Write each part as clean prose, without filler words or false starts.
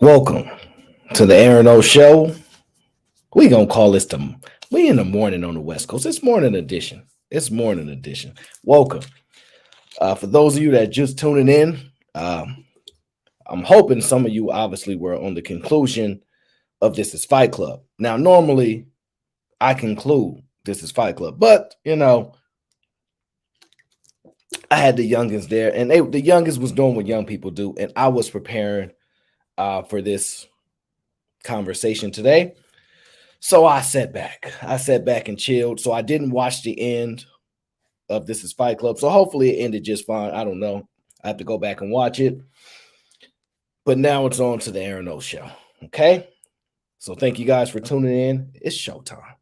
Welcome to the Aaron O Show. We gonna call this we in the morning on the West Coast. It's morning edition. It's morning edition. Welcome. For those of you that just tuning in, I'm hoping some of you obviously were on the conclusion of This Is Fight Club. Now, normally I conclude This Is Fight Club, but I had the youngins there, and the youngins was doing what young people do, and I was preparing for this conversation today. So I sat back. I sat back and chilled. So I didn't watch the end of This Is Fight Club. So hopefully it ended just fine. I don't know. I have to go back and watch it. But now it's on to the Aaron O Show. Okay. So thank you guys for tuning in. It's showtime.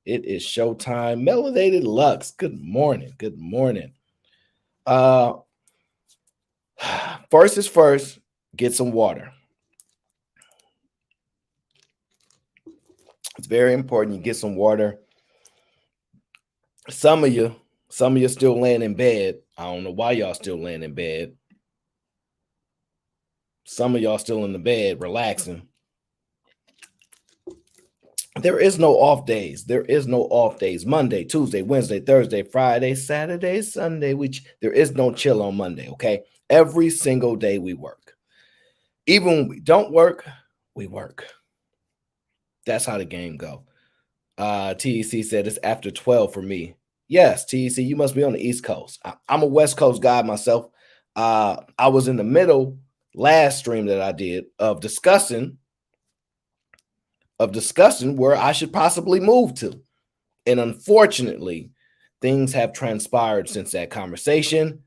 It is showtime. Melanated Lux. Good morning. Good morning. First is first, get some water. It's very important you get some water. Some of you still laying in bed. I don't know why y'all still laying in bed. Some of y'all still in the bed relaxing. There is no off days. There is no off days. Monday, Tuesday, Wednesday, Thursday, Friday, Saturday, Sunday. There is no chill on Monday, okay? Every single day we work. Even when we don't work, we work. That's how the game go. TEC said it's after 12 for me. Yes, TEC, you must be on the East Coast. I'm a West Coast guy myself. I was in the middle last stream that I did of discussing where I should possibly move to. And unfortunately, things have transpired since that conversation.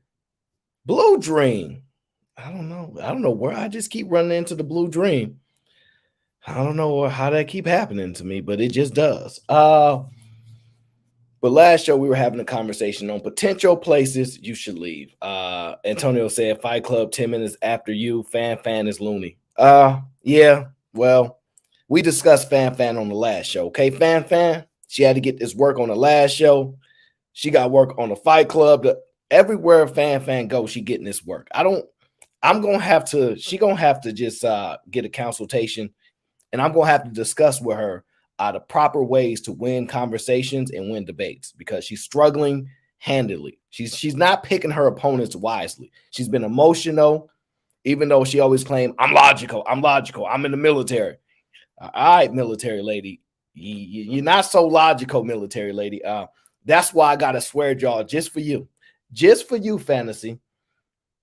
Blue Dream. I don't know where I just keep running into the Blue Dream. I don't know how that keep happening to me, but it just does. But last show we were having a conversation on potential places you should leave. Antonio said Fight Club 10 minutes after you. Fan is loony. Yeah, well, we discussed Fan on the last show. Okay, Fan, she had to get this work on the last show. She got work on the Fight Club. Everywhere Fan goes, she getting this work. She gonna have to just get a consultation, and I'm gonna have to discuss with her the proper ways to win conversations and win debates, because she's struggling handily. She's not picking her opponents wisely. She's been emotional, even though she always claimed, I'm logical, I'm in the military. All right, military lady, you're not so logical, military lady. That's why I got a swear jar just for you, Fantasy.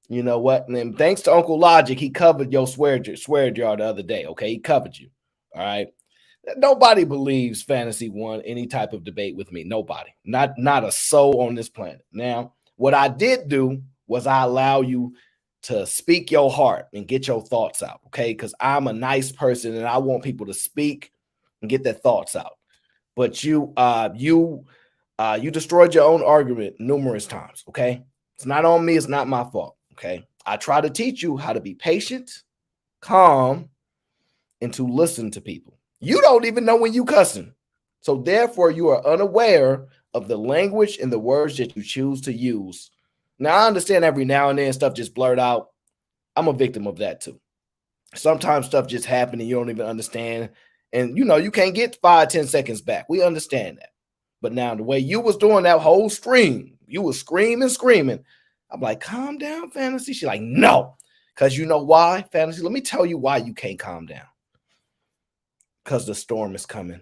You know what? And then thanks to Uncle Logic, he covered your swear jar the other day. Okay, he covered you. All right. Nobody believes Fantasy won any type of debate with me. Nobody. Not a soul on this planet. Now, what I did do was I allow you to speak your heart and get your thoughts out, okay? Because I'm a nice person and I want people to speak and get their thoughts out. But you destroyed your own argument numerous times, okay? It's not on me. It's not my fault, okay? I try to teach you how to be patient, calm, and to listen to people. You don't even know when you cussing. So therefore, you are unaware of the language and the words that you choose to use. Now, I understand every now and then stuff just blurt out. I'm a victim of that too. Sometimes stuff just happens and you don't even understand. And you can't get 5-10 seconds back. We understand that. But now the way you was doing that whole stream, you was screaming. I'm like, calm down, Fantasy. She's like, no. Because you know why, Fantasy? Let me tell you why you can't calm down. Because the storm is coming.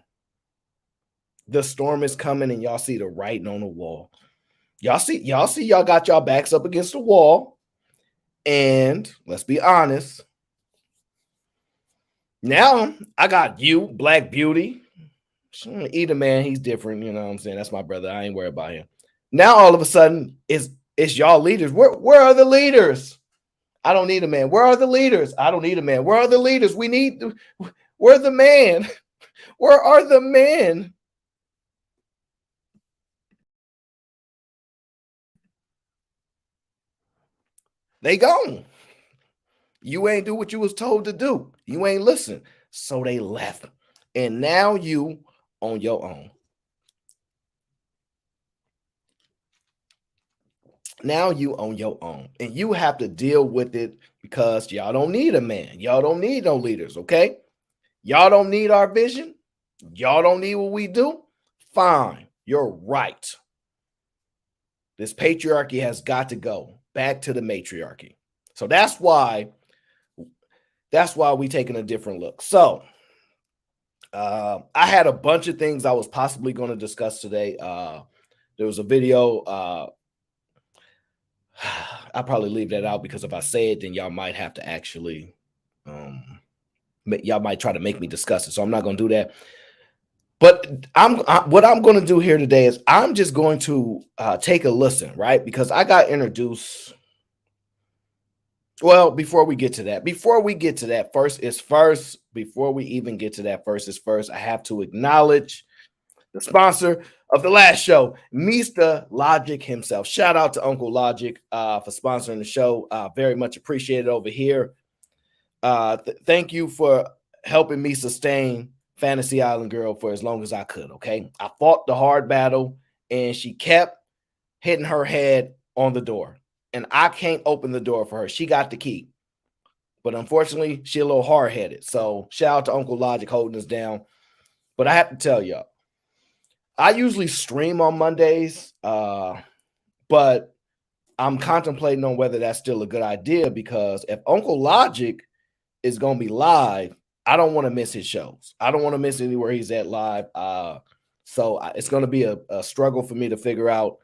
The storm is coming, and y'all see the writing on the wall. Y'all see y'all got y'all backs up against the wall. And let's be honest. Now I got you, Black Beauty. Either man, he's different. You know what I'm saying? That's my brother. I ain't worried about him. Now all of a sudden, it's y'all leaders. Where are the leaders? I don't need a man. Where are the leaders? I don't need a man. Where are the leaders? Where's the man? Where are the men? They gone. You ain't do what you was told to do. You ain't listen. So they left. And now you on your own. Now you on your own, and you have to deal with it because y'all don't need a man. Y'all don't need no leaders, okay? Y'all don't need our vision. Y'all don't need what we do. Fine, you're right. This patriarchy has got to go back to the matriarchy. So that's why we taking a different look. So I had a bunch of things I was possibly going to discuss today. There was a video. I'll probably leave that out because if I say it, then y'all might have to actually, y'all might try to make me discuss it. So I'm not going to do that. But what I'm going to do here today is I'm just going to take a listen, right? Because I got introduced. Well, before we get to that, first is first. Before we even get to that, first is first. I have to acknowledge the sponsor of the last show, Mr. Logic himself. Shout out to Uncle Logic for sponsoring the show. Very much appreciated over here. Thank you for helping me sustain Fantasy Island Girl for as long as I could, okay? I fought the hard battle, and she kept hitting her head on the door. And I can't open the door for her. She got the key. But unfortunately, she's a little hard-headed. So shout out to Uncle Logic holding us down. But I have to tell y'all, I usually stream on Mondays, but I'm contemplating on whether that's still a good idea because if Uncle Logic is going to be live, I don't want to miss his shows. I don't want to miss anywhere he's at live. So it's going to be a struggle for me to figure out,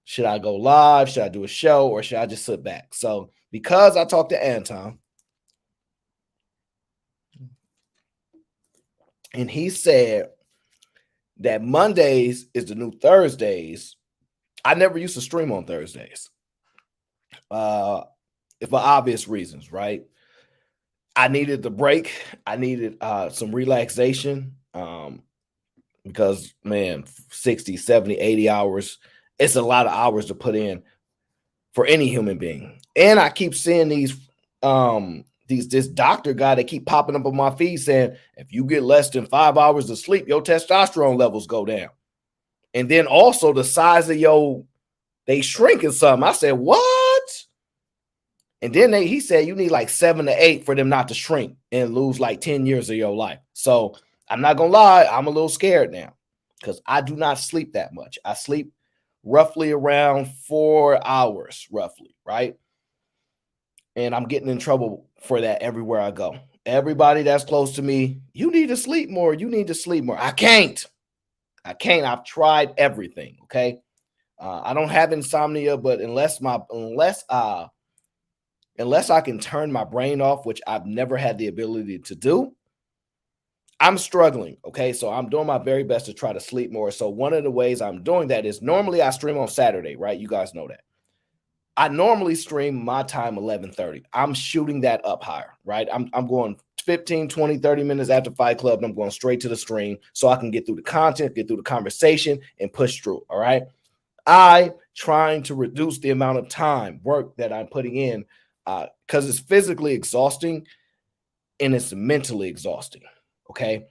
should I go live? Should I do a show? Or should I just sit back? So because I talked to Anton, and he said that Mondays is the new Thursdays. I never used to stream on Thursdays for obvious reasons, right? I needed the break. I needed some relaxation because, man, 60, 70, 80 hours, it's a lot of hours to put in for any human being. And I keep seeing this doctor guy that keep popping up on my feed saying, if you get less than 5 hours of sleep, your testosterone levels go down. And then also the size of they shrinking something. I said, what? And then he said you need like 7 to 8 for them not to shrink and lose like 10 years of your life. So I'm not going to lie, I'm a little scared now because I do not sleep that much. I sleep roughly around 4 hours, roughly, right? And I'm getting in trouble for that everywhere I go. Everybody that's close to me, you need to sleep more. You need to sleep more. I can't. I've tried everything, okay? I don't have insomnia, but unless I can turn my brain off, which I've never had the ability to do, I'm struggling, okay? So I'm doing my very best to try to sleep more. So one of the ways I'm doing that is normally I stream on Saturday, right? You guys know that. I normally stream my time 11:30. I'm shooting that up higher, right? I'm going 15, 20, 30 minutes after Fight Club, and I'm going straight to the stream so I can get through the content, get through the conversation, and push through, all right? I trying to reduce the amount of work that I'm putting in because it's physically exhausting and it's mentally exhausting, okay?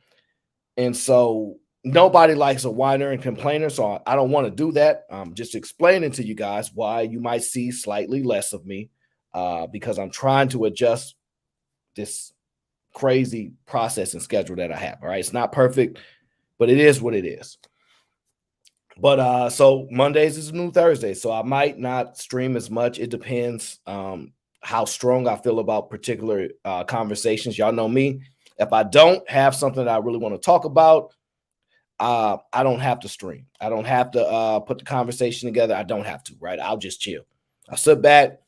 And so nobody likes a whiner and complainer, so I don't want to do that. I'm just explaining to you guys why you might see slightly less of me because I'm trying to adjust this crazy process and schedule that I have, all right? It's not perfect, but it is what it is. But so Mondays is a new Thursday, so I might not stream as much. It depends how strong I feel about particular conversations. Y'all know me. If I don't have something that I really want to talk about, I don't have to stream. I don't have to put the conversation together. I don't have to, right? I'll just chill. I sit back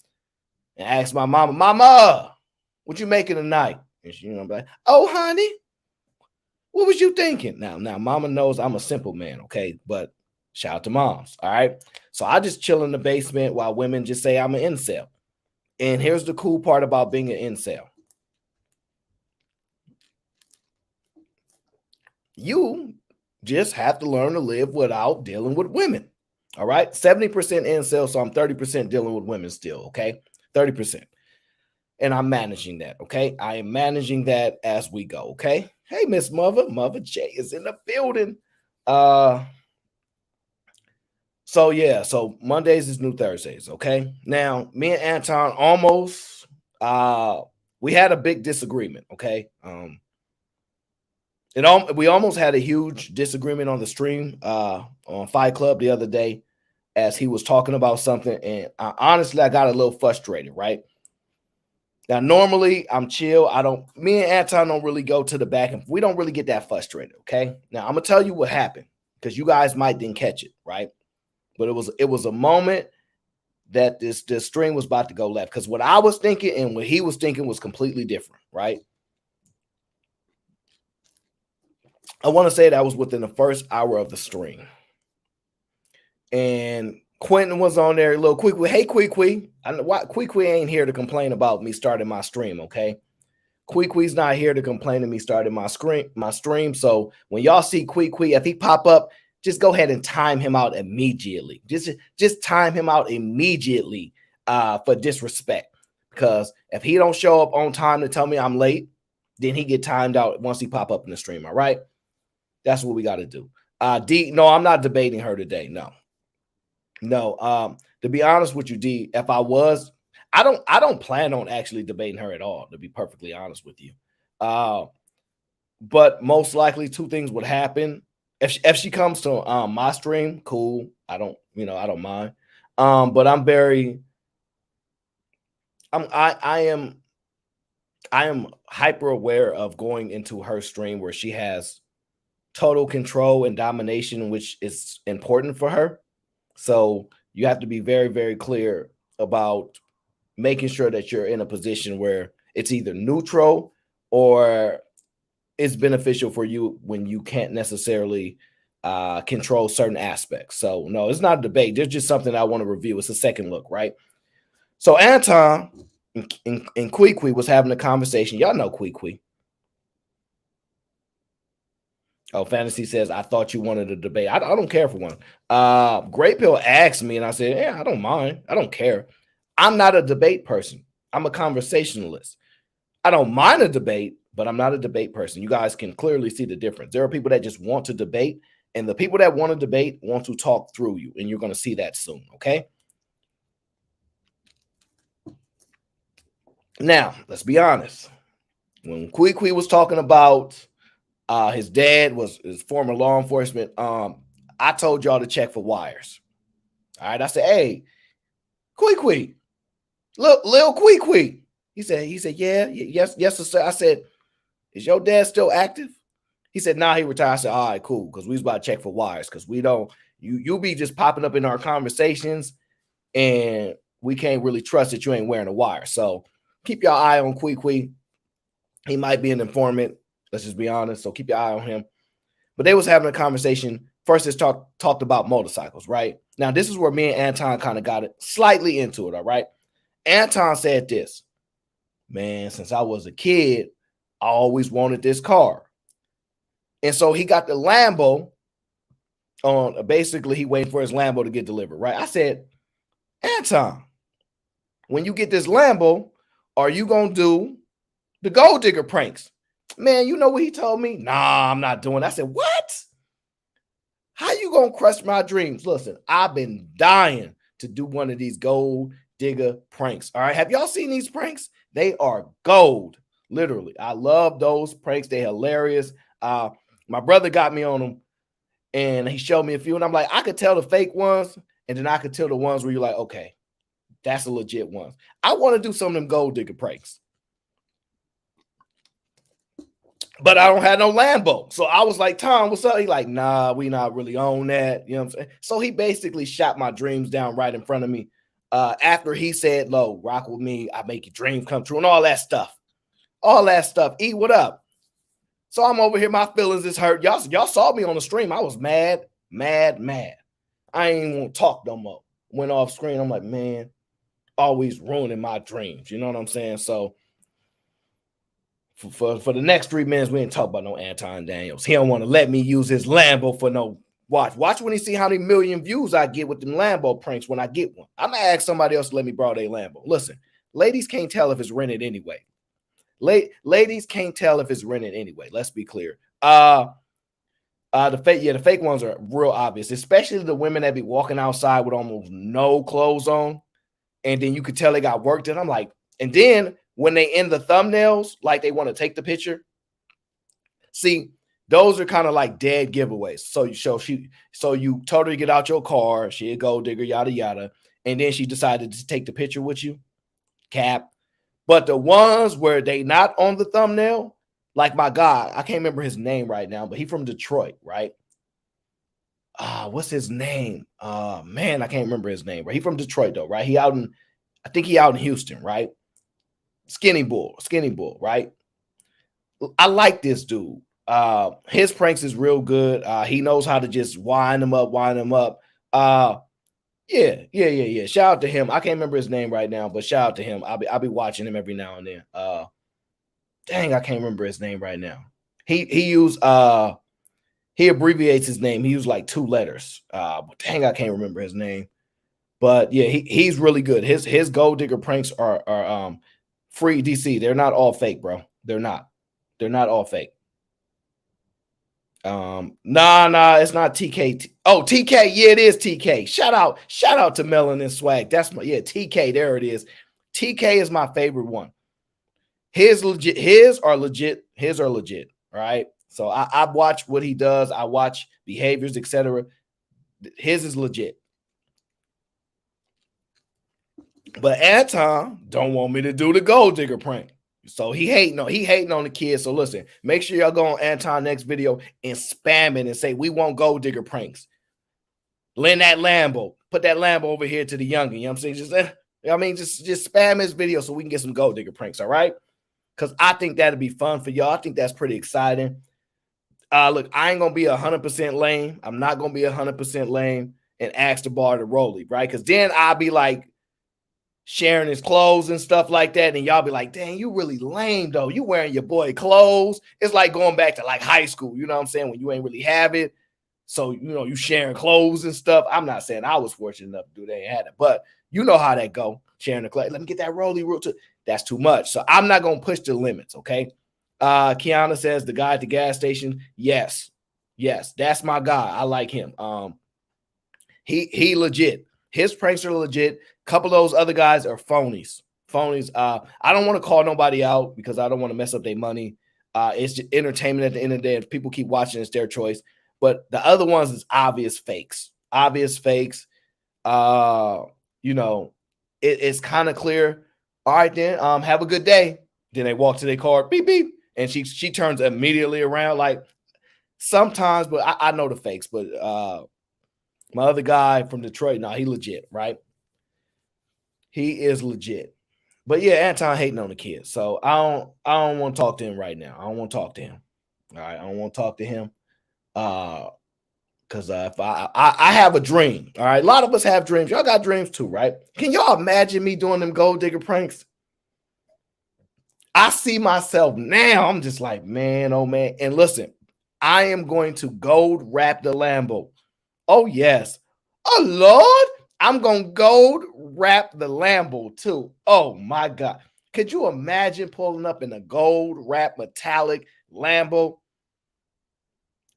and ask my mama, what you making tonight? And she, be like, oh, honey, what was you thinking? Now, mama knows I'm a simple man, okay? But shout out to moms, all right? So I just chill in the basement while women just say I'm an incel. And here's the cool part about being an incel. You just have to learn to live without dealing with women, all right? 70% incel, so I'm 30% dealing with women still, okay? 30%. And I'm managing that, okay? I am managing that as we go, okay? Hey, Miss Mother J is in the building. So yeah, so Mondays is new Thursdays. Okay. Now, me and Anton almost we had a big disagreement. Okay. We almost had a huge disagreement on the stream on Fight Club the other day as he was talking about something, and honestly, I got a little frustrated, right? Now, normally I'm chill. Me and Anton don't really go to the back, and we don't really get that frustrated. Okay. Now I'm gonna tell you what happened because you guys might didn't catch it, right? But it was a moment that this string was about to go left because what I was thinking and what he was thinking was completely different, right? I want to say that was within the first hour of the stream. And Quentin was on there, little Quick. Hey, Quick. I know why Quick ain't here to complain about me starting my stream, okay? Quick's not here to complain to me starting my stream. So when y'all see Quick, if he pop up, just go ahead and time him out immediately. Just time him out immediately for disrespect. Because if he don't show up on time to tell me I'm late, then he get timed out once he pop up in the stream. All right, that's what we got to do. D, no, I'm not debating her today. No. To be honest with you, D, if I was, I don't plan on actually debating her at all, to be perfectly honest with you. But most likely two things would happen. If she comes to my stream, cool. I don't mind. But I am hyper aware of going into her stream where she has total control and domination, which is important for her. So you have to be very, very clear about making sure that you're in a position where it's either neutral or it's beneficial for you when you can't necessarily control certain aspects. So no, it's not a debate. There's just something I want to review. It's a second look, right? So Anton and Kwee was having a conversation. Y'all know Kwee. Oh, Fantasy says, I thought you wanted a debate. I don't care for one. Great Pill asked me, and I said, yeah, I don't mind. I don't care. I'm not a debate person. I'm a conversationalist. I don't mind a debate, but I'm not a debate person. You guys can clearly see the difference. There are people that just want to debate, and the people that want to debate want to talk through you, and you're going to see that soon, okay? Now, let's be honest. When Kwee was talking about his dad was his former law enforcement, I told y'all to check for wires. All right, I said, hey, Kwee, look, Lil Kwee. He said, yes, sir. I said, is your dad still active? He said, nah, he retired. I said, all right, cool, because we was about to check for wires, because we don't, you be just popping up in our conversations, and we can't really trust that you ain't wearing a wire. So keep your eye on Kwee. He might be an informant. Let's just be honest. So keep your eye on him. But they was having a conversation. First, it's talked about motorcycles, right? Now, this is where me and Anton kind of got it slightly into it, all right? Anton said this, man, since I was a kid, I always wanted this car. And so he got the Lambo on, basically he waiting for his Lambo to get delivered, right? I said, Anton, when you get this Lambo, are you going to do the gold digger pranks? Man, you know what he told me? Nah, I'm not doing it. I said, what? How you gonna crush my dreams? Listen, I've been dying to do one of these gold digger pranks. All right, have y'all seen these pranks? They are gold, literally. I love those pranks. They're hilarious. My brother got me on them, and he showed me a few, and I'm like, I could tell the fake ones, and then I could tell the ones where you're like, okay, that's a legit one. I want to do some of them gold digger pranks. But I don't have no Lambo. So I was like, Tom, what's up? He like, nah, we not really on that. You know what I'm saying? So he basically shot my dreams down right in front of me. After he said, Lo, rock with me, I make your dreams come true, and all that stuff. All that stuff. E, what up? So I'm over here, my feelings is hurt. Y'all saw me on the stream. I was mad. I ain't even want to talk no more. Went off screen. I'm like, man, always ruining my dreams. You know what I'm saying? So for the next 3 minutes, we ain't talk about no Anton Daniels. He don't want to let me use his Lambo for no watch. Watch when he see how many million views I get with them Lambo pranks when I get one. I'm gonna ask somebody else to let me borrow their Lambo. Listen, ladies can't tell if it's rented anyway. Ladies can't tell if it's rented anyway. Let's be clear. The fake ones are real obvious, especially the women that be walking outside with almost no clothes on, and then you could tell they got work done. I'm like, and then when they end the thumbnails, like they want to take the picture. See, those are kind of like dead giveaways. So you told her to get out your car, she a gold digger, yada yada, and then she decided to take the picture with you. Cap. But the ones where they not on the thumbnail, like my guy, I can't remember his name right now, but he from Detroit, right? What's his name? Man, I can't remember his name. Right, he from Detroit though, right? I think he out in Houston, right? Skinny bull, right? I like this dude. His pranks is real good. He knows how to just wind them up, Yeah. Shout out to him. I can't remember his name right now, but shout out to him. I'll be watching him every now and then. Dang, I can't remember his name right now. He abbreviates his name. He used like 2 letters. Dang, I can't remember his name. But yeah, he's really good. His gold digger pranks are free DC. They're not all fake, bro. They're not all fake. Nah, it's not TK. Oh, TK, yeah, it is TK. Shout out to Melanin Swag. That's my TK. There it is. TK is my favorite one. His are legit. Right. So I watch what he does. I watch behaviors, etc. His is legit. But Anton don't want me to do the gold digger prank. So he hating on the kids. So listen, make sure y'all go on Anton next video and spam it and say we want gold digger pranks. Lend that Lambo. Put that Lambo over here to the youngin. You know what I'm saying? Just spam his video so we can get some gold digger pranks, all right? Because I think that'd be fun for y'all. I think that's pretty exciting. Look, I ain't gonna be 100% lame. I'm not gonna be 100% lame and ask the bar to roll it, right? Because then I'll be like sharing his clothes and stuff like that, and y'all be like, dang, you really lame though. You wearing your boy clothes. It's like going back to like high school, you know what I'm saying? When you ain't really have it. So, you sharing clothes and stuff. I'm not saying I was fortunate enough to do that, had it, but you know how that go. Sharing the clothes. Let me get that rolly rule too. That's too much. So I'm not gonna push the limits, okay? Kiana says the guy at the gas station. Yes, that's my guy. I like him. He legit. His pranks are legit. A couple of those other guys are phonies. I don't want to call nobody out because I don't want to mess up their money. It's just entertainment at the end of the day. If people keep watching, it's their choice. But the other ones is obvious fakes. It's kind of clear. All right, then. Have a good day. Then they walk to their car, beep beep, and she turns immediately around. Like sometimes, but I know the fakes. But my other guy from Detroit, he legit, right? He is legit. But yeah, Anton hating on the kid. So I don't want to talk to him right now. I don't want to talk to him. All right. I don't want to talk to him. Because if I have a dream. All right. A lot of us have dreams. Y'all got dreams too, right? Can y'all imagine me doing them gold digger pranks? I see myself now. I'm just like, man, oh man. And listen, I am going to gold wrap the Lambo. Oh, yes. Oh, Lord. I'm going to gold wrap the Lambo too. Oh, my God. Could you imagine pulling up in a gold wrap metallic Lambo?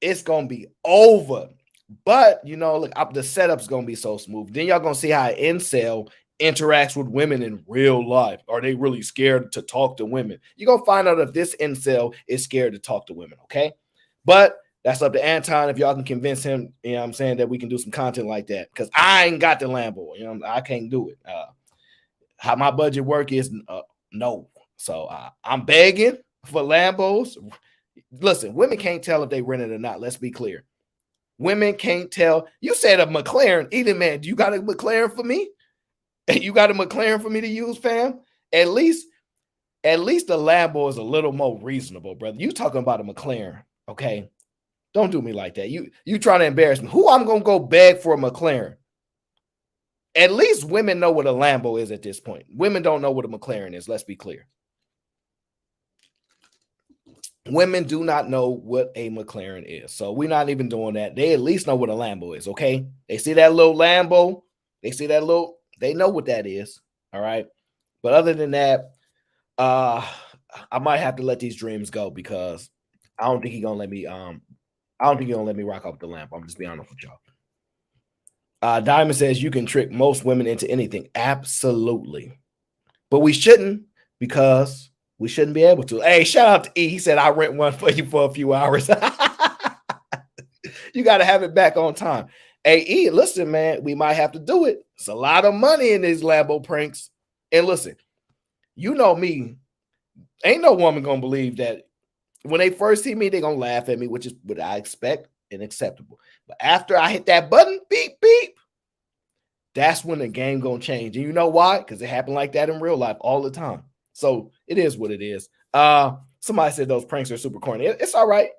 It's going to be over. But, look, the setup's going to be so smooth. Then y'all going to see how an incel interacts with women in real life. Are they really scared to talk to women? You're going to find out if this incel is scared to talk to women, okay? But that's up to Anton if y'all can convince him, I'm saying, that we can do some content like that. Because I ain't got the Lambo. I can't do it. How my budget work is no. So I'm begging for Lambos. Listen, women can't tell if they rented or not. Let's be clear. Women can't tell. You said a McLaren. Either man, do you got a McLaren for me? You got a McLaren for me to use, fam? At least the Lambo is a little more reasonable, brother. You talking about a McLaren, okay? Don't do me like that. You trying to embarrass me. Who I'm going to go beg for a McLaren? At least women know what a Lambo is at this point. Women don't know what a McLaren is. Let's be clear. Women do not know what a McLaren is. So we're not even doing that. They at least know what a Lambo is, okay? They see that little Lambo. They know what that is, all right? But other than that, I might have to let these dreams go because I don't think he's going to let me I don't think you're gonna let me rock off the lamp. I'm just being honest with y'all. Diamond says you can trick most women into anything. Absolutely. But we shouldn't, because we shouldn't be able to. Hey, shout out to E. He said, I'll rent one for you for a few hours. You got to have it back on time. Hey, E, listen, man, we might have to do it. It's a lot of money in these Lambo pranks. And listen, you know me, ain't no woman going to believe that when they first see me, they're going to laugh at me, which is what I expect and acceptable. But after I hit that button, beep, beep, that's when the game going to change. And you know why? Because it happened like that in real life all the time. So it is what it is. Somebody said those pranks are super corny. It's all right,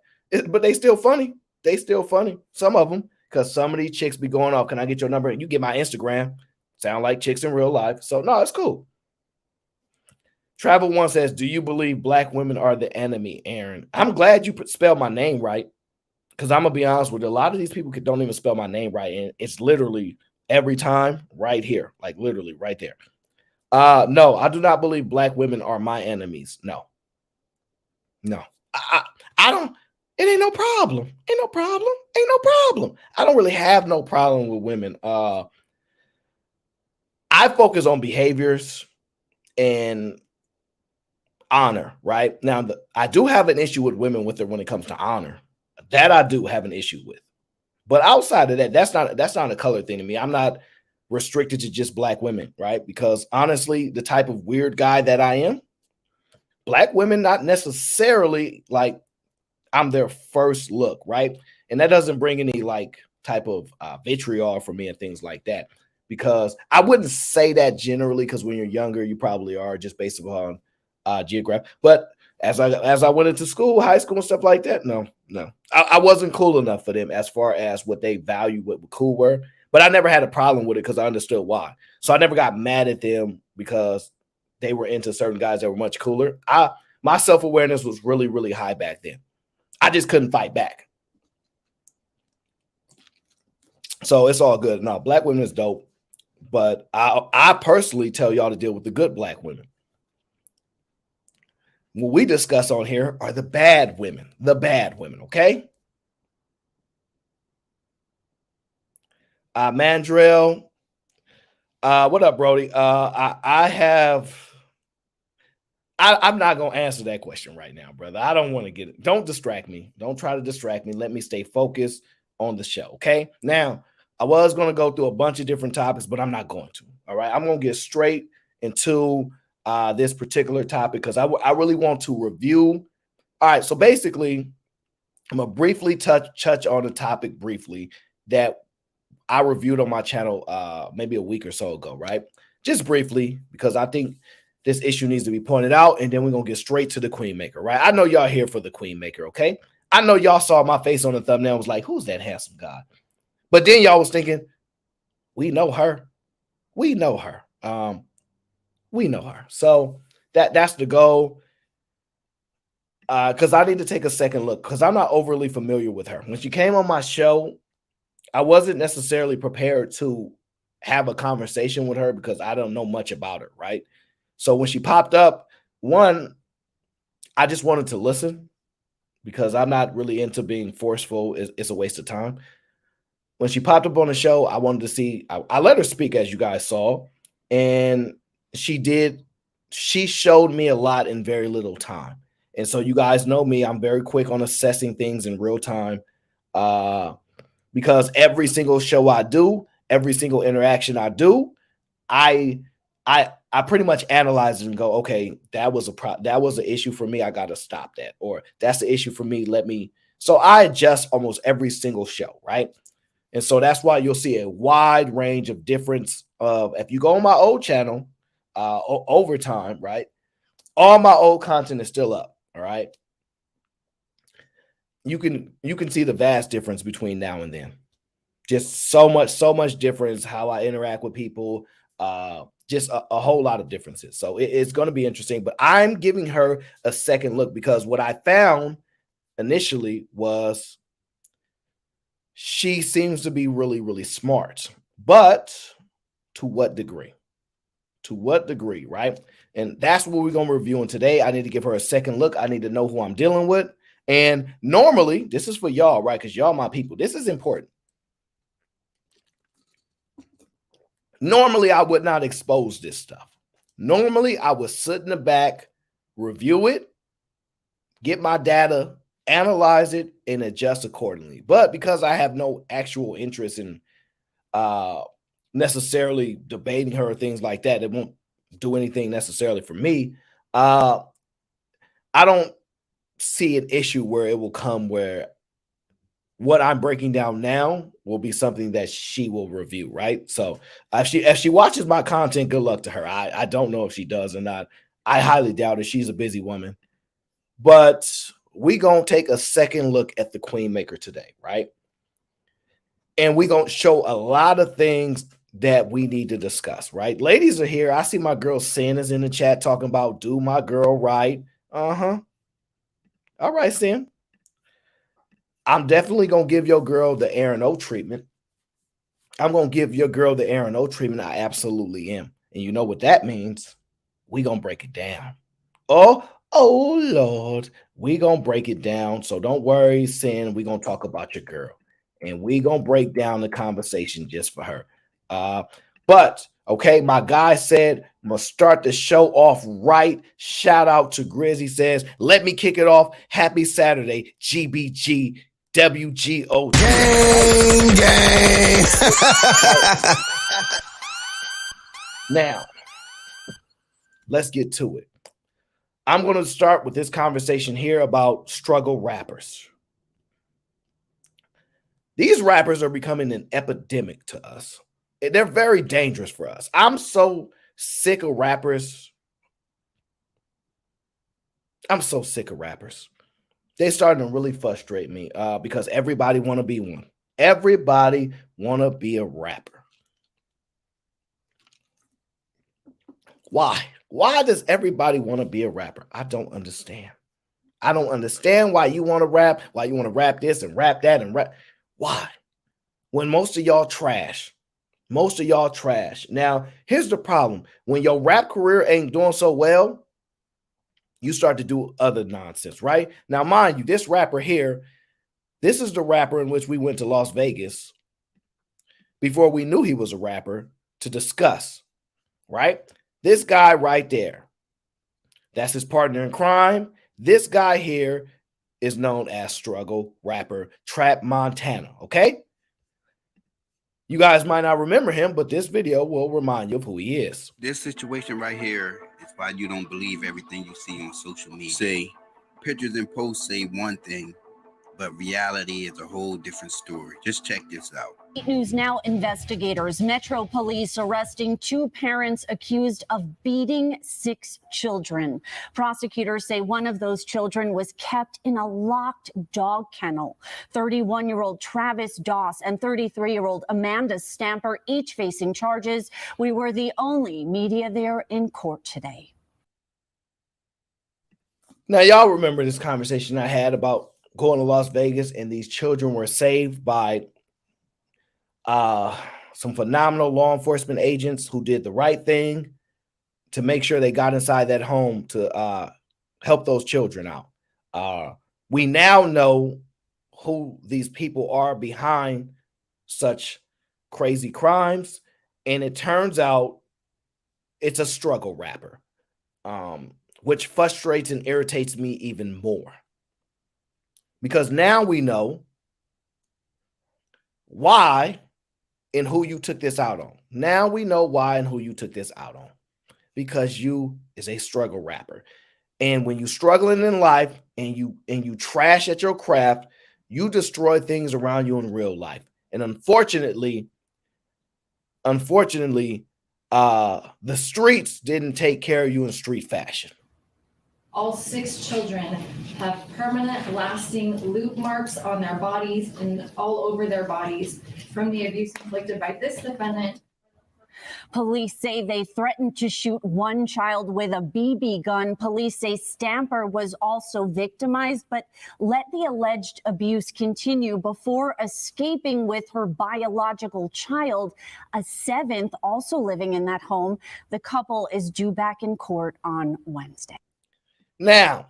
but they still funny. They still funny. Some of them, because some of these chicks be going off. Can I get your number? You get my Instagram. Sound like chicks in real life. So no, it's cool. Travel One says, do you believe black women are the enemy, Aaron? I'm glad you spelled my name right, because I'm going to be honest with you. A lot of these people don't even spell my name right. And it's literally every time right here, like literally right there. No, I do not believe black women are my enemies. No. I don't. It ain't no problem. Ain't no problem. Ain't no problem. I don't really have no problem with women. I focus on behaviors and honor. Right now, I do have an issue with women with it when it comes to honor. That I do have an issue with. But outside of that, that's not a color thing to me. I'm not restricted to just black women, right? Because honestly, the type of weird guy that I am, black women not necessarily like I'm their first look, right? And that doesn't bring any like type of vitriol for me and things like that, because I wouldn't say that generally, because when you're younger, you probably are, just based upon geography. But as I went into school, high school and stuff like that, no, I wasn't cool enough for them as far as what they value, what cool were. But I never had a problem with it because I understood why. So I never got mad at them because they were into certain guys that were much cooler. My self-awareness was really, really high back then. I just couldn't fight back. So it's all good. No, black women is dope. But I personally tell y'all to deal with the good black women. What we discuss on here are the bad women. The bad women, okay? Mandrell. What up, Brody? I'm not going to answer that question right now, brother. I don't want to get it. Don't distract me. Don't try to distract me. Let me stay focused on the show, okay? Now, I was going to go through a bunch of different topics, but I'm not going to, all right? I'm going to get straight into this particular topic because I really want to review. All right, so basically, I'm going to briefly touch on a topic briefly that I reviewed on my channel maybe a week or so ago, right? Just briefly, because I think this issue needs to be pointed out, and then we're going to get straight to the Queen Maker, right? I know y'all here for the Queen Maker, okay? I know y'all saw my face on the thumbnail and was like, who's that handsome guy? But then y'all was thinking, we know her. We know her. We know her. So that's the goal. Because I need to take a second look, because I'm not overly familiar with her. When she came on my show, I wasn't necessarily prepared to have a conversation with her because I don't know much about her, right? So when she popped up, one, I just wanted to listen because I'm not really into being forceful. It's a waste of time. When she popped up on the show, I wanted to see, I let her speak, as you guys saw, and she showed me a lot in very little time. And so you guys know me, I'm very quick on assessing things in real time. Because every single show I do, every single interaction I do, I pretty much analyze it and go, okay, that was an issue for me. I got to stop that. Or that's the issue for me. So I adjust almost every single show, right? And so that's why you'll see a wide range of difference of, if you go on my old channel, over time, right? All my old content is still up, all right? You can see the vast difference between now and then. Just so much difference how I interact with people, just a whole lot of differences. So it's going to be interesting, but I'm giving her a second look because what I found initially was she seems to be really, really smart, but to what degree? To what degree, right? And that's what we're going to review in today. I need to give her a second look. I need to know who I'm dealing with. And normally, this is for y'all, right? Because y'all my people. This is important. Normally, I would not expose this stuff. Normally, I would sit in the back, review it, get my data, analyze it, and adjust accordingly. But because I have no actual interest in necessarily debating her or things like that, it won't do anything necessarily for me. I don't see an issue where it will come where what I'm breaking down now will be something that she will review, right? So if she watches my content, good luck to her. I don't know if she does or not. I highly doubt it. She's a busy woman. But we gonna take a second look at the Queen Maker today, right? And we gonna show a lot of things that we need to discuss, right? Ladies are here. I see my girl Sin is in the chat talking about do my girl right. Uh-huh. All right, Sin. I'm definitely gonna give your girl the Aaron O treatment. I'm gonna give your girl the Aaron O treatment. I absolutely am. And you know what that means? We gonna break it down. Oh Lord, we gonna break it down. So don't worry, Sin. We gonna talk about your girl, and we gonna break down the conversation just for her. But okay, my guy said I'm gonna start the show off right. Shout out to Grizz. He says, "Let me kick it off. Happy Saturday, GBG." WGO gang. Now, let's get to it. I'm going to start with this conversation here about struggle rappers. These rappers are becoming an epidemic to us. They're very dangerous for us. I'm so sick of rappers. I'm so sick of rappers. They're starting to really frustrate me because everybody want to be one. Everybody want to be a rapper. Why? Why does everybody want to be a rapper? I don't understand. I don't understand why you want to rap, why you want to rap this and rap that and rap. Why? When most of y'all trash. Most of y'all trash. Now, here's the problem. When your rap career ain't doing so well, you start to do other nonsense, right? Now, mind you, this rapper here, this is the rapper in which we went to Las Vegas before we knew he was a rapper to discuss, right? This guy right there, that's his partner in crime. This guy here is known as struggle rapper Trap Montana, okay? You guys might not remember him, but this video will remind you of who he is. This situation right here is why you don't believe everything you see on social media. See, pictures and posts say one thing, but reality is a whole different story. Just check this out. News Now investigators, Metro Police arresting 2 parents accused of beating 6 children. Prosecutors say one of those children was kept in a locked dog kennel. 31-year-old Travis Doss and 33-year-old Amanda Stamper, each facing charges. We were the only media there in court today. Now, y'all remember this conversation I had about going to Las Vegas and these children were saved by some phenomenal law enforcement agents who did the right thing to make sure they got inside that home to help those children out. We now know who these people are behind such crazy crimes, and it turns out it's a struggle rapper, which frustrates and irritates me even more. Because now we know why and who you took this out on. Now we know why and who you took this out on. Because you is a struggle rapper. And when you're struggling in life and you trash at your craft, you destroy things around you in real life. And unfortunately, the streets didn't take care of you in street fashion. All 6 children have permanent, lasting loop marks on their bodies and all over their bodies from the abuse inflicted by this defendant. Police say they threatened to shoot one child with a BB gun. Police say Stamper was also victimized, but let the alleged abuse continue before escaping with her biological child, a 7th also living in that home. The couple is due back in court on Wednesday. Now,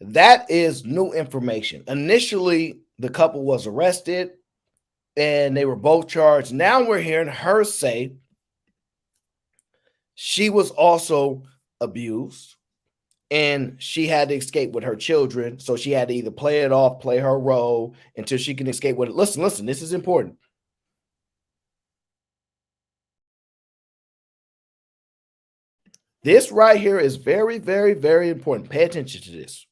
That is new information. Initially, the couple was arrested and they were both charged. Now we're hearing her say she was also abused and she had to escape with her children. So she had to either play it off, play her role until she can escape with it. Listen, this is important. This right here is very, very, very important. Pay attention to this.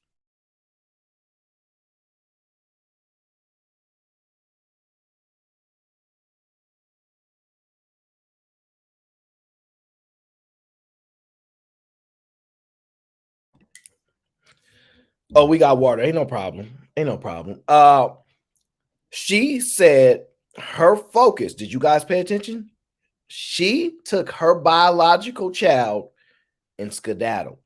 Oh, we got water. Ain't no problem. Ain't no problem. She said her focus, did you guys pay attention? She took her biological child and skedaddled.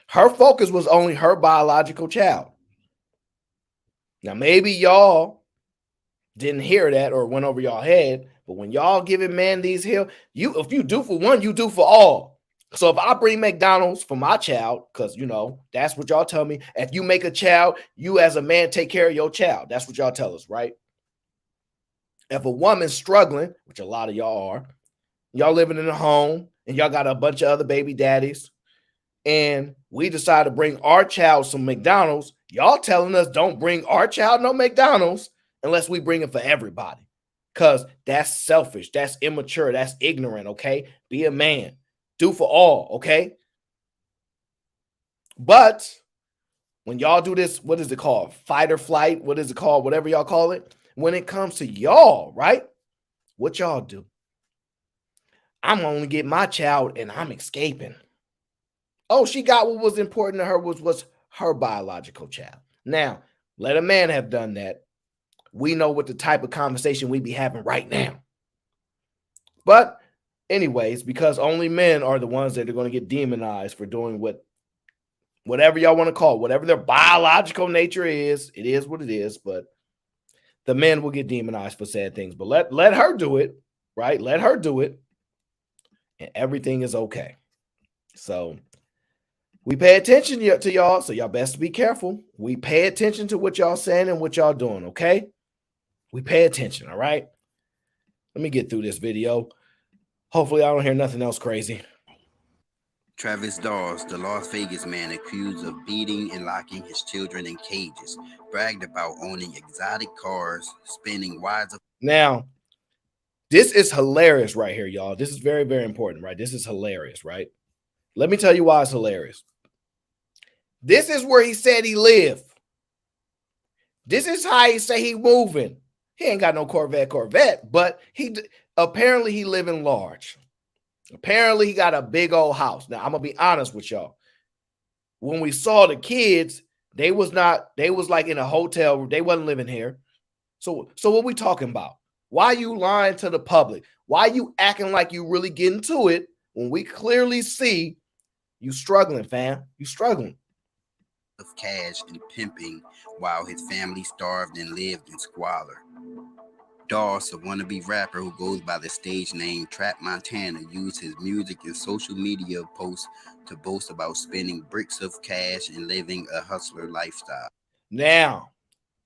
Her focus was only her biological child. Now, maybe y'all didn't hear that or went over y'all head, but when y'all giving man these here, if you do for one, you do for all. So if I bring McDonald's for my child, because that's what y'all tell me. If you make a child, you as a man take care of your child. That's what y'all tell us, right? If a woman's struggling, which a lot of y'all are, y'all living in a home and y'all got a bunch of other baby daddies, and we decide to bring our child some McDonald's, y'all telling us don't bring our child no McDonald's unless we bring it for everybody. Because that's selfish, that's immature, that's ignorant, okay? Be a man. Do for all, okay? But when y'all do this, what is it called? Fight or flight? What is it called? Whatever y'all call it. When it comes to y'all, right? What y'all do? I'm only getting my child and I'm escaping. Oh, she got what was important to her was her biological child. Now, let a man have done that. We know what the type of conversation we be having right now. But anyways, because only men are the ones that are going to get demonized for doing whatever y'all want to call it, whatever their biological nature is, it is what it is. But the men will get demonized for sad things. But let her do it, right? Let her do it, and everything is okay. So we pay attention to y'all, so y'all best be careful. We pay attention to what y'all saying and what y'all doing, okay? We pay attention, all right? Let me get through this video. Hopefully I don't hear nothing else crazy. Travis Dawes, the Las Vegas man accused of beating and locking his children in cages, bragged about owning exotic cars, spending wides of... Now, this is hilarious right here, y'all. This is very, very important, right? This is hilarious, right? Let me tell you why it's hilarious. This is where he said he lived. This is how he say he moving. He ain't got no Corvette, but apparently he living large. Apparently he got a big old house. Now, I'm going to be honest with y'all. When we saw the kids, they was like in a hotel. They wasn't living here. So what we talking about? Why you lying to the public? Why you acting like you really getting to it when we clearly see you struggling, fam? You struggling. Of cash and pimping while his family starved and lived in squalor. Dawes, a wannabe rapper who goes by the stage name Trap Montana, used his music and social media posts to boast about spending bricks of cash and living a hustler lifestyle. Now,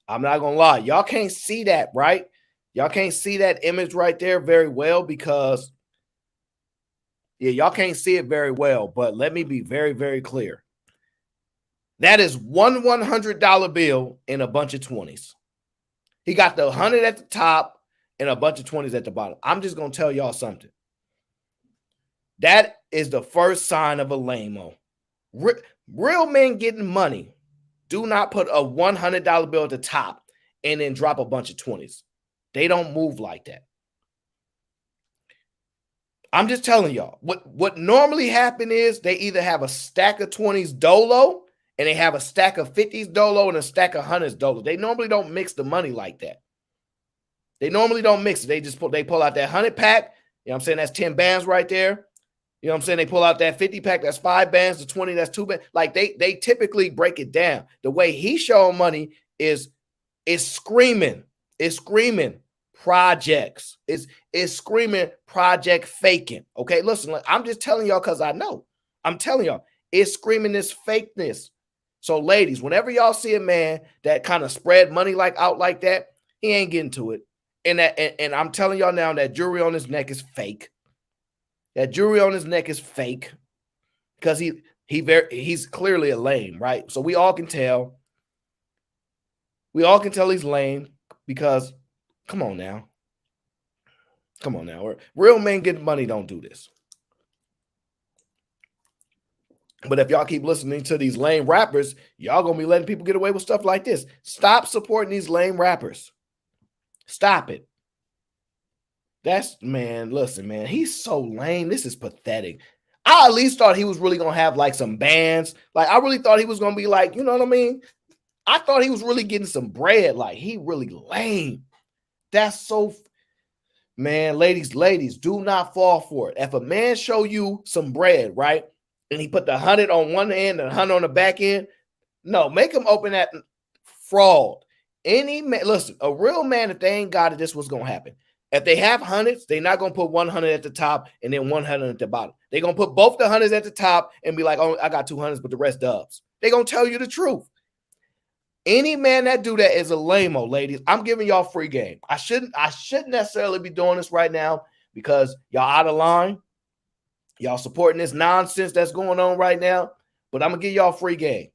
I'm not gonna lie, y'all can't see that, right? Y'all can't see that image right there very well because y'all can't see it very well, but let me be very, very clear. That is one $100 bill and a bunch of 20s. He got the 100 at the top and a bunch of 20s at the bottom. I'm just going to tell y'all something. That is the first sign of a lame-o. Real men getting money do not put a $100 bill at the top and then drop a bunch of 20s. They don't move like that. I'm just telling y'all. What normally happen is they either have a stack of 20s dolo and they have a stack of 50s dolo and a stack of 100s dolo. They normally don't mix the money like that. They normally don't mix it. They pull out that 100 pack. You know what I'm saying? That's 10 bands right there. You know what I'm saying? They pull out that 50 pack. That's 5 bands. The 20, that's 2 bands. Like they typically break it down. The way he's showing money is screaming. It's screaming projects. It's screaming project faking. Okay, listen, I'm just telling y'all because I know. I'm telling y'all, it's screaming this fakeness. So, ladies, whenever y'all see a man that kind of spread money out like that, he ain't getting to it. And I'm telling y'all now, that jewelry on his neck is fake. That jewelry on his neck is fake because he's clearly a lame, right? So we all can tell. We all can tell he's lame because, come on now. Come on now. Real men getting money don't do this. But if y'all keep listening to these lame rappers, y'all gonna be letting people get away with stuff like this. Stop supporting these lame rappers. Stop it. Listen, man, he's so lame. This is pathetic. I at least thought he was really gonna have like some bands. Like, I really thought he was gonna be like, you know what I mean? I thought he was really getting some bread. Like, he really lame. That's so, man, ladies, do not fall for it. If a man show you some bread, right? And he put the 100 on one end and 100 on the back end, no, make him open that fraud. Any man, listen, a real man, if they ain't got it, this what's gonna happen. If they have hundreds, they're not gonna put 100 at the top and then 100 at the bottom. They're gonna put both the hundreds at the top and be like, oh, I got 200s, but the rest dubs. They're gonna tell you the truth. Any man that do that is a lame-o, ladies. I'm giving y'all free game. I shouldn't necessarily be doing this right now because y'all out of line. Y'all supporting this nonsense that's going on right now, but I'm gonna give y'all free game.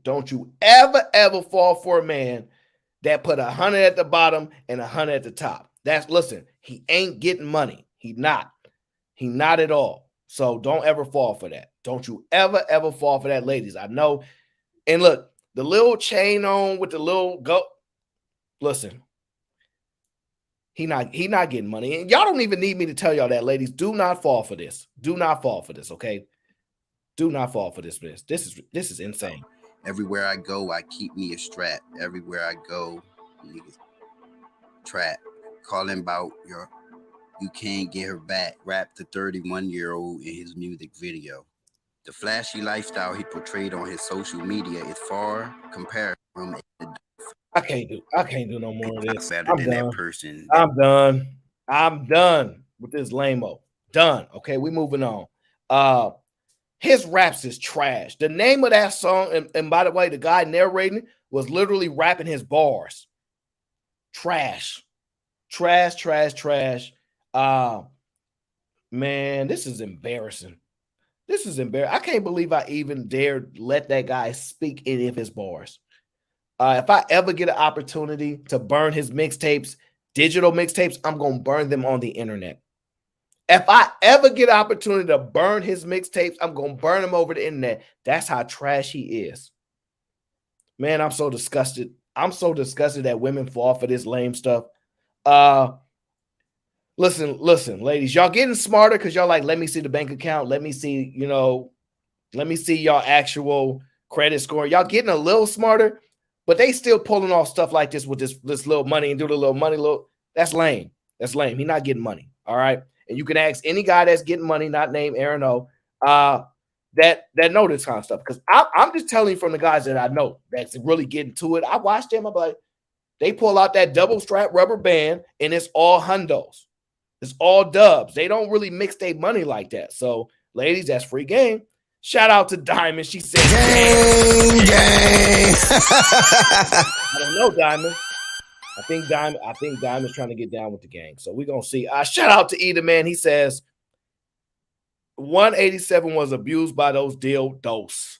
Don't you ever fall for a man that put 100 at the bottom and 100 at the top. Listen, he ain't getting money. He not at all. So don't ever fall for that. Don't you ever fall for that, ladies. I know. And look, the little chain on with the little go. Listen, he not getting money. And y'all don't even need me to tell y'all that, ladies. Do not fall for this. Do not fall for this, okay? Do not fall for this. This is insane. Everywhere I go, I keep me a strap. Everywhere I go, niggas trap. Calling about you can't get her back. Rap the 31-year-old in his music video. The flashy lifestyle he portrayed on his social media is far compared from I can't do no more of this. Better than that person. I'm done with this lame-o. Done. Okay, we moving on. His raps is trash. The name of that song, and by the way, the guy narrating was literally rapping his bars. Trash. Man, this is embarrassing. I can't believe I even dared let that guy speak any of his bars. If I ever get an opportunity to burn his mixtapes, digital mixtapes, I'm going to burn them on the internet. If I ever get an opportunity to burn his mixtapes, I'm going to burn them over the internet. That's how trash he is. Man, I'm so disgusted. I'm so disgusted that women fall for this lame stuff. Listen, ladies, y'all getting smarter because y'all like, let me see the bank account. Let me see y'all actual credit score. Y'all getting a little smarter, but they still pulling off stuff like this with this little money and do the little money. That's lame. That's lame. He's not getting money. All right. And you can ask any guy that's getting money, not named Aaron O, that know this kind of stuff. Because I'm just telling you from the guys that I know that's really getting to it. I watched them. I'm like, they pull out that double strap rubber band and it's all hundos. It's all dubs. They don't really mix their money like that. So, ladies, that's free game. Shout out to Diamond. She said, gang. I don't know, Diamond. I think Diamond's trying to get down with the gang. So we're gonna see. Shout out to Eda, man. He says 187 was abused by those dildos.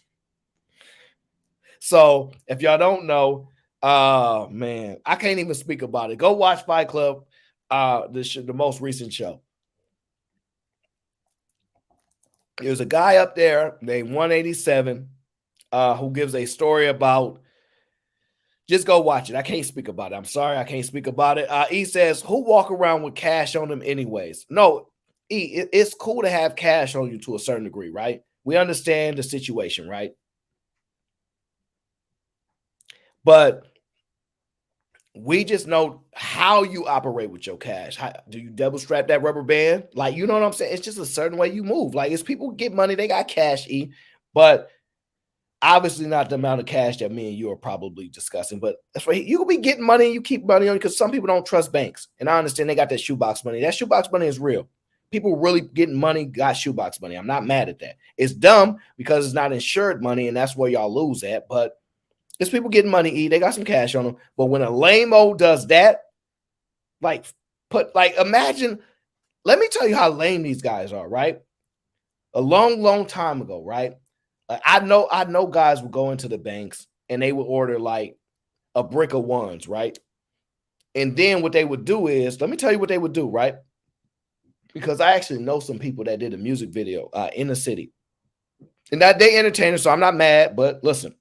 So if y'all don't know, man, I can't even speak about it. Go watch Fight Club, the most recent show. There's a guy up there named 187 who gives a story about. Just go watch it. I can't speak about it. I'm sorry. I can't speak about it. He says, who walk around with cash on them anyways? No, it's cool to have cash on you to a certain degree, right? We understand the situation, right? But we just know how you operate with your cash. Do you double strap that rubber band? Like, you know what I'm saying? It's just a certain way you move. Like, as people get money, they got cash, but obviously not the amount of cash that me and you are probably discussing, but that's right. You can be getting money and you keep money on you because some people don't trust banks. And I understand they got that shoebox money. That shoebox money is real. People really getting money, got shoebox money. I'm not mad at that. It's dumb because it's not insured money, and that's where y'all lose at. But it's people getting money. They got some cash on them. But when a lame-o does that, imagine. Let me tell you how lame these guys are. Right, a long time ago. Right, I know guys would go into the banks and they would order like a brick of ones. Right, and then what they would do is, let me tell you what they would do. Right. Because I actually know some people that did a music video in the city. And that they entertainers, so I'm not mad, but listen.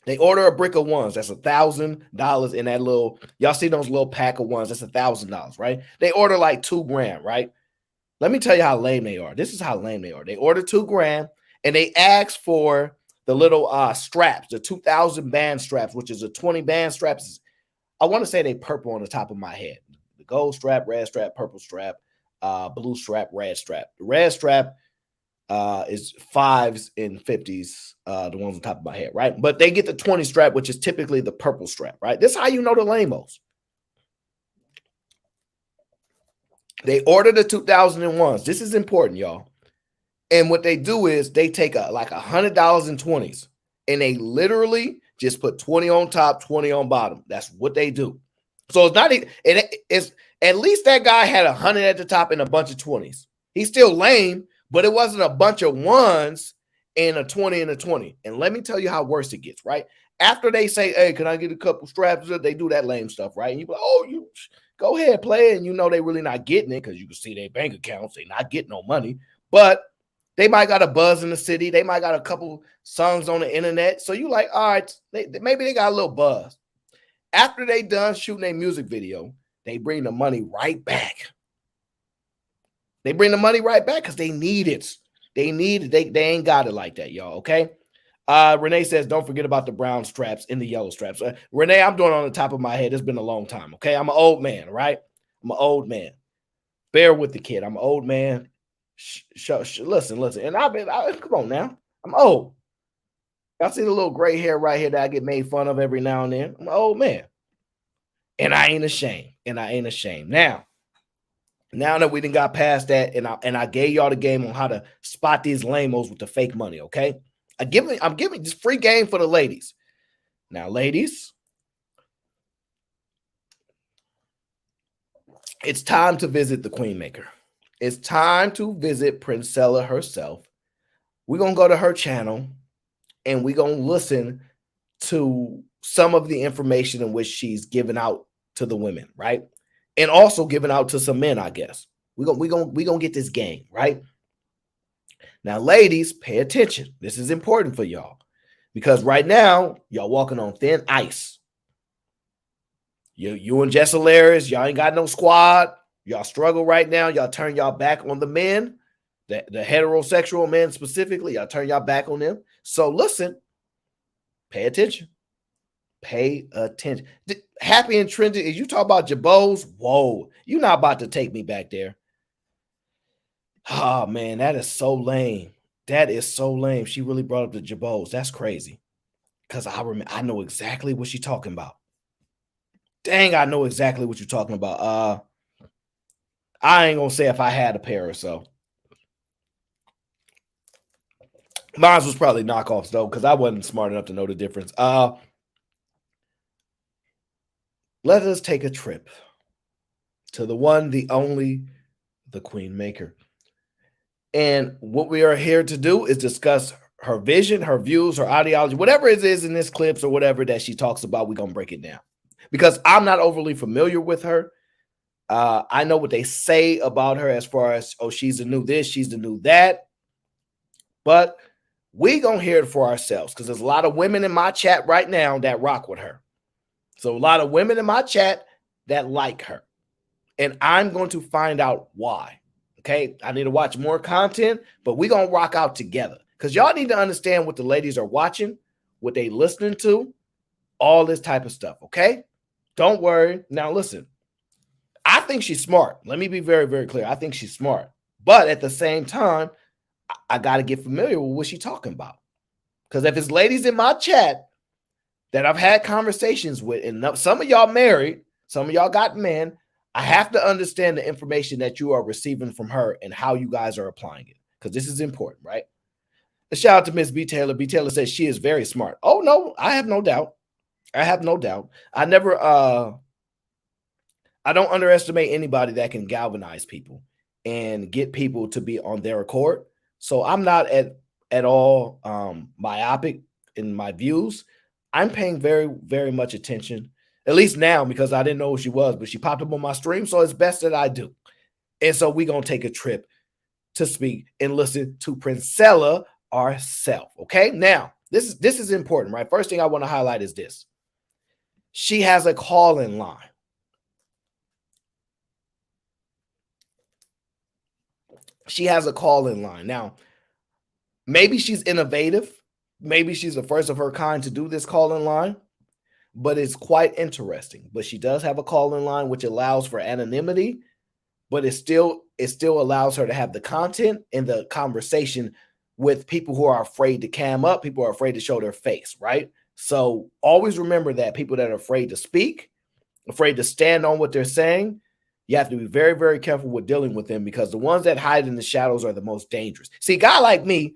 They order a brick of ones. That's $1,000 in that little, y'all see those little pack of ones, that's $1,000, right? They order like 2 grand, right? Let me tell you how lame they are. This is how lame they are. They order 2 grand and they ask for the little straps, the 2,000 band straps, which is a 20 band straps. I want to say they purple on the top of my head. The gold strap, red strap, purple strap. Blue strap, red strap. The red strap is 5s and 50s, the ones on top of my head, right? But they get the 20 strap, which is typically the purple strap, right? This is how you know the lamos. They order the 2001s. This is important, y'all. And what they do is they take like $100 in 20s, and they literally just put 20 on top, 20 on bottom. That's what they do. So it's not, it's at least that guy had 100 at the top and a bunch of 20s. He's still lame, but it wasn't a bunch of ones and a 20 and a 20. And let me tell you how worse it gets, right? After they say, hey, can I get a couple straps? They do that lame stuff, right? And you go, oh, you go ahead, play it. And you know they really not getting it because you can see their bank accounts. They not getting no money. But they might got a buzz in the city. They might got a couple songs on the internet. So you like, all right, maybe they got a little buzz. After they done shooting a music video, they bring the money right back. They bring the money right back because they need it. They need it. They ain't got it like that, y'all, okay? Renee says, don't forget about the brown straps and the yellow straps. Renee, I'm doing it on the top of my head. It's been a long time, okay? I'm an old man, right? I'm an old man. Bear with the kid. I'm an old man. Listen. And come on now. I'm old. Y'all see the little gray hair right here that I get made fun of every now and then? I'm an old man. And I ain't ashamed. Now that we done got past that, and I gave y'all the game on how to spot these lamos with the fake money, okay? I'm giving this free game for the ladies. Now, ladies, it's time to visit the Queen Maker. It's time to visit Princella herself. We're going to go to her channel, and we're going to listen to some of the information in which she's given out to the women, right? And also giving out to some men, I guess. We're gonna get this game, right? Now, ladies, pay attention. This is important for y'all. Because right now, y'all walking on thin ice. You and Jess Hilarious, y'all ain't got no squad. Y'all struggle right now. Y'all turn y'all back on the men, the heterosexual men specifically. Y'all turn y'all back on them. So listen, pay attention. Pay attention. Happy and Trendy, as you talk about Jabos, whoa, you're not about to take me back there. Oh, man, that is so lame. That is so lame. She really brought up the Jabos. That's crazy. Because I know exactly what she's talking about. Dang, I know exactly what you're talking about. I ain't going to say if I had a pair or so. Mine was probably knockoffs, though, because I wasn't smart enough to know the difference. Let us take a trip to the one, the only, the Queen Maker. And what we are here to do is discuss her vision, her views, her ideology, whatever it is in this clips or whatever that she talks about, we're going to break it down. Because I'm not overly familiar with her. I know what they say about her as far as, oh, she's the new this, she's the new that. But we're going to hear it for ourselves because there's a lot of women in my chat right now that rock with her. So a lot of women in my chat that like her. And I'm going to find out why. Okay. I need to watch more content, but we're going to rock out together. Because y'all need to understand what the ladies are watching, what they listening to, all this type of stuff. Okay. Don't worry. Now listen, I think she's smart. Let me be very, very clear. I think she's smart. But at the same time, I got to get familiar with what she's talking about. Because if it's ladies in my chat that I've had conversations with, and some of y'all married, some of y'all got men, I have to understand the information that you are receiving from her and how you guys are applying it, because this is important, right? A shout out to Miss B. Taylor. B. Taylor says she is very smart. Oh no, I have no doubt. I have no doubt. I never I don't underestimate anybody that can galvanize people and get people to be on their accord. So I'm not at all myopic in my views. I'm paying very, very much attention, at least now, because I didn't know who she was, but she popped up on my stream. So it's best that I do. And so we're going to take a trip to speak and listen to Princella ourselves. Okay. Now, this is important, right? First thing I want to highlight is this. She has a call-in line. She has a call-in line. Now, maybe she's innovative. Maybe she's the first of her kind to do this call-in line, but it's quite interesting. But she does have a call-in line, which allows for anonymity, but it still allows her to have the content and the conversation with people who are afraid to cam up, people who are afraid to show their face, right? So always remember that people that are afraid to speak, afraid to stand on what they're saying, you have to be very, very careful with dealing with them, because the ones that hide in the shadows are the most dangerous. See, a guy like me,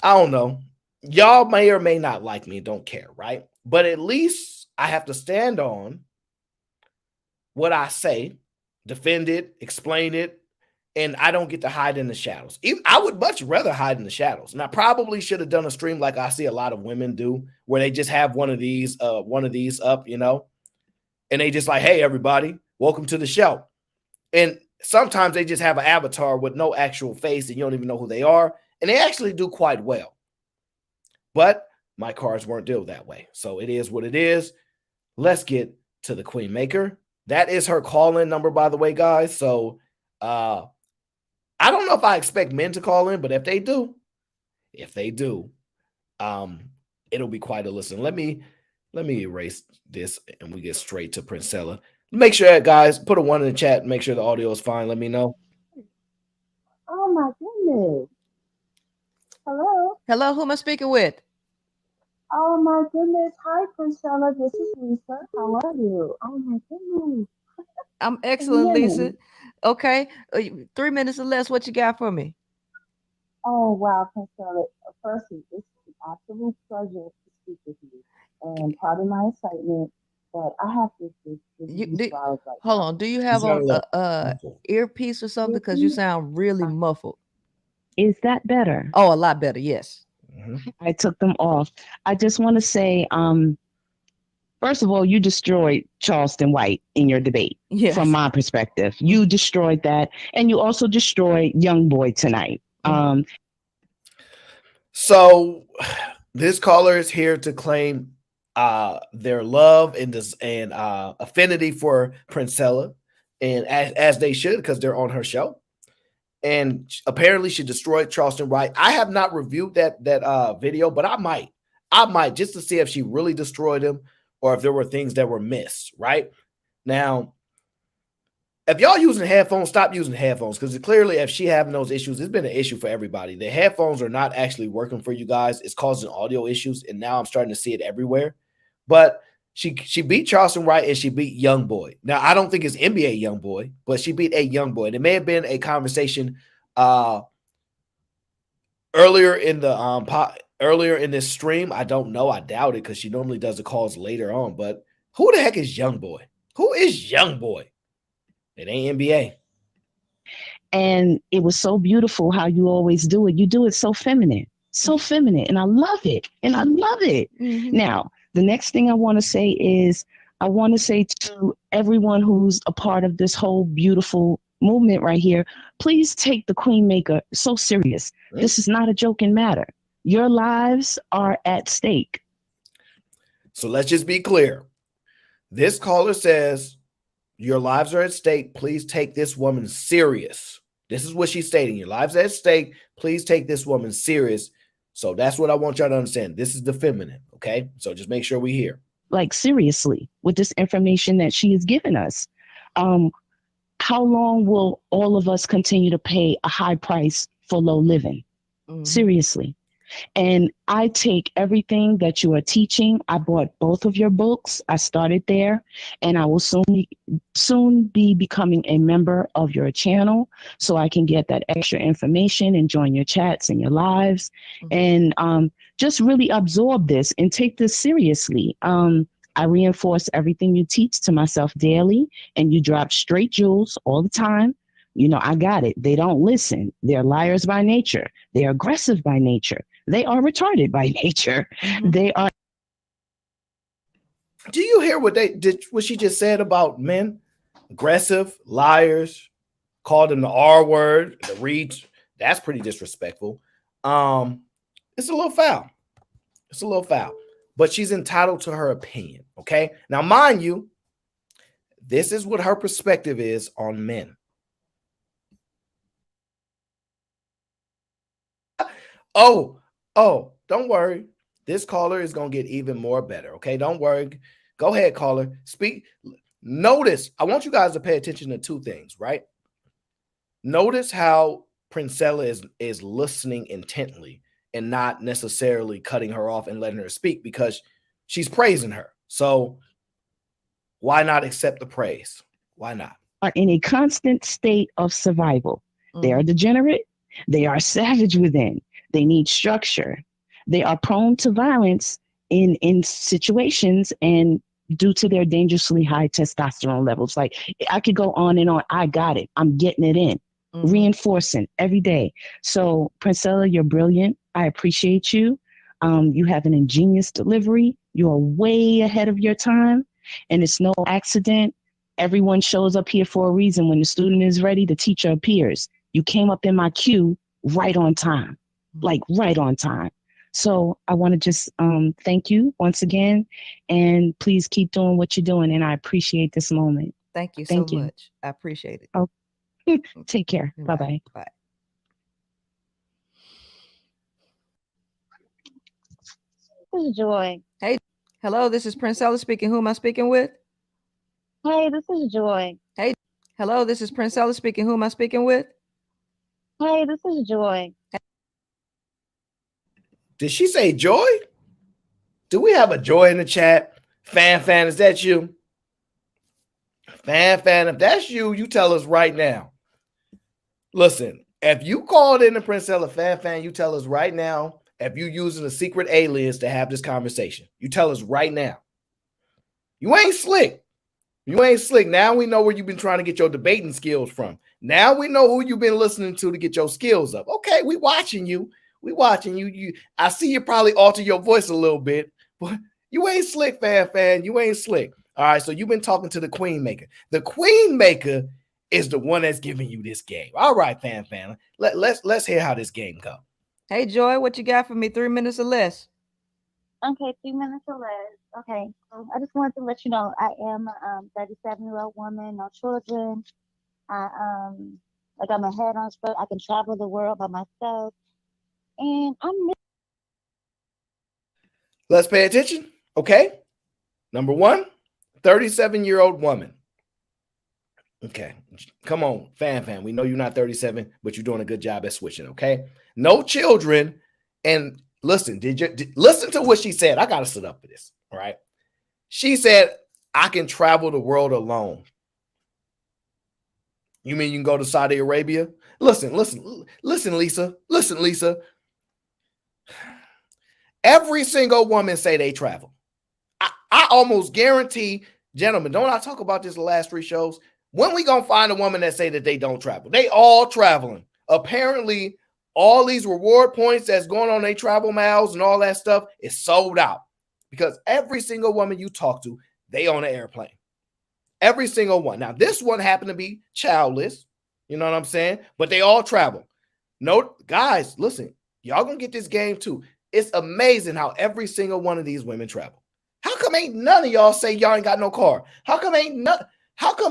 I don't know. Y'all may or may not like me, don't care, right? But at least I have to stand on what I say, defend it, explain it, and I don't get to hide in the shadows. I would much rather hide in the shadows. And I probably should have done a stream like I see a lot of women do, where they just have one of these up, and they just like, hey, everybody, welcome to the show. And sometimes they just have an avatar with no actual face and you don't even know who they are. And they actually do quite well. But my cards weren't dealt that way. So it is what it is. Let's get to the Queen Maker. That is her call-in number, by the way, guys. So I don't know if I expect men to call in, but if they do, it'll be quite a listen. Let me erase this and we get straight to Princella. Make sure, guys, put a 1 in the chat. Make sure the audio is fine. Let me know. Oh my goodness. Hello. Hello, who am I speaking with? Oh my goodness. Hi, Princella. This is Lisa. How are you? Oh my goodness. I'm excellent, Can you hear Lisa. me? Okay, 3 minutes or less. What you got for me? Oh wow, Princella. Firstly, it's an absolute pleasure to speak with you. And pardon my excitement, but I have this You these do, flowers right hold now. on. Do you She's have got a on little a muffled. earpiece or something? Hear Because you me? sound really Uh, muffled. Is that better? Oh, a lot better. Yes. Mhm. I took them off. I just want to say, first of all, you destroyed Charleston White in your debate. From Yes. my perspective, you destroyed that, and you also destroyed Young Boy tonight. So this caller is here to claim their love and affinity for Princella, and as they should, because they're on her show. And apparently she destroyed Charleston White. I have not reviewed that video, but I might just to see if she really destroyed him or if there were things that were missed. Right now, if y'all using headphones, stop using headphones, because clearly if she having those issues, it's been an issue for everybody. The headphones are not actually working for you guys. It's causing audio issues, and now I'm starting to see it everywhere. But she beat Charleston Wright and she beat Young Boy. Now I don't think it's NBA Young Boy, but she beat a Young Boy. And it may have been a conversation earlier in the earlier in this stream. I don't know. I doubt it, because she normally does the calls later on. But who the heck is Young Boy? Who is Young Boy? It ain't NBA. And it was so beautiful how you always do it. You do it so feminine, and I love it. And I love it. Mhm. Now, the next thing I want to say is I want to say to everyone who's a part of this whole beautiful movement right here, please take the Queen Maker so serious. This is not a joking matter. Your lives are at stake. So let's just be clear. This caller says, your lives are at stake. Please take this woman serious. This is what she's stating. Your lives are at stake. Please take this woman serious. So that's what I want y'all to understand. This is the feminine, okay? So just make sure we hear. Like seriously, with this information that she has given us. How long will all of us continue to pay a high price for low living? Mhm. Seriously. And I take everything that you are teaching. I bought both of your books. I started there, and I will soon be becoming a member of your channel so I can get that extra information and join your chats and your lives, and just really absorb this and take this seriously. I reinforce everything you teach to myself daily, and you drop straight jewels all the time. You know, I got it. They don't listen. They're liars by nature. They're aggressive by nature. They are retarded by nature. They are. Do you hear what she just said about men? Aggressive, liars, called them the R word, the reach. That's pretty disrespectful. It's a little foul. It's a little foul. But she's entitled to her opinion. Okay. Now, mind you, this is what her perspective is on men. Oh, don't worry. This caller is going to get even more better. Okay. Don't worry. Go ahead, caller. Speak. Notice, I want you guys to pay attention to two things, right? Notice how Princella is listening intently and not necessarily cutting her off and letting her speak because she's praising her. So why not accept the praise? Why not? Are in a constant state of survival. They are degenerate. They are savage within. They need structure. They are prone to violence in situations and due to their dangerously high testosterone levels. Like I could go on and on. I got it. I'm getting it in. Reinforcing every day. So Princella, you're brilliant. I appreciate you. You have an ingenious delivery. You are way ahead of your time, and it's no accident. Everyone shows up here for a reason. When the student is ready, the teacher appears. You came up in my queue right on time, like right on time. So I want to just thank you once again, and please keep doing what you're doing. And I appreciate this moment. Thank you so much. I appreciate it. Oh, take care. Bye-bye. Bye. This is Joy. Hey, hello, this is Princella speaking. Who am I speaking with? Hey, this is Joy. Hey, hello, this is Princella speaking. Who am I speaking with? Hey, this is Joy. Did she say Joy? Do we have a Joy in the chat? Fan, is that you? Fan, if that's you, you tell us right now. Listen, if you called in the Princella fan, you tell us right now. If you using a secret alias to have this conversation, you tell us right now. You ain't slick. You ain't slick. Now we know where you've been trying to get your debating skills from. Now we know who you've been listening to get your skills up. Okay, we watching you. We watching you. I see you probably alter your voice a little bit, but you ain't slick, fan. You ain't slick. All right, so you've been talking to the Queen Maker. The Queen Maker is the one that's giving you this game. All right, fan. Let's hear how this game goes. Hey, Joy, what you got for me? 3 minutes or less. Okay, 3 minutes or less. Okay, I just wanted to let you know I am a 37-year-old woman, no children. I'm ahead on straight. I can travel the world by myself, and Let's pay attention. Okay. Number one, 37-year-old woman. Okay. Come on, fan. We know you're not 37, but you're doing a good job at switching. Okay. No children. And listen, listen to what she said. I got to sit up for this. All right. She said, I can travel the world alone. You mean you can go to Saudi Arabia? Listen, Lisa. Listen, Lisa. Every single woman say they travel. I almost guarantee, gentlemen, don't I talk about this the last 3 shows? When we gonna find a woman that say that they don't travel? They all traveling. Apparently, all these reward points that's going on their travel miles and all that stuff is sold out because every single woman you talk to, they on an airplane. Every single one. Now, this one happened to be childless. You know what I'm saying? But they all travel. No, guys, listen, y'all gonna get this game too. It's amazing how every single one of these women travel. How come ain't none of y'all say y'all ain't got no car? How come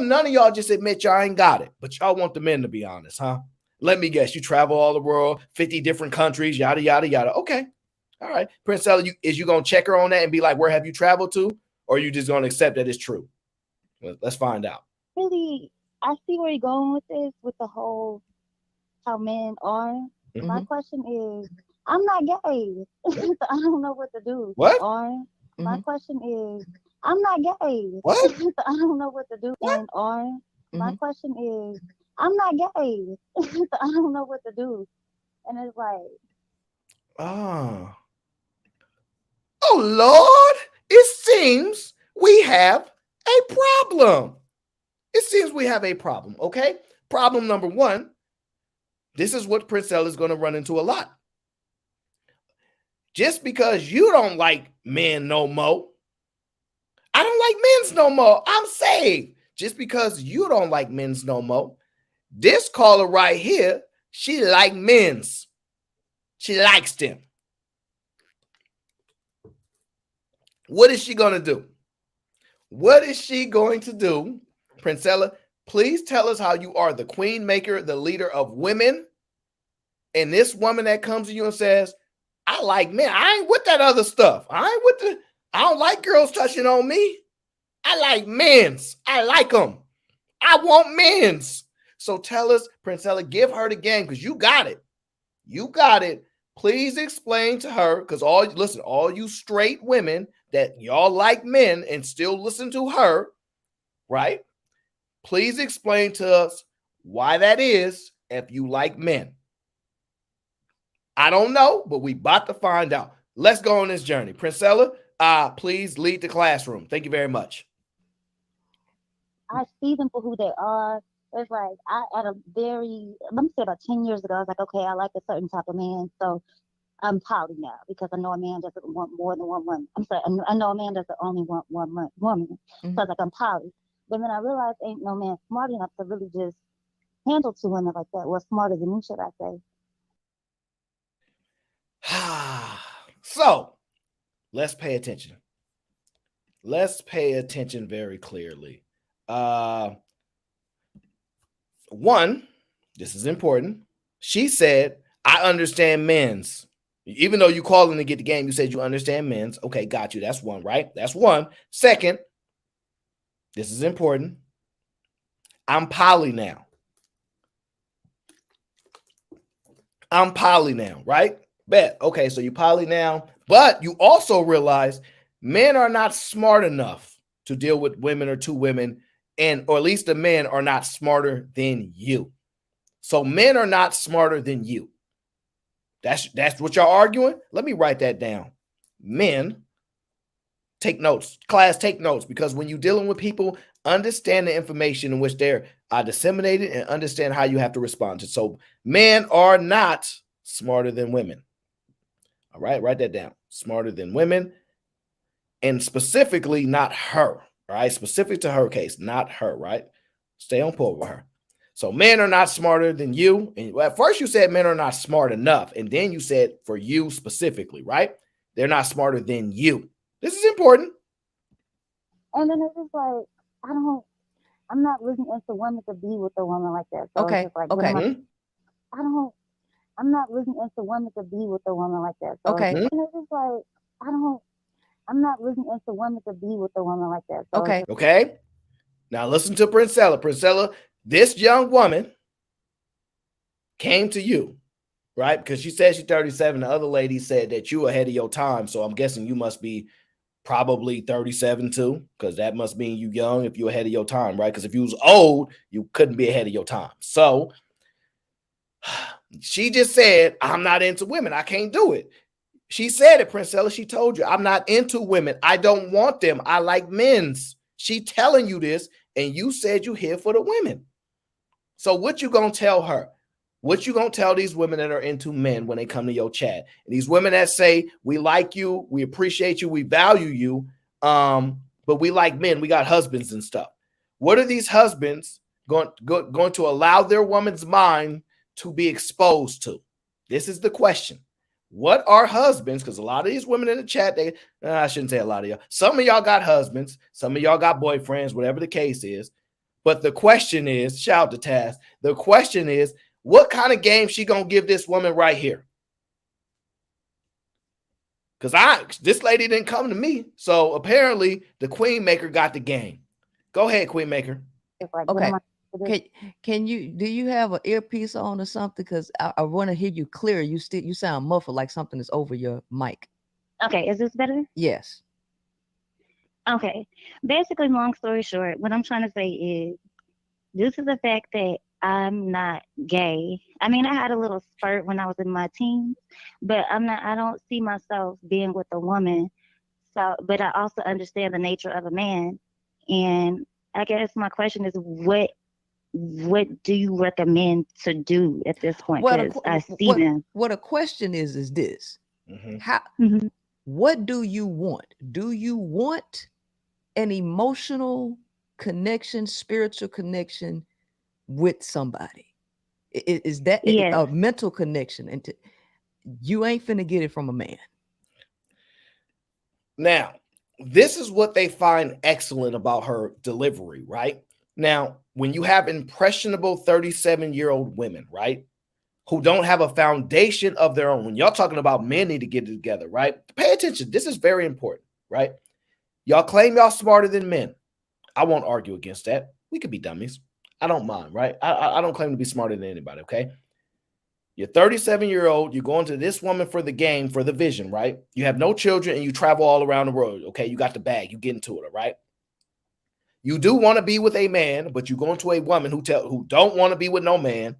none of y'all just admit y'all ain't got it? But y'all want the men to be honest, huh? Let me guess, you travel all the world, 50 different countries, yada, yada, yada. Okay. All right. Princella, is you going to check her on that and be like, where have you traveled to? Or are you just going to accept that it's true? Well, let's find out. really, I see where you're going with this, with the whole how men are. My question is, I'm not gay. So I don't know what to do. What? Or my Mhm. question is, I'm not gay. What? So I don't know what to do. Or my Mhm. question is, I'm not gay. So I don't know what to do. And it's like, Ah. Oh Lord, it seems we have a problem. It seems we have a problem, okay? Problem number one, this is what Princella is going to run into a lot. Just because you don't like men no more, I don't like men's no more. I'm saved. Just because you don't like men's no more, this caller right here, she like men's. She likes them. What is she going to do? What is she going to do? Princella, please tell us how you are the queen maker, the leader of women. And this woman that comes to you and says, I like men. I ain't with that other stuff. I don't like girls touching on me. I like men's. I like them. I want men's. So tell us, Princella, give her the game because you got it. You got it. Please explain to her because all you straight women that y'all like men and still listen to her, right? Please explain to us why that is if you like men. I don't know, but we about to find out. Let's go on this journey. Princella, please lead the classroom. Thank you very much. I see them for who they are. It's like at a very, let me say about 10 years ago, I was like, okay, I like a certain type of man. So I'm poly now because I know a man doesn't want more than one woman. I'm sorry, I know a man doesn't only want one woman. So I was like, I'm poly. But then I realized ain't no man smart enough to really just handle two women like that. Well, smarter than me, should I say. So let's pay attention. Let's pay attention very clearly. One, this is important. She said, I understand men's. Even though you called in to get the game, you said you understand men's. Okay, got you. That's one, right? That's one. Second, this is important. I'm poly now. I'm poly now, right? Bet. Okay, so you poly now, but you also realize men are not smart enough to deal with women or two women, or at least the men are not smarter than you. So men are not smarter than you. That's what y'all arguing. Let me write that down. Men, take notes. Class, take notes, because when you're dealing with people, understand the information in which they're disseminated and understand how you have to respond to. So men are not smarter than women. All right, write that down. Smarter than women, and specifically not her. All right, specific to her case, not her. Right, stay on point with her. So men are not smarter than you. And at first you said men are not smart enough, and then you said for you specifically, right? They're not smarter than you. This is important. And then it's just like, I don't, I'm not really into women to be with a woman like that. So it's Okay. just like, Okay. I don't, I'm not really into women to be with a woman like that. So Okay. and it's just like, I don't, I'm not really into women to be with a woman like that. So Okay. Okay. Now listen to Princella. Princella, this young woman came to you, right? Because she said she's 37. The other lady said that you ahead of your time. So I'm guessing you must be probably 37 too, because that must mean you young if you're ahead of your time, right? Because if you was old, you couldn't be ahead of your time. So she just said, I'm not into women. I can't do it. She said it, Princella. She told you, I'm not into women. I don't want them. I like men's. She telling you this, and you said you here for the women. So what you gonna tell her? What you gonna tell these women that are into men when they come to your chat? And these women that say, we like you, we appreciate you, we value you, but we like men, we got husbands and stuff. What are these husbands going to allow their woman's mind to be exposed to? This is the question. What are husbands? Because a lot of these women in the chat, I shouldn't say a lot of y'all. Some of y'all got husbands, some of y'all got boyfriends, whatever the case is. But the question is, shout out to Taz. The question is, what kind of game she gonna give this woman right here? Because this lady didn't come to me. So apparently the queen maker got the game. Go ahead, queen maker. it's like, Okay. Can you do you have an earpiece on or something? Because I want to hear you clear. You sound muffled like something is over your mic. Okay, is this better? Yes. Okay. Basically, long story short, what I'm trying to say is due to the fact that I'm not gay. I mean, I had a little spurt when I was in my teens, but I don't see myself being with a woman. So, but I also understand the nature of a man. And I guess my question is what do you recommend to do at this point? Well, Because I see them. what a question is this: Mhm. how? Hmm. What do you want? Do you want an emotional connection, spiritual connection with somebody? Is that Yes. a mental connection? And you ain't finna get it from a man. Now, this is what they find excellent about her delivery, right? Now, when you have impressionable 37-year-old women, right, who don't have a foundation of their own, when y'all talking about men need to get it together, right? Pay attention. This is very important, right? Y'all claim y'all smarter than men. I won't argue against that. We could be dummies. I don't mind, right? I don't claim to be smarter than anybody, okay? You're 37-year-old. You're going to this woman for the game, for the vision, right? You have no children and you travel all around the world, okay? You got the bag. You get into it, all right? You do want to be with a man, but you're going to a woman who don't want to be with no man,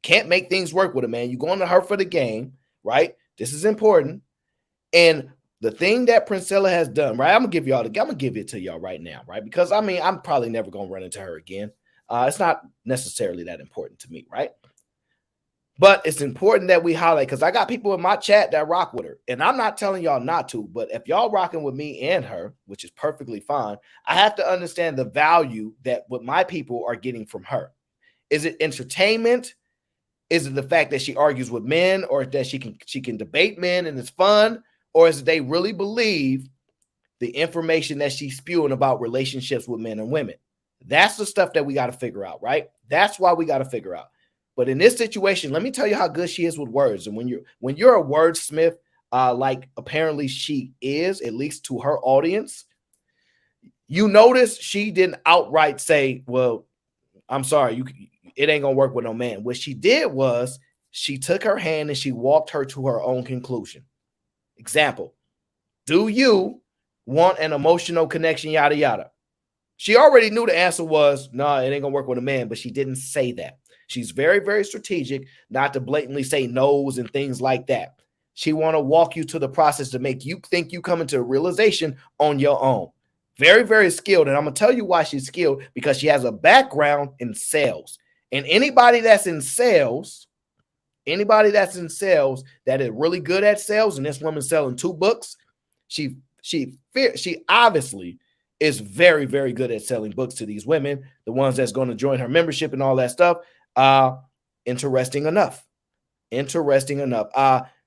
can't make things work with a man. You're going to her for the game, right? This is important. And the thing that Princella has done, right? I'm gonna give it to y'all right now, right? Because I mean, I'm probably never gonna run into her again. It's not necessarily that important to me, right? But it's important that we highlight because I got people in my chat that rock with her. And I'm not telling y'all not to, but if y'all rocking with me and her, which is perfectly fine, I have to understand the value that what my people are getting from her. Is it entertainment? Is it the fact that she argues with men or that she can debate men and it's fun? Or is it they really believe the information that she's spewing about relationships with men and women? That's the stuff that we got to figure out, right? That's why we got to figure out. But in this situation, let me tell you how good she is with words. And when you're a wordsmith, like apparently she is, at least to her audience, you notice she didn't outright say, "Well, I'm sorry, it ain't gonna work with no man." What she did was she took her hand and she walked her to her own conclusion. Example: do you want an emotional connection? Yada yada. She already knew the answer was no, it ain't gonna work with a man, but she didn't say that. She's very, very strategic not to blatantly say no's and things like that. She want to walk you to the process to make you think you come into a realization on your own. Very, very skilled. And I'm gonna tell you why she's skilled, because she has a background in sales. And anybody that's in sales that is really good at sales, and this woman's selling 2 books, she obviously is very, very good at selling books to these women, the ones that's going to join her membership and all that stuff. Interesting enough.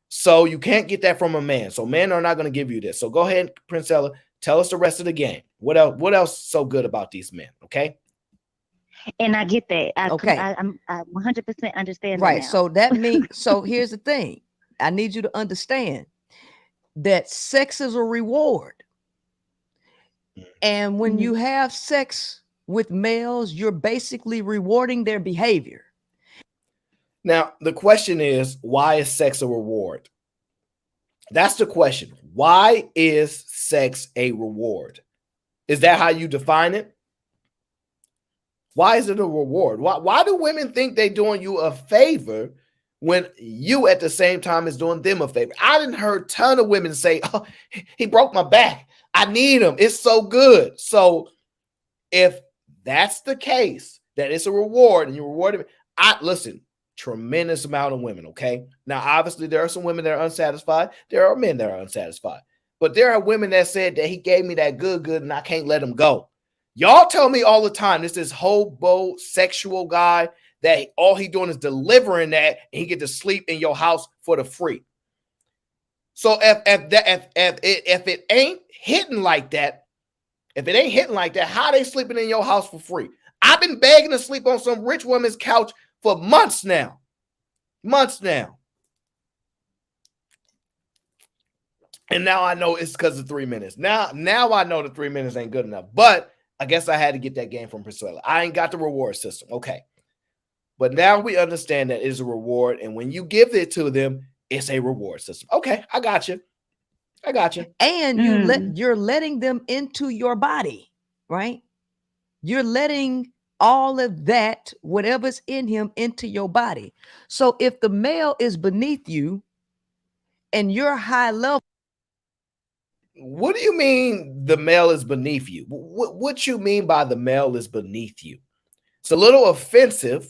So you can't get that from a man. So men are not going to give you this. So go ahead, Princella, tell us the rest of the game. What else so good about these men? Okay. And I get that. Okay. I 100% understand that Right. now. So that means, so here's the thing. I need you to understand that sex is a reward. And when you have sex with males, you're basically rewarding their behavior. Now, the question is, why is sex a reward? That's the question. Why is sex a reward? Is that how you define it? Why is it a reward? Why do women think they're doing you a favor when you at the same time is doing them a favor? I didn't heard a ton of women say, "Oh, he broke my back. I need him. It's so good." So if that's the case, that it's a reward and you reward him, listen, tremendous amount of women, okay? Now, obviously, there are some women that are unsatisfied. There are men that are unsatisfied. But there are women that said that he gave me that good and I can't let him go. Y'all tell me all the time, this hobo sexual guy that all he doing is delivering that and he get to sleep in your house for the free. So if it ain't hitting like that, how they sleeping in your house for free? I've been begging to sleep on some rich woman's couch for months now. And now I know it's because of 3 minutes. Now I know the 3 minutes ain't good enough. But I guess I had to get that game from Princella. I ain't got the reward system. Okay. But now we understand that it's a reward. And when you give it to them, it's a reward system. Okay. I got you. I got you. And you're letting them into your body, right? You're letting all of that, whatever's in him, into your body. So if the male is beneath you and you're high level. What do you mean the male is beneath you? What you mean by the male is beneath you? It's a little offensive.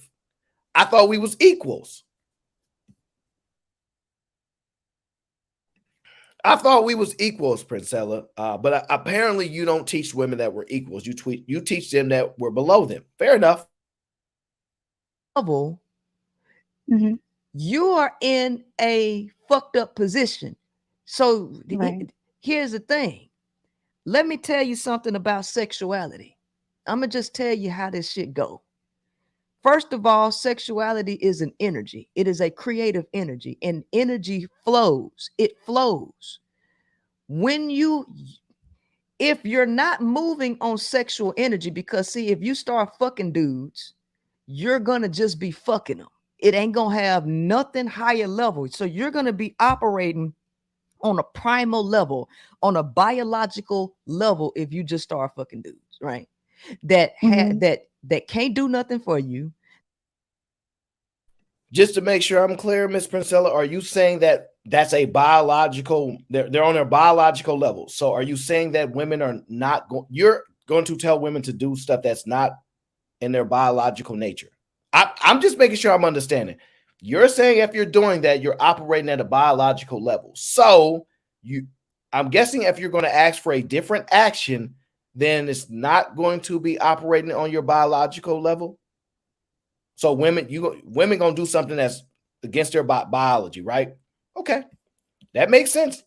I thought we was equals. I thought we was equals, Princella. But apparently you don't teach women that we're equals. You teach them that we're below them. Fair enough. Level, you are in a fucked up position. So here's the thing. Let me tell you something about sexuality. I'm going to just tell you how this shit go. First of all, sexuality is an energy. It is a creative energy, and energy flows. It flows. If you're not moving on sexual energy, because see, if you start fucking dudes, you're going to just be fucking them. It ain't going to have nothing higher level. So you're going to be operating on a primal level, on a biological level, if you just start fucking dudes, right? That can't do nothing for you. Just to make sure I'm clear, Miss Princella, are you saying that that's a biological, they're on their biological level? So are you saying that women are not you're going to tell women to do stuff that's not in their biological nature? I'm just making sure I'm understanding. You're saying if you're doing that, you're operating at a biological level. So I'm guessing if you're going to ask for a different action, then it's not going to be operating on your biological level. So women gonna do something that's against their biology, right? Okay, that makes sense.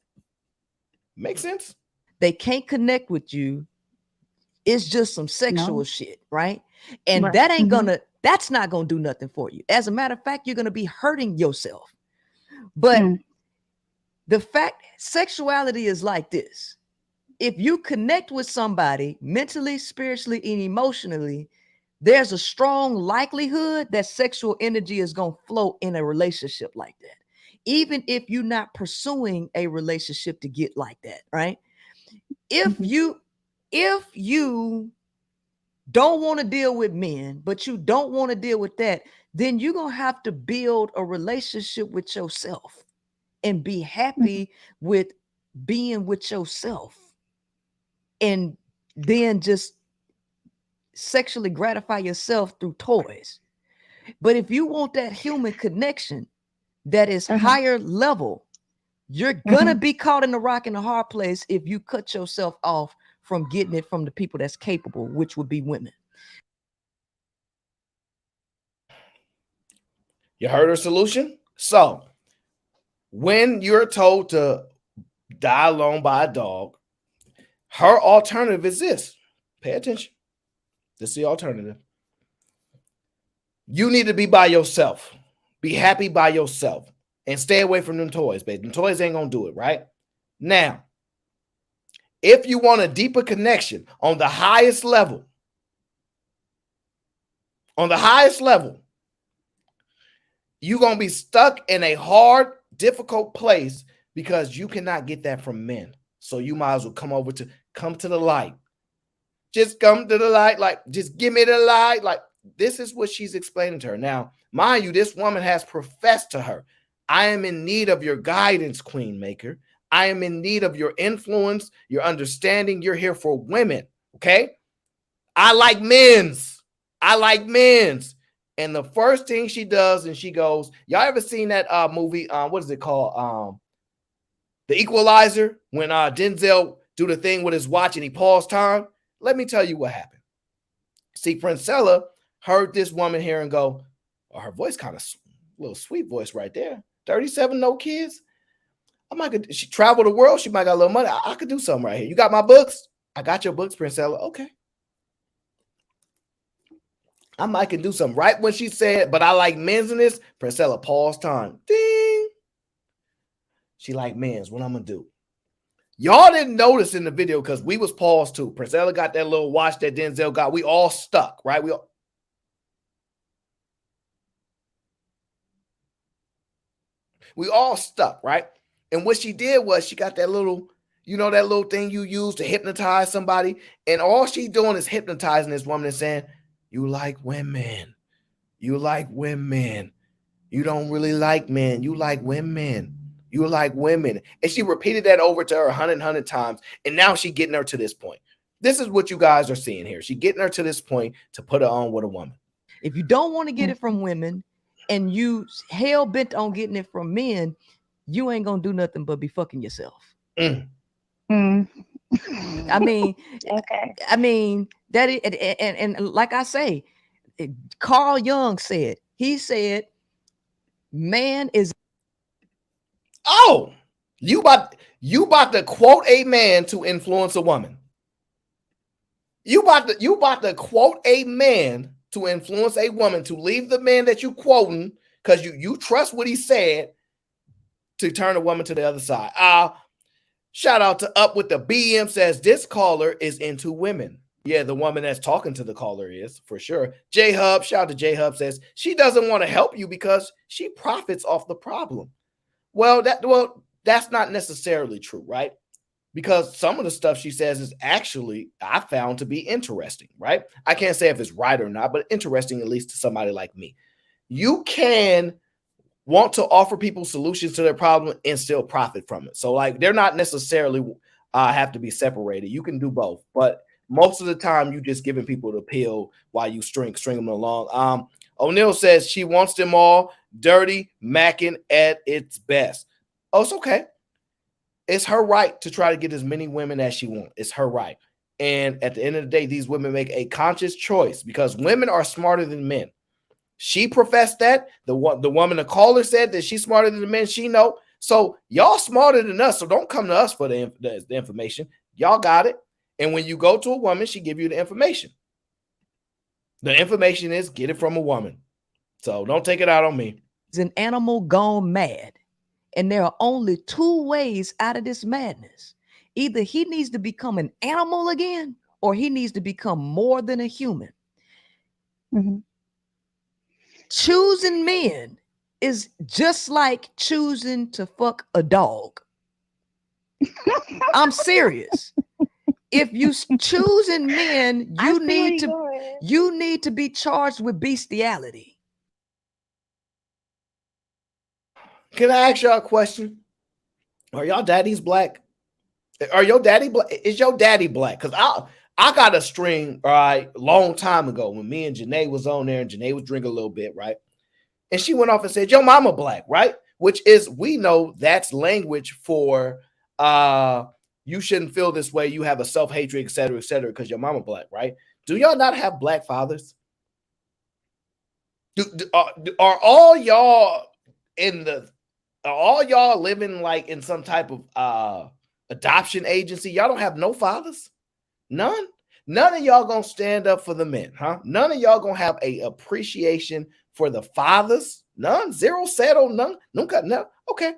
Makes sense. They can't connect with you. It's just some sexual shit, right? And that ain't that's not gonna do nothing for you. As a matter of fact, you're gonna be hurting yourself. But the fact, sexuality is like this. If you connect with somebody mentally, spiritually, and emotionally, there's a strong likelihood that sexual energy is going to flow in a relationship like that, even if you're not pursuing a relationship to get like that, right? If you don't want to deal with men, but you don't want to deal with that, then you're going to have to build a relationship with yourself and be happy with being with yourself, and then just sexually gratify yourself through toys. But if you want that human connection that is higher level, you're gonna be caught in the rock and the hard place if you cut yourself off from getting it from the people that's capable, which would be women. You heard her solution? So when you're told to die alone by a dog, her alternative is this. Pay attention. This is the alternative. You need to be by yourself. Be happy by yourself. And stay away from them toys, baby. Them toys ain't going to do it, right? Now, if you want a deeper connection on the highest level, you're going to be stuck in a hard, difficult place because you cannot get that from men. So you might as well come to the light. Just come to the light. Like, just give me the light. Like, this is what she's explaining to her. Now, mind you, this woman has professed to her, I am in need of your guidance, Queen Maker. I am in need of your influence, your understanding. You're here for women, okay? I like men's. And the first thing she does, and she goes, y'all ever seen that movie? What is it called? The Equalizer, when Denzel do the thing with his watch and he paused time. Let me tell you what happened. See, Princella heard this woman here and go, oh, her voice kind of a little sweet voice right there. 37, no kids. She traveled the world. She might got a little money. I could do something right here. You got my books? I got your books, Princella. Okay. I might can do something. Right when she said, but I like men's in this, Princella paused time. Ding. She like men's. What I'm going to do? Y'all didn't notice in the video because we was paused too. Princella got that little watch that Denzel got. We all stuck, right? We all stuck, right? And what she did was she got that little, you know, that little thing you use to hypnotize somebody. And all she doing is hypnotizing this woman and saying, you like women. You like women. You don't really like men. You like women. You like women. And she repeated that over to her 100 times. And now she getting her to this point. This is what you guys are seeing here. She getting her to this point to put her on with a woman. If you don't want to get it from women and you hell bent on getting it from men, you ain't gonna do nothing but be fucking yourself. Mm. I mean, Okay. I mean that is, and like I say, Carl Jung said, he said, man is. Oh, you about to quote a man to influence a woman. You about to quote a man to influence a woman to leave the man that you quoting because you trust what he said to turn a woman to the other side. Shout out to Up with the BM says this caller is into women. Yeah, the woman that's talking to the caller is for sure. J Hub, shout out to J Hub, says she doesn't want to help you because she profits off the problem. Well, that's not necessarily true, right? Because some of the stuff she says is actually, I found to be interesting, right? I can't say if it's right or not, but interesting, at least to somebody like me. You can want to offer people solutions to their problem and still profit from it. So like they're not necessarily have to be separated. You can do both, but most of the time you just giving people the pill while you string them along. O'Neill says she wants them all dirty, macking at its best. Oh, it's okay. It's her right to try to get as many women as she wants. It's her right. And at the end of the day, these women make a conscious choice because women are smarter than men. She professed that. The woman, the caller, said that she's smarter than the men she know. So y'all smarter than us. So don't come to us for the information. Y'all got it. And when you go to a woman, she give you the information. The information is get it from a woman. So don't take it out on me. It's an animal gone mad. And there are only two ways out of this madness. Either he needs to become an animal again, or he needs to become more than a human. Mm-hmm. Choosing men is just like choosing to fuck a dog. I'm serious. If you choosing men, you need to be charged with bestiality. Can I ask y'all a question? Are y'all daddies black? Are your daddy black? Is your daddy black? Because I got a stream, all right, a long time ago when me and Janae was on there and Janae was drinking a little bit, right? And she went off and said, your mama black, right? Which is, we know that's language for you shouldn't feel this way. You have a self-hatred, et cetera, because your mama black, right? Do y'all not have black fathers? Are all y'all living like in some type of adoption agency? Y'all don't have no fathers? None of y'all gonna stand up for the men, huh? None of y'all gonna have a appreciation for the fathers? None? Zero, settle, none? Nunca, no? Okay.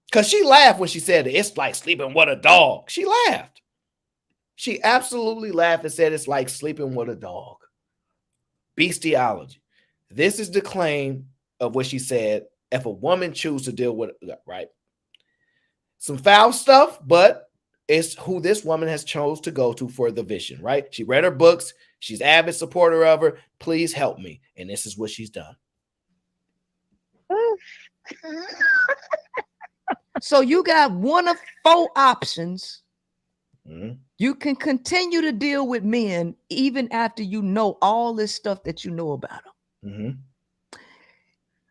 Because she laughed when she said it's like sleeping with a dog. She laughed. She absolutely laughed and said it's like sleeping with a dog. Bestiality. This is the claim of what she said. If a woman chooses to deal with it, right? Some foul stuff, but it's who this woman has chose to go to for the vision, right? She read her books. She's an avid supporter of her. Please help me. And this is what she's done. So you got one of four options. Mm-hmm. You can continue to deal with men even after you know all this stuff that you know about them. Mm-hmm.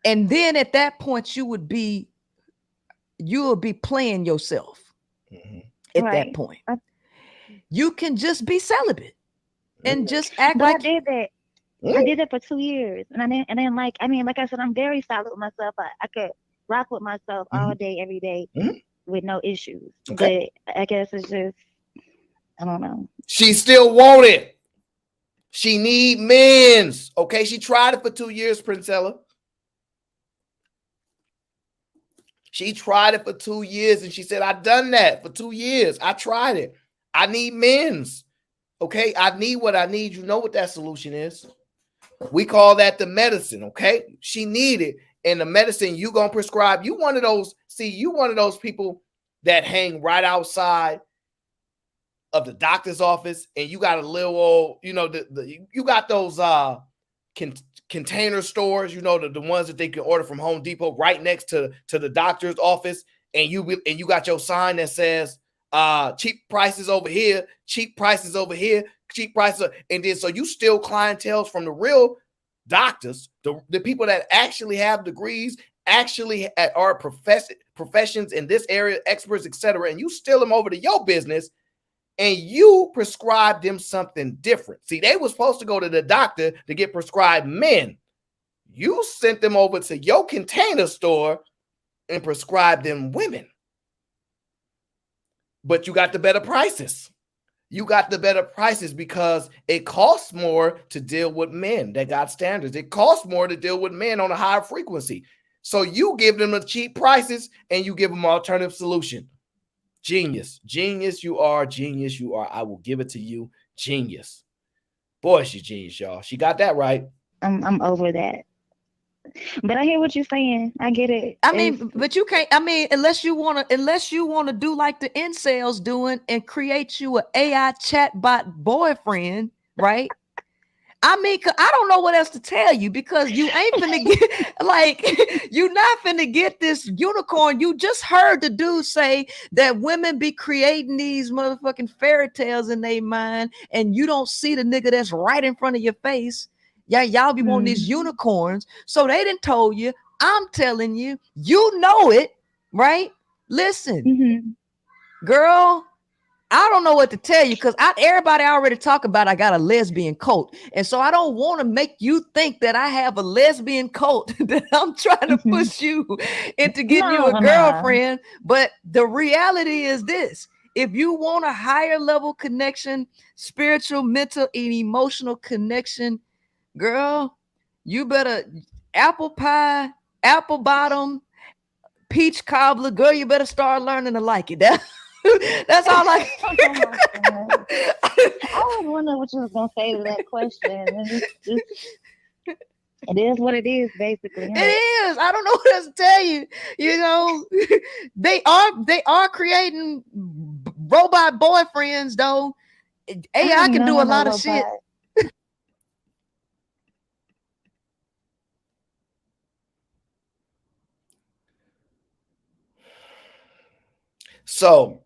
And then at that point, you will be playing yourself. Mm-hmm. At that point. You can just be celibate and just act but like I did that. I did it for 2 years, and I didn't like. I mean, like I said, I'm very solid with myself. I could rock with myself all day, every day, with no issues. Okay. But I guess it's just, I don't know. She still want it. She need men's. Okay, she tried it for 2 years, Princella. She tried it for 2 years and she said, I done that for 2 years. I tried it. I need men's. Okay, I need what I need. You know what that solution is. We call that the medicine, okay? She needed, and the medicine you gonna prescribe. You one of those, you one of those people that hang right outside of the doctor's office, and you got a little old, you know, you got those container stores, you know, the ones that they can order from Home Depot right next to the doctor's office, and you got your sign that says cheap prices over here, cheap prices over here, cheap prices, and then so you steal clientele from the real doctors, the people that actually have degrees, actually are professions in this area, experts, etc., and you steal them over to your business, and you prescribe them something different. See, they were supposed to go to the doctor to get prescribed men. You sent them over to your container store and prescribed them women. But you got the better prices. You got the better prices because it costs more to deal with men that got standards. It costs more to deal with men on a higher frequency. So you give them the cheap prices and you give them an alternative solution. Genius. Genius you are. Genius you are. I will give it to you. Genius. Boy, she's genius, y'all. She got that right. I'm over that. But I hear what you're saying. I get it. I mean, but you can't. I mean, unless you want to do like the incels doing and create you an AI chatbot boyfriend, right? I mean, I don't know what else to tell you because you ain't finna get like you're not finna get this unicorn. You just heard the dude say that women be creating these motherfucking fairy tales in their mind, and you don't see the nigga that's right in front of your face. Yeah, y'all be wanting these unicorns. So they done told you. I'm telling you, you know it, right? Listen, girl. I don't know what to tell you because everybody already talk about I got a lesbian cult. And so I don't want to make you think that I have a lesbian cult that I'm trying to push you into getting you a girlfriend. But the reality is this. If you want a higher level connection, spiritual, mental, and emotional connection, girl, you better apple pie, apple bottom, peach cobbler, girl, you better start learning to like it. That's all I was wondering what you was gonna say to that question. And it is what it is, basically. It is. I don't know what else to tell you. You know, they are creating robot boyfriends, though. AI can do a lot of shit. So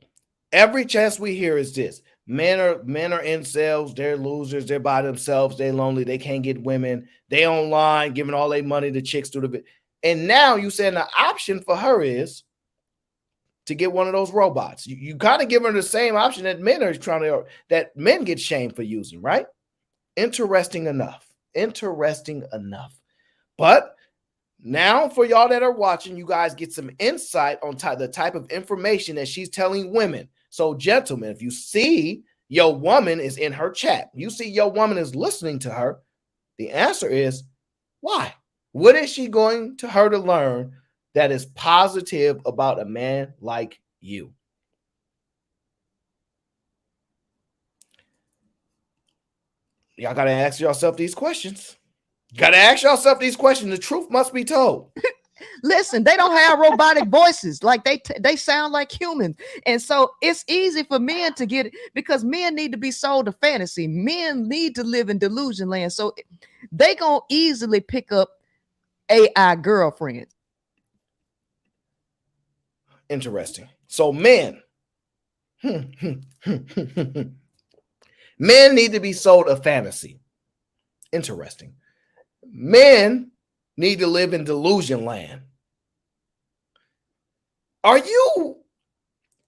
every chance we hear is this: men are incels, they're losers, they're by themselves, they're lonely, they can't get women, they online giving all their money to chicks through the. And now you saying the option for her is to get one of those robots. You kind of give her the same option that men are that men get shamed for using, right? Interesting enough. But now for y'all that are watching, you guys get some insight on the type of information that she's telling women. So gentlemen, if you see your woman is in her chat, you see your woman is listening to her, the answer is why? What is she going to her to learn that is positive about a man like you? Y'all got to ask yourself these questions. The truth must be told. Listen, they don't have robotic voices. Like they sound like humans. And so it's easy for men to get it because men need to be sold a fantasy. Men need to live in delusion land. So they gonna easily pick up AI girlfriends. Interesting. So men men need to be sold a fantasy. Interesting. Men need to live in delusion land. Are you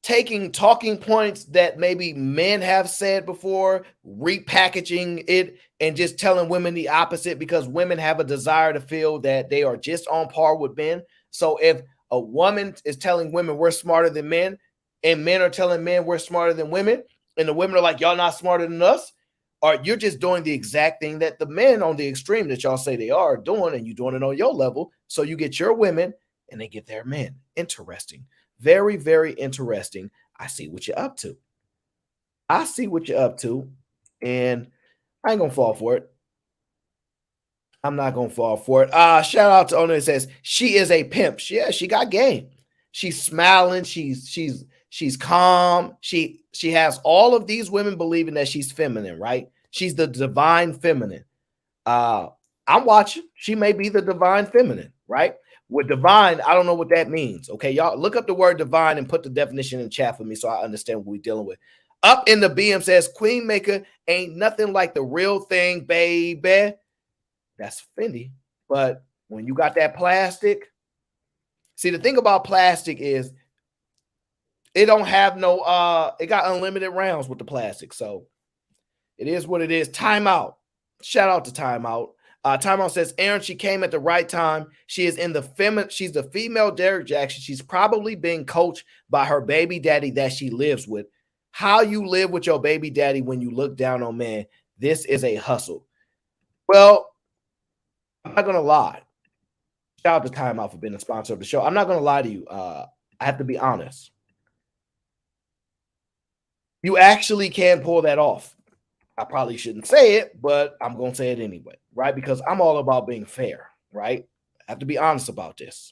taking talking points that maybe men have said before, repackaging it, and just telling women the opposite because women have a desire to feel that they are just on par with men? So if a woman is telling women we're smarter than men, and men are telling men we're smarter than women, and the women are like, y'all not smarter than us, or you're just doing the exact thing that the men on the extreme that y'all say they are doing, and you're doing it on your level. So you get your women and they get their men. Interesting. Very, very interesting. I see what you're up to. I see what you're up to, and I ain't gonna fall for it. I'm not gonna fall for it. Shout out to owner that says she is a pimp. She got game. She's smiling. She's calm. She has all of these women believing that she's feminine, right? She's the divine feminine. I'm watching. She may be the divine feminine, right? With divine, I don't know what that means. Okay, y'all look up the word divine and put the definition in the chat for me so I understand what we're dealing with. Up in the BM says Queen Maker ain't nothing like the real thing, baby. That's Fendi. But when you got that plastic, see, the thing about plastic is it don't have no, it got unlimited rounds with the plastic. So it is what it is. Timeout. Shout out to Timeout. Timeout says, Aaron, she came at the right time. She is in the she's the female Derrick Jackson. She's probably being coached by her baby daddy that she lives with. How you live with your baby daddy when you look down on man, this is a hustle. Well, I'm not gonna lie. Shout out to Timeout for being a sponsor of the show. I'm not gonna lie to you. I have to be honest. You actually can pull that off. I probably shouldn't say it, but I'm going to say it anyway, right? Because I'm all about being fair, right? I have to be honest about this.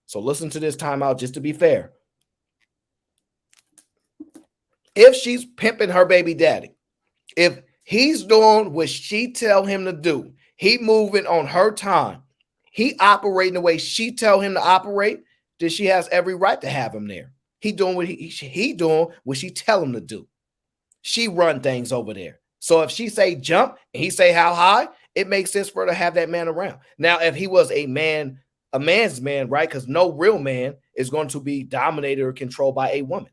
So listen to this timeout just to be fair. If she's pimping her baby daddy, if he's doing what she tell him to do, he moving on her time, he operating the way she tell him to operate, then she has every right to have him there. He doing what he doing what she tell him to do. She run things over there. So if she say jump and he say how high, it makes sense for her to have that man around. Now, if he was a man's man, right? Because no real man is going to be dominated or controlled by a woman.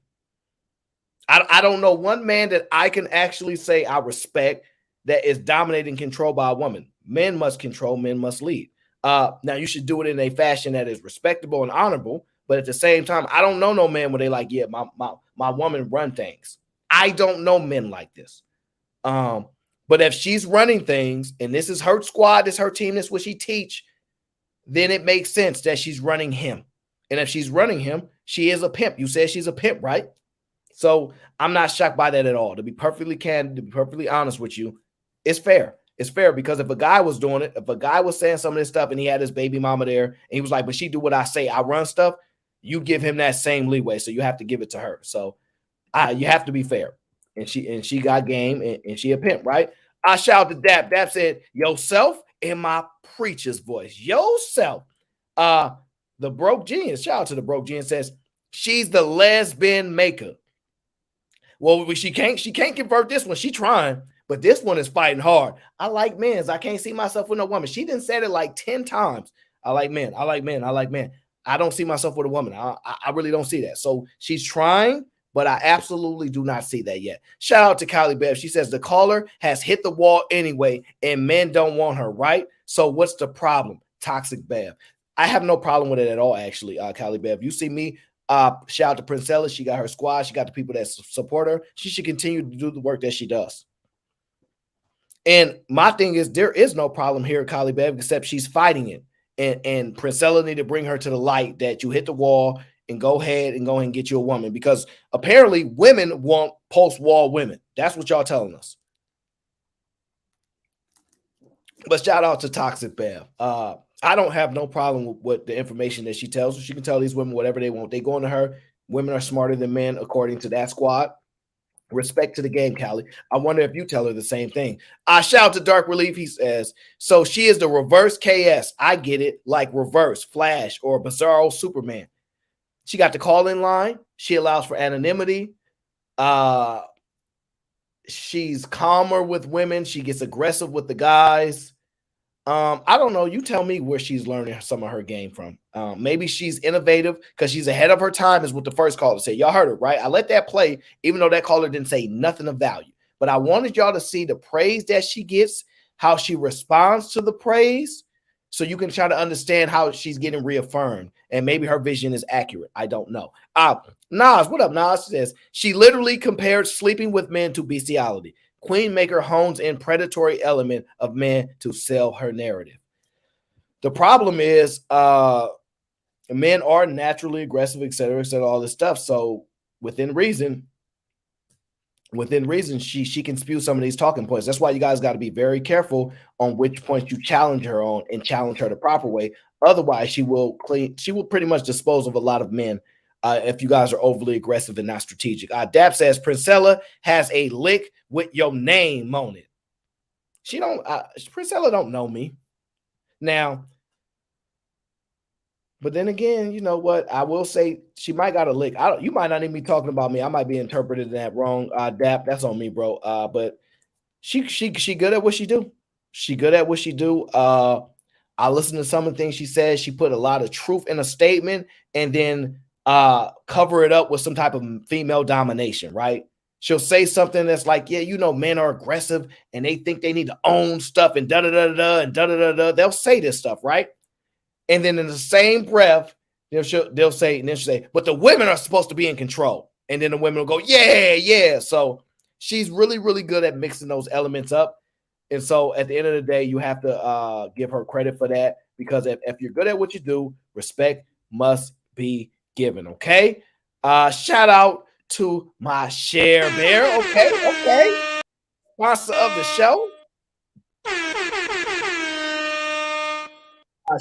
I don't know one man that I can actually say I respect that is dominated and controlled by a woman. Men must control, men must lead. Now, you should do it in a fashion that is respectable and honorable. But at the same time, I don't know no man where they like, yeah, my woman run things. I don't know men like this. But if she's running things and this is her squad, this is her team, this is what she teach, then it makes sense that she's running him. And if she's running him, she is a pimp. You said she's a pimp, right? So I'm not shocked by that at all. To be perfectly candid, to be perfectly honest with you, it's fair. It's fair because if a guy was doing it, if a guy was saying some of this stuff and he had his baby mama there and he was like, but she do what I say, I run stuff, you give him that same leeway. So you have to give it to her. So you have to be fair. And she got game and she a pimp, right? I shout to Dap. Dap said, yourself in my preacher's voice. Yourself. The broke genius. Shout out to the broke genius says, she's the lesbian maker. Well, she can't convert this one. She trying, but this one is fighting hard. I like men. I can't see myself with no woman. She didn't say it like 10 times. I like men. I like men. I like men. I don't see myself with a woman. I really don't see that. So she's trying, but I absolutely do not see that yet. Shout out to Kylie Bev. She says the caller has hit the wall anyway, and men don't want her, right? So what's the problem? Toxic Bev. I have no problem with it at all, actually, Kylie Bev. You see me, shout out to Princella. She got her squad. She got the people that support her. She should continue to do the work that she does. And my thing is, there is no problem here, Kylie Bev, except she's fighting it. And Princella need to bring her to the light that you hit the wall and go ahead and get you a woman, because apparently women want post-wall women. That's what y'all telling us. But shout out to Toxic Bev. I don't have no problem with the information that she tells. She can tell these women whatever they want. They go into her. Women are smarter than men, according to that squad. Respect to the game, Callie. I wonder if you tell her the same thing. I shout out to Dark Relief. He says, so she is the reverse KS. I get it, like reverse Flash or Bizarro Superman. She got the call-in line. She allows for anonymity. She's calmer with women. She gets aggressive with the guys. I don't know. You tell me where she's learning some of her game from. Maybe she's innovative because she's ahead of her time, is what the first caller said. Y'all heard it, right? I let that play, even though that caller didn't say nothing of value. But I wanted y'all to see the praise that she gets, how she responds to the praise, so you can try to understand how she's getting reaffirmed. And maybe her vision is accurate. I don't know. Nas, what up, Nas? Says, she literally compared sleeping with men to bestiality. Queen Maker hones in predatory element of men to sell her narrative. The problem is men are naturally aggressive, et cetera, all this stuff. So within reason, she can spew some of these talking points. That's why you guys got to be very careful on which points you challenge her on and challenge her the proper way. Otherwise, she will pretty much dispose of a lot of men if you guys are overly aggressive and not strategic. Dap says Princella has a lick with your name on it. Princella don't know me now. But then again, you know what? I will say she might got a lick. You might not even be talking about me. I might be interpreting that wrong. Dap, that's on me, bro. But she good at what she do. She good at what she do. I listened to some of the things she said. She put a lot of truth in a statement and then cover it up with some type of female domination, right? She'll say something that's like, yeah, you know, men are aggressive and they think they need to own stuff and da-da-da-da and da-da-da-da. They'll say this stuff, right? And then in the same breath, they'll say, but the women are supposed to be in control. And then the women will go, yeah. So she's really, really good at mixing those elements up. And so at the end of the day, you have to give her credit for that, because if you're good at what you do, respect must be given. Okay. Shout out to my Share Bear. Okay. Sponsor of the show.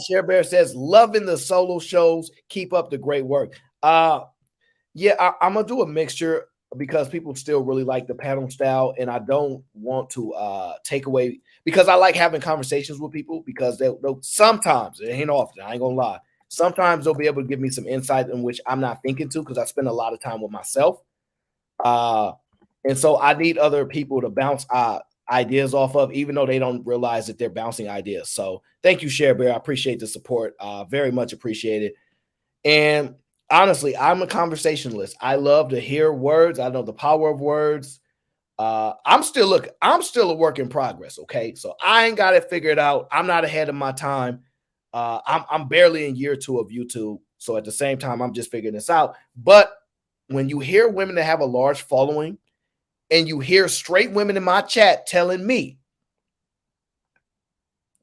Share Bear says, loving the solo shows. Keep up the great work. Yeah, I'm gonna do a mixture because people still really like the panel style, and I don't want to take away, because I like having conversations with people, because they'll sometimes, it ain't often, I ain't gonna lie, sometimes they'll be able to give me some insight in which I'm not thinking to, because I spend a lot of time with myself. And so I need other people to bounce ideas off of, even though they don't realize that they're bouncing ideas. So thank you, Share Bear. I appreciate the support. Very much appreciated. And honestly, I'm a conversationalist. I love to hear words. I know the power of words. I'm still a work in progress. Okay. So I ain't got it figured out. I'm not ahead of my time. I'm barely in year 2 of YouTube. So at the same time, I'm just figuring this out. But when you hear women that have a large following, and you hear straight women in my chat telling me,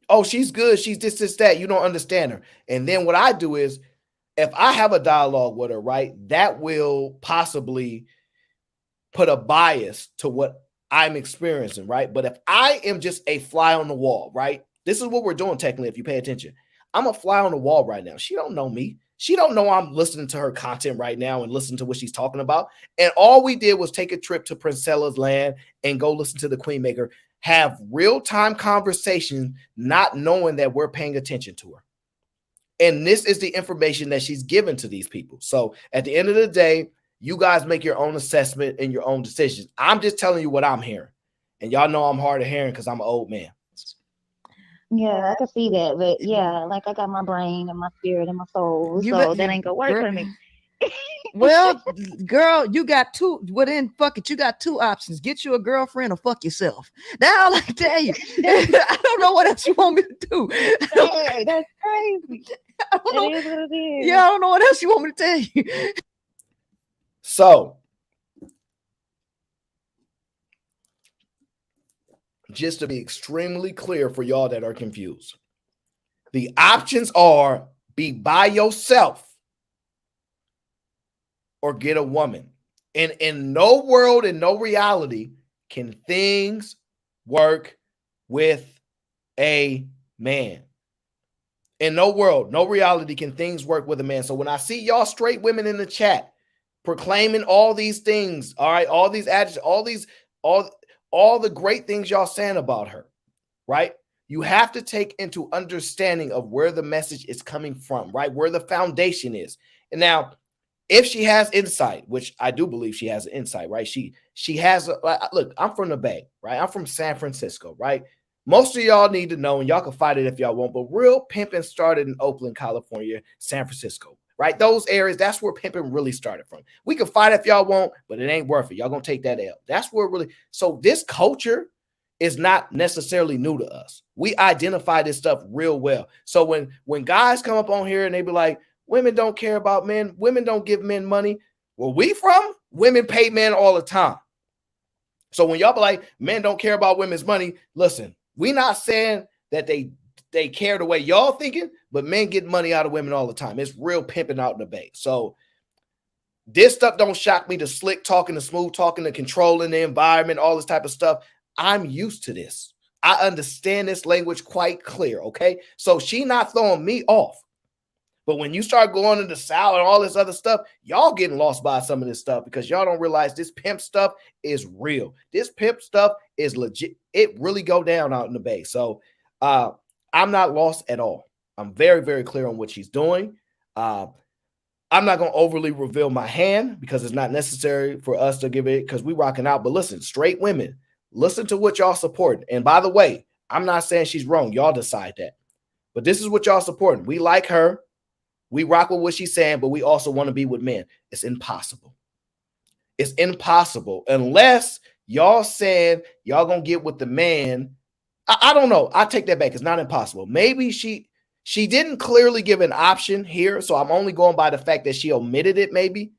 oh, she's good, she's this, that, you don't understand her. And then what I do is, if I have a dialogue with her, right, that will possibly put a bias to what I'm experiencing, right? But if I am just a fly on the wall, right, this is what we're doing technically, if you pay attention. I'm a fly on the wall right now. She don't know me. She don't know I'm listening to her content right now and listening to what she's talking about. And all we did was take a trip to Princella's land and go listen to the Queen Maker, have real-time conversation, not knowing that we're paying attention to her. And this is the information that she's given to these people. So at the end of the day, you guys make your own assessment and your own decisions. I'm just telling you what I'm hearing. And y'all know I'm hard of hearing because I'm an old man. Yeah, I can see that. But yeah, like I got my brain and my spirit and my soul. So that ain't gonna work for me. Well, girl, you got two. Well, then fuck it. You got 2 options: get you a girlfriend or fuck yourself. That's all I can tell you. I don't know what else you want me to do. Hey, that's crazy. It is what it is. Yeah, I don't know what else you want me to tell you. So, just to be extremely clear for y'all that are confused, the options are be by yourself or get a woman. And in no world, in no reality, can things work with a man. In no world, no reality can things work with a man. So when I see y'all straight women in the chat proclaiming all these things, all right, all these adjectives, all the great things y'all saying about her, right? You have to take into understanding of where the message is coming from, right? Where the foundation is. And now, if she has insight, which I do believe she has an insight, right? She has look, I'm from the Bay, right? I'm from San Francisco, right? Most of y'all need to know, and y'all can fight it if y'all want, but real pimping started in Oakland, California, San Francisco, right? Those areas, that's where pimping really started from. We can fight if y'all want, but it ain't worth it. Y'all gonna take that L. That's where really, so this culture is not necessarily new to us. We identify this stuff real well. So when guys come up on here and they be like, women don't care about men, women don't give men money. Where we from, women pay men all the time. So when y'all be like, men don't care about women's money, listen, we not saying that they they care the way y'all thinking, but men get money out of women all the time. It's real pimping out in the bay. So this stuff don't shock me. The slick talking, the smooth talking, the controlling the environment, all this type of stuff. I'm used to this. I understand this language quite clear, okay? So she not throwing me off. But when you start going into South and all this other stuff, y'all getting lost by some of this stuff because y'all don't realize this pimp stuff is real. This pimp stuff is legit. It really go down out in the bay. So I'm not lost at all. I'm very, very clear on what she's doing. I'm not going to overly reveal my hand because it's not necessary for us to give it because we rocking out. But listen, straight women, listen to what y'all supporting. And by the way, I'm not saying she's wrong. Y'all decide that. But this is what y'all supporting. We like her. We rock with what she's saying, but we also want to be with men. It's impossible. It's impossible unless y'all saying y'all going to get with the man. I don't know. I take that back. It's not impossible. Maybe she didn't clearly give an option here, so I'm only going by the fact that she omitted it maybe.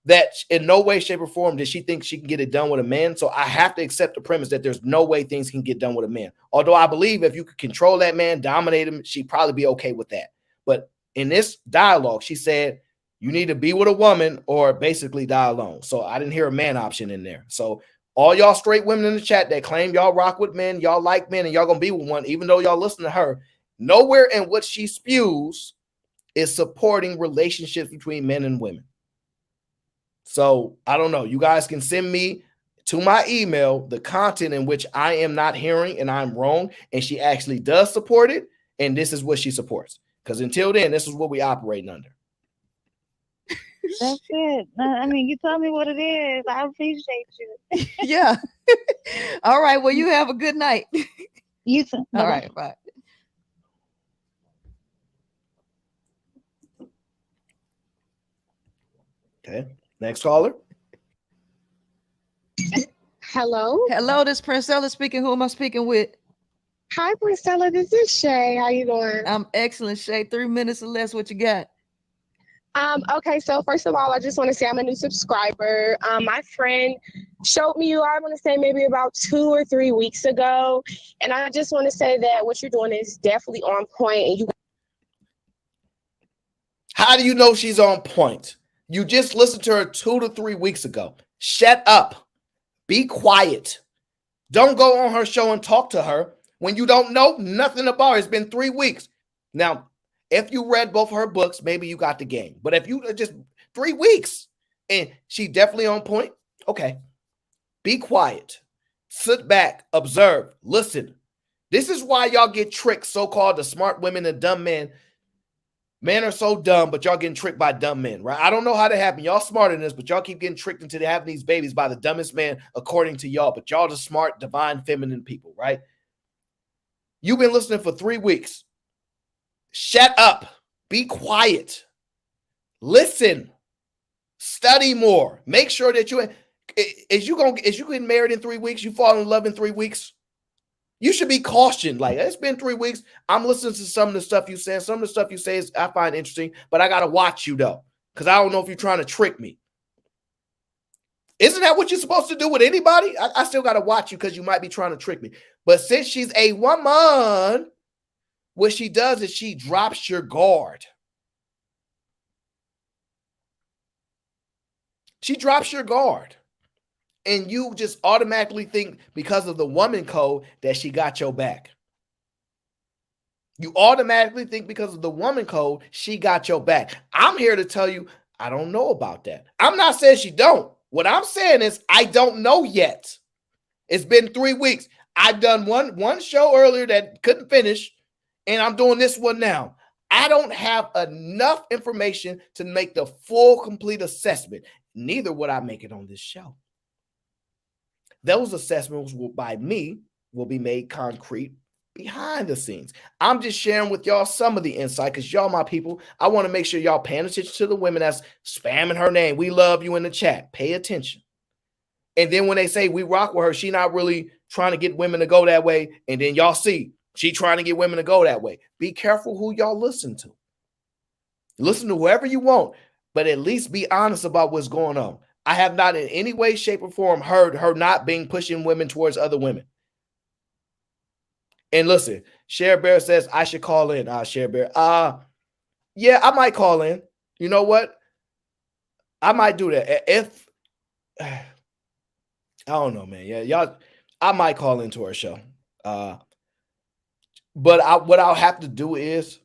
That in no way, shape, or form did she think she can get it done with a man. So I have to accept the premise that there's no way things can get done with a man. Although I believe if you could control that man, dominate him, she'd probably be okay with that. But in this dialogue, she said, you need to be with a woman or basically die alone. So I didn't hear a man option in there. So all y'all straight women in the chat that claim y'all rock with men, y'all like men, and y'all going to be with one, even though y'all listen to her, nowhere in what she spews is supporting relationships between men and women. So I don't know. You guys can send me to my email the content in which I am not hearing and I'm wrong, and she actually does support it, and this is what she supports. Because until then, this is what we operating under. That's it. I mean, you tell me what it is. I appreciate you. Yeah. All right. Well, you have a good night. You too. All right. Bye. Okay. Next caller. Hello. Hello, this is Princella speaking. Who am I speaking with? Hi, Princella. This is Shay. How you doing? I'm excellent, Shay. 3 minutes or less. What you got? Okay, so first of all, I just want to say I'm a new subscriber. My friend showed me you, I want to say maybe about 2 or 3 weeks ago. And I just want to say that what you're doing is definitely on point. And you. How do you know she's on point? You just listened to her 2 to 3 weeks ago. Shut up. Be quiet. Don't go on her show and talk to her when you don't know nothing about her. It's been 3 weeks. Now, if you read both her books, maybe you got the game. But if you just 3 weeks and she definitely on point, okay. Be quiet. Sit back, observe, listen. This is why y'all get tricked, so-called the smart women and dumb men. Men are so dumb, but y'all getting tricked by dumb men, right? I don't know how that happened. Y'all smarter than this, but y'all keep getting tricked into having these babies by the dumbest man, according to y'all. But y'all the smart, divine, feminine people, right? You've been listening for 3 weeks. Shut up. Be quiet. Listen. Study more. Make sure that you getting married in 3 weeks, you fall in love in 3 weeks. You should be cautioned. Like, it's been 3 weeks. I'm listening to some of the stuff you say. Some of the stuff you say is I find interesting, but I gotta watch you though, because I don't know if you're trying to trick me. Isn't that what you're supposed to do with anybody? I still gotta watch you because you might be trying to trick me. But since she's a woman, what she does is she drops your guard. She drops your guard. And you just automatically think because of the woman code that she got your back. You automatically think because of the woman code, she got your back. I'm here to tell you, I don't know about that. I'm not saying she don't. What I'm saying is I don't know yet. It's been 3 weeks. I've done one show earlier that couldn't finish, and I'm doing this one now. I don't have enough information to make the full, complete assessment. Neither would I make it on this show. Those assessments by me will be made concrete behind the scenes. I'm just sharing with y'all some of the insight because y'all my people. I want to make sure y'all paying attention to the women that's spamming her name. We love you in the chat. Pay attention. And then when they say we rock with her, she not really trying to get women to go that way. And then y'all see she trying to get women to go that way. Be careful who y'all listen to. Listen to whoever you want, but at least be honest about what's going on. I have not in any way, shape, or form heard her not being pushing women towards other women. And listen, Cher Bear says I should call in. Cher Bear. Yeah, I might call in. You know what? I might do that. If I don't know, man. Yeah, y'all, I might call into our show. But what I'll have to do is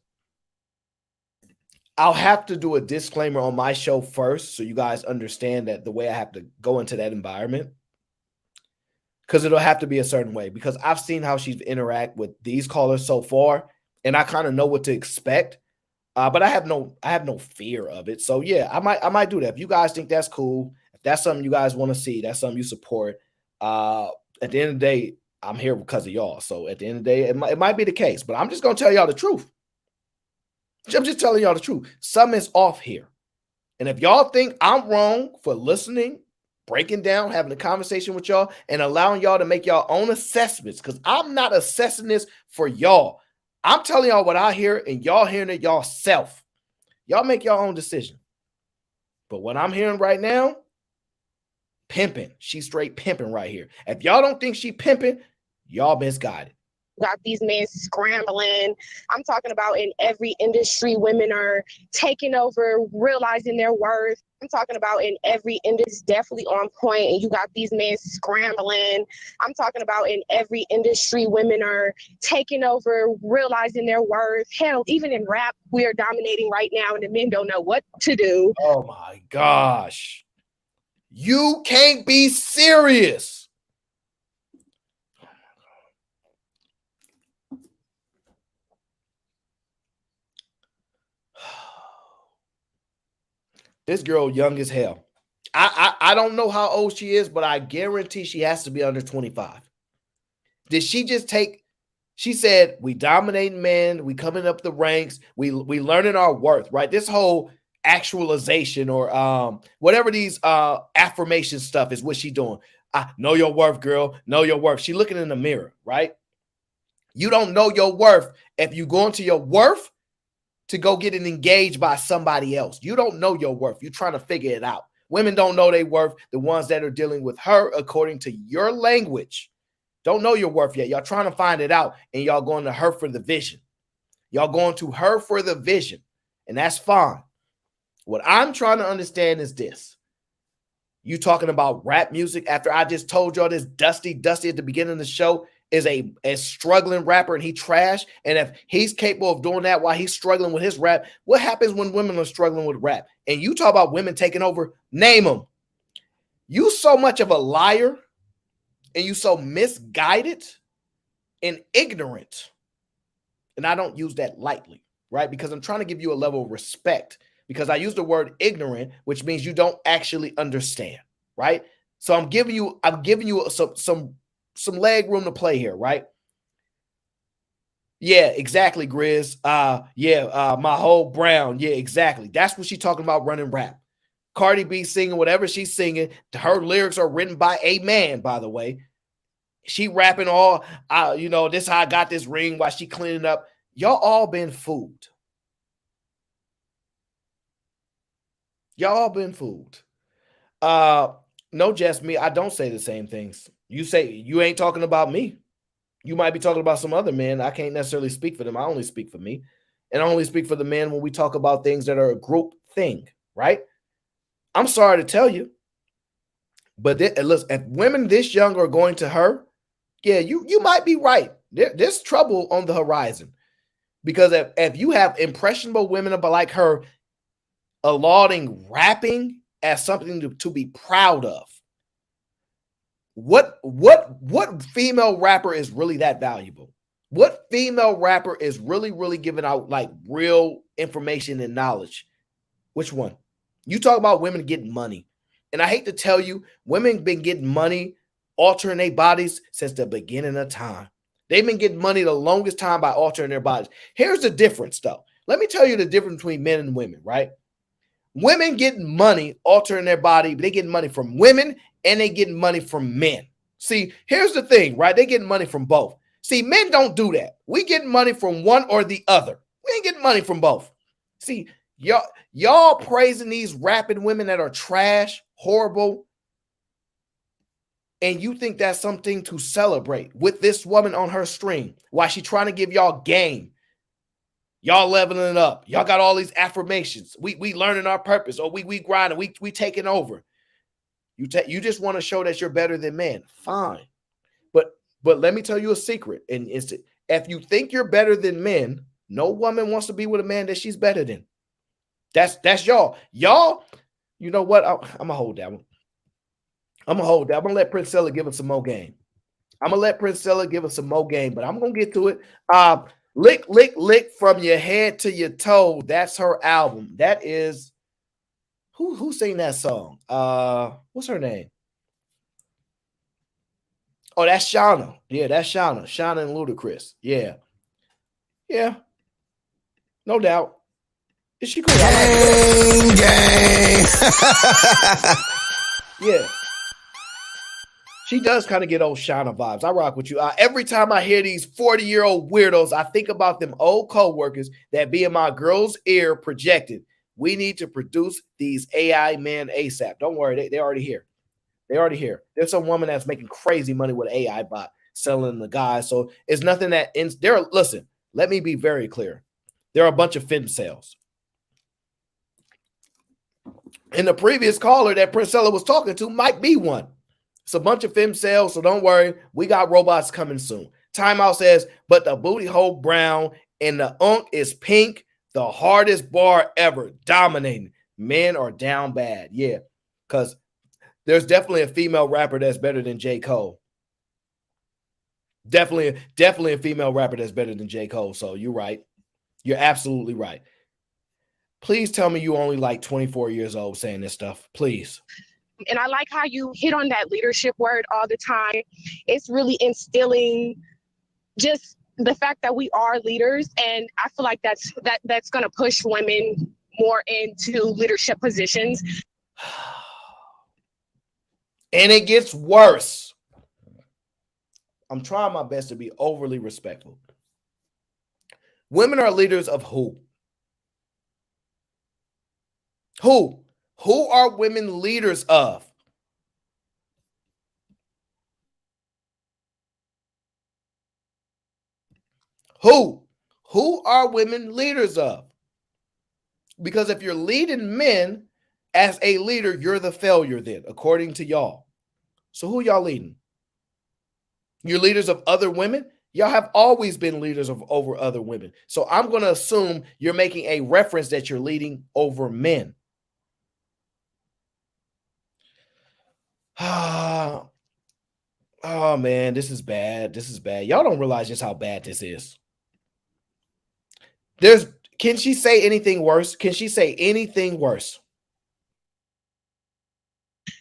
I'll have to do a disclaimer on my show first so you guys understand that the way I have to go into that environment. Because it'll have to be a certain way. Because I've seen how she's interact with these callers so far, and I kind of know what to expect. But I have no fear of it. So yeah, I might do that. If you guys think that's cool, if that's something you guys want to see, that's something you support. At the end of the day, I'm here because of y'all. So at the end of the day, it might be the case. But I'm just gonna tell y'all the truth. I'm just telling y'all the truth. Something is off here. And if y'all think I'm wrong for listening, breaking down, having a conversation with y'all, and allowing y'all to make y'all own assessments, because I'm not assessing this for y'all. I'm telling y'all what I hear, and y'all hearing it yourself. Y'all make your own decision. But what I'm hearing right now, pimping. She's straight pimping right here. If y'all don't think she pimping, y'all misguided. Got these men scrambling. I'm talking about in every industry, women are taking over, realizing their worth. I'm talking about in every industry, definitely on point, and you got these men scrambling. I'm talking about in every industry, women are taking over, realizing their worth. Hell, even in rap, we are dominating right now, and the men don't know what to do. Oh my gosh. You can't be serious. This girl young as hell. I don't know how old she is, but I guarantee she has to be under 25. Did she just take? She said, we dominating men, we coming up the ranks, we learning our worth, right? This whole actualization or whatever these affirmation stuff is what she doing. Know your worth, girl. Know your worth. She looking in the mirror, right? You don't know your worth if you go into your worth to go get engaged by somebody else. You don't know your worth. You're trying to figure it out. Women don't know their worth. The ones that are dealing with her, according to your language, don't know your worth yet. Y'all trying to find it out, and y'all going to her for the vision. Y'all going to her for the vision, and that's fine. What I'm trying to understand is this. You talking about rap music after I just told y'all this Dusty at the beginning of the show is a struggling rapper and he trash. And if he's capable of doing that while he's struggling with his rap, what happens when women are struggling with rap? And you talk about women taking over, name them. You so much of a liar and you so misguided and ignorant. And I don't use that lightly, right? Because I'm trying to give you a level of respect because I use the word ignorant, which means you don't actually understand, right? So I'm giving you some leg room to play here, right? Yeah, exactly, Grizz. My whole brown. Yeah, exactly. That's what she's talking about running rap. Cardi B singing whatever she's singing. Her lyrics are written by a man, by the way. She rapping all, this how I got this ring while she cleaning up. Y'all all been fooled. Y'all all been fooled. No, just me. I don't say the same things. You say you ain't talking about me. You might be talking about some other men. I can't necessarily speak for them. I only speak for me. And I only speak for the men when we talk about things that are a group thing, right? I'm sorry to tell you. But listen, if women this young are going to her, yeah, you might be right. There's trouble on the horizon. Because if you have impressionable women like her lauding rapping as something to be proud of, what female rapper is really that valuable? What female rapper is really giving out like real information and knowledge? Which one? You talk about women getting money. And I hate to tell you, women been getting money, altering their bodies since the beginning of time. They've been getting money the longest time by altering their bodies. Here's the difference, though. Let me tell you the difference between men and women, right? Women getting money, altering their body, they getting money from women and they getting money from men. See, here's the thing, right? They getting money from both. See, men don't do that. We getting money from one or the other. We ain't getting money from both. See, y'all praising these rapping women that are trash, horrible, and you think that's something to celebrate with this woman on her stream while she trying to give y'all game. Y'all leveling up. Y'all got all these affirmations. We learning our purpose, or we grinding, we taking over. You just want to show that you're better than men. Fine. But let me tell you a secret. And it's, if you think you're better than men, no woman wants to be with a man that she's better than. That's y'all. Y'all, you know what? I'm gonna hold that one. I'm gonna let Princella give us some more game. I'm gonna let Princella give us some more game, but I'm gonna get to it. Lick, lick, lick from your head to your toe. That's her album. That is who sang that song? What's her name? Oh, that's Shauna. Yeah, that's Shauna. Shauna and Ludacris. Yeah. Yeah. No doubt. Is she cool? Gang. Yeah. She does kind of get old Shauna vibes. I rock with you. Every time I hear these 40-year-old weirdos, I think about them old co-workers that be in my girl's ear projected. We need to produce these AI men ASAP. Don't worry, they're already here. They're already here. There's some woman that's making crazy money with an AI bot selling the guys. So it's nothing that ends there. Listen, let me be very clear. There are a bunch of fem sales. And the previous caller that Princella was talking to might be one. It's a bunch of fem sales, so don't worry. We got robots coming soon. Timeout says, but the booty hole brown and the unk is pink. The hardest bar ever. Dominating. Men are down bad. Yeah, because there's definitely a female rapper that's better than J. Cole. Definitely a female rapper that's better than J. Cole. So you're right. You're absolutely right. Please tell me you only like 24 years old saying this stuff. Please. And I like how you hit on that leadership word all the time. It's really instilling just the fact that we are leaders. And I feel like that's going to push women more into leadership positions. And it gets worse. I'm trying my best to be overly respectful. Women are leaders of who? Who? Who are women leaders of? Who? Who are women leaders of? Because if you're leading men as a leader, you're the failure then, according to y'all. So who y'all leading? You're leaders of other women? Y'all have always been leaders of over other women. So I'm going to assume you're making a reference that you're leading over men. Oh man, this is bad. This is bad. Y'all don't realize just how bad this is. Can she say anything worse? Can she say anything worse?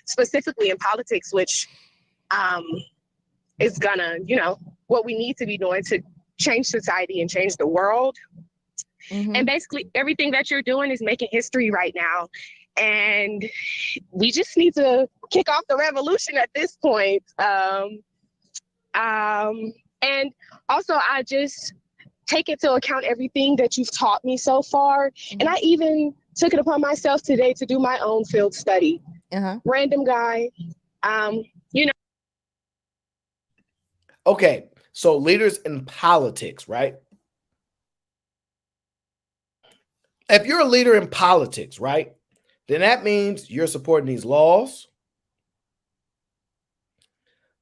Specifically in politics, which is gonna, what we need to be doing to change society and change the world. Mm-hmm. And basically everything that you're doing is making history right now. And we just need to kick off the revolution at this point. And also I just take into account everything that you've taught me so far. Mm-hmm. And I even took it upon myself today to do my own field study. Random guy, Okay, so leaders in politics, right? If you're a leader in politics, right, then that means you're supporting these laws.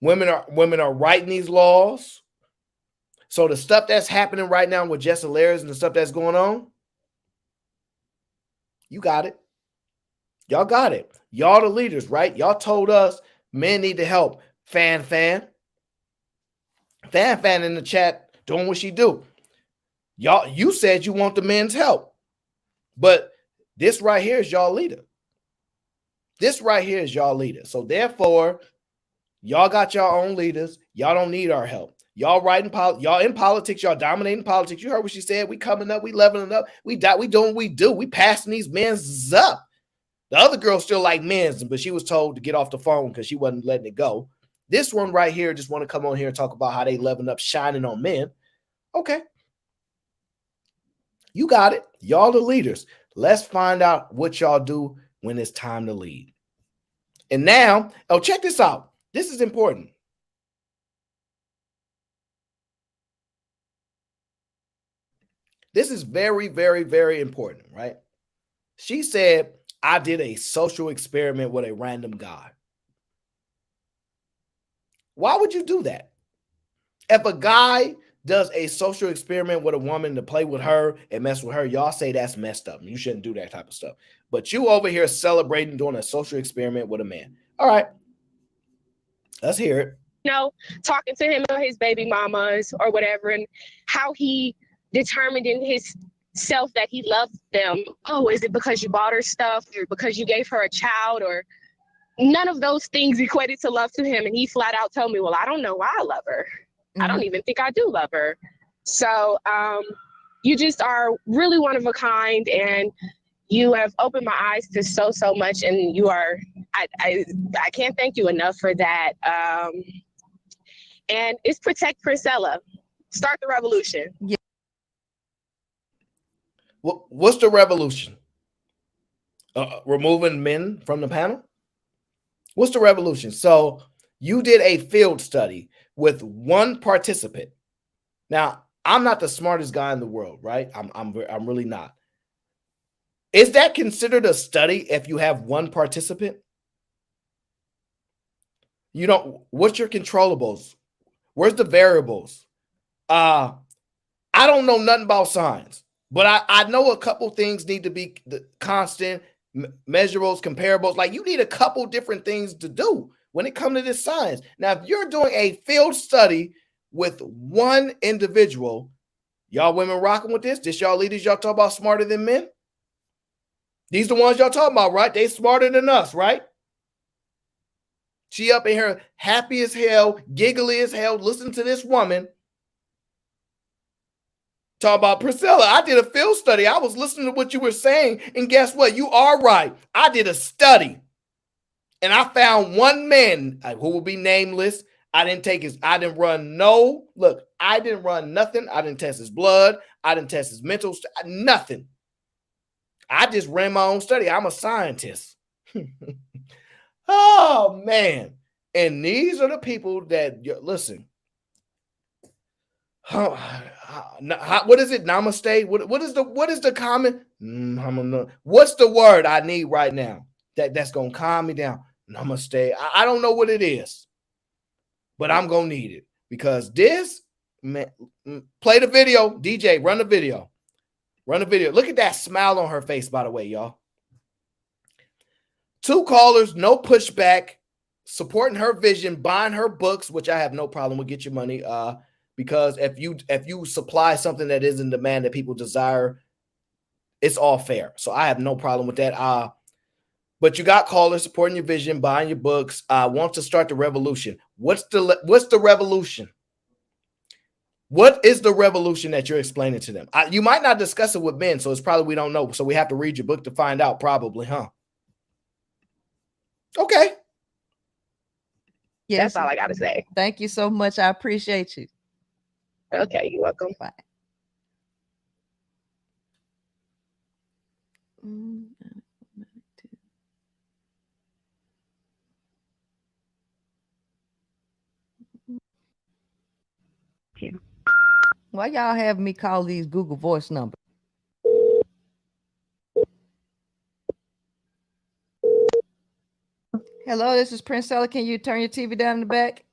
Women are writing these laws. So the stuff that's happening right now with Jess Hilarious and the stuff that's going on, you got it. Y'all got it. Y'all the leaders, right? Y'all told us men need to help. Fan in the chat doing what she do. Y'all, you said you want the men's help. But this right here is y'all leader. This right here is y'all leader. So therefore, y'all got your own leaders. Y'all don't need our help. Y'all y'all in politics, y'all dominating politics. You heard what she said. We coming up, we leveling up, we doing what we do. We passing these men's up. The other girl still like men's, but she was told to get off the phone because she wasn't letting it go. This one right here just want to come on here and talk about how they leveling up, shining on men. Okay. You got it. Y'all the leaders. Let's find out what y'all do when it's time to lead. And now, check this out. This is important. This is very, very, very important, right? She said, I did a social experiment with a random guy. Why would you do that? If a guy does a social experiment with a woman to play with her and mess with her, y'all say that's messed up. You shouldn't do that type of stuff. But you over here celebrating doing a social experiment with a man. All right. Let's hear it. Talking to him about his baby mamas or whatever, and how he determined in his self that he loved them. Oh, is it because you bought her stuff or because you gave her a child? Or none of those things equated to love to him. And he flat out told me, well, I don't know why I love her. I don't even think I do love her. So you just are really one of a kind, and you have opened my eyes to so much, and you are, I can't thank you enough for that. And it's protect Princella. Start the revolution. Yeah. What's the revolution? Removing men from the panel? What's the revolution? So you did a field study with one participant. Now, I'm not the smartest guy in the world, right? I'm really not. Is that considered a study if you have one participant? You don't. What's your controllables? Where's the variables? I don't know nothing about science, but I know a couple things need to be constant, measurables, comparables. Like, you need a couple different things to do when it comes to this science. Now, if you're doing a field study with one individual, y'all women rocking with this? This y'all leaders y'all talk about smarter than men? These the ones y'all talking about, right? They smarter than us, right? She up in here happy as hell, giggly as hell, listen to this woman talk about Priscilla. I did a field study. I was listening to what you were saying, and guess what? You are right. I did a study, and I found one man who will be nameless. I didn't run nothing. I didn't test his blood. I didn't test his mental, nothing. I just ran my own study. I'm a scientist. Oh, man. And these are the people that, listen. What is it? Namaste? What is the common? What's the word I need right now that's going to calm me down? Namaste. I don't know what it is, but I'm going to need it, because this, man, play the video. DJ, run the video. Run the video. Look at that smile on her face, by the way, y'all. 2 callers, no pushback, supporting her vision, buying her books, which I have no problem with. Get your money, because if you supply something that is in demand that people desire, it's all fair. So I have no problem with that. But you got callers supporting your vision, buying your books, want to start the revolution. What's the revolution? What is the revolution that you're explaining to them? You might not discuss it with men, so it's probably we don't know. So we have to read your book to find out, probably, huh? Okay. Yes. That's all I got to say. Thank you so much. I appreciate you. Okay, you're welcome. Bye. Why y'all have me call these Google Voice numbers? Hello, this is Princella. Can you turn your TV down in the back?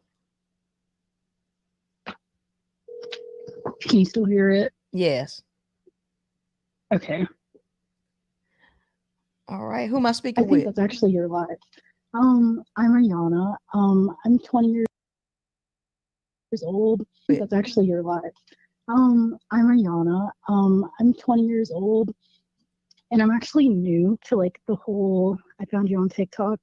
Can you still hear it? Yes. Okay. All right. Who am I speaking with? I think that's actually your live. I'm Ariana. I'm 20 years old. I think that's actually your live. I'm Ariana. I'm 20 years old, and I'm actually new to like the whole. I found you on TikTok.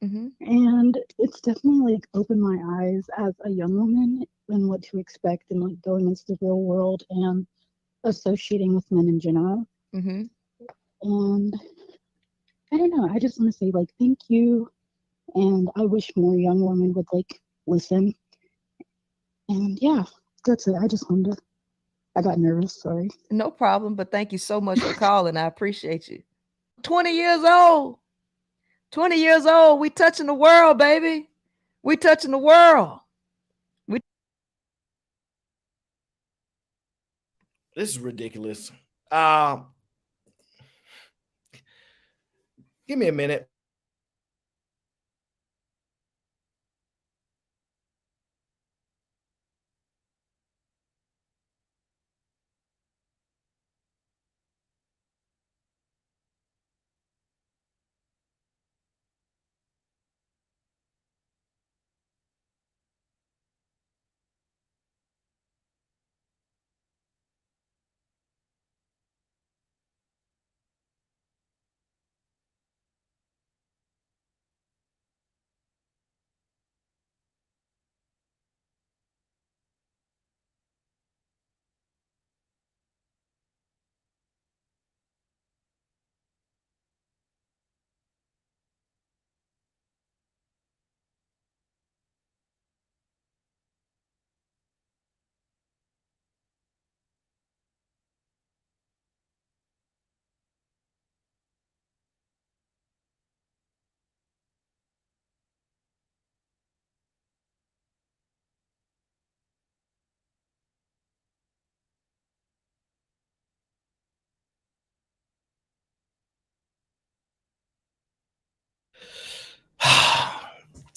And it's definitely like opened my eyes as a young woman and what to expect and like going into the real world and associating with men in general. And I don't know, I just want to say like thank you, and I wish more young women would like listen. And yeah, that's it. I got nervous, sorry. No problem, but thank you so much for calling. I appreciate you. 20 years old. 20 years old, we touching the world, baby. We touching the world. This is ridiculous. Give me a minute.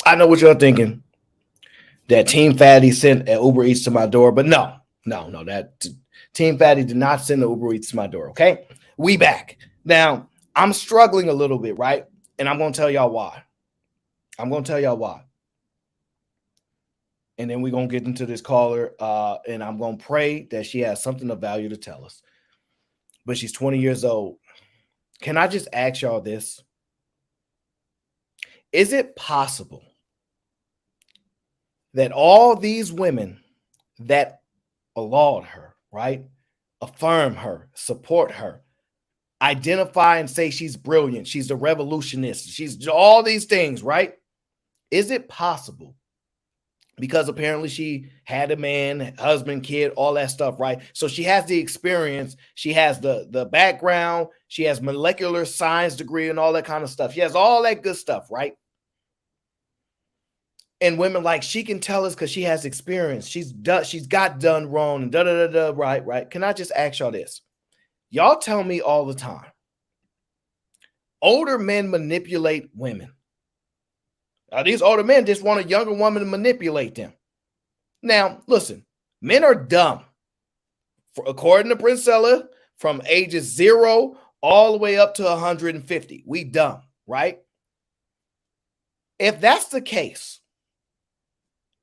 I know what you're thinking. That Team Fatty sent an Uber Eats to my door, but no. That Team Fatty did not send the Uber Eats to my door. Okay, we back now. I'm struggling a little bit, right? And I'm gonna tell y'all why. And then we're gonna get into this caller, and I'm gonna pray that she has something of value to tell us. But she's 20 years old. Can I just ask y'all this? Is it possible that all these women that laud her, right, affirm her, support her, identify and say she's brilliant, she's a revolutionist, she's all these things, right? Is it possible? Because apparently she had a man, husband, kid, all that stuff, right? So she has the experience, she has the background, she has molecular science degree and all that kind of stuff. She has all that good stuff, right? And women like, she can tell us because she has experience. She's got done wrong and right. Can I just ask y'all this? Y'all tell me all the time, older men manipulate women. These older men just want a younger woman to manipulate them. Now, listen, men are dumb. According to Princella, from ages 0 all the way up to 150, we dumb, right? If that's the case,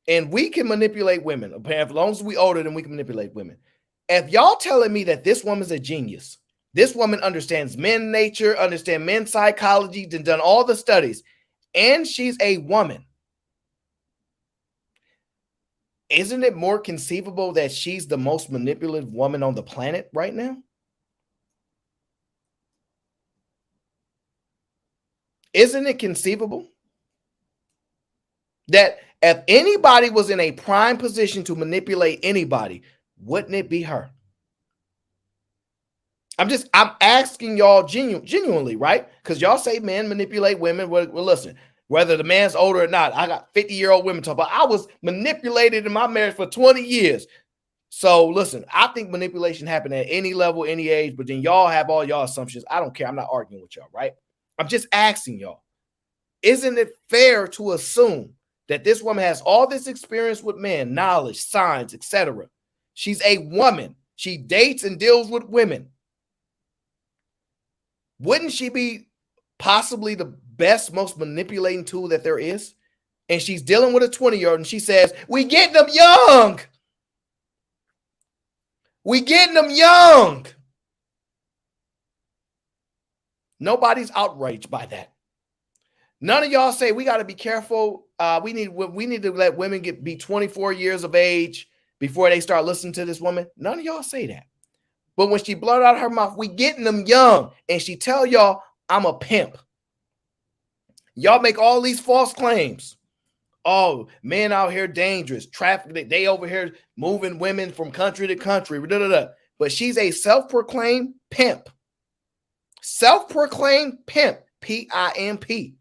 and we can manipulate women, as long as we older, then we can manipulate women. If y'all telling me that this woman's a genius, this woman understands men nature, understands men's psychology, done all the studies, and she's a woman, isn't it more conceivable that she's the most manipulative woman on the planet right now? Isn't it conceivable that if anybody was in a prime position to manipulate anybody, wouldn't it be her? I'm asking y'all genuinely, right? Because y'all say men manipulate women. Well, listen, whether the man's older or not, I got 50-year-old women talking about I was manipulated in my marriage for 20 years. So listen, I think manipulation happened at any level, any age, but then y'all have all y'all assumptions. I don't care. I'm not arguing with y'all, right? I'm just asking y'all, isn't it fair to assume that this woman has all this experience with men, knowledge, science, etc.? She's a woman. She dates and deals with women. Wouldn't she be possibly the best, most manipulating tool that there is? And she's dealing with a 20-year-old and she says, we getting them young. We getting them young. Nobody's outraged by that. None of y'all say we got to be careful. We need to let women be 24 years of age before they start listening to this woman. None of y'all say that. But when she blurted out her mouth, we getting them young, and she tell y'all, I'm a pimp. Y'all make all these false claims. Oh, men out here dangerous, traffic. They over here moving women from country to country. But she's a self-proclaimed pimp. Self-proclaimed pimp. P-I-M-P.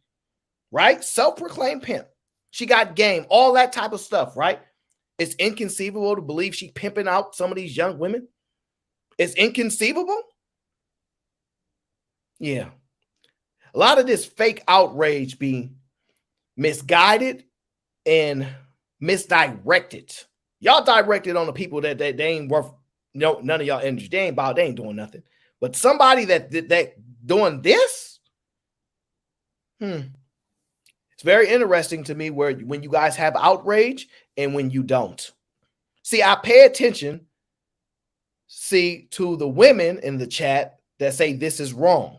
Right? Self-proclaimed pimp. She got game, all that type of stuff, right? It's inconceivable to believe she pimping out some of these young women. It's inconceivable. Yeah. A lot of this fake outrage being misguided and misdirected. Y'all directed on the people that they ain't worth none of y'all energy. They ain't doing nothing. But somebody that doing this, it's very interesting to me where when you guys have outrage and when you don't. See, I pay attention, to the women in the chat that say this is wrong.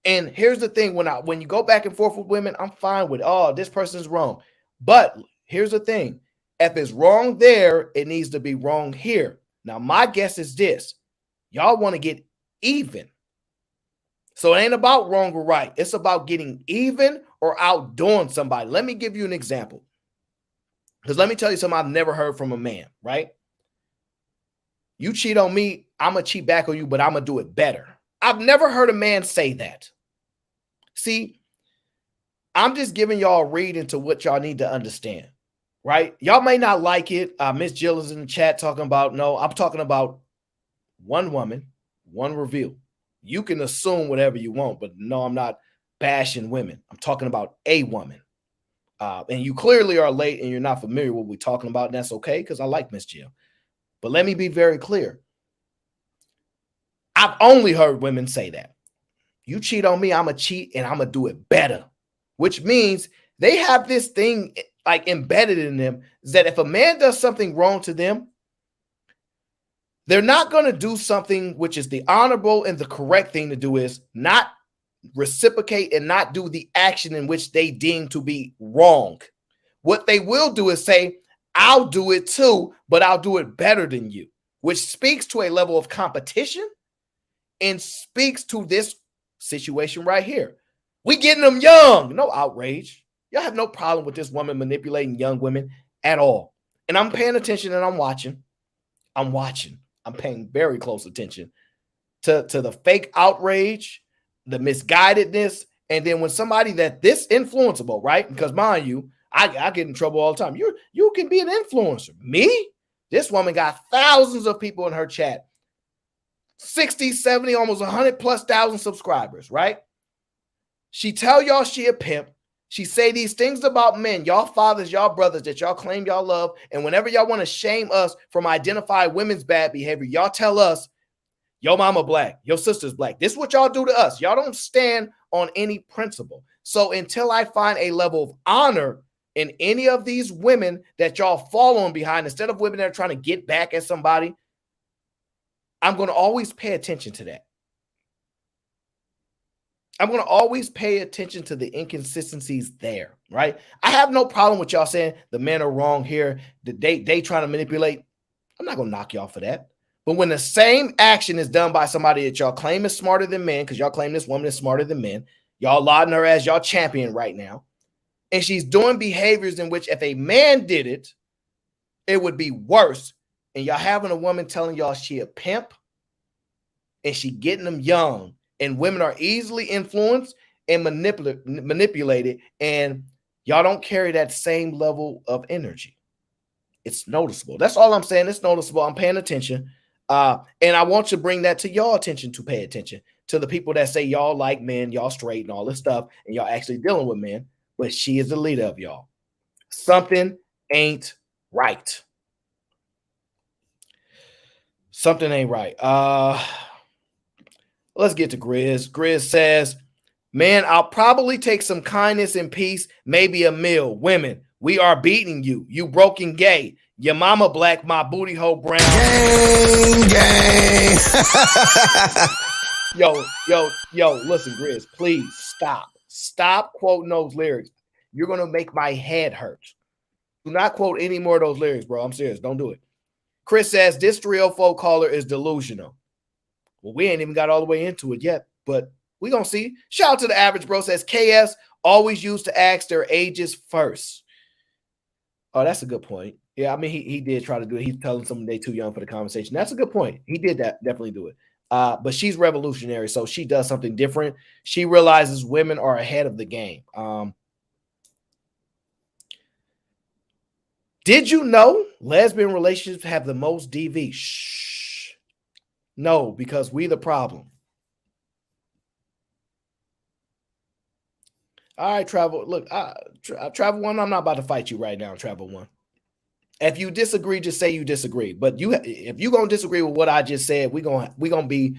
And here's the thing, when you go back and forth with women, I'm fine with, oh, this person's wrong. But here's the thing. If it's wrong there, it needs to be wrong here. Now, my guess is this. Y'all want to get even. So it ain't about wrong or right. It's about getting even or outdoing somebody. Let me give you an example. Because let me tell you something I've never heard from a man, right? You cheat on me, I'm going to cheat back on you, but I'm going to do it better. I've never heard a man say that. See, I'm just giving y'all a read into what y'all need to understand, right? Y'all may not like it. Miss Jill is in the chat talking about, no, I'm talking about one woman, one review. You can assume whatever you want, but no, I'm not bashing women. I'm talking about a woman. And you clearly are late and you're not familiar with what we're talking about, and that's okay because I like Miss Jill. But let me be very clear. I've only heard women say that. You cheat on me, I'm going to cheat and I'm going to do it better, which means they have this thing like embedded in them that if a man does something wrong to them, they're not going to do something which is the honorable and the correct thing to do is not reciprocate and not do the action in which they deem to be wrong. What they will do is say, I'll do it too, but I'll do it better than you, which speaks to a level of competition and speaks to this situation right here. We getting them young. No outrage. Y'all have no problem with this woman manipulating young women at all. And I'm paying attention and I'm watching. I'm paying very close attention to the fake outrage, the misguidedness, and then when somebody that this influenceable, right? Because mind you, I get in trouble all the time. You can be an influencer. Me? This woman got thousands of people in her chat. 60, 70, almost 100 plus thousand subscribers, right? She tell y'all she a pimp. She say these things about men, y'all fathers, y'all brothers that y'all claim y'all love. And whenever y'all want to shame us from identifying women's bad behavior, y'all tell us, your mama black, your sister's black. This is what y'all do to us. Y'all don't stand on any principle. So until I find a level of honor in any of these women that y'all following behind, instead of women that are trying to get back at somebody, I'm going to always pay attention to that. I'm going to always pay attention to the inconsistencies there, right? I have no problem with y'all saying the men are wrong here. They trying to manipulate. I'm not going to knock y'all for that. But when the same action is done by somebody that y'all claim is smarter than men, because y'all claim this woman is smarter than men, y'all lauding her as y'all champion right now, and she's doing behaviors in which if a man did it, it would be worse. And y'all having a woman telling y'all she a pimp and she getting them young, and women are easily influenced and manipulated, and y'all don't carry that same level of energy. It's noticeable. That's all I'm saying. It's noticeable. I'm paying attention. And I want to bring that to y'all attention to pay attention to the people that say y'all like men, y'all straight and all this stuff, and y'all actually dealing with men, but she is the leader of y'all. Something ain't right. Something ain't right. Let's get to Grizz. Grizz says, man, I'll probably take some kindness and peace, maybe a meal. Women, we are beating you. You broken gay. Your mama black, my booty hole brown. Gang. Yo, listen, Grizz, please stop. Stop quoting those lyrics. You're going to make my head hurt. Do not quote any more of those lyrics, bro. I'm serious. Don't do it. Chris says, this 304 caller is delusional. Well, we ain't even got all the way into it yet, but we going to see. Shout out to the average bro says, KS always used to ask their ages first. Oh, that's a good point. Yeah, I mean, he did try to do it. He's telling them they too young for the conversation. That's a good point. He did that. Definitely do it. But she's revolutionary, so she does something different. She realizes women are ahead of the game. Did you know lesbian relationships have the most DV? Shh. No, because we the problem. All right, Travel. Look, Travel One, I'm not about to fight you right now, Travel One. If you disagree, just say you disagree. But if you're gonna disagree with what I just said, we're gonna be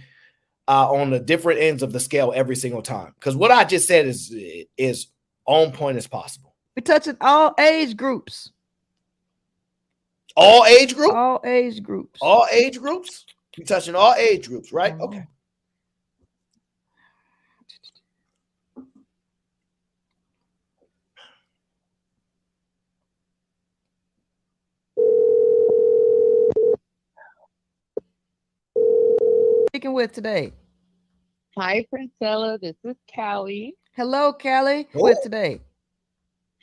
on the different ends of the scale every single time. Because what I just said is on point as possible. We're touching all age groups. All age groups? All age groups. All age groups? We're touching all age groups, right? Okay. Speaking with today. Hi, Princella. This is Callie. Hello, Callie. With today.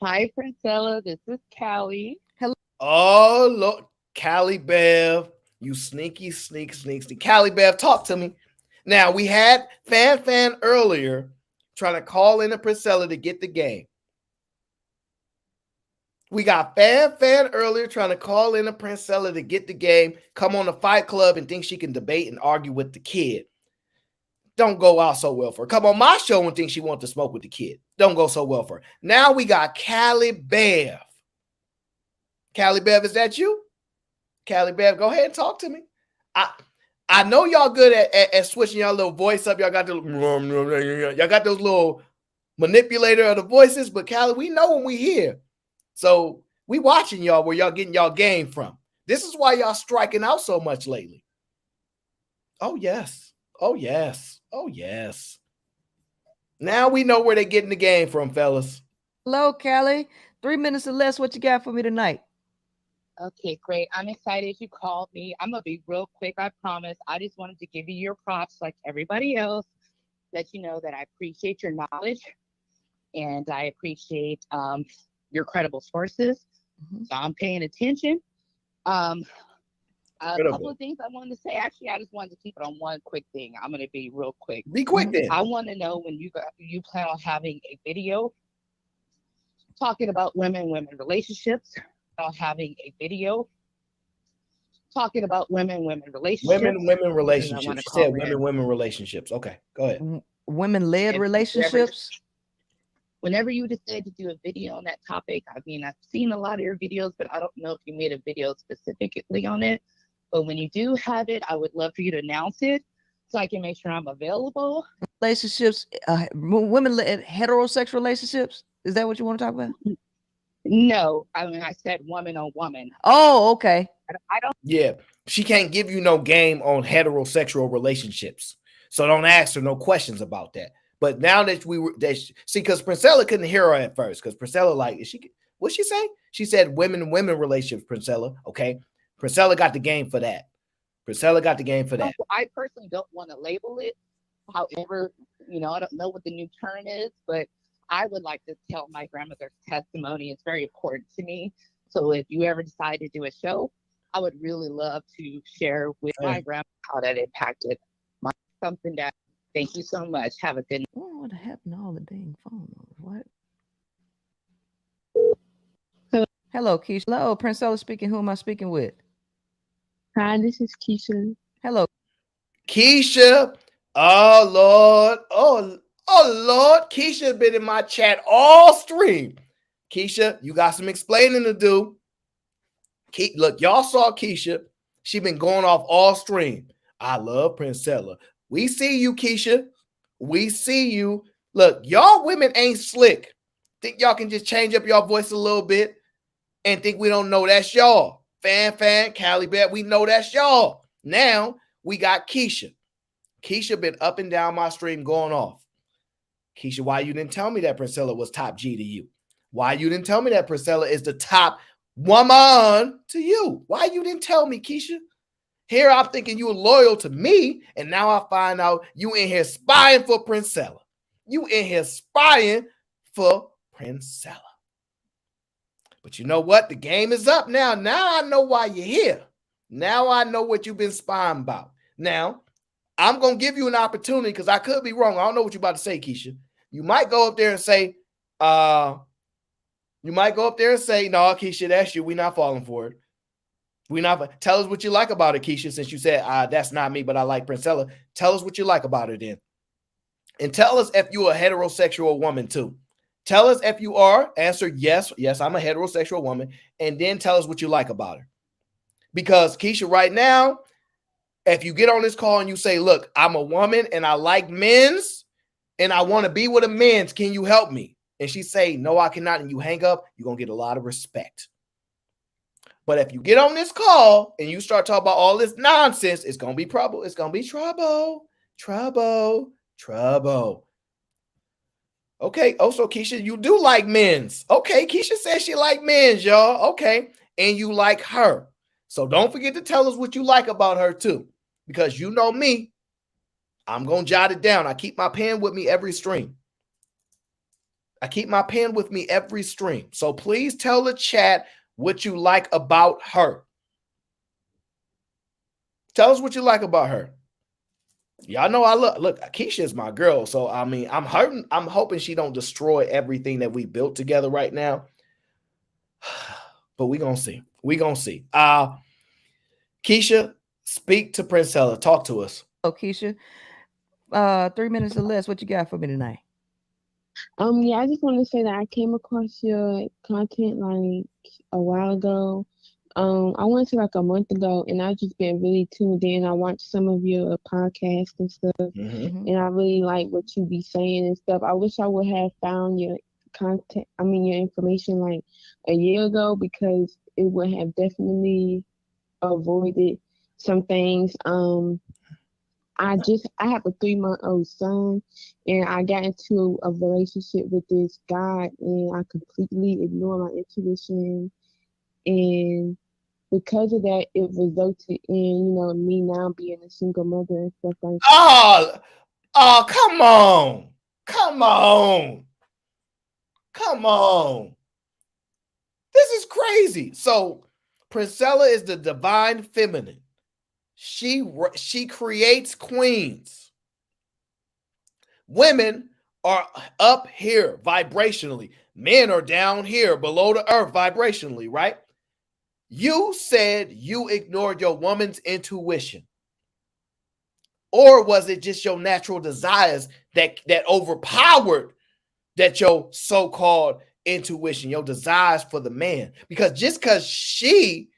Hi, Princella. This is Callie. Hello. Oh, look, Callie Bev, you sneaky. Callie Bev, talk to me. Now, we had Fan earlier trying to call in a Princella to get the game. We got Fan earlier trying to call in a Princella to get the game, come on the Fight Club and think she can debate and argue with the kid. Don't go out so well for her. Come on my show and think she wants to smoke with the kid. Don't go so well for her. Now we got Callie Bev. Callie Bev, is that you? Callie Bev, go ahead and talk to me. I know y'all good at switching y'all little voice up. Y'all got those little manipulator of the voices, but Callie, we know when we hear. So we watching y'all where y'all getting y'all game from. This is why y'all striking out so much lately. Oh, yes. Oh, yes. Oh, yes. Now we know where they're getting the game from, fellas. Hello, Callie. 3 minutes or less. What you got for me tonight? Okay, great. I'm excited you called me. I'm going to be real quick, I promise. I just wanted to give you your props like everybody else. Let you know that I appreciate your knowledge and I appreciate your credible sources. Mm-hmm. So I'm paying attention. A couple of things I wanted to say. Actually, I just wanted to keep it on one quick thing. I'm going to be real quick. Be quick then. I want to know when you plan on having a video talking about women relationships. Having a video talking about women relationships. Women relationships. You said women relationships. Okay, go ahead. Women-led relationships. Whenever you decide to do a video on that topic, I mean, I've seen a lot of your videos, but I don't know if you made a video specifically on it. But when you do have it, I would love for you to announce it so I can make sure I'm available. Relationships, women-led heterosexual relationships. Is that what you want to talk about? No, I mean, I said woman on woman. Oh, okay. I don't. Yeah, she can't give you no game on heterosexual relationships. So don't ask her no questions about that. But now that because Princella couldn't hear her at first, because Princella, what'd she say? She said women relationships, Princella. Okay. Princella got the game for that. I personally don't want to label it. However, I don't know what the new term is, but I would like to tell my grandmother's testimony. It's very important to me. So if you ever decide to do a show, I would really love to share with my grandma how that impacted something that. Thank you so much. Have a good night. What happened to all the dang phone numbers? What? Hello, Keisha. Hello, Princella speaking. Who am I speaking with? Hi, this is Keisha. Hello. Keisha. Oh, Lord. Oh, Lord. Keisha been in my chat all stream. Keisha, you got some explaining to do. Look, y'all saw Keisha. She been going off all stream. I love Princella. We see you, Keisha. We see you. Look, y'all women ain't slick. Think y'all can just change up your voice a little bit and think we don't know that's y'all. Fan, Callie Bet, we know that's y'all. Now we got Keisha. Keisha been up and down my stream going off. Keisha, why you didn't tell me that Princella was top G to you? Why you didn't tell me that Princella is the top woman to you? Why you didn't tell me, Keisha? Here I'm thinking you were loyal to me, and now I find out you in here spying for Princella. You in here spying for Princella. But you know what? The game is up now. Now I know why you're here. Now I know what you've been spying about. Now, I'm going to give you an opportunity because I could be wrong. I don't know what you're about to say, Keisha. You might go up there and say, You might go up there and say, no, Keisha, that's you. We're not falling for it. Tell us what you like about it, Keisha, since you said, that's not me, but I like Princella. Tell us what you like about it then. And tell us if you're a heterosexual woman too. Tell us if you are. Answer yes. Yes, I'm a heterosexual woman. And then tell us what you like about her. Because Keisha, right now, if you get on this call and you say, look, I'm a woman and I like men's and I want to be with a men's, can you help me? And she say, no, I cannot. And you hang up, you're going to get a lot of respect. But if you get on this call and you start talking about all this nonsense, it's going to be trouble. It's going to be trouble. Okay. Also, Keisha, you do like men's. Okay. Keisha says she like men's, y'all. Okay. And you like her. So don't forget to tell us what you like about her too. Because you know me, I'm going to jot it down. I keep my pen with me every stream. So please tell the chat what you like about her. Tell us what you like about her. Y'all know I look, Keisha is my girl. So I mean, I'm hoping she don't destroy everything that we built together right now. But we're gonna see. Keisha, speak to Princella. Talk to us. Oh, Keisha, 3 minutes or less. What you got for me tonight? Yeah, I just want to say that I came across your content like a while ago. I want to say like a month ago, and I've just been really tuned in. I watched some of your podcasts and stuff, and I really like what you be saying and stuff. I wish I would have found your your information like a year ago, because it would have definitely avoided some things. I have a 3-month-old son, and I got into a relationship with this guy, and I completely ignored my intuition, and because of that, it resulted in, me now being a single mother and stuff like that. Oh, come on. This is crazy. So Princella is the divine feminine. She creates queens. Women are up here vibrationally. Men are down here below the earth vibrationally, right? You said you ignored your woman's intuition. Or was it just your natural desires that overpowered that your so-called intuition, your desires for the man? Because just because she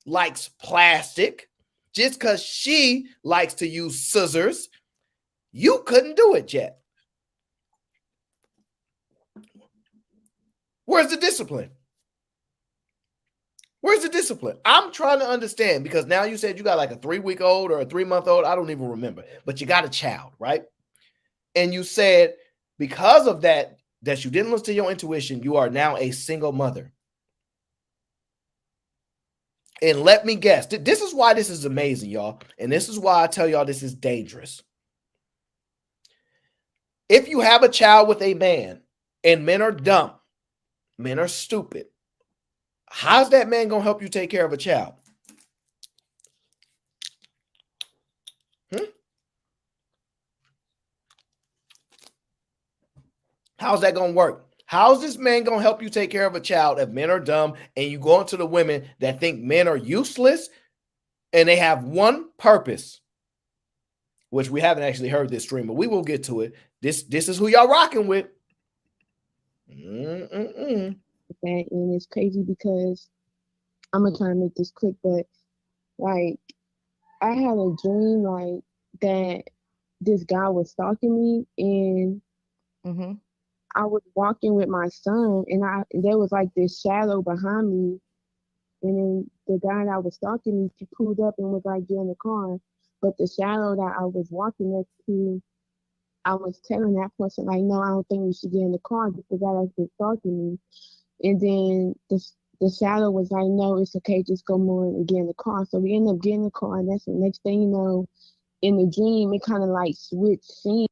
likes plastic, just because she likes to use scissors, you couldn't do it yet. Where's the discipline? I'm trying to understand, because now you said you got like a 3-week-old or a 3-month-old. I don't even remember, but you got a child, right? And you said because of that you didn't listen to your intuition, you are now a single mother. And let me guess, this is why this is amazing, y'all. And this is why I tell y'all this is dangerous. If you have a child with a man, and men are dumb, men are stupid, how's that man going to help you take care of a child? How's that going to work? How's this man going to help you take care of a child if men are dumb and you go into the women that think men are useless and they have one purpose, which we haven't actually heard this stream, but we will get to it. This is who y'all rocking with. And it's crazy because I'm going to try to make this quick, but like I had a dream like that this guy was stalking me, and I was walking with my son, and there was like this shadow behind me, and then the guy that was stalking me, he pulled up and was like, get in the car. But the shadow that I was walking next to, I was telling that person like, no, I don't think we should get in the car, because the guy that's been stalking me. And then the shadow was like, no, it's okay, just go more and get in the car. So we ended up getting in the car, and that's the next thing you know, in the dream, it kind of like switched scenes.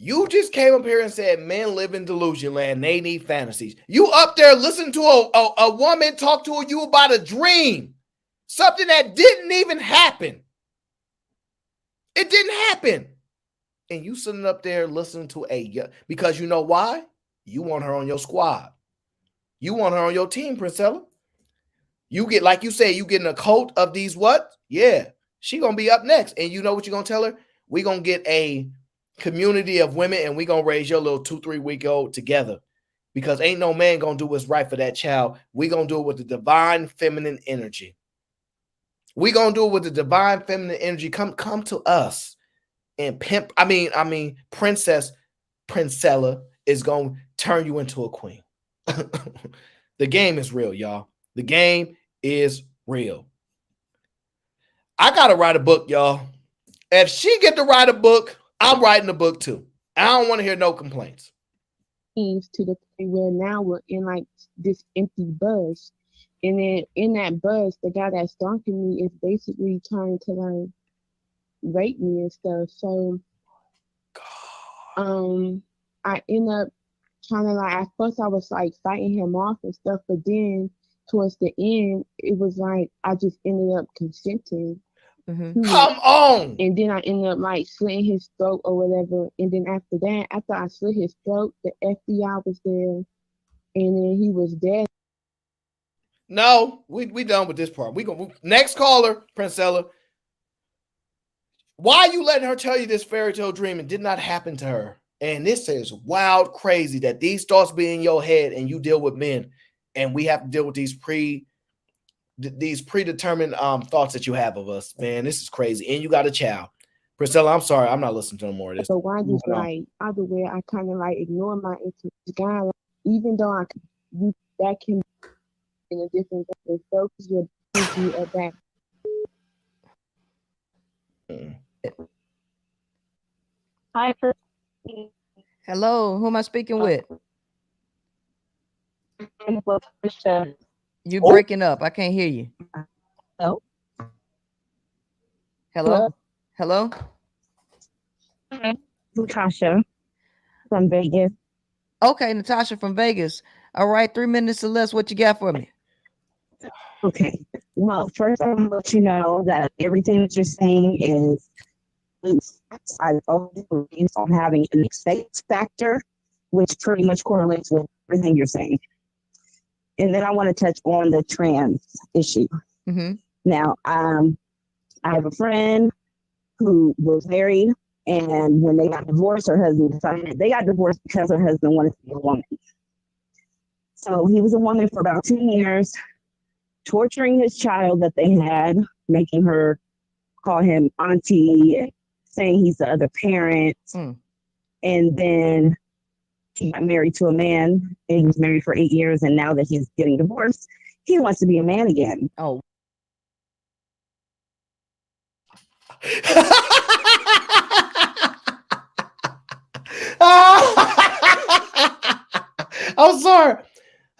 You just came up here and said men live in delusion land. They need fantasies. You up there listening to a woman talk to you about a dream. Something that didn't even happen. It didn't happen. and you sitting up there listening to because you know why? You want her on your squad. You want her on your team, Princella. You get, like you say, you getting a cult of these what? Yeah, she gonna be up next. And you know what you're gonna tell her? We're gonna get a community of women and we're gonna raise your little 2-3 week old together. Because ain't no man gonna do what's right for that child. We're gonna do it with the divine feminine energy. We're gonna do it with the divine feminine energy. Come to us. And Princess Princella is gonna turn you into a queen. The game is real, y'all. The game is real. I gotta write a book, y'all. If she get to write a book, I'm writing a book too. I don't want to hear no complaints. To the point where now we're in like this empty bus, and then in that bus, the guy that's stalking me is basically trying to like rape me and stuff. So, I end up trying to like, at first I was like fighting him off and stuff, but then towards the end, it was like I just ended up consenting. Come on. And then I ended up like slitting his throat or whatever. And then after that, after I slit his throat, the FBI was there, and then he was dead. No, we done with this part. Next caller, Princella. Why are you letting her tell you this fairy tale dream? It did not happen to her. And this is wild, crazy that these thoughts be in your head and you deal with men, and we have to deal with these predetermined thoughts that you have of us. Man, this is crazy. And you got a child. Priscilla, I'm sorry. I'm not listening to no more of this. So why just like either way, I kind of like ignore my intuition guy, like, even though I could use that can in a different way. Focus your energy at that. Hi, hello. Who am I speaking with? You breaking up. I can't hear you. Hello. Hello. Hello. Natasha from Vegas. Okay, Natasha from Vegas. All right, 3 minutes or less. What you got for me? Okay. Well, first I want to let you know that everything that you're saying is I've only based on having an escape factor, which pretty much correlates with everything you're saying. And then I want to touch on the trans issue. Now, I have a friend who was married, and when they got divorced, her husband decided they got divorced because her husband wanted to be a woman. So he was a woman for about 2 years, torturing his child that they had, making her call him auntie, saying he's the other parent. And then he got married to a man, and he was married for 8 years, and now that he's getting divorced, he wants to be a man again. Oh.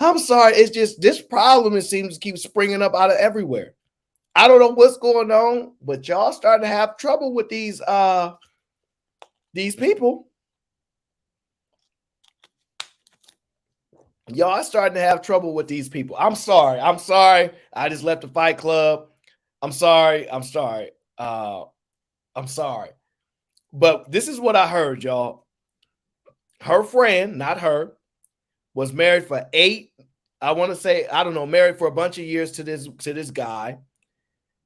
I'm sorry. It's just this problem, it seems to keep springing up out of everywhere. I don't know what's going on, but y'all starting to have trouble with these people. Y'all starting to have trouble with these people. I'm sorry. I just left the Fight Club. I'm sorry. But this is what I heard, y'all. Her friend, not her, was married for 8, married for a bunch of years to this guy.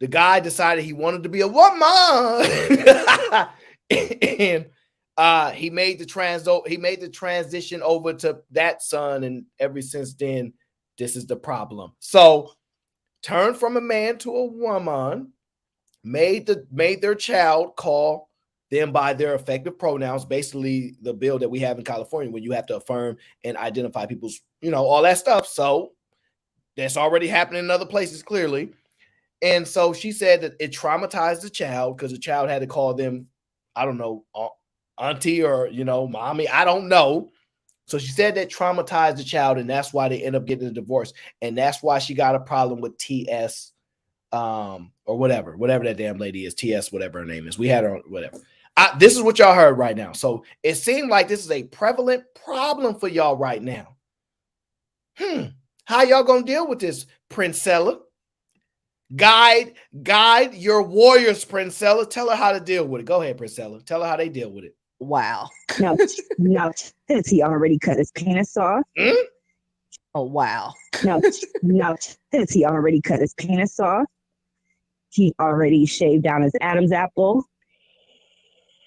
The guy decided he wanted to be a woman. And he made the transition over to that son, and ever since then, this is the problem. So, turned from a man to a woman, made their child call them by their effective pronouns, basically the bill that we have in California, when you have to affirm and identify people's, all that stuff. So that's already happening in other places, clearly. And so she said that it traumatized the child because the child had to call them, I don't know, auntie or, mommy. I don't know. So she said that traumatized the child, and that's why they end up getting a divorce. And that's why she got a problem with TS or whatever that damn lady is, TS, whatever her name is. We had her on whatever. This is what y'all heard right now. So it seemed like this is a prevalent problem for y'all right now. How y'all gonna deal with this, Princella? Guide your warriors, Princella. Tell her how to deal with it. Go ahead, Princella. Tell her how they deal with it. Wow. Now, since he already cut his penis off. Oh, wow. Now, since he already cut his penis off, he already shaved down his Adam's apple.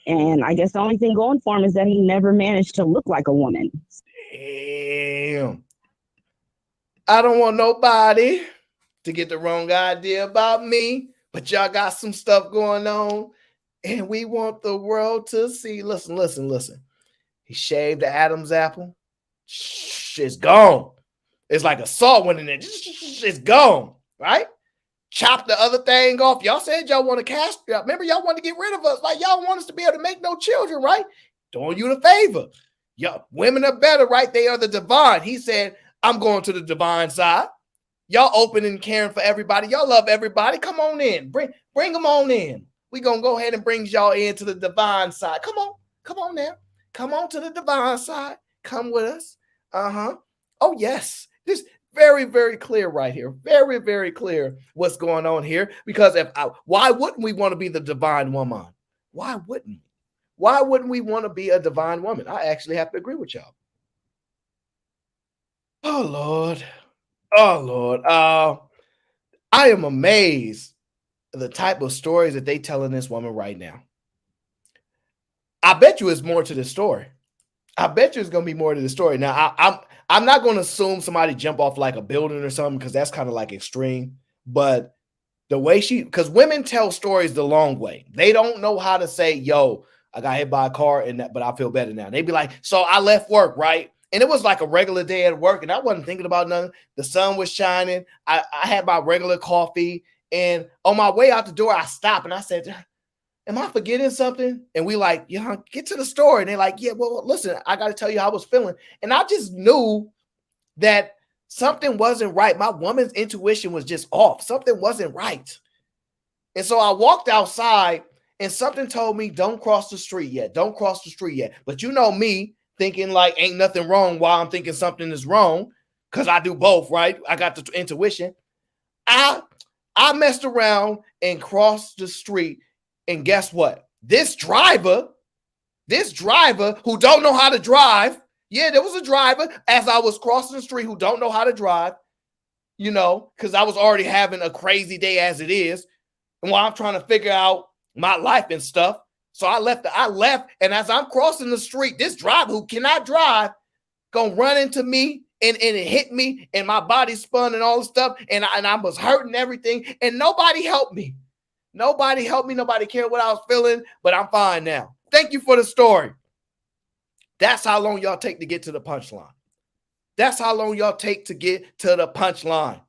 And I guess the only thing going for him is that he never managed to look like a woman. Damn. I don't want nobody to get the wrong idea about me, but y'all got some stuff going on, and we want the world to see. Listen. He shaved the Adam's apple. It's gone. It's like a saw went in there. It's gone, right? Chop the other thing off. Y'all said y'all want to castrate. Remember, y'all want to get rid of us. Like, y'all want us to be able to make no children, right? Doing you the favor. Y'all, women are better, right? They are the divine. He said, I'm going to the divine side. Y'all open and caring for everybody. Y'all love everybody. Come on in. Bring them on in. We're going to go ahead and bring y'all into the divine side. Come on now. Come on to the divine side. Come with us. Oh, yes. This very, very clear right here. Very, very clear what's going on here. Because why wouldn't we want to be the divine woman? Why wouldn't we? Why wouldn't we want to be a divine woman? I actually have to agree with y'all. Oh, Lord. I am amazed at the type of stories that they telling this woman right now. I bet you it's more to the story. I bet you it's going to be more to the story. Now, I'm not going to assume somebody jump off like a building or something, because that's kind of like extreme. But the way because women tell stories the long way. They don't know how to say, yo, I got hit by a car, but I feel better now. They'd be like, so I left work, right? And it was like a regular day at work, and I wasn't thinking about nothing. The sun was shining. I had my regular coffee, and on my way out the door, I stopped, and I said, am I forgetting something? And we like, yeah, get to the store. And they're like, yeah, well, listen, I got to tell you how I was feeling. And I just knew that something wasn't right. My woman's intuition was just off. Something wasn't right. And so I walked outside, and something told me, don't cross the street yet. Don't cross the street yet. But you know me thinking like ain't nothing wrong while I'm thinking something is wrong, because I do both, right? I got the intuition. I messed around and crossed the street. And guess what? This driver who don't know how to drive. Yeah, there was a driver as I was crossing the street who don't know how to drive, because I was already having a crazy day as it is. And while I'm trying to figure out my life and stuff. So I left, and as I'm crossing the street, this driver who cannot drive gonna run into me, and it hit me, and my body spun and all this stuff, and I was hurting everything, and nobody helped me. Nobody helped me. Nobody cared what I was feeling, but I'm fine now. Thank you for the story. That's how long y'all take to get to the punchline. That's how long y'all take to get to the punchline.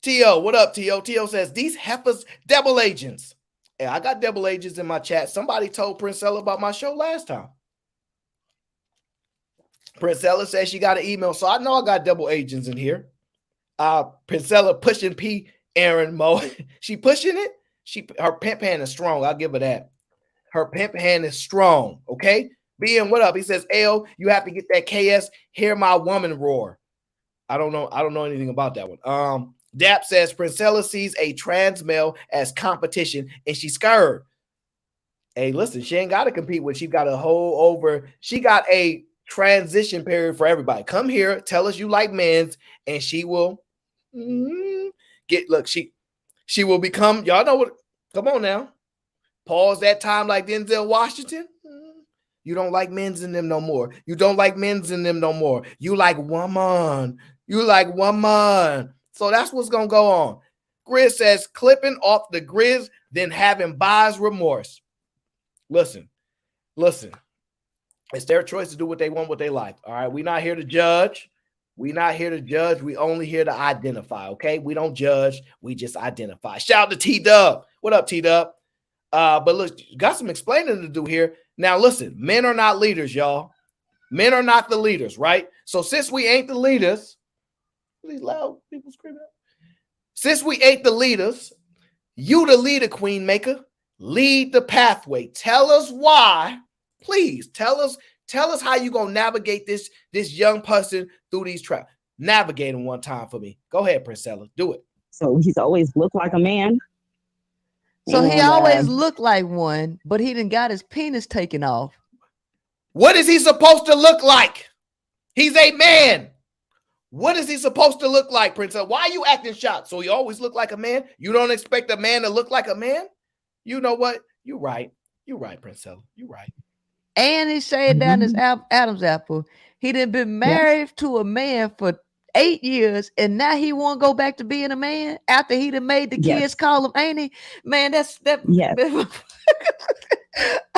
T.O., what up, T.O.? T.O. says, these heifers, devil agents. Hey, I got devil agents in my chat. Somebody told Princella about my show last time. Princella says she got an email, so I know I got double agents in here. Princella pushing P. Aaron Mo. She pushing it. Her pimp hand is strong. I'll give her that. Her pimp hand is strong. Okay. BM, what up? He says, L, you have to get that KS, hear my woman roar. I don't know anything about that one. Dap says Princella sees a trans male as competition and she's scared. Hey, listen, she ain't got to compete with. She got a whole over. She got a transition period for everybody. Come here, tell us you like men's, and she will she will become, y'all know what, come on now. Pause that time like Denzel Washington. You don't like men's in them no more. You don't like men's in them no more. You like woman. You like woman. So that's what's going to go on. Grizz says, clipping off the Grizz, then having buyer's remorse. Listen. It's their choice to do what they want, what they like. All right. We're not here to judge. We're not here to judge. We only here to identify. Okay. We don't judge. We just identify. Shout out to T-Dub. What up, T-Dub? But look, got some explaining to do here. Now, listen, men are not leaders, y'all. Men are not the leaders, right? So since we ain't the leaders, these loud people screaming. Since we ain't the leaders, you the leader, Queen Maker. Lead the pathway. Tell us why. Please tell us how you gonna navigate this young person through these traps. Navigate them one time for me. Go ahead, Princella. Do it. So he's always looked like a man. So he And always looked like one, but he done got his penis taken off. What is he supposed to look like? He's a man. What is he supposed to look like, Princess? Why are you acting shocked? So he always look like a man? You don't expect a man to look like a man? You know what? You're right. You're right, Princella. You're right. And he shaved down his Adam's apple. He done been married to a man for 8 years, and now he won't go back to being a man after he done made the kids call him Annie. Man, that's that. Yes.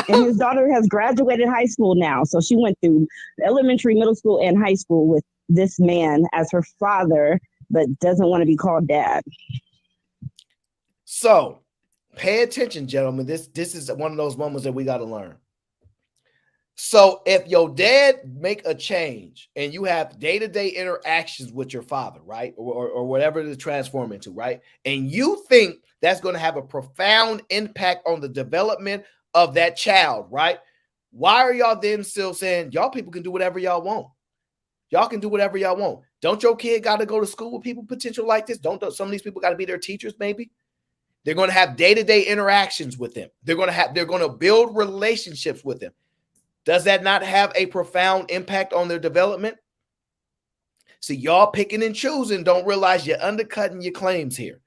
And his daughter has graduated high school now. So she went through elementary, middle school, and high school with this man as her father, but doesn't want to be called dad. So pay attention, gentlemen. This is one of those moments that we got to learn. So if your dad make a change and you have day-to-day interactions with your father, right? Or whatever to transform into, right? And you think that's going to have a profound impact on the development of that child, right? Why are y'all then still saying y'all people can do whatever y'all want? Y'all can do whatever y'all want. Don't your kid got to go to school with people potential like this? Don't some of these people got to be their teachers maybe? They're going to have day-to-day interactions with them. They're going to build relationships with them. Does that not have a profound impact on their development? See, y'all picking and choosing don't realize you're undercutting your claims here.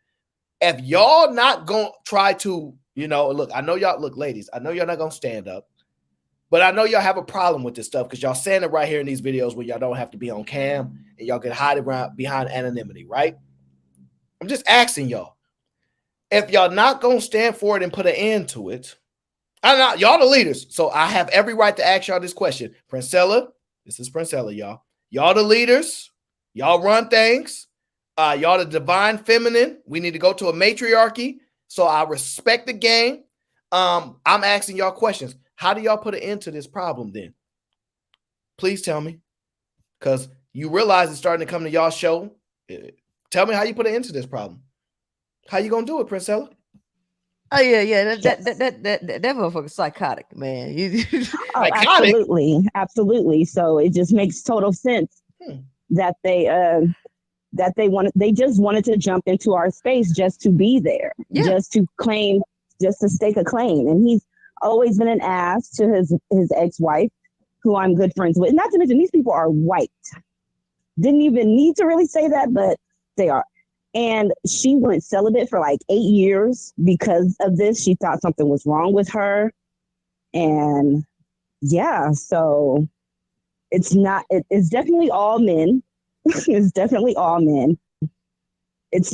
If y'all not going to try to, look, I know y'all, look, ladies, I know y'all not going to stand up, but I know y'all have a problem with this stuff because y'all saying it right here in these videos where y'all don't have to be on cam and y'all can hide around behind anonymity, right? I'm just asking y'all. If y'all not going to stand for it and put an end to it, y'all the leaders, so I have every right to ask y'all this question. Princella, this is Princella, y'all. Y'all the leaders. Y'all run things. Y'all the divine feminine. We need to go to a matriarchy. So I respect the game. I'm asking y'all questions. How do y'all put an end to this problem then? Please tell me. Because you realize it's starting to come to y'all show. Tell me how you put an end to this problem. How you going to do it, Princella? Oh yeah. That motherfucker's psychotic, man. Psychotic. Absolutely. So it just makes total sense that they just wanted to jump into our space just to be there, just to claim, just to stake a claim. And he's always been an ass to his ex-wife, who I'm good friends with. Not to mention these people are white. Didn't even need to really say that, but they are. And she went celibate for like 8 years because of this. She thought something was wrong with her. And so it's definitely all men. It's definitely all men. It's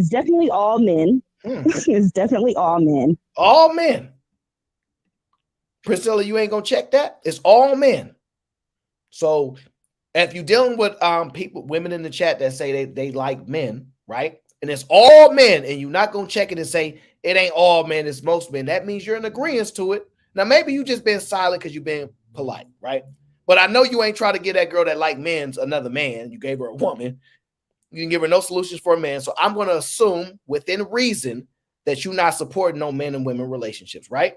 definitely all men. It's definitely all men. All men. Priscilla, you ain't gonna check that? It's all men. So if you're dealing with women in the chat that say they like men, right? And it's all men, and you're not gonna check it and say it ain't all men, it's most men. That means you're in agreement to it. Now, maybe you just been silent because you've been polite, right? But I know you ain't trying to get that girl that like men's another man. You gave her a woman. You didn't give her no solutions for a man. So I'm gonna assume within reason that you're not supporting no men and women relationships, right?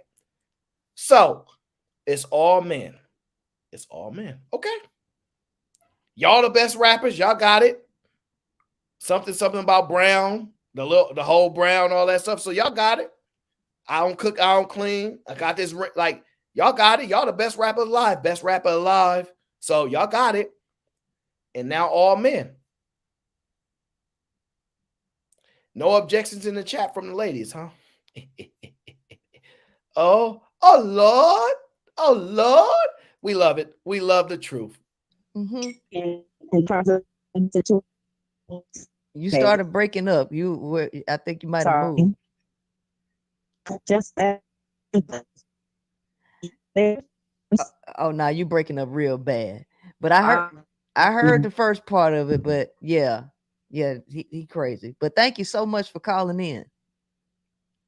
So it's all men. It's all men. Okay. Y'all the best rappers. Y'all got it. Something about Brown, the whole Brown, all that stuff. So y'all got it. I don't cook, I don't clean. I got this, like, y'all got it. Y'all the best rapper alive. Best rapper alive. So y'all got it. And now all men. No objections in the chat from the ladies, huh? Oh Lord. Oh Lord. We love it. We love the truth. In terms of you started breaking up. I think you might have moved. Just that. Oh, now you breaking up real bad. But I heard the first part of it. But yeah, he crazy. But thank you so much for calling in.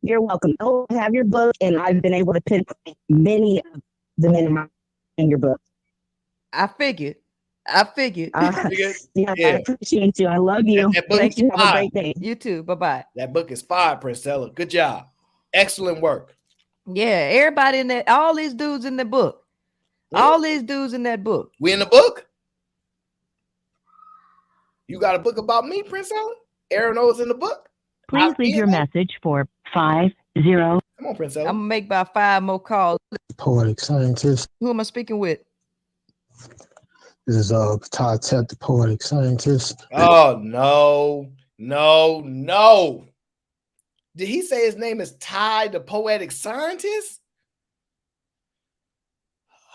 You're welcome. Oh, I have your book, and I've been able to pinpoint many of the men in your book. I figured. I appreciate you. I love you. Thank you. Have a great day. You too. Bye-bye. That book is fire, Princella. Good job. Excellent work. Yeah, everybody in that, all these dudes in the book. All these dudes in that book. We in the book? You got a book about me, Princella? Aaron O's in the book? Please leave your message for 5 0. Come on, Princella. I'm gonna make about 5 more calls. Poetic scientist. Who am I speaking with? This is Todd Tep, the poetic scientist. Oh no. Did he say his name is Ty, the poetic scientist?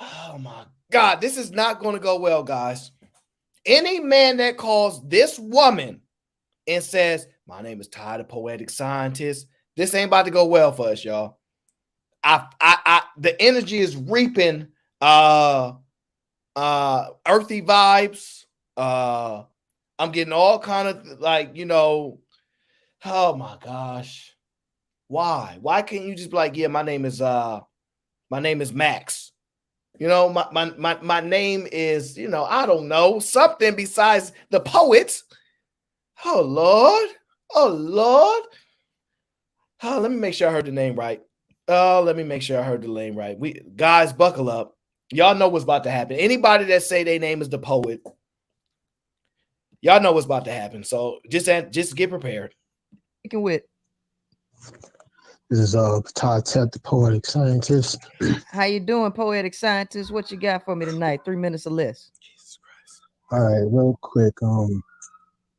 Oh my God, this is not going to go well, guys. Any man that calls this woman and says, my name is Ty, the poetic scientist, this ain't about to go well for us, y'all. The energy is reaping earthy vibes. I'm getting all kind of like, oh my gosh. Why can't you just be like, yeah, my name is Max. My name is, I don't know, something besides the poet. Oh Lord. Oh, let me make sure I heard the name right. Guys, buckle up. Y'all know what's about to happen. Anybody that say their name is the poet, y'all know what's about to happen. So just get prepared. Speaking with. This is Todd Tep, the poetic scientist. How you doing, poetic scientist? What you got for me tonight? 3 minutes or less. Jesus Christ. All right, real quick.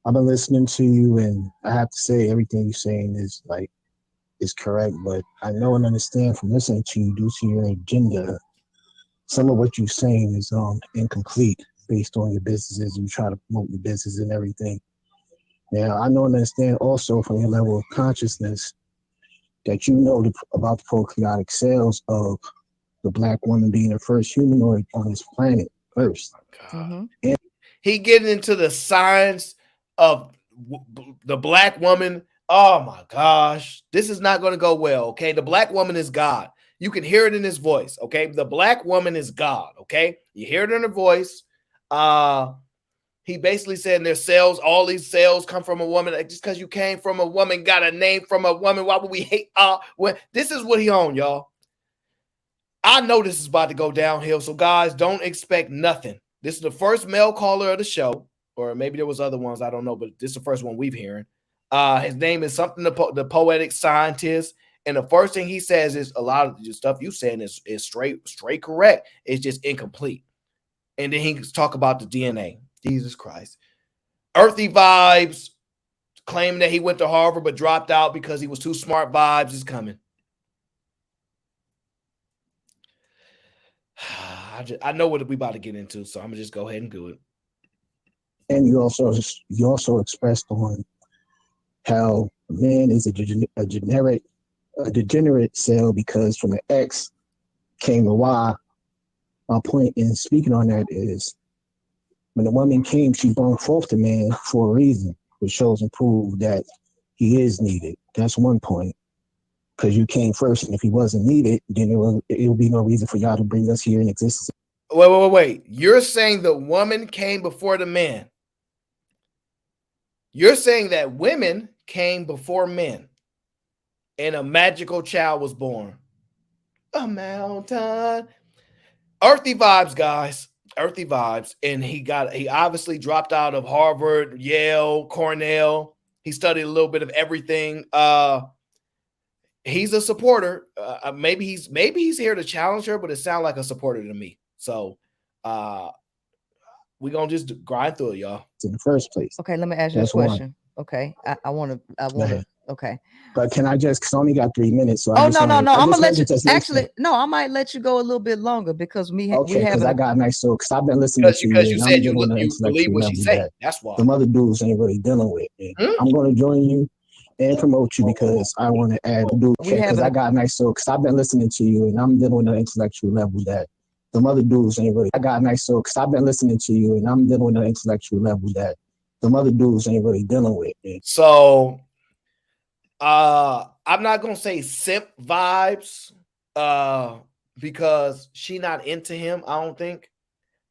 I've been listening to you, and I have to say everything you're saying is correct. But I know and understand from listening to you, due to your agenda, some of what you're saying is incomplete based on your businesses. You try to promote your business and everything. Now, I know and understand also from your level of consciousness that you know about the prokaryotic cells of the Black woman being the first humanoid on this planet first. Mm-hmm. And he getting into the science of the Black woman. Oh my gosh, this is not going to go well. Okay, the Black woman is God. You can hear it in his voice. Okay, the Black woman is God. Okay, you hear it in her voice. He basically said their cells, all these cells come from a woman. Just because you came from a woman, got a name from a woman, why would we hate? This is what he on, y'all. I know this is about to go downhill, so guys, don't expect nothing. This is the first male caller of the show, or maybe there was other ones, I don't know, but this is the first one we've hearing. His name is something the poetic scientist, and the first thing he says is a lot of the stuff you saying is straight correct. It's just incomplete, and then he talk about the DNA. Jesus Christ. Earthy vibes, claiming that he went to Harvard but dropped out because he was too smart. Vibes is coming. I know what we about to get into, so I'm gonna just go ahead and do it. And you also expressed on how man is a degenerate cell because from the X came the Y. My point in speaking on that is when the woman came, she brought forth the man for a reason, which shows and proves that he is needed. That's one point. Because you came first, and if he wasn't needed, then it will be no reason for y'all to bring us here in existence. Wait. You're saying the woman came before the man. You're saying that women came before men, and a magical child was born. A mountain. Earthy vibes, guys. Earthy vibes. And he obviously dropped out of Harvard, Yale, Cornell. He studied a little bit of everything. He's a supporter. Maybe he's here to challenge her, but it sounds like a supporter to me. So we're gonna just grind through it, y'all. In the first place. Okay, let me ask you a question. Okay. I wanna okay. But can I just, because I only got 3 minutes. So no. I'm gonna let you I might let you go a little bit longer because we have because I got nice so because I've been listening to you. Because you said you believe what she said. That's why. The other dudes ain't really dealing with. I'm gonna join you and promote you because I want to add dude because I got nice so because I've been listening to you and I'm dealing with an intellectual level that the other dudes ain't really. I got nice so because I've been listening to you and I'm dealing with an intellectual level that the other dudes ain't really dealing with. So I'm not gonna say simp vibes because she not into him, I don't think.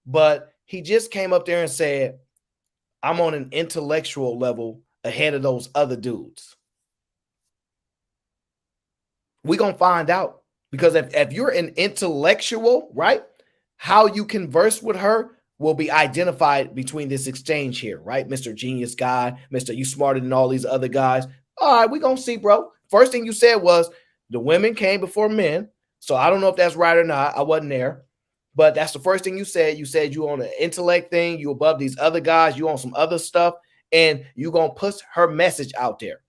But he just came up there and said, I'm on an intellectual level ahead of those other dudes. We're gonna find out. Because if you're an intellectual, right, how you converse with her will be identified between this exchange here, right? Mr. Genius guy, Mr. You smarter than all these other guys. All right, we're going to see, bro. First thing you said was, The women came before men. So I don't know if that's right or not. I wasn't there. But that's the first thing you said. You said you on an intellect thing. You above these other guys. You on some other stuff. And you going to push her message out there,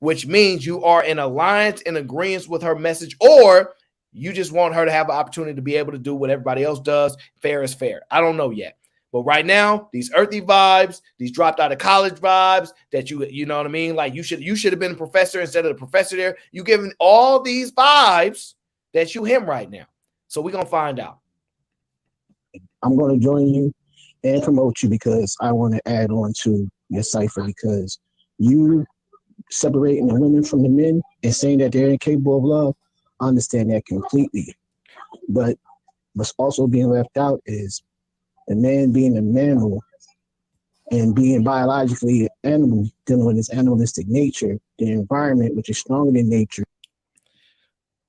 which means you are in alliance, in agreement with her message, or you just want her to have an opportunity to be able to do what everybody else does. Fair is fair. I don't know yet. But right now, these earthy vibes, these dropped out of college vibes that you know what I mean? Like you should have been a professor instead of the professor there. You giving all these vibes that you him right now. So we're going to find out. I'm going to join you and promote you because I want to add on to your cipher because you separating the women from the men and saying that they're incapable of love, I understand that completely. But what's also being left out is the man being a mammal and being biologically an animal, dealing with his animalistic nature, the environment, which is stronger than nature.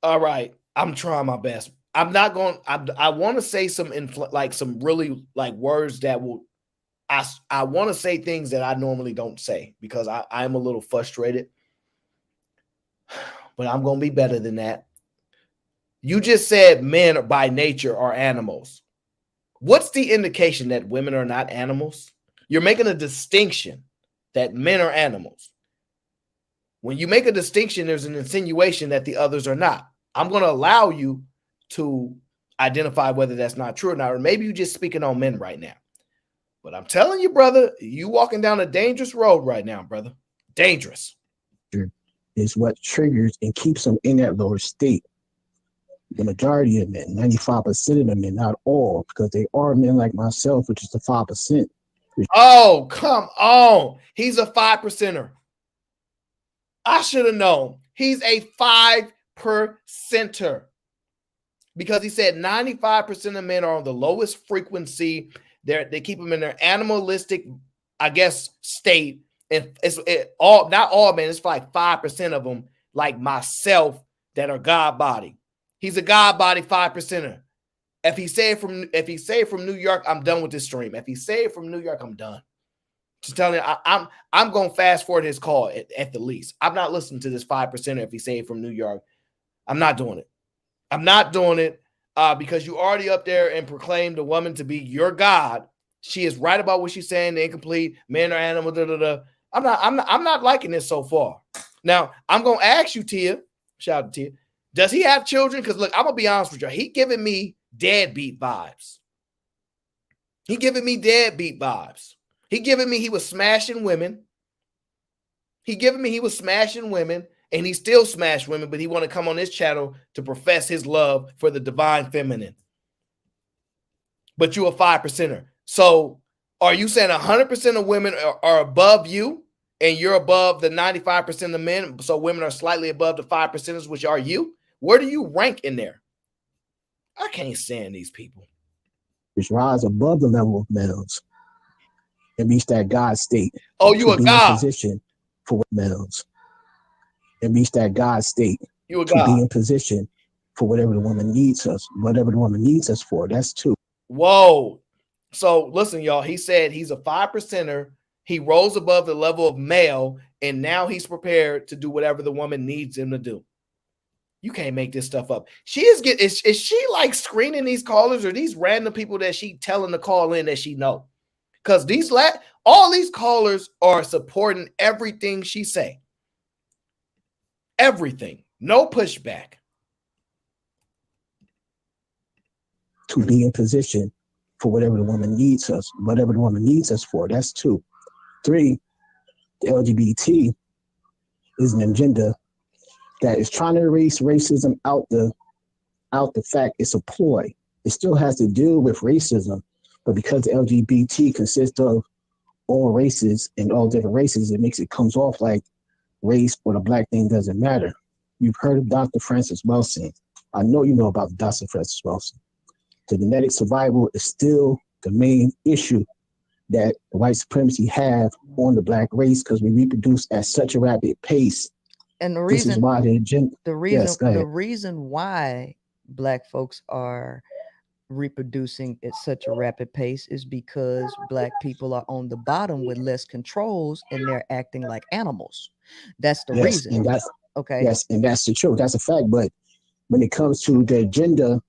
All right. I'm trying my best. I'm not going. I want to say some some really like words that will. I want to say things that I normally don't say because I'm a little frustrated. But I'm going to be better than that. You just said men by nature are animals. What's the indication that women are not animals? You're making a distinction that men are animals. When you make a distinction, there's an insinuation that the others are not. I'm going to allow you to identify whether that's not true or not, or maybe you're just speaking on men right now. But I'm telling you, brother, you walking down a dangerous road right now, brother. Dangerous. Is what triggers and keeps them in that lower state. The majority of men, 95% of the men, not all, because they are men like myself, which is the 5%. Oh, come on. He's a 5%er. I should have known. He's a 5%er. Because he said 95% of men are on the lowest frequency. They keep them in their animalistic, I guess, state. And not all men, it's like 5% of them, like myself, that are God body. He's a God body 5%er. If he say from New York, I'm done with this stream. If he say it from New York, I'm done. Just telling you, I'm gonna fast forward his call at the least. I'm not listening to this 5%er if he say it from New York. I'm not doing it. I'm not doing it because you already up there and proclaimed a woman to be your God. She is right about what she's saying. The incomplete men are animals. Da, da, da. I'm not liking this so far. Now I'm gonna ask you, Tia. Shout out to Tia. Does he have children? Because look, I'm gonna be honest with you. He giving me deadbeat vibes. He giving me deadbeat vibes. He giving me he was smashing women. He giving me he was smashing women. And he still smashed women, but he want to come on this channel to profess his love for the divine feminine. But you a 5%er. So are you saying 100% of women are above you and you're above the 95% of men? So women are slightly above the 5%ers, which are you? Where do you rank in there? I can't stand these people. Which rise above the level of males and reach that God state. Oh, you a God. In position for males. And reach that God state you a to God. Be in position for whatever the woman needs us for. That's two. Whoa. So listen, y'all, he said he's a 5%er. He rose above the level of male, and now he's prepared to do whatever the woman needs him to do. You can't make this stuff up. Is she like screening these callers or these random people that she telling to call in that she know? Because all these callers are supporting everything she say. Everything. No pushback. To be in position for whatever the woman needs us for. That's two. Three, the LGBT is an agenda that is trying to erase racism out the fact. It's a ploy. It still has to deal with racism, but because the LGBT consists of all races and all different races, it comes off like race or the black thing doesn't matter. You've heard of Dr. Francis Wilson. I know you know about Dr. Francis Wilson. The genetic survival is still the main issue that white supremacy have on the black race because we reproduce at such a rapid pace. And the reason, this is why the reason why black folks are reproducing at such a rapid pace is because black people are on the bottom with less controls and they're acting like animals. That's the reason. Okay. Yes, and that's the truth. That's a fact. But when it comes to their gender,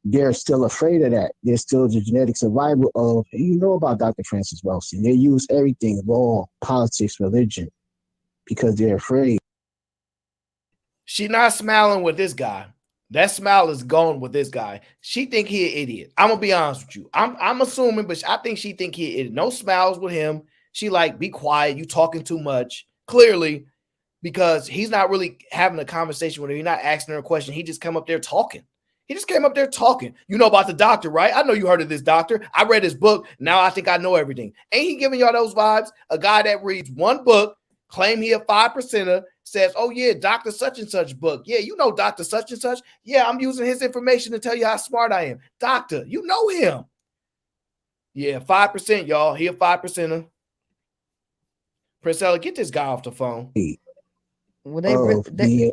they're still afraid of that. There's still the genetic survival of, you know about Dr. Francis Wellston. They use everything, law, politics, religion, because they're afraid. She not smiling with this guy. That smile is gone with this guy. She think he an idiot. I'm gonna be honest with you. I'm assuming, but I think she think he an idiot. No smiles with him. She like, be quiet. You talking too much. Clearly, because he's not really having a conversation with her. He's not asking her a question. He just come up there talking. He just came up there talking. You know about the doctor, right? I know you heard of this doctor. I read his book. Now I think I know everything. Ain't he giving y'all those vibes? A guy that reads one book, claim he a 5%er, says, oh yeah, Dr. such and such book. Yeah, you know Dr. such and such. Yeah, I'm using his information to tell you how smart I am. Doctor, you know him. Yeah, 5%, y'all. He a 5%er. Princella, get this guy off the phone. Well, being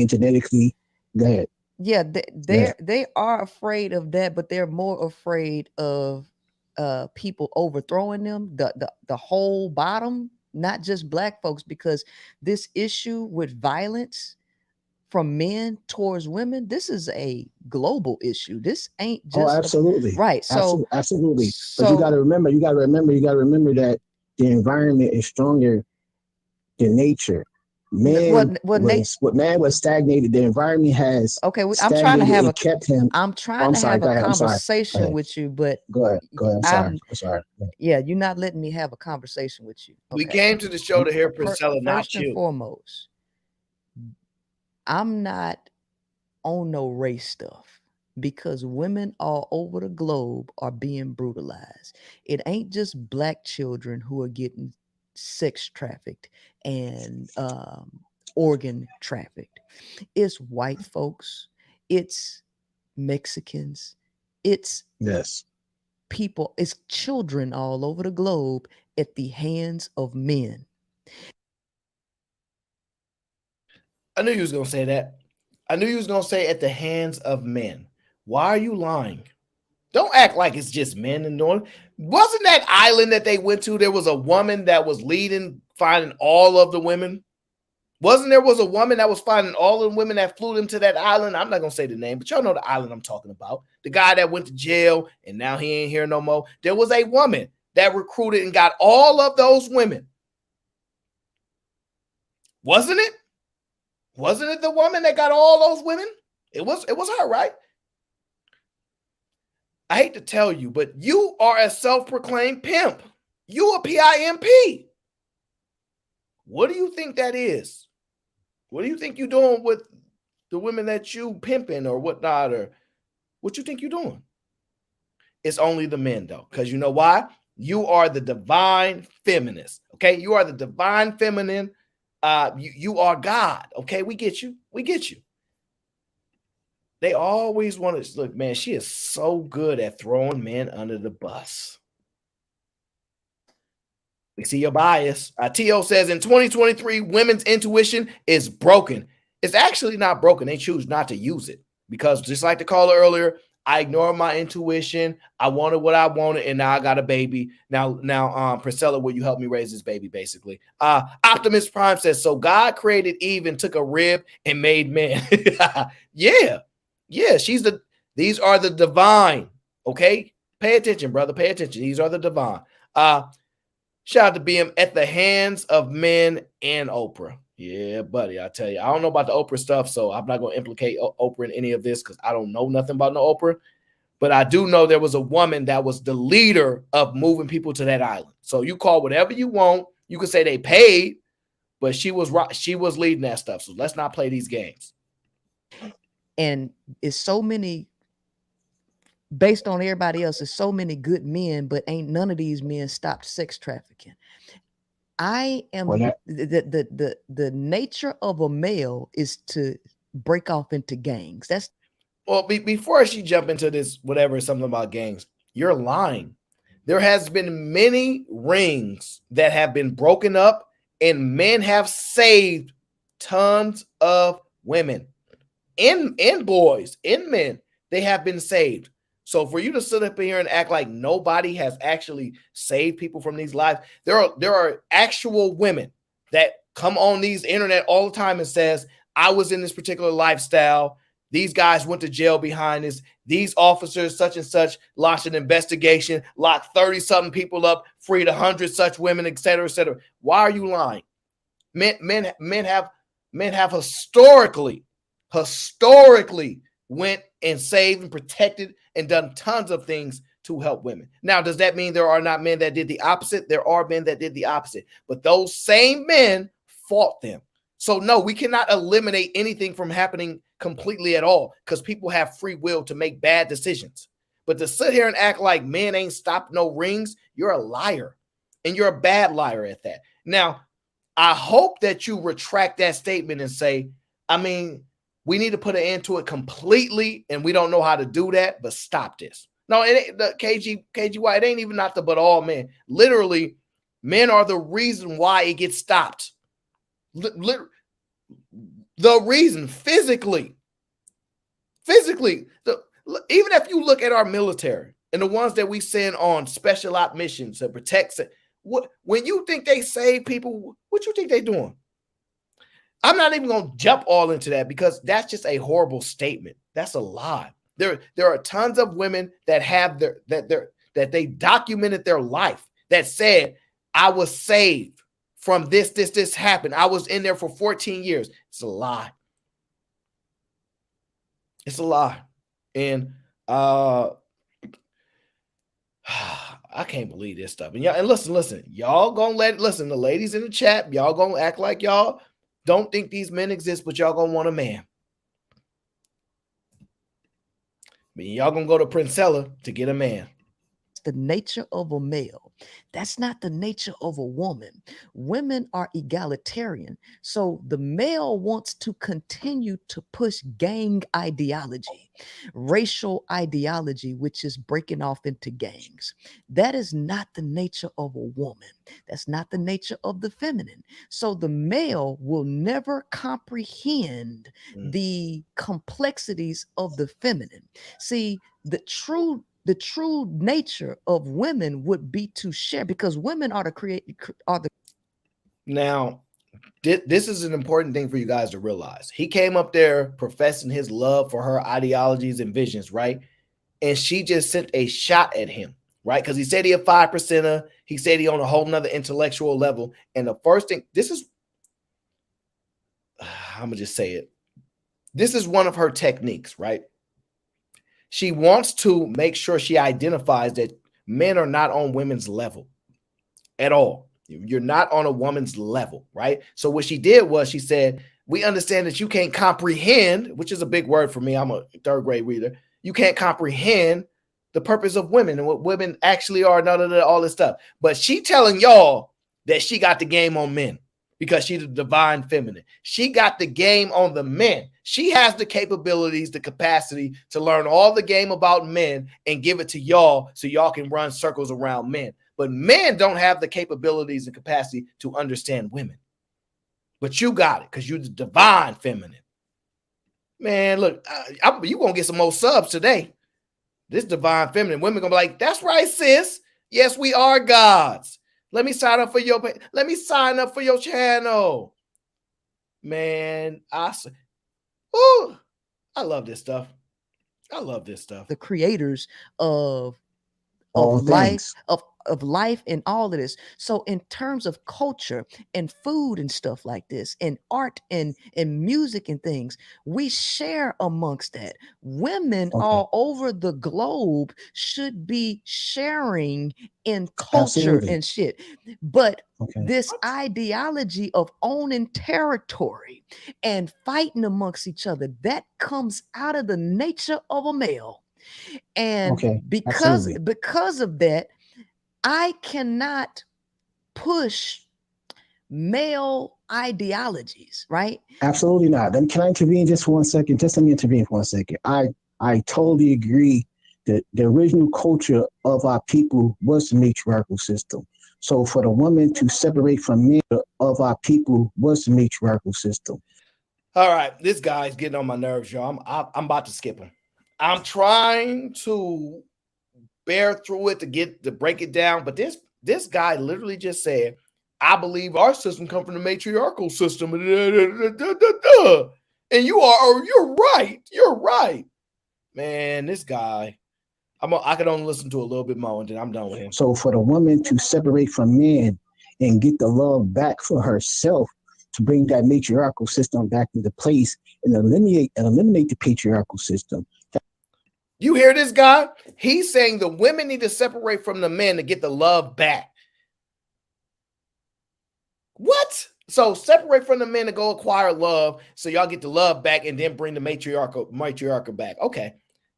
genetically, go ahead. Yeah, they are afraid of that, but they're more afraid of people overthrowing them, the whole bottom, not just black folks, because this issue with violence from men towards women, this is a global issue. This ain't just absolutely right. So absolutely. But you gotta remember that the environment is stronger than nature. Man was stagnated. The environment has I'm trying to have kept him. I'm trying to have a conversation with you, but go ahead. I'm sorry. Yeah, you're not letting me have a conversation with you. Okay. We came to the show to hear Princella, not first and foremost, I'm not on no race stuff, because women all over the globe are being brutalized. It ain't just black children who are getting sex trafficked and organ trafficked. It's white folks, it's Mexicans, it's people, it's children all over the globe at the hands of men. I knew you was gonna say that. I knew you was gonna say at the hands of men. Why are you lying? Don't act like it's just men and doing. Wasn't that island that they went to? There was a woman that was leading, finding all of the women. Wasn't there was a woman that was finding all of the women that flew them to that island? I'm not gonna say the name, but y'all know the island I'm talking about. The guy that went to jail and now he ain't here no more. There was a woman that recruited and got all of those women. Wasn't it? Wasn't it the woman that got all those women? It was her, right? I hate to tell you, but you are a self-proclaimed pimp. You a PIMP. What do you think that is? What do you think you're doing with the women that you pimping or whatnot, or what you think you're doing? It's only the men, though, because you know why? You are the divine feminist, okay? You are the divine feminine. You are God, okay? We get you. We get you. They always want to look, man. She is so good at throwing men under the bus. We see your bias. T.O. says in 2023, women's intuition is broken. It's actually not broken. They choose not to use it because, just like the caller earlier, I ignored my intuition. I wanted what I wanted, and now I got a baby. Now, Princella, will you help me raise this baby? Basically, Optimus Prime says, so God created Eve and took a rib and made man. Yeah. These are the divine. Okay, pay attention, brother. Pay attention. These are the divine. Shout out to BM at the hands of men and Oprah. Yeah, buddy. I tell you, I don't know about the Oprah stuff, so I'm not going to implicate Oprah in any of this because I don't know nothing about no Oprah. But I do know there was a woman that was the leader of moving people to that island. So you call whatever you want. You could say they paid, but she was leading that stuff. So let's not play these games. And it's so many, based on everybody else, there's so many good men, but ain't none of these men stopped sex trafficking. I am the nature of a male is to break off into gangs. That's before she jump into this, whatever, something about gangs, you're lying. There has been many rings that have been broken up, and men have saved tons of women, and boys, and men. They have been saved. So for you to sit up here and act like nobody has actually saved people from these lives, there are actual women that come on these internet all the time and says, I was in this particular lifestyle. These guys went to jail behind this. These officers, such and such, launched an investigation, locked 30-something people up, freed 100 such women, et cetera, et cetera. Why are you lying? Men have historically went and saved and protected and done tons of things to help women. Now, does that mean there are not men that did the opposite? There are men that did the opposite, but those same men fought them. So no, we cannot eliminate anything from happening completely at all, because people have free will to make bad decisions. But to sit here and act like men ain't stopped no rings, you're a liar, and you're a bad liar at that. Now, I hope that you retract that statement and say, I mean, we need to put an end to it completely, and we don't know how to do that, but stop this. No, it ain't the KGY, it ain't even not the but all men. Literally, men are the reason why it gets stopped. The reason physically, even if you look at our military and the ones that we send on special op missions to protect, when you think they save people, what you think they doing? I'm not even going to jump all into that, because that's just a horrible statement. That's a lie. There are tons of women that have that they documented their life that said, I was saved from this happened. I was in there for 14 years. It's a lie. It's a lie. And I can't believe this stuff. And y'all, and listen, y'all gonna listen, the ladies in the chat, y'all gonna act like y'all don't think these men exist, but y'all gonna want a man. I mean, y'all gonna go to Princella to get a man. The nature of a male. That's not the nature of a woman. Women are egalitarian. So the male wants to continue to push gang ideology, racial ideology, which is breaking off into gangs. That is not the nature of a woman. That's not the nature of the feminine. So the male will never comprehend the complexities of the feminine. See, the true nature of women would be to share, because women are the Now, this is an important thing for you guys to realize. He came up there professing his love for her ideologies and visions, right? And she just sent a shot at him, right? Because he said he a 5%er. He said he on a whole nother intellectual level. And the first thing, I'm gonna just say it. This is one of her techniques, right? She wants to make sure she identifies that men are not on women's level at all. You're not on a woman's level, right? So what she did was she said, we understand that you can't comprehend, which is a big word for me. I'm a third grade reader. You can't comprehend the purpose of women and what women actually are, none of all this stuff. But she telling y'all that she got the game on men because she's the divine feminine. She got the game on the men. She has the capabilities, the capacity to learn all the game about men and give it to y'all so y'all can run circles around men. But men don't have the capabilities and capacity to understand women. But you got it because you're the divine feminine. Man, look, you're going to get some more subs today. This divine feminine. Women going to be like, that's right, sis. Yes, we are gods. Let me sign up for your channel. Man, I love this stuff. I love this stuff. The creators of all life, of life and all of this. So in terms of culture and food and stuff like this, and art and music and things, we share amongst that. Women all over the globe should be sharing in culture and shit. But this ideology of owning territory and fighting amongst each other, that comes out of the nature of a male. And because of that, I cannot push male ideologies, right? Absolutely not. Then can I intervene just for 1 second? Just let me intervene for 1 second. I totally agree that the original culture of our people was the matriarchal system. So for the woman to separate from men of our people was the matriarchal system. All right, this guy's getting on my nerves, y'all. I'm about to skip him. I'm trying to bear through it to break it down, but this guy literally just said I believe our system comes from the matriarchal system. And you're right. You're right. Man, this guy, I can only listen to a little bit more and then I'm done with him. So for the woman to separate from man and get the love back for herself, to bring that matriarchal system back into place and eliminate the patriarchal system. You hear this guy? He's saying the women need to separate from the men to get the love back. What? So separate from the men to go acquire love so y'all get the love back and then bring the matriarchal back. Okay.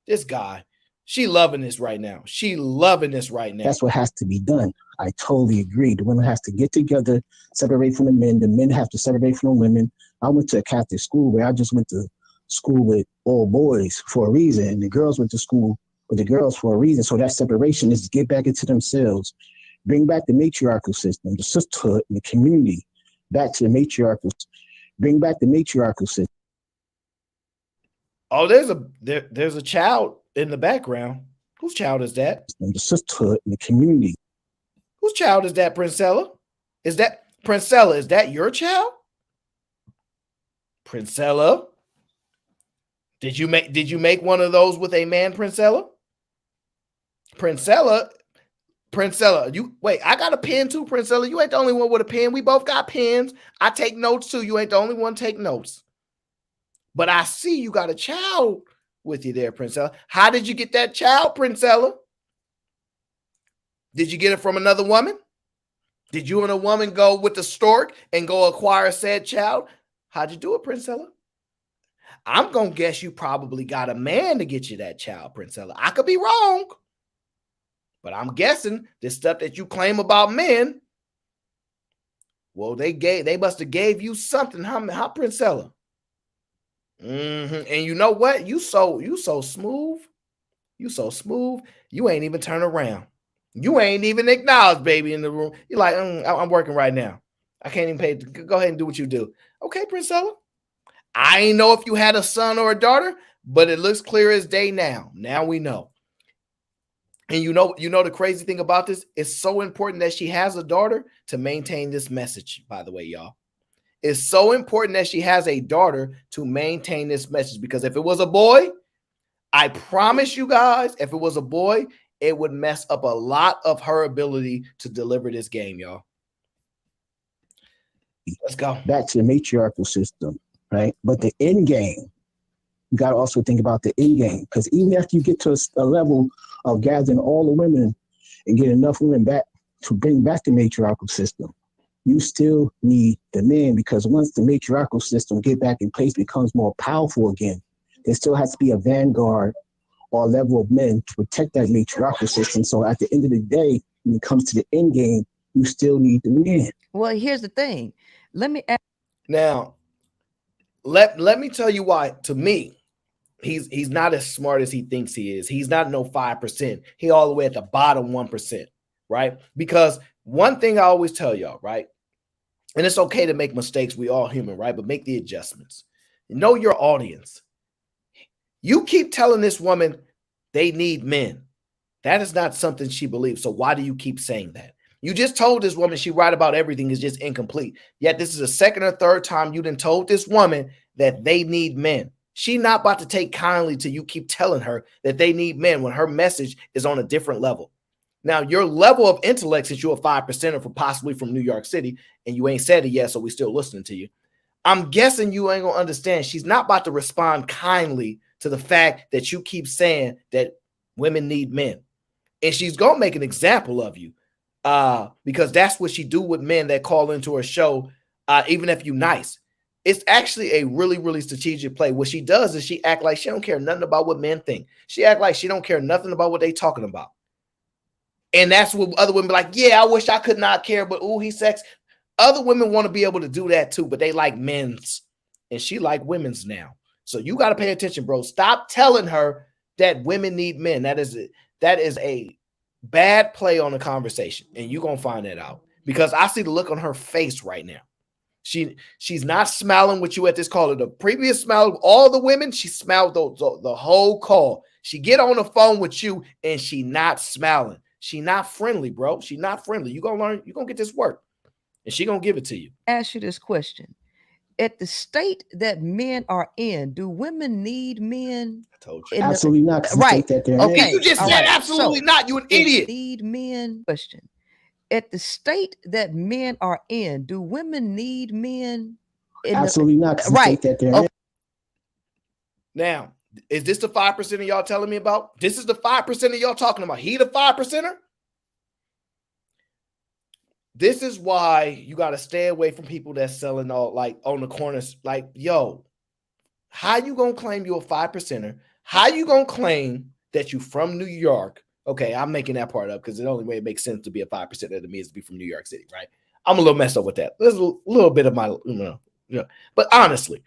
This guy, she loving this right now. She loving this right now. That's what has to be done. I totally agree. The women has to get together, separate from the men. The men have to separate from the women. I went to a Catholic school where I just went to school with all boys for a reason. And the girls went to school with the girls for a reason. So that separation is to get back into themselves, bring back the matriarchal system, the sisterhood, and the community back to the matriarchal. Bring back the matriarchal system. Oh, there's a child in the background. Whose child is that? And the sisterhood and the community. Whose child is that, Princella? Is that your child? Princella? Did you make one of those with a man, Princella? Princella, you wait, I got a pen too, Princella. You ain't the only one with a pen. We both got pens. I take notes too. You ain't the only one take notes. But I see you got a child with you there, Princella. How did you get that child, Princella? Did you get it from another woman? Did you and a woman go with the stork and go acquire said child? How'd you do it, Princella? I'm going to guess you probably got a man to get you that child, Princella. I could be wrong. But I'm guessing this stuff that you claim about men, well, they must have gave you something, huh, Princella? And you know what? You so smooth. You so smooth. You ain't even turn around. You ain't even acknowledged, baby, in the room. You're like, I'm working right now. I can't even pay. Go ahead and do what you do. Okay, Princella. I ain't know if you had a son or a daughter, but it looks clear as day now. Now we know. And you know the crazy thing about this? It's so important that she has a daughter to maintain this message, by the way, y'all. It's so important that she has a daughter to maintain this message, because if it was a boy, I promise you guys, if it was a boy, it would mess up a lot of her ability to deliver this game, y'all. Let's go. Back to the matriarchal system, right? But the end game, you got to also think about the end game, because even after you get to a level of gathering all the women and get enough women back to bring back the matriarchal system, you still need the men, because once the matriarchal system get back in place, becomes more powerful again, there still has to be a vanguard or level of men to protect that matriarchal system. So at the end of the day, when it comes to the end game, you still need the men. Well, here's the thing. Let me ask. Now, let me tell you why. To me, he's not as smart as he thinks he is. He's not no 5%. He all the way at the bottom 1%, right? Because one thing I always tell y'all, right? And it's okay to make mistakes. We all human, right? But make the adjustments. Know your audience. You keep telling this woman they need men. That is not something she believes. So why do you keep saying that? You just told this woman she right about everything is just incomplete. Yet this is the second or third time you done told this woman that they need men. She not about to take kindly to you keep telling her that they need men when her message is on a different level. Now, your level of intellect, since you're a 5%er for possibly from New York City, and you ain't said it yet, so we still listening to you. I'm guessing you ain't gonna understand. She's not about to respond kindly to the fact that you keep saying that women need men. And she's gonna make an example of you. Because that's what she do with men that call into her show, even if you nice. It's actually a really, really strategic play. What she does is she act like she don't care nothing about what men think. She act like she don't care nothing about what they talking about. And that's what other women be like, yeah, I wish I could not care, but ooh, he's sex. Other women want to be able to do that too, but they like men's. And she like women's now. So you got to pay attention, bro. Stop telling her that women need men. That is a bad play on the conversation, and you're gonna find that out, because I see the look on her face right now. She's not smiling with you at this call. The previous smile of all the women, she smiled the whole call. She get on the phone with you and she not smiling. She not friendly, bro. She not friendly. You're gonna learn, you're gonna get this work. and she gonna give it to you. Ask you this question. At the state that men are in, do women need men? I told you. Absolutely not. Right. That they're Okay. You just said absolutely not. You an idiot. Need men? Question. At the state that men are in, do women need men? Absolutely not. Right. That they're in. Now, is this the 5% of y'all telling me about? This is the 5% of y'all talking about. He the 5%er? This is why you got to stay away from people that's selling all like on the corners. Like, yo, how you gonna claim you're a 5%er? How you gonna claim that you from New York? Okay, I'm making that part up because the only way it makes sense to be a 5%er to me is to be from New York City, right? I'm a little messed up with that. There's a little bit of my, but honestly,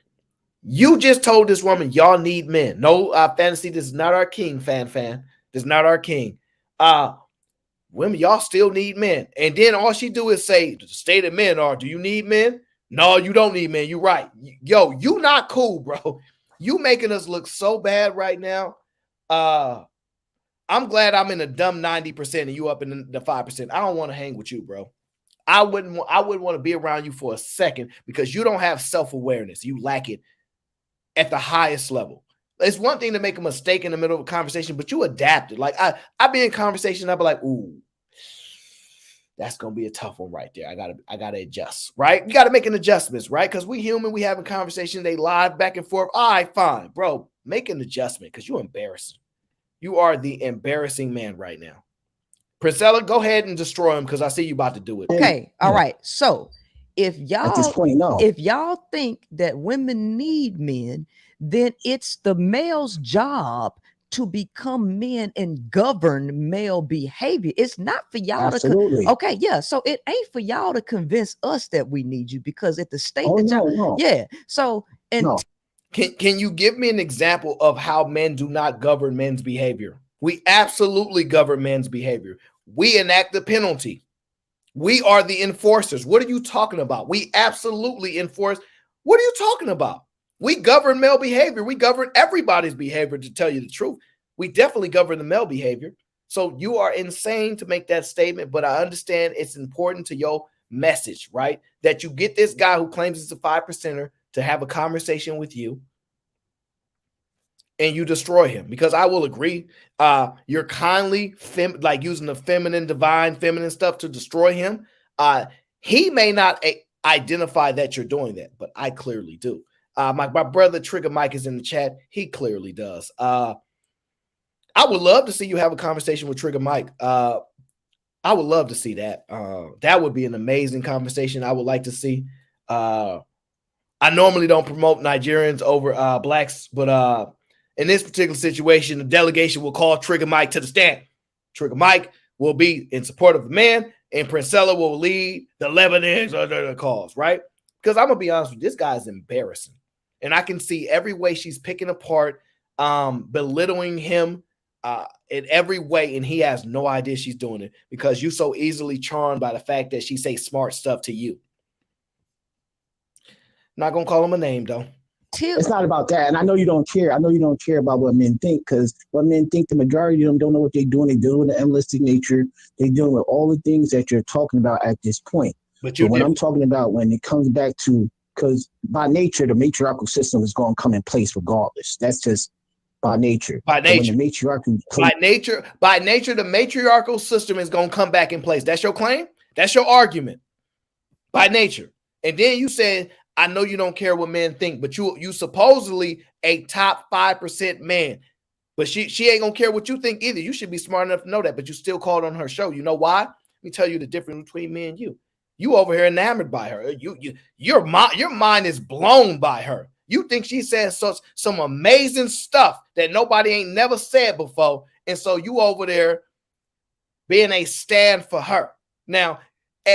you just told this woman y'all need men. No, fantasy, this is not our king, fan. This is not our king. Women, y'all still need men. And then all she do is say, the state of men are, do you need men? No, you don't need men. You're right. Yo, you not cool, bro. You making us look so bad right now. I'm glad I'm in the dumb 90% and you up in the 5%. I don't want to hang with you, bro. I wouldn't want to be around you for a second because you don't have self-awareness. You lack it at the highest level. It's one thing to make a mistake in the middle of a conversation, but you adapted. Like I be in conversation, I'll be like, ooh, that's gonna be a tough one right there. I gotta adjust, right? You gotta make an adjustments, right? Because we human, we having conversation, they live back and forth. All right, fine, bro. Make an adjustment because you're embarrassing. You are the embarrassing man right now. Princella, go ahead and destroy him because I see you about to do it. Okay, all right. So if y'all at this point, no. If y'all think that women need men, then it's the male's job to become men and govern male behavior. It's not for y'all Absolutely. to okay, yeah. So it ain't for y'all to convince us that we need you because at the state that no. Yeah. So and no. Can you give me an example of how men do not govern men's behavior? We absolutely govern men's behavior. We enact the penalty. We are the enforcers. What are you talking about? We absolutely enforce. What are you talking about? We govern male behavior. We govern everybody's behavior, to tell you the truth. We definitely govern the male behavior. So you are insane to make that statement, but I understand it's important to your message, right? That you get this guy who claims he's a 5%er to have a conversation with you and you destroy him, because I will agree. You're kindly like using the feminine, divine, feminine stuff to destroy him. He may not identify that you're doing that, but I clearly do. My brother Trigger Mike is in the chat. He clearly does. I would love to see you have a conversation with Trigger Mike. I would love to see that. That would be an amazing conversation. I would like to see. I normally don't promote Nigerians over blacks, but in this particular situation, the delegation will call Trigger Mike to the stand. Trigger Mike will be in support of the man, and Princella will lead the Lebanese under the cause, right? Because I'm going to be honest with you, this guy is embarrassing. And I can see every way she's picking apart, belittling him in every way, and he has no idea she's doing it because you're so easily charmed by the fact that she say smart stuff to you. Not going to call him a name, though. It's not about that. And I know you don't care. I know you don't care about what men think, because what men think, the majority of them don't know what they're doing. They're dealing with the animalistic nature. They're dealing with all the things that you're talking about at this point. But when I'm talking about when it comes back to, because by nature, the matriarchal system is going to come in place regardless. That's just by nature. By nature. By nature, the matriarchal system is going to come back in place. That's your claim? That's your argument. By nature. And then you said, I know you don't care what men think, but you supposedly a top 5% man. But she ain't gonna care what you think either. You should be smart enough to know that, but you still called on her show. You know why? Let me tell you the difference between me and you. You over here enamored by her. Your mind is blown by her. You think she says some amazing stuff that nobody ain't never said before. And so you over there being a stand for her. Now,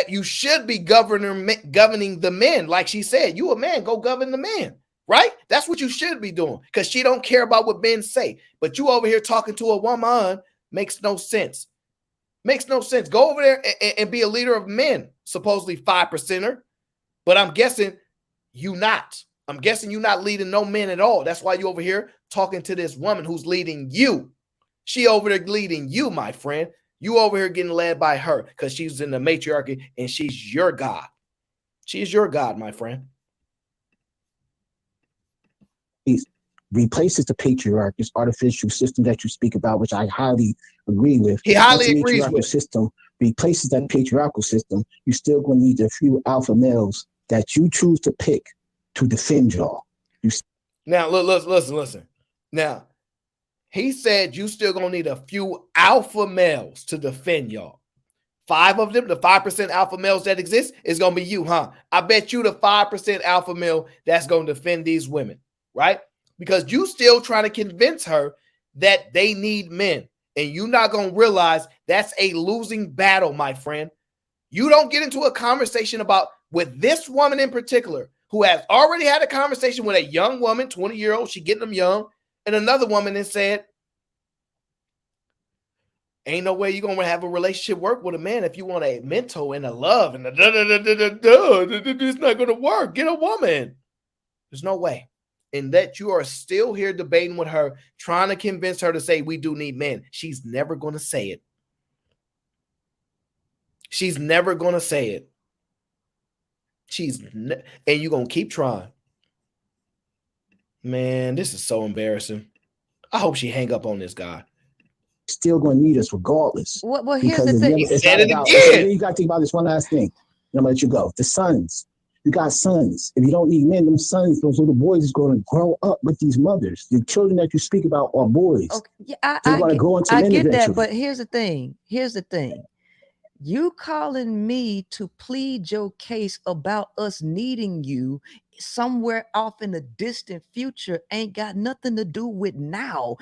you should be governing the men. Like she said, you a man, go govern the man, right? That's what you should be doing, because she don't care about what men say. But you over here talking to a woman makes no sense. Makes no sense. Go over there and be a leader of men, supposedly 5%er. But I'm guessing you not. I'm guessing you not leading no men at all. That's why you over here talking to this woman who's leading you. She over there leading you, my friend. You over here getting led by her because she's in the matriarchy and she's your God. She is your God, my friend. He replaces the patriarch, this artificial system that you speak about, which I highly agree with. He highly Once agrees the with. system replaces that patriarchal system, you're still going to need a few alpha males that you choose to pick to defend y'all. Now, listen. Now, he said you still going to need a few alpha males to defend y'all. 5 of them, the 5% alpha males that exist, is going to be you, huh? I bet you the 5% alpha male that's going to defend these women, right? Because you still trying to convince her that they need men. And you're not going to realize that's a losing battle, my friend. You don't get into a conversation about, with this woman in particular, who has already had a conversation with a young woman, 20-year-old, she getting them young, and another woman and said, ain't no way you're going to have a relationship work with a man if you want a mentor and a love and it's not going to work. Get a woman. There's no way. And that you are still here debating with her, trying to convince her to say we do need men. She's never going to say it. She's never going to say it. And you're going to keep trying. Man, this is so embarrassing. I hope she hang up on this guy. Still going to need us regardless. Well, here's the thing. He said it again. You got to think about this one last thing. I'm going to let you go. The sons. You got sons. If you don't need men, them sons, those little boys is going to grow up with these mothers. The children that you speak about are boys. Okay, yeah, They're going to go into men I get eventually. that, but here's the thing. You calling me to plead your case about us needing you somewhere off in the distant future ain't got nothing to do with now.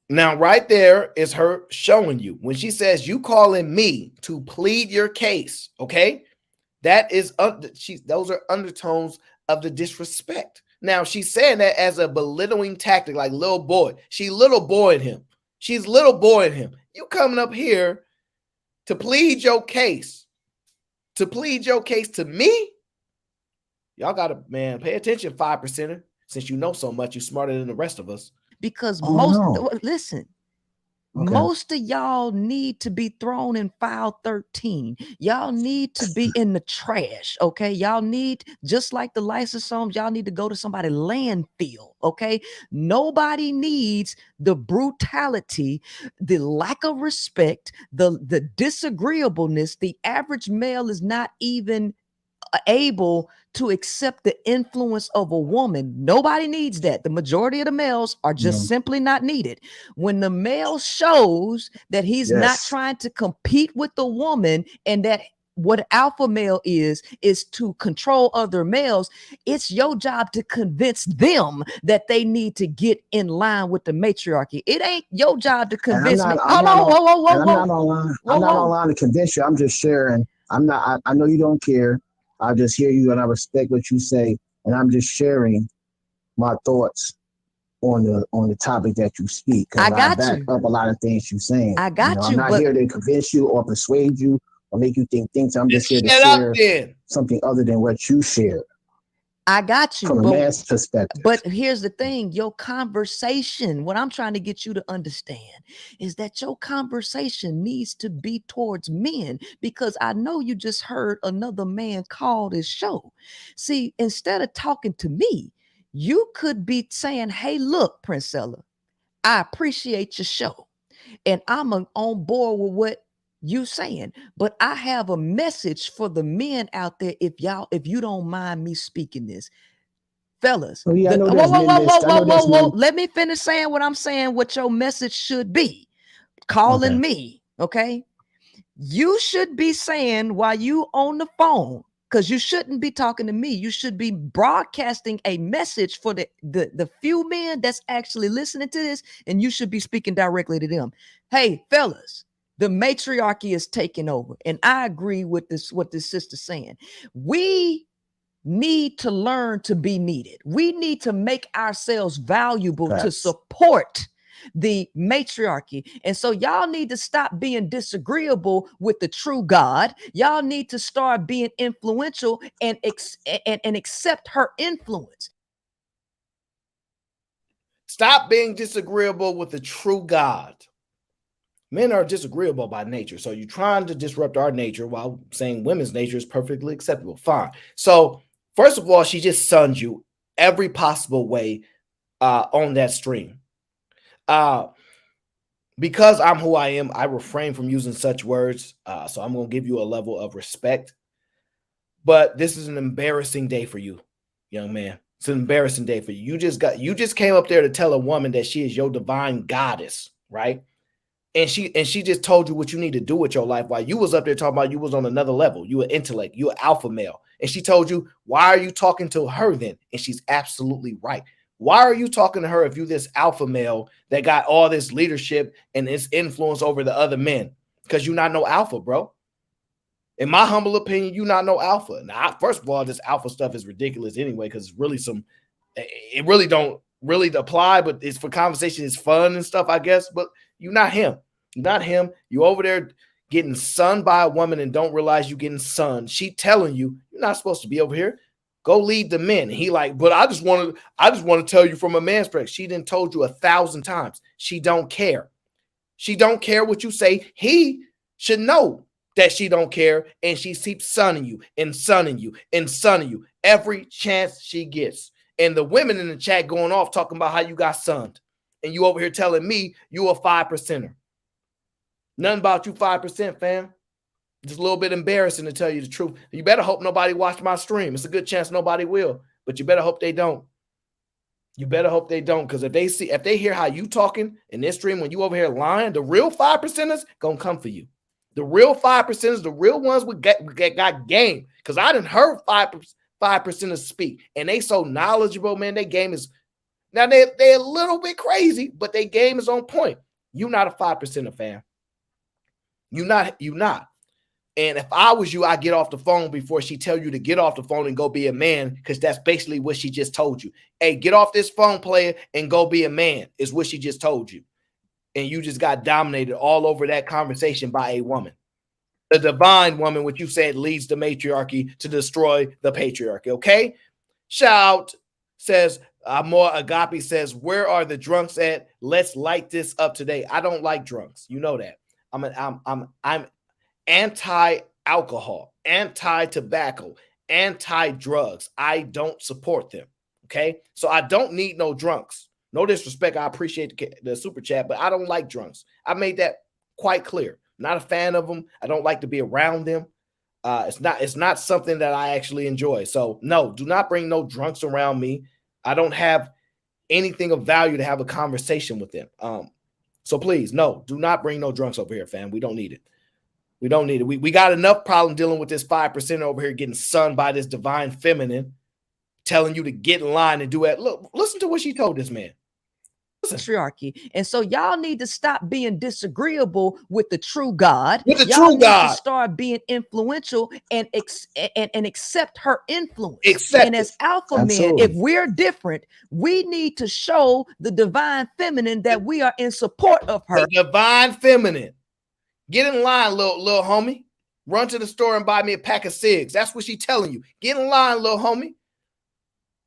Now, right there is her showing you when she says you calling me to plead your case. Okay, that is those are undertones of the disrespect. Now she's saying that as a belittling tactic, like little boy. She little boyed him. She's little boying him. You coming up here to plead your case, to me? Y'all gotta, man, pay attention, 5%er. Since you know so much, you're smarter than the rest of us. Because Okay. most of y'all need to be thrown in file 13. Y'all need to be in the trash. Okay. Y'all need, just like the lysosomes, y'all need to go to somebody's landfill. Okay. Nobody needs the brutality, the lack of respect, the disagreeableness. The average male is not even able to accept the influence of a woman. Nobody needs that. The majority of the males are just simply not needed. When the male shows that he's not trying to compete with the woman, and that what alpha male is to control other males, it's your job to convince them that they need to get in line with the matriarchy. It ain't your job to convince me. I'm not online to convince you. I'm just sharing. I know you don't care. I just hear you and I respect what you say, and I'm just sharing my thoughts on the topic that you speak. I got back you up a lot of things you're saying. I got you. I'm not here to convince you or persuade you or make you think things. I'm just here to share something other than what you share. I got you from a man's perspective. But here's the thing, your conversation, what I'm trying to get you to understand is that your conversation needs to be towards men, because I know you just heard another man call this show. See, instead of talking to me, you could be saying, hey, look, Princella, I appreciate your show and I'm on board with what you saying, but I have a message for the men out there. If you don't mind me speaking this, fellas. Whoa. Let me finish saying what I'm saying, what your message should be. Calling me, okay? You should be saying while you on the phone, because you shouldn't be talking to me. You should be broadcasting a message for the few men that's actually listening to this, and you should be speaking directly to them. Hey, fellas, the matriarchy is taking over. And I agree with this, what this sister's saying. We need to learn to be needed. We need to make ourselves valuable to support the matriarchy. And so y'all need to stop being disagreeable with the true God. Y'all need to start being influential and accept her influence. Stop being disagreeable with the true God. Men are disagreeable by nature. So you're trying to disrupt our nature while saying women's nature is perfectly acceptable. Fine. So first of all, she just sunned you every possible way on that stream. Because I'm who I am, I refrain from using such words. So I'm going to give you a level of respect. But this is an embarrassing day for you, young man. It's an embarrassing day for you. You just came up there to tell a woman that she is your divine goddess, right? And she just told you what you need to do with your life while you was up there talking about you was on another level. You an intellect, you an alpha male. And she told you, why are you talking to her then? And she's absolutely right. Why are you talking to her if you this alpha male that got all this leadership and this influence over the other men? Because you not no alpha, bro. In my humble opinion, you not no alpha. Now, first of all, this alpha stuff is ridiculous anyway, because it's really it really don't really apply, but it's for conversation, it's fun and stuff, I guess. But you're not him. You're not him. You over there getting sunned by a woman and don't realize you getting sunned. She telling you you're not supposed to be over here. Go lead the men. And he like, but I just want to tell you from a man's perspective. She didn't told you 1,000 times. She don't care. She don't care what you say. He should know that she don't care, and she keeps sunning you and sunning you and sunning you every chance she gets. And the women in the chat going off talking about how you got sunned, and you over here telling me you a 5%er. Nothing about you 5%, fam. Just a little bit embarrassing to tell you the truth. You better hope nobody watched my stream. It's a good chance nobody will, but you better hope they don't. You better hope they don't, because if they hear how you talking in this stream when you over here lying, the real 5%ers gonna come for you. The real 5%ers, the real ones would got game. Because I done heard 5%ers speak, and they so knowledgeable, man. Their game is now they're a little bit crazy, but their game is on point. You not a 5%er, fam. You not. And if I was you, I'd get off the phone before she tell you to get off the phone and go be a man, because that's basically what she just told you. Hey, get off this phone, player, and go be a man is what she just told you. And you just got dominated all over that conversation by a woman. The divine woman, which you said leads the matriarchy to destroy the patriarchy, okay? Shout says, More Agape says, where are the drunks at? Let's light this up today. I don't like drunks. You know that. I'm anti-alcohol, anti-tobacco, anti-drugs. I don't support them, okay? So I don't need no drunks. No disrespect. I appreciate the super chat, but I don't like drunks. I made that quite clear. Not a fan of them. I don't like to be around them. It's not something that I actually enjoy. So no, do not bring no drunks around me. I don't have anything of value to have a conversation with them. So please, no, do not bring no drunks over here, fam. We don't need it. We don't need it. We got enough problem dealing with this 5% over here getting sunned by this divine feminine telling you to get in line and do it. Look, listen to what she told this man. Patriarchy. And so y'all need to stop being disagreeable with the true God. With the y'all true need God. to start being influential and accept her influence. Accept and as it. alpha Absolutely. men, if we're different, we need to show the divine feminine that we are in support of her. The divine feminine. Get in line, little homie. Run to the store and buy me a pack of cigs. That's what she's telling you. Get in line, little homie.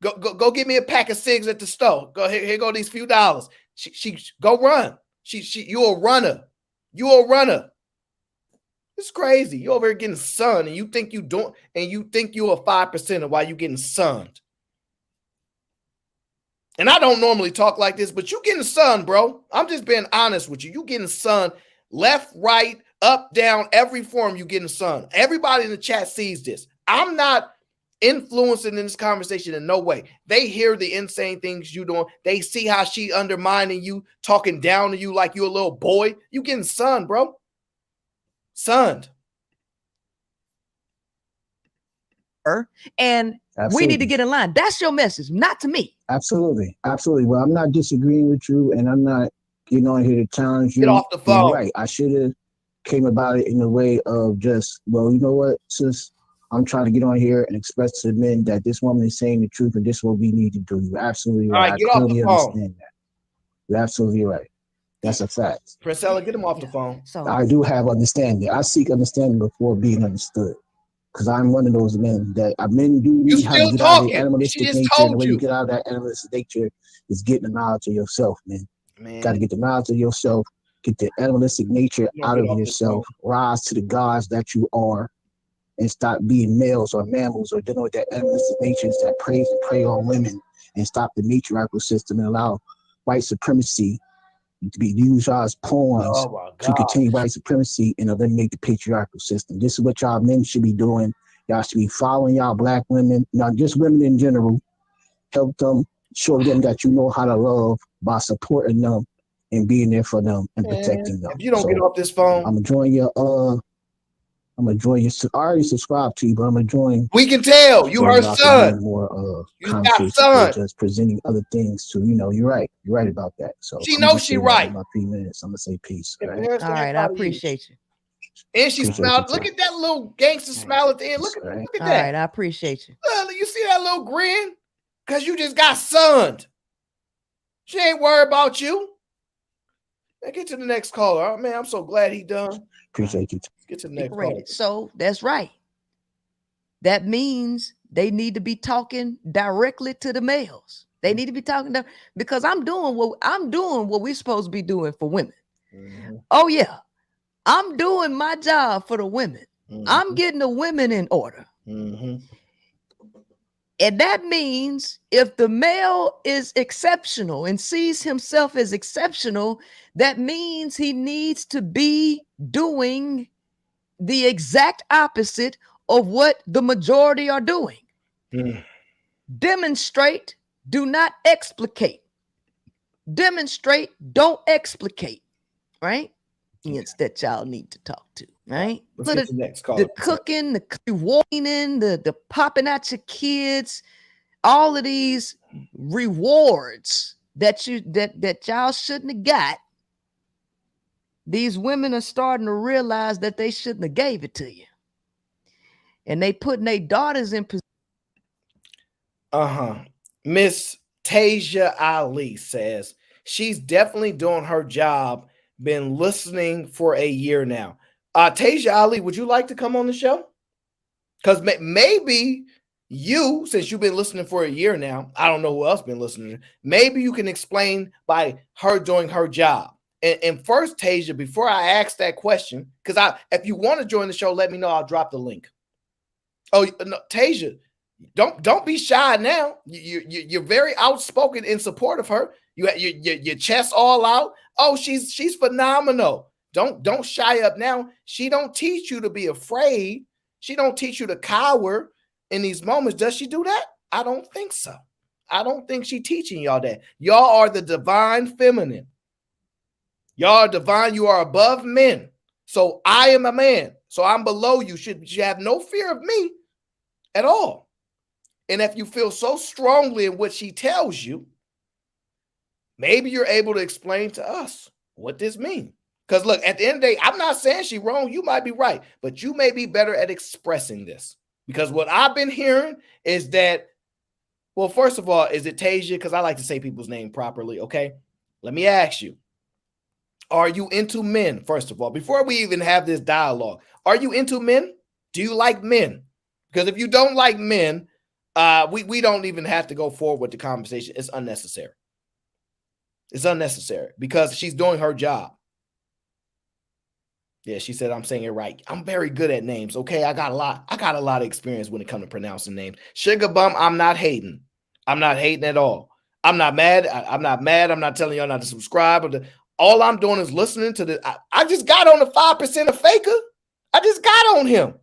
Go get me a pack of cigs at the store. Go here go these few dollars. She go run. You a runner. You a runner. It's crazy. You over here getting sunned, and you think you a 5%er while you getting sunned. And I don't normally talk like this, but you getting sunned, bro. I'm just being honest with you. You getting sunned left, right, up, down, every form you getting sunned. Everybody in the chat sees this. I'm not influencing in this conversation in no way. They hear the insane things you doing. They see how she undermining you, talking down to you like you a little boy. You getting sunned, bro. Sunned. And we need to get in line. That's your message, not to me. Absolutely. Well, I'm not disagreeing with you, and I'm not getting on here to challenge you. Get off the phone. You're right. I should have came about it in a way of just, well, you know what, sis, I'm trying to get on here and express to the men that this woman is saying the truth, and this is what we need to do. You're absolutely right. All right, get off the phone. Understand that. You're absolutely right. That's a fact. Princella, get him off the phone. So I do have understanding. I seek understanding before being understood. Because I'm one of those men that men do need how to get out of the animalistic nature. And the way you get out of that animalistic nature is getting the knowledge of yourself, man. Got to get the knowledge of yourself. Get the animalistic nature You don't out get of off this yourself. Rise to the gods that you are, and stop being males or mammals or dealing with that animalistic natures that preys and prey on women, and stop the matriarchal system and allow white supremacy to be used as pawns Oh my to God. continue white supremacy and eliminate the patriarchal system. This is what y'all men should be doing. Y'all should be following y'all black women, not just women in general. Help them, show them that you know how to love by supporting them and being there for them and protecting them. If you don't get off this phone, I'm enjoying your I already subscribed to you, but I'm enjoying. We can tell you her son. More You got conversations son. just presenting other things to, you're right about that. So She knows she right. In my 3 minutes, I'm gonna say peace. All right, I appreciate you. And she smiled. Look at that little gangster smile at the end. Look at that. All right, I appreciate you. You see that little grin? Because you just got sunned. She ain't worried about you. Now get to the next caller. Oh, man, I'm so glad he done. Appreciate you. Get to the next caller. So that's right. That means they need to be talking directly to the males. They need to be talking to, because I'm doing what we're supposed to be doing for women. Mm-hmm. Oh yeah, I'm doing my job for the women. Mm-hmm. I'm getting the women in order. Mm-hmm. And that means if the male is exceptional and sees himself as exceptional, that means he needs to be doing the exact opposite of what the majority are doing. Mm. Demonstrate, do not explicate. Demonstrate, don't explicate. Right? It's that y'all need to talk to. Right? Let's get the next caller. The cooking, the whining, the popping at your kids, all of these rewards that y'all shouldn't have got. These women are starting to realize that they shouldn't have gave it to you. And they putting their daughters in position. Miss Tasia Ali says she's definitely doing her job. Been listening for a year now. Tasia Ali, would you like to come on the show? Because maybe you, since you've been listening for a year now, I don't know who else been listening. Maybe you can explain by her doing her job. And first, Tasia, before I ask that question, because if you want to join the show, let me know. I'll drop the link. Oh, no, Tasia, don't be shy now. You're very outspoken in support of her. Your chest all out. Oh, she's phenomenal. Don't shy up now. She don't teach you to be afraid. She don't teach you to cower in these moments. Does she do that? I don't think so. I don't think she's teaching y'all that. Y'all are the divine feminine. Y'all are divine. You are above men. So I am a man. So I'm below you. Should have no fear of me at all. And if you feel so strongly in what she tells you, maybe you're able to explain to us what this means. Because look, at the end of the day, I'm not saying she's wrong. You might be right, but you may be better at expressing this. Because what I've been hearing is that, well, first of all, is it Tasia? Because I like to say people's name properly, okay? Let me ask you, are you into men, first of all? Before we even have this dialogue, are you into men? Do you like men? Because if you don't like men, we don't even have to go forward with the conversation. It's unnecessary. It's unnecessary because she's doing her job. Yeah, she said I'm saying it right. I'm very good at names. Okay, I got a lot of experience when it comes to pronouncing names. Sugar Bum, I'm not hating. I'm not hating at all. I'm not mad. I'm not mad. I'm not telling y'all not to subscribe. All I'm doing is listening to the. I just got on the 5% of Faker. I just got on him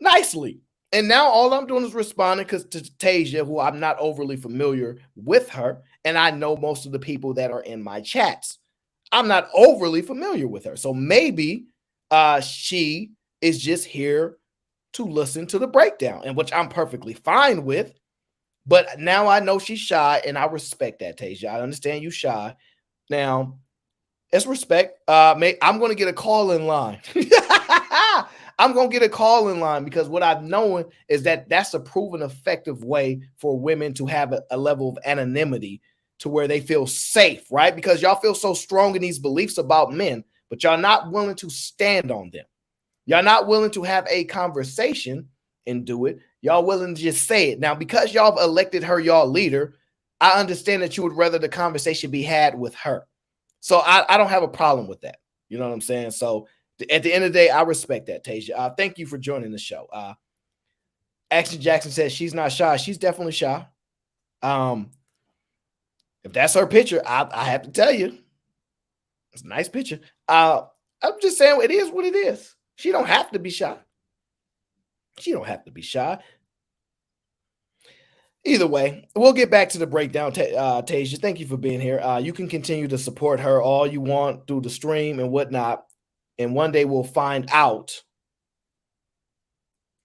nicely. And now all I'm doing is responding to Tasia, who I'm not overly familiar with her. And I know most of the people that are in my chats. I'm not overly familiar with her. So maybe she is just here to listen to the breakdown, and which I'm perfectly fine with. But now I know she's shy, and I respect that, Tasia. I understand you shy. Now, it's respect. I'm going to get a call in line. I'm going to get a call in line because what I've known is that that's a proven effective way for women to have a level of anonymity to where they feel safe, right? Because y'all feel so strong in these beliefs about men, but y'all not willing to stand on them. Y'all not willing to have a conversation and do it. Y'all willing to just say it. Now, because y'all have elected her y'all leader, I understand that you would rather the conversation be had with her. So I don't have a problem with that. You know what I'm saying? So at the end of the day, I respect that, Tasia. Thank you for joining the show. Action Jackson says she's not shy. She's definitely shy. If that's her picture, I have to tell you, it's a nice picture. I'm just saying it is what it is. She don't have to be shy. She don't have to be shy. Either way, we'll get back to the breakdown. Tasia, thank you for being here. You can continue to support her all you want through the stream and whatnot. And one day we'll find out.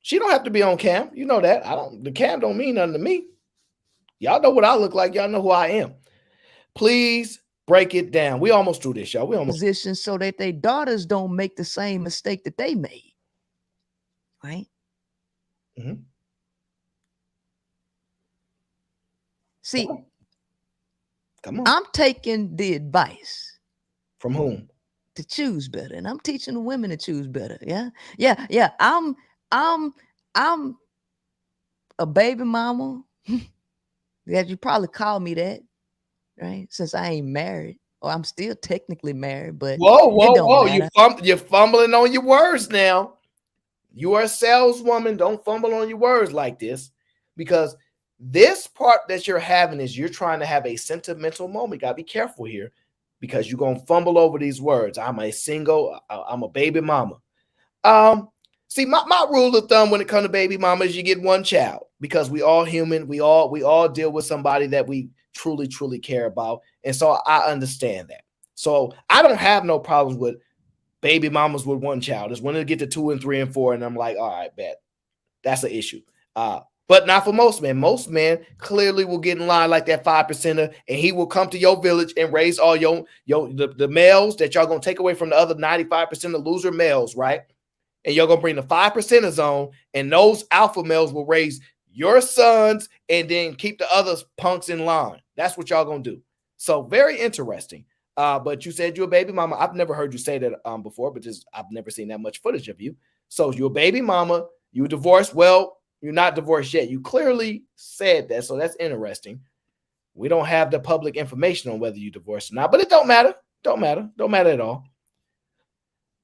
She don't have to be on cam. You know that. The cam don't mean nothing to me. Y'all know what I look like. Y'all know who I am. Please break it down. We almost through this, y'all. We almost position so that their daughters don't make the same mistake that they made. Right? Mm-hmm. See, come on. I'm taking the advice. From whom? To choose better. And I'm teaching the women to choose better. Yeah. Yeah. I'm a baby mama. Yeah, you probably call me that, right? Since I ain't married. Or I'm still technically married, but whoa. You're fumbling on your words now. You are a saleswoman. Don't fumble on your words like this, because this part that you're having is you're trying to have a sentimental moment. You gotta be careful here, because you're gonna fumble over these words. I'm a single, I'm a baby mama. See, my rule of thumb when it comes to baby mama is you get one child, because we all human. We all deal with somebody that we truly, truly care about. And so I understand that. So I don't have no problems with baby mamas with one child. It's when they get to 2 and 3 and 4, and I'm like, all right, bet. That's an issue. But not for most men. Most men clearly will get in line like that 5%er, and he will come to your village and raise all the males that y'all gonna take away from the other 95% of loser males, right? And you're gonna bring the 5%ers on, and those alpha males will raise your sons and then keep the other punks in line. That's what y'all gonna do. So very interesting. But you said you're a baby mama. I've never heard you say that before, but I've never seen that much footage of you. So you're a baby mama. You divorced. Well, you're not divorced yet. You clearly said that, so that's interesting. We don't have the public information on whether you divorced or not, but it don't matter. Don't matter at all.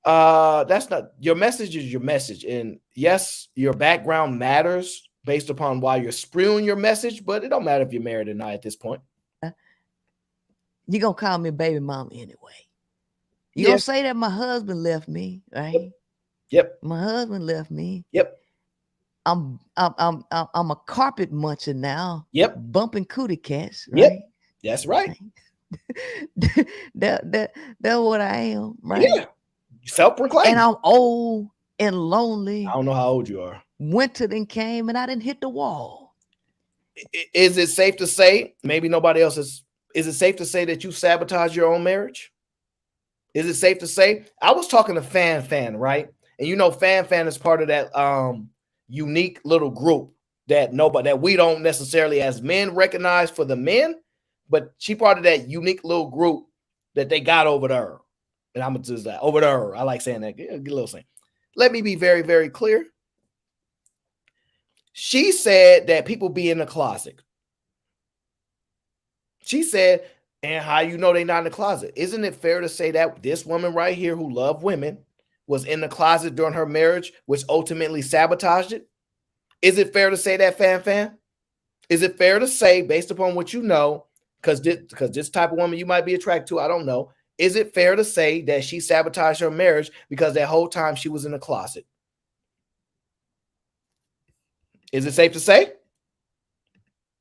That's not your message. Is your message, and yes, your background matters based upon why you're spewing your message, but it don't matter if you're married or not at this point. You're gonna call me baby mama anyway. You're gonna say that my husband left me, right? Yep. My husband left me. Yep. I'm a carpet muncher now. Yep. Bumping cootie cats, right? Yep. That's right. That's what I am, right? Yeah. Self-proclaimed. And I'm old and lonely. I don't know how old you are. Winter then came and I didn't hit the wall. Is it safe to say, maybe nobody else is it safe to say that you sabotage your own marriage? Is it safe to say? I was talking to Fan, right? And you know, Fan is part of that unique little group that we don't necessarily as men recognize for the men, but she part of that unique little group that they got over there. And I'm gonna do that over there. I like saying that. Get a little saying. Let me be very, very clear. She said that people be in the closet. She said, and how you know they're not in the closet? Isn't it fair to say that this woman right here who loved women was in the closet during her marriage, which ultimately sabotaged it? Is it fair to say that, Fan? Is it fair to say, based upon what you know, because this type of woman you might be attracted to, I don't know. Is it fair to say that she sabotaged her marriage because that whole time she was in the closet? Is it safe to say?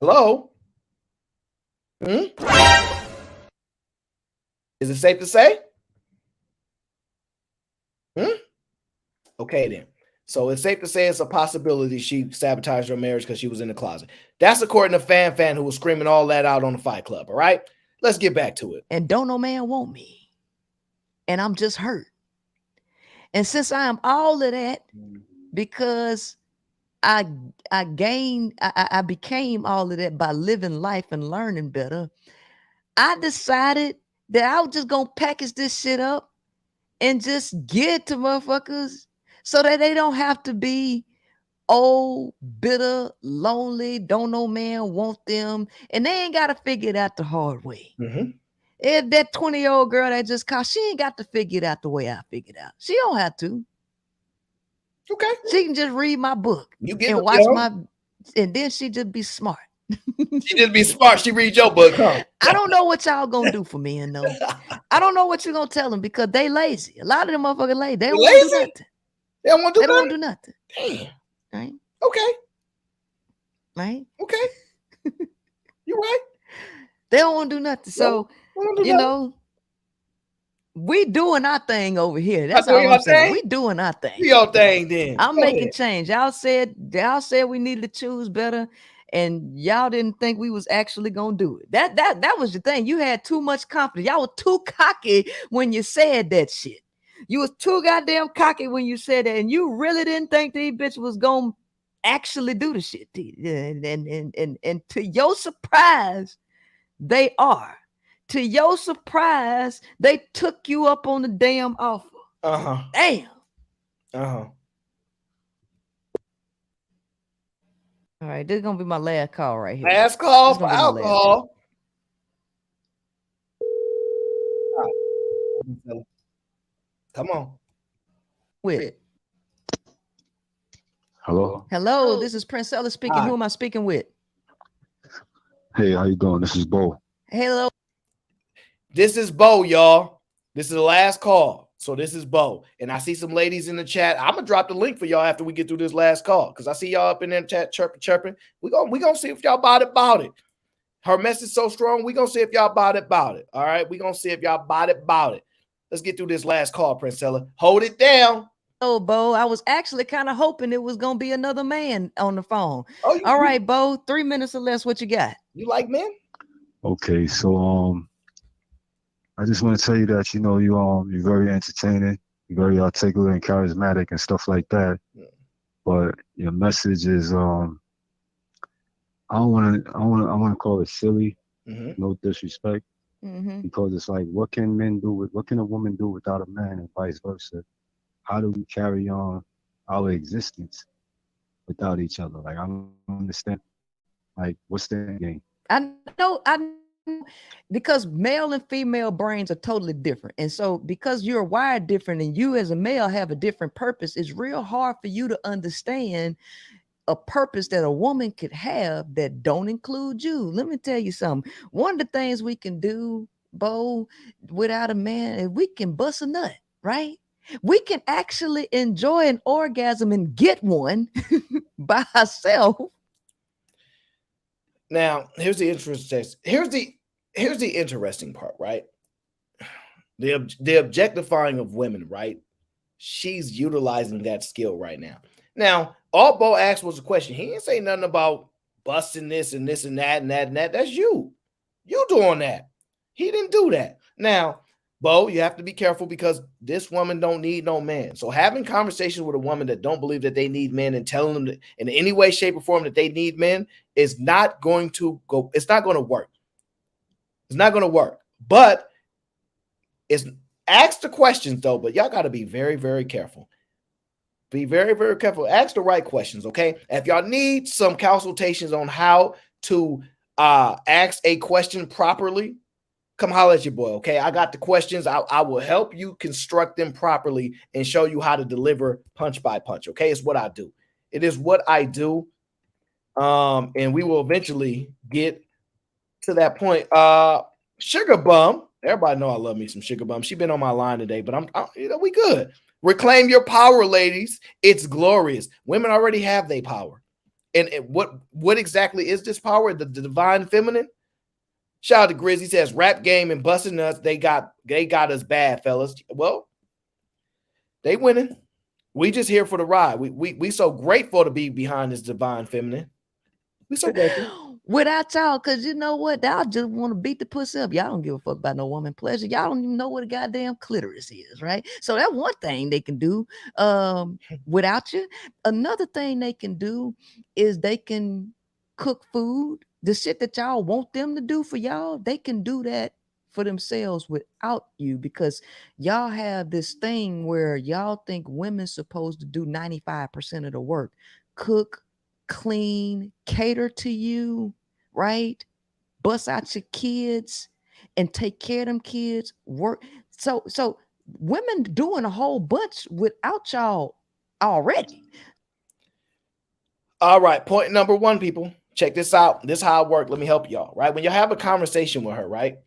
Hello? Is it safe to say? Okay, then. So it's safe to say it's a possibility she sabotaged her marriage because she was in the closet. That's according to Fan, who was screaming all that out on the Fight Club. All right, let's get back to it. And don't no man want me, and I'm just hurt. And since I am all of that, because I became all of that by living life and learning better, I decided that I was just gonna package this shit up and just get to motherfuckers so that they don't have to be old, bitter, lonely, don't no man want them, and they ain't got to figure it out the hard way. If that 20-year-old girl that just called, she ain't got to figure it out the way I figured out. She don't have to. Okay. She can just read my book and watch my, and then she just be smart. She just be smart. She read your book, huh? I don't know what y'all gonna do for me, and no, I don't know what you're gonna tell them because they lazy. A lot of them motherfuckers lazy. They don't want to do nothing. They don't want to do They don't nothing. want to do nothing. Damn. Right. Okay. Right. Okay. You're right. They don't want to do nothing. So you know, we doing our thing over here. That's all I'm saying. We doing our thing. Do your thing then. I'm making change. Y'all said we needed to choose better, and y'all didn't think we was actually gonna do it. That was the thing. You had too much confidence. Y'all were too cocky when you said that shit. You was too goddamn cocky when you said that, and you really didn't think these bitches was gonna actually do the shit to you. And to your surprise, they are. To your surprise, they took you up on the damn offer. Damn. All right, this is gonna be my last call right here. Last call for alcohol. Come on. With. Hello, this is Princella speaking. Hi. Who am I speaking with? Hey, how you doing? This is Bo. Hello. This is Bo, y'all. This is the last call. So this is Bo. And I see some ladies in the chat. I'm gonna drop the link for y'all after we get through this last call. Because I see y'all up in there chat chirping. We gonna see if y'all bought it. Her message so strong, we gonna see if y'all bought it. All right. We gonna see if y'all bought it. Let's get through this last call, Princella. Hold it down. Oh, Bo, I was actually kind of hoping it was gonna be another man on the phone. All right, Bo, 3 minutes or less. What you got? You like men? Okay, so I just want to tell you that you're very entertaining, you're very articulate and charismatic and stuff like that. Yeah. But your message is I want to call it silly. Mm-hmm. No disrespect, because it's like, what can a woman do without a man, and vice versa? How do we carry on our existence without each other? Like, I don't understand. Like, what's the end game? I know, because male and female brains are totally different. And so because you're wired different and you as a male have a different purpose, it's real hard for you to understand a purpose that a woman could have that don't include you. Let me tell you something. One of the things we can do, Bo, without a man, is we can bust a nut, right? We can actually enjoy an orgasm and get one by ourselves. Now, here's the interesting part, right? The objectifying of women, right? She's utilizing that skill right now. Now, all Bo asked was a question. He didn't say nothing about busting this and this and that and that and that. That's you. You doing that. He didn't do that. Now, Bo, you have to be careful because this woman don't need no man. So having conversations with a woman that don't believe that they need men and telling them that in any way, shape, or form that they need men is not going to go. It's not going to work. It's not going to work. But it's ask the questions though. But y'all got to be very, very careful. Be very, very careful. Ask the right questions, okay? If y'all need some consultations on how to ask a question properly, come holler at your boy, okay? I got the questions. I will help you construct them properly and show you how to deliver punch by punch, okay? It's what I do. It is what I do. And we will eventually get to that point. Sugar Bum. Everybody know I love me some Sugar Bum. She's been on my line today, but we good. Reclaim your power, ladies. It's glorious. Women already have their power. And what exactly is this power? The divine feminine? Shout out to Grizz. He says rap game and busting us. They got us bad, fellas. Well, they winning. We just here for the ride. We so grateful to be behind this divine feminine. We so grateful. Without y'all, because you know what? Y'all just want to beat the pussy up. Y'all don't give a fuck about no woman pleasure. Y'all don't even know what a goddamn clitoris is, right? So that's one thing they can do without you. Another thing they can do is they can cook food. The shit that y'all want them to do for y'all, they can do that for themselves without you, because y'all have this thing where y'all think women's supposed to do 95% of the work. Cook, clean, cater to you, right? Bust out your kids. and take care of them kids, work. So women doing a whole bunch without y'all already. All right, point number one, people. Check this out. This is how it works. Let me help y'all, right? When you have a conversation with her, right?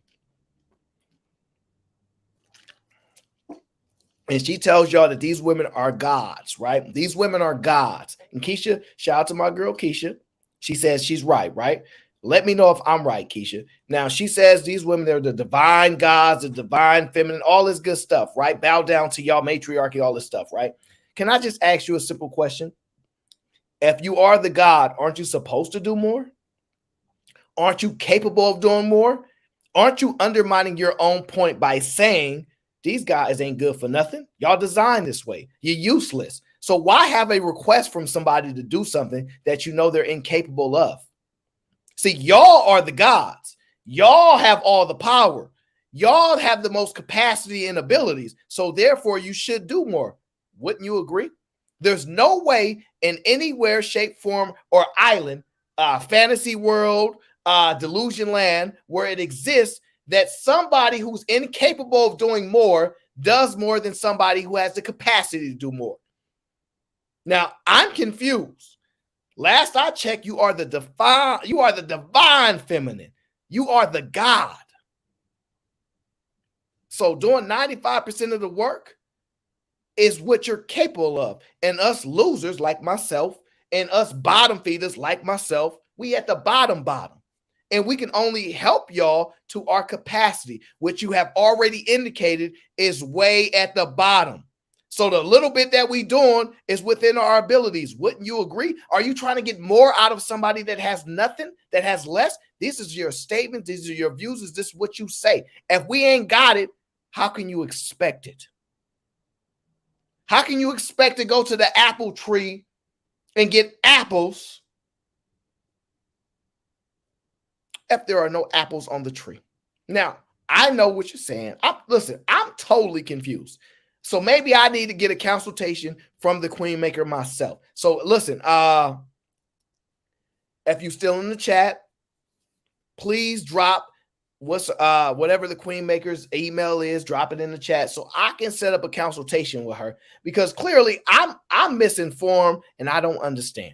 And she tells y'all that these women are gods, right? These women are gods. And Keisha, shout out to my girl Keisha. She says she's right? Let me know if I'm right, Keisha. Now, she says these women, they're the divine gods, the divine feminine, all this good stuff, right? Bow down to y'all, matriarchy, all this stuff, right? Can I just ask you a simple question? If you are the God, aren't you supposed to do more? Aren't you capable of doing more? Aren't you undermining your own point by saying these guys ain't good for nothing? Y'all designed this way. You're useless. So why have a request from somebody to do something that you know they're incapable of? See, y'all are the gods. Y'all have all the power. Y'all have the most capacity and abilities. So therefore, you should do more. Wouldn't you agree? There's no way in anywhere, shape, form, or island, fantasy world, delusion land, where it exists, that somebody who's incapable of doing more does more than somebody who has the capacity to do more. Now, I'm confused. Last I checked, you are the divine feminine. You are the God. So doing 95% of the work is what you're capable of. And us losers like myself and us bottom feeders like myself, we at the bottom. And we can only help y'all to our capacity, which you have already indicated is way at the bottom. So the little bit that we doing is within our abilities. Wouldn't you agree? Are you trying to get more out of somebody that has nothing, that has less? This is your statement. These are your views. Is this what you say? If we ain't got it, how can you expect it? How can you expect to go to the apple tree and get apples if there are no apples on the tree? Now, I know what you're saying. I'm totally confused. So maybe I need to get a consultation from the Queen Maker myself. So listen, if you're still in the chat, please drop whatever the Queen Maker's email is, drop it in the chat so I can set up a consultation with her, because clearly I'm misinformed and I don't understand.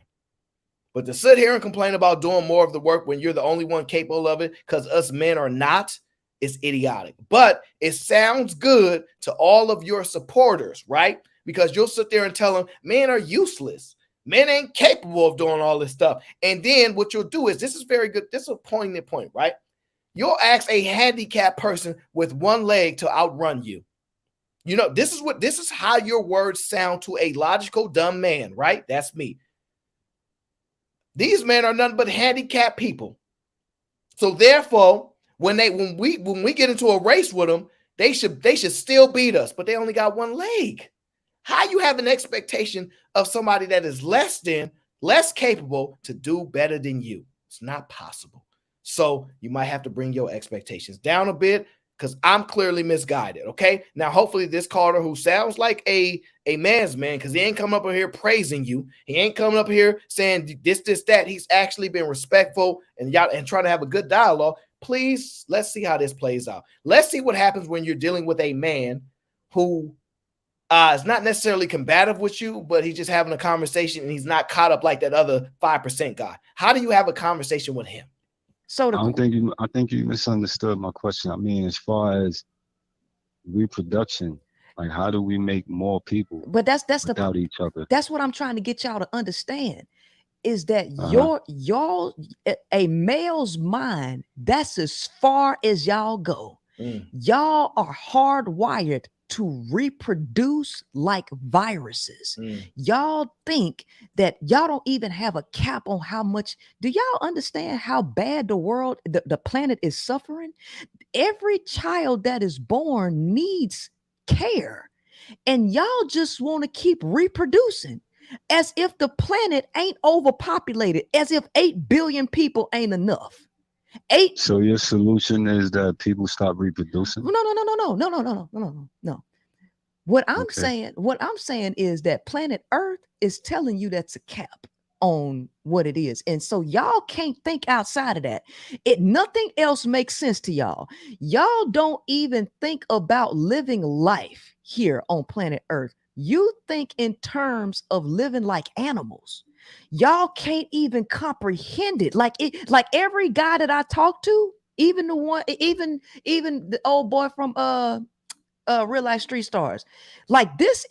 But to sit here and complain about doing more of the work when you're the only one capable of it because us men are not, is idiotic. But it sounds good to all of your supporters, right? Because you'll sit there and tell them men are useless. Men ain't capable of doing all this stuff. And then what you'll do is, this is very good. This is a poignant point, right? You'll ask a handicapped person with one leg to outrun you. You know, this is how your words sound to a logical dumb man, right? That's me. These men are nothing but handicapped people. So therefore, when we get into a race with them, they should still beat us, but they only got one leg. How you have an expectation of somebody that is less capable to do better than you? It's not possible. So you might have to bring your expectations down a bit, because I'm clearly misguided. Okay. Now, hopefully this caller, who sounds like a man's man, because he ain't coming up here praising you. He ain't coming up here saying this, that. He's actually been respectful and trying to have a good dialogue. Please, let's see how this plays out. Let's see what happens when you're dealing with a man who is not necessarily combative with you, but he's just having a conversation and he's not caught up like that other 5% guy. How do you have a conversation with him? So I think you misunderstood my question. I mean, as far as reproduction, like how do we make more people? But that's without each other. That's what I'm trying to get y'all to understand, is that y'all a male's mind, that's as far as y'all go. Y'all are hardwired to reproduce like viruses. Y'all think that y'all don't even have a cap on how much. Do y'all understand how bad the world, the planet is suffering? Every child that is born needs care, and y'all just want to keep reproducing as if the planet ain't overpopulated, as if 8 billion people ain't enough. So your solution is that people stop reproducing? No. What I'm saying is that planet Earth is telling you that's a cap. on what it is. And so y'all can't think outside of that. Nothing else makes sense to y'all. Y'all don't even think about living life here on planet Earth. You think in terms of living like animals. Y'all can't even comprehend it. Like every guy that I talk to, even the one, even the old boy from Real Life Street Stars, like this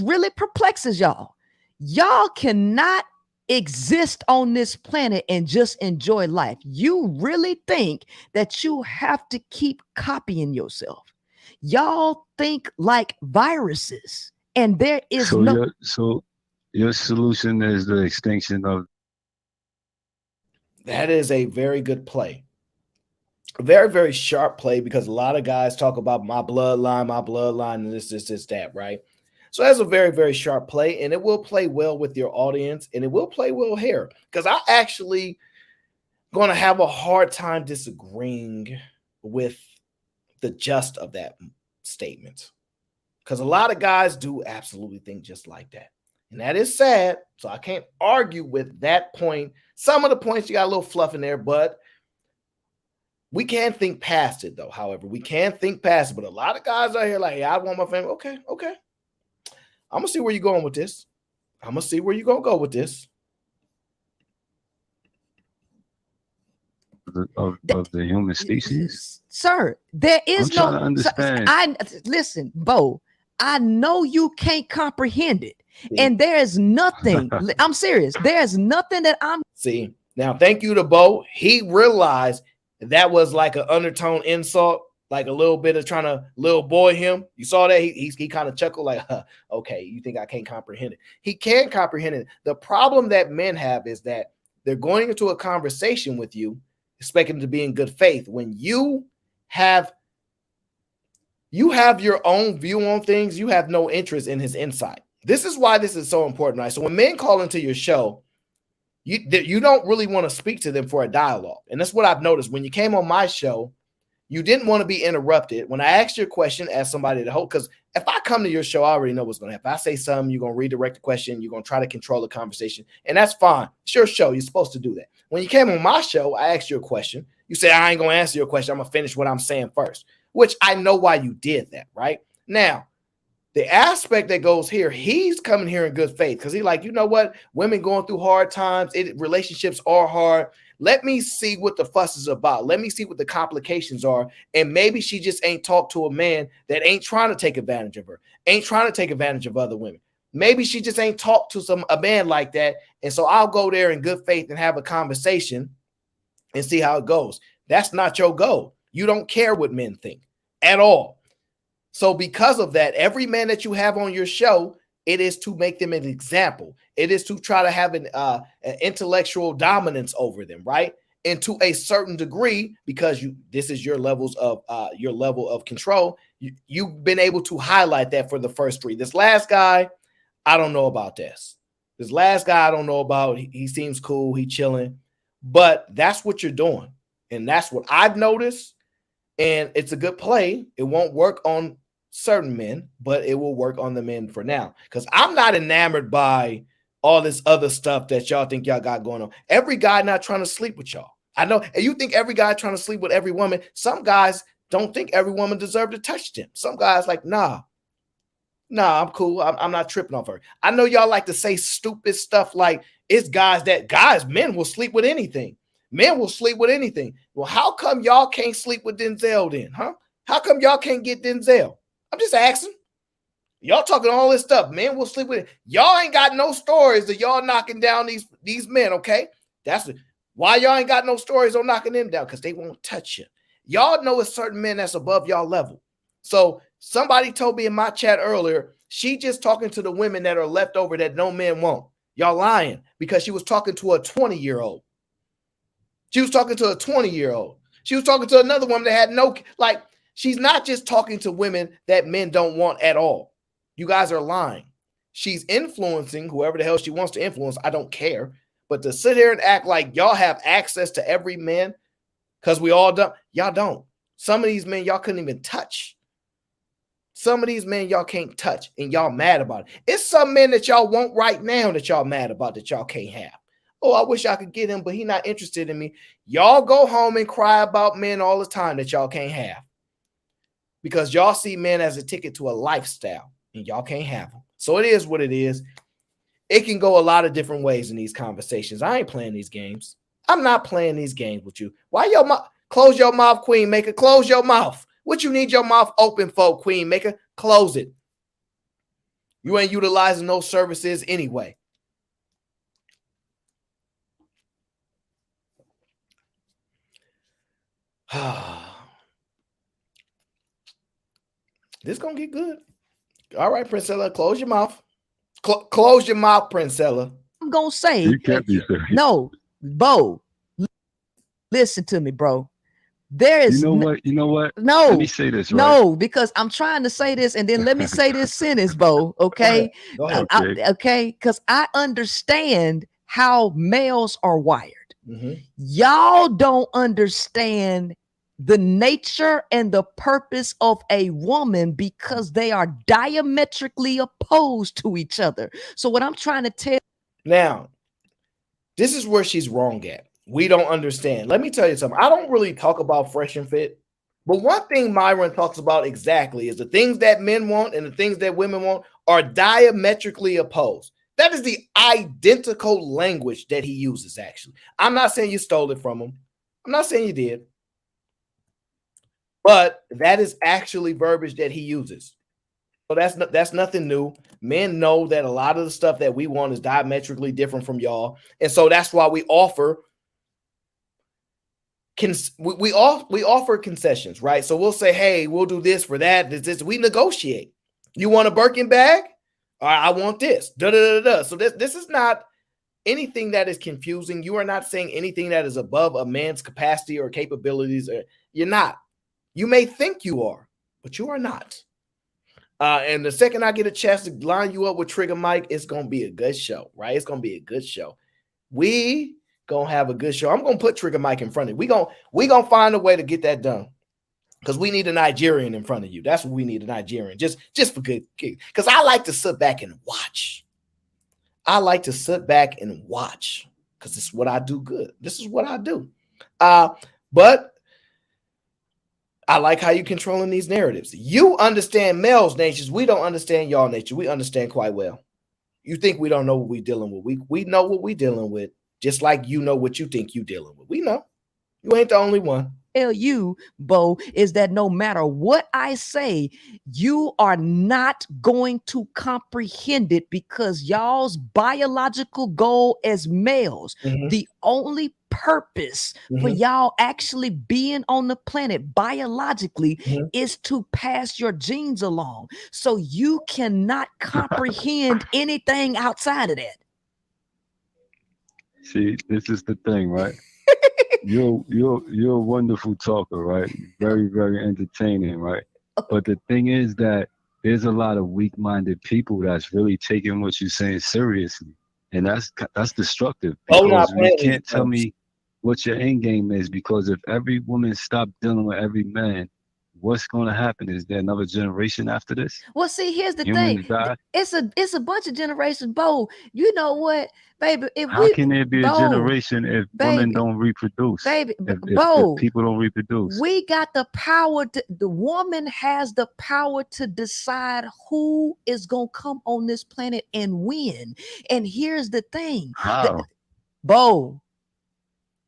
really perplexes y'all. Y'all cannot exist on this planet and just enjoy life. You really think that you have to keep copying yourself. Y'all think like viruses, and there is so your solution is the extinction of. That is a very good play. A very, very sharp play, because a lot of guys talk about my bloodline, and this, that, right? So that's a very, very sharp play, and it will play well with your audience, and it will play well here, because I actually going to have a hard time disagreeing with the gist of that statement, because a lot of guys do absolutely think just like that. And that is sad. So I can't argue with that point. Some of the points you got a little fluff in there, but we can think past it, though. However, we can think past it. But a lot of guys out here like, hey, I want my family. Okay. I'm going to see where you're going with this. I'm going to see where you're going to go with this. Of the human species, sir. There is I'm trying to understand. Listen, Bo. I know you can't comprehend it, and there is nothing. I'm serious. There's nothing that I'm. See, now, thank you to Bo. He realized that was like an undertone insult, like a little bit of trying to little boy him. You saw that he kind of chuckled like, okay, you think I can't comprehend it? He can comprehend it. The problem that men have is that they're going into a conversation with you, expecting to be in good faith, when you have your own view on things. You have no interest in his insight. This is why this is so important, right? So when men call into your show, you don't really want to speak to them for a dialogue. And that's what I've noticed. When you came on my show, you didn't want to be interrupted. When I asked your question, ask somebody to hold, because if I come to your show, I already know what's going to happen. If I say something, you're going to redirect the question. You're going to try to control the conversation, and that's fine. It's your show. You're supposed to do that. When you came on my show, I asked you a question. You said, I ain't going to answer your question. I'm going to finish what I'm saying first, which I know why you did that, right? Now, the aspect that goes here, he's coming here in good faith, because he's like, you know what? Women going through hard times. Relationships are hard. Let me see what the fuss is about. Let me see what the complications are. And maybe she just ain't talked to a man that ain't trying to take advantage of her, ain't trying to take advantage of other women. Maybe she just ain't talked to a man like that. And so I'll go there in good faith and have a conversation and see how it goes. That's not your goal. You don't care what men think at all. So because of that, every man that you have on your show, it is to make them an example. It is to try to have an intellectual dominance over them, right? And to a certain degree, because this is your level of control, you've been able to highlight that for the first three. This last guy, I don't know about this. This last guy, I don't know about. He seems cool. He chilling. But that's what you're doing. And that's what I've noticed. And it's a good play. It won't work on certain men, but it will work on the men for now. Because I'm not enamored by all this other stuff that y'all think y'all got going on. Every guy not trying to sleep with y'all. I know. And you think every guy trying to sleep with every woman. Some guys don't think every woman deserves to touch them. Some guys like, nah, I'm cool. I'm not tripping off her. I know y'all like to say stupid stuff like it's men will sleep with anything. Men will sleep with anything. Well, how come y'all can't sleep with Denzel then, huh? How come y'all can't get Denzel? I'm just asking. Y'all talking all this stuff. Men will sleep with it. Y'all ain't got no stories of y'all knocking down these men, okay? That's why y'all ain't got no stories on knocking them down, because they won't touch you. Y'all know it's certain men that's above y'all level. So somebody told me in my chat earlier, she just talking to the women that are left over that no men want. Y'all lying, because she was talking to a 20-year-old. She was talking to a 20-year-old. She was talking to another woman that had she's not just talking to women that men don't want at all. You guys are lying. She's influencing whoever the hell she wants to influence. I don't care. But to sit here and act like y'all have access to every man because we all don't. Y'all don't. Some of these men y'all couldn't even touch. Some of these men y'all can't touch and y'all mad about it. It's some men that y'all want right now that y'all mad about that y'all can't have. Oh, I wish I could get him, but he not interested in me. Y'all go home and cry about men all the time that y'all can't have. Because y'all see men as a ticket to a lifestyle and y'all can't have them. So it is what it is. It can go a lot of different ways in these conversations. I ain't playing these games. I'm not playing these games with you. Why your mouth? Close your mouth, Queen Maker. Close your mouth. What you need your mouth open for, Queen Maker? Close it. You ain't utilizing those services anyway. This gonna get good. All right, Princella, close your mouth. Close your mouth, Princella. I'm gonna say, You can't be serious. no, Bo. Listen to me, bro. There is You know what? No, let me say this, right? No, because I'm trying to say this, and then let me say this sentence, Bo. Okay, Go ahead. Okay, because I understand how males are wired. Y'all don't understand the nature and the purpose of a woman because they are diametrically opposed to each other. So what I'm trying to tell now, this is where she's wrong at. We don't understand. Let me tell you something. I don't really talk about fresh and fit, but one thing Myron talks about exactly is the things that men want and the things that women want are diametrically opposed. That is the identical language that he uses, actually. I'm not saying you stole it from him. I'm not saying you did. But that is actually verbiage that he uses. So that's nothing new. Men know that a lot of the stuff that we want is diametrically different from y'all. And so that's why we offer we offer concessions, right? So we'll say, hey, we'll do this for that. This we negotiate. You want a Birkin bag? All right, I want this. So this is not anything that is confusing. You are not saying anything that is above a man's capacity or capabilities. You're not. You may think you are, but you are not. And the second I get a chance to line you up with Trigger Mike, it's gonna be a good show, right? It's gonna be a good show. We gonna have a good show. I'm gonna put Trigger Mike in front of you. We gonna find a way to get that done. Because we need a Nigerian in front of you. That's what we need, a Nigerian. Just for good. Because I like to sit back and watch. I like to sit back and watch. Because this is what I do good. This is what I do. But I like how you're controlling these narratives. You understand males' natures. We don't understand y'all nature. We understand quite well. You think we don't know what we're dealing with. We know what we're dealing with. Just like you know what you think you're dealing with. We know. You ain't the only one. Tell you, Bo, is that no matter what I say, you are not going to comprehend it because y'all's biological goal as males, the only purpose for y'all actually being on the planet biologically is to pass your genes along. So you cannot comprehend anything outside of that. See, this is the thing, right? You're a wonderful talker, right? Very, very entertaining, right? But the thing is that there's a lot of weak-minded people that's really taking what you're saying seriously, and that's destructive. Because you can't tell me what your end game is, because if every woman stopped dealing with every man, what's going to happen? Is there another generation after this? Well, see, here's the Humans thing. die? It's a bunch of generations, Bo. You know what, baby? How can there be a generation if women don't reproduce? Baby, if people don't reproduce? We got the power. The woman has the power to decide who is going to come on this planet and when. And here's the thing. How? Bo,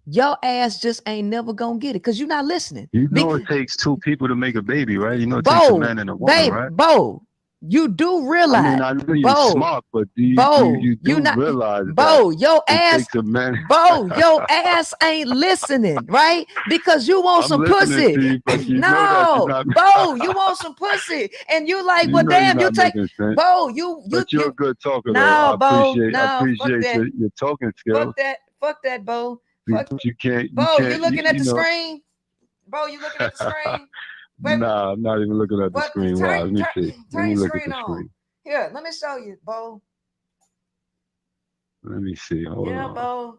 your ass just ain't never gonna get it because you're not listening. You know it takes two people to make a baby, right? You know it takes a man and a woman, right? Bo, you do realize. I mean, I know you're smart, but you do realize that your ass, takes a man. Your ass ain't listening, right? Because you want some pussy. You, but you no, know that Bo, you want some pussy, and you like, well, damn, you take, Bo, But you're a good talker, no, though. I appreciate your talking skills. Fuck that, Bo. But you can't. Bo, you looking at the screen? Bo, you looking at the screen? Nah, I'm not even looking at the screen. Wow, let me see. Let me look at the screen. Here, let me show you, Bo. Let me see. Hold on. Bo.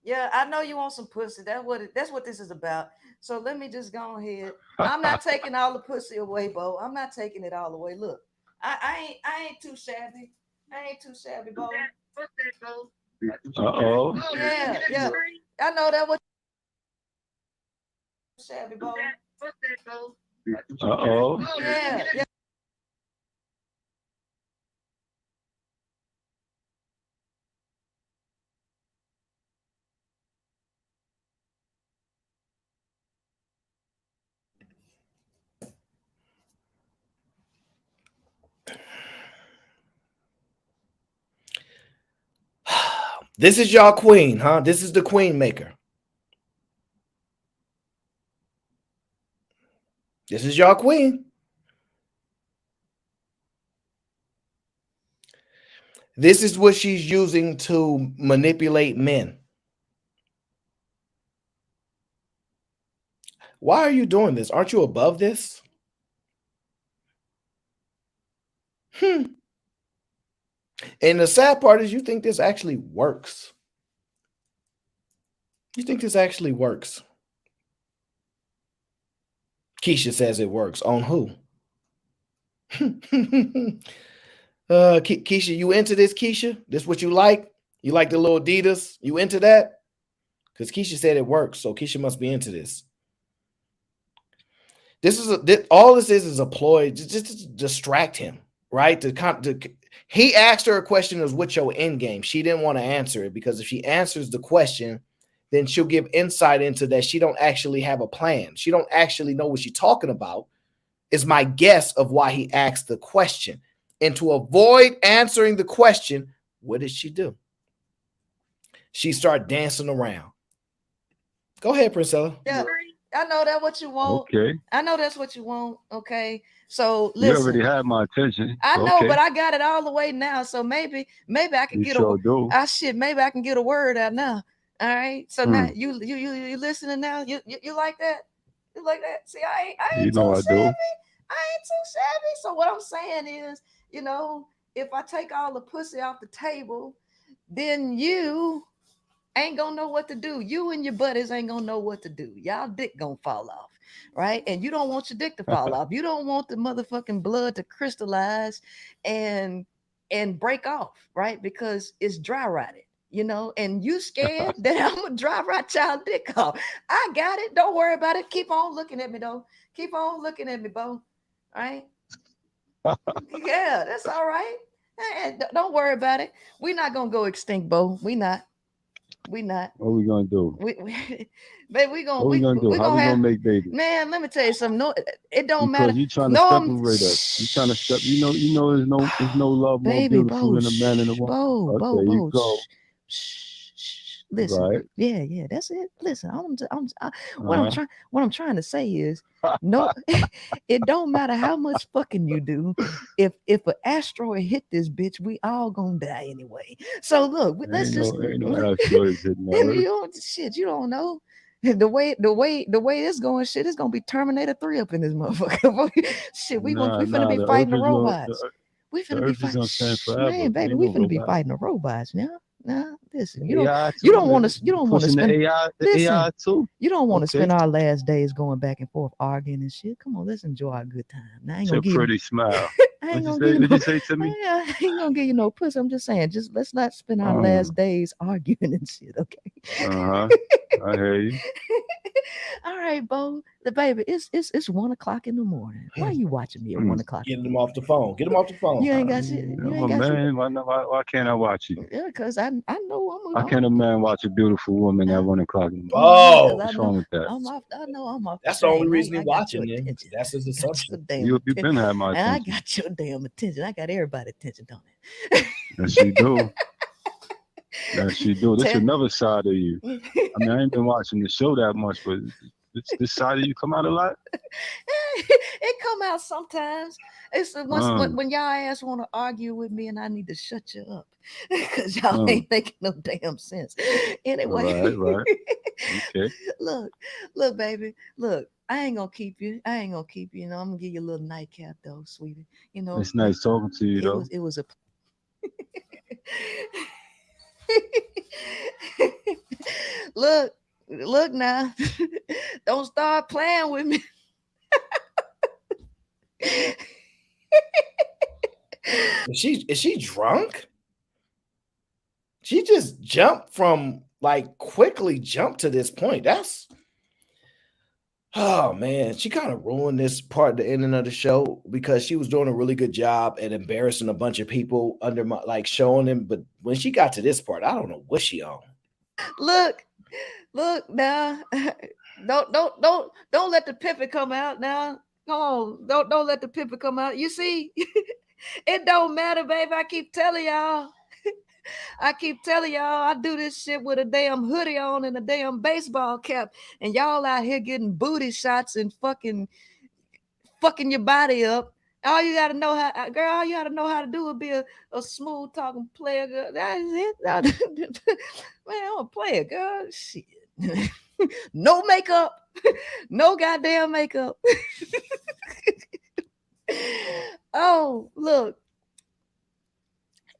Yeah, I know you want some pussy. That's what this is about. So let me just go ahead. I'm not taking all the pussy away, Bo. I'm not taking it all away. Look, I ain't too shabby. I ain't too shabby, Bo. Uh-oh. Yeah, yeah. I know that was shabby, Bo. Uh-oh. Yeah, yeah. This is y'all queen, huh? This is the queen maker. This is y'all queen. This is what she's using to manipulate men. Why are you doing this? Aren't you above this? And the sad part is you think this actually works. You think this actually works. Keisha says it works. On who? Keisha, you into this, Keisha? This what you like? You like the little Adidas? You into that? Because Keisha said it works, so Keisha must be into this. All this is a ploy just to distract him, right? He asked her a question of what's your end game. She didn't want to answer it because if she answers the question, then she'll give insight into that she don't actually have a plan. She don't actually know what she's talking about. Is my guess of why he asked the question. And to avoid answering the question, what did she do? She started dancing around. Go ahead, Princella. Yeah, I know that's what you want. Okay. I know that's what you want. Okay. So You listen. already had my attention. I know, Okay. but I got it all the way now. So maybe I can You get sure do. maybe I can get a word out now. All right. So now you listening now? You like that? You like that? See, I You ain't know too I shabby. do. I ain't too shabby. So what I'm saying is, if I take all the pussy off the table, then you ain't gonna know what to do. You and your buddies ain't gonna know what to do. Y'all dick gonna fall off, right? And you don't want your dick to fall off. You don't want the motherfucking blood to crystallize and break off, right? Because it's dry rotted, and you scared that I'm gonna dry rot y'all dick off. I got it. Don't worry about it. Keep on looking at me though. Keep on looking at me, Bo. All right? Yeah, that's all right. Don't worry about it. We're not gonna go extinct, Bo. We not. We not. What we gonna do? Babe, we gonna What we gonna do? How gonna we have gonna make babies? man. Let me tell you something. No, it don't matter. Because you trying to No, separate us. You trying to step. There's no love more baby, beautiful Bo, than a man and a woman. Bo, There you go. Listen, Right. yeah, that's it. Listen, Uh-huh. what I'm trying to say is, no, it don't matter how much fucking you do. If an asteroid hit this bitch, we all gonna die anyway. So look, let's just Ain't no asteroids hitting the earth. you don't know. The way it's going, shit, it's gonna be Terminator 3 up in this motherfucker. Shit, we finna be The fighting earth the is robots. We the finna be earth is fighting, gonna stand forever. man, baby. Ain't We no finna be robot. fighting the robots now. Nah, listen, AI you too. don't want to, Pushing spend. the AI Listen, too. you don't want to Okay. spend our last days going back and forth arguing and shit. Come on, let's enjoy our good time. Now, I ain't It's gonna a give you, pretty smile. I ain't What'd you gonna say? give you What'd you no, say to me? I ain't gonna give you no pussy. I'm just saying, just let's not spend our last days arguing and shit. Okay. Uh-huh. I hear you. All right, Bo, the baby, it's 1 o'clock in the morning. Why are you watching me at 1 o'clock? Get him off the phone. Get him off the phone. You ain't got shit. You I'm ain't a got shit. man. Why can't I watch you? Yeah, cause I know Why can't a man watch a beautiful woman at 1 o'clock in the morning? Oh, What's wrong with that? I'm off. I know I'm off. that's the the only chain. reason I he's got your watching him. attention. That's his I got your assumption. damn You've attention. been having my And I attention. got your damn attention. I got everybody's attention, don't it? Yes, you do. Yes, you do. This is Tell- another side of you. I mean, I ain't been watching the show that much, but this side of you come out a lot. it come out sometimes. It's once Mm. when y'all ass want to argue with me, and I need to shut you up because y'all Mm. ain't making no damn sense. Anyway, Right. Okay. look, baby, look. I ain't gonna keep you. I'm gonna give you a little nightcap though, sweetie. It's nice talking to you, though. It was a look now. Don't start playing with me. Is she drunk? She just jumped from quickly jumped to this point. That's oh man, she kind of ruined this part, the ending of the show, because she was doing a really good job at embarrassing a bunch of people under my showing them. But when she got to this part, I don't know what she on. Look now. Don't let the pivot come out now. Come on, don't let the pivot come out. You see, it don't matter, baby. I keep telling y'all. I do this shit with a damn hoodie on and a damn baseball cap, and y'all out here getting booty shots and fucking your body up. All you gotta know how, girl, all you gotta know how to do is be a smooth talking player, girl. That is it. Man, I'm a player, girl. Shit. No makeup. No goddamn makeup. Oh, look.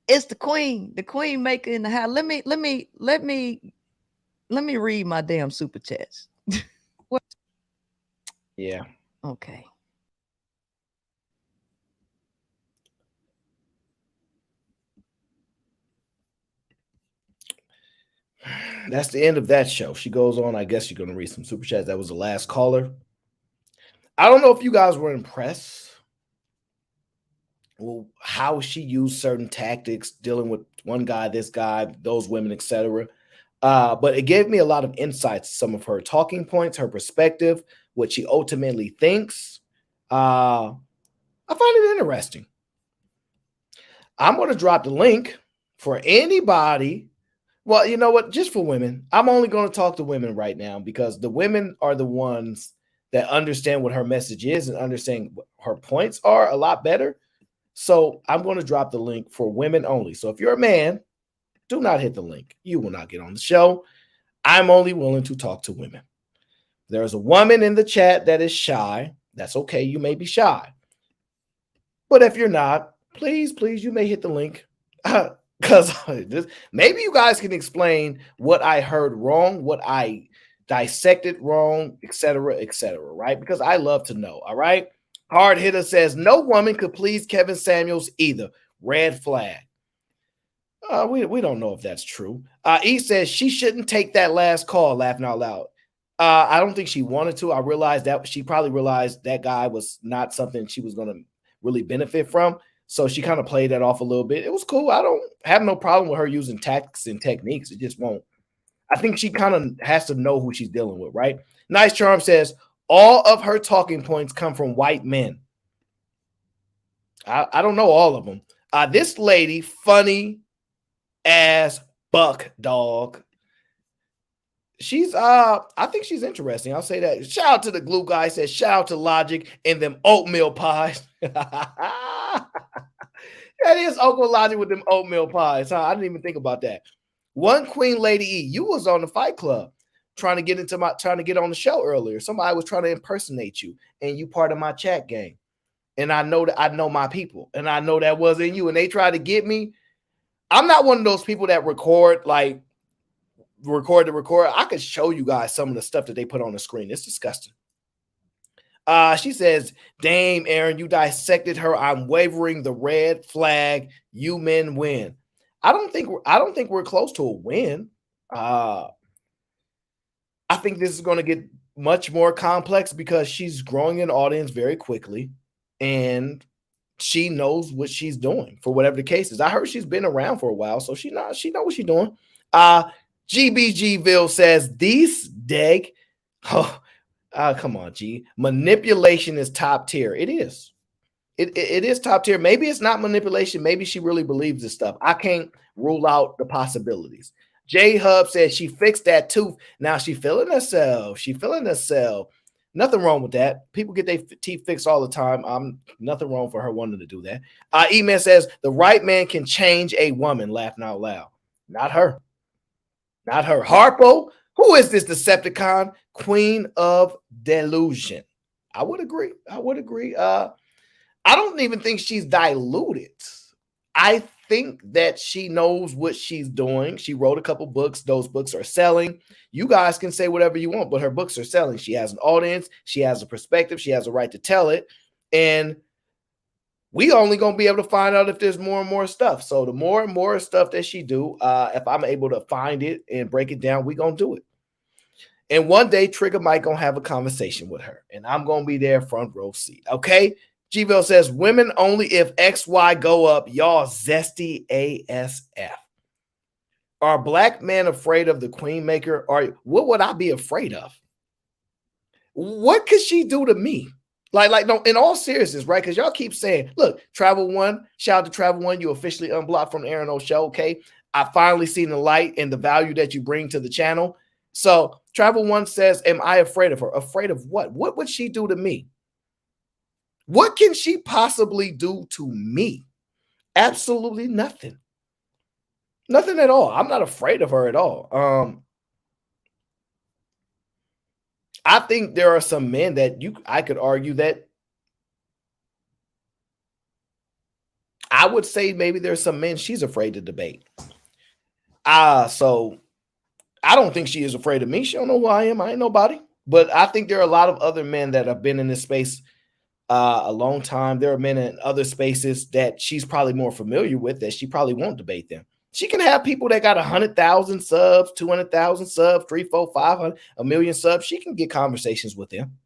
It's the queen maker in the house. Let me read my damn super chats. Yeah. Okay. That's the end of that show. She goes on. I guess you're going to read some super chats. That was the last caller. I don't know if you guys were impressed. Well, how she used certain tactics dealing with one guy, this guy, those women, etc. But it gave me a lot of insights, some of her talking points, her perspective, what she ultimately thinks. I find it interesting. I'm going to drop the link for anybody. Well, you know what? Just for women. I'm only going to talk to women right now because the women are the ones that understand what her message is and understand what her points are a lot better. So I'm going to drop the link for women only. So if you're a man, do not hit the link. You will not get on the show. I'm only willing to talk to women. There's a woman in the chat that is shy. That's okay. You may be shy. But if you're not, please, you may hit the link. Because maybe you guys can explain what I heard wrong, what I dissected wrong, etc., right? Because I love to know, all right? Hard Hitter says, no woman could please Kevin Samuels either. Red flag. We don't know if that's true. E says she shouldn't take that last call, laughing out loud. I don't think she wanted to. I realized that she probably realized that guy was not something she was going to really benefit from. So she kind of played that off a little bit. It was cool. I don't have no problem with her using tactics and techniques. It just won't. I think she kind of has to know who she's dealing with, right? Nice Charm says, all of her talking points come from white men. I don't know all of them. This lady, funny as buck dog. She's I think she's interesting. I'll say that. Shout out to the glue guy. Says shout out to Logic and them oatmeal pies. That is Uncle Logic with them oatmeal pies. Huh? I didn't even think about that. One Queen Lady E, you was on the Fight Club trying to get on the show earlier. Somebody was trying to impersonate you, and you part of my chat game. And I know that I know my people, and I know that wasn't you. And they tried to get me. I'm not one of those people that record. I could show you guys some of the stuff that they put on the screen. It's disgusting. She says, Dame, Aaron, you dissected her. I'm wavering the red flag. You men win. I don't think we're close to a win. I think this is going to get much more complex because she's growing an audience very quickly, and she knows what she's doing for whatever the case is. I heard she's been around for a while, so she knows what she's doing. GBGville says, these dag. Oh, come on, G. Manipulation is top tier. It is. It is top tier. Maybe it's not manipulation. Maybe she really believes this stuff. I can't rule out the possibilities. J Hub says she fixed that tooth. Now she feeling herself. Nothing wrong with that. People get their teeth fixed all the time. Nothing wrong for her wanting to do that. E-Man says the right man can change a woman. Laughing out loud. Not her. Harpo, who is this Decepticon? Queen of Delusion. I would agree. I don't even think she's diluted. I think that she knows what she's doing. She wrote a couple books. Those books are selling. You guys can say whatever you want, but her books are selling. She has an audience. She has a perspective. She has a right to tell it. And we only going to be able to find out if there's more and more stuff. So the more and more stuff that she do, if I'm able to find it and break it down, we going to do it. And one day, Trigger Mike going to have a conversation with her. And I'm going to be there front row seat. Okay? Gville says, women only if XY go up. Y'all zesty ASF. Are black men afraid of the queen maker? Or what would I be afraid of? What could she do to me? Like, no, in all seriousness, right? Because y'all keep saying, look, Travel One, shout out to Travel One, you officially unblocked from the Aaron O Show, okay? I finally seen the light and the value that you bring to the channel. So Travel One says, am I afraid of her? Afraid of what? What would she do to me? What can she possibly do to me? Absolutely nothing. Nothing at all. I'm not afraid of her at all. I think there are some men that I could argue that I would say maybe there's some men she's afraid to debate. So I don't think she is afraid of me. She don't know who I am. I ain't nobody. But I think there are a lot of other men that have been in this space a long time. There are men in other spaces that she's probably more familiar with that she probably won't debate them. She can have people that got 100,000 subs, 200,000 subs, 3, 4, 500, a million subs. She can get conversations with them.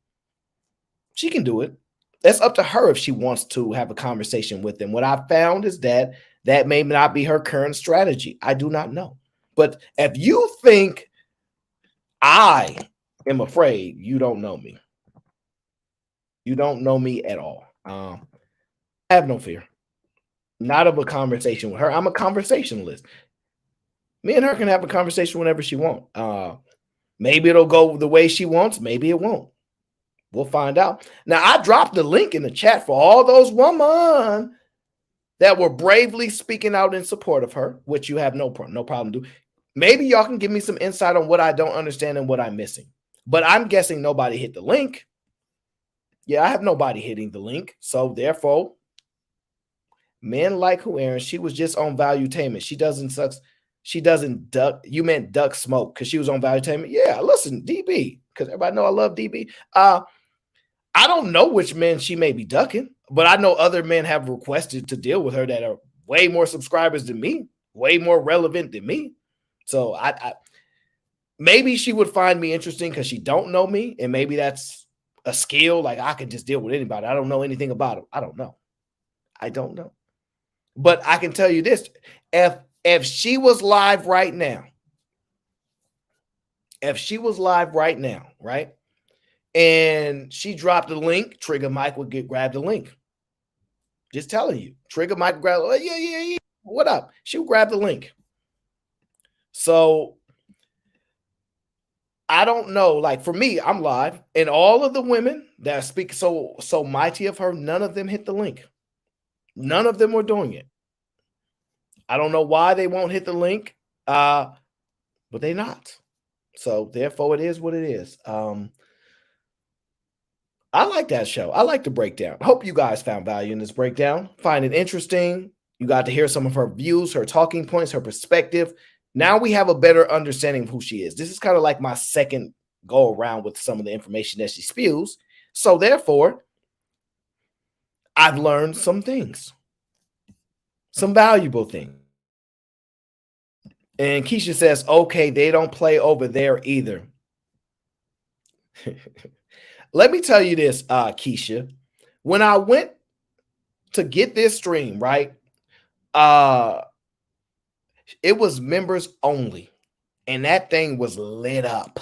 She can do it. That's up to her if she wants to have a conversation with them. What I found is that may not be her current strategy. I do not know. But if you think I am afraid, you don't know me. You don't know me at all. I have no fear. Not of a conversation with her. I'm a conversationalist. Me and her can have a conversation whenever she wants. Maybe it'll go the way she wants. Maybe it won't. We'll find out. Now, I dropped the link in the chat for all those women that were bravely speaking out in support of her, which you have no problem doing. Maybe y'all can give me some insight on what I don't understand and what I'm missing. But I'm guessing nobody hit the link. Yeah, I have nobody hitting the link. So therefore, men like who, Aaron? She was just on Valuetainment. She doesn't duck. You meant duck smoke because she was on Valuetainment. Yeah, listen, DB, because everybody know I love DB. I don't know which men she may be ducking, but I know other men have requested to deal with her that are way more subscribers than me, way more relevant than me. So I maybe she would find me interesting because she don't know me, and maybe that's a skill. Like I can just deal with anybody. I don't know anything about them. I don't know. But I can tell you this: if she was live right now, right? And she dropped a link, Trigger Mike would grab the link. Just telling you. Trigger Mike would grab, oh, yeah. What up? She would grab the link. So I don't know. Like for me, I'm live. And all of the women that speak so mighty of her, none of them hit the link. None of them were doing it. I don't know why they won't hit the link. But they're not. So therefore it is what it is. I like that show. I like the breakdown. Hope you guys found value in this breakdown. Find it interesting. You got to hear some of her views, her talking points, her perspective. Now we have a better understanding of who she is. This is kind of like my second go around with some of the information that she spews. So therefore, I've learned some things, some valuable things. And Keisha says, okay, they don't play over there either. Let me tell you this, Keisha. When I went to get this stream, right, it was members only, and that thing was lit up.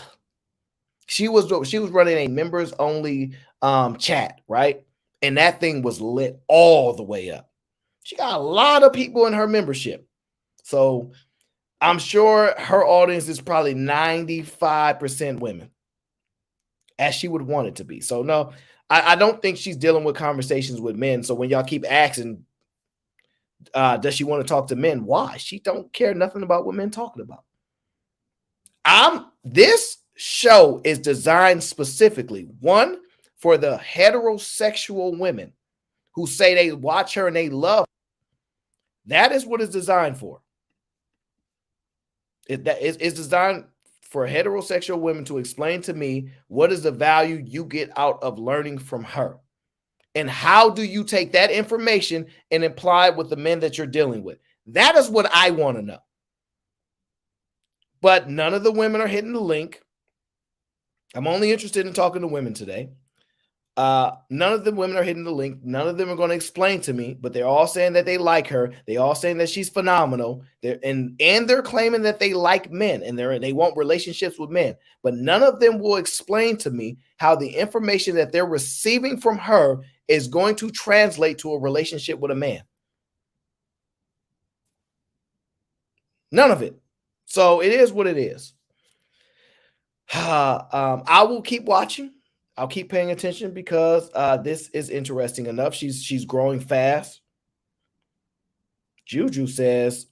She was running a members only chat, right, and that thing was lit all the way up. She got a lot of people in her membership, so I'm sure her audience is probably 95% women, as she would want it to be. So no, I don't think she's dealing with conversations with men. So when y'all keep asking, does she want to talk to men? Why? She don't care nothing about what men talking about. This show is designed specifically, one, for the heterosexual women who say they watch her and they love her. That is what it's designed for. It's designed for heterosexual women to explain to me what is the value you get out of learning from her. And how do you take that information and apply it with the men that you're dealing with? That is what I want to know. But none of the women are hitting the link. I'm only interested in talking to women today. None of the women are hitting the link. None of them are going to explain to me, but they're all saying that they like her. They all saying that she's phenomenal. They're claiming that they like men and they want relationships with men. But none of them will explain to me how the information that they're receiving from her is going to translate to a relationship with a man. None of it. So it is what it is. I will keep watching. I'll keep paying attention because this is interesting enough. She's growing fast. Juju says,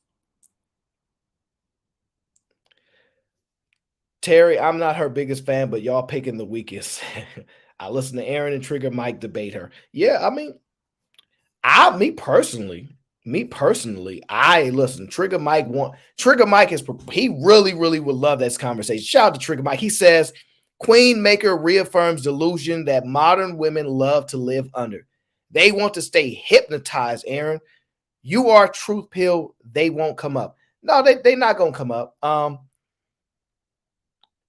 Terry, I'm not her biggest fan, but y'all picking the weakest. I listen to Aaron and Trigger Mike debate her. Yeah, I mean, me personally, I listen. Trigger Mike he really would love this conversation. Shout out to Trigger Mike. He says, Queen Maker reaffirms delusion that modern women love to live under. They want to stay hypnotized, Aaron. You are truth pill. They won't come up. No, they're not going to come up.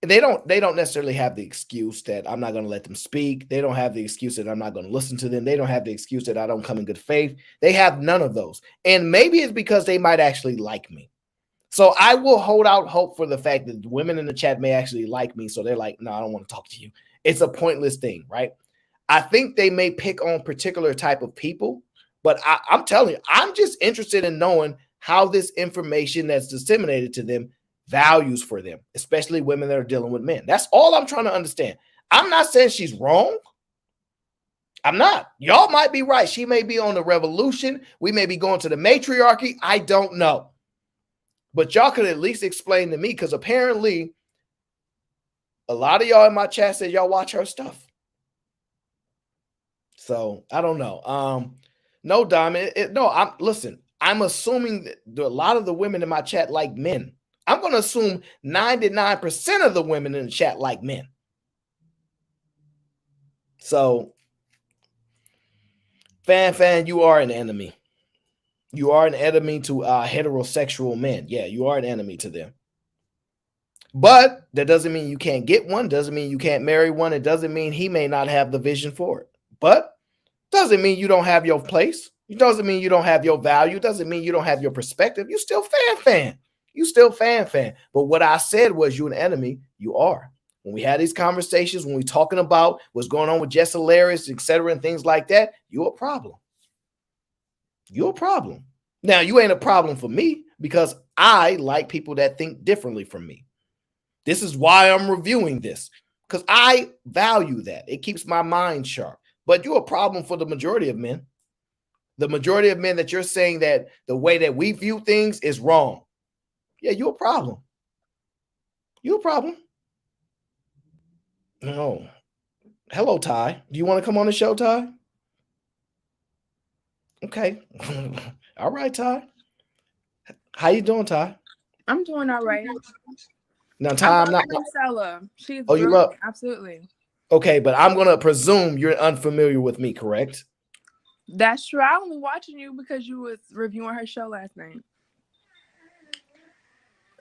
They don't necessarily have the excuse that I'm not going to let them speak. They don't have the excuse that I'm not going to listen to them. They don't have the excuse that I don't come in good faith. They have none of those. And maybe it's because they might actually like me. So I will hold out hope for the fact that women in the chat may actually like me. So they're like, no, I don't want to talk to you. It's a pointless thing, right? I think they may pick on particular type of people, but I'm telling you, I'm just interested in knowing how this information that's disseminated to them values for them, especially women that are dealing with men. That's all I'm trying to understand. I'm not saying she's wrong. I'm not. Y'all might be right. She may be on the revolution. We may be going to the matriarchy. I don't know. But y'all could at least explain to me, because apparently a lot of y'all in my chat said y'all watch her stuff. So I don't know. No, Diamond. Listen, I'm assuming that a lot of the women in my chat like men. I'm going to assume 99% of the women in the chat like men. So, fan, you are an enemy. You are an enemy to heterosexual men. Yeah, you are an enemy to them. But that doesn't mean you can't get one. Doesn't mean you can't marry one. It doesn't mean he may not have the vision for it. But doesn't mean you don't have your place. It doesn't mean you don't have your value. It doesn't mean you don't have your perspective. You still fan. You still fan. But what I said was you an enemy. You are. When we had these conversations, when we talking about what's going on with Jess Hilarious, etc., and things like that, you're a problem. You're a problem. Now, you ain't a problem for me because I like people that think differently from me. This is why I'm reviewing this, because I value that. It keeps my mind sharp. But you're a problem for the majority of men. The majority of men that you're saying that the way that we view things is wrong. Yeah, you're a problem. You're a problem. No. Hello, Ty. Do you want to come on the show, Ty? Okay. All right, Ty. How you doing, Ty? I'm doing all right. Now, Ty, I'm not. Princella. She's Oh, you love? Absolutely. Okay, but I'm gonna presume you're unfamiliar with me, correct? That's true. I only watching you because you was reviewing her show last night.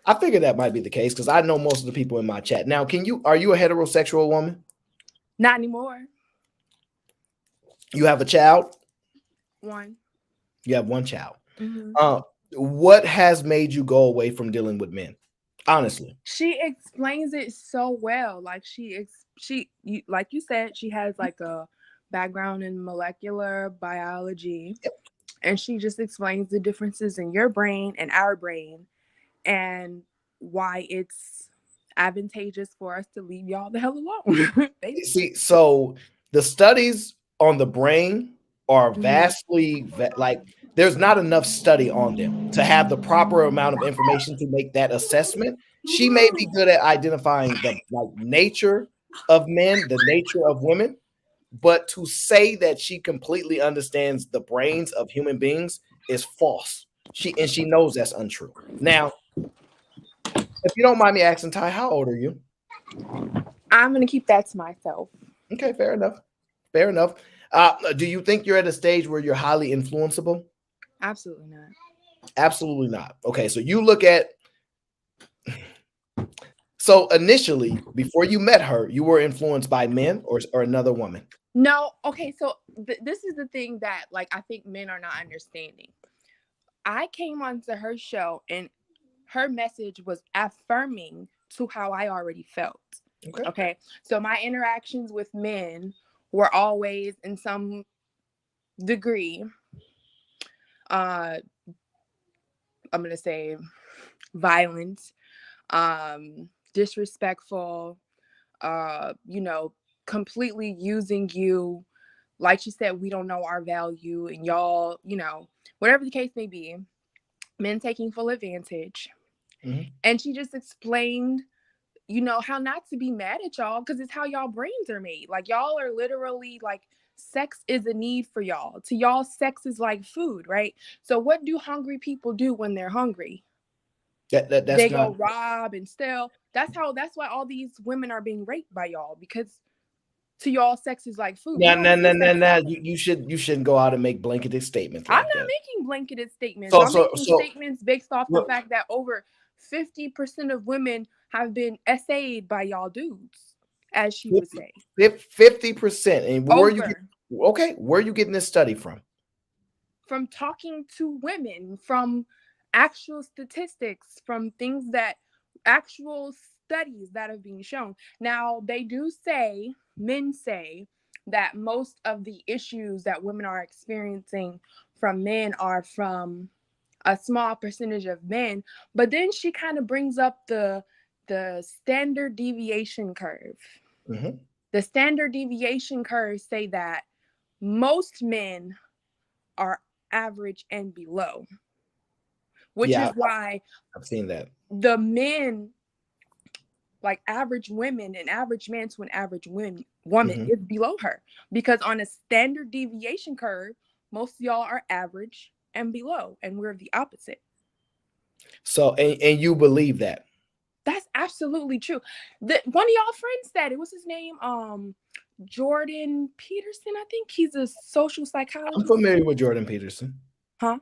I figured that might be the case because I know most of the people in my chat. Now, are you a heterosexual woman? Not anymore. You have a child? One. You have one child. Mm-hmm. What has made you go away from dealing with men? Honestly. She explains it so well. Like like you said, she has like a background in molecular biology. Yep. And she just explains the differences in your brain and our brain and why it's advantageous for us to leave y'all the hell alone. See, so the studies on the brain are vastly there's not enough study on them to have the proper amount of information to make that assessment. She may be good at identifying the nature of men, the nature of women, but to say that she completely understands the brains of human beings is false. She knows that's untrue. Now, if you don't mind me asking, Ty, how old are you? I'm gonna keep that to myself. Okay, fair enough. Fair enough. Do you think you're at a stage where you're highly influenceable? Absolutely not. Absolutely not. Okay, so you look at. So initially, before you met her, you were influenced by men or another woman. No, okay, so this is the thing that like I think men are not understanding. I came onto her show and her message was affirming to how I already felt. Okay. So my interactions with men were always in some degree, I'm gonna say violent, disrespectful, completely using you. Like she said, we don't know our value, and y'all, whatever the case may be, men taking full advantage. Mm-hmm. And she just explained, how not to be mad at y'all because it's how y'all brains are made. Like, y'all are literally like, sex is a need for y'all. To y'all, sex is like food, right? So what do hungry people do when they're hungry? They go rob and steal. That's why all these women are being raped by y'all, because to y'all, sex is like food. No. You shouldn't go out and make blanketed statements like I'm not that. making blanketed statements. I'm making statements based off the fact that over 50% of women have been essayed by y'all dudes, as she would say. 50%. And where are you getting this study from? From talking to women, from actual statistics, from things that actual studies that have been shown. Now, men say that most of the issues that women are experiencing from men are from a small percentage of men, but then she kind of brings up the standard deviation curve. Mm-hmm. The standard deviation curves say that most men are average and below, which is why I've seen that the men, like average women, an average man to an average woman is below her, because on a standard deviation curve, most of y'all are average and below, and we're the opposite. So, and you believe that? That's absolutely true. One of y'all friends said it. What's his name? Jordan Peterson. I think he's a social psychologist. I'm familiar with Jordan Peterson. Huh?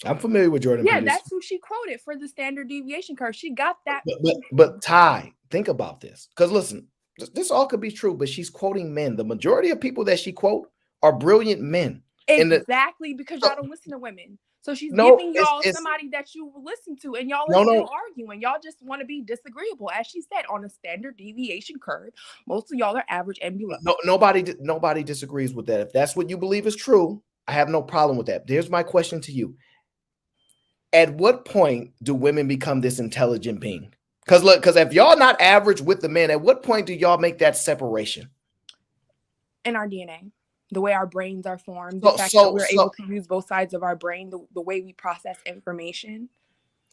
I'm familiar with Jordan Peterson. Yeah, that's who she quoted for the standard deviation curve. She got that. But Ty, think about this. Because listen, this all could be true, but she's quoting men. The majority of people that she quote are brilliant men. Exactly, because y'all don't listen to women. So she's giving y'all somebody that you will listen to, and y'all are still arguing. Y'all just want to be disagreeable. As she said, on a standard deviation curve, most of y'all are average and below. Nobody disagrees with that. If that's what you believe is true, I have no problem with that. Here's my question to you. At what point do women become this intelligent being? Because if y'all not average with the men, at what point do y'all make that separation? In our DNA. The way our brains are formed, the fact that we're able to use both sides of our brain, the way we process information.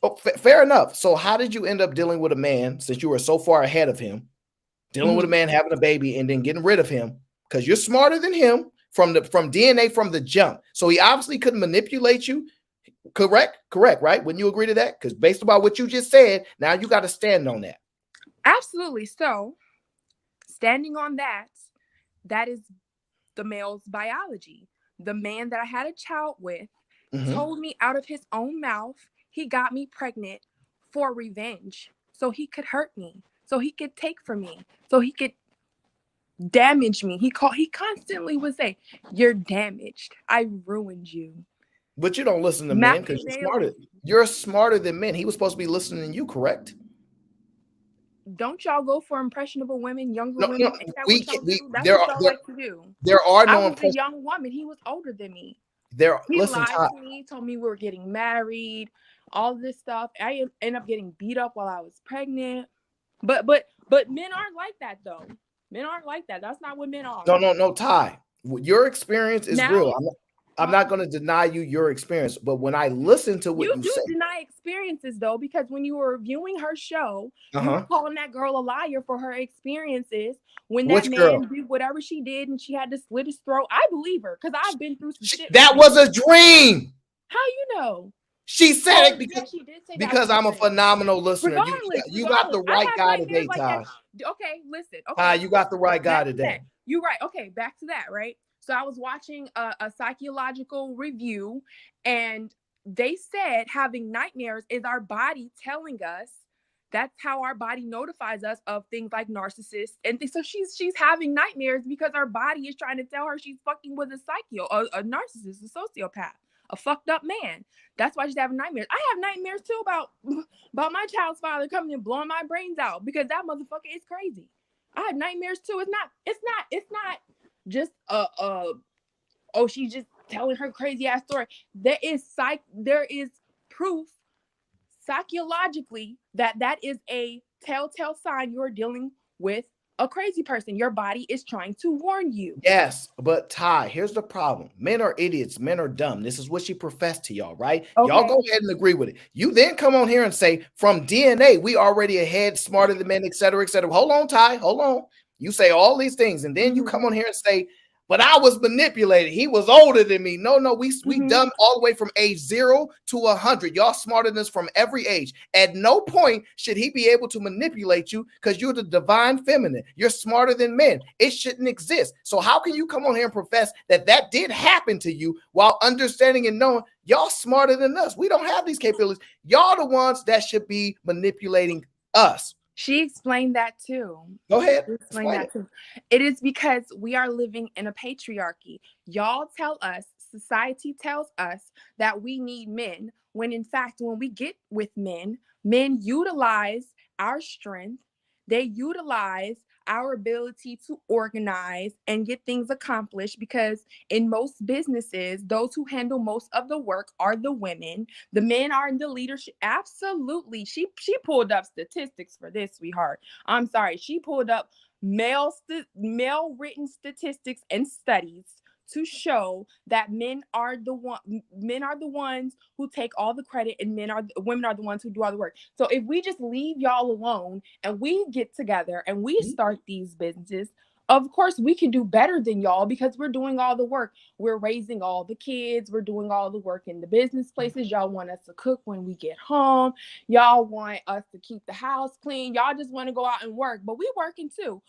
Oh, fair enough. So how did you end up dealing with a man, since you were so far ahead of him, dealing with a man having a baby and then getting rid of him? Because you're smarter than him from DNA from the jump. So he obviously couldn't manipulate you. Correct, right? Wouldn't you agree to that? Because based on what you just said, now you got to stand on that. Absolutely. So standing on that is the male's biology. The man that I had a child with told me out of his own mouth he got me pregnant for revenge, so he could hurt me, so he could take from me, so he could damage me. He constantly would say, "You're damaged. I ruined you." But you don't listen to men because you're smarter. You're smarter than men. He was supposed to be listening to you, correct? Don't y'all go for impressionable women, younger women? That's what y'all like to do. There are no. I was a young woman. He was older than me. He lied to me, told me we were getting married, all this stuff. I ended up getting beat up while I was pregnant. But men aren't like that, though. Men aren't like that. That's not what men are. No, Ty. Your experience is real. I'm not going to deny you your experience, but when I listen to what you say, you deny experiences though, because when you were viewing her show, you were calling that girl a liar for her experiences. When that man did whatever she did and she had to slit his throat, I believe her because I've been through some shit. That was a dream. How you know? She said it Yeah, she did say that because was I'm a great. phenomenal listener. You got Regardless, the I right have guy nightmares today, like Ty. that. Okay, listen. Ty, Okay, you got the right guy back to today. that. You're right. Okay, back to that, right? So I was watching a psychological review, and they said having nightmares is our body telling us. That's how our body notifies us of things like narcissists and things. So she's having nightmares because our body is trying to tell her she's fucking with a narcissist, a sociopath, a fucked up man. That's why she's having nightmares. I have nightmares too about my child's father coming and blowing my brains out because that motherfucker is crazy. I have nightmares too. It's not just oh, she's just telling her crazy ass story. There is proof psychologically that is a telltale sign you're dealing with a crazy person. Your body is trying to warn you. Yes, but Ty, here's the problem. Men are idiots. Men are dumb. This is what she professed to y'all, right? Okay. Y'all go ahead and agree with it. You then come on here and say, from DNA, we already ahead, smarter than men, et cetera, et cetera. Hold on, Ty. Hold on. You say all these things, and then you come on here and say, but I was manipulated. He was older than me. No, we dumb all the way from age 0 to 100. Y'all smarter than us from every age. At no point should he be able to manipulate you because you're the divine feminine. You're smarter than men. It shouldn't exist. So how can you come on here and profess that did happen to you while understanding and knowing y'all smarter than us? We don't have these capabilities. Y'all the ones that should be manipulating us. She explained that too. Go ahead. Explain that too. It is because we are living in a patriarchy. Y'all tell us, society tells us that we need men, when in fact, when we get with men utilize our strength. They utilize our ability to organize and get things accomplished, because in most businesses, those who handle most of the work are the women. The men are in the leadership. Absolutely. She pulled up statistics for this, sweetheart. I'm sorry. She pulled up male written statistics and studies to show that men are the ones who take all the credit, and women are the ones who do all the work. So if we just leave y'all alone and we get together and we start these businesses, of course we can do better than y'all because we're doing all the work. We're raising all the kids. We're doing all the work in the business places. Y'all want us to cook when we get home. Y'all want us to keep the house clean. Y'all just want to go out and work, but we working too.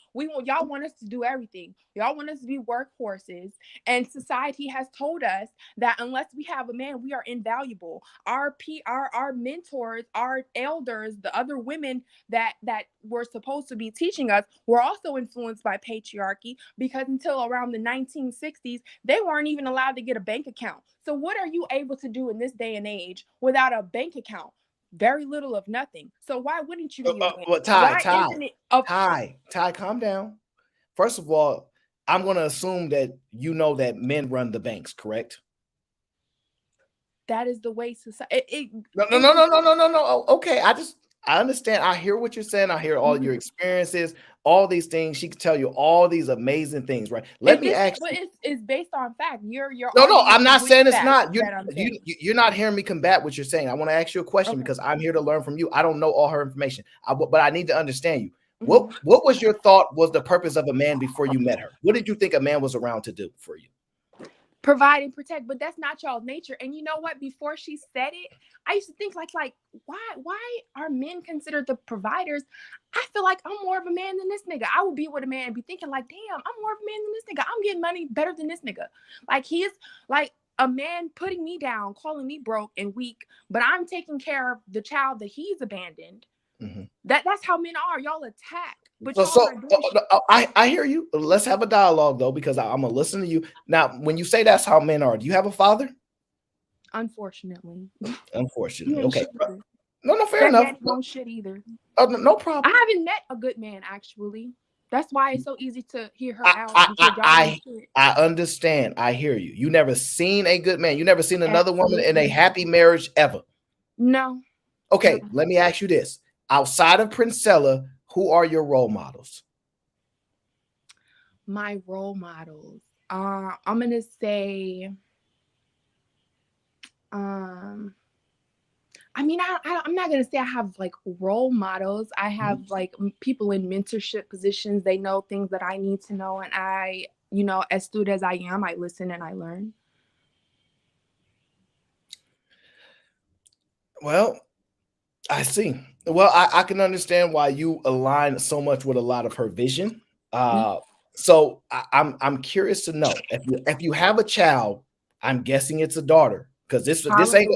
Y'all want us to do everything. Y'all want us to be workhorses. And society has told us that unless we have a man, we are invaluable. Our mentors, our elders, the other women that were supposed to be teaching us were also influenced by patriarchy, because until around the 1960s, they weren't even allowed to get a bank account. So what are you able to do in this day and age without a bank account? Very little of nothing. So why wouldn't you be Ty, calm down. First of all, I'm going to assume that you know that men run the banks, correct? That is the way society. No. Okay, I understand. I hear what you're saying. I hear all your experiences, all these things. She can tell you all these amazing things, right? Let me ask you. It's based on fact. You're No. I'm not saying it's not. You're not hearing me combat what you're saying. I want to ask you a question because I'm here to learn from you. I don't know all her information, but I need to understand you. What was your thought was the purpose of a man before you met her? What did you think a man was around to do for you? Provide and protect, but that's not y'all's nature. And you know what? Before she said it, I used to think like why are men considered the providers? I feel like I'm more of a man than this nigga. I would be with a man and be thinking like, damn, I'm more of a man than this nigga. I'm getting money better than this nigga. Like he is like a man putting me down, calling me broke and weak, but I'm taking care of the child that he's abandoned. That's how men are. Y'all attack. But I hear you. Let's have a dialogue though, because I'm gonna listen to you. Now, when you say that's how men are, do you have a father? Unfortunately. Okay. No, fair enough. No shit either. No problem. I haven't met a good man actually. That's why it's so easy to hear her out. I understand. I hear you. You never seen a good man. You never seen another woman in a happy marriage ever. No. Okay, let me ask you this. Outside of Princella, who are your role models? My role models. I'm gonna say. I mean, I'm not gonna say I have like role models. I have like people in mentorship positions. They know things that I need to know, and I, as astute as I am, I listen and I learn. Well, I see. Well, I can understand why you align so much with a lot of her vision. Uh, so I'm curious to know if you have a child, I'm guessing it's a daughter because this ain't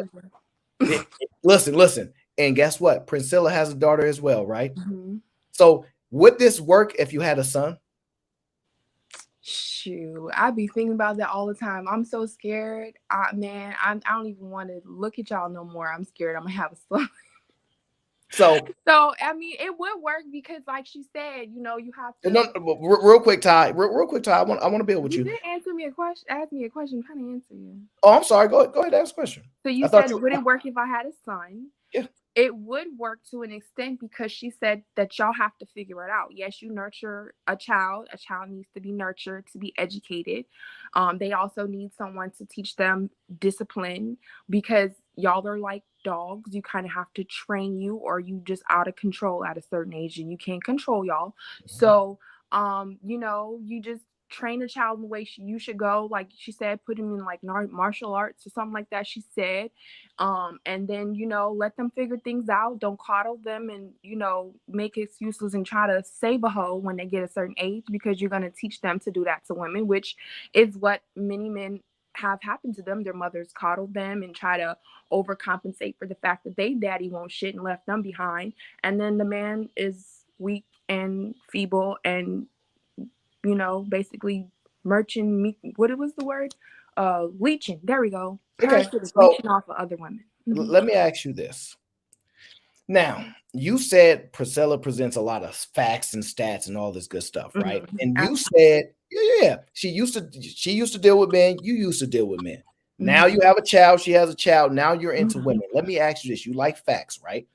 Hallelujah. listen, and guess what? Princella has a daughter as well, right? Mhm. So would this work if you had a son? Shoot, I be thinking about that all the time. I'm so scared. Man, I don't even want to look at y'all no more. I'm scared I'm gonna have a son. So So I mean, it would work because, like she said, you have no, to. real quick, Ty. Real quick, Ty. I want to build with You you. did answer me a question. Ask me a question. I'm trying to answer you. Oh, I'm sorry. Go ahead. Ask a question. So you I thought said, you. would it work if I had a son? Yeah. It would work to an extent because she said that y'all have to figure it out. Yes, you nurture a child. A child needs to be nurtured, to be educated. They also need someone to teach them discipline because y'all are like dogs. You kind of have to train you, or you just out of control at a certain age and you can't control y'all. So, you just train a child in the way you should go. Like she said, put him in like martial arts or something like that. She said, and then let them figure things out. Don't coddle them and make excuses and try to save a hoe when they get a certain age, because you're going to teach them to do that to women, which is what many men have happened to them. Their mothers coddled them and try to overcompensate for the fact that they daddy won't shit and left them behind, and then the man is weak and feeble and basically merchant. What was the word? Leeching. There we go. Okay. Parasitic, So leeching off of other women. Mhm. let me ask you this. Now, you said Priscilla presents a lot of facts and stats and all this good stuff, right? Mhm. And you said, yeah, she used to deal with men. You used to deal with men. Now you have a child. She has a child. Now you're into women. Let me ask you this: you like facts, right?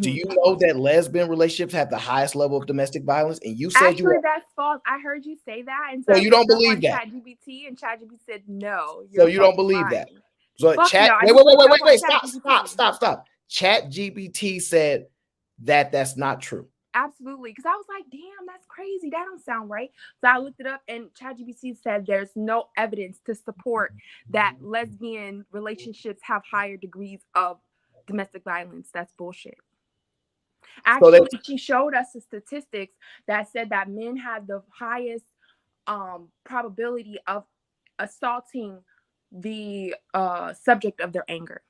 Do you know that lesbian relationships have the highest level of domestic violence? And you said Actually, you that's false. I heard you say that, and so so I you looked don't it up believe on that. ChatGPT, and ChatGPT said, "No, So you're you don't fucking believe that. lying." So Fuck chat. no, I Wait, just wait, wait, looked it wait, up wait, on wait. ChatGPT. Stop. Chat GPT said that that's not true. Absolutely, because I was like, "Damn, that's crazy. That don't sound right." So I looked it up, and ChatGPT said there's no evidence to support that lesbian relationships have higher degrees of domestic violence. That's bullshit. So that Actually, she showed us the statistics that said that men had the highest probability of assaulting the subject of their anger.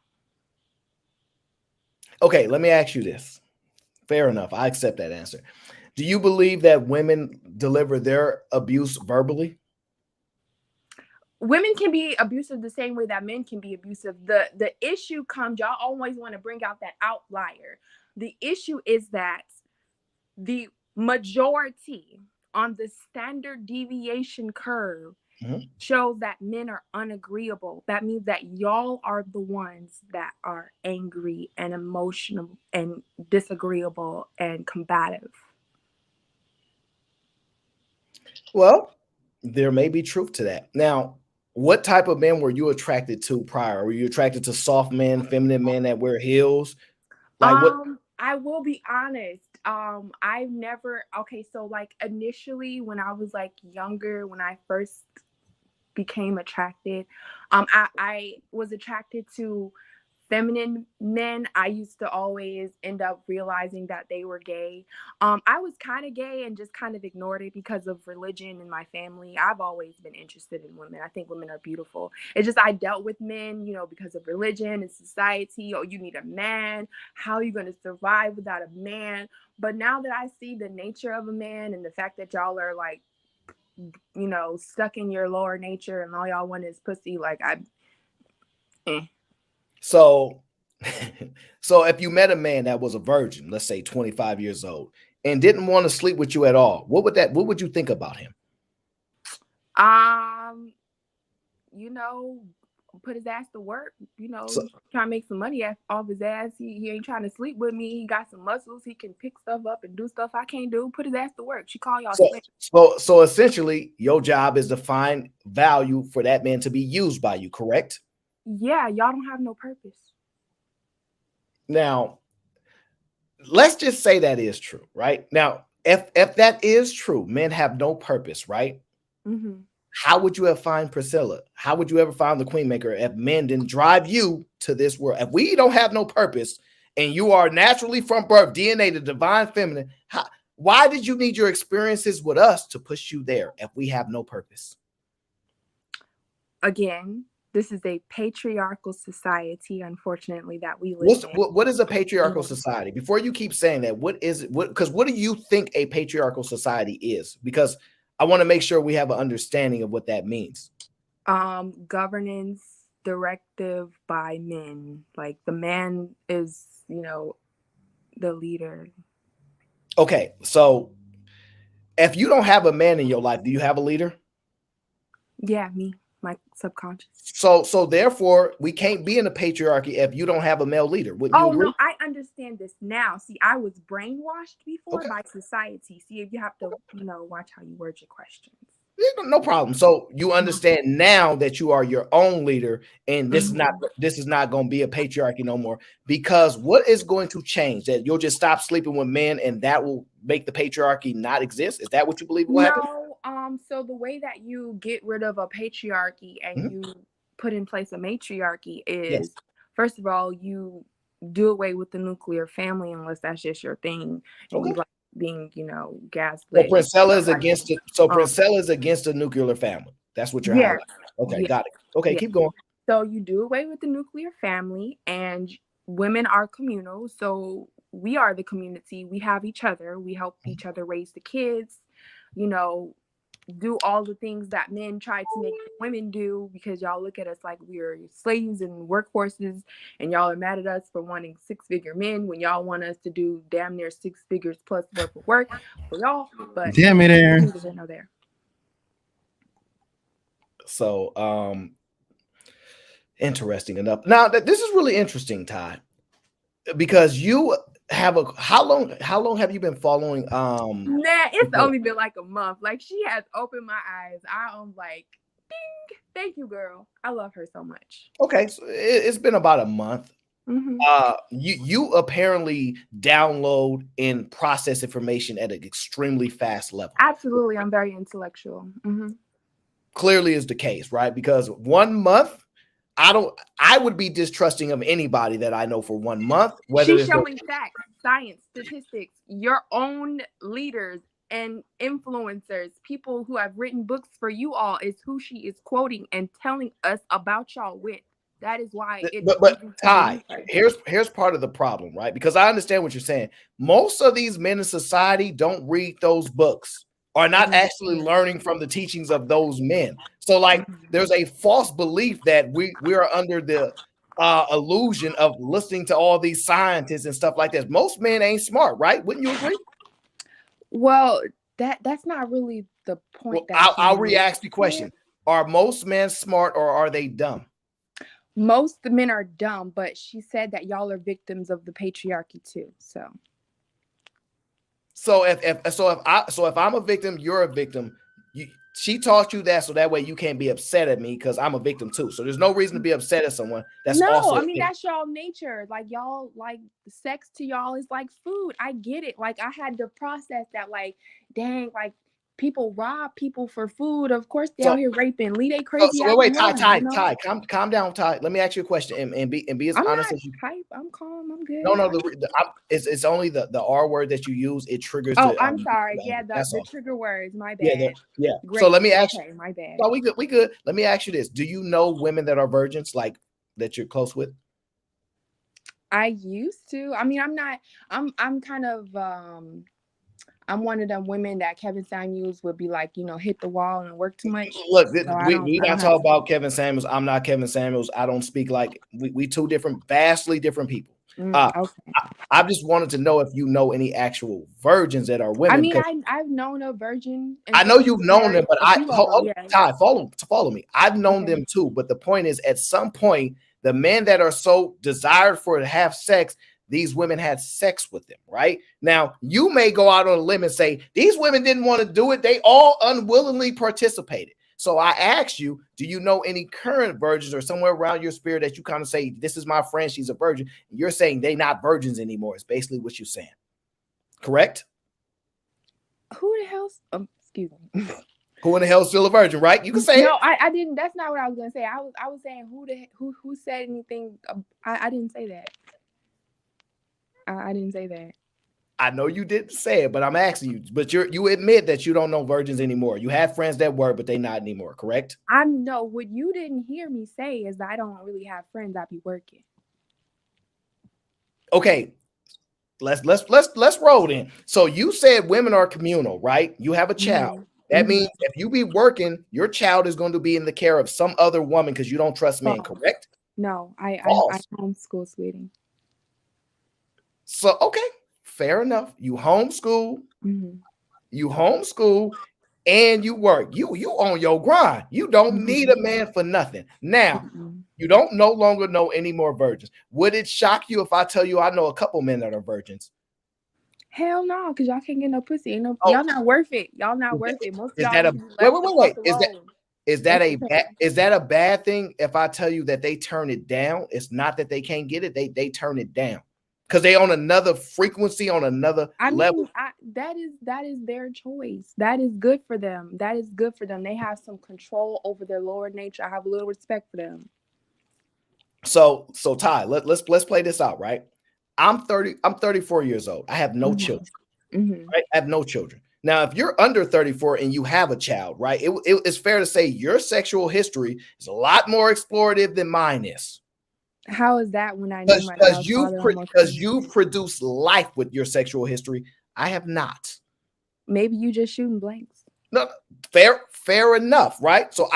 okay, let me ask you this. Fair enough. I accept that answer. Do you believe that women deliver their abuse verbally? Women can be abusive the same way that men can be abusive. The issue comes, y'all always want to bring out that outlier. The issue is that the majority on the standard deviation curve shows that men are unagreeable. That means that y'all are the ones that are angry and emotional and disagreeable and combative. Well, there may be truth to that. Now, what type of men were you attracted to prior? Were you attracted to soft men, feminine men that wear heels? Like what? I will be honest. I've never okay, so like initially when I was like younger, when I first became attracted, I was attracted to feminine men. I used to always end up realizing that they were gay. I was kind of gay and just kind of ignored it because of religion and my family. I've always been interested in women. I think women are beautiful. It's just I dealt with men, because of religion and society. Oh, you need a man. How are you going to survive without a man? But now that I see the nature of a man and the fact that y'all are like, stuck in your lower nature and all y'all want is pussy, like So, so if you met a man that was a virgin, let's say 25 years old, and didn't want to sleep with you at all, what would you think about him? Um, put his ass to work, So, trying to make some money off his ass. He ain't trying to sleep with me. He got some muscles. He can pick stuff up and do stuff I can't do. Put his ass to work. She call y'all so, slave. so essentially, your job is to find value for that man to be used by you, correct? Yeah, y'all don't have no purpose. Now, let's just say that is true, right? Now, if that is true, men have no purpose, right? Mm-hmm. how would you have found Priscilla? How would you ever find the Queen Maker if men didn't drive you to this world? If we don't have no purpose and you are naturally from birth, DNA, the divine feminine, why did you need your experiences with us to push you there if we have no purpose? Again, this is a patriarchal society, unfortunately, that we live in. What is a patriarchal society? Before you keep saying that, what is it? Because what do you think a patriarchal society is? Because I want to make sure we have an understanding of what that means. Governance directive by men. Like the man is, the leader. Okay, so if you don't have a man in your life, do you have a leader? Yeah, me, my subconscious. So therefore, we can't be in a patriarchy if you don't have a male leader. Wouldn't you agree? No, I understand this now. See, I was brainwashed before by society. See, you have to, watch how you word your questions. No problem. So you understand now that you are your own leader, and this is not going to be a patriarchy no more. Because what is going to change? That you'll just stop sleeping with men, and that will make the patriarchy not exist? Is that what you believe will happen? No. So the way that you get rid of a patriarchy and you put in place a matriarchy is, first of all, you do away with the nuclear family unless that's just your thing, and you like being, gaslit. Well, Princella is against it. So Princella is against the nuclear family. That's what you're highlighting. Okay, got it. Okay, keep going. So you do away with the nuclear family, and women are communal. So we are the community. We have each other. We help each other raise the kids, do all the things that men try to make women do, because y'all look at us like we're slaves and workhorses, and y'all are mad at us for wanting 6-figure men when y'all want us to do damn near 6 figures plus worth of work for y'all. But damn it, Aaron. There. So interesting enough. Now this is really interesting, Ty, because you have how long have you been following it's only been like a month. Like, she has opened my eyes. I'm like, ding, thank you, girl. I love her so much. Okay, so it's been about a month. You apparently download and process information at an extremely fast level. Absolutely. I'm very intellectual. Clearly is the case, right? Because 1 month, I would be distrusting of anybody that I know for 1 month. She's showing facts, science, statistics, your own leaders and influencers, people who have written books for you all, is who she is quoting and telling us about y'all with. That is why but Ty, here's part of the problem, right? Because I understand what you're saying. Most of these men in society don't read those books, are not actually learning from the teachings of those men. So like there's a false belief that we are under the illusion of listening to all these scientists and stuff like that. Most men ain't smart, right? Wouldn't you agree? Well, that's not really the point. I'll re-ask the question. Are most men smart or are they dumb? Most men are dumb, but she said that y'all are victims of the patriarchy too. So if I'm a victim, you're a victim. She taught you that so that way you can't be upset at me because I'm a victim too. So there's no reason to be upset at someone. That's also I mean, that's y'all nature. Like, y'all, like, sex to y'all is like food. I get it. Like, I had to process that. Like, dang, like, people rob people for food. Of course, they out here raping. Leave they crazy. So wait, Ty, calm down, Ty. Let me ask you a question and be as honest as you. I'm calm. I'm good. No, it's only the R word that you use. It triggers. I'm sorry. Yeah, the trigger words. My bad. Yeah. Great. So let me ask you. My bad. No, we good. Let me ask you this: do you know women that are virgins, like that you're close with? I used to. I mean, I'm not. I'm kind of. I'm one of them women that Kevin Samuels would be like, hit the wall and work too much. Look, we not talk about Kevin Samuels. I'm not Kevin Samuels. I don't speak like we two vastly different people. Okay. I just wanted to know if you know any actual virgins that are women. I mean, I've known a virgin. I know you've known them, but Ty, follow me. I've known them too. But the point is, at some point, the men that are so desired for to have sex, these women had sex with them, right? Now, you may go out on a limb and say, these women didn't want to do it. They all unwillingly participated. So I asked you, do you know any current virgins or somewhere around your spirit that you kind of say, this is my friend, she's a virgin. And you're saying they're not virgins anymore. It's basically what you're saying. Correct? Who the hell's, excuse me. Who in the hell is still a virgin, right? You can say No, it. I didn't. That's not what I was gonna say. I was saying who said anything. I didn't say that. I didn't say that. I know you didn't say it, but I'm asking you. But you admit that you don't know virgins anymore. You have friends that were, but they not anymore, correct? I know what you didn't hear me say is I don't really have friends. I be working. Okay, let's roll then. So you said women are communal, right? You have a child. Mm-hmm. That means if you be working, your child is going to be in the care of some other woman because you don't trust men, correct? No, I homeschool, sweetie. So okay, fair enough. You homeschool, and you work. You on your grind. You don't need a man for nothing. Now, you don't no longer know any more virgins. Would it shock you if I tell you I know a couple men that are virgins? Hell no, because y'all can't get no pussy. Ain't no, y'all not worth it. Y'all not worth it. Most of Is y'all that a need to be left the fuck alone. Is that a bad thing if I tell you that they turn it down? It's not that they can't get it, they turn it down. Because they on another frequency, on another level. That is their choice. That is good for them. That is good for them. They have some control over their lower nature. I have a little respect for them. So Ty, let's play this out, right? I'm 34 years old. I have no children. Right? I have no children. Now, if you're under 34 and you have a child, right? It's fair to say your sexual history is a lot more explorative than mine is. How is that when I knew my child's father? Because you've produced life with your sexual history. I have not. Maybe you just shooting blanks. No, fair enough, right? So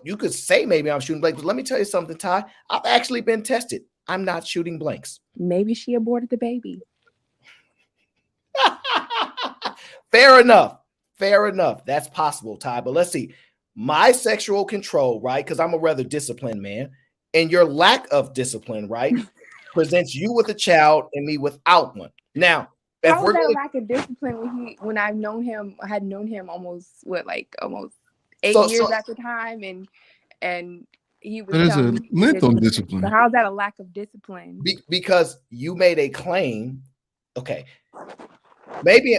you could say maybe I'm shooting blanks, but let me tell you something, Ty. I've actually been tested. I'm not shooting blanks. Maybe she aborted the baby. Fair enough. That's possible, Ty. But let's see. My sexual control, right? Because I'm a rather disciplined man, and your lack of discipline, right, presents you with a child and me without one. Now, how is that a lack of discipline when I've known him? I had known him almost 8 years at the time, and he was. There's a mental discipline. So how is that a lack of discipline? Because you made a claim. Okay, maybe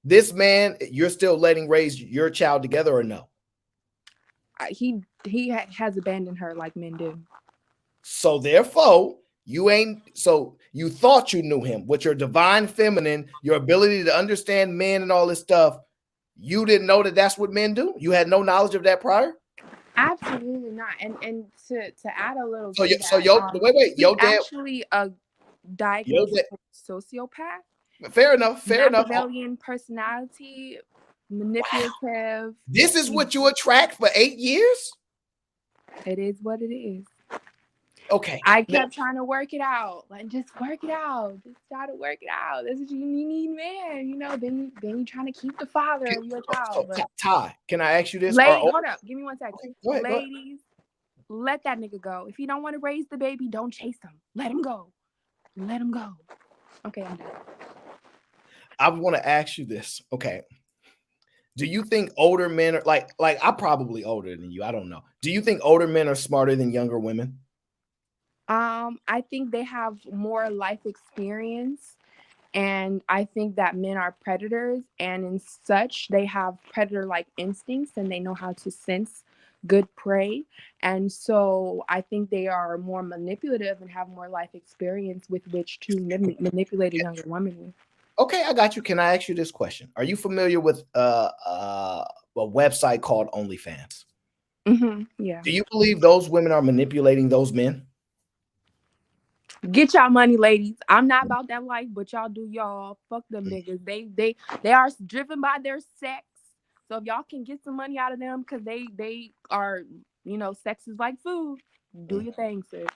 this man, you're still letting raise your child together, or no? He has abandoned her like men do. So therefore, you thought you knew him with your divine feminine, your ability to understand men and all this stuff. You didn't know that that's what men do? You had no knowledge of that prior? Absolutely not. And to add a little. Wait, your dad actually a diagnosed sociopath. Fair enough. Machiavellian personality, manipulative. Wow. This is what you attract for 8 years? It is what it is. Okay. I kept trying to work it out. Like, just work it out. Just try to work it out. That's what you need, man. You know, then you're trying to keep the father of your child. Ty, can I ask you this? Hold up. Give me 1 second. Okay, go ahead, ladies, let that nigga go. If he don't want to raise the baby, don't chase him. Let him go. Let him go. Okay, I'm done. I want to ask you this. Okay. Do you think older men are like I'm probably older than you? I don't know. Do you think older men are smarter than younger women? I think they have more life experience, and I think that men are predators, and in such they have predator-like instincts, and they know how to sense good prey. And so I think they are more manipulative and have more life experience with which to manipulate a younger woman with. Okay, I got you. Can I ask you this question? Are you familiar with a website called OnlyFans? Yeah. Do you believe those women are manipulating those men? Get y'all money, ladies. I'm not about that life, but y'all do y'all. Fuck them niggas. They are driven by their sex. So if y'all can get some money out of them because they are, sex is like food. Do your thing, sis.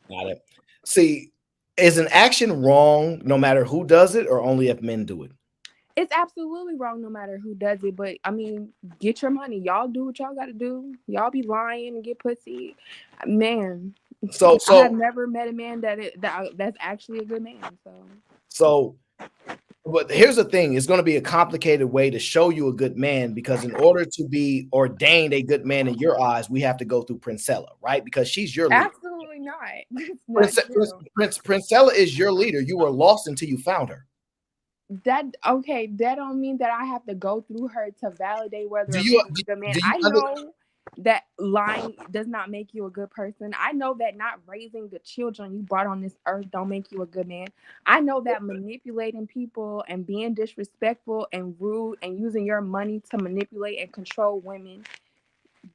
Got it. See, is an action wrong no matter who does it or only if men do it? It's absolutely wrong no matter who does it. But, I mean, get your money. Y'all do what y'all got to do. Y'all be lying and get pussy. Man. So I have never met a man that's actually a good man. But here's the thing. It's going to be a complicated way to show you a good man because in order to be ordained a good man in your eyes, we have to go through Princella, right? Because she's your leader. Absolutely not. Princella is your leader. You were lost until you found her. that don't mean that I have to go through her to validate whether Do a you man is a good man. do you I know that lying does not make you a good person. I know that not raising the children you brought on this earth don't make you a good man. I know that manipulating people and being disrespectful and rude and using your money to manipulate and control women,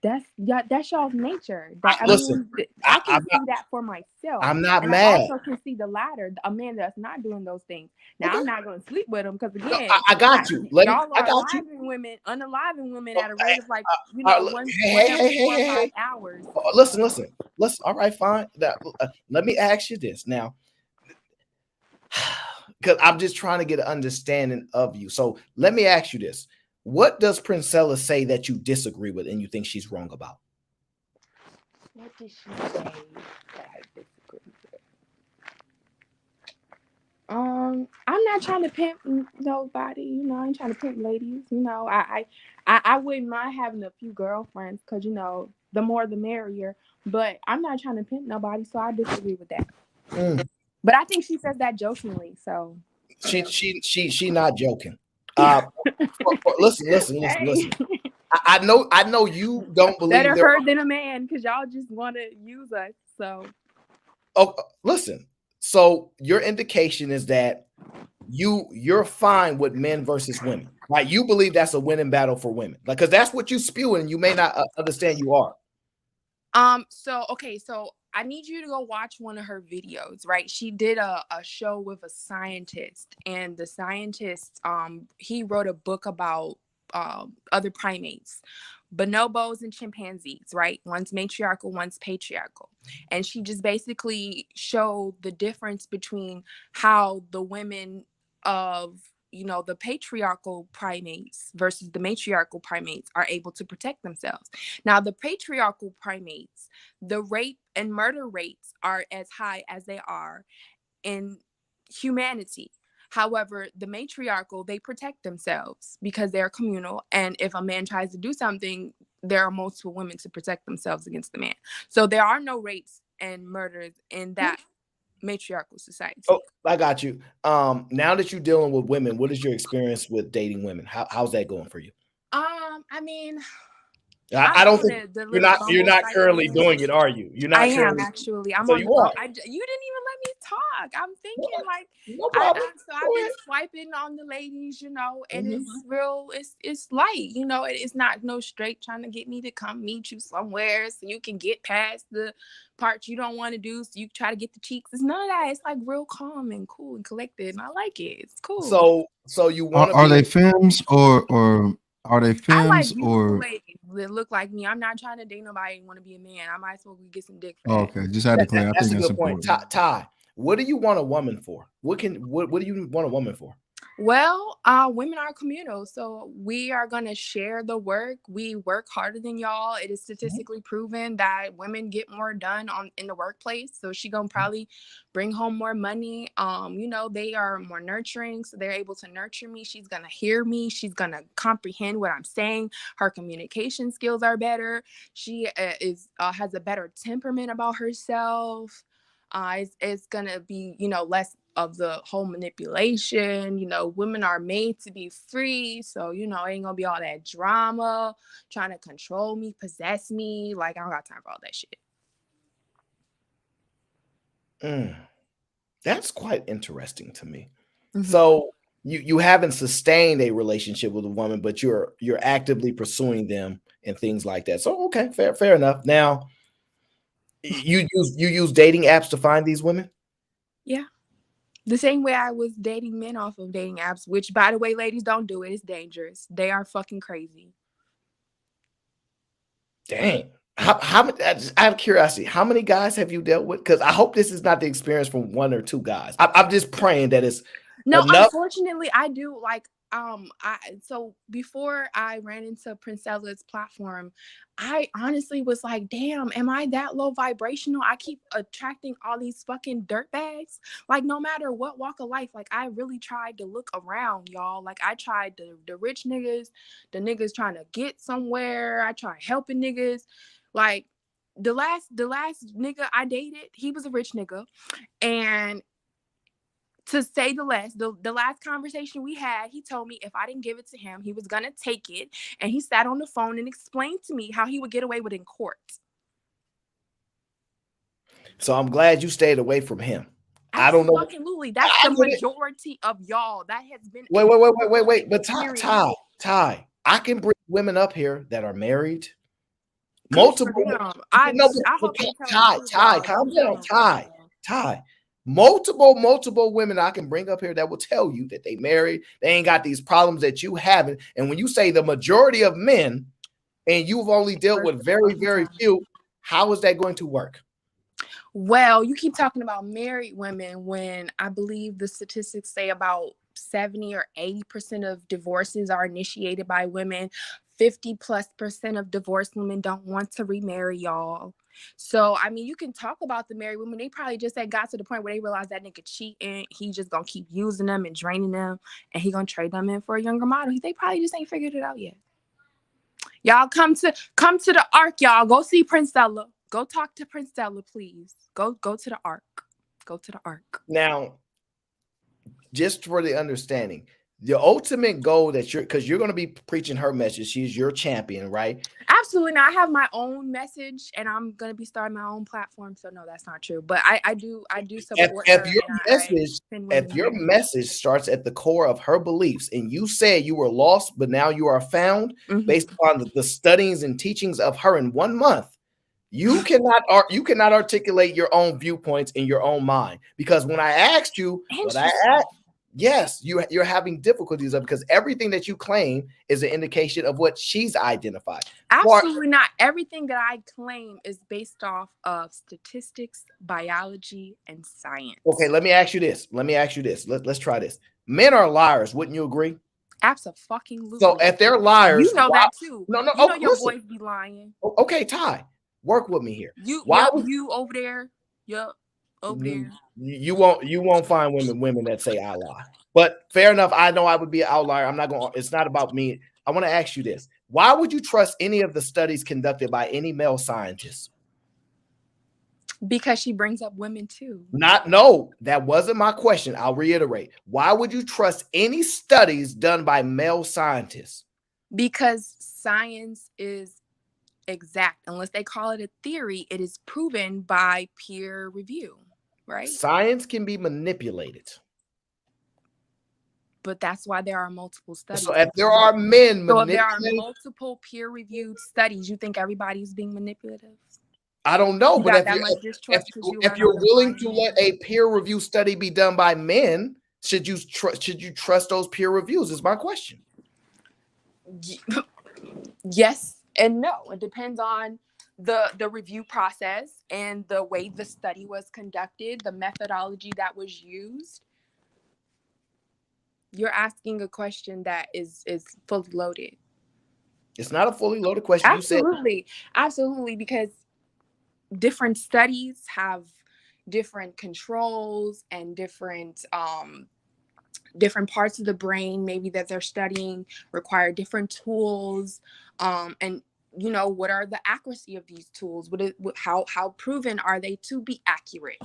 that's y'all's nature. listen? I can I'm see that for myself. I'm not And I mad. also can see the latter, a man that's not doing those things. Now, I'm not going to sleep with him because, No, again, I got you. y'all I are got you. unaliving women at a rate of like, Hey, hey, hey, 4 or hey, 5 hey. hours. Listen. All right, fine. Let me ask you this now, because I'm just trying to get an understanding of you. So let me ask you this: what does Princella say that you disagree with and you think she's wrong about? What did she say that I disagree with? I'm not trying to pimp nobody. I ain't trying to pimp ladies. I wouldn't mind having a few girlfriends because the more the merrier. But I'm not trying to pimp nobody, so I disagree with that. But I think she says that jokingly. So she not joking. Listen. Hey. I know you don't believe Better there. her than a man because y'all just want to use us. So listen. So your indication is that you're fine with men versus women. Like you believe that's a winning battle for women. Like because that's what you spew and you may not understand you are. So I need you to go watch one of her videos, right? She did a show with a scientist, and the scientist, he wrote a book about other primates, bonobos and chimpanzees, right? One's matriarchal, one's patriarchal. And she just basically showed the difference between how the women of the patriarchal primates versus the matriarchal primates are able to protect themselves. Now, the patriarchal primates, the rape and murder rates are as high as they are in humanity. However, the matriarchal, they protect themselves because they're communal. And if a man tries to do something, there are multiple women to protect themselves against the man. So there are no rapes and murders in that matriarchal society. Oh, I got you. Now that you're dealing with women, what is your experience with dating women? How's that going for you? I mean, I don't think you're not currently doing it, are you? You're not. I am actually. I'm so on the phone. You didn't even let me talk. I'm thinking like no problem. I've been swiping on the ladies, and it's real. It's light, It's not no straight trying to get me to come meet you somewhere so you can get past the parts you don't want to do. So you try to get the cheeks. It's none of that. It's like real calm and cool and collected, and I like it. It's cool. So you want to? Are they femmes or are they I like femmes beautiful or? ladies that look like me. I'm not trying to date nobody and want to be a man. I might as well get some dick for Oh, that. okay, just had to clear. I That's think a that's good point. important. Ty, what do you want a woman for? What do you want a woman for? Well, women are communal, so we are going to share the work. We work harder than y'all. It is statistically proven that women get more done in the workplace. So she going to probably bring home more money. They are more nurturing, so they're able to nurture me. She's going to hear me. She's going to comprehend what I'm saying. Her communication skills are better. She has a better temperament about herself. It's gonna be less of the whole manipulation. Women are made to be free, so ain't gonna be all that drama trying to control me, possess me. Like, I don't got time for all that shit. That's quite interesting to me. So you haven't sustained a relationship with a woman, but you're actively pursuing them and things like that. So okay, fair enough. Now you use dating apps to find these women? Yeah. The same way I was dating men off of dating apps, which, by the way, ladies, don't do it. It's dangerous. They are fucking crazy. Dang. How many? Out of curiosity, how many guys have you dealt with? Because I hope this is not the experience from one or two guys. I'm just praying that it's no. Enough. Unfortunately, I do like. So before I ran into Princella's platform, I honestly was like, damn, am I that low vibrational? I keep attracting all these fucking dirtbags. Like, no matter what walk of life, like, I really tried to look around, y'all. Like, I tried the rich niggas, the niggas trying to get somewhere. I tried helping niggas. Like, the last nigga I dated, he was a rich nigga, and To say the less, the last conversation we had, he told me if I didn't give it to him, he was going to take it. And he sat on the phone and explained to me how he would get away with it in court. So I'm glad you stayed away from him. I don't know. Absolutely. That's the majority of y'all. That has been. Wait. But Ty, I can bring women up here that are married. Multiple. I hope Ty, calm down. Ty. Multiple women I can bring up here that will tell you that they married, they ain't got these problems that you haven't. And when you say the majority of men, and you've only dealt with very, very few, how is that going to work? Well, you keep talking about married women when I believe the statistics say about 70 or 80% of divorces are initiated by women. 50+% of divorced women don't want to remarry, y'all. So, I mean, you can talk about the married women. They probably just ain't got to the point where they realize that nigga cheating. He just gonna keep using them and draining them, and he gonna trade them in for a younger model. They probably just ain't figured it out yet. Y'all come to the Ark, y'all. Go see Princella. Go talk to Princella, please. Go to the Ark. Go to the Ark. Now, just for the understanding, the ultimate goal that because you're going to be preaching her message. She's your champion, right? Absolutely. Now I have my own message, and I'm going to be starting my own platform. So no, that's not true. But I do support her. If your message starts at the core of her beliefs, and you said you were lost, but now you are found, based upon the studies and teachings of her in 1 month, you cannot articulate your own viewpoints in your own mind. Because when I asked you what I asked, yes, you're having difficulties because everything that you claim is an indication of what she's identified. Absolutely not. Everything that I claim is based off of statistics, biology, and science. Okay, let me ask you this. Let's try this. Men are liars. Wouldn't you agree? Absolutely. So if they're liars, you know that too. No. You know your boys be lying. Okay, Ty, work with me here. You over there. Yup. Over there. You won't find women that say I lie. But fair enough. I know I would be an outlier. I'm not going. It's not about me. I want to ask you this: why would you trust any of the studies conducted by any male scientists? Because she brings up women too. No, that wasn't my question. I'll reiterate. Why would you trust any studies done by male scientists? Because science is exact. Unless they call it a theory, it is proven by peer review, right? Science can be manipulated. But that's why there are multiple studies. So if there are men if there are multiple peer-reviewed studies, you think everybody's being manipulative? I don't know, but if you're willing to let a peer review study be done by men, should you trust those peer reviews? Is my question. Yes and no. It depends on the review process and the way the study was conducted, the methodology that was used. You're asking a question that is fully loaded. It's not a fully loaded question. Absolutely, because different studies have different controls and different parts of the brain maybe that they're studying require different tools, and what are the accuracy of these tools? How proven are they to be accurate?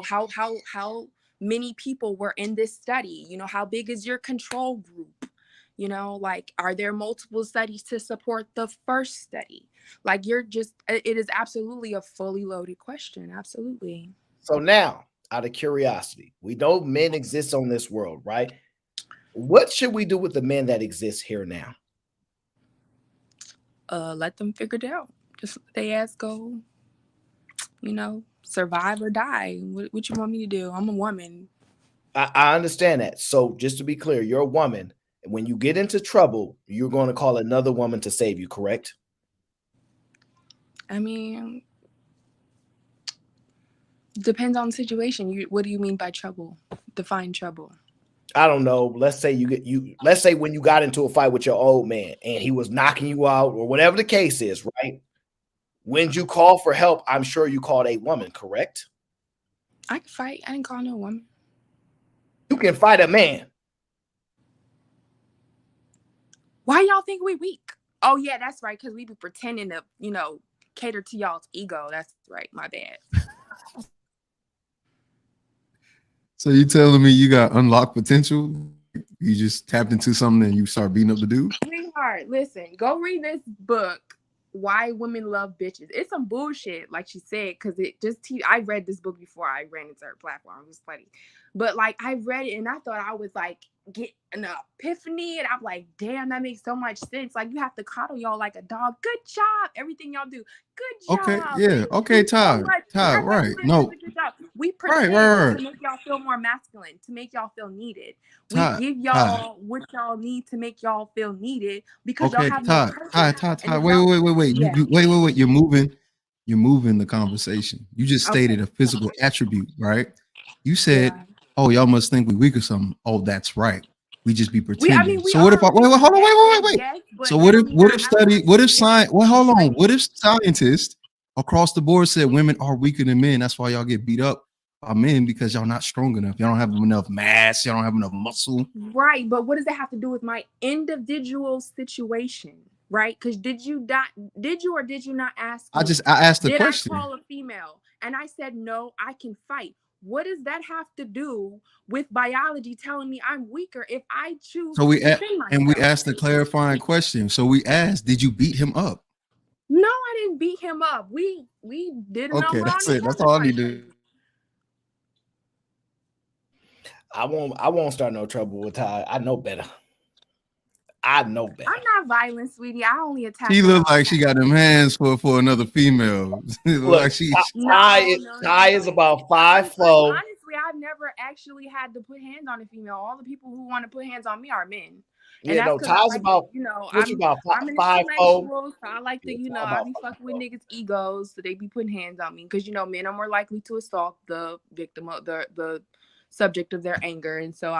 How many people were in this study? How big is your control group? Are there multiple studies to support the first study? It is absolutely a fully loaded question. Absolutely. So now, out of curiosity, we know men exist on this world, right? What should we do with the men that exist here now? Let them figure it out. Just let their ass go, survive or die. What you want me to do? I'm a woman. I understand that. So just to be clear, you're a woman. When you get into trouble, you're going to call another woman to save you, correct? I mean, depends on the situation. What do you mean by trouble? Define trouble. I don't know. Let's say let's say when you got into a fight with your old man and he was knocking you out or whatever the case is, right? When you call for help, I'm sure you called a woman, correct? I can fight. I didn't call no woman. You can fight a man. Why y'all think we weak? Oh yeah, that's right. Because we be pretending to, cater to y'all's ego. That's right. My bad. So you telling me you got unlocked potential? You just tapped into something and you start beating up the dude? Sweetheart, listen, go read this book, Why Women Love Bitches. It's some bullshit, like she said, because it just I read this book before I ran into her platform. It was funny. But like I read it and I thought I was like getting an epiphany, and I'm like, damn, that makes so much sense. Like you have to coddle y'all like a dog. Good job. Everything y'all do. Good job. Okay, yeah. Okay, So Todd. much. Todd, right. No. Good job. We Right, pretend right, to right. make y'all feel more masculine, to make y'all feel needed. We Todd, give Todd. y'all what y'all need to make y'all feel needed because y'all Okay, have no Todd, purpose. Todd, Todd, And if Todd. Wait, y'all, wait, wait, wait. yeah. Wait. You're moving the conversation. You just stated a physical attribute, right? You said, Yeah. "Oh, y'all must think we weak or something." Oh, that's right. We just be I pretending. mean, we So what if are I wait, weak. hold on, wait. Yes, but So that don't mean what if I don't study have what to if science well hold on. explain What if scientists across the board said women are weaker than men? That's why y'all get beat up by men because y'all not strong enough. Y'all don't have enough mass, y'all don't have enough muscle. Right, but what does that have to do with my individual situation? Right? Because did you or did you not ask me? I asked the Did I question. call a female? And I said no, I can fight. What does that have to do with biology telling me I'm weaker if I choose So to we defend and we myself? asked the clarifying question. So we asked, did you beat him up? No, I didn't beat him up. We did a Okay, number on that's each it. That's other all I quite need to. frankly. I won't start no trouble with Ty. I know better. I'm not violent, sweetie. I only attack She when looked I like she got them hands for another female. It look Look, like she Ty is about 5'4". Honestly, I've never actually had to put hands on a female. All the people who want to put hands on me are men. And Yeah, that's no, because I Ty's like about to, what you about I'm an 5'4". intellectual, so I like to, Yeah, Ty I about be fucking with 5'4". niggas' egos, so they be putting hands on me. Because men are more likely to assault the victim of the subject of their anger. And so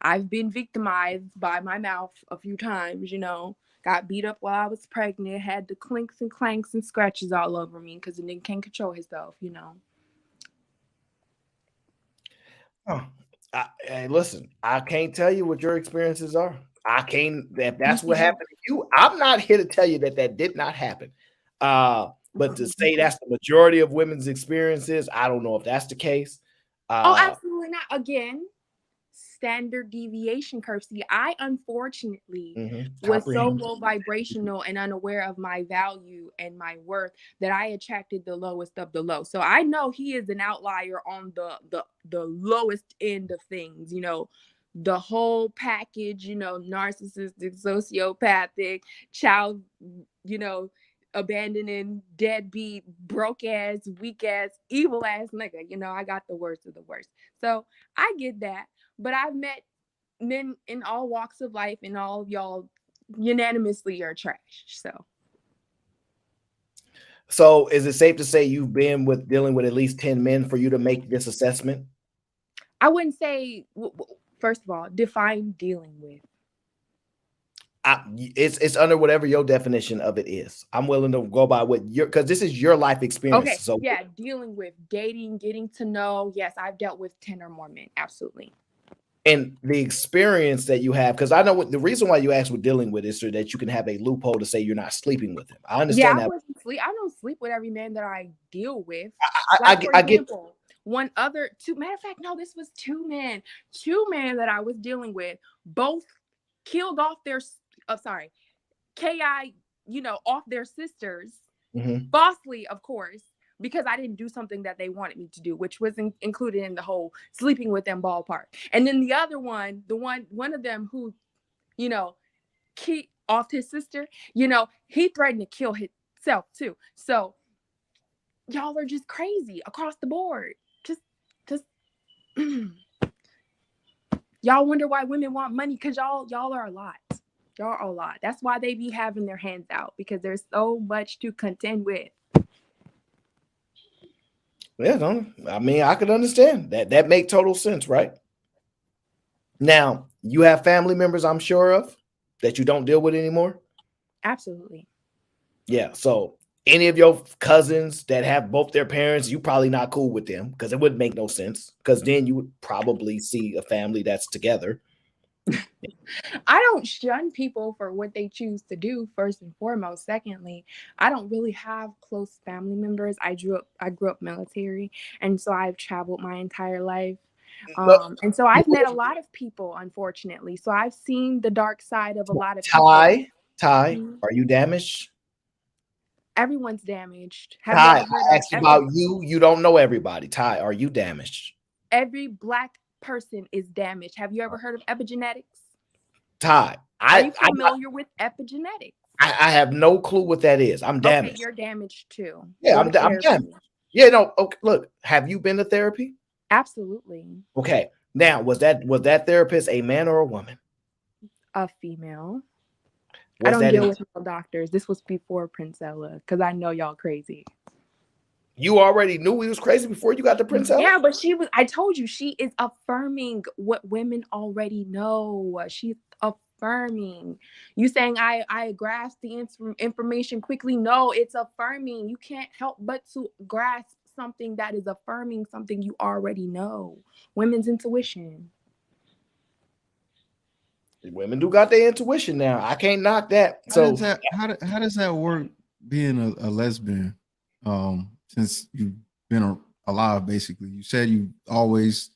I've been victimized by my mouth a few times, got beat up while I was pregnant, had the clinks and clanks and scratches all over me because the nigga can't control himself. Huh. Hey, listen, I can't tell you what your experiences are. I can't. If that's what happened to you, I'm not here to tell you that did not happen. But to say that's the majority of women's experiences, I don't know if that's the case. Oh, absolutely not. Again, standard deviation curve. See, I unfortunately was so low vibrational and unaware of my value and my worth that I attracted the lowest of the low. So I know he is an outlier on the lowest end of things, the whole package, narcissistic, sociopathic, child, abandoning, deadbeat, broke ass, weak ass, evil ass nigga. I got the worst of the worst. So I get that. But I've met men in all walks of life, and all of y'all unanimously are trash. So is it safe to say you've been dealing with at least 10 men for you to make this assessment? I wouldn't say, first of all, define dealing with. It's under whatever your definition of it is. I'm willing to go by what because this is your life experience. Okay, so yeah, dealing with, dating, getting to know. Yes, I've dealt with 10 or more men. Absolutely. And the experience that you have, because I know the reason why you asked with dealing with is so that you can have a loophole to say you're not sleeping with him. I understand that. I don't sleep with every man that I deal with. I For get. example, matter of fact, no, this was two men that I was dealing with, both killed off their, KI, off their sisters, falsely, of course, because I didn't do something that they wanted me to do, which was included in the whole sleeping with them ballpark. And then the other one, one of them who, off his sister, he threatened to kill himself too. So y'all are just crazy across the board. Just y'all wonder why women want money, because y'all are a lot. Y'all are a lot. That's why they be having their hands out, because there's so much to contend with. Yeah, I mean, I could understand that. That make total sense, right? Now, you have family members, I'm sure of, that you don't deal with anymore. Absolutely. Yeah. So any of your cousins that have both their parents, you probably not cool with them because it would make no sense. Because then you would probably see a family that's together. I don't shun people for what they choose to do, first and foremost. Secondly, I don't really have close family members. I grew up military, and so I've traveled my entire life. And so I've met a lot of people, unfortunately. So I've seen the dark side of a lot of Ty, people. are you damaged? Everyone's damaged. Have you Ty, ever heard I of asked about you. You don't know everybody. Ty, are you damaged? every Black person is damaged? Have you ever heard of epigenetics? Ty, Are you familiar with epigenetics? I have no clue what that is. I'm damaged. Okay, you're damaged too. Yeah, Go to I'm therapy. damaged. Yeah, no. Okay, look, have you been to therapy? Absolutely. Okay. Now, was that therapist a man or a woman? A female. Was I don't that deal with no doctors. This was before Princella, because I know y'all crazy. You already knew he was crazy before you got to Princella? Yeah, but I told you, she is affirming what women already know. She's affirming. You saying I grasp the information quickly? No, it's affirming. You can't help but to grasp something that is affirming something you already know. Women's intuition. Women do got their intuition now. I can't knock that. How does that work being a lesbian? Since you've been alive, basically, you said you always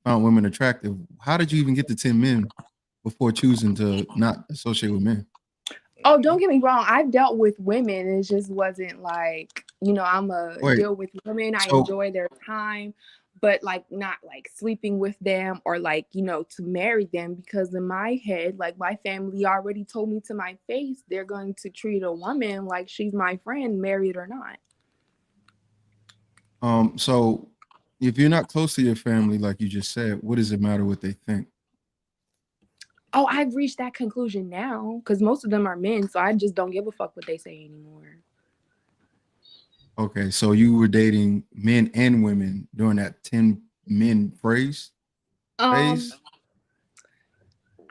found women attractive. How did you even get to 10 men before choosing to not associate with men? Oh, don't get me wrong. I've dealt with women. It just wasn't like, I'm deal with women. I enjoy their time, but like not like sleeping with them or like, to marry them, because in my head, like my family already told me to my face, they're going to treat a woman like she's my friend, married or not. So if you're not close to your family, like you just said, what does it matter what they think? Oh, I've reached that conclusion now because most of them are men, so I just don't give a fuck what they say anymore. Okay, so you were dating men and women during that 10 men phase? I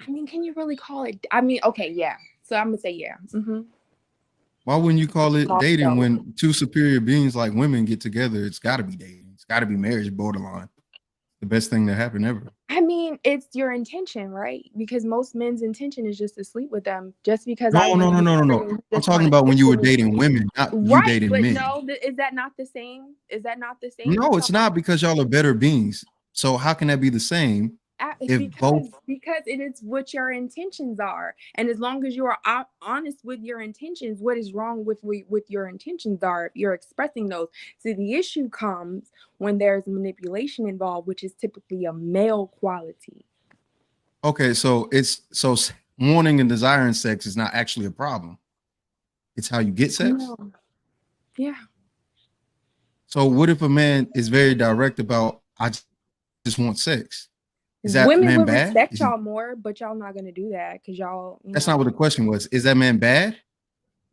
mean, can you really call it? I mean, okay, yeah. So I'm gonna say yeah. Mm-hmm. Why wouldn't you call it dating when two superior beings like women get together? It's got to be dating. It's got to be marriage, borderline. The best thing that happened ever. I mean, it's your intention, right? Because most men's intention is just to sleep with them. Just because No. I'm talking about when you were dating women, not you dating men. No, is that not the same? Is that not the same? No, it's not, because y'all are better beings. So how can that be the same? Because it is what your intentions are, and as long as you are honest with your intentions, what is wrong with your intentions are if you're expressing those. So the issue comes when there's manipulation involved, which is typically a male quality. Okay, so wanting and desiring sex is not actually a problem. It's how you get sex. No. Yeah. So what if a man is very direct about, I just want sex? Is that women man would bad? respect y'all more, but y'all not gonna do that because y'all. That's not what the question was. Is that man bad?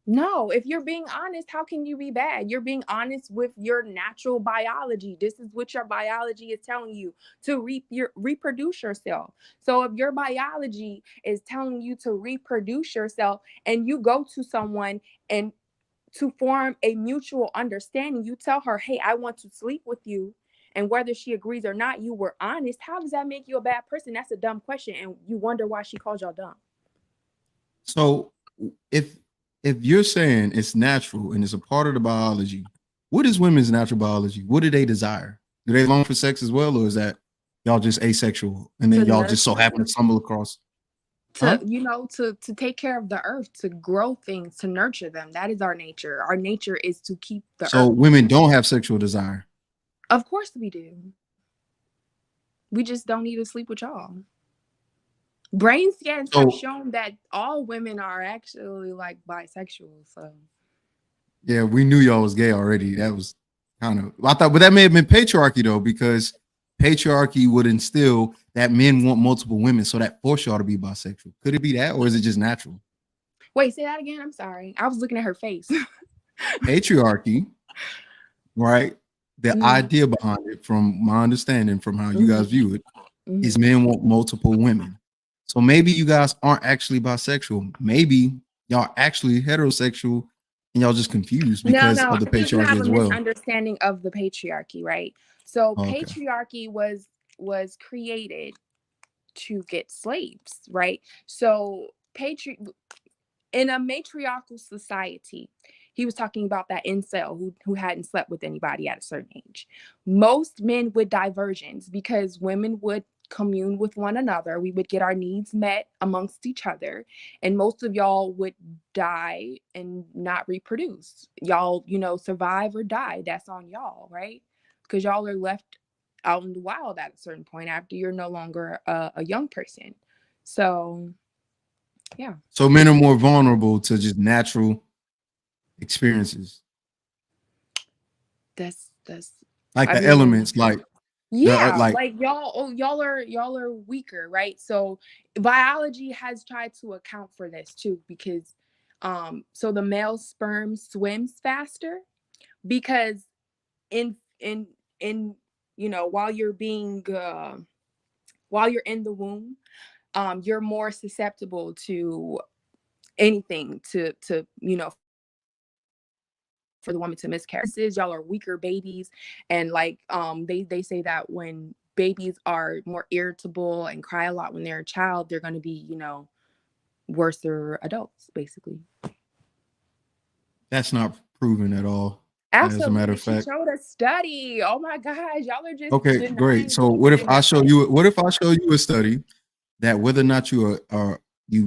No, if you're being honest, how can you be bad? You're being honest with your natural biology. This is what your biology is telling you, to reproduce yourself. So if your biology is telling you to reproduce yourself and you go to someone and to form a mutual understanding, you tell her, hey, I want to sleep with you. And whether she agrees or not, you were honest. How does that make you a bad person? That's a dumb question. And you wonder why she called y'all dumb. So if you're saying it's natural and it's a part of the biology, what is women's natural biology? What do they desire? Do they long for sex as well? Or is that y'all just asexual and then y'all just so happen to stumble across? To take care of the earth, to grow things, to nurture them. That is our nature. Our nature is to keep the earth. So women don't have sexual desire? Of course we do. We just don't need to sleep with y'all. Brain scans have shown that all women are actually like bisexual. So yeah, we knew y'all was gay already. That was kind of, I thought, but that may have been patriarchy though, because patriarchy would instill that men want multiple women, so that force y'all to be bisexual. Could it be that, or is it just natural? Wait, say that again. I'm sorry. I was looking at her face. Patriarchy, right? The idea behind it, from my understanding, from how you guys view it, is men want multiple women. So maybe you guys aren't actually bisexual. Maybe y'all actually heterosexual and y'all just confused because of the patriarchy you have as a well. Misunderstanding of the patriarchy, right? So patriarchy was created to get slaves, right? So in a matriarchal society, he was talking about that incel who hadn't slept with anybody at a certain age. Most men would diversions because women would commune with one another. We would get our needs met amongst each other, and most of y'all would die and not reproduce. Y'all, survive or die. That's on y'all, right? Because y'all are left out in the wild at a certain point after you're no longer a young person. So, yeah. So men are more vulnerable to just natural experiences. That's like I the mean, elements, like yeah, like like y'all are weaker, right? So biology has tried to account for this too, because so the male sperm swims faster because in while you're being while you're in the womb, you're more susceptible to anything to for the woman to miscarry. Y'all are weaker babies, and like they say that when babies are more irritable and cry a lot when they're a child, they're going to be worser adults, basically. that's not proven at all. As a matter Absolutely, of she fact. showed a study. Oh my gosh, y'all are just Okay, great. denying So what what if science I is show saying. you? What if I show you a study that whether or not you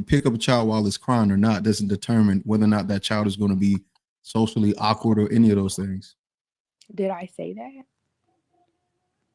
pick up a child while it's crying or not doesn't determine whether or not that child is going to be socially awkward or any of those things. Did I say that?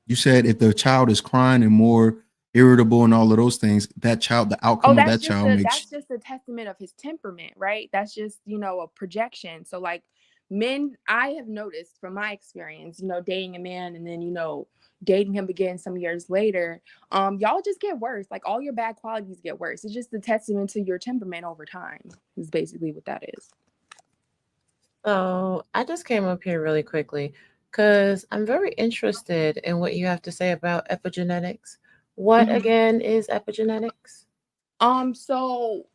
You said if the child is crying and more irritable and all of those things, that child, the Oh, outcome of that child makes. that's just a testament of his temperament, right? That's just, a projection. So like men, I have noticed from my experience, dating a man and then, dating him again some years later, y'all just get worse. Like all your bad qualities get worse. It's just a testament to your temperament over time, is basically what that is. So I just came up here really quickly because I'm very interested in what you have to say about epigenetics. What Mhm. again is epigenetics? So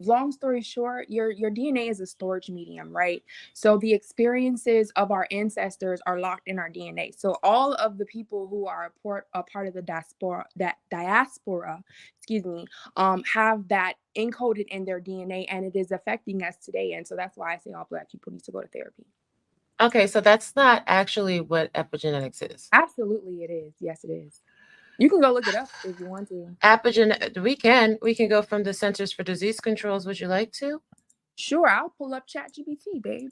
long story short, your DNA is a storage medium, right? So the experiences of our ancestors are locked in our DNA. So all of the people who are a part of the diaspora, excuse me, have that encoded in their DNA, and it is affecting us today. And so that's why I say all Black people need to go to therapy. Okay, so that's not actually what epigenetics is. Absolutely, it is. Yes, it is. You can go look it up if you want to. We can go from the Centers for Disease Controls. Would you like to? Sure, I'll pull up ChatGPT, babe.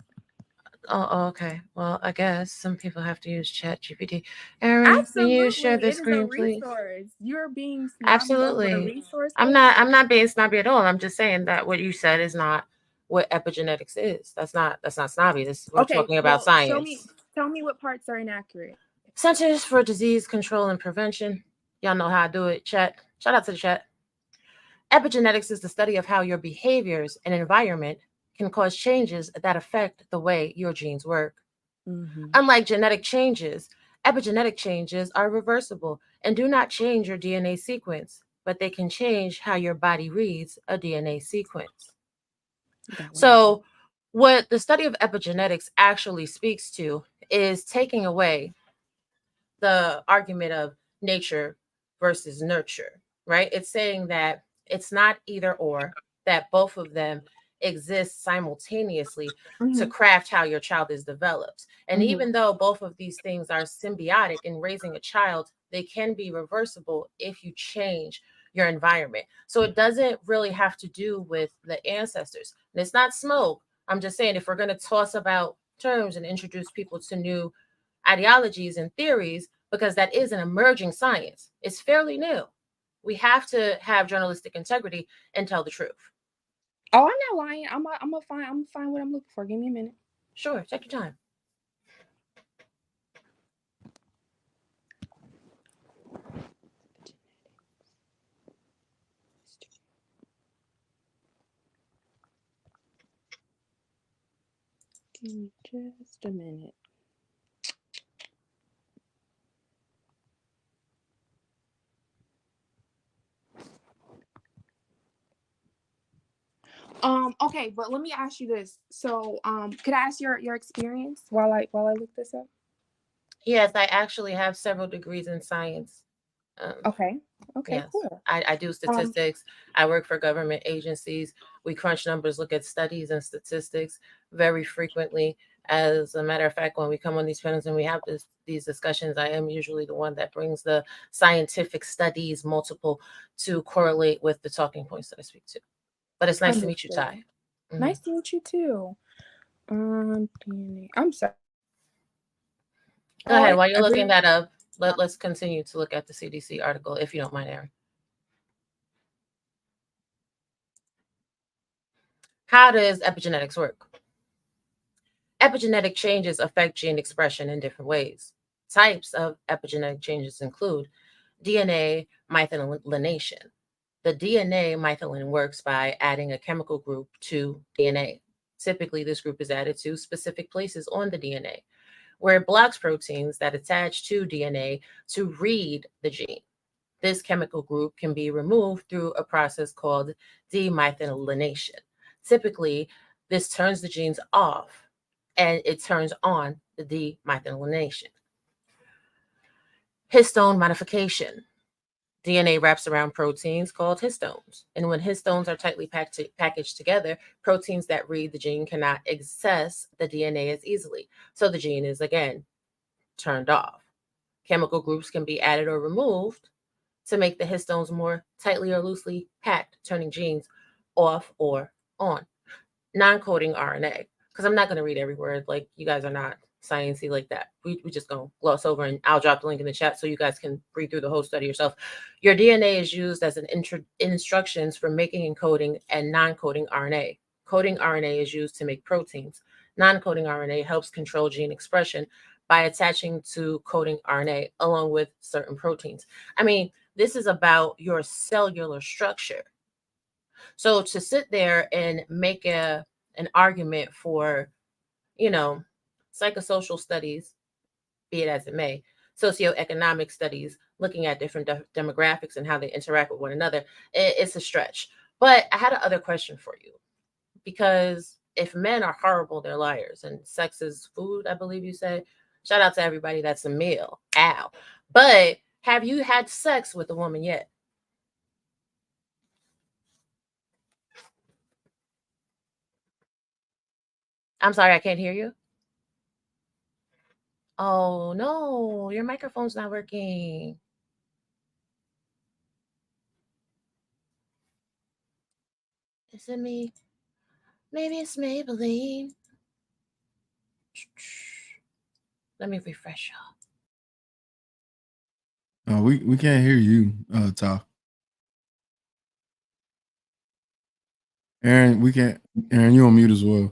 Oh, okay. Well, I guess some people have to use ChatGPT. Aaron, can you share Absolutely, the it is a screen, please? resource. You're being snobby over a Absolutely. resource, I'm babe? not being snobby at all. I'm just saying that what you said is not what epigenetics is. That's not snobby. We're Okay, talking about well, science. tell me what parts are inaccurate. Centers for Disease Control and Prevention. Y'all know how I do it. Chat. Shout out to the chat. Epigenetics is the study of how your behaviors and environment can cause changes that affect the way your genes work. Mm-hmm. Unlike genetic changes, epigenetic changes are reversible and do not change your DNA sequence, but they can change how your body reads a DNA sequence. So, what the study of epigenetics actually speaks to is taking away the argument of nature versus nurture, right? It's saying that it's not either or, that both of them exist simultaneously to craft how your child is developed. And even though both of these things are symbiotic in raising a child, they can be reversible if you change your environment. So it doesn't really have to do with the ancestors. And it's not smoke. I'm just saying, if we're going to toss about terms and introduce people to new ideologies and theories, because that is an emerging science. It's fairly new. We have to have journalistic integrity and tell the truth. Oh, I'm not lying. I'm gonna find what I'm looking for. Give me a minute. Sure, take your time. Give me just a minute. Okay, but let me ask you this. So, could I ask your experience while I look this up? Yes, I actually have several degrees in science. Okay. Yes, Cool. I do statistics. I work for government agencies. We crunch numbers, look at studies and statistics very frequently. As a matter of fact, when we come on these panels and we have these discussions, I am usually the one that brings the scientific studies, multiple, to correlate with the talking points that I speak to. But it's nice to meet you, Ty. Nice to meet you too. I'm sorry. Go ahead. While you're looking that up, let's continue to look at the CDC article, if you don't mind, Aaron. How does epigenetics work? Epigenetic changes affect gene expression in different ways. Types of epigenetic changes include DNA methylation. The DNA methylation works by adding a chemical group to DNA. Typically, this group is added to specific places on the DNA, where it blocks proteins that attach to DNA to read the gene. This chemical group can be removed through a process called demethylation. Typically, this turns the genes off and it turns on the demethylation. Histone modification. DNA wraps around proteins called histones. And when histones are tightly packaged together, proteins that read the gene cannot access the DNA as easily. So the gene is again turned off. Chemical groups can be added or removed to make the histones more tightly or loosely packed, turning genes off or on. Non-coding RNA, because I'm not going to read every word. Like, you guys are not sciencey like that. We just going to gloss over, and I'll drop the link in the chat so you guys can read through the whole study yourself. Your DNA is used as an instructions for making and coding and non-coding RNA. Coding RNA is used to make proteins. Non-coding RNA helps control gene expression by attaching to coding RNA along with certain proteins. I mean, this is about your cellular structure. So to sit there and make an argument for, psychosocial studies, be it as it may, socioeconomic studies, looking at different demographics and how they interact with one another, it's a stretch. But I had another question for you, because if men are horrible, they're liars, and sex is food, I believe you said. Shout out to everybody that's a meal. Ow. But have you had sex with a woman yet? I'm sorry, I can't hear you. Oh, no, your microphone's not working. Is it me? Maybe it's Maybelline. Let me refresh y'all. We can't hear you, Ty. Aaron, you on mute as well.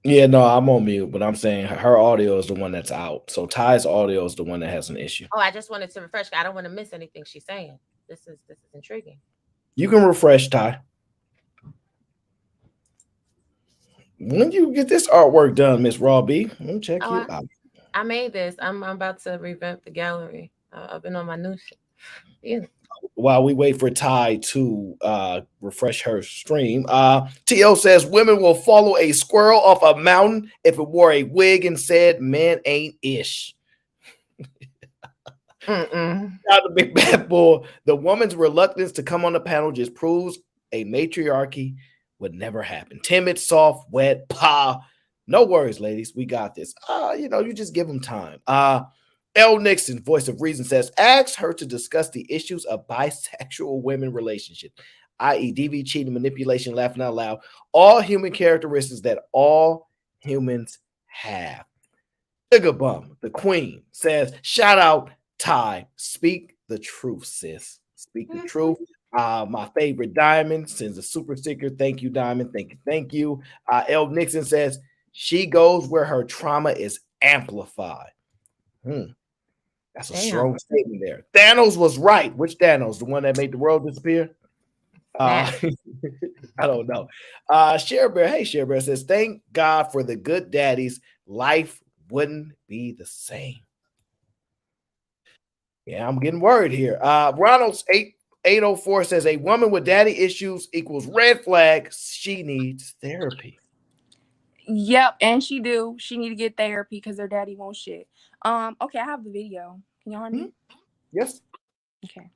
Yeah, no, I'm on mute, but I'm saying her audio is the one that's out. So Ty's audio is the one that has an issue. Oh, I just wanted to refresh. I don't want to miss anything she's saying. This is intriguing. You can refresh, Ty. When you get this artwork done, Miss Raw B, let me check you out. I made this. I'm about to revamp the gallery. I've been on my new shit. Yeah. While we wait for Ty to refresh her stream, T.O. says women will follow a squirrel off a mountain if it wore a wig and said men ain't ish. Now the big bad boy, the woman's reluctance to come on the panel just proves a matriarchy would never happen. Timid, soft, wet, no worries, ladies. We got this. You just give them time. L. Nixon, voice of reason, says, ask her to discuss the issues of bisexual women relationships, i.e. DV, cheating, manipulation, laughing out loud, all human characteristics that all humans have. Sugar Bum, the queen, says, shout out, Ty. Speak the truth, sis. Speak the truth. My favorite Diamond sends a super sticker. Thank you, Diamond. Thank you. L. Nixon says, she goes where her trauma is amplified. That's a strong statement there. Thanos was right. Which Thanos? The one that made the world disappear? I don't know. Share Bear, hey, Share Bear says, thank God for the good daddies. Life wouldn't be the same. Yeah, I'm getting worried here. Ronald's 804 says, a woman with daddy issues equals red flag. She needs therapy. Yep, and she do. She need to get therapy because her daddy won't shit. Okay, I have the video. Can y'all hear me? Yes. Okay.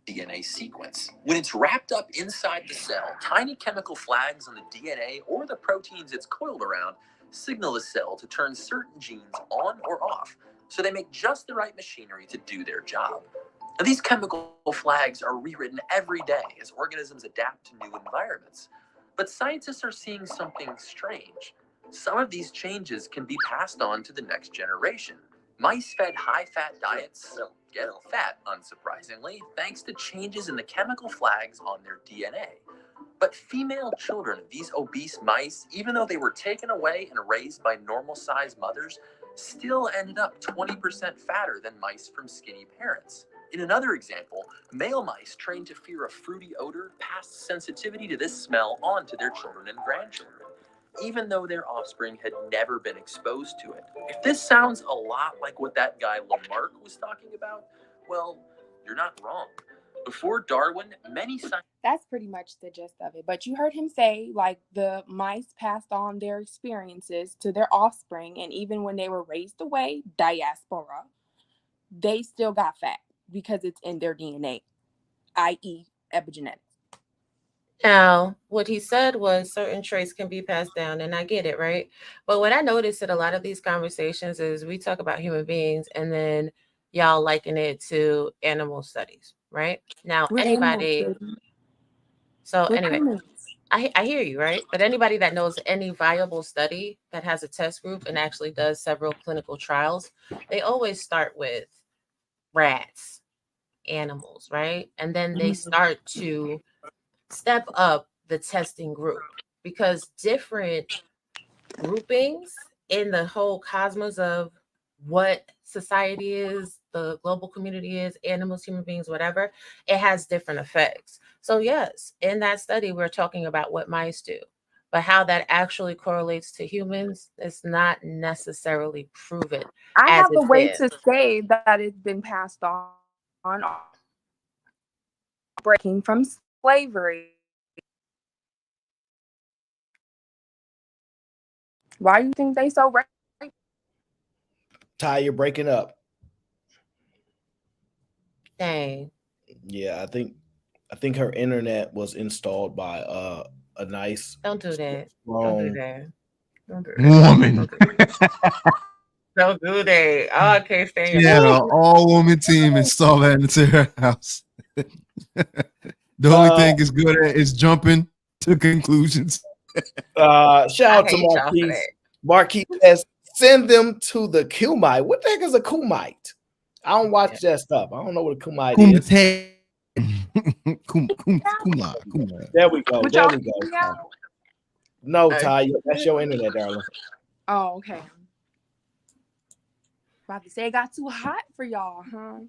DNA sequence. When it's wrapped up inside the cell, tiny chemical flags on the DNA or the proteins it's coiled around signal the cell to turn certain genes on or off, so they make just the right machinery to do their job. And these chemical flags are rewritten every day as organisms adapt to new environments. But scientists are seeing something strange. Some of these changes can be passed on to the next generation. Mice fed high-fat diets get fat, unsurprisingly, thanks to changes in the chemical flags on their DNA. But female children of these obese mice, even though they were taken away and raised by normal-sized mothers, still ended up 20% fatter than mice from skinny parents. In another example, male mice trained to fear a fruity odor passed sensitivity to this smell on to their children and grandchildren, even though their offspring had never been exposed to it. If this sounds a lot like what that guy Lamarck was talking about, well, you're not wrong. Before Darwin, many scientists... That's pretty much the gist of it. But you heard him say, like, the mice passed on their experiences to their offspring, and even when they were raised away, diaspora, they still got fat because it's in their DNA, i.e. epigenetics. Now, what he said was certain traits can be passed down, and I get it, right? But what I noticed in a lot of these conversations is we talk about human beings, and then y'all liken it to animal studies, right? Now, What anybody... animals? So What anyway, animals? I hear you, right? But anybody that knows any viable study that has a test group and actually does several clinical trials, they always start with rats, animals, right? And then they start to step up the testing group, because different groupings in the whole cosmos of what society is, the global community is, animals, human beings, whatever, it has different effects. So yes, in that study, we're talking about what mice do, but how that actually correlates to humans is not necessarily proven I as have it a way stands. to say that it's been passed on breaking from slavery. Why do you think they so right? Ty, you're breaking up. Dang. Yeah, I think her internet was installed by a nice Don't do that. strong Don't do that. Don't do that. Woman. Don't do that. Oh, I can't stand She your had an name. all-woman team install that into her house. The only thing is good at is jumping to conclusions. Shout out to hate y'all for Marquise. that. Marquise says, send them to the Kumite. What the heck is a Kumite? I don't watch that stuff. I don't know what a Kumite is. There we go. What There y'all we go. hear me out? No, Ty, that's your internet, darling. Oh, okay. About to say it got too hot for y'all, huh?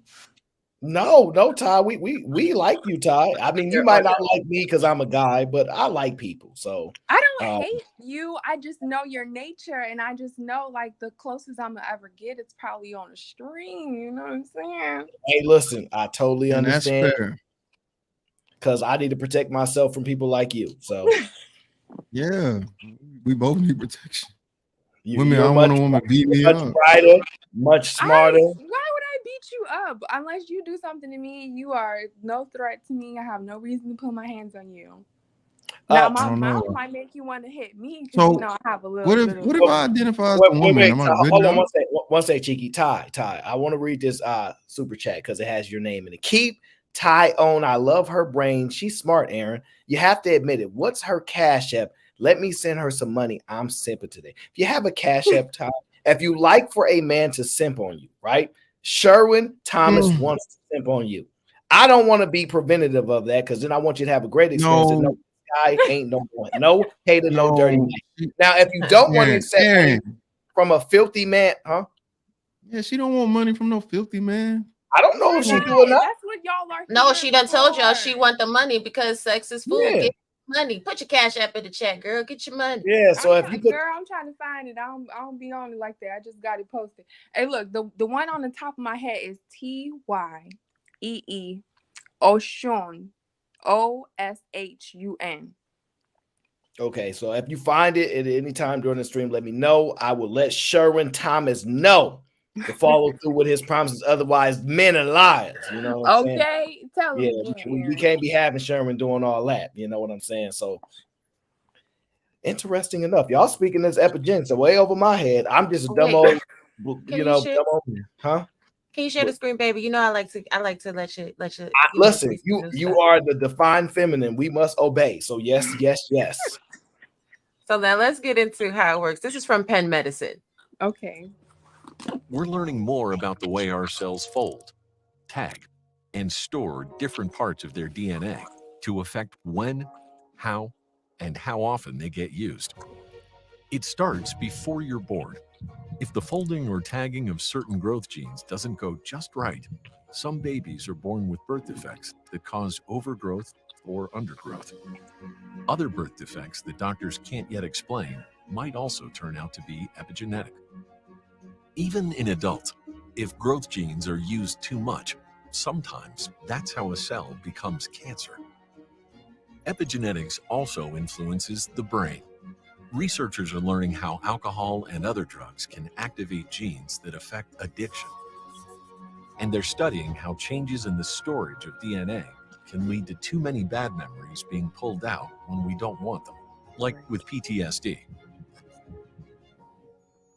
No, Ty. We like you, Ty. I mean, you might not like me because I'm a guy, but I like people. So I don't hate you. I just know your nature, and I just know, like, the closest I'm gonna ever get, it's probably on a stream. You know what I'm saying? Hey, listen, I totally understand. That's fair. Because I need to protect myself from people like you. So yeah, we both need protection. Women, I don't want a woman beat me much up. brighter, much smarter. Why would I beat you up? Unless you do something to me, you are no threat to me. I have no reason to put my hands on you. Now my mouth might make you want to hit me because So, you know I have a little. What if I identify as a woman? Am I good hold on now? one sec, Cheeky. Ty. I want to read this super chat because it has your name in it. Keep Ty on. I love her brain. She's smart, Aaron. You have to admit it. What's her Cash App? Let me send her some money. I'm simping today. If you have a Cash App, Ty, if you like for a man to simp on you, right? Sherwin Thomas wants to simp on you. I don't want to be preventative of that because then I want you to have a great experience. No. Guy ain't no one. No hater, no dirty man. Now, if you don't want to accept money from a filthy man, huh? Yeah, she don't want money from no filthy man. I don't know if she do or not. That's what y'all are. No, she done told y'all she want the money because sex is food. Yeah. Get money. Put your Cash App in the chat, girl. Get your money. Yeah. So if you put, girl, I'm trying to find it. I don't be on it like that. I just got it posted. Hey, look, the one on the top of my head is TYEE Oshun OSHUN. Okay, so if you find it at any time during the stream, let me know. I will let Sherwin Thomas know to follow through with his promises. Otherwise, men are liars. You know what I'm saying? Okay, tell him Yeah, again. we can't be having Sherman doing all that. You know what I'm saying? So interesting enough, y'all speaking this epigenetics way over my head. I'm just a dumb old, dumb old, huh? Can you share the screen, baby? You know I like to let you Listen, you are the divine feminine. We must obey. So yes, yes, yes. So now let's get into how it works. This is from Penn Medicine. Okay. We're learning more about the way our cells fold, tag, and store different parts of their DNA to affect when, how, and how often they get used. It starts before you're born. If the folding or tagging of certain growth genes doesn't go just right, some babies are born with birth defects that cause overgrowth or undergrowth. Other birth defects that doctors can't yet explain might also turn out to be epigenetic. Even in adults, if growth genes are used too much, sometimes that's how a cell becomes cancer. Epigenetics also influences the brain. Researchers are learning how alcohol and other drugs can activate genes that affect addiction. And they're studying how changes in the storage of DNA can lead to too many bad memories being pulled out when we don't want them, like with PTSD.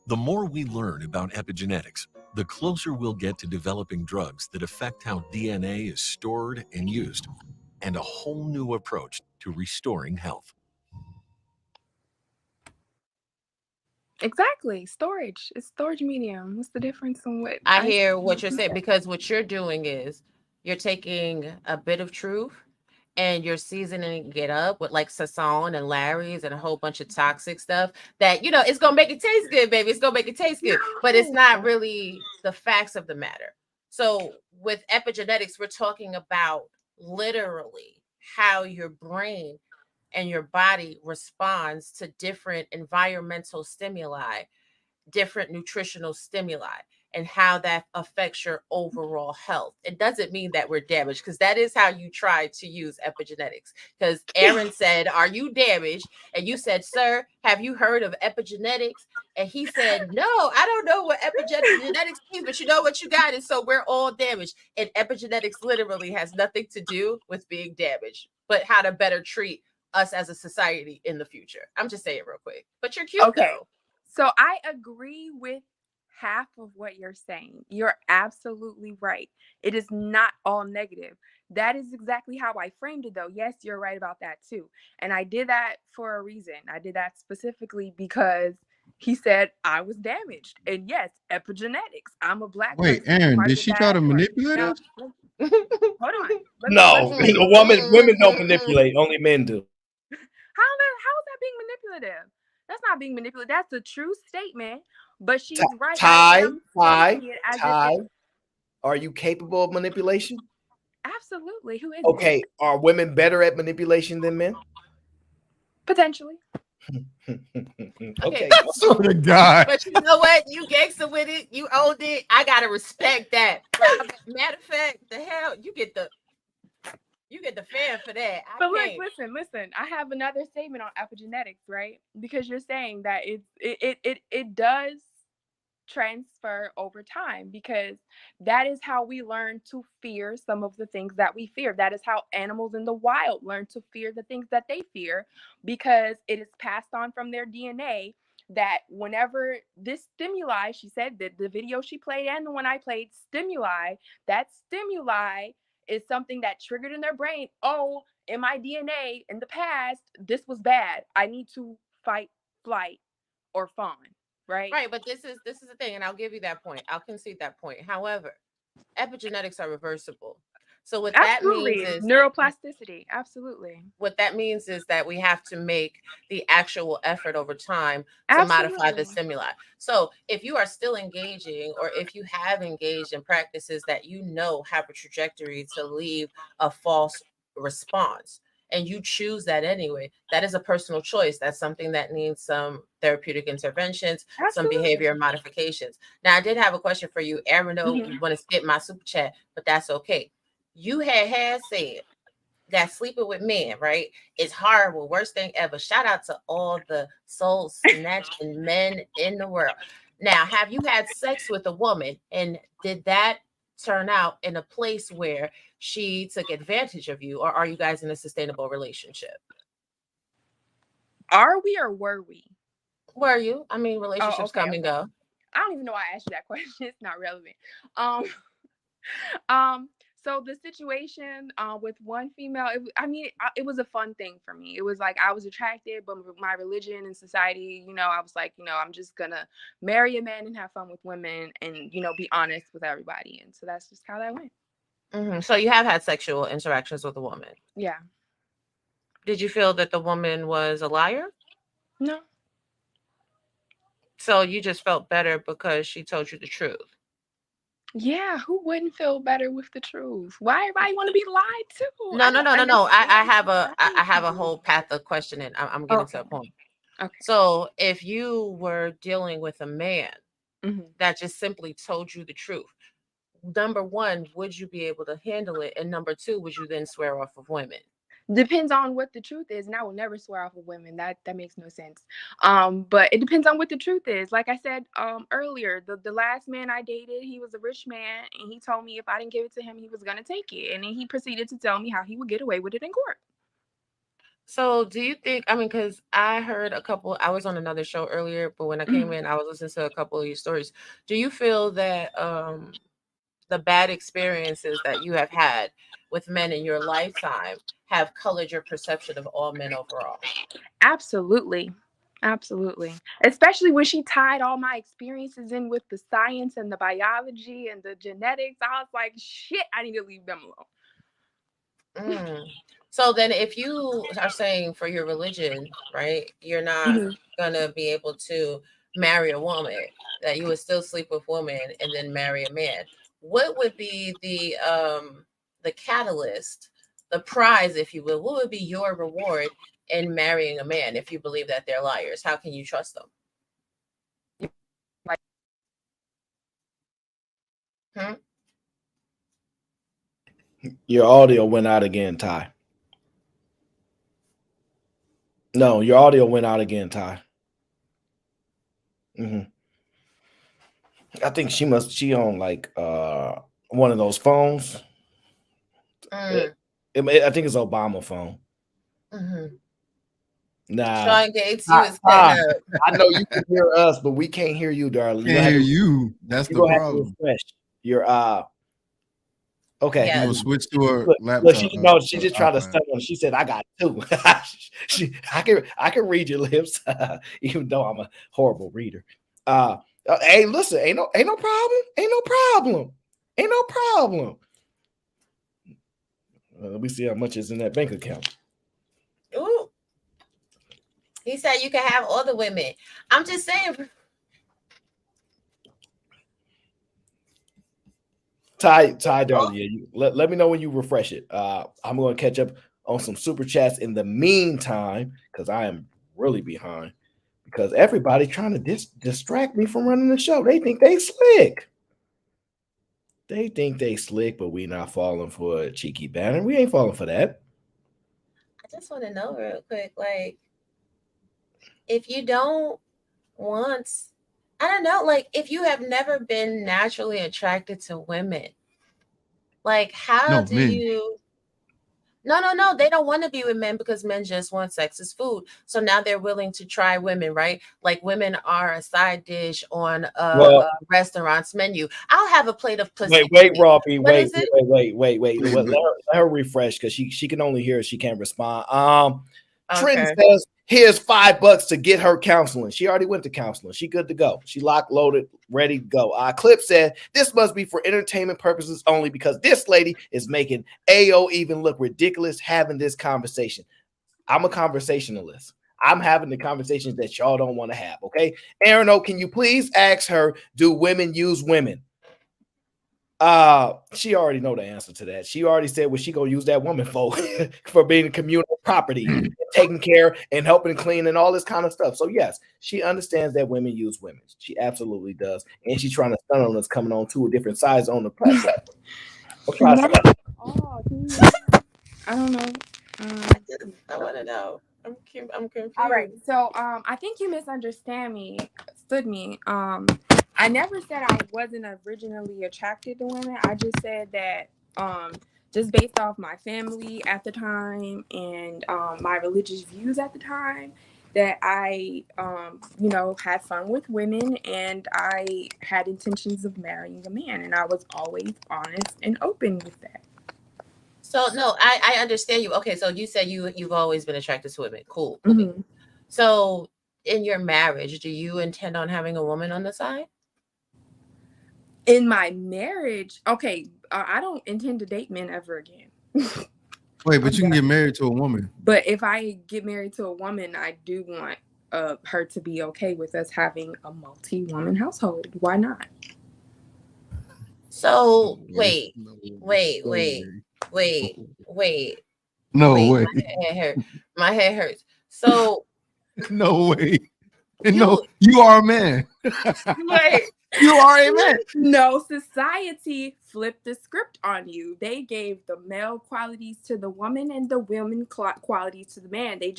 The more we learn about epigenetics, the closer we'll get to developing drugs that affect how DNA is stored and used, and a whole new approach to restoring health. Exactly. Storage. It's storage medium. What's the difference in what I hear what you're saying, because what you're doing is you're taking a bit of truth and you're seasoning it up with like Sasson and Larry's and a whole bunch of toxic stuff that, it's going to make it taste good, baby. It's going to make it taste good, but it's not really the facts of the matter. So with epigenetics, we're talking about literally how your brain and your body responds to different environmental stimuli, different nutritional stimuli, and how that affects your overall health. It doesn't mean that we're damaged, because that is how you try to use epigenetics. Because Aaron said, "Are you damaged?" And you said, "Sir, have you heard of epigenetics?" And he said, "No, I don't know what epigenetics means, but you know what you got is, so we're all damaged." And epigenetics literally has nothing to do with being damaged, but how to better treat us as a society in the future. I'm just saying real quick. But you're cute though. So I agree with half of what you're saying. You're absolutely right. It is not all negative. That is exactly how I framed it, though. Yes, you're right about that too. And I did that for a reason. I did that specifically because he said I was damaged. And yes, epigenetics. I'm a black Wait, person. Aaron, Part did of she the try bad to part. manipulate Now, us? hold on. No, women don't manipulate. Only men do. How is that being manipulative? That's not being manipulative. That's a true statement. But she's right. Ty, I am stating it as if it's are you capable of manipulation? absolutely. Who isn't? Okay, are women better at manipulation than men? Potentially. Okay. Swear to God. But you know what? You gangster with it. You owned it. I gotta respect that. Matter of fact, the hell, you get the fan for that. But look, listen. I have another statement on epigenetics, right? Because you're saying that it does transfer over time, because that is how we learn to fear some of the things that we fear. That is how animals in the wild learn to fear the things that they fear, because it is passed on from their DNA. That whenever this stimuli, she said that the video she played and the one I played, that stimuli is something that triggered in their brain. Oh, in my DNA in the past, this was bad. I need to fight, flight, or fawn. Right. But this is the thing, and I'll give you that point. I'll concede that point. However, epigenetics are reversible. So what that means is neuroplasticity. Absolutely. What that means is that we have to make the actual effort over time to modify the stimuli. So if you are still engaging, or if you have engaged in practices that have a trajectory to leave a false response, and you choose that anyway, that is a personal choice. That's something that needs some therapeutic interventions, some behavior modifications. Now, I did have a question for you, Aaron. You want to skip my super chat, but that's okay. You had said that sleeping with men, right, is horrible, worst thing ever. Shout out to all the soul snatching men in the world. Now, have you had sex with a woman, and did that turn out in a place where she took advantage of you, or are you guys in a sustainable relationship? Are we or were we? Were you? I mean, Oh, relationships okay, come and go. I don't even know why I asked you that question. It's not relevant. Um, so the situation with one female, it was a fun thing for me. It was like I was attracted, but my religion and society, I was like, I'm just gonna marry a man and have fun with women, and be honest with everybody. And so that's just how that went. So you have had sexual interactions with a woman. Yeah. Did you feel that the woman was a liar? No. So you just felt better because she told you the truth. Yeah, who wouldn't feel better with the truth? Why everybody want to be lied to? No. I have a whole path of questioning. I'm getting to a point. Okay. So if you were dealing with a man Mhm. that just simply told you the truth, number one, would you be able to handle it? And number two, would you then swear off of women? Depends on what the truth is, and I will never swear off of women. That makes no sense. But it depends on what the truth is. Like I said earlier, the last man I dated, he was a rich man, and he told me if I didn't give it to him, he was gonna take it, and then he proceeded to tell me how he would get away with it in court. So do you think, because I heard I was on another show earlier, but when I came in, I was listening to a couple of your stories. Do you feel that the bad experiences that you have had with men in your lifetime have colored your perception of all men overall? Absolutely. Especially when she tied all my experiences in with the science and the biology and the genetics. I was like, shit, I need to leave them alone. So then if you are saying for your religion, right, you're not gonna be able to marry a woman, that you would still sleep with women and then marry a man, what would be the catalyst, the prize, if you will? What would be your reward in marrying a man if you believe that they're liars? How can you trust them? Your audio went out again, Ty. No, your audio went out again, Ty. I think she on like one of those phones. I think it's Obama phone. Nah. Sean Gates, you is cutting up. I know you can hear us, but we can't hear you, darling. Can't hear you. That's the problem. Have to refresh your okay. You gonna switch to a laptop? Look, she just tried to study on. She said, "I got two." I can read your lips, even though I'm a horrible reader. Hey, listen, ain't no problem. Let me see how much is in that bank account. Ooh. He said you can have all the women. I'm just saying. Ty, darling, let me know when you refresh it. I'm going to catch up on some super chats in the meantime because I am really behind because everybody trying to distract me from running the show. They think they slick. But we not falling for a cheeky banner. We ain't falling for that. I just want to know real quick, like, if you don't want, I don't know, like, if you have never been naturally attracted to women, like, how do you? No, they don't want to be with men because men just want sex as food. So now they're willing to try women, right? Like women are a side dish on a restaurant's menu. I'll have a plate of pussy. Wait, Robbie, wait. Let her refresh because she can only hear it. She can't respond. Trenton says, here's $5 to get her counseling. She already went to counseling. She good to go. She locked, loaded, ready to go. Clip said, this must be for entertainment purposes only because this lady is making AO even look ridiculous having this conversation. I'm a conversationalist. I'm having the conversations that y'all don't want to have, okay? Aaron O, can you please ask her, do women use women? She already know the answer to that. She already said what she gonna use that woman for for being communal property, taking care and helping clean and all this kind of stuff. So yes, she understands that women use women. She absolutely does, and she's trying to stun on us coming on two different sides on the platform. I don't know. I want to know. I'm confused. All right, so I think you misunderstand me. misunderstood me. I never said I wasn't originally attracted to women. I just said that just based off my family at the time and my religious views at the time, that I, had fun with women and I had intentions of marrying a man, and I was always honest and open with that. So no, I understand you. Okay, so you said you've always been attracted to women. Cool. Okay. Mm-hmm. So in your marriage, do you intend on having a woman on the side? In my marriage, okay, I don't intend to date men ever again. Wait, but you can get married to a woman. But if I get married to a woman, I do want her to be okay with us having a multi-woman household. Why not? So wait. No way. My head hurts. So no way. No, you are a man. Wait. You are a man. No, society flipped the script on you. They gave the male qualities to the woman and the women qualities to the man. They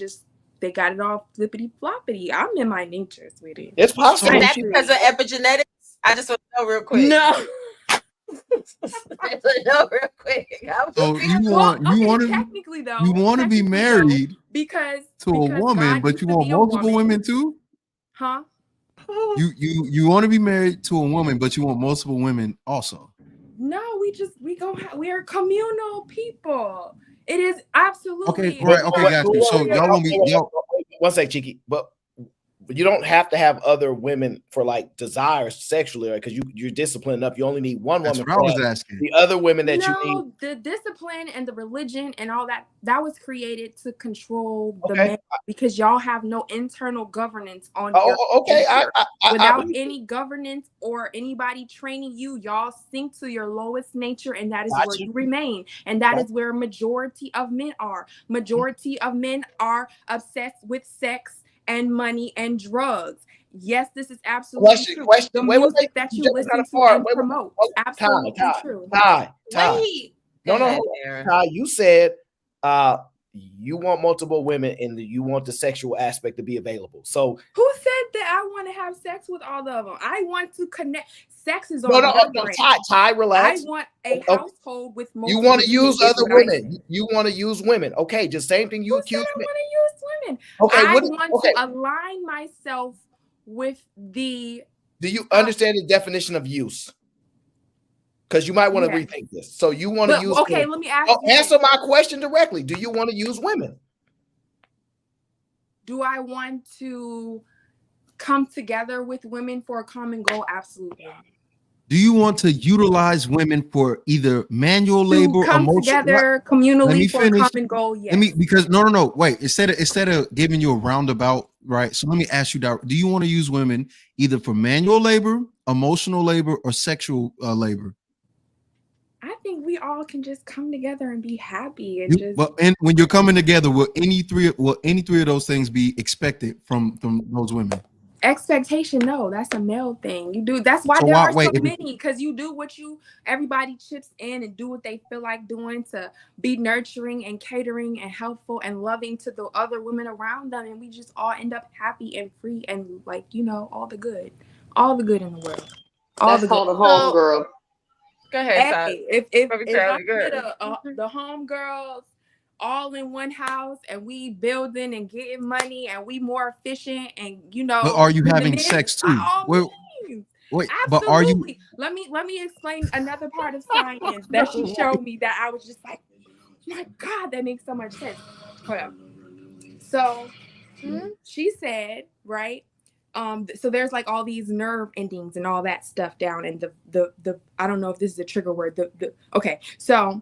got it all flippity floppity. I'm in my nature, sweetie. It's possible. Is that because of epigenetics? I just want to know real quick. No. I just want to know real quick. So you want to be married to a woman, but you want multiple women too? Huh? You want to be married to a woman, but you want multiple women also? No, we are communal people. It is absolutely okay. Right? Okay, got you. So y'all want me? One sec, Cheeky, but you don't have to have other women for like desires sexually, right? Because you're disciplined enough. You only need one woman. That's what I was asking. The other women that you need. The discipline and the religion and all that was created to control the man, because y'all have no internal governance on without any governance or anybody training you, y'all sink to your lowest nature, and that is where you remain. And that is where majority of men are. Majority of men are obsessed with sex and money and drugs. Yes, this is absolutely true. The music that you listen to and promote, absolutely true. Ty. No. Ty, you said you want multiple women and you want the sexual aspect to be available. So who said that I want to have sex with all of them? I want to connect. Sex is on Ty, relax. I want a household with multiple. You want to use other women. You want to use women. Okay, just same thing you accuse me. I want to use women. Okay, I want to align myself with the. Do you understand the definition of use? Because you might want to rethink this. So you want to use. Okay, let me ask you. Answer my question directly. Do you want to use women? Do I want to come together with women for a common goal? Absolutely. Do you want to utilize women for either manual labor or come together communally for a common goal? Yes. Because no. Wait, instead of giving you a roundabout, right? So let me ask you that: do you want to use women either for manual labor, emotional labor, or sexual labor? I think we all can just come together and be happy and and when you're coming together, will any three of those things be expected from those women? Expectation, no, that's a male thing. You do. That's why there are so many, because you do what everybody chips in and do what they feel like doing to be nurturing and catering and helpful and loving to the other women around them, and we just all end up happy and free and all the good in the world. That's called a home girl. Go ahead. Hey, if I get the home girls all in one house and we building and getting money and we more efficient and But are you having sex too? Wait, absolutely. But are you? Let me explain another part of science that she showed me that I was just like, oh my God, that makes so much sense. Hold on. So she said, right? So there's like all these nerve endings and all that stuff down, and the I don't know if this is a trigger word. Okay, so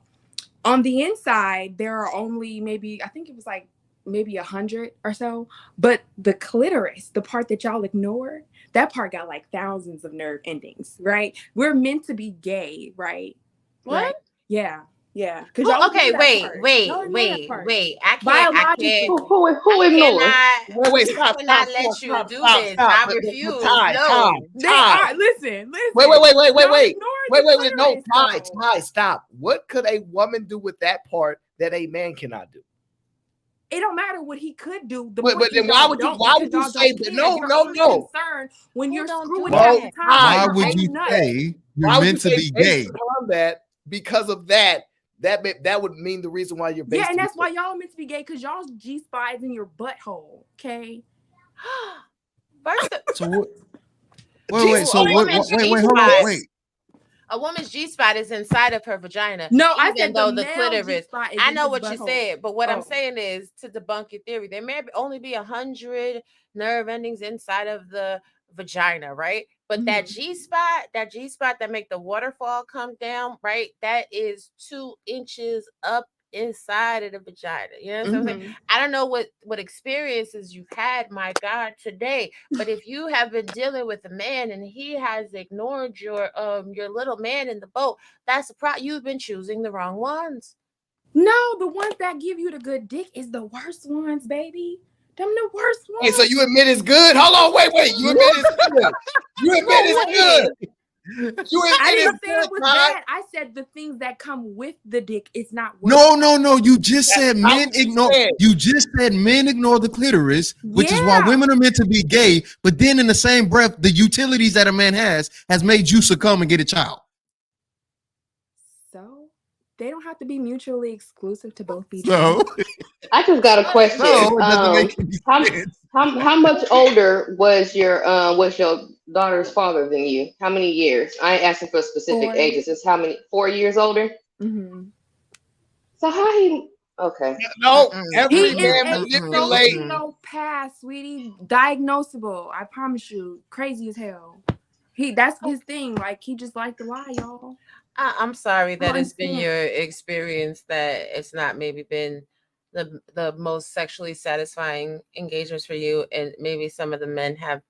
on the inside there are only maybe 100 or so, but the clitoris, the part that y'all ignore, that part got like thousands of nerve endings, right? We're meant to be gay, right? What? Like, yeah. Yeah. Okay, wait. I can't. Who ignored? Wait, stop. I cannot let you do this. I refuse. Listen. Wait. No, Ty, stop. What could a woman do with that part that a man cannot do? it don't matter what he could do. The But then why would you say no? Concerned when you're screwing No, at the time. Why would you say you're meant to be gay? Based upon that, because of that would mean the reason why you're based. Yeah, and that's why y'all meant to be gay, because y'all's G spot is in your butthole. Okay. So what? Wait. So wait. Hold on. Wait. A woman's G spot is inside of her vagina. No, I said though the the clitoris. G-spot is I in know his what you butthole. said, but what I'm saying is to debunk your theory. There may only be 100 nerve endings inside of the vagina, right? But that G spot that make the waterfall come down, right? That is 2 inches up inside of the vagina. You know what I'm saying? I don't know what experiences you've had, my God, today, but if you have been dealing with a man and he has ignored your little man in the boat, that's a problem. You've been choosing the wrong ones. No, the ones that give you the good dick is the worst ones, baby. Them the worst ones. Hey, so you admit it's good? Hold on, wait. You admit it's good. You admit it's good. I didn't say it was bad. I said the things that come with the dick is not worth No. You just said men ignore. You just said men ignore the clitoris, which is why women are meant to be gay. But then, in the same breath, the utilities that a man has made you succumb and get a child. So they don't have to be mutually exclusive to both be true. I just got a question. No, it doesn't make any sense. How much older was your daughter's father than you? How many years? I ain't asking for specific 4. ages. It's how many? 4 years older. Mm-hmm. So how he? Okay. No, He every is man a manipulate. sociopath, sweetie. Diagnosable. I promise you. Crazy as hell. That's his thing. Like, he just like to lie, y'all. I'm sorry that it's been your experience that it's not maybe been the most sexually satisfying engagements for you, and maybe some of the men have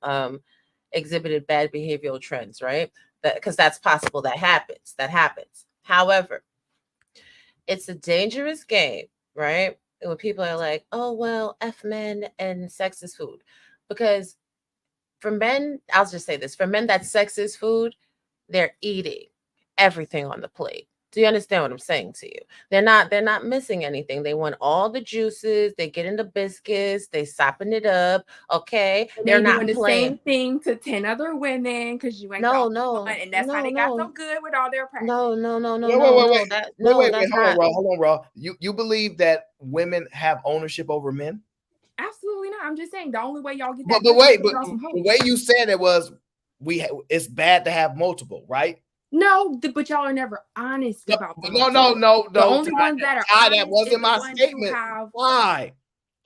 exhibited bad behavioral trends, right? Because that's possible. That happens. However, it's a dangerous game, right? When people are like, oh, well, F men and sex is food. Because for men, I'll just say this, for men that sex is food, they're eating everything on the plate. Do you understand what I'm saying to you? They're not missing anything. They want all the juices. They get into biscuits. They sopping it up. Okay, They're not doing the playing. same thing to 10 other women because you ain't No, and that's how they got so good with all their practice. No. Wait, hold on, Raw. You believe that women have ownership over men? Absolutely not. I'm just saying the only way y'all get But that. the way you said it was it's bad to have multiple, right? No, but y'all are never honest about that. No. The only ones that are honest that wasn't my statement.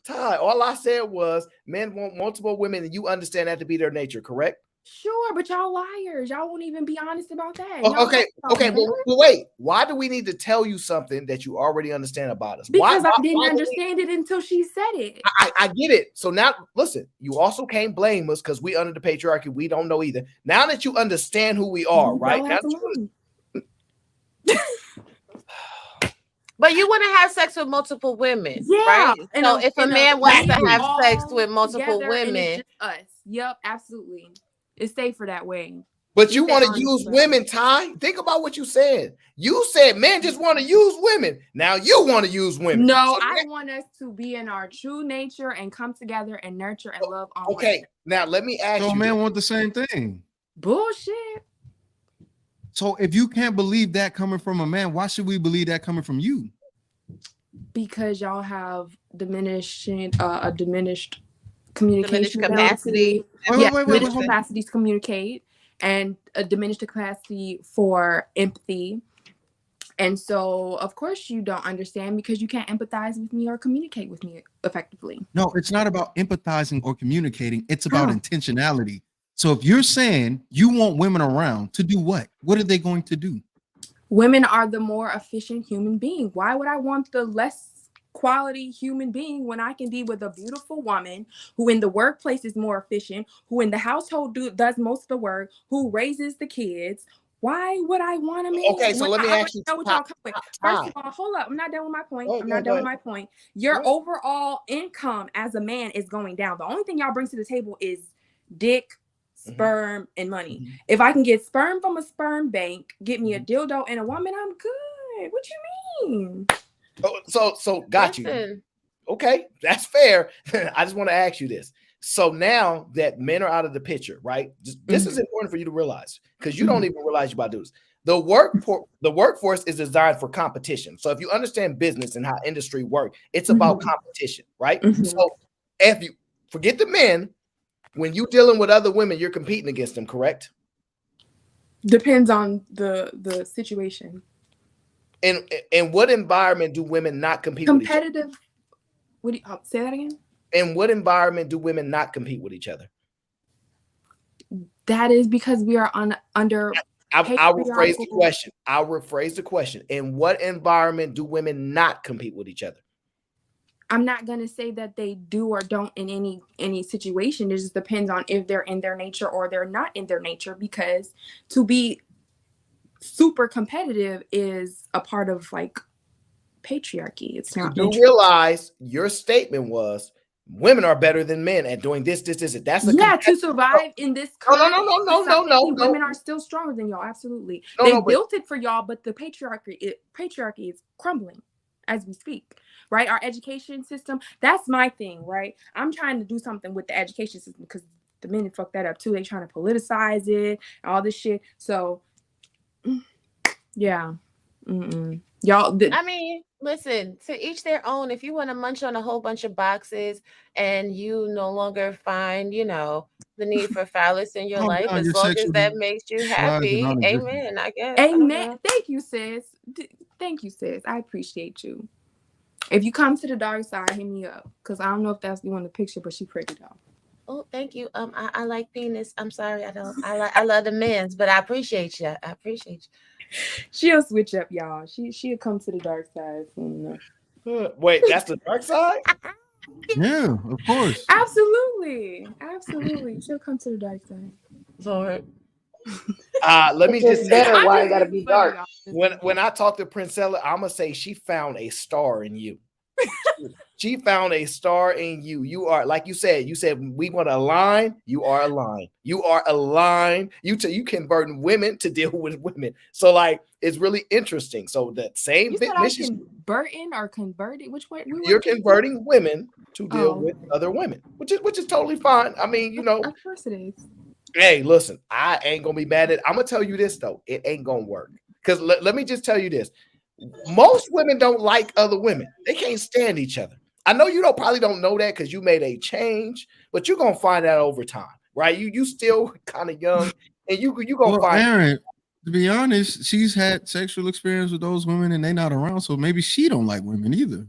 Ty, all I said was men want multiple women, and you understand that to be their nature, correct? Sure, but y'all liars. Y'all won't even be honest about that. Okay, but wait. Why do we need to tell you something that you already understand about us? Because I didn't understand it until she said it. I get it. So now, listen, you also can't blame us because we under the patriarchy. We don't know either. Now that you understand who we are, right? But you want to have sex with multiple women, yeah, right? So if a man wants to have sex with multiple women, it's just us. Yep, absolutely. It's safer that way. But you want to use women, Ty. Think about what you said. You said men just want to use women. Now you want to use women. No, I want us to be in our true nature and come together and nurture and love on one another. Now let me ask you. So men want the same thing. Bullshit. So if you can't believe that coming from a man, why should we believe that coming from you? Because y'all have diminished communication capacity. Diminished capacity to communicate and a diminished capacity for empathy. And so, of course, you don't understand because you can't empathize with me or communicate with me effectively. No, it's not about empathizing or communicating. It's about intentionality. So if you're saying you want women around to do what? What are they going to do? Women are the more efficient human being. Why would I want the less quality human being when I can be with a beautiful woman who in the workplace is more efficient, who in the household does most of the work, who raises the kids? Why would I want a man? Okay, so let me ask you. First of all, hold up. I'm not done with my point. Your overall income as a man is going down. The only thing y'all bring to the table is dick, sperm, and money. Mm-hmm. If I can get sperm from a sperm bank, get me a dildo and a woman, I'm good. What you mean? So got you. Okay, that's fair. I just want to ask you this. So now that men are out of the picture, right? This is important for you to realize because you don't even realize you're about to do this. The workforce is designed for competition. So if you understand business and how industry works, it's about competition, right? So if you forget the men, when you're dealing with other women, you're competing against them, correct? Depends on the situation. In what environment do women not compete with each other? Competitive. What do you say that again? In what environment do women not compete with each other? That is because we are under. I'll rephrase the question. In what environment do women not compete with each other? I'm not going to say that they do or don't in any situation. It just depends on if they're in their nature or they're not in their nature, because to be super competitive is a part of like patriarchy. It's not. You realize your statement was women are better than men at doing this. That's to survive in this current society, women are still stronger than y'all. Absolutely. They built it for y'all, but the patriarchy is crumbling as we speak, right? Our education system, that's my thing, right? I'm trying to do something with the education system because the men fucked that up too. They trying to politicize it, all this shit. So yeah. Y'all, I mean, listen, to each their own. If you want to munch on a whole bunch of boxes and you no longer find, the need for phallus in your life, as long as that makes you happy, amen, I guess. Amen. Thank you, sis. Thank you, sis. I appreciate you. If you come to the dark side, hit me up. Because I don't know if that's you in the picture, but she pretty though. Oh, thank you. I like penis. I'm sorry, I love the men's, but I appreciate you. I appreciate you. She'll switch up, y'all. She'll come to the dark side soon enough. Wait, that's the dark side? Yeah, of course. Absolutely. She'll come to the dark side. Lord. Let me just say, why it gotta be dark? When I talk to Princella, I'm gonna say she found a star in you. She found a star in you. You are, like you said we want to align. You are aligned. You are aligned. You converting women to deal with women. So like it's really interesting. So that same you said I converting or converted. Which way? You're converting women to deal with other women, which is totally fine. I mean, of course it is. Hey, listen, I ain't gonna be mad at it. I'm gonna tell you this though, it ain't gonna work. Because let me just tell you this. Most women don't like other women. They can't stand each other. I know you probably don't know that because you made a change, but you're gonna find out over time, right? You still kind of young, and you gonna find. Aaron, to be honest, she's had sexual experience with those women, and they're not around, so maybe she don't like women either.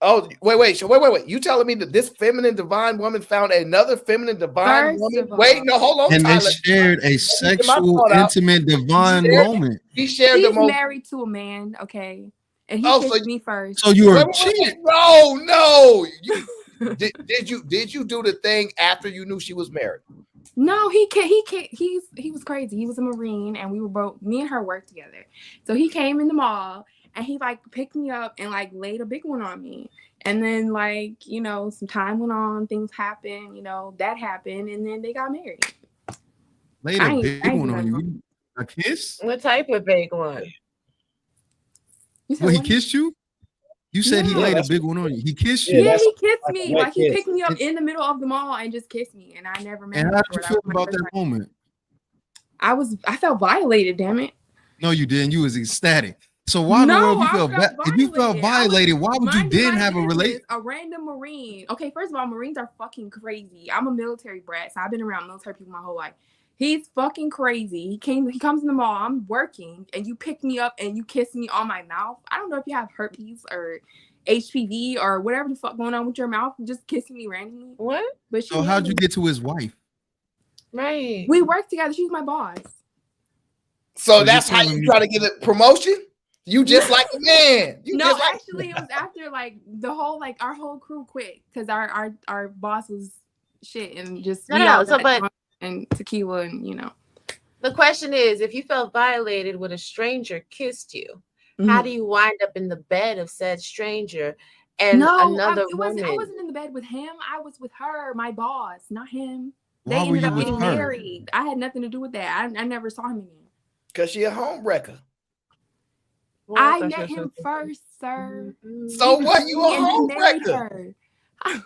Oh, wait. You telling me that this feminine divine woman found another feminine divine woman? Wait, no, hold on. And Tyler. they shared a sexual, intimate, divine moment. She's married to a man, okay? And he kissed me first. So you were cheating? No. Did you do the thing after you knew she was married? No, he was crazy. He was a Marine, and me and her worked together. So he came in the mall. And he like picked me up and like laid a big one on me. And then like, some time went on, things happened, that happened. And then they got married. Laid a big one on you? A kiss? What type of big one? Well, he kissed you? You said he laid a big one on you. He kissed you? Yeah, he kissed me. Like he picked me up in the middle of the mall and just kissed me. And I never met him. And how did you feel about that moment? I felt violated, damn it. No, you didn't. You was ecstatic. So why in the world if you felt violated, why would you then have a relationship? A random Marine. Okay, first of all, Marines are fucking crazy. I'm a military brat, so I've been around military people my whole life. He's fucking crazy. He comes in the mall, I'm working, and you pick me up and you kiss me on my mouth. I don't know if you have herpes or HPV or whatever the fuck going on with your mouth. Just kissing me randomly. What? But so how'd you get to his wife? Right. We worked together. She's my boss. So that's how you try to get a promotion? You just like a man. Actually, it was after like our whole crew quit because our boss was shit and just and tequila and The question is, if you felt violated when a stranger kissed you, how do you wind up in the bed of said stranger and another woman? I wasn't in the bed with him. I was with her, my boss, not him. They ended up getting married. I had nothing to do with that. I never saw him again. Because she a home wrecker. I met him first, sir. So what? You a And then home married wrecker? her.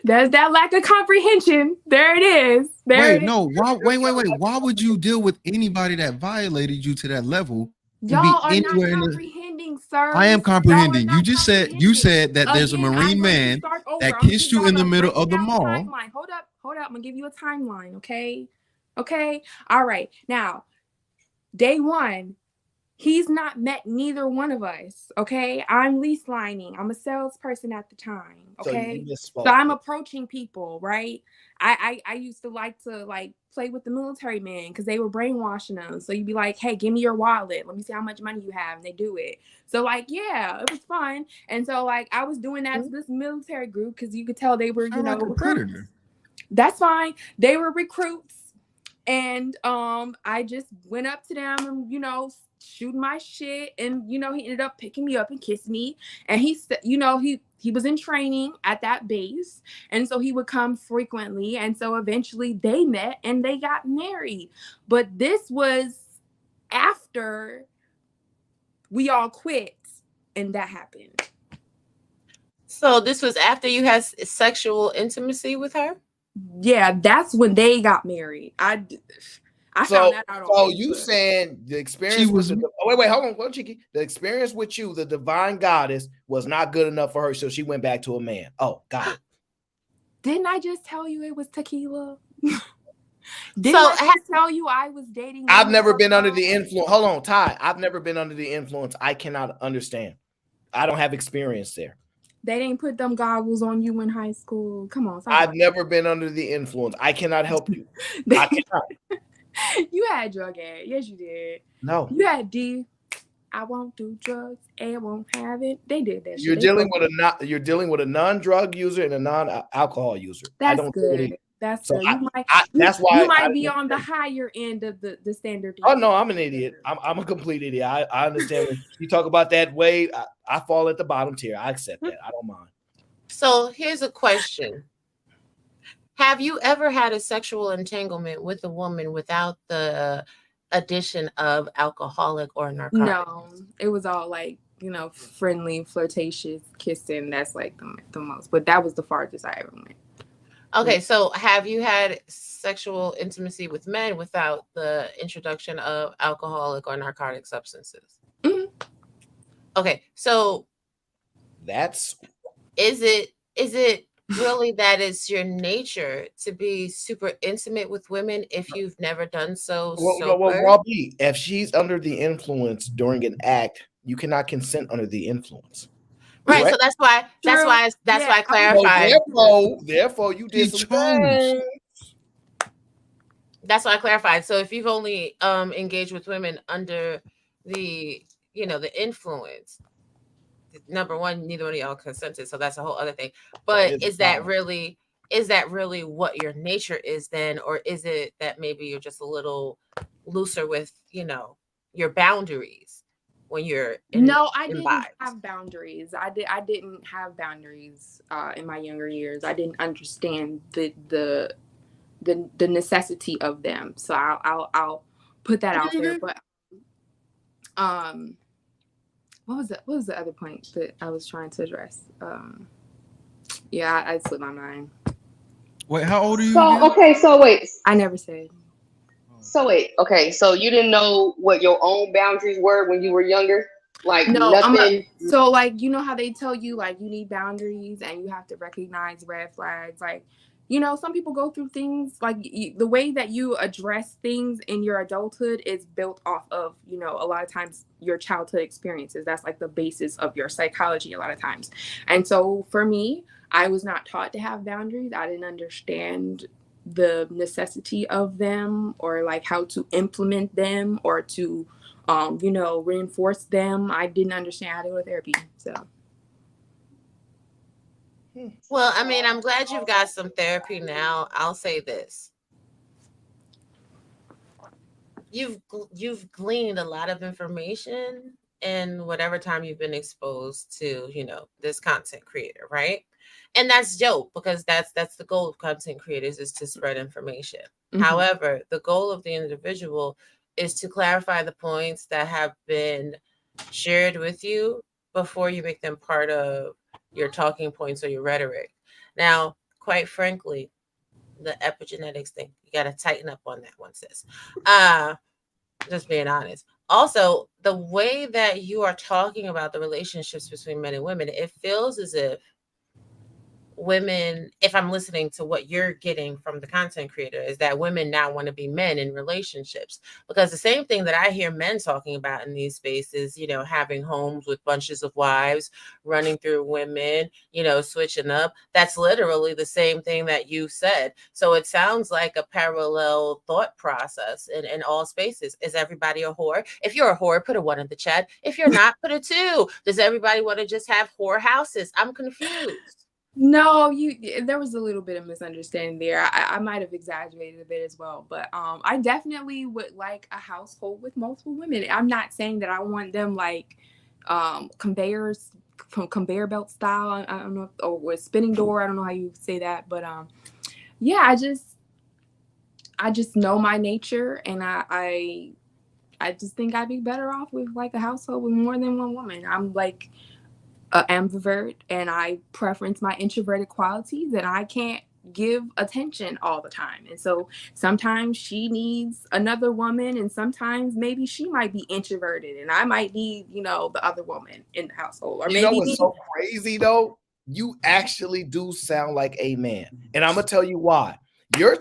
There's that lack of comprehension. There it is. Wait, no. Why? Wait. Why would you deal with anybody that violated you to that level and be Y'all are not anywhere in the? comprehending, sir. I am Y'all are comprehending. You not just said that there's a Again, I'm Marine going to man start over. that I'm gonna kissed give you y'all in the the middle of the breakdown mall. timeline. Hold up. I'm gonna give you a timeline, okay? Okay. All right. Now, day one, he's not met neither one of us. Okay. I'm lease lining. I'm a salesperson at the time. So you Okay. misspoke. So I'm approaching people, right? I used to like play with the military men because they were brainwashing them. So you'd be like, hey, give me your wallet. Let me see how much money you have. And they do it. So like, yeah, it was fun. And so like I was doing that to this military group because you could tell they were, Like a predator. That's fine. They were recruits. And I just went up to them and, shooting my shit. And, he ended up picking me up and kissing me. And he said, he was in training at that base. And so he would come frequently. And so eventually they met and they got married. But this was after we all quit and that happened. So this was after you had sexual intimacy with her? Yeah, that's when they got married. I found that out on So Facebook. you saying the experience with wait, hold on, Cheeky. The experience with you, the divine goddess, was not good enough for her, so she went back to a man. Oh, got it. Didn't I just tell you it was tequila? Didn't I just tell you I was dating? I've never been under the influence. Hold on, Ty. I've never been under the influence. I cannot understand. I don't have experience there. They didn't put them goggles on you in high school. Come on. I've never been under the influence. I cannot help you. I cannot. You had drug ad. Yes, you did. No. You had D. I won't do drugs. I won't have it. They did that. You're dealing with a non-drug user and a non-alcohol user. That's I don't good. That's good. That's why you might be on the higher end of the standard. Oh no, I'm an idiot. I'm a complete idiot. I understand when you talk about that way. I fall at the bottom tier. I accept that. I don't mind. So here's a question. Have you ever had a sexual entanglement with a woman without the addition of alcoholic or narcotic? No, it was all like, friendly, flirtatious, kissing. That's like the most. But that was the farthest I ever went. Okay, so have you had sexual intimacy with men without the introduction of alcoholic or narcotic substances? Mm-hmm. Okay, so is it really that it's your nature to be super intimate with women if you've never done so sober? If she's under the influence during an act, you cannot consent under the influence. Right, correct? So that's why I clarified. So therefore, you did some things. That's why I clarified. So if you've only engaged with women under the the influence, number one, neither one of y'all consented, so that's a whole other thing. But is that really what your nature is then, or is it that maybe you're just a little looser with your boundaries when you're I didn't have boundaries. I didn't have boundaries in my younger years. I didn't understand the necessity of them. So I'll put that out there. But what was the other point that I was trying to address? I slipped my mind. Wait, how old are you? So wait. I never said. So wait, okay, so you didn't know what your own boundaries were when you were younger? Like No, nothing. So like, how they tell you like you need boundaries and you have to recognize red flags. Like, some people go through things like the way that you address things in your adulthood is built off of, a lot of times your childhood experiences. That's like the basis of your psychology a lot of times. And so for me, I was not taught to have boundaries. I didn't understand the necessity of them or like how to implement them or to, reinforce them. I didn't understand how to go to therapy. So. Well, I mean, I'm glad you've got some therapy now. I'll say this. You've gleaned a lot of information in whatever time you've been exposed to, this content creator, right? And that's dope because that's the goal of content creators is to spread information. Mm-hmm. However, the goal of the individual is to clarify the points that have been shared with you before you make them part of your talking points or your rhetoric. Now, quite frankly, the epigenetics thing, you got to tighten up on that one, sis. Just being honest. Also, the way that you are talking about the relationships between men and women, it feels as if women, if I'm listening to what you're getting from the content creator, is that women now want to be men in relationships. Because the same thing that I hear men talking about in these spaces, having homes with bunches of wives, running through women, switching up, that's literally the same thing that you said. So it sounds like a parallel thought process in all spaces. Is everybody a whore? If you're a whore, put a 1 in the chat. If you're not, put a 2. Does everybody want to just have whore houses? I'm confused. No, there was a little bit of misunderstanding there. I might have exaggerated a bit as well, but I definitely would like a household with multiple women. I'm not saying that I want them like conveyors from conveyor belt style. I don't know, or with spinning door. I don't know how you say that, but yeah, I just know my nature, and I just think I'd be better off with like a household with more than one woman. I'm like ambivert, and I preference my introverted qualities, and I can't give attention all the time. And so sometimes she needs another woman, and sometimes maybe she might be introverted and I might need, the other woman in the household. Or You know maybe what's so crazy though? You actually do sound like a man. And I'm gonna tell you why. You're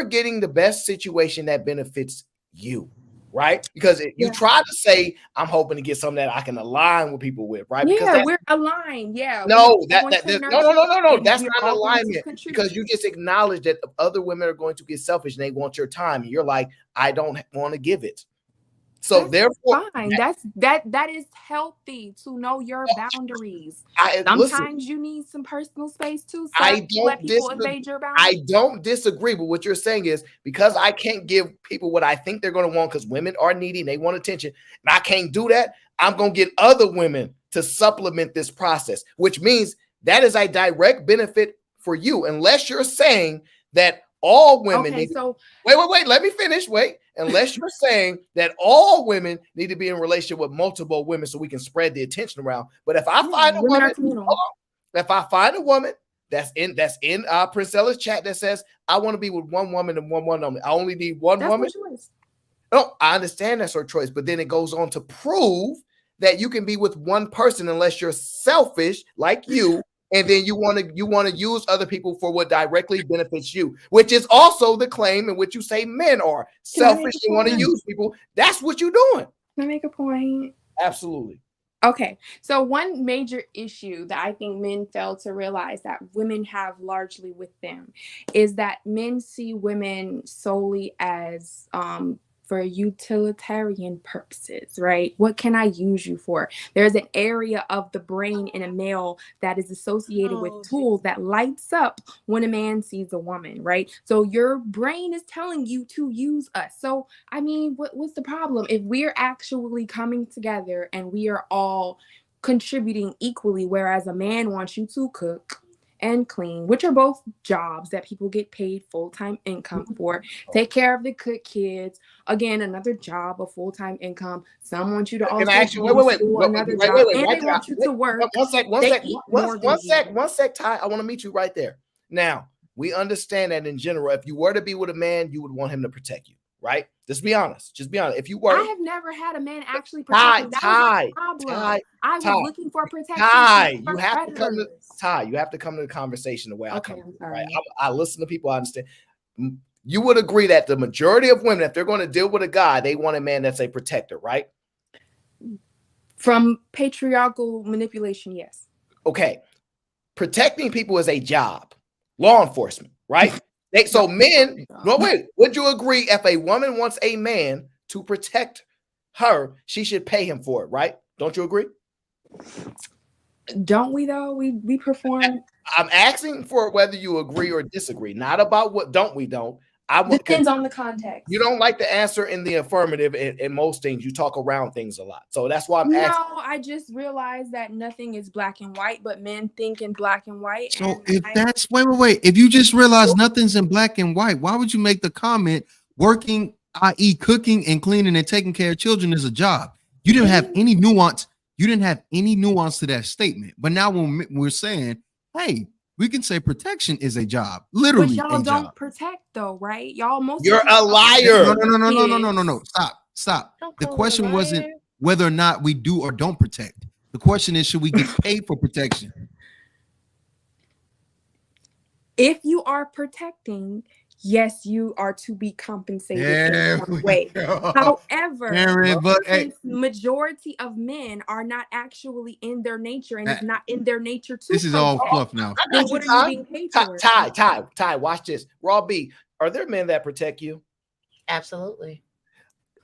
getting the best situation that benefits you. Right? Because you try to say, I'm hoping to get something that I can align with people with, right? Yeah, Because we're aligned. Yeah. No, no. That's not an alignment, because you just acknowledge that other women are going to get selfish and they want your time. And you're like, I don't want to give it. So therefore, fine. That is healthy to know your boundaries. Sometimes you need some personal space too. I let people invade your boundaries. I don't disagree, but what you're saying is, because I can't give people what I think they're going to want, because women are needy and they want attention, and I can't do that, I'm going to get other women to supplement this process, which means that is a direct benefit for you, unless you're saying that all women wait, let me finish. Unless you're saying that all women need to be in a relationship with multiple women so we can spread the attention around. But if I find a woman, that's in Princella's chat that says, I want to be with one woman and one only, I only need one woman. No, I understand that's her choice, but then it goes on to prove that you can be with one person unless you're selfish like you. And then you want to use other people for what directly benefits you, which is also the claim in which you say men are selfish and want to use people. That's what you're doing. Can I make a point? Absolutely. Okay, so one major issue that I think men fail to realize that women have largely with them is that men see women solely as for utilitarian purposes, right? What can I use you for? There's an area of the brain in a male that is associated with tools that lights up when a man sees a woman, right? So your brain is telling you to use us. So, I mean, what's the problem? If we're actually coming together and we are all contributing equally, whereas a man wants you to cook and clean, which are both jobs that people get paid full-time income for, take care of the kids, again, another job, a full-time income. Some want you to also another job, and they want you to work. One sec, Ty. I want to meet you right there. Now, we understand that in general, if you were to be with a man, you would want him to protect you, right? Just be honest. If you were, I have never had a man actually protect me. That was my problem. I was looking for protection. You have to come to the conversation the way I come. Right? I listen to people. I understand. You would agree that the majority of women, if they're going to deal with a guy, they want a man that's a protector, right? From patriarchal manipulation, yes. Okay. Protecting people is a job. Law enforcement, right? Would you agree if a woman wants a man to protect her, she should pay him for it, right? Don't you agree? Don't we though? We perform. I'm asking for whether you agree or disagree, not about what don't. Depends on the context. You don't like to answer in the affirmative in most things. You talk around things a lot. So that's why I'm asking. No, I just realized that nothing is black and white, but men think in black and white. So wait. If you just realize nothing's in black and white, why would you make the comment working i.e., cooking and cleaning and taking care of children is a job. You didn't have any nuance. You didn't have any nuance to that statement. But now when we're saying, hey, we can say protection is a job, literally But y'all a job. don't protect though, right? Y'all most You're a liar. No. Stop. The question wasn't whether or not we do or don't protect. The question is, should we get paid for protection? If you are protecting, yes, you are to be compensated There in some we way. go. However, Aaron, but hey, since majority of men are not actually in their nature, and it's not in their nature to this is all protect, fluff now. then what are you being paid for? Ty, watch this. Raw B, are there men that protect you? Absolutely.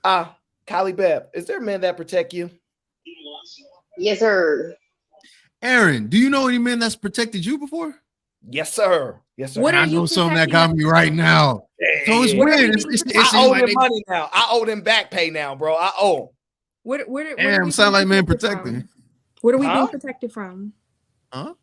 Kylie Beb, is there men that protect you? Yes, sir. Aaron, do you know any men that's protected you before? Yes, sir. Yes, sir. What I know something that got me right now. So it's weird. I owe him money now. I owe them back pay now, bro. I owe. What Damn, sound like men protecting. What are we being protected from? Huh?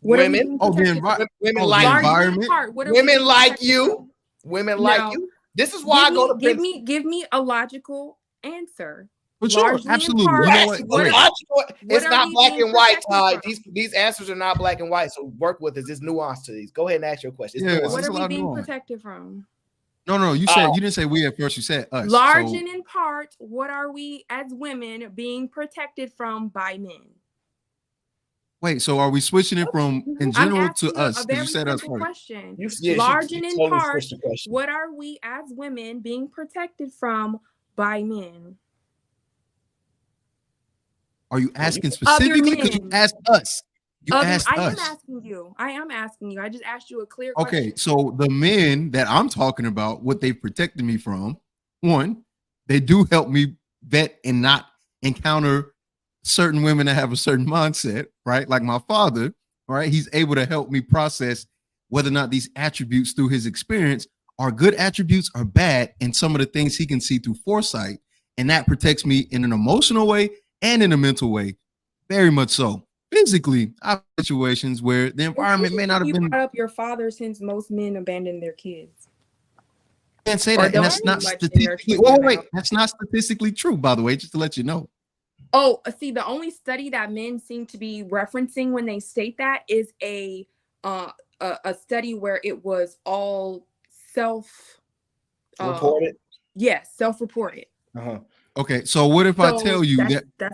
Women. Women like environment. Women like you. Women like you. This is why I go to give me a logical answer. For sure, absolutely. You know what? It's not black and white, Ty. These answers are not black and white. So work with us. There's nuance to these. Go ahead and ask your question. What are we being protected from? No. You said you didn't say we at first. You said us. Large and in part, what are we as women being protected from by men? Wait, so are we switching it from in general to us? A very you said us simple first. question. Large and in part, what are we as women being protected from by men? Are you asking specifically? Because you asked us. I am asking you. I just asked you a clear question. Okay, so the men that I'm talking about, what they protected me from, one, they do help me vet and not encounter certain women that have a certain mindset, right? Like my father, right? He's able to help me process whether or not these attributes through his experience are good attributes or bad, and some of the things he can see through foresight. And that protects me in an emotional way and in a mental way, very much so. Physically, I have situations where the environment may not have been. You brought up your father, since most men abandon their kids. I can't say that, and that's not statistically. Wait, that's not statistically true, by the way, just to let you know. Oh, see, the only study that men seem to be referencing when they state that is a study where it was all reported. Yes, self-reported. Okay, so what if I tell you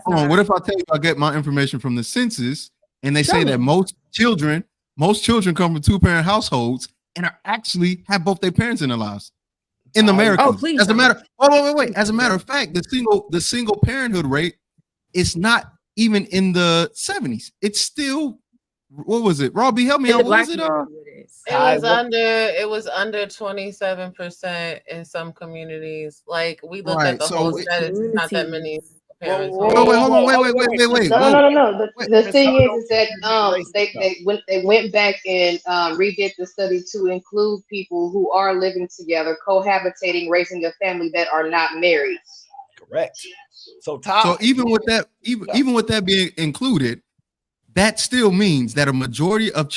what if I tell you I get my information from the census and they say that most children come from two-parent households and are actually have both their parents in their lives in America? Oh, please. As a matter of fact, the single parenthood rate is not even in the 70s. It's still, what was it? Robbie, help me out. What was it? It was under 27% in some communities. Like we looked at the whole status, not that many parents. Wait. No. The thing is that they went back and redid the study to include people who are living together, cohabitating, raising a family that are not married. Correct. So even with that being included, that still means that a majority of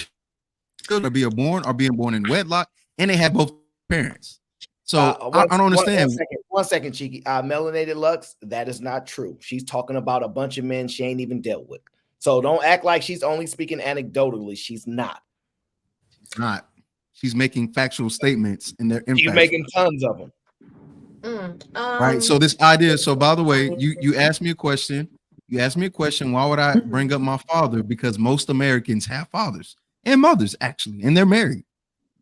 children are being born in wedlock, and they have both parents. So I don't understand. One second, Cheeky. Melanated Lux, that is not true. She's talking about a bunch of men she ain't even dealt with. So don't act like she's only speaking anecdotally. She's not. She's not. She's making factual statements, and they're She's making tons of them. Right. So this idea. So by the way, you asked me a question. You asked me a question. Why would I bring up my father? Because most Americans have fathers and mothers, actually, and they're married.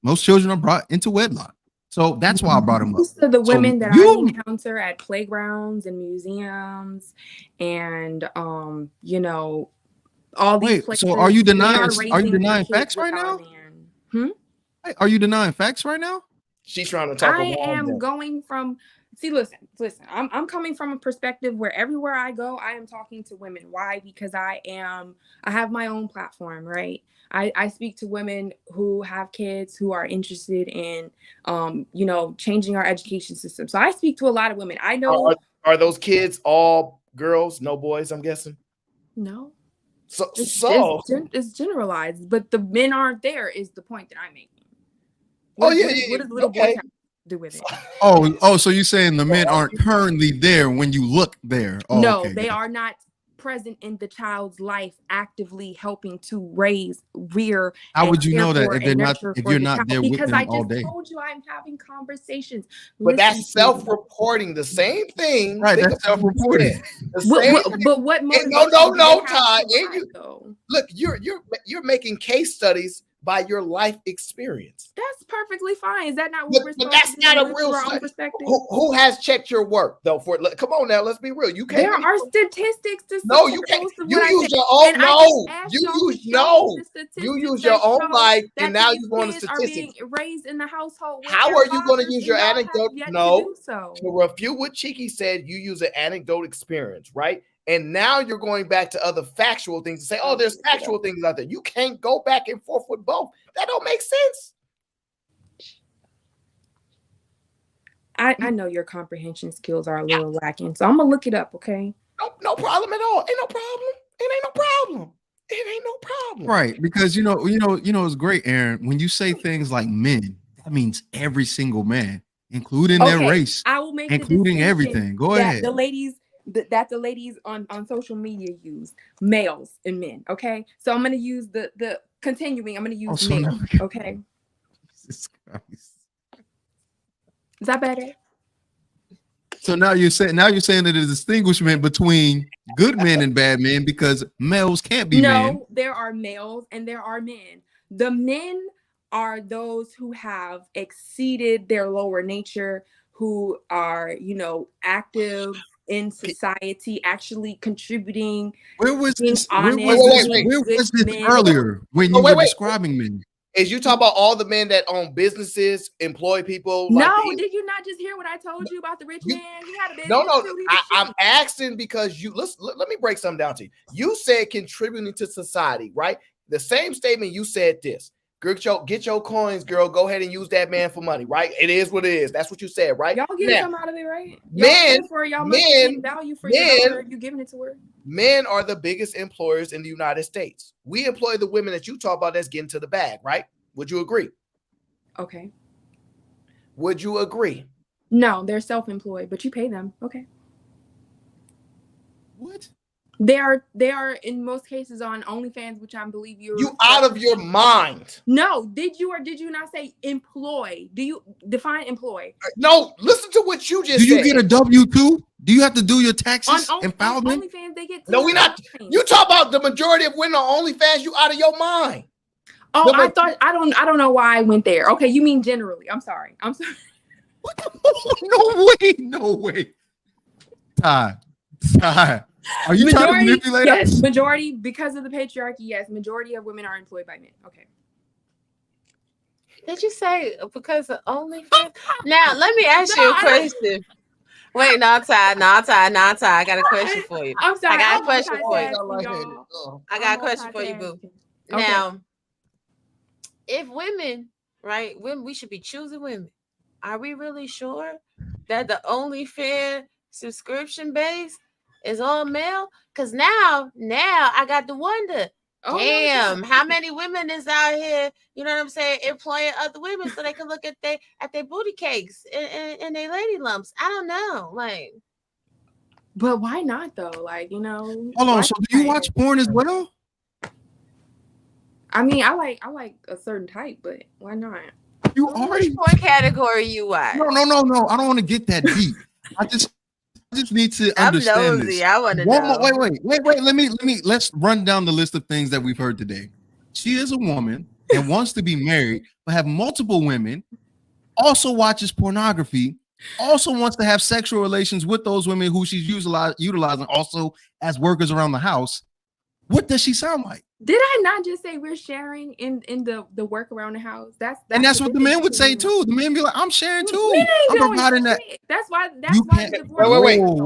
Most children are brought into wedlock. So that's why I brought him up. So the women that I encounter at playgrounds and museums and all these places. So are you denying facts right now? Are you denying facts right now? She's trying to talk. I am going from listen. I'm coming from a perspective where everywhere I go, I am talking to women. Why? Because I have my own platform, right? I speak to women who have kids who are interested in changing our education system. So I speak to a lot of women. I know. Are those kids all girls, no boys, I'm guessing? No. So it's generalized, but the men aren't there is the point that I'm making. What does little boys have? do with it. Oh, so you're saying the men aren't currently there when you look there? Oh, No, okay, they are not present in the child's life, actively helping to raise, rear, How and would you care know that for if they're and not nurture if for you're the not child. there with Because I them all just day? told you I'm having conversations. But Listen that's to me. self-reporting the same thing. Right, Think that's about what you self-reporting. said. The same thing. But what And motivation no, do they have Todd. to And lie, you though? look, you're making case studies by your life experience. That's perfectly fine. Is that not what we're But supposed that's to do? not a Live real to our own study. perspective. Who has checked your work though? Come on now, let's be real. You came There in. are statistics to No, you support can't. most of You what I use said. your own. And I just No, asked you y'all to use show me no. the You statistics use your that own show life, and that now these you're going to kids are being statistics. raised in the household with How their are you going to fathers, use and your y'all have anecdote? yet to No, do so. to refute what Cheeky said, you use an anecdote experience, right? And now you're going back to other factual things to say, oh, there's factual things out there. You can't go back and forth with both. That don't make sense. I know your comprehension skills are a little lacking, so I'm gonna look it up, okay? No problem at all. Ain't no problem. It ain't no problem. It ain't no problem. Right, because it's great, Aaron. When you say things like men, that means every single man, including their Okay, race, I will make including the everything. Go that ahead. the ladies that the ladies on social media use, males and men. Okay, so I'm gonna use the continuing. I'm gonna use Also, male. Okay, Jesus Christ. is that better? So now you're saying that there's a distinguishment between good men and bad men because males can't be men. No, there are males and there are men. The men are those who have exceeded their lower nature, who are, active in society, actually contributing, Where was being this? honest, being Where good was this men. earlier when you were describing men? Is you talk about all the men that own businesses, employ people? No, like did you not just hear what I told you about the rich man? He had a business No. too. I'm asking because let me break something down to you. You said contributing to society, right? The same statement you said this. Get your coins, girl. Go ahead and use that man for money, right? It is what it is. That's what you said, right? Y'all getting Now, something out of it, right? Y'all care for her. Y'all must be getting value for your dollar. You giving it to her. Men are the biggest employers in the United States. We employ the women that you talk about that's getting to the bag, right? Would you agree? Okay. Would you agree? No, they're self-employed, but you pay them. Okay. What? They are in most cases on OnlyFans, which I believe you out of your mind. No, did you or did you not say employ? Do you define employ? No, listen to what you just said. Do you said. get a W-2? Do you have to do your taxes and file them? OnlyFans, they get No, we not. You talk about the majority of women on OnlyFans. You out of your mind. Oh, I thought I don't know why I went there. Okay, you mean generally? I'm sorry. No way. Ty. Are you trying to manipulate us? Yes, majority because of the patriarchy. Yes, majority of women are employed by men. Okay. Did you say because of OnlyFans? Now let me ask you a question. Wait, no, Ty. I got a question for you. I'm sorry. I got a question for you. I got a question for you, boo. Okay. Now, if women, right, when we should be choosing women, are we really sure that the OnlyFans subscription base is all male? Because now I got to wonder, damn, how many women is out here, you know what I'm saying, employing other women so they can look at their booty cakes and their lady lumps? I don't know. Like, but why not though? Like, Hold on, so do you watch porn as well? I mean, I like a certain type, but why not? You already what category you watch? No. I don't want to get that deep. I just need to understand nosy. this. I want to know. Wait. Let's run down the list of things that we've heard today. She is a woman and wants to be married, but have multiple women, also watches pornography, also wants to have sexual relations with those women who she's utilizing also as workers around the house. What does she sound like? Did I not just say we're sharing in the work around the house? That's what the men would say too. The men be like, "I'm sharing too. Men ain't I'm doing providing that." shit. That's why the divorce.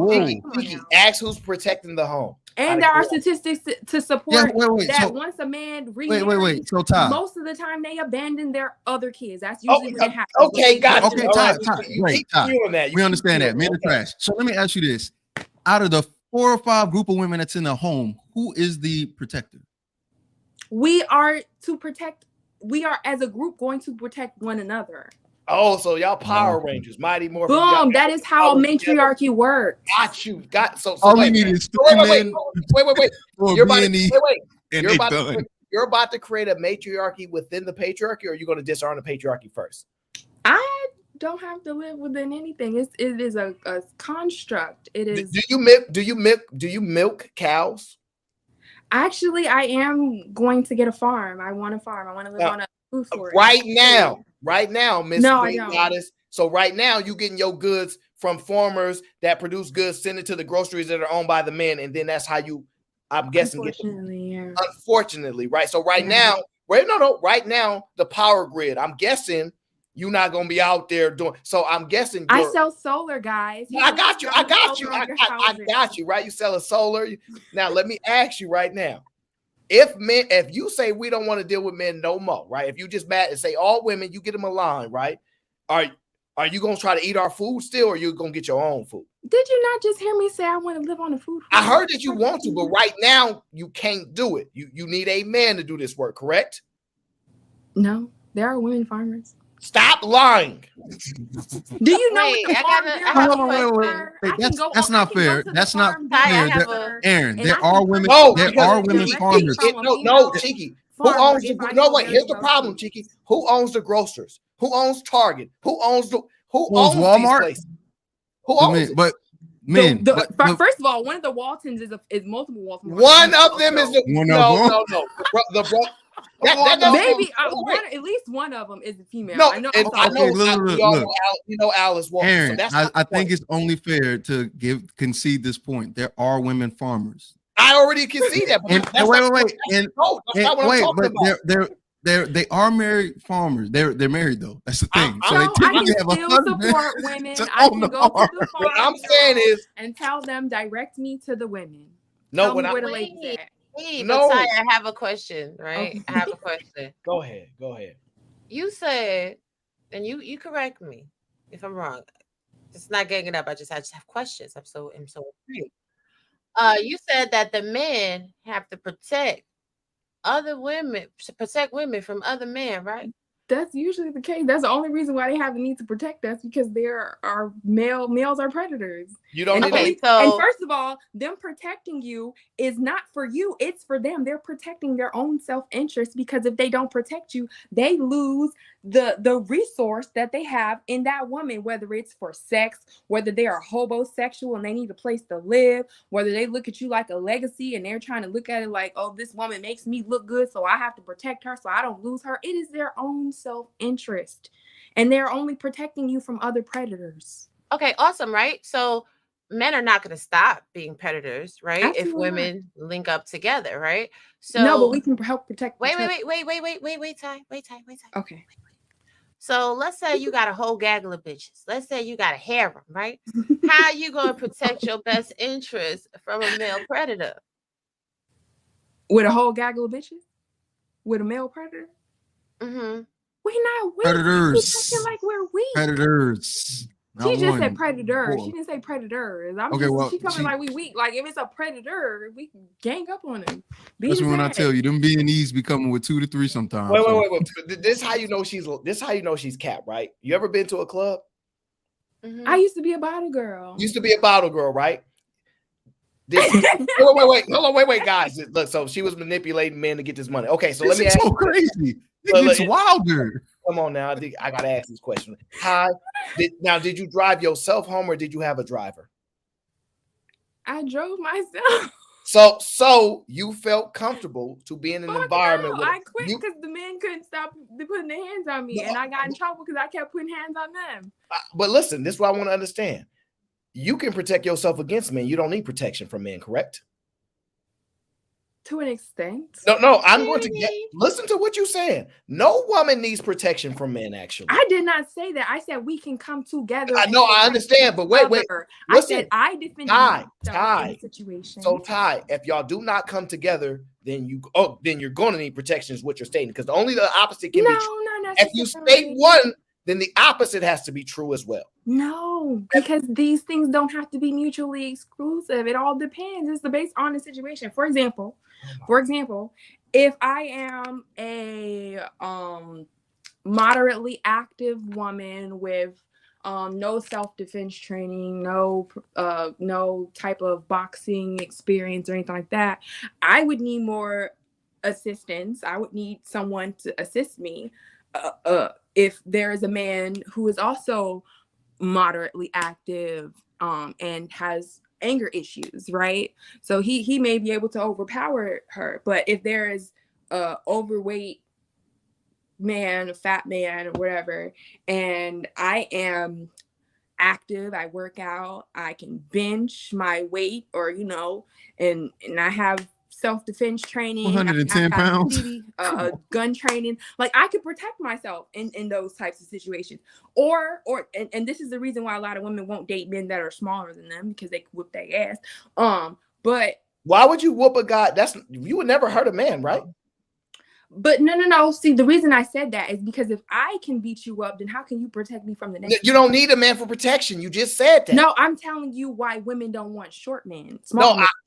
Wait. Kiki, ask who's protecting the home. And there are statistics to support that So, once a man wait. So, Ty, most of the time they abandon their other kids. That's usually when it happens. Okay, got Okay, Ty, great. Ty, that. We understand that. Men are trash. So let me ask you this: out of the 4 or 5 group of women that's in the home, who is the protector? We are as a group going to protect one another. Oh, so y'all Power Rangers, Mighty Morphin. Boom. That is how matriarchy works. Got you. So all we wait, need is wait. wait. You're about to, wait. And You're about to create a matriarchy within the patriarchy, or are you going to disarm the patriarchy first? I don't have to live within anything. It is a construct. It is. Do you milk cows? Actually, I am going to get a farm. I want a farm. I want to live on a food forest. Right now, Miss Queen Goddess. So right now, you getting your goods from farmers that produce goods, send it to the groceries that are owned by the men, and then that's how you, I'm guessing. Unfortunately, right? So right now, right now, the power grid. I'm guessing you're not gonna be out there doing. So I'm guessing I sell solar, guys. I got you. I got you. Right? You sell a solar. Now let me ask you right now. If you say we don't want to deal with men no more, right? If you just mad and say all women, you get them aligned, right? Are you gonna try to eat our food still, or you gonna get your own food? Did you not just hear me say I want to live on the food? I heard that you want to, but right now you can't do it. You need a man to do this work, correct? No, there are women farmers. Stop lying. Do you know That's not fair. That's not fair. Aaron, there are women. There are women farmers. No, Cheeky. Who owns the? No, wait. Here's the problem, Cheeky. Who owns the grocers? Who owns Target? Who owns Walmart? These places? Who owns it? But men. First of all, one of the Waltons is multiple Waltons. One of them is the no. Maybe at least one of them is a female. No, I know. You know Alice Walton. Aaron, So I think it's only fair to concede this point. There are women farmers. I already concede that. They are married farmers. They're married though. That's the thing. So they typically have a husband. Support women. I can go to the farm. What I'm saying is, and tell them direct me to the women. No, where the ladies at. No, I have a question. Right, okay. I have a question. Go ahead. You said, and you correct me if I'm wrong. It's not ganging up. I just have questions. I'm so afraid. You said that the men have to protect other women, to protect women from other men, right? That's usually the case. That's the only reason why they have the need to protect us, because there are males are predators. You don't and first of all, them protecting you is not for you, it's for them. They're protecting their own self-interest, because if they don't protect you, they lose the resource that they have in that woman, whether it's for sex, whether they are homosexual and they need a place to live, whether they look at you like a legacy and they're trying to look at it like, oh, this woman makes me look good, so I have to protect her so I don't lose her. It is their own self-interest, and they're only protecting you from other predators. Okay, awesome, right? So men are not going to stop being predators, right? Absolutely if women link up together, right? So no, but we can help protect. Wait, Ty. Okay. So let's say you got a whole gaggle of bitches. Let's say you got a harem, right? How are you going to protect your best interest from a male predator? With a whole gaggle of bitches? With a male predator? Mm-hmm. We're not weak. Predators. Like we're weak. Predators. She just said predator. She didn't say predators. She coming like we weak. Like if it's a predator, we can gang up on him. That's when I tell you, them B&Es be coming with 2 to 3 sometimes. Wait. This how you know she's cap, right? You ever been to a club? Mm-hmm. I used to be a bottle girl. Right? Wait, guys. Look, so she was manipulating men to get this money. Okay, so let me ask you. So crazy. It's wilder. Come on now. I gotta ask this question. Did you drive yourself home, or did you have a driver? I drove myself. So you felt comfortable to be in an environment. I quit because the men couldn't stop putting their hands on me, and I got in trouble because I kept putting hands on them. But listen, this is what I want to understand. You can protect yourself against men. You don't need protection from men, correct? To an extent. No, I'm going to listen to what you're saying. No woman needs protection from men, actually. I did not say that. I said we can come together. I know, I understand, but wait. Listen, I said I defended Ty, the situation. So Ty, if y'all do not come together, then you're going to need protection, is what you're stating, because only the opposite can be true. No, if you state one, then the opposite has to be true as well. No, because these things don't have to be mutually exclusive. It all depends. It's based on the situation. For example, if I am moderately active woman with no self-defense training, no type of boxing experience or anything like that, I would need more assistance. I would need someone to assist me. If there is a man who is also moderately active and has anger issues, right? So he may be able to overpower her. But if there is a overweight man, a fat man, or whatever, and I am active, I work out, I can bench my weight, or and I have self-defense training, I 110 have pounds. gun training, like I could protect myself in those types of situations. Or and this is the reason why a lot of women won't date men that are smaller than them, because they can whip their ass. But why would you whoop a guy? You would never hurt a man, right? But no. See, the reason I said that is because if I can beat you up, then how can you protect me from the next? You don't need a man for protection. You just said that. No, I'm telling you why women don't want short men.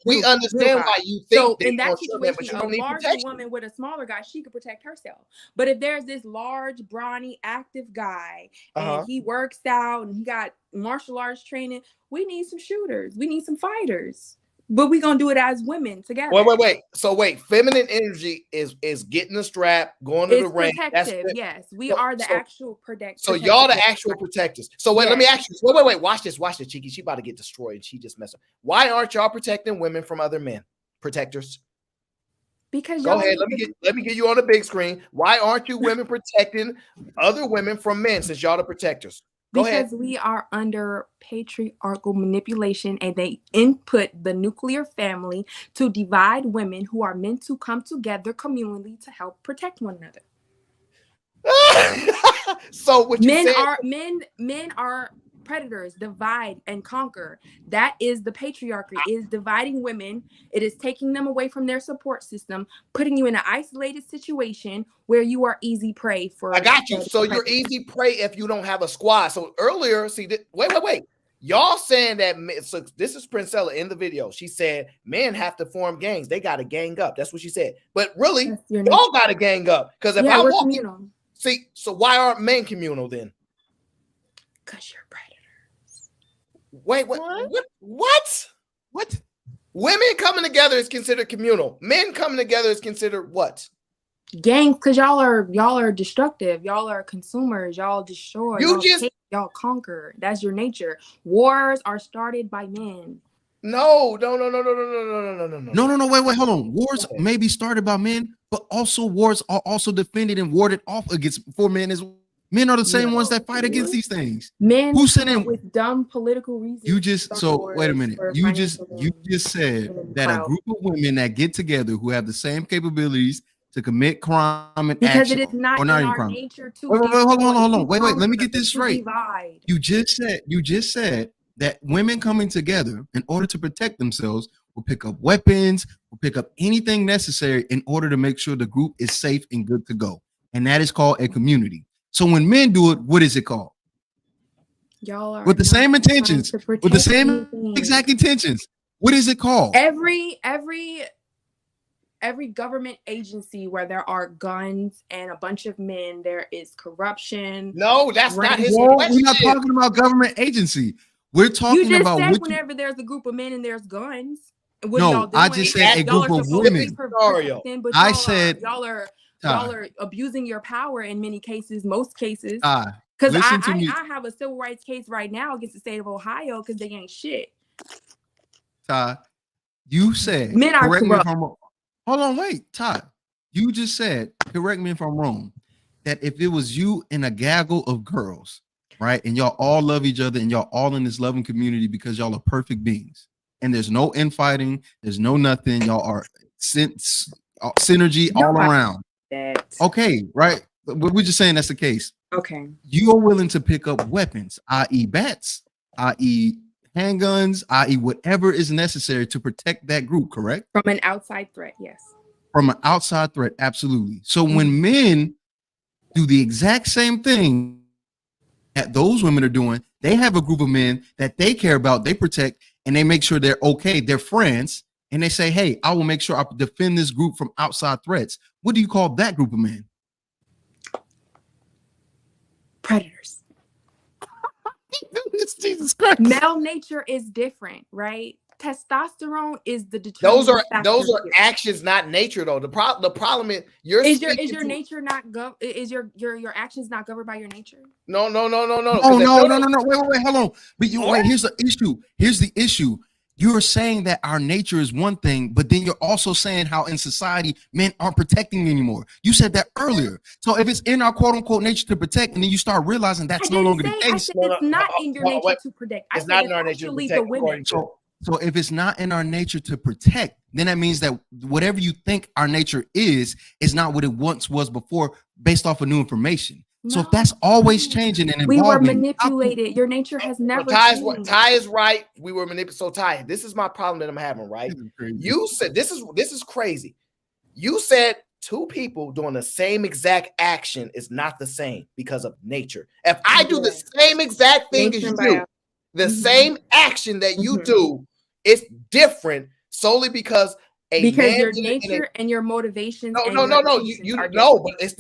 We understand why you think. So in that situation, a larger woman with a smaller guy, she could protect herself. But if there's this large, brawny, active guy, and he works out and he got martial arts training, we need some shooters. We need some fighters. But we're gonna do it as women together. Wait. So feminine energy is getting the strap, going to the ring. Protective, yes. We are the actual protectors. So y'all the actual protectors. So wait, let me ask you. Wait. Watch this, Cheeky. She about to get destroyed. She just messed up. Why aren't y'all protecting women from other men? Protectors. Because go ahead. Let me get you on the big screen. Why aren't you women protecting other women from men since y'all the protectors? Because we are under patriarchal manipulation, and they input the nuclear family to divide women who are meant to come together communally to help protect one another. So what you men are predators, divide and conquer. That is the patriarchy. It is dividing women. It is taking them away from their support system, putting you in an isolated situation where you are easy prey for. I got you. So you're easy prey if you don't have a squad. So earlier, wait. Y'all saying that, so this is Princella in the video. She said men have to form gangs. They got to gang up. That's what she said. But really, y'all got to gang up. Because if I walk in, so why aren't men communal then? Because you're predators. Wait, what? Women coming together is considered communal. Men coming together is considered what? Gangs, because y'all are destructive. Y'all are consumers. Y'all destroy. Y'all conquer. That's your nature. Wars are started by men. No. Wait, hold on. Wars may be started by men, but also wars are also defended and warded off against for men as well. Men are the same ones that fight against these things. Men who sit in with dumb political reasons. Wait a minute. You just said that a group of women that get together who have the same capabilities to commit crime and because action, it is not in our crime. nature to. Hold on. Wait. Let me get this straight. You just said that women coming together in order to protect themselves will pick up weapons, will pick up anything necessary in order to make sure the group is safe and good to go, and that is called a community. So when men do it, what is it called? Y'all are with the same intentions, with the same exact intentions. What is it called? Every government agency where there are guns and a bunch of men, there is corruption. No, that's not his question. question. We're not talking about government agency. We're talking about whenever there's a group of men and there's guns. What no, I just said a group of women. I said y'all are abusing your power in many cases, most cases. Because I have a civil rights case right now against the state of Ohio because they ain't shit. You said men are corrupt. Hold on, wait, Todd. You just said, correct me if I'm wrong, that if it was you and a gaggle of girls, right, and y'all all love each other and y'all all in this loving community because y'all are perfect beings, and there's no infighting, there's no nothing, y'all are synergy all around. Okay, right? We're just saying that's the case. Okay. You are willing to pick up weapons, i.e. bats, i.e. handguns, i.e. whatever is necessary to protect that group, correct? From an outside threat, yes. From an outside threat, absolutely. So when men do the exact same thing that those women are doing, they have a group of men that they care about, they protect, and they make sure they're okay, they're friends, and they say, hey, I will make sure I defend this group from outside threats. What do you call that group of men? predators. Jesus Christ. Male nature is different, right? Testosterone is the determining factor. Those are here. actions, not nature, though. The problem is is your nature not is your actions not governed by your nature? No. No. Wait, hold on. But here's the issue. Here's the issue. You're saying that our nature is one thing, but then you're also saying how in society men aren't protecting anymore. You said that earlier. So if it's in our quote unquote nature to protect, and then you start realizing that's no longer the case. I said it's not in your nature to protect. It's not in our nature to protect. The women. So if it's not in our nature to protect, then that means that whatever you think our nature is not what it once was before, based off of new information. So if that's always changing and evolving, we were manipulated. Your nature has never changed. Ty is right. We were manipulated. So Ty, this is my problem that I'm having, right? You said this is crazy. You said two people doing the same exact action is not the same because of nature. If I do the same exact thing as you do, the same action that you do, it's different solely because your nature and your motivations. No. But it's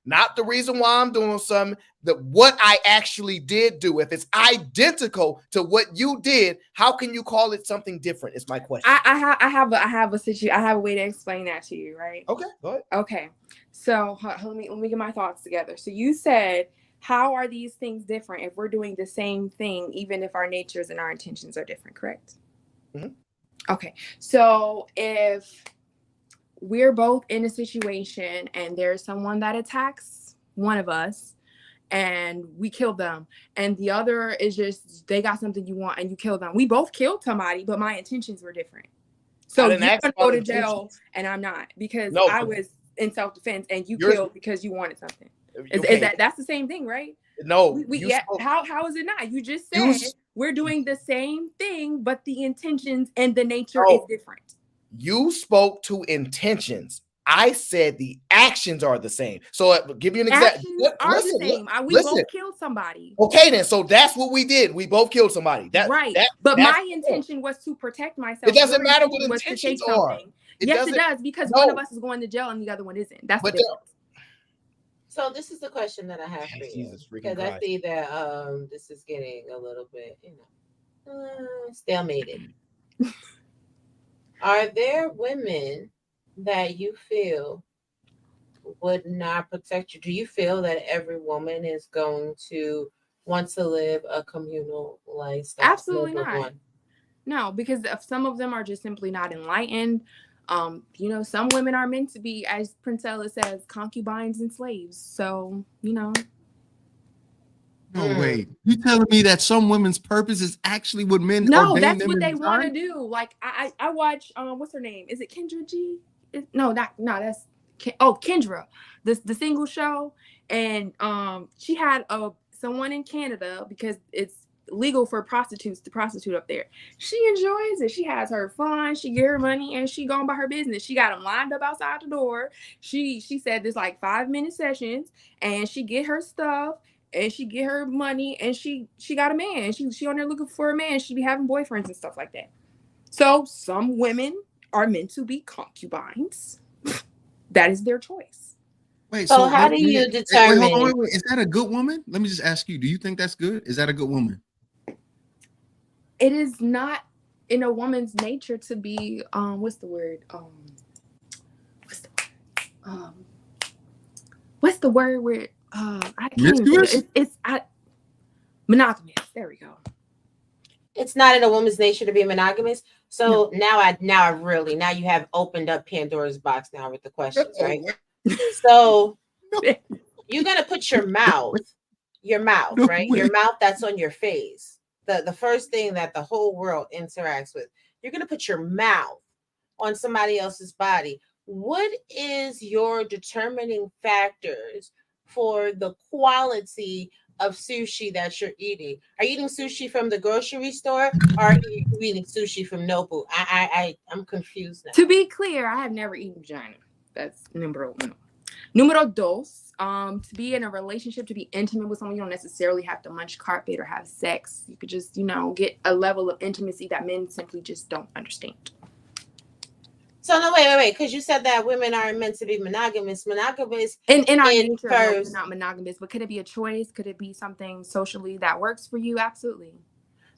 not the reason why I'm doing something. What I actually did do. If it's identical to what you did, how can you call it something different? Is my question. I have a way to explain that to you, right? Okay, go ahead. Okay, so let me get my thoughts together. So you said, how are these things different if we're doing the same thing, even if our natures and our intentions are different, correct? Mm-hmm. Okay, so if we're both in a situation and there's someone that attacks one of us and we kill them, and the other is just, they got something you want and you kill them. We both killed somebody, but my intentions were different. So you're going to go to jail and I'm not, because I was in self-defense and you killed because you wanted something. Is that's the same thing, right? No. How is it not? You just said we're doing the same thing, but the intentions and the nature is different. You spoke to intentions. I said the actions are the same. So give you an example. Actions are the same. We both killed somebody. Okay, then. So that's what we did. We both killed somebody. But my intention was to protect myself. It doesn't matter what intentions are. Yes, it does, because one of us is going to jail and the other one isn't. That's the difference. So this is the question that I have for you, because I see that this is getting a little bit, stalemated. Are there women that you feel would not protect you? Do you feel that every woman is going to want to live a communal lifestyle? Absolutely not. No, because some of them are just simply not enlightened. Some women are meant to be, as Princella says, concubines and slaves. So, No, wait. You telling me that some women's purpose is actually what men No, ordain that's them what they in want to time? do. Like I watch what's her name? Is it Kendra G? That's Kendra. The single show, and she had someone in Canada, because it's legal for prostitutes to prostitute up there. She enjoys it. She has her fun. She get her money and she gone by her business. She got them lined up outside the door. She said there's like 5-minute sessions, and she get her stuff and she get her money, and she got a man. She on there looking for a man. She be having boyfriends and stuff like that. So some women are meant to be concubines. That is their choice. Wait, so how do you determine? Wait. Is that a good woman? Let me just ask you. Do you think that's good? Is that a good woman? It is not in a woman's nature to be what's the word? What's the word where I can't it's monogamous. There we go. It's not in a woman's nature to be monogamous. So now you have opened up Pandora's box now with the questions, right? So you're gonna put your mouth, right? Your mouth that's on your face. The first thing that the whole world interacts with. You're gonna put your mouth on somebody else's body. What is your determining factors for the quality of sushi that you're eating? Are you eating sushi from the grocery store, or are you eating sushi from Nobu? I'm confused now. To be clear, I have never eaten vagina. That's numero uno. Numero dos, to be in a relationship, to be intimate with someone, you don't necessarily have to munch carpet or have sex. You could just, get a level of intimacy that men simply just don't understand. So no, wait, because you said that women aren't meant to be monogamous. Monogamous in our nature, no, first, we're not monogamous. But could it be a choice? Could it be something socially that works for you? Absolutely.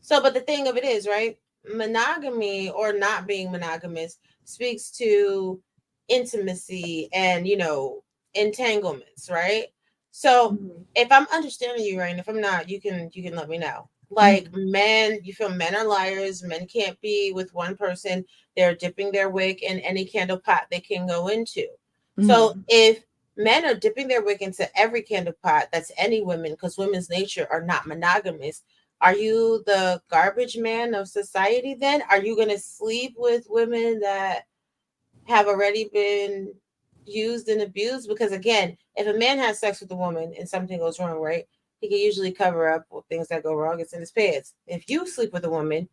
So, but the thing of it is, right? Monogamy or not being monogamous speaks to intimacy and, entanglements, right? So, if I'm understanding you right, and if I'm not, you can let me know. Like men, you feel men are liars. Men can't be with one person. They're dipping their wick in any candle pot they can go into. So, if men are dipping their wick into every candle pot, that's any women, because women's nature are not monogamous. Are you the garbage man of society then? Are you going to sleep with women that have already been used and abused? Because again, if a man has sex with a woman and something goes wrong, right? He can usually cover up things that go wrong. It's in his pants. If you sleep with a woman,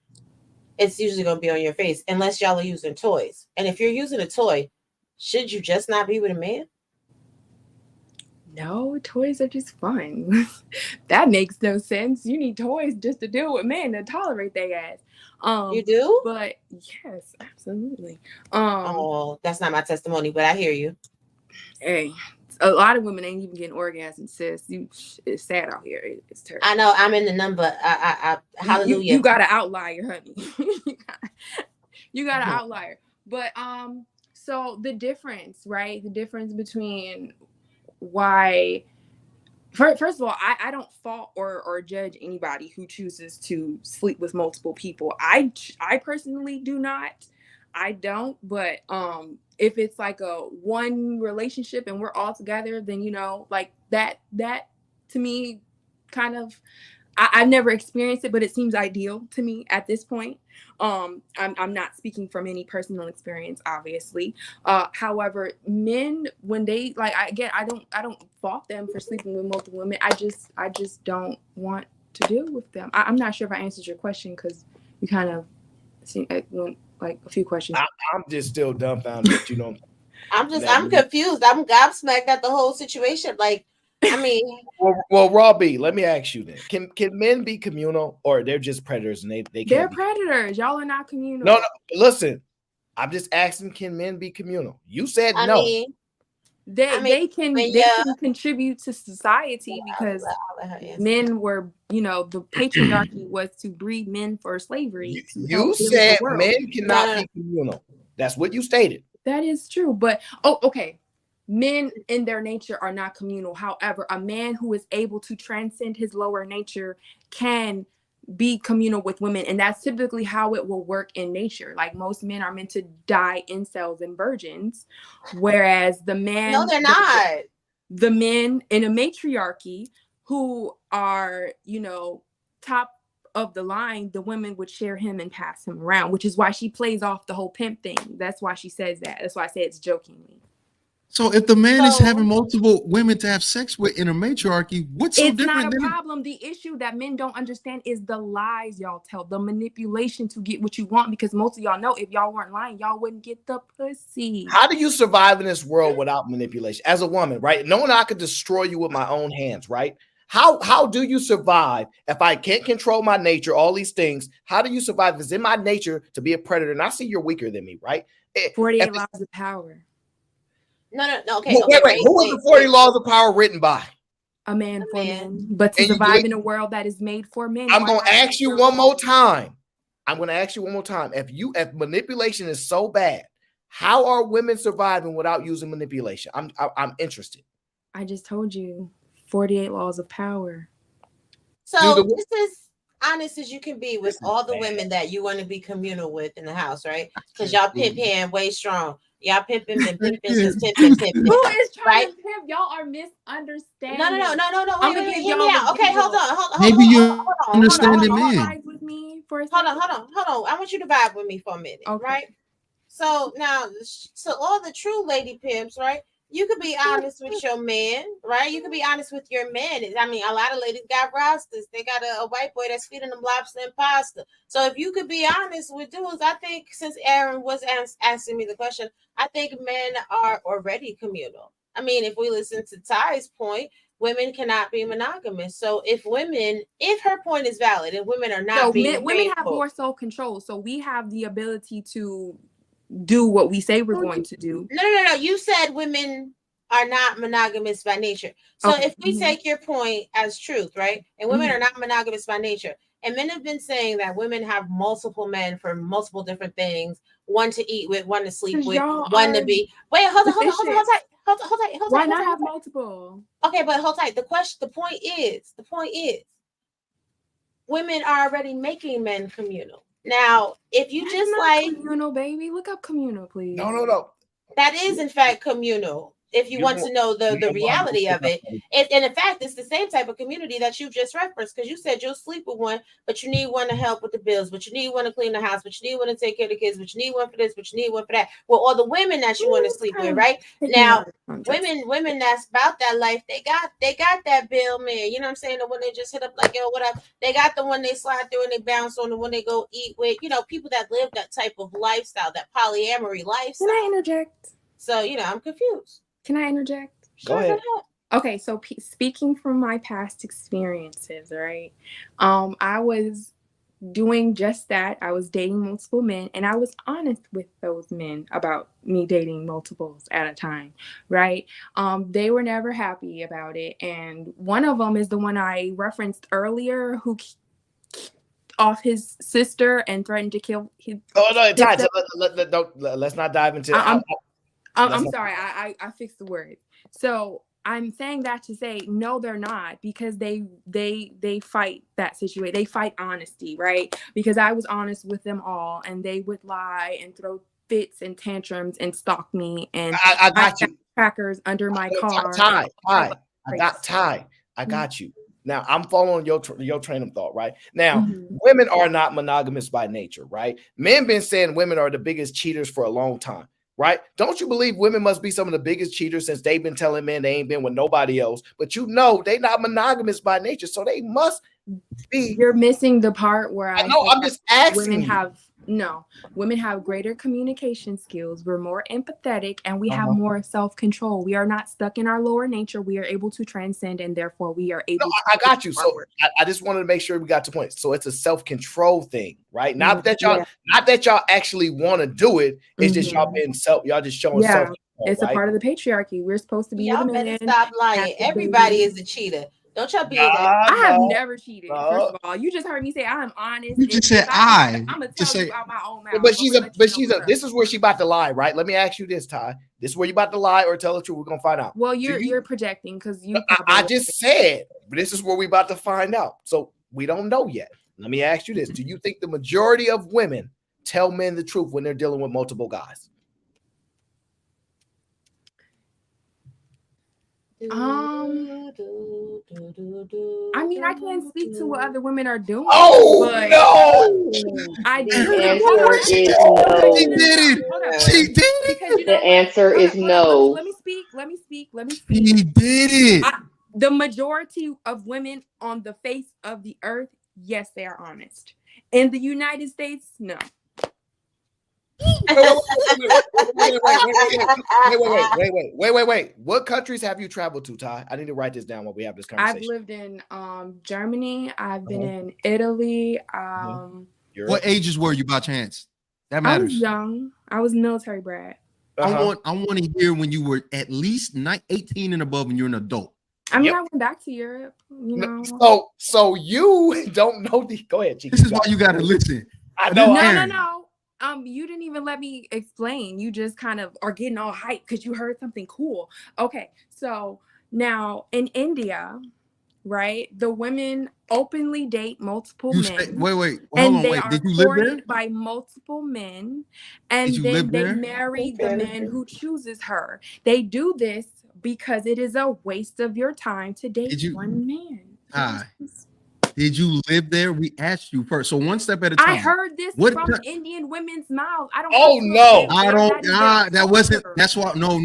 it's usually going to be on your face unless y'all are using toys. And if you're using a toy, should you just not be with a man? No, toys are just fun. That makes no sense. You need toys just to deal with men to tolerate their ass. You do? But yes, absolutely. Oh, that's not my testimony, but I hear you. Hey, a lot of women ain't even getting orgasms, sis. It's sad out here. It's terrible. I know. I'm in the number. Hallelujah. You got an outlier, honey. You got an outlier. But so the difference, right? The difference between why, first of all, I don't fault or judge anybody who chooses to sleep with multiple people. I personally do not. I don't, but if it's like a one relationship and we're all together, then like that to me kind of, I've never experienced it, but it seems ideal to me at this point. I'm not speaking from any personal experience, obviously. However, men, when they I don't fault them for sleeping with multiple women. I just don't want to deal with them. I'm not sure if I answered your question because you kind of went like a few questions. I'm just still dumbfounded that you don't. I'm confused. I'm gobsmacked at the whole situation. Like, I mean, well, Raw B, let me ask you then: Can men be communal, or they're just predators and they can't? They're predators. Y'all are not communal. No. Listen, I'm just asking: Can men be communal? You said no. They can contribute to society because men were, the patriarchy was to breed men for slavery. You said men cannot be communal. That's what you stated. That is true, but okay. Men in their nature are not communal. However, a man who is able to transcend his lower nature can be communal with women, and that's typically how it will work in nature. Like most men are meant to die incels and virgins, whereas the men, no, they're not. The men in a matriarchy who are, top of the line, the women would share him and pass him around, which is why she plays off the whole pimp thing. That's why she says that. That's why I say it's jokingly. So if the man is having multiple women to have sex with in a matriarchy, what's so different? It's not a problem. The issue that men don't understand is the lies y'all tell, the manipulation to get what you want, because most of y'all know if y'all weren't lying, y'all wouldn't get the pussy. How do you survive in this world without manipulation? As a woman, right? Knowing I could destroy you with my own hands, right? How do you survive if I can't control my nature, all these things? How do you survive? It's in my nature to be a predator, and I see you're weaker than me, right? 48 laws of power. No. Okay. Wait. Who was the 40 laws of power written by? A man for men, but to survive in a world that is made for men. I'm going to ask you one more time. If manipulation is so bad, how are women surviving without using manipulation? I'm interested. I just told you 48 laws of power. So this is honest as you can be with all the women that you want to be communal with in the house, right? Because y'all pimp hand way strong. Y'all pimping and pimping since pimping. Who is trying to pimp? Y'all are misunderstanding. No. Wait, hear me out. Okay, hold on. Maybe you understand it, man. With me for a hold on. I want you to vibe with me for a minute, right? So now, to all the true lady pimps, right? You could be honest with your man, right? You could be honest with your man. I mean, a lot of ladies got rosters. They got a white boy that's feeding them lobster and pasta. So if you could be honest with dudes, I think since Aaron was asking me the question, I think men are already communal. I mean, if we listen to Ty's point, women cannot be monogamous. So if her point is valid and women are not being women have more self-control. So we have the ability to do what we say we're going to do. No. You said women are not monogamous by nature. So Okay. if we take your point as truth, right? And women are not monogamous by nature. And men have been saying that women have multiple men for multiple different things, one to eat with, one to sleep with, one to be. Wait, hold tight. Why not have multiple? Okay, but hold tight. The point is, women are already making men communal. Now, if you That's just not like communal, baby, look up communal, please. No. That is in fact communal. If you want to know the reality of it, and in fact, it's the same type of community that you just referenced, because you said you'll sleep with one, but you need one to help with the bills, but you need one to clean the house, but you need one to take care of the kids, but you need one for this, but you need one for that. Well, all the women that you want to sleep with, right? Now, women that's about that life, they got that bill man. You know what I'm saying? The one they just hit up like, yo, what up? They got the one they slide through and they bounce on, the one they go eat with. You know, people that live that type of lifestyle, that polyamory lifestyle. Can I interject? So, you know, I'm confused. Can I interject? Go ahead. Okay, so speaking from my past experiences, right? I was doing just that. I was dating multiple men, and I was honest with those men about me dating multiples at a time, right? They were never happy about it, and one of them is the one I referenced earlier, who off his sister and threatened to kill his. Oh no, Ty, let's not dive into it. I'm sorry, I fixed the word. So I'm saying that to say no, they're not, because they fight that situation. They fight honesty, right? Because I was honest with them all, and they would lie and throw fits and tantrums and stalk me. And I got you. Crackers under my car. Ty, I got you. Now I'm following your train of thought, right? Now, women are not monogamous by nature, right? Men been saying women are the biggest cheaters for a long time. Right? Don't you believe women must be some of the biggest cheaters since they've been telling men they ain't been with nobody else? But you know they not monogamous by nature, so they must be. You're missing the part where I know. I'm just asking. Women have greater communication skills. We're more empathetic, and we have more self-control. We are not stuck in our lower nature. We are able to transcend, and therefore we are able. I got you. So I just wanted to make sure we got to point. So it's a self-control thing, right? Not that y'all actually want to do it. It's just y'all being y'all just showing self. It's a part of the patriarchy. We're supposed to be. Y'all better stop lying. Everybody is a cheater. Don't y'all be that. I have never cheated. First of all, you just heard me say I'm honest. You just said I'm gonna tell you out my own mouth. But this is where she about to lie, right? Let me ask you this, Ty. This is where you about to lie or tell the truth. We're gonna find out. Well, you're projecting, because you. I just said, but this is where we about to find out. So we don't know yet. Let me ask you this: do you think the majority of women tell men the truth when they're dealing with multiple guys? I mean, I can't speak to what other women are doing. Oh but no! I did. The answer is no. She did it. She did it. The answer is no. Let me speak. She did it. The majority of women on the face of the earth, yes, they are honest. In the United States, no. Wait. What countries have you traveled to, Ty? I need to write this down while we have this conversation. I've lived in Germany. I've been in Italy. What ages were you by chance? That matters. I was young. I was military brat. I want to hear when you were at least 18 and above, and you're an adult. I mean, I went back to Europe. You know. So you don't know the. Go ahead, Chico. This is why you got to listen. I know. No. You didn't even let me explain. You just kind of are getting all hyped because you heard something cool. Okay, so now in India, right, the women openly date multiple men. Wait. And they are courted by multiple men, and then they marry the man who chooses her. They do this because it is a waste of your time to date one man. Did you live there? We asked you first. So one step at a time. I heard this from Indian women's mouths. I don't. Oh no! I don't. That wasn't. That's why. No.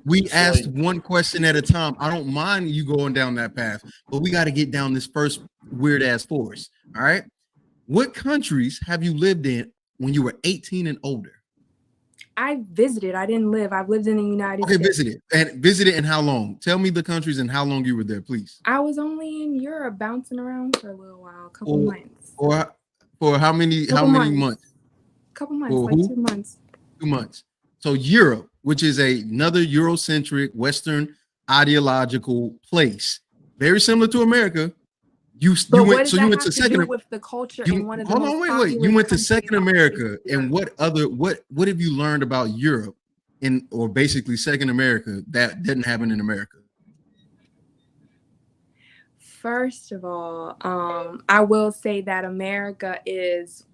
We asked one question at a time. I don't mind you going down that path, but we got to get down this first weird ass forest. All right. What countries have you lived in when you were 18 and older? I visited. I didn't live. I've lived in the United States. Visited and how long? Tell me the countries and how long you were there, please. I was only in Europe, bouncing around for a little while, a couple months. For how many months? couple months, For like who? 2 months. 2 months. So Europe, which is another Eurocentric Western ideological place, very similar to America. You But went what does so you that went have to to do second. with the culture You in one of the hold most on, wait. You populous went to countries Second on America, the and what have you learned about Europe or basically Second America that didn't happen in America? First of all, I will say that America is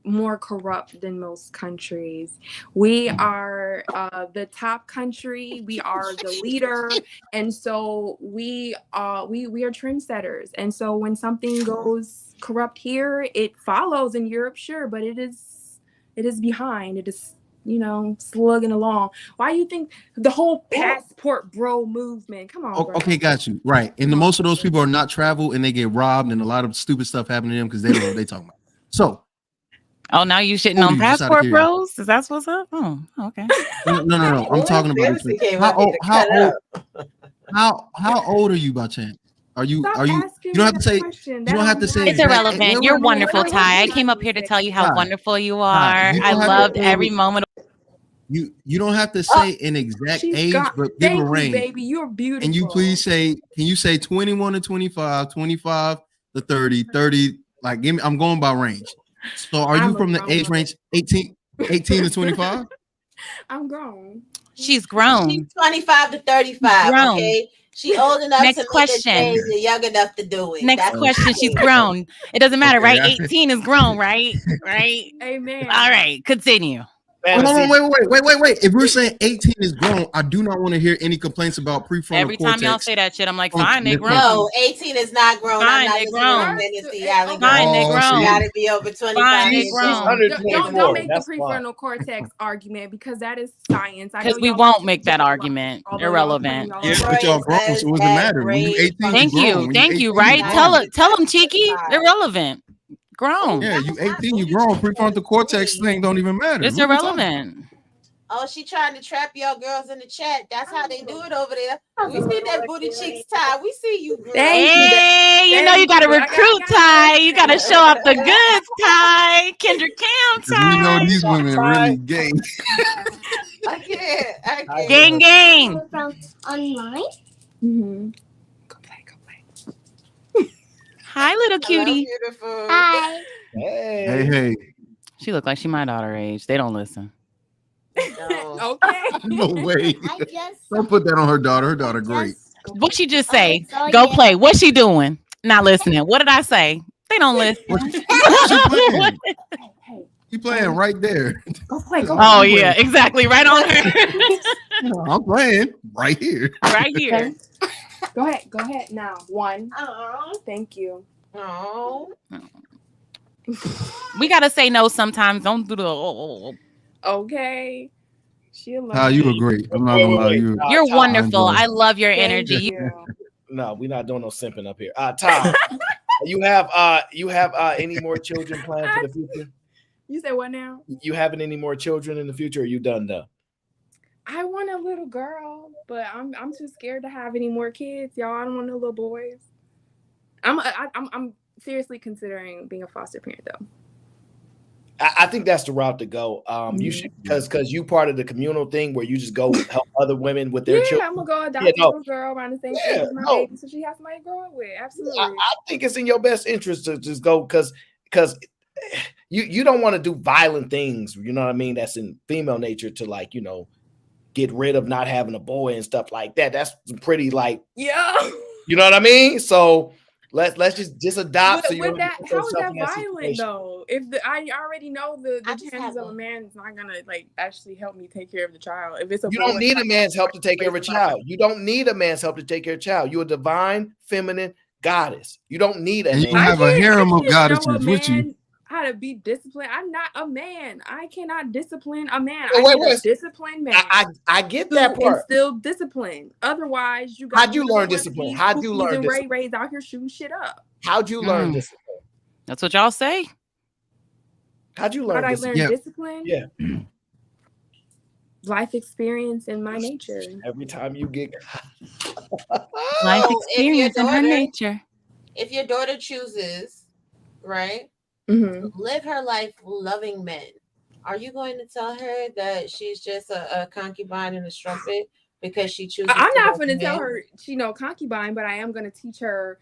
more corrupt than most countries. We are the top country. We are the leader, and so we are trendsetters. And so when something goes corrupt here, it follows in Europe, sure, but it is behind. It is slugging along. Why do you think the whole passport bro movement? Come on, bro. Okay, got you. Right. And most of those people are not travel and they get robbed and a lot of stupid stuff happening to them because they don't know what they're talking about. So oh, now you shitting on passport bros? Is that what's up? Oh, okay. No. I'm talking about how old are you by chance? Are you you don't have to say It's irrelevant. You're wonderful, Ty. I came up here to tell you how wonderful you are. I loved every moment. You don't have to say an exact age, but give a range. Baby, you're beautiful. And you please can you say 21 to 25, 25 to 30, 30, like give me, I'm going by range. So are you from the age range 18 to 25? I'm grown. She's grown. She's 25 to 35. Grown. Okay. She old enough Next to question. make it, young enough to do it. Next question. She's grown. It doesn't matter, right? 18 is grown, right? Right. Amen. All right. Continue. Wait. If we're saying 18 is grown, I do not want to hear any complaints about prefrontal Every cortex. time y'all say that shit, I'm like, fine, they grown. No, 18 is not grown. Fine, I'm not they listening grown. to Tennessee Allen. Fine, they grown. You gotta be over 25. Fine, they grown. Don't make the prefrontal cortex argument because that is science. Because we won't make that argument. Irrelevant. Yeah, but y'all grown, so it doesn't matter. When you 18, Thank you. Right? Tell them, cheeky. Irrelevant. Grown. Yeah, you 18, you grown. Prefrontal cortex thing don't even matter. It's irrelevant. Oh, she trying to trap y'all girls in the chat. That's how they do it over there. We see that booty cheeks, Ty. We see you, girl. Hey, you know you got to recruit, Ty. You got to show off the goods, Ty. Kendrick Cam, Ty. We know these women really gay. I can't. Gang. Online? Mm-hmm. Go play. Hi, little cutie. Beautiful. Hi. Hey. She look like she my daughter age. They don't listen. No. Okay. No way. Don't put that on her daughter. Her daughter great. What she just say? Go play. What's she doing? Not listening. What did I say? They don't listen. She playing? She playing right there. Go play. Oh yeah, exactly. Right on her. I'm playing right here. Right here. Go ahead now. One. Thank you. Oh. We gotta say no sometimes. Don't do the Okay. How you were great. I'm not gonna lie. You're wonderful. I love your energy. No, we're not doing no simping up here. Tom, you have any more children planned for the future? You say what now? You having any more children in the future? Or are you done though? I want a little girl, but I'm too scared to have any more kids, y'all. I don't want no little boys. I'm seriously considering being a foster parent though. I think that's the route to go. You should because you part of the communal thing where you just go help other women with their children. I'm gonna go adopt a little girl around the same age as my baby, so she has somebody to grow up with. Absolutely. I think it's in your best interest to just go because you don't want to do violent things. You know what I mean? That's in female nature to get rid of not having a boy and stuff like that. That's pretty yeah. You know what I mean? So. Let's just adopt. How is that violent though? If I already know the chances of a man is not gonna actually help me take care of the child. If it's you don't need a man's help to take care of a child. You don't need a man's help to take care of a child. You're a divine feminine goddess. You don't need a man. You have a harem of goddesses with you. How to be disciplined. I'm not a man. I cannot discipline a man. Wait, I discipline man. I get that part. Instill discipline. Otherwise, you got. How'd you learn discipline? How'd you learn discipline? Ray's out here shooting shit up. How'd you learn discipline? That's what y'all say. How'd you learn discipline? Discipline? Yeah. Life experience in my nature. Every time you get life experience in her nature. If your daughter chooses, right? Mm-hmm. Live her life loving men. Are you going to tell her that she's just a concubine and a strumpet because she chooses? I'm to not love going to tell men? her she concubine, but I am going to teach her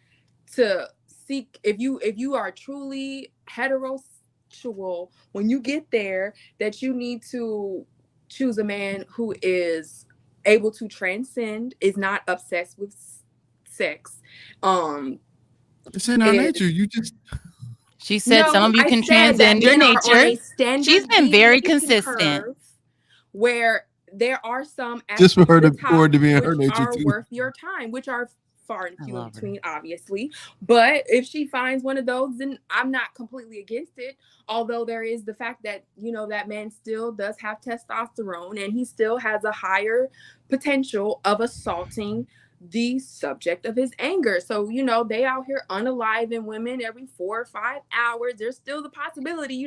to seek. If you are truly heterosexual, when you get there, that you need to choose a man who is able to transcend, is not obsessed with sex. It's in our nature. You just. She said some of you can transcend your nature. She's been very consistent. Where there are some Just for her to be in her which nature are too. worth your time, which are far and few in between, obviously. But if she finds one of those, then I'm not completely against it. Although there is the fact that, that man still does have testosterone and he still has a higher potential of assaulting the subject of his anger. So, they out here unaliving women every 4 or 5 hours. There's still the possibility,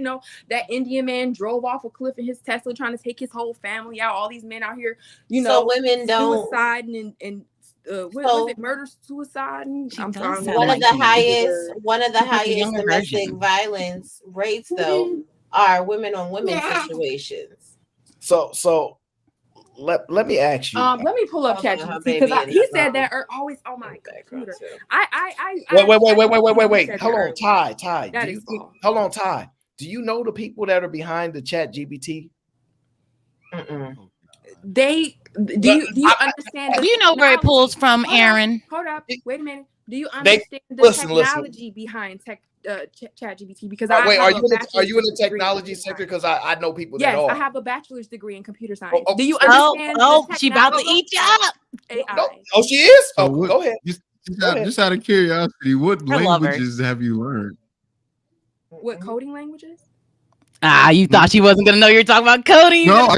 that Indian man drove off a cliff in his Tesla trying to take his whole family out. All these men out here, So women don't suicide and what was it, murder suicide? I'm sorry. One of the highest domestic violence rates though are women on women situations. So let me ask you. Let me pull up ChatGPT because he said that always on my computer. Wait. Hold on, Ty. Hold on, Ty. Do you know the people that are behind the ChatGPT? Do you understand? Do you know where it pulls from, Aaron? Hold up. Wait a minute. Do you understand the technology behind ChatGPT? Because are you in the technology sector? Because I know people that are. I have a bachelor's degree in computer science. Do you understand? She about to eat you up. AI. Oh, she is. So go ahead. Just out of curiosity, what languages have you learned? What coding languages? You thought she wasn't gonna know you're talking about coding. No.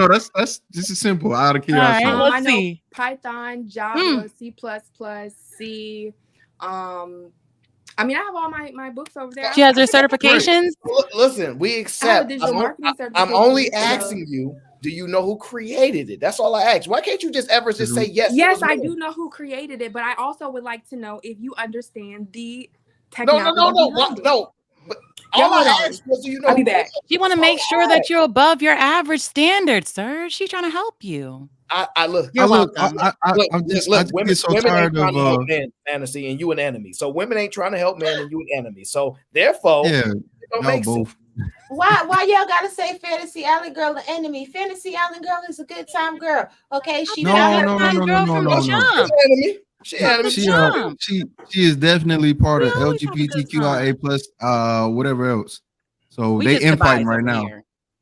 That's this is simple. Out of curiosity. All right, let's I know see. Python, Java, C++, C. I have all my books over there. She has her certifications. Listen, we accept. I'm only asking you. Do you know who created it? That's all I ask. Why can't you just say yes? Yes, I do know who created it, but I also would like to know if you understand the technology. No. But all I asked was, do you know? I'll be back. She want to make sure that you're above your average standard, sir. She's trying to help you. You're welcome. I'm just women ain't trying to help men, fantasy, and you an enemy. So women ain't trying to help men, and you an enemy. So therefore, it don't make sense. Why y'all gotta say Fantasy Island girl the enemy? Fantasy Island girl is a good time girl. Okay, she No. She is definitely part of LGBTQIA plus whatever else. So they infighting right now.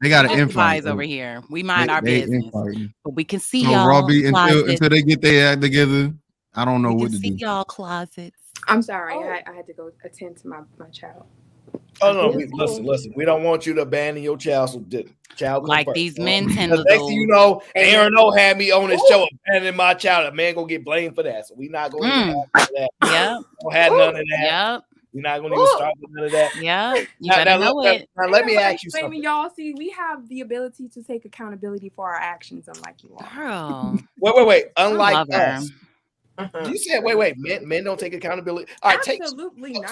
They got an invite over here. We mind our business, but we can see so y'all. Robbie, until they get their act together, I don't know what to do. Y'all closets. I'm sorry, I had to go attend to my child. Oh no, listen. We don't want you to abandon your child. So child like first, these men tend to. Next thing you know, Aaron O had me on his show abandoning my child. A man gonna get blamed for that. So we not going to have that. Yeah, don't have none of that. Yep. We're not going to even start with none of that. Yeah, you better know it. Now let me ask you something. Y'all see, we have the ability to take accountability for our actions, unlike you all. Girl. Wait. Unlike us. You said wait. Men don't take accountability. All right, absolutely not.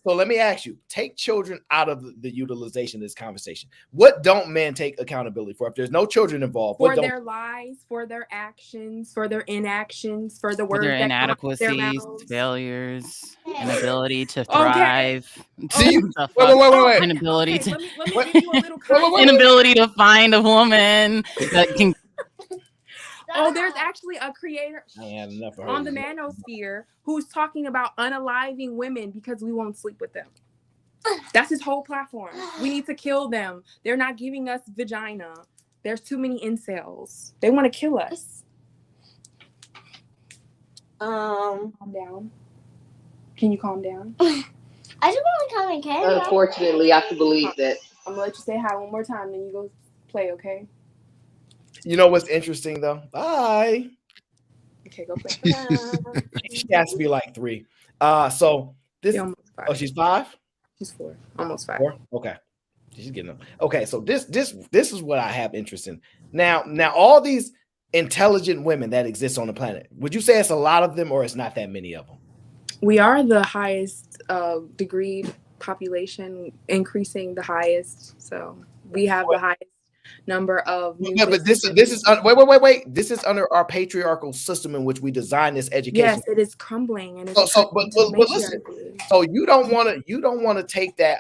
So let me ask you: take children out of the utilization of this conversation. What don't men take accountability for? If there's no children involved, for their lies, for their actions, for their inactions, for the words, their inadequacies, failures, inability to thrive. Wait. Inability to let me give you a little context. Inability to find a woman that can. Oh, there's actually a creator on the manosphere who's talking about unaliving women because we won't sleep with them. That's his whole platform. We need to kill them. They're not giving us vagina. There's too many incels. They want to kill us. Calm down. Can you calm down? I just want to come and care. Unfortunately, I can believe that. I'm gonna let you say hi one more time, then you go play, okay? You know what's interesting though? Bye. Okay, go play. She has to be like 3. So this. Oh, she's 5. She's 4. Almost 5. 4. Okay. She's getting them. Okay, so this is what I have interest in. Now all these intelligent women that exist on the planet. Would you say it's a lot of them, or it's not that many of them? We are the highest degree population, increasing the highest. So we have the highest number of new. But this is wait. This is under our patriarchal system in which we design this education. Yes, it is crumbling, and but listen. So you don't want to take that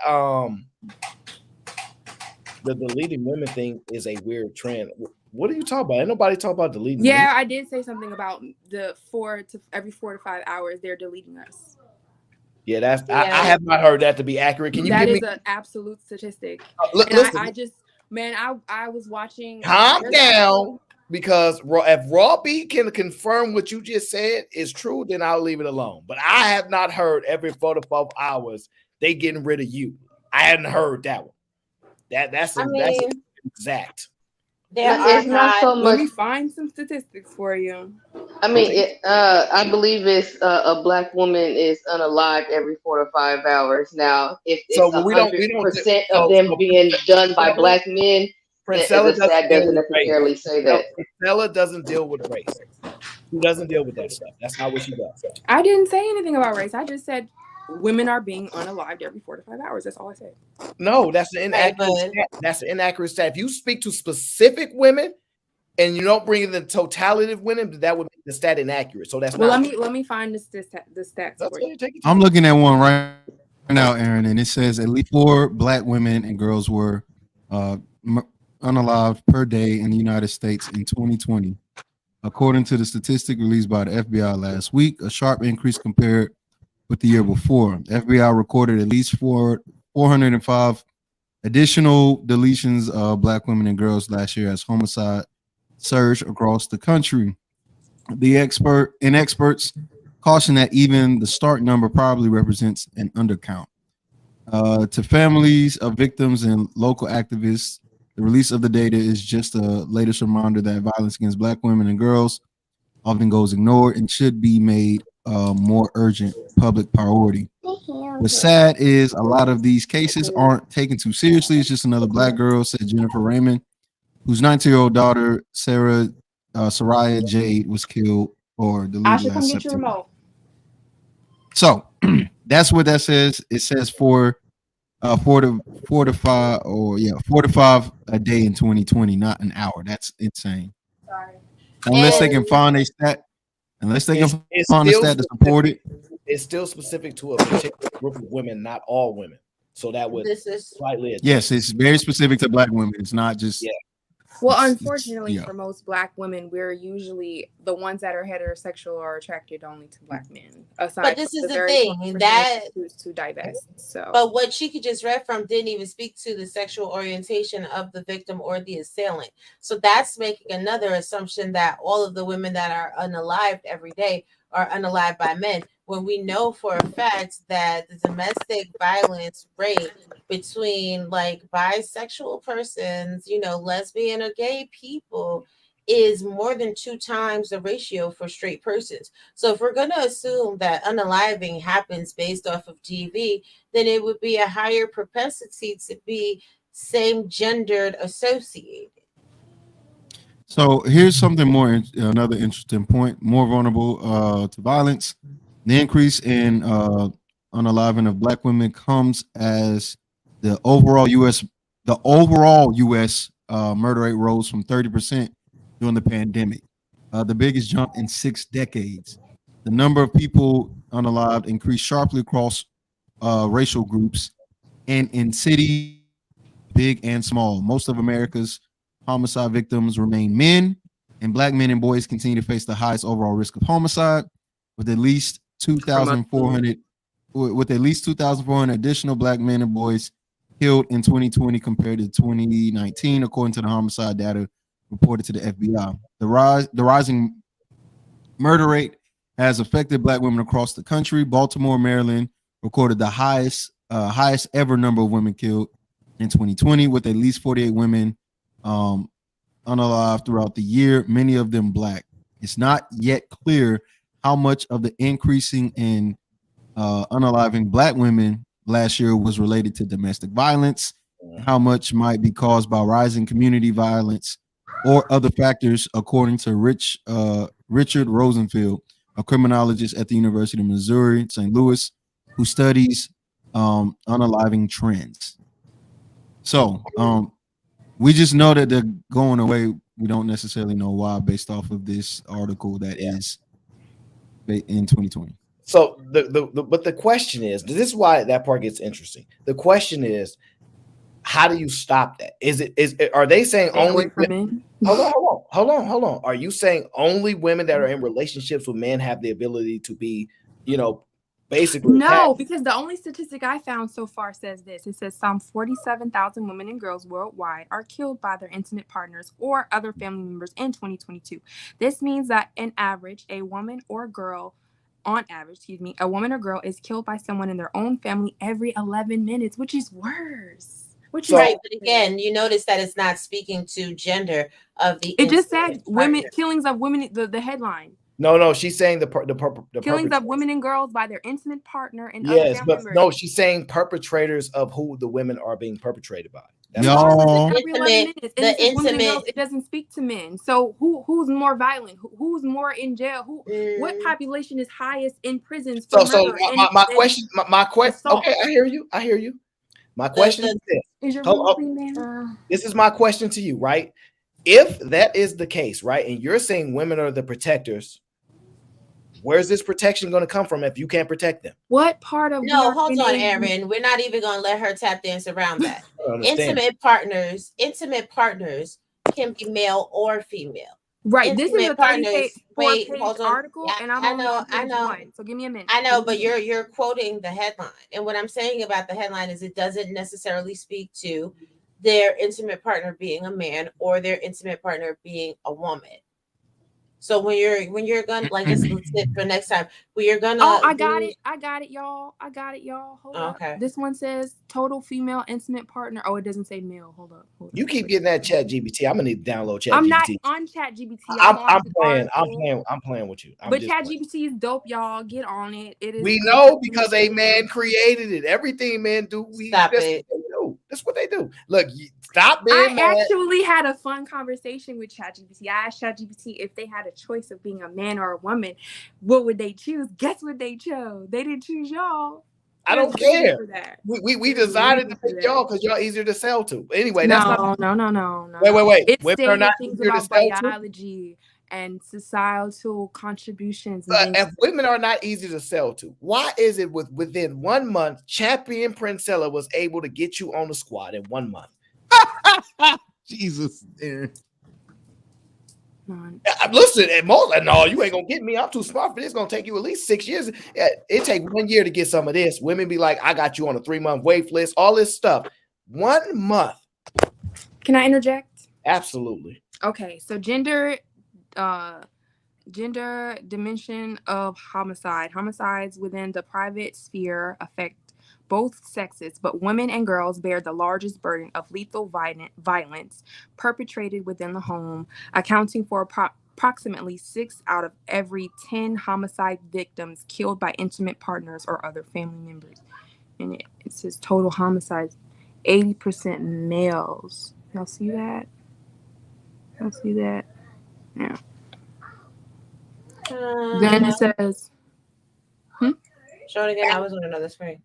the deleting women thing is a weird trend. What are you talking about? Ain't nobody talk about deleting. Yeah, I did say something about every 4 to 5 hours they're deleting us. Yeah, I have not heard that to be accurate. Can you that give is me an absolute statistic? listen, I just I was watching. Calm down, because if Raw B can confirm what you just said is true, then I'll leave it alone. But I have not heard every 4 to 5 hours they getting rid of you. I hadn't heard that one. That's exact. It's not so much. Let me find some statistics for you. I mean, I believe it's a black woman is unalived every 4 to 5 hours. Now, if it's 100% of them being done by black men, Princella doesn't necessarily say that. Princella doesn't deal with race. She doesn't deal with that stuff. That's not what she does. I didn't say anything about race. I just said women are being unalived every 4 to 5 hours. That's all I said. No, that's an inaccurate stat. That's an inaccurate stat. If you speak to specific women and you don't bring in the totality of women, that would make the stat inaccurate. So that's let me find the stats for you. I'm looking at one right now, Aaron, and it says at least 4 black women and girls were unalived per day in the United States in 2020. According to the statistic released by the FBI last week, a sharp increase compared with the year before. The FBI recorded at least 405 additional deletions of black women and girls last year as homicide surged across the country. Experts caution that even the start number probably represents an undercount. To families of victims and local activists, the release of the data is just a latest reminder that violence against black women and girls often goes ignored and should be made a more urgent public priority. What's sad is a lot of these cases aren't taken too seriously. It's just another black girl, said Jennifer Raymond, whose 19-year-old daughter, Soraya Jade, was killed or deleted last September. So that's what that says. It says 4 to 5 a day in 2020, not an hour. That's insane. Sorry. Unless they can find a stat to support it. It's still specific to a particular group of women, not all women. So that would slightly adjust. Yes, it's very specific to black women. It's not just Well, unfortunately, for most black women, we're usually the ones that are heterosexual are attracted only to black men. But this is the thing that to divest. So, but what she could just read from didn't even speak to the sexual orientation of the victim or the assailant. So that's making another assumption that all of the women that are unalived every day are unalived by men, when we know for a fact that the domestic violence rate between like bisexual persons, lesbian or gay people, is more than 2 times the ratio for straight persons. So if we're going to assume that unaliving happens based off of TV, then it would be a higher propensity to be same gendered associated. So here's something more, another interesting point, more vulnerable to violence. The increase in unaliving of black women comes as the overall U.S. Murder rate rose from 30% during the pandemic, the biggest jump in 6 decades. The number of people unalived increased sharply across racial groups and in cities, big and small. Most of America's homicide victims remain men, and black men and boys continue to face the highest overall risk of homicide, with at least 2,400 additional black men and boys killed in 2020 compared to 2019, according to the homicide data reported to the FBI. The rising murder rate has affected black women across the country. Baltimore, Maryland recorded the highest ever number of women killed in 2020, with at least 48 women unalived throughout the year, many of them black. It's not yet clear how much of the increasing in unaliving black women last year was related to domestic violence, how much might be caused by rising community violence or other factors, according to Richard Rosenfield, a criminologist at the University of Missouri, St. Louis, who studies unaliving trends. So We just know that they're going away. We don't necessarily know why, based off of this article that is in 2020. So but the question is, this is why that part gets interesting. The question is, how do you stop that? Are they saying Stay only away from men? Hold on. Are you saying only women that are in relationships with men have the ability to be, basically No, because the only statistic I found so far says this. It says some 47,000 women and girls worldwide are killed by their intimate partners or other family members in 2022. This means that on average, a woman or girl is killed by someone in their own family every 11 minutes, which is worse. Right, but again, you notice that it's not speaking to gender of the. It just said killings of women. The headline. No, she's saying the killings of women and girls by their intimate partner and other yes, family but members. no, she's saying perpetrators of who the women are being perpetrated by. It doesn't speak to men. So who's more violent? Who's more in jail? What population is highest in prisons? For my question. Okay, I hear you. My question is this. This is my question to you, right? If that is the case, right, and you're saying women are the protectors, where's this protection going to come from if you can't protect them? What part of hold on, Aaron. We're not even going to let her tap dance around that. Intimate partners can be male or female. Right. Intimate this is a 34-page article, and I'm only on page 1. So give me a minute. I know, but you're quoting the headline, and what I'm saying about the headline is it doesn't necessarily speak to their intimate partner being a man or their intimate partner being a woman. So when you're gonna let's sit for next time. When you're gonna I got it, y'all. Hold up. This one says total female intimate partner. Oh, it doesn't say male. Hold up. You keep getting that Chat GPT. I'm gonna need to download Chat GPT. I'm not on Chat GPT. I'm playing with you. But Chat GPT is dope, y'all. Get on it. It is. We know because a man created it. Everything men do, that's what they do. Look, stop being mad. I actually had a fun conversation with ChatGPT. I asked ChatGPT if they had a choice of being a man or a woman, what would they choose? Guess what they chose? They didn't choose y'all. I don't care. We decided to pick y'all because y'all easier to sell to. Anyway, that's no. Wait. It women stated are not things easier to about sell to? biology and societal contributions. If women are not easy to sell to, why is it within 1 month, champion Princella was able to get you on the squad in 1 month? Jesus. Listen, at most, no, you ain't gonna get me. I'm too smart for this. It's gonna take you at least 6 years. It take 1 year to get some of this. Women be like, I got you on a 3-month wait list, all this stuff. 1 month. Can I interject? Absolutely. Okay, so gender dimension of homicide. Homicides within the private sphere affect both sexes, but women and girls bear the largest burden of lethal violence perpetrated within the home, accounting for approximately 6 out of every 10 homicide victims killed by intimate partners or other family members. And it says total homicides, 80% males. Y'all see that? Yeah. Then it says, show it again. I was on another screen.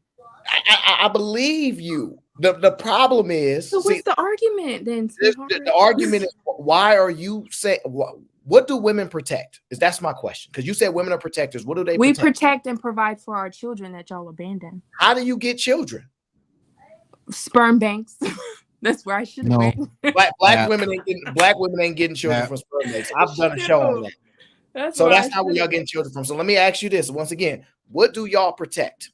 I believe you. The problem is. So what's the argument then? The argument is, why are you saying? What do women protect? That's my question. Because you said women are protectors. What do they? We protect and provide for our children that y'all abandon. How do you get children? Sperm banks. That's where I should have went. Black women ain't getting children from sperm banks. I've done a show on that. That's not where y'all getting children from. So let me ask you this once again: what do y'all protect?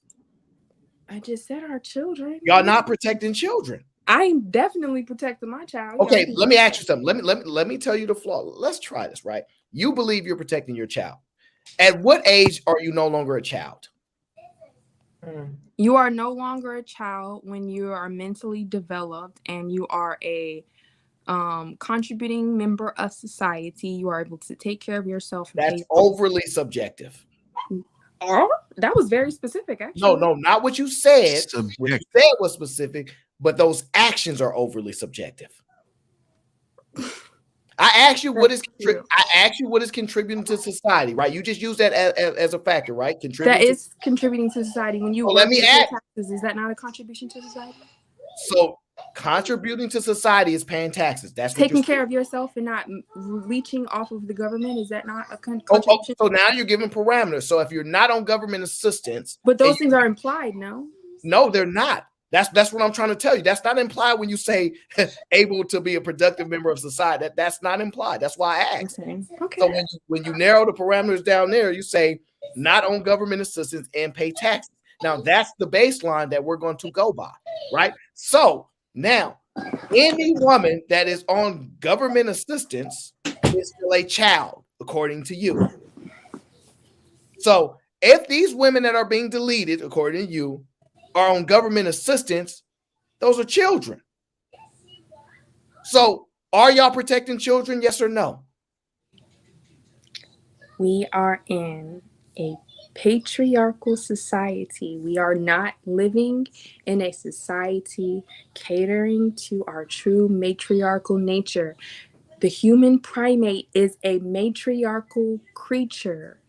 I just said our children. Y'all not protecting children. I'm definitely protecting my child. Okay, let me ask you something. Let me tell you the flaw. Let's try this, right? You believe you're protecting your child. At what age are you no longer a child? You are no longer a child when you are mentally developed and you are a contributing member of society. You are able to take care of yourself. That's overly subjective. Oh, that was very specific, actually. No, not what you said. What you said was specific, but those actions are overly subjective. I asked you what is contributing to society, right? You just use that as a factor, right? That is contributing to society. When you let me ask. Taxes, is that not a contribution to society? So Contributing to society is paying taxes. That's what Taking you're care of yourself and not leeching off of the government. Is that not a Oh, contribution? so now you're giving parameters. So if you're not on government assistance, But those things are implied, no? No, they're not. That's what I'm trying to tell you. That's not implied when you say able to be a productive member of society. That's not implied. That's why I asked. Okay. So when you narrow the parameters down there, you say not on government assistance and pay taxes. Now that's the baseline that we're going to go by, right? So now any woman that is on government assistance is still a child, according to you. So if these women that are being deleted, according to you, are on government assistance, those are children. So are y'all protecting children? Yes or no? We are in a patriarchal society. We are not living in a society catering to our true matriarchal nature. The human primate is a matriarchal creature.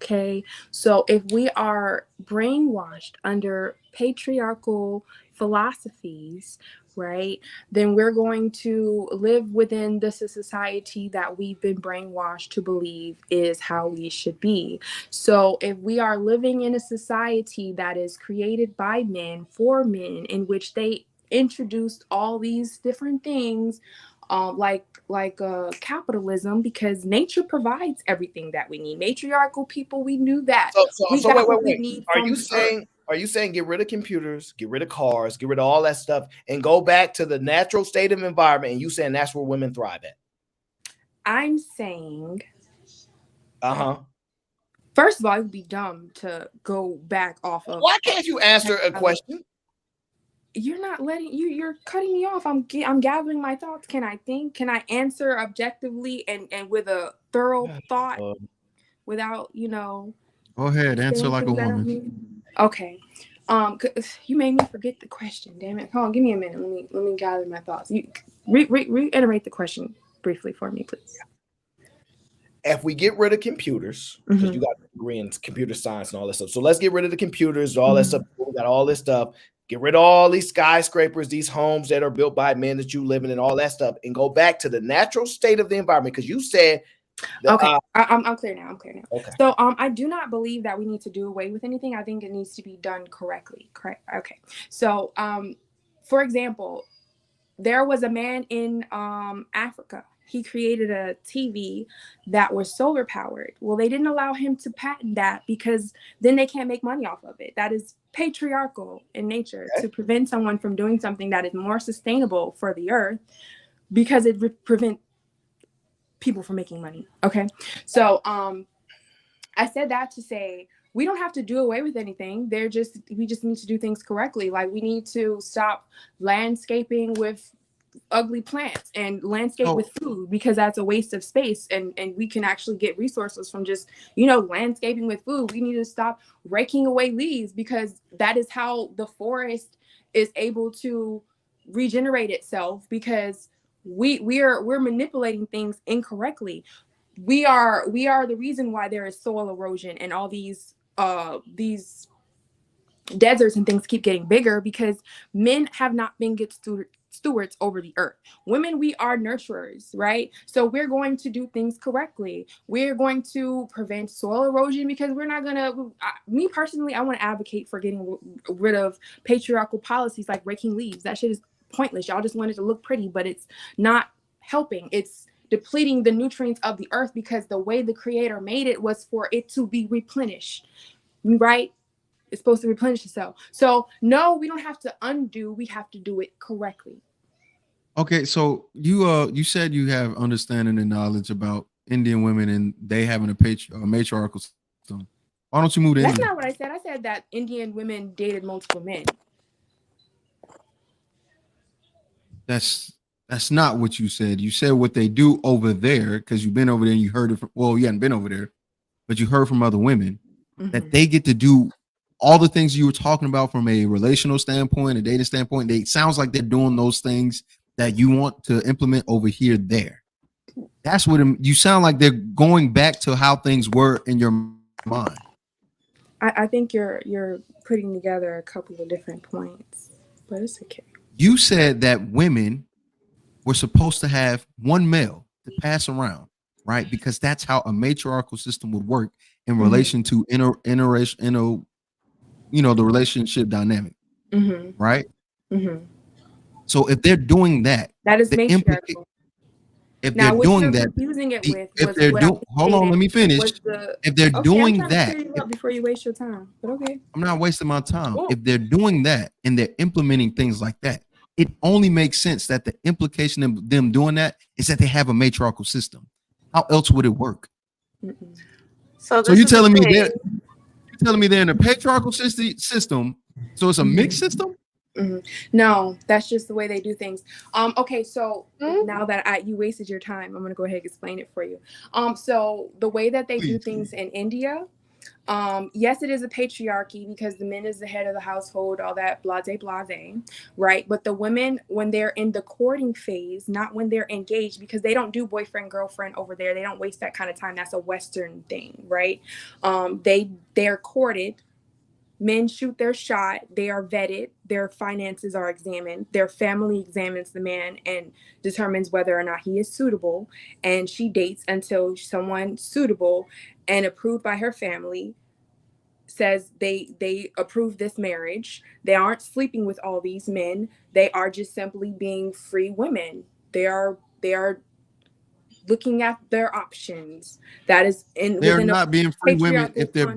Okay, so if we are brainwashed under patriarchal philosophies, right, then we're going to live within this society that we've been brainwashed to believe is how we should be. So if we are living in a society that is created by men for men, in which they introduced all these different things, like capitalism, because nature provides everything that we need. Matriarchal people, we knew that. So wait. Are you saying get rid of computers, get rid of cars, get rid of all that stuff, and go back to the natural state of environment? And you saying that's where women thrive at? I'm saying, first of all, it would be dumb to go back off of. Why can't you answer a question? You're not letting you're cutting me off. I'm gathering my thoughts. Can I think? Can I answer objectively and with a thorough thought without, Go ahead, answer like a woman. Okay. You made me forget the question. Damn it. Hold on, give me a minute. Let me gather my thoughts. You reiterate the question briefly for me, please. If we get rid of computers, because you got a degree in computer science and all this stuff. So let's get rid of the computers, all that stuff. We got all this stuff. Get rid of all these skyscrapers, these homes that are built by men that you live in, and all that stuff, and go back to the natural state of the environment. Because you said, okay, I'm clear now. Okay. So I do not believe that we need to do away with anything. I think it needs to be done correctly. Correct. Okay. So for example, there was a man in Africa. He created a TV that was solar powered. Well, they didn't allow him to patent that because then they can't make money off of it. That is patriarchal in nature, to prevent someone from doing something that is more sustainable for the earth, because it prevents people from making money. Okay. So I said that to say we don't have to do away with anything. We just need to do things correctly. Like we need to stop landscaping with ugly plants and landscape with food, because that's a waste of space, and we can actually get resources from just landscaping with food. We need to stop raking away leaves, because that is how the forest is able to regenerate itself, because we're manipulating things incorrectly. We are the reason why there is soil erosion and all these deserts and things keep getting bigger, because men have not been good stewards over the earth. Women, we are nurturers, right? So we're going to do things correctly. We're going to prevent soil erosion, because we're not gonna, me personally, I want to advocate for getting rid of patriarchal policies like raking leaves. That shit is pointless. Y'all just want it to look pretty, but it's not helping. It's depleting the nutrients of the earth, because the way the creator made it was for it to be replenished, right? It's supposed to replenish itself. So no, we don't have to undo. We have to do it correctly. Okay, so you said you have understanding and knowledge about Indian women and they having a matriarchal system. Why don't you move to That's India? not what I said. I said that Indian women dated multiple men. That's not what you said. You said what they do over there, because you've been over there and you heard it from, well, you hadn't been over there, but you heard from other women that they get to do all the things you were talking about from a relational standpoint, a dating standpoint. They sounds like they're doing those things that you want to implement over here there. That's what you sound like. They're going back to how things were in your mind. I think you're putting together a couple of different points, but it's okay. You said that women were supposed to have one male to pass around, right? Because that's how a matriarchal system would work in relation to the relationship dynamic, right? So if they're doing that, That is the implicate matriarchal. if Now, they're what doing you're that, confusing it with if was they're what I doing, hold on, stated let me finish. was the. If they're Okay, I'm doing trying to that, clear you up before you waste your time. But okay. I'm not wasting my time. Well, If they're doing that and they're implementing things like that, it only makes sense that the implication of them doing that is that they have a matriarchal system. How else would it work? So So this you're is the telling me thing. they're in a patriarchal system, so it's a mixed system? No, that's just the way they do things. Okay, so now that you wasted your time, I'm gonna go ahead and explain it for you. So the way that they do things in India, yes, it is a patriarchy because the men is the head of the household, all that blase, right? But the women, when they're in the courting phase, not when they're engaged, because they don't do boyfriend girlfriend over there. They don't waste that kind of time. That's a Western thing, right? They're courted. Men shoot their shot. They are vetted. Their finances are examined. Their family examines the man and determines whether or not he is suitable. And she dates until someone suitable and approved by her family says they approve this marriage. They aren't sleeping with all these men. They are just simply being free women. They are looking at their options. That is They're within a not being free women if they're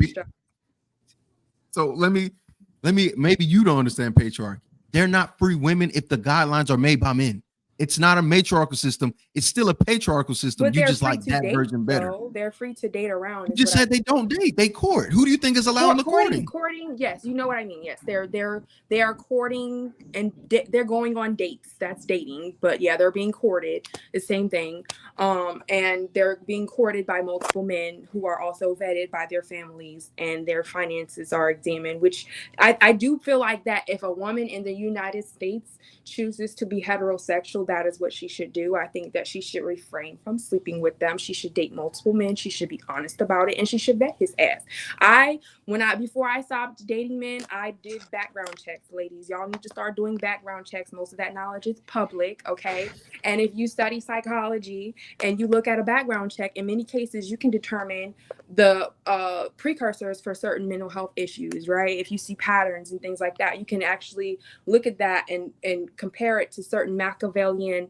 So let me maybe you don't understand patriarchy. They're not free women if the guidelines are made by men. It's not a matriarchal system. It's still a patriarchal system. But You they're just free like to that date, version better. though. They're free to date around. You just said they don't date. They court. Who do you think is allowing the courting? Courting, yes, you know what I mean. Yes, they are courting and they're going on dates. That's dating, but yeah, they're being courted. The same thing. And they're being courted by multiple men who are also vetted by their families and their finances are examined. Which I do feel like that if a woman in the United States chooses to be heterosexual, that is what she should do. I think that she should refrain from sleeping with them. She should date multiple men. She should be honest about it, and she should vet his ass. Before I stopped dating men, I did background checks, ladies. Y'all need to start doing background checks. Most of that knowledge is public, okay? And if you study psychology and you look at a background check, in many cases you can determine the precursors for certain mental health issues, right? If you see patterns and things like that, you can actually look at that and compare it to certain Machiavellian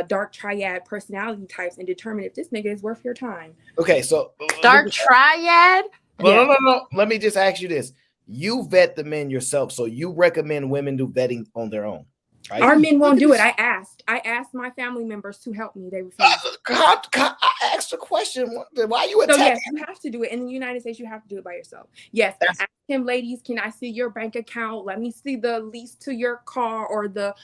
dark triad personality types and determine if this nigga is worth your time. Okay, so dark triad. No. Let me just ask you this: you vet the men yourself, so you recommend women do vetting on their own, right? Our men won't do it. I asked my family members to help me. They refused. I asked a question. Why are you attacking? So yes, you have to do it in the United States. You have to do it by yourself. Yes, ask him, ladies. Can I see your bank account? Let me see the lease to your car or the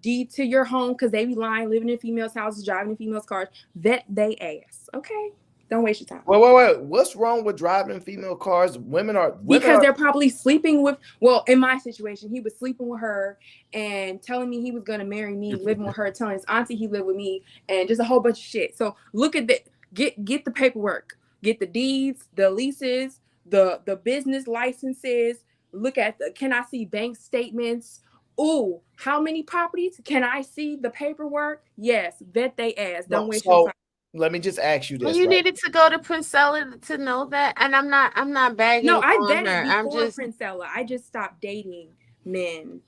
deed to your home, because they be lying, living in females' houses, driving in females' cars. Vet they ass. Okay, don't waste your time. Wait. What's wrong with driving female cars? Because they're probably sleeping with. Well, in my situation, he was sleeping with her and telling me he was gonna marry me, living with her, telling his auntie he lived with me, and just a whole bunch of shit. So look at that. Get the paperwork. Get the deeds, the leases, the business licenses. Look at can I see bank statements? Ooh, how many properties? Can I see the paperwork? Yes, vet they ass. Don't waste your time. Let me just ask you this. You needed to go to Princella to know that, and I'm not bagging. No, I on vetted her. before I'm just Princella. I just stopped dating men.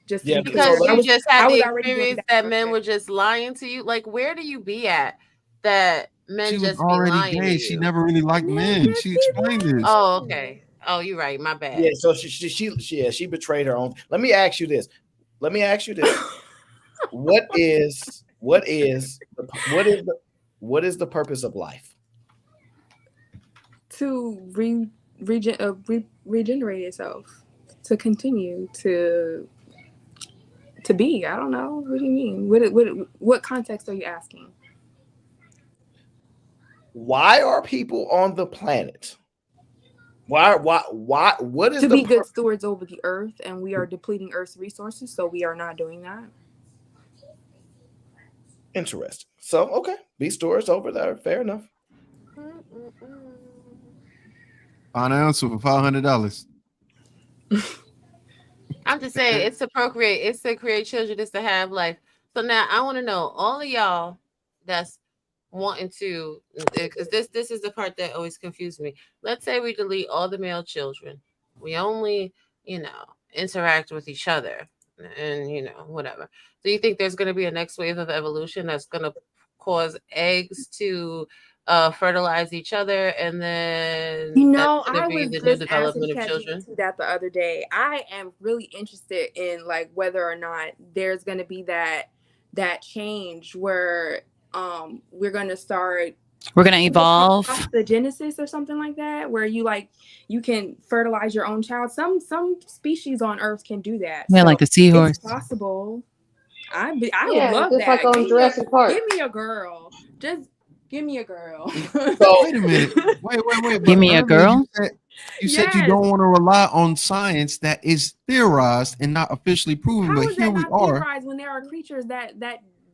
Just because you just had the experience that men were just lying to you. Like, where do you be at that men She just was already be lying gay. to She you? never really liked men. She explained this. Oh, okay. Oh, you're right. My bad. Yeah, so she betrayed her own. Let me ask you this. What is the purpose of life? To regenerate itself, to continue to be. I don't know. What do you mean? What context are you asking? Why are people on the planet? Why? What is to be good stewards over the earth, and we are depleting Earth's resources, so we are not doing that. Interesting. So, okay, be stewards over there. Fair enough. Find an answer for $500. I'm just saying it's to procreate, it's to create children, it's to have life. So now I want to know all of y'all that's wanting to, because this is the part that always confused me. Let's say we delete all the male children. We only, interact with each other and whatever. Do you think there's going to be a next wave of evolution that's going to cause eggs to fertilize each other, and then that's going to I be was the new just asking development of children? ChatGPT that the other day. I am really interested in like whether or not there's going to be that change where we're going to start. We're gonna evolve. The Genesis or something like that, where you can fertilize your own child. Some species on Earth can do that. Yeah, like the seahorse. It's possible. I would Yeah, love just that. like on Jurassic Park. Give me a girl. Just give me a girl. So wait a minute. Wait. Give me a girl. You said you don't want to rely on science that is theorized and not officially proven, How but is here that we not are. theorized when there are creatures that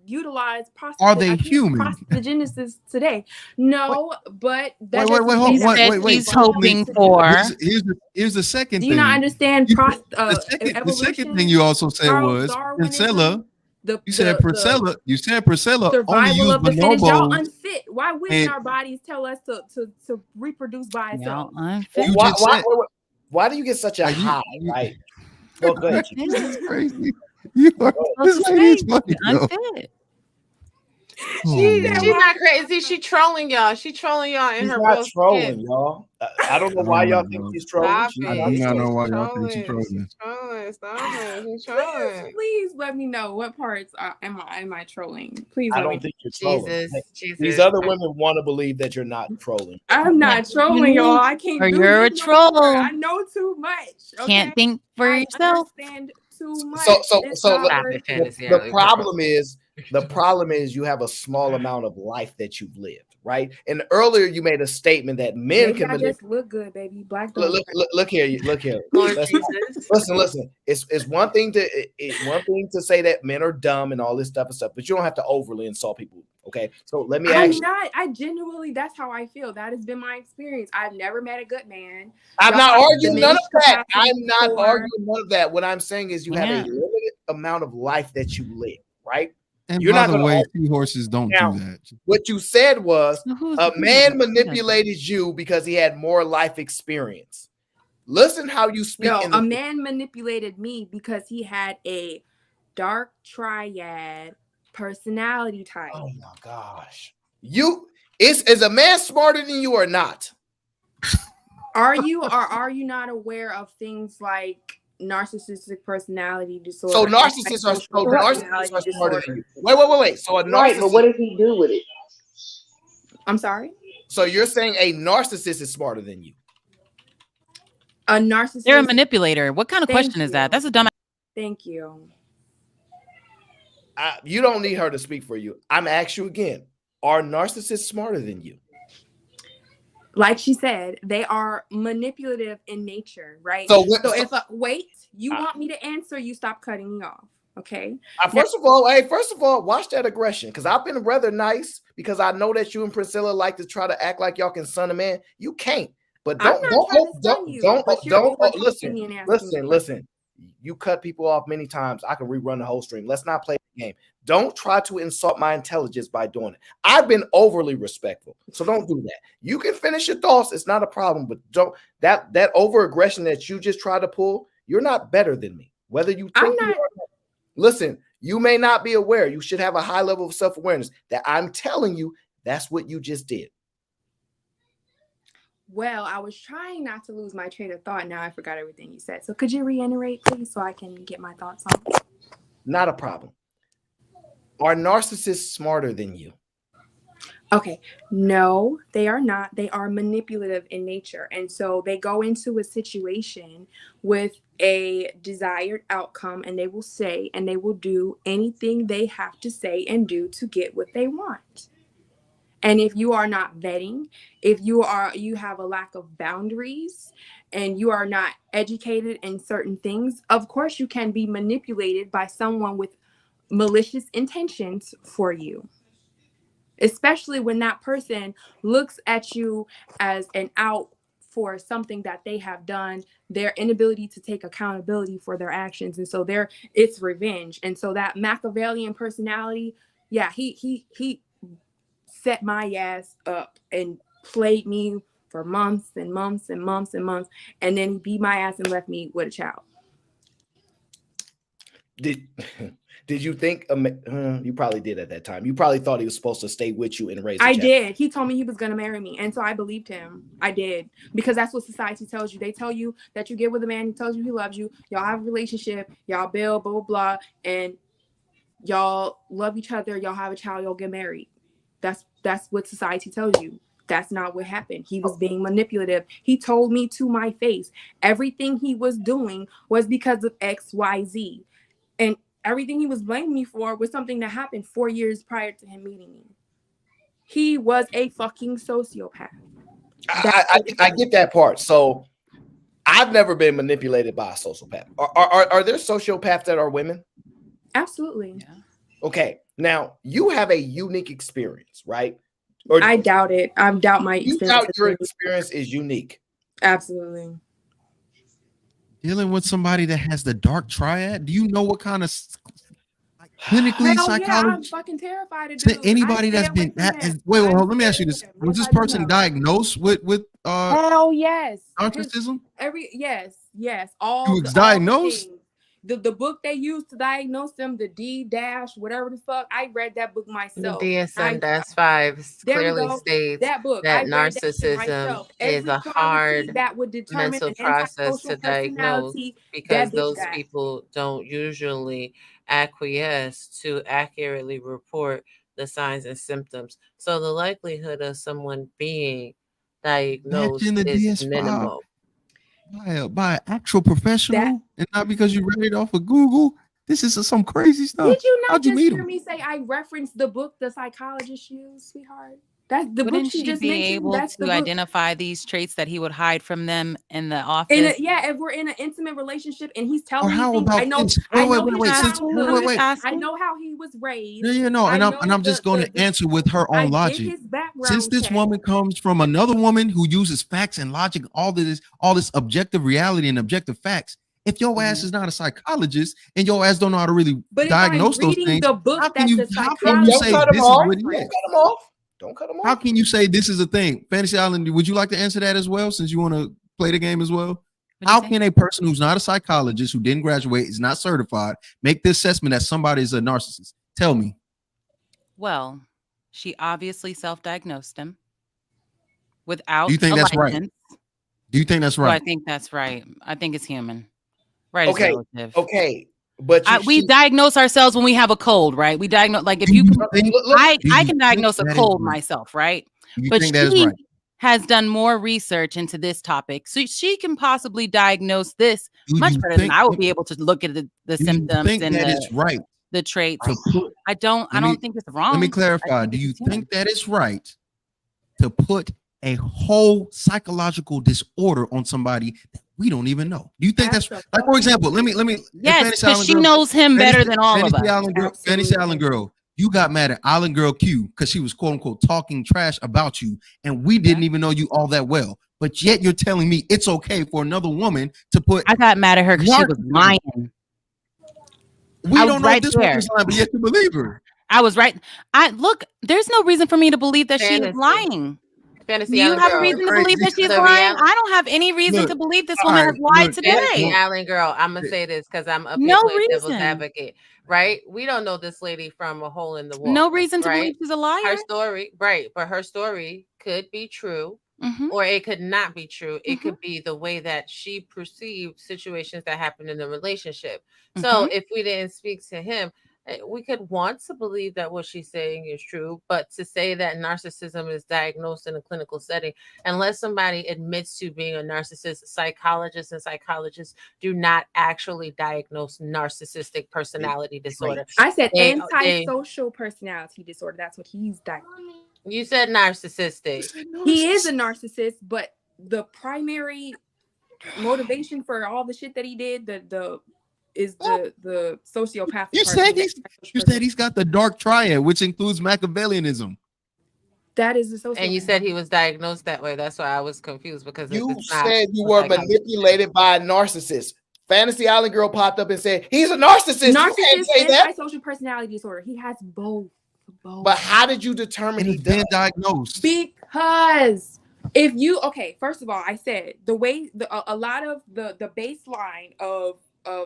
utilize Are they human? Genesis today? No, but that Wait. He's hoping for. Here's the second thing. Do you not understand The second thing you also said was Princella. You said Princella only survival used of the fittest. Y'all bonobos. unfit. Why wouldn't our bodies tell us to reproduce by itself? Why do you get such a high? Right? Well, go ahead. This is crazy. This lady is funny. Unfit. She's not crazy. She trolling y'all. She trolling y'all in She's her not real trolling, skin. y'all. I don't know why y'all think she's trolling. Stop She's it. not I do not know trolling. why y'all think she's trolling. She's trolling. Stop it. She's trolling. Please let me know what parts am I trolling. Please. I let me don't think you're trolling. Jesus. These other women want to believe that you're not trolling. I'm not trolling, y'all. I can't Or do you're a this no troll. more. I know too much. Okay? Can't think for yourself. I understand too much. So It's the problem is you have a small amount of life that you've lived, right? And earlier you made a statement that men maybe can I manipulate. just look good, baby. Black don't Look here. Lord Listen. It's one thing to say that men are dumb and all this stuff, but you don't have to overly insult people. Okay, so let me ask you. I genuinely, that's how I feel. That has been my experience. I've never met a good man. I'm not arguing none of that. capacity I'm not for- arguing none of that. What I'm saying is you have a limited amount of life that you live, right? And You're by not the gonna way, argue. seahorses don't Now, do that. What you said was a man who's manipulated you because he had more life experience. Listen how you speak. No, a man manipulated me because he had a dark triad personality type. Oh my gosh. Is a man smarter than you or not? Are you or are you not aware of things like narcissistic personality disorder? So narcissists are smarter than you. Wait. So a narcissist, Right, but what does he do with it? I'm sorry? So you're saying a narcissist is smarter than you? A narcissist. They're a manipulator. What kind of question is that? That's a dumb. Thank you. You don't need her to speak for you. I'm asking you again. Are narcissists smarter than you? Like she said, they are manipulative in nature, right? So wait, you want me to answer, you stop cutting me off. Okay. First of all, watch that aggression, because I've been rather nice because I know that you and Princella like to try to act like y'all can son a man. You can't. But don't listen. You cut people off many times. I can rerun the whole stream. Let's not play the game. Don't try to insult my intelligence by doing it. I've been overly respectful, so don't do that. You can finish your thoughts. It's not a problem, but don't that over aggression that you just try to pull. You're not better than me. Whether you think you are or not. Listen, you may not be aware. You should have a high level of self-awareness that I'm telling you that's what you just did. Well, I was trying not to lose my train of thought. Now I forgot everything you said. So could you reiterate, please, so I can get my thoughts on it? Not a problem. Are narcissists smarter than you? Okay. No, they are not. They are manipulative in nature. And so they go into a situation with a desired outcome, and they will say and they will do anything they have to say and do to get what they want. And if you are not vetting, if you have a lack of boundaries and you are not educated in certain things, of course you can be manipulated by someone with malicious intentions for you. Especially when that person looks at you as an out for something that they have done, their inability to take accountability for their actions. And so it's revenge. And so that Machiavellian personality, yeah, he set my ass up and played me for months and months and months and months. And then he beat my ass and left me with a child. Did you think you probably did at that time? You probably thought he was supposed to stay with you and raise a I child. did. He told me he was going to marry me. And so I believed him. I did. Because that's what society tells you. They tell you that you get with a man who tells you he loves you. Y'all have a relationship. Y'all build, blah, blah, blah. And y'all love each other. Y'all have a child. Y'all get married. That's what society tells you. That's not what happened. He was being manipulative. He told me to my face everything he was doing was because of X, Y, Z. And everything he was blaming me for was something that happened 4 years prior to him meeting me. He was a fucking sociopath. I get that part. So I've never been manipulated by a sociopath. Are there sociopaths that are women? Absolutely. Yeah. Okay. Now you have a unique experience, right? I doubt it. I doubt my experience. You doubt your experience is unique. Absolutely. Dealing with somebody that has the dark triad. Do you know what kind of clinically psychology? Yeah, I'm fucking terrified of dude. Anybody that's been wait, let me ask you this. Was this person diagnosed with hell yes. narcissism? Yes. All he was diagnosed? The book they used to diagnose them, the D- whatever the fuck, I read that book myself. The DSM-5 clearly states that book. that I read narcissism is a quality hard that would determine mental an process to antisocial diagnose personality, because that bitch those got. people don't usually acquiesce to accurately report the signs and symptoms. So the likelihood of someone being diagnosed is minimal. By an actual professional and not because you read it off of Google. This is some crazy stuff. Did you not How'd you just meet hear him? me say I referenced the book the psychologist used, sweetheart? That's the Wouldn't book she just be mentioned. able That's the to book. identify these traits that he would hide from them in the office? If we're in an intimate relationship and he's telling me how things, about I know, this? I know Wait, his childhood. wait. I know how he was raised. No, and I'm just going to answer with her own logic. His background Since this check. woman comes from another woman who uses facts and logic, all this objective reality and objective facts. If your ass is not a psychologist and your ass don't know how to really diagnose those things, how can you say this is what it is? Don't cut him off. How can you say this is a thing? Fantasy Island, would you like to answer that as well, since you want to play the game as well? How can a person who's not a psychologist, who didn't graduate, is not certified, make the assessment that somebody is a narcissist? Tell me. Well, she obviously self-diagnosed him without Do you think that's right? Do you think that's right? I think that's right. I think it's human. Right. Okay. Okay. But we diagnose ourselves when we have a cold, right? We diagnose, like, if you can, I can diagnose a cold myself, right? But she has done more research into this topic, so she can possibly diagnose this much better than I will be able to look at the symptoms and the traits. I don't think it's wrong. Let me clarify. Do you think that it's right to put a whole psychological disorder on somebody that we don't even know? Do you think that's like, for example, let me yes, because she knows him better than all of us. Fantasy Island Girl, you got mad at Island Girl Q because she was quote unquote talking trash about you, and we didn't even know you all that well. But yet you're telling me it's okay for another woman to put. I got mad at her because she was lying. We don't know this woman's lying, but yet you believe her. I was right. There's no reason for me to believe that she is lying. Fantasy Do you have a reason to believe that she's lying? I don't have any reason to believe this woman has lied today. Fantasy Island Girl, I'm gonna say this because I'm a devil's advocate, right? We don't know this lady from a hole in the wall. No reason to believe she's a liar. Her story, right? But her story could be true, or it could not be true. It could be the way that she perceived situations that happened in the relationship. So if we didn't speak to him, we could want to believe that what she's saying is true, but to say that narcissism is diagnosed in a clinical setting, unless somebody admits to being a narcissist, psychologists and psychologists do not actually diagnose narcissistic personality disorder. I said antisocial personality disorder. That's what he's diagnosed. You said narcissistic. He is a narcissist, but the primary motivation for all the shit that he did, is the sociopath. You said he's got the dark triad, which includes Machiavellianism. That is a sociopath. And you said he was diagnosed that way. That's why I was confused because You it's not said you were manipulated by a narcissist. Fantasy Island girl popped up and said he's a narcissist. You can't say that. Antisocial personality disorder. He has both. But how did you determine he's been diagnosed? Because if you first of all, I said the way a lot of the baseline of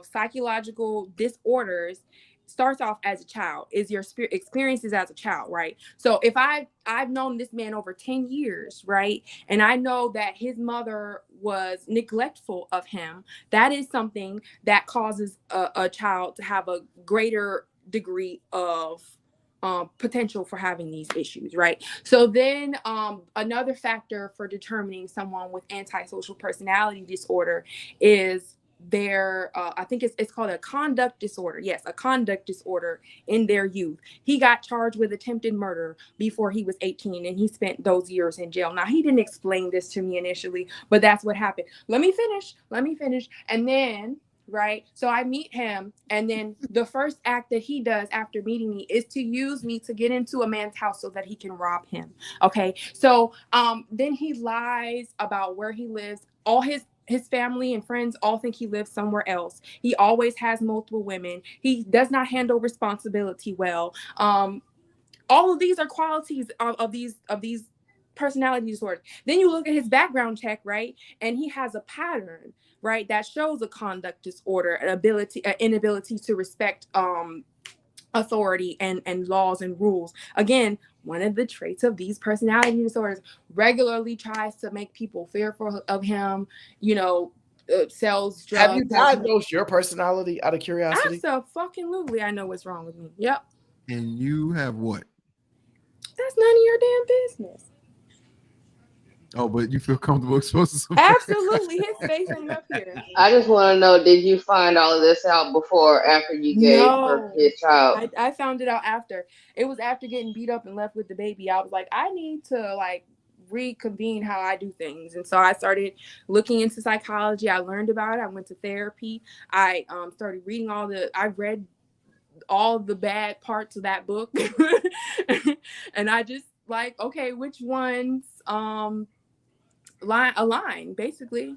psychological disorders starts off as a child, is your experiences as a child, right? So if I've known this man over 10 years, right, and I know that his mother was neglectful of him, that is something that causes a child to have a greater degree of potential for having these issues, right? So then another factor for determining someone with antisocial personality disorder is their I think it's called a conduct disorder. Yes, a conduct disorder in their youth. He got charged with attempted murder before he was 18, and he spent those years in jail. Now, he didn't explain this to me initially, but that's what happened. Let me finish. And then right, so I meet him, and then the first act that he does after meeting me is to use me to get into a man's house so that he can rob him. Okay, so then he lies about where he lives. All his family and friends all think he lives somewhere else. He always has multiple women. He does not handle responsibility well. All of these are qualities of these personality disorders. Then you look at his background check, right? And he has a pattern, right, that shows a conduct disorder, an inability to respect authority and laws and rules. Again, one of the traits of these personality disorders, regularly tries to make people fearful of him, sells drugs. Have you diagnosed your personality out of curiosity? Absolutely. I know what's wrong with me. Yep. And you have what? That's none of your damn business. Oh, but you feel comfortable exposing something? Absolutely. His face ain't up here. I just want to know, did you find all of this out before or after you gave her his child? I found it out after. It was after getting beat up and left with the baby. I was like, I need to reconvene how I do things. And so I started looking into psychology. I learned about it. I went to therapy. I started reading I read all the bad parts of that book. And I just okay, which ones align, basically.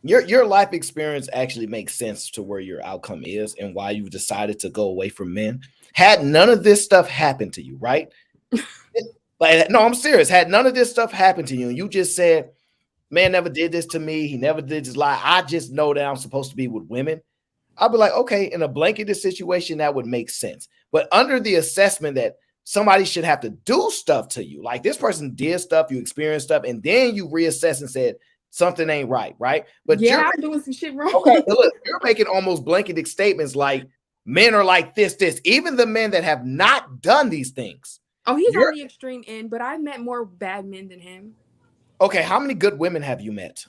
Your life experience actually makes sense to where your outcome is and why you decided to go away from men. Had none of this stuff happened to you, right? No, I'm serious. Had none of this stuff happened to you, and you just said, man never did this to me, he never did this lie, I just know that I'm supposed to be with women, I'll be like, okay, in a blanketed situation, that would make sense. But under the assessment that somebody should have to do stuff to you, like this person did stuff, you experienced stuff, and then you reassess and said something ain't right? But yeah, I'm doing some shit wrong. Okay, look, you're making almost blanketed statements like men are like this. Even the men that have not done these things. Oh, he's on the extreme end, but I've met more bad men than him. Okay, how many good women have you met?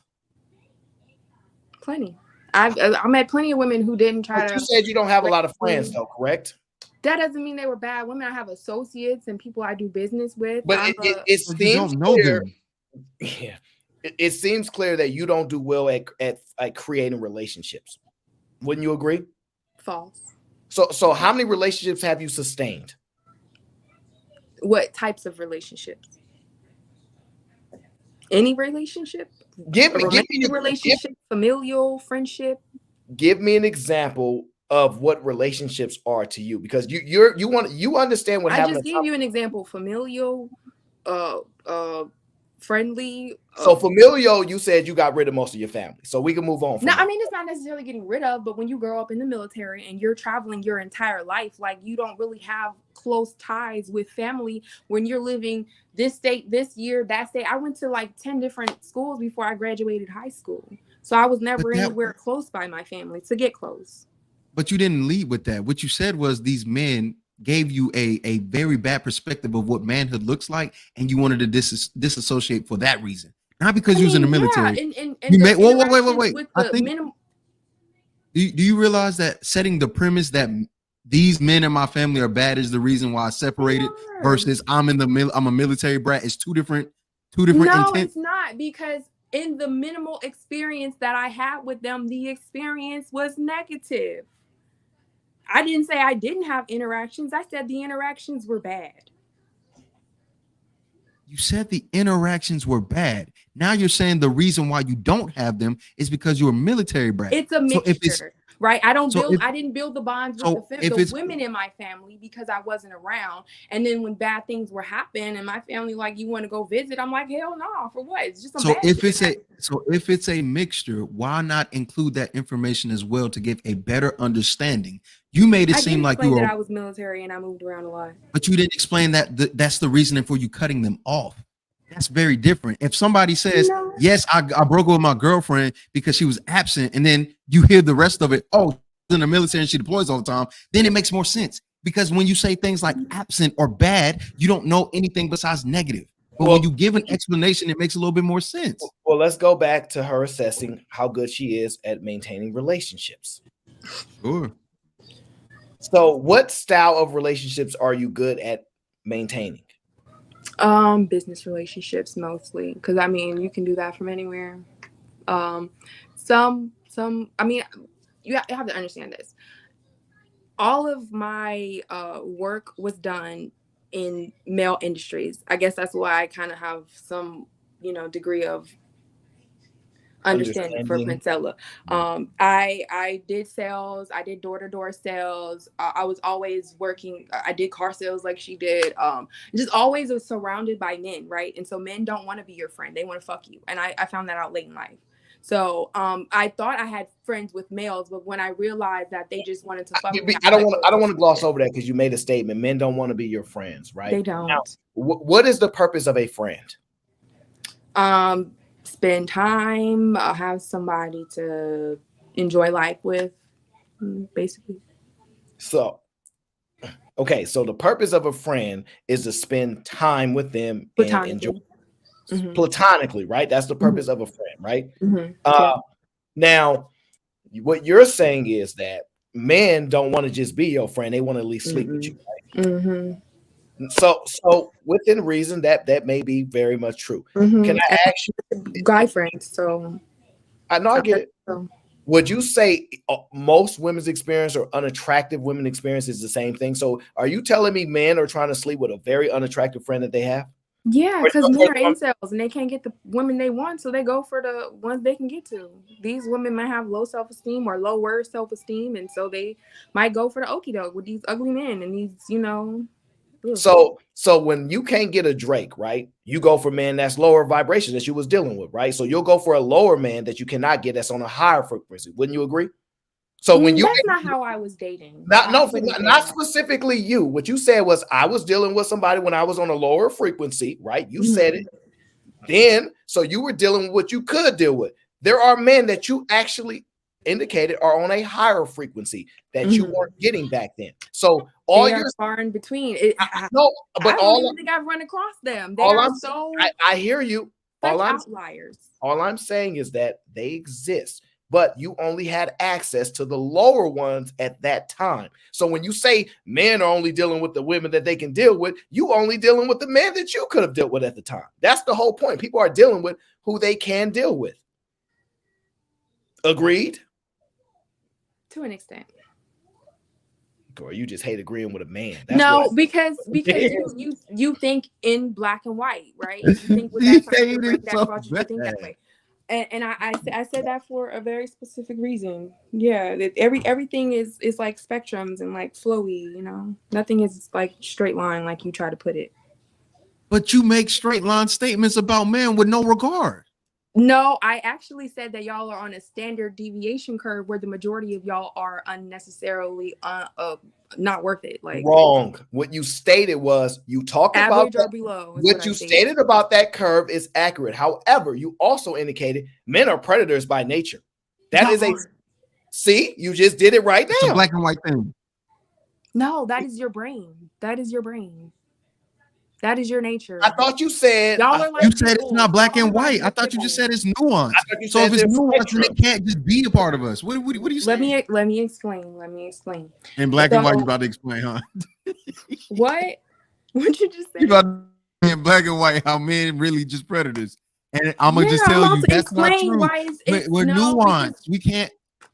Plenty. I met plenty of women who didn't try to. You said you don't have a lot of friends, though, correct? That doesn't mean they were bad women. I have associates and people I do business with. But it seems clear. Yeah, it seems clear that you don't do well at creating relationships. Wouldn't you agree? False. So how many relationships have you sustained? What types of relationships? Any relationship? Give me a relationship, familial, friendship. Give me an example of what relationships are to you, because you understand what happened. I just gave you an example: familial, friendly. So familial, you said you got rid of most of your family, so we can move on. No, I mean it's not necessarily getting rid of, but when you grow up in the military and you're traveling your entire life, you don't really have close ties with family when you're living this state, this year, that state. I went to 10 different schools before I graduated high school, so I was never anywhere close by my family to get close. But you didn't lead with that. What you said was these men gave you a very bad perspective of what manhood looks like, and you wanted to disassociate for that reason, not because you was in the military. Wait. I think. Do you realize that setting the premise that these men in my family are bad is the reason why I separated versus I'm a military brat is two different No, intents? it's not, because in the minimal experience that I had with them, the experience was negative. I didn't say I didn't have interactions. I said the interactions were bad. You said the interactions were bad. Now you're saying the reason why you don't have them is because you're a military brat. It's a mixture, right? I didn't build the bonds with the women in my family because I wasn't around. And then when bad things were happening and my family like, you want to go visit? I'm like, hell no, for what? It's just some bad shit. If it's a mixture, why not include that information as well to give a better understanding? You made it seem like you were. I was military and I moved around a lot. But you didn't explain that that's the reasoning for you cutting them off. That's very different. If somebody says, yes, I broke up with my girlfriend because she was absent, and then you hear the rest of it, oh, she's in the military and she deploys all the time, then it makes more sense. Because when you say things like absent or bad, you don't know anything besides negative. But when you give an explanation, it makes a little bit more sense. Well, let's go back to her assessing how good she is at maintaining relationships. Sure. So what style of relationships are you good at maintaining? Business relationships mostly, because I mean you can do that from anywhere. Some I mean you have to understand this. All of my work was done in male industries. I guess that's why I kind of have some, degree of understanding for Princella. I did sales. I did door-to-door sales. I was always working. I did car sales like she did. Just always was surrounded by men, right? And so men don't want to be your friend. They want to fuck you. And I found that out late in life. So I thought I had friends with males, but when I realized that they just wanted to fuck me, I don't want to gloss over that because you made a statement. Men don't want to be your friends, right? They don't. Now, what is the purpose of a friend? Spend time, have somebody to enjoy life with, basically. So the purpose of a friend is to spend time with them and enjoy platonically, right? That's the purpose of a friend, right? Now, what you're saying is that men don't want to just be your friend; they want to at least sleep with you, right? So within reason, that may be very much true. Can I ask you, guy friends? So I know I get it. Would you say most women's experience or unattractive women experience is the same thing? So are you telling me men are trying to sleep with a very unattractive friend that they have? Yeah, because men are incels and they can't get the women they want, so they go for the ones they can get to. These women might have low self-esteem or lower self-esteem, and so they might go for the okie doke with these ugly men and these, So when you can't get a Drake, right? You go for men that's lower vibration that you was dealing with, right? So you'll go for a lower man that you cannot get that's on a higher frequency. Wouldn't you agree? So when that's not how I was dating. Not specifically you. What you said was I was dealing with somebody when I was on a lower frequency, right? You said it. Then so you were dealing with what you could deal with. There are men that you actually indicated are on a higher frequency that you weren't getting back then. So all you're far in between. I don't even think I've run across them. They are I hear you. Outliers. All I'm saying is that they exist, but you only had access to the lower ones at that time. So when you say men are only dealing with the women that they can deal with, you only dealing with the men that you could have dealt with at the time. That's the whole point. People are dealing with who they can deal with. Agreed? To an extent. Or you just hate agreeing with a man. That's because you think in black and white, right? You think with that think that way. And I said that for a very specific reason. Yeah, everything is like spectrums and like flowy, Nothing is like straight line like you try to put it. But you make straight line statements about men with no regard. No, I actually said that y'all are on a standard deviation curve where the majority of y'all are unnecessarily not worth it. Like wrong. What you stated was you talked about average or below. What you stated about that curve is accurate. However, you also indicated men are predators by nature. That is see, you just did it right now. It's a black and white thing. No, that is your brain. That is your brain. That is your nature. I thought you said y'all are like you said it's not black and white. I thought you just said it's nuanced. So if it's nuanced, then it can't just be a part of us. What do you say? Let me explain. In black and white, you about to explain, huh? What? What you just say? You about to in black and white how men really just predators. And I'm gonna just tell you that's not true. We're nuanced. We can't.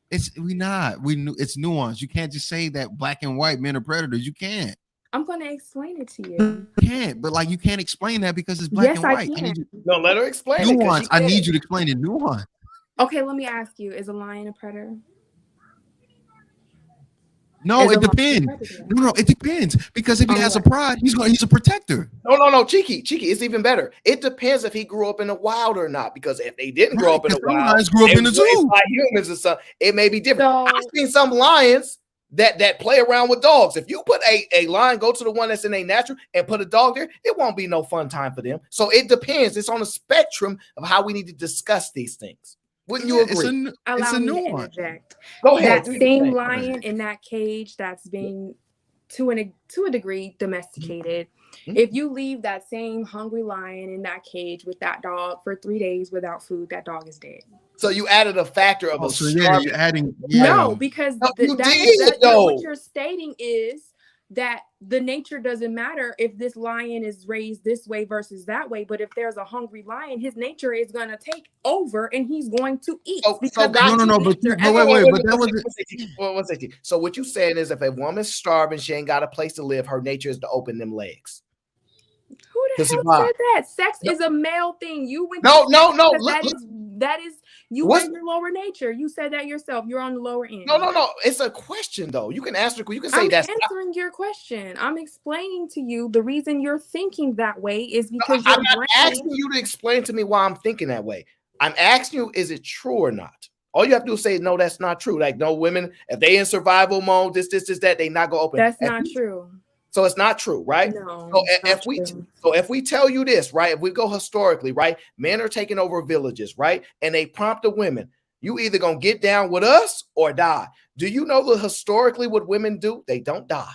It's nuanced. You can't just say that black and white men are predators. You can't. I'm going to explain it to you. You can't, but like you can't explain that because it's black and white. I can. No, let her explain nuance. it. I need you to explain the nuance. Okay, let me ask you: is a lion a predator? No, it depends. No, it depends because if he has a pride, he's a protector. No, Cheeky, it's even better. It depends if he grew up in the wild or not. Because if they didn't grow up in the wild, grew up in the zoo. Like humans or something, it may be different. I've seen some lions that play around with dogs. If you put a lion, go to the one that's in a natural and put a dog there, it won't be no fun time for them. So it depends. It's on a spectrum of how we need to discuss these things. Wouldn't you agree? Allow me to interject. Go ahead. That same lion in that cage that's being, to a degree, domesticated. If you leave that same hungry lion in that cage with that dog for 3 days without food, that dog is dead. So you added a factor of you're adding. No, because what you're stating is that the nature doesn't matter if this lion is raised this way versus that way. But if there's a hungry lion, his nature is going to take over and he's going to eat. But wait, but that wasn't. So what you saying is if a woman's starving, she ain't got a place to live, her nature is to open them legs. Who the hell said that? Sex is a male thing. You went no. That is you and your lower nature. You said that yourself. You're on the lower end. No. It's a question though. You can answer. You can say I'm answering your question. I'm explaining to you the reason you're thinking that way is because I'm not asking you to explain to me why I'm thinking that way. I'm asking you, is it true or not? All you have to do is say, no, that's not true. Like no women, if they in survival mode, this, that, they not gonna open. That's not true. So it's not true, right? No. So if we tell you this, right? If we go historically, right? Men are taking over villages, right? And they prompt the women, you either gonna get down with us or die. Do you know that historically what women do? They don't die.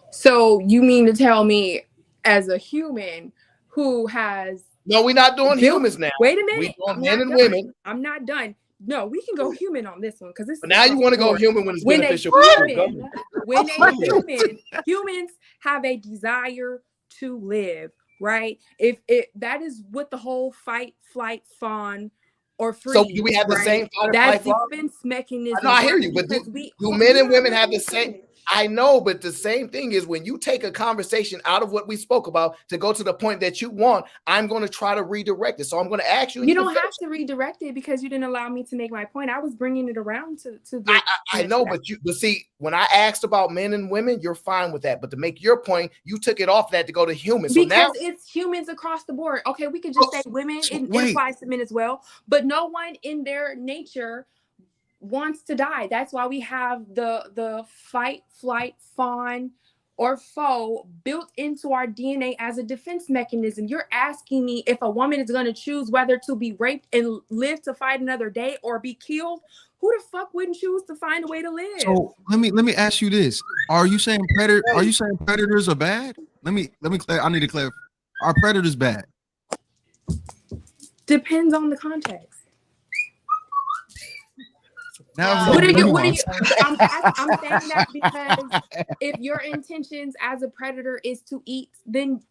So you mean to tell me as a human who has no, we're not doing humans now. Wait a minute. We're doing men and women. I'm not done. No, we can go human on this one because this. But now you want to go human when it's beneficial. Humans have a desire to live, right? If that is what the whole fight, flight, fawn, or freeze. So do we have the same that's defense mechanism? No, I hear you, but do men and women have the same? I know, but the same thing is when you take a conversation out of what we spoke about to go to the point that you want, I'm going to try to redirect it. So I'm going to ask you. You don't have to redirect it because you didn't allow me to make my point. I was bringing it around to the. I know, but see, when I asked about men and women, you're fine with that. But to make your point, you took it off that to go to humans. So because it's humans across the board. Okay, we could just say women. It applies to men as well, but no one in their nature wants to die. That's why we have the fight, flight, fawn, or foe built into our DNA as a defense mechanism. You're asking me if a woman is going to choose whether to be raped and live to fight another day or be killed. Who the fuck wouldn't choose to find a way to live? So let me ask you this: Are you saying predators are bad? Let me I need to clarify. Are predators bad? Depends on the context. Now, what are you? I'm saying that because if your intentions as a predator is to eat, then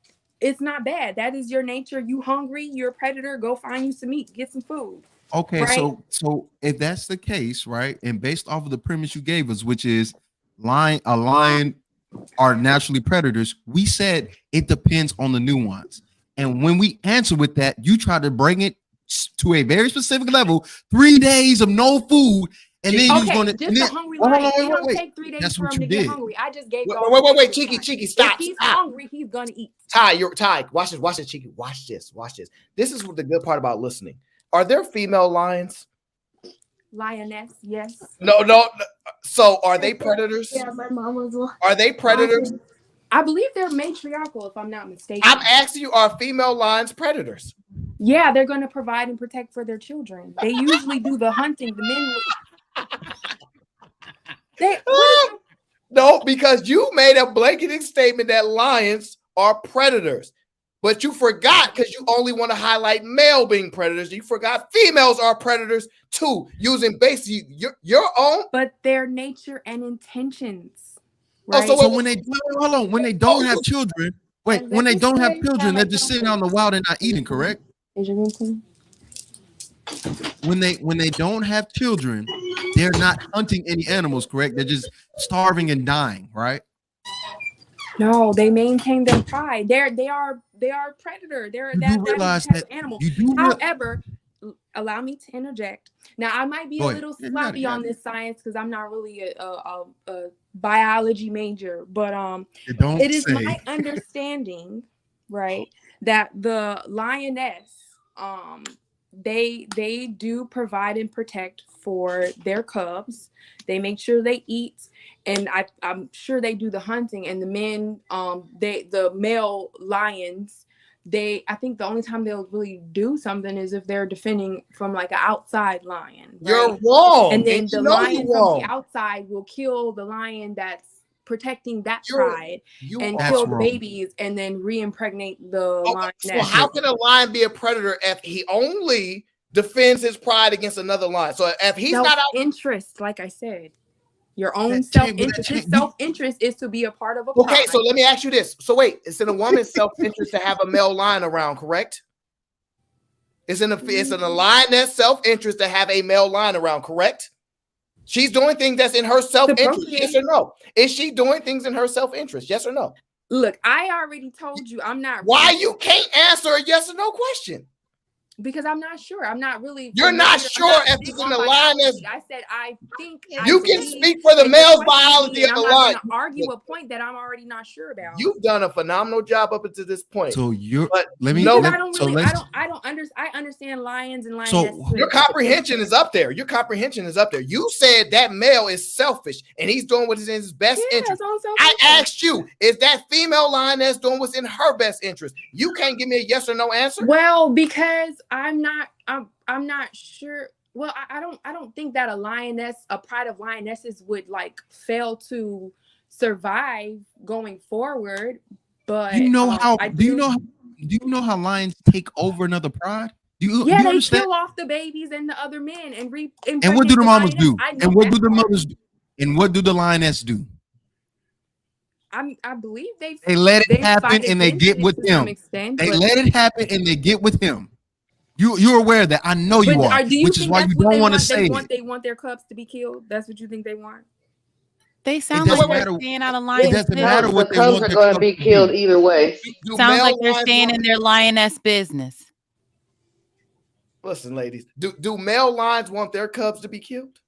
it's not bad. That is your nature. You hungry? You're a predator. Go find you some meat. Get some food. Okay, right? so if that's the case, right, and based off of the premise you gave us, which is a lion are naturally predators, we said it depends on the nuance. And when we answer with that, you try to bring it to a very specific level, 3 days of no food. And then you're going to just a hungry lion. It don't take 3 days for him to get hungry. I just gave wait, Cheeky, stop. If he's hungry, he's gonna eat. Ty, watch this, Cheeky. Watch this. This is what the good part about listening. Are there female lions? Lioness, yes. No. So are they predators? Yeah, my mom was one. Are they predators? I believe they're matriarchal, if I'm not mistaken. I'm asking you, are female lions predators? Yeah, they're going to provide and protect for their children. They usually do the hunting. The men. No, because you made a blanketing statement that lions are predators, but you forgot because you only want to highlight male being predators. You forgot females are predators too, using basically your own. But their nature and intentions. Right? Oh, so when they when they don't have children, when they don't have children, they're just sitting on the wild and not eating, correct? When they don't have children, they're not hunting any animals, correct? They're just starving and dying, right? No, they maintain their pride. They are predator. They're that type of animal. However, allow me to interject. Now, I might be a little sloppy on this science because I'm not really a biology major, but it is my understanding, right, that the lioness, they do provide and protect for their cubs. They make sure they eat, and I'm sure they do the hunting. And the men, the male lions, I think the only time they'll really do something is if they're defending from like an outside lion. Right? You're wrong. And then the lion from the outside will kill the lion that's protecting that pride and kill the babies and then re-impregnate the lion. So how can a lion be a predator if he only defends his pride against another lion? So if he's not out interest, like I said, your own self-interest. His self-interest is to be a part of a pride. Okay, so let me ask you this. So wait, it's in a woman's self-interest to have a male lion around, correct? It's in a lioness self-interest to have a male lion around, correct? She's doing things that's in her self-interest, yes or no? Is she doing things in her self-interest, yes or no? Look, I already told you I'm not. Why you can't answer a yes or no question? Because I'm not sure. I'm not really. You're not sure if it's in the lioness. I said I think you can speak for the male's biology of the lion. I'm not argue a point that I'm already not sure about. You've done a phenomenal job up until this point. So you're. But I understand lions and lionesses. So your comprehension is up there. Your comprehension is up there. You said that male is selfish and he's doing what is in his best interest. I asked you, is that female lioness doing what's in her best interest? You can't give me a yes or no answer. Well, because I'm not sure. Well, I don't think that a pride of lionesses would like fail to survive going forward. But do you know how lions take over another pride? Do you understand? Kill off the babies and the other men and what do the mamas do? And what do the mothers do? And what do the lioness do? I believe they let it happen and they get with him. They let it happen and they get with him. You're aware of that. I know you are, which is why you don't want to say it. They want their cubs to be killed. That's what you think they want. They sound like they're staying out of line. It doesn't matter what the cubs are going to be killed either way. Sounds like they're staying in their lioness business. Listen, ladies, do male lions want their cubs to be killed?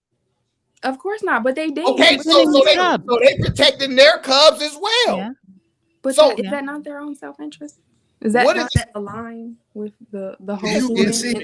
Of course not, but they did. Okay, so they protecting their cubs as well. Yeah. But is that not their own self-interest? Is that not aligned with the whole motivation?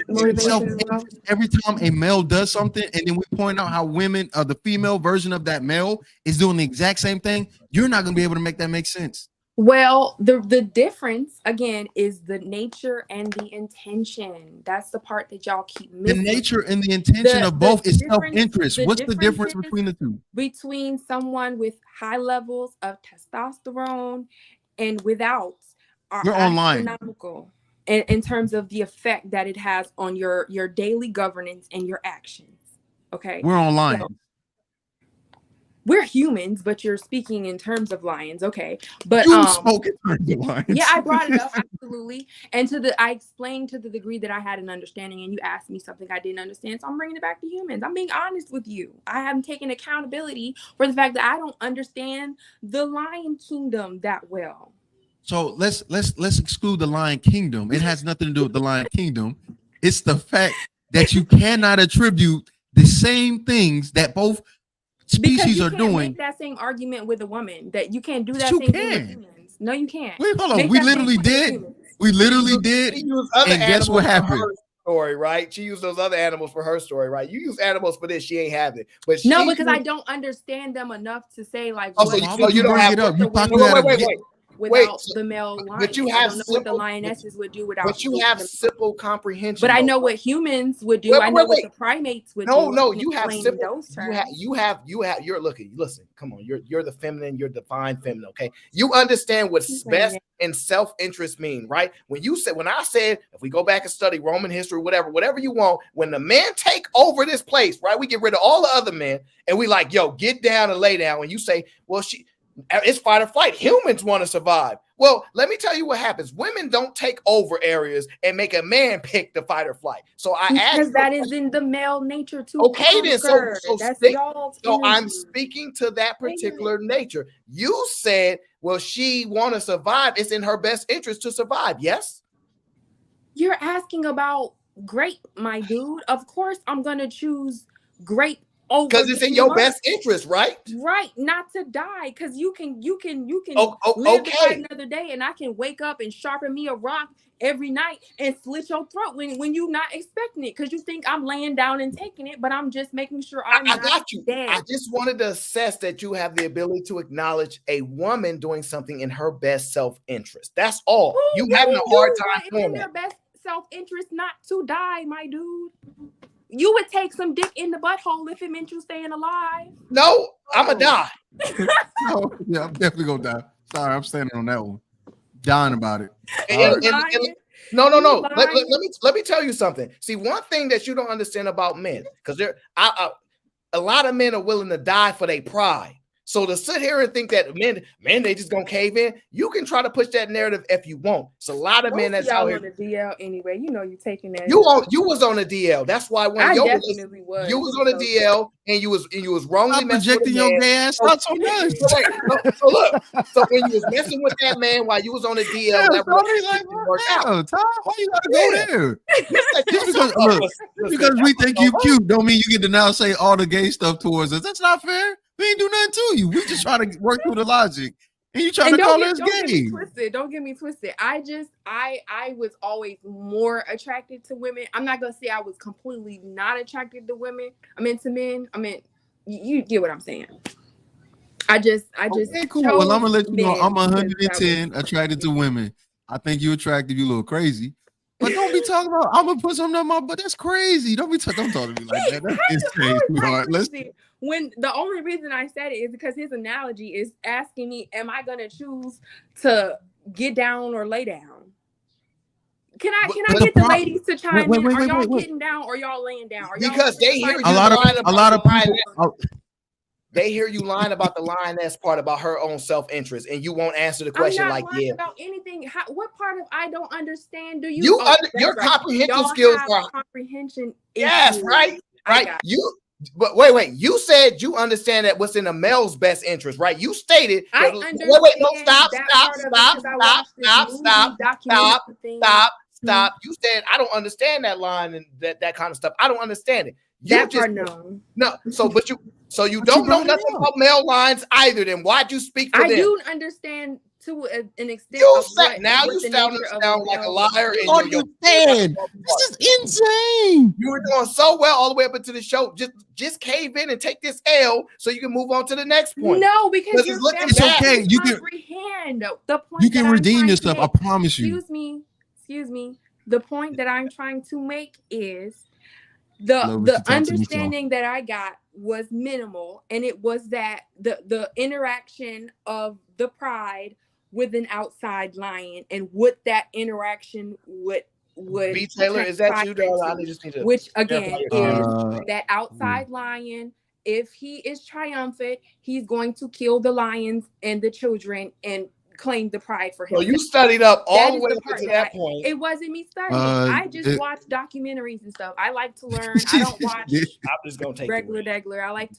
Every time a male does something, and then we point out how women, the female version of that male, is doing the exact same thing, you're not going to be able to make that make sense. Well, the difference again is the nature and the intention. That's the part that y'all keep missing. The nature and the intention of both is self-interest. What's the difference between the two? Between someone with high levels of testosterone and without are astronomical in terms of the effect that it has on your daily governance and your actions. Okay, we're online. So, we're humans, but you're speaking in terms of lions, okay? But you spoke in terms of lions. Yeah, I brought it up absolutely, and I explained to the degree that I had an understanding, and you asked me something I didn't understand, so I'm bringing it back to humans. I'm being honest with you. I haven't taken accountability for the fact that I don't understand the lion kingdom that well. So let's exclude the Lion Kingdom. It has nothing to do with the Lion Kingdom. It's the fact that you cannot attribute the same things that both species are doing. Make that same argument with a woman that you can't do that same thing with humans. No, you can't. Wait, hold on. We literally did. We literally did. And guess what happened? Story, right? She used those other animals for her story, right? You use animals for this, she ain't have it. But no, because I don't understand them enough to say like. Oh, so you don't have it up. You thought you had without the male lion. But you have what the lionesses would do without. But you have simple comprehension. But I know what humans would do. I know what the primates would do. No, you have simple. You have. You're looking. Listen, come on. You're the feminine. You're divine feminine. Okay. You understand what's best and self-interest mean, right? When I said, if we go back and study Roman history, whatever you want, when the men take over this place, right? We get rid of all the other men, and we like, yo, get down and lay down. And you say, well, it's fight or flight. Humans want to survive. Well, let me tell you what happens. Women don't take over areas and make a man pick the fight or flight. So because that is in the male nature too. Okay, then so I'm speaking to that particular nature. You said will she want to survive? It's in her best interest to survive. Yes. You're asking about grape, my dude. Of course, I'm gonna choose grape over because it's in your best interest, right? Right, not to die. Because you can live to fight another day, and I can wake up and sharpen me a rock every night and slit your throat when you're not expecting it, because you think I'm laying down and taking it, but I'm just making sure I got you. Dead. I just wanted to assess that you have the ability to acknowledge a woman doing something in her best self-interest. That's all. You having a hard time doing in their best self-interest not to die, my dude. You would take some dick in the butthole if it meant you staying alive. No, I'ma die. No, yeah, I'm definitely gonna die. Sorry, I'm standing on that one. Dying about it. No. Let me tell you something. See, one thing that you don't understand about men, because a lot of men are willing to die for their pride. So to sit here and think that men, they just gonna cave in, you can try to push that narrative if you want. So a lot of men that's out here. On the DL anyway, you know you taking that. You was on the DL. That's why when you was on the DL and you was wrongly projecting your gay ass out so much. So look, so when you was messing with that man while you was on the DL, that worked out. Tom, why you gotta go there? Because we think you cute, don't mean you get to now say all the gay stuff towards us. That's not fair. We ain't do nothing to you. We just try to work through the logic. And you trying to call us gay. Don't get me twisted. I was always more attracted to women. I'm not gonna say I was completely not attracted to women. I'm into men. I mean, you get what I'm saying. I just cool. Well, I'm gonna let you know I'm 110 attracted to women. I think you attractive, you a little crazy. But don't be talking about I'm gonna put something on my butt. That's crazy. Don't talk to me like that. That's insane, sweetheart. When the only reason I said it is because his analogy is asking me, am I gonna choose to get down or lay down? Can I get the ladies to chime in? Are y'all getting down or y'all laying down? Because they hear a lot of people. They hear you lying about the lioness part about her own self-interest, and you won't answer the question. I'm not like, lying about anything. What part of I don't understand do you? Your comprehension skills are comprehension. Yes, right. But wait. You said you understand that what's in a male's best interest, right? You stated. I Stop. You said I don't understand that line and that kind of stuff. I don't understand it. No. So you don't know nothing about male lines either. Then why'd you speak for them? I do understand to an extent. You sound like a liar. Understand? This is insane. You were doing so well all the way up into the show. Just cave in and take this L so you can move on to the next point. No, because it's okay. You can comprehend the point. You can redeem yourself. I promise you. Excuse me. The point that I'm trying to make is the understanding that I got was minimal, and it was that the interaction of the pride with an outside lion and what that interaction would B. Taylor, is that you? Which again is that outside lion. If he is triumphant, he's going to kill the lions and the children and claim the pride for him. So you studied up all the way up to that point. It wasn't me studying. I just watch documentaries and stuff. I like to learn. I don't watch. I'm just gonna take regular degler. I like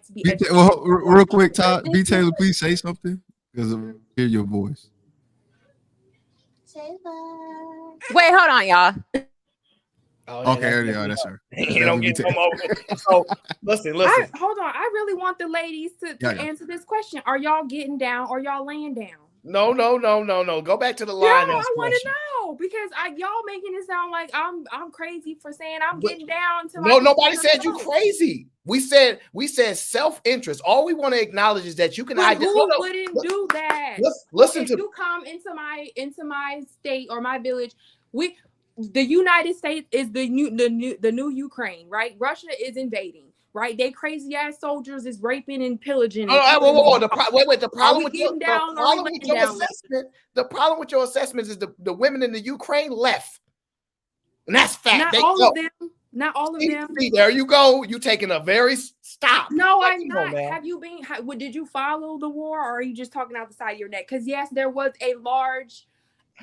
to be. Well, real quick, Todd, B. Taylor, please say something because I hear your voice. Wait, hold on, y'all. Okay, there you are. That's her. You don't get come over. So listen. Hold on. I really want the ladies to answer this question. Are y'all getting down or y'all laying down? No. Go back to the line. I want to know because y'all making it sound like I'm crazy for saying I'm getting down to. No, nobody said you crazy. We said self-interest. All we want to acknowledge is that you can. Who wouldn't do that? Listen to you come into my state or my village. The United States is the new Ukraine, right? Russia is invading, right? They crazy ass soldiers is raping and pillaging. The problem with your assessment is the women in the Ukraine left, and that's fact. Not all of them. See, there you go. You taking a very stop. No, I'm not. Have you been? Did you follow the war, or are you just talking out the side of your neck? Because yes, there was a large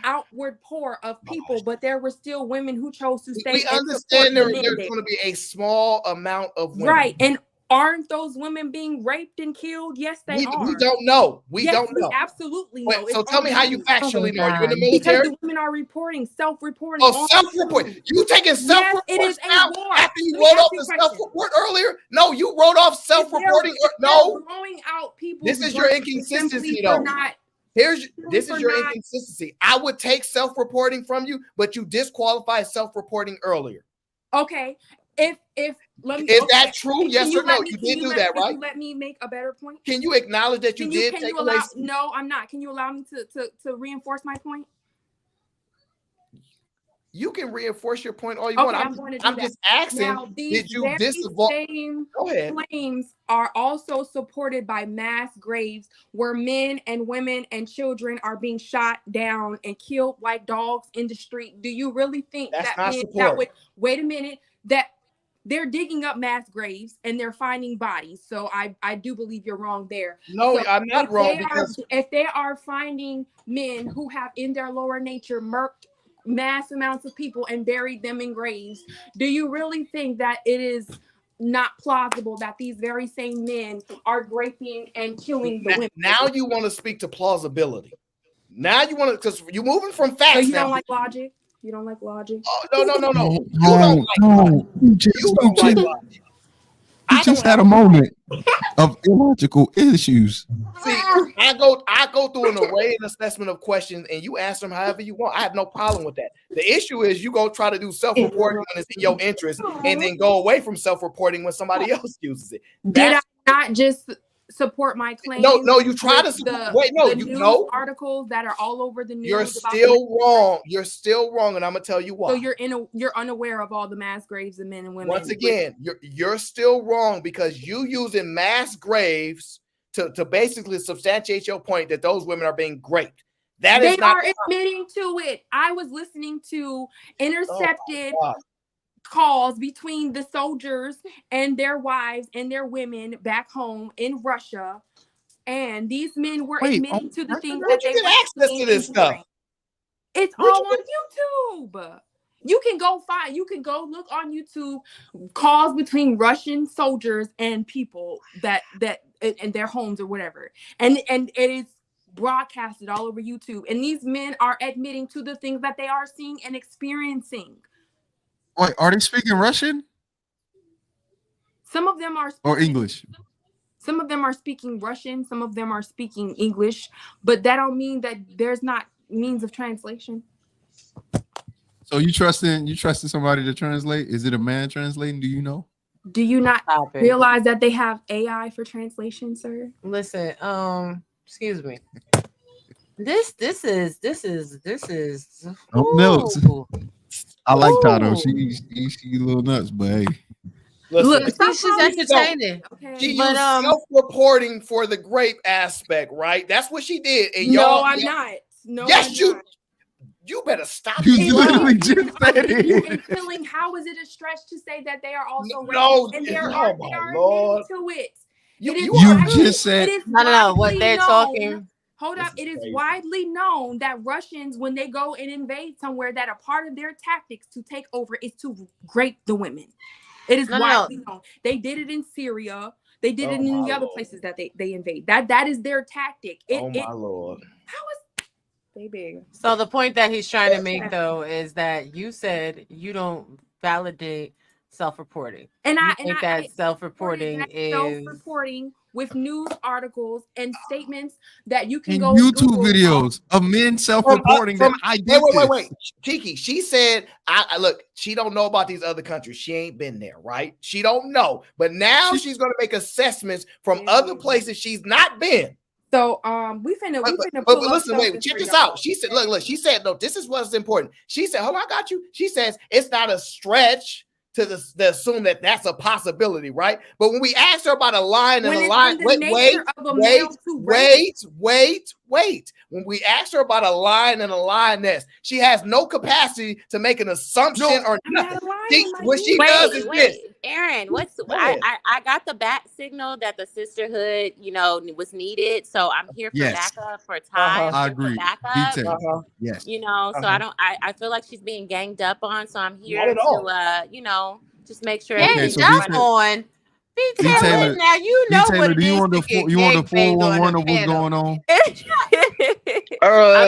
outward pour of people, but there were still women who chose to stay. We understand there's going to be a small amount of women. Right, and Aren't those women being raped and killed? Yes, they are. We don't know. We Yes, don't we know. absolutely Wait, know. so It's tell on me how the you news. factually know. You in the Because military? the women are self-reporting. Oh, on self-report. YouTube. You taking Yes, it self-reports is now a war. after you Let me wrote ask off you a the question. self-report earlier? No, you wrote off self-reporting. If No. they're blowing out people's This is your brains inconsistency, simply though. for not. This is your inconsistency. I would take self-reporting from you, but you disqualified self-reporting earlier. Okay. If let me, Is okay. that true? Yes or no? You did do that, right? Can you let me make a better point? Can you acknowledge that you did take away? No, I'm not. Can you allow me to reinforce my point? You can reinforce your point all you want. I'm just asking, now, did you disavow? Same Go ahead. claims are also supported by mass graves where men and women and children are being shot down and killed like dogs in the street. Do you really think wait a minute, that they're digging up mass graves and they're finding bodies? So I do believe you're wrong there. No, so I'm not wrong because if they are finding men who have in their lower nature murked mass amounts of people and buried them in graves, do you really think that it is not plausible that these very same men are raping and killing the women? Now you want to speak to plausibility. Now you want to, because you're moving from facts. So you now. don't like logic? You don't like logic? Oh, no. You don't like logic. You don't like logic. You just had a moment of illogical issues. See, I go through an array and assessment of questions, and you answer them however you want. I have no problem with that. The issue is you go try to do self-reporting when it's in your interest, and then go away from self-reporting when somebody else uses it. Did I not just support my claim? No, you try to support. Wait, no, you know articles that are all over the news. You're still wrong. You're still wrong, and I'm gonna tell you why. So you're unaware of all the mass graves of men and women. Once again, you're still wrong because you using mass graves to basically substantiate your point that those women are being raped. That they is not. They are admitting to it. I was listening to intercepted calls between the soldiers and their wives and their women back home in Russia, and these men were admitting to the things that they get access to this stuff. It's all on YouTube. You can go look on YouTube calls between Russian soldiers and people that in their homes or whatever, and it is broadcasted all over YouTube, and these men are admitting to the things that they are seeing and experiencing. Wait, are they speaking Russian? Some of them are or English. Some of them are speaking Russian, some of them are speaking English, but that don't mean that there's not means of translation. So you trusting somebody to translate? Is it a man translating? Do you know? Do you not realize that they have AI for translation, sir? Listen, excuse me. This is notes. I like Tato. She a little nuts, but hey. Listen, she's entertaining. She used self-reporting for the grape aspect, right? That's what she did. And I'm not. No, yes, you better stop. You literally just said it. How is it a stretch to say that they are also no, and they are Lord. to it? You just said no. What they're talking. Hold up. It is widely known that Russians, when they go and invade somewhere, that a part of their tactics to take over is to rape the women. It is widely known. They did it in Syria. They did it in the other places that they invade. That is their tactic. My Lord. How is they big? So the point that he's trying to make, though, is that you said you don't validate self-reporting. And I think that self-reporting is self-reporting with news articles and statements that you can go YouTube Google videos of men self-reporting that I did. Wait. Kiki, she said, I look, she don't know about these other countries. She ain't been there, right? She don't know. But now she's gonna make assessments from other places she's not been. So we finna but listen, wait, check this out. She said, look, she said, no, this is what's important. She said, hold on, I got you. She says it's not a stretch to assume that that's a possibility, right? But when we asked her about a line and a line, wait. When we asked her about a line and a lioness, she has no capacity to make an assumption or nothing. What she does is this. Aaron, I got the back signal that the sisterhood, was needed. So I'm here for backup for time. I agree. Backup. Yes. So I feel like she's being ganged up on. So I'm here to just make sure. Ganged up on. B. B. Taylor, Taylor, now you B. know Taylor, what it do you is want to the get you want the gangbanged on 411 a of what's panel. going on? For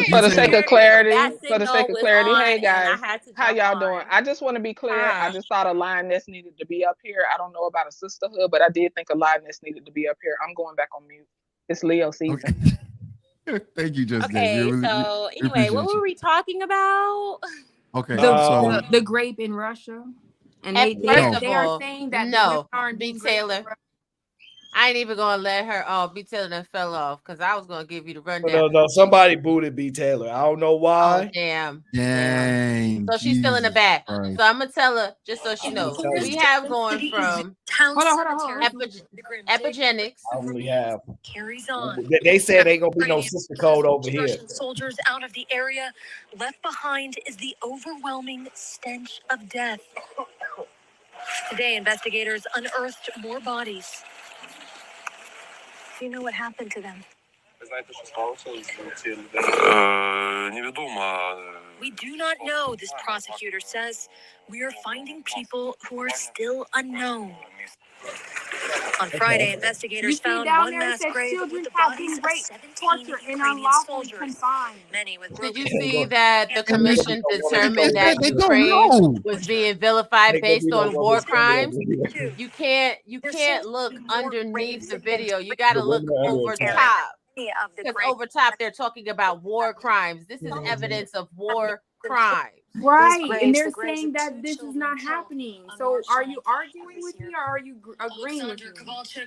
B. the sake Taylor, of clarity, That for the sake signal of was clarity, on, hey and I guys, had to how jump y'all on. doing? I just want to be clear. I Hi. just thought a lioness needed to be up here. I don't know about a sisterhood, but I did think a lioness needed to be up here. I'm going back on mute. It's Leo season. thank you, just that. Okay, We so anyway, what appreciate were you. we talking about? Okay, The so the grape in Russia, and First they of are all, saying that the no, women aren't B. being raped in Taylor. I ain't even gonna let her. Oh, B. Taylor done fell off because I was gonna give you the rundown. No, somebody booted B. Taylor. I don't know Oh, why. damn. dang. So she's still in the Jesus back. Christ. So I'm gonna tell her just so she knows. We have going from Hold on. epigenics. I only have. Carries on. They said ain't gonna be no sister code over here. Russian soldiers out of the area. Left behind is the overwhelming stench of death. Today, investigators unearthed more bodies. Do you know what happened to them? We do not know, this prosecutor says. We are finding people who are still unknown. On Friday, investigators found one mass grave with the bodies of 17 Ukrainian soldiers, many with Did you broken see that the commission determined that They don't Ukraine know. was being vilified based on war crimes? You can't look underneath the video. You got to look over top. Because over top they're talking about war crimes. This is evidence of war crimes. Right, and they're saying that this is not happening. So, are you arguing with me, or are you agreeing with me?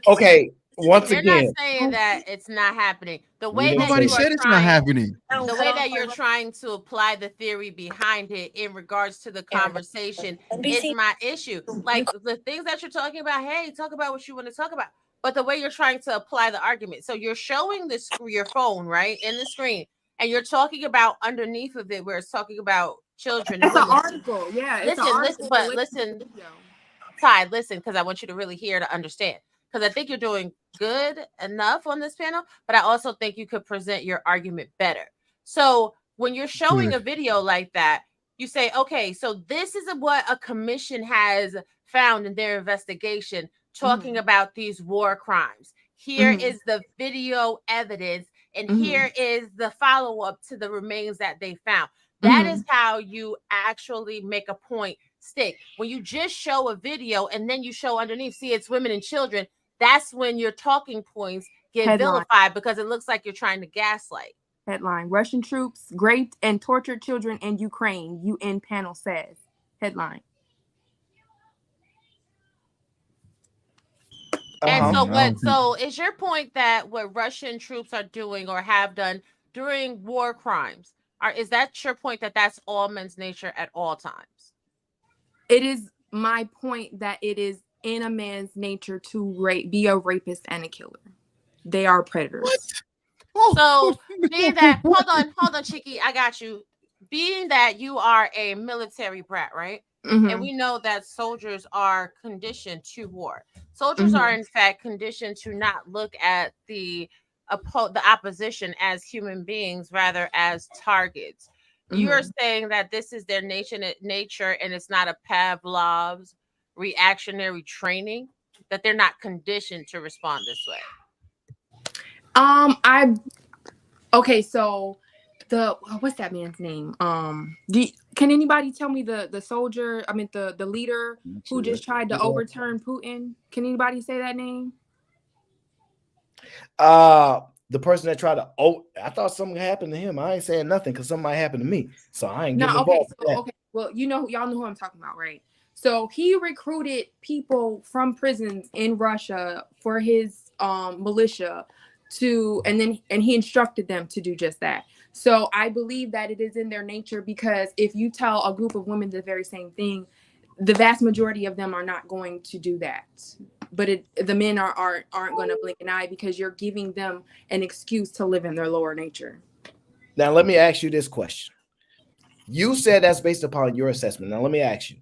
Okay, once They're again, not saying that it's not happening. The We way didn't that Nobody you are said it's not trying, happening. the way that you're trying to apply the theory behind it in regards to the conversation is my issue. Like the things that you're talking about, hey, talk about what you want to talk about. But the way you're trying to apply the argument, so you're showing your phone right in the screen, and you're talking about underneath of it where it's talking about children. It's an women. article, yeah. It's an Listen, article. but listen, Ty, listen, because I want you to really hear to understand. Because I think you're doing good enough on this panel, but I also think you could present your argument better. So when you're showing a video like that, you say, okay, so this is what a commission has found in their investigation, talking about these war crimes. Here is the video evidence, and here is the follow-up to the remains that they found. That is how you actually make a point stick. When you just show a video and then you show underneath, see, it's women and children, that's when your talking points get vilified because it looks like you're trying to gaslight. Headline: Russian troops raped and tortured children in Ukraine. UN panel says. Headline. And so is your point that what Russian troops are doing or have done during war crimes, is that your point that that's all men's nature at all times? It is my point that it is in a man's nature to be a rapist and a killer. They are predators. So being that, hold on, Chicky, I got you. Being that you are a military brat, right? And we know that soldiers are conditioned to war. Soldiers are in fact conditioned to not look at the opposition as human beings, rather as targets. You're saying that this is their nature and it's not a Pavlov's reactionary training, that they're not conditioned to respond this way. Okay, so what's that man's name? Can anybody tell me the soldier? I mean the leader who just tried to overturn Putin? Can anybody say that name? The person that tried to I thought something happened to him. I ain't saying nothing because something might happen to me. So I ain't getting involved. Okay. Well, y'all know who I'm talking about, right? So he recruited people from prisons in Russia for his militia and he instructed them to do just that. So I believe that it is in their nature, because if you tell a group of women the very same thing, the vast majority of them are not going to do that. But the men aren't going to blink an eye because you're giving them an excuse to live in their lower nature. Now, let me ask you this question. You said that's based upon your assessment. Now, let me ask you,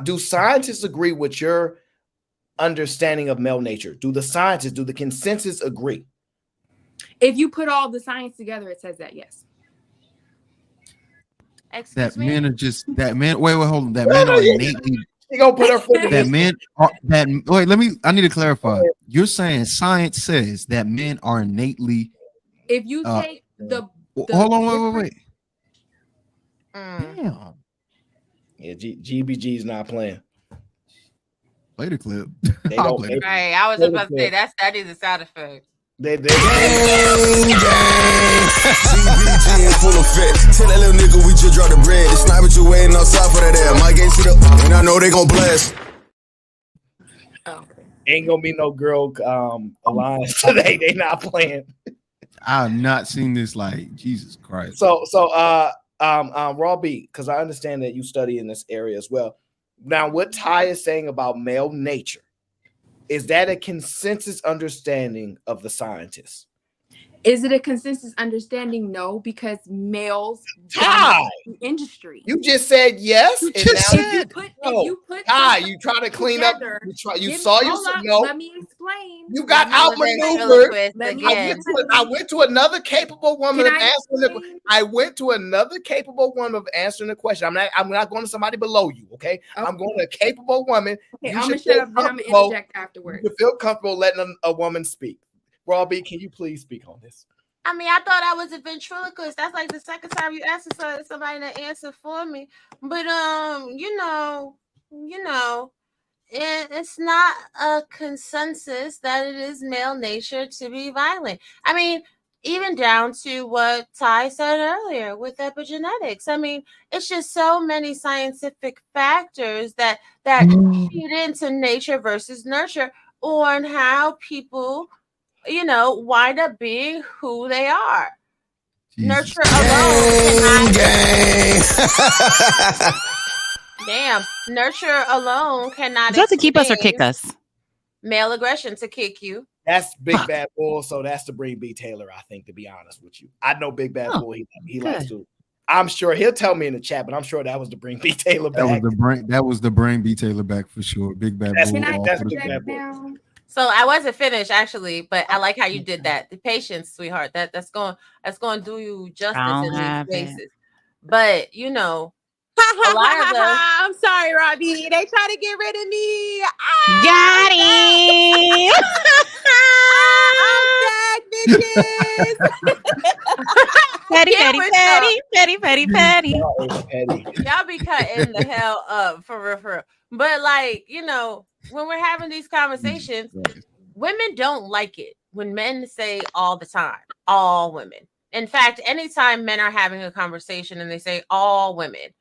do scientists agree with your understanding of male nature? Do the consensus agree? If you put all the science together, it says that, yes. That men are just, that men, wait, hold on. That men are innately, She gonna put her foot in that his. men are that. Wait, I need to clarify. You're saying science says that men are innately. If you take the hold on, wait. Mm. Damn. Yeah, GBG's not playing. Play the clip. I'll play the right. I was about to say that is a sound effect. Gang, GBG in full effect. Tell that little nigga we just dropped the bread. The sniper you waiting outside for that air. My game to the and I know they gon' blast. Ain't gonna be no girl alliance today. They not playing. I've not seen this. Like Jesus Christ. So Raw B, because I understand that you study in this area as well. Now, what Ty is saying about male nature, is that a consensus understanding of the scientists? Is it a consensus understanding? No, because males Ty, the industry. You just said yes. You And just now said you put Ty, you try to clean together, up. You saw yourself. No, let me explain. You got outmaneuvered. I went to another capable woman Can of I answering the. I went to another capable woman of answering the question. I'm not going to somebody below you. Okay? I'm going to a capable woman. Okay, You I'm should gonna shut feel up. Then I'm gonna comfortable. interject afterwards. You should feel comfortable letting a woman speak. Robbie, can you please speak on this? I mean, I thought I was a ventriloquist. That's like the second time you asked somebody to answer for me. But it's not a consensus that it is male nature to be violent. I mean, even down to what Ty said earlier with epigenetics. I mean, it's just so many scientific factors that feed into nature versus nurture on how people, wind up being who they are. Jesus. Nurture alone Damn, nurture alone cannot. Is that to keep us or kick us? Male aggression to kick you. That's Big Bad Bull, so that's to bring B Taylor, I think, to be honest with you. I know Big Bad Bull, he likes to. I'm sure he'll tell me in the chat, but I'm sure that was to bring B Taylor back. That was the brain B Taylor back for sure. Big Bad Bull. That's Big Bad Bull. So I wasn't finished actually, but I like how you did that. The patience, sweetheart. That's going to do you justice in these spaces. But a lot of the I'm sorry, Robbie. They try to get rid of me. Got him. I'm back, bitches. Petty. Y'all be cutting the hell up for real. But when we're having these conversations, women don't like it when men say all the time, all women. In fact, anytime men are having a conversation and they say all women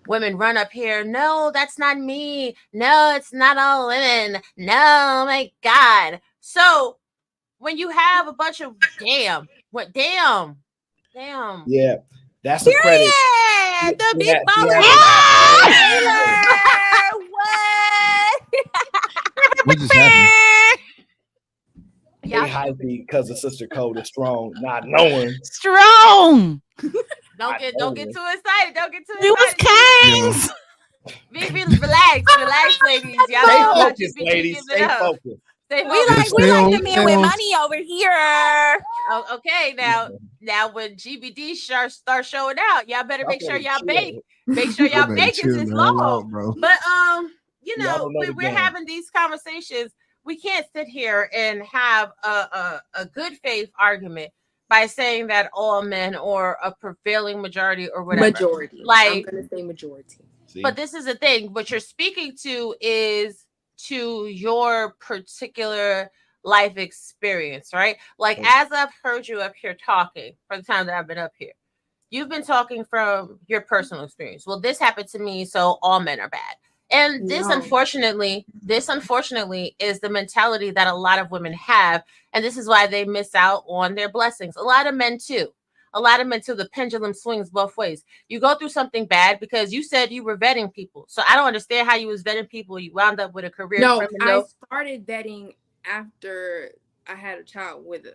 run up here. No, that's not me. No, it's not all women. No, oh my God. So when you have a bunch of damn. Yeah, that's the credit. The big baller. What just happened? They hype me because the sister code is strong, not knowing. Strong. Don't get too excited. You was kings. Relax, ladies. Y'all stay focused, ladies. Stay focused. We like the men with money over here. Oh, okay, now when GBD start showing out, y'all better make sure y'all bake. Make sure y'all bacon is low. But we're having these conversations. We can't sit here and have a good faith argument by saying that all men or a prevailing majority or whatever. Majority. I'm gonna say majority. But this is the thing. What you're speaking to is to your particular life experience, right? Like as I've heard you up here talking for the time that I've been up here, you've been talking from your personal experience. Well, this happened to me, so all men are bad. And this, unfortunately, is the mentality that a lot of women have. And this is why they miss out on their blessings. A lot of men too. The pendulum swings both ways. You go through something bad because you said you were vetting people. So I don't understand how you was vetting people. You wound up with a career criminal. I started vetting after I had a child with an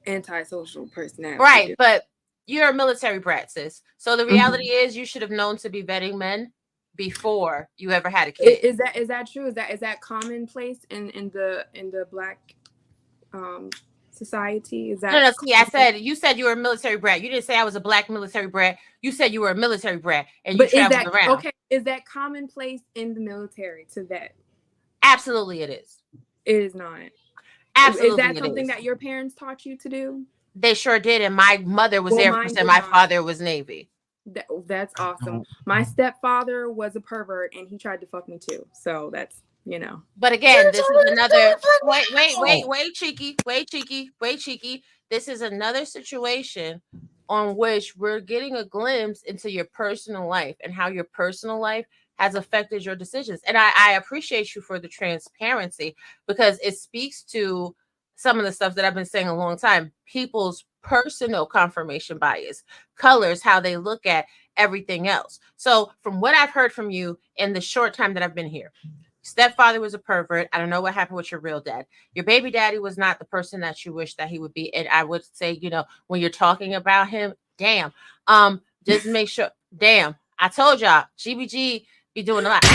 antisocial personality. Right, but you're a military brat, sis. So the reality is you should have known to be vetting men before you ever had a kid. Is that true? Is that commonplace in the black society. Is No, that? no. See, I said you said you were a military brat. You didn't say I was a black military brat. You said you were a military brat and you But is traveled that around. okay? Is that commonplace in the military to vet? Absolutely, it is. It is not. Absolutely, is that it something is. that your parents taught you to do? They sure did, and my mother was Well, Air mine Force and did my not. father was Navy. That's awesome. My stepfather was a pervert and he tried to fuck me too. So that's, you know. But again, this is another wait, cheeky. This is another situation on which we're getting a glimpse into your personal life and how your personal life has affected your decisions. And I appreciate you for the transparency because it speaks to some of the stuff that I've been saying a long time. People's personal confirmation bias, colors, how they look at everything else. So from what I've heard from you in the short time that I've been here, stepfather was a pervert. I don't know what happened with your real dad. Your baby daddy was not the person that you wish that he would be. And I would say, you know, when you're talking about him, just make sure, I told y'all, GBG be doing a lot. Gang.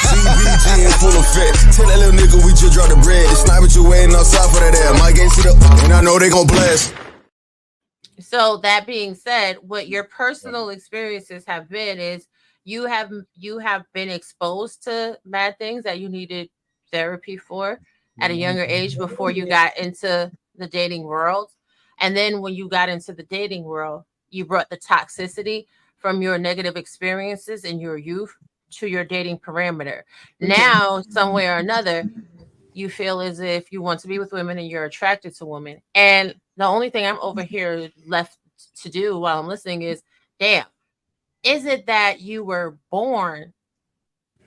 GBG in full effect. Tell that little nigga we just dropped the bread. The sniper you waiting outside for that air. My game to the, and I know they gon' blast. So that being said, what your personal experiences have been is you have been exposed to bad things that you needed therapy for at a younger age before you got into the dating world. And then when you got into the dating world, you brought the toxicity from your negative experiences in your youth to your dating parameter. Now, some way or another, you feel as if you want to be with women and you're attracted to women. And the only thing I'm over here left to do while I'm listening is, is it that you were born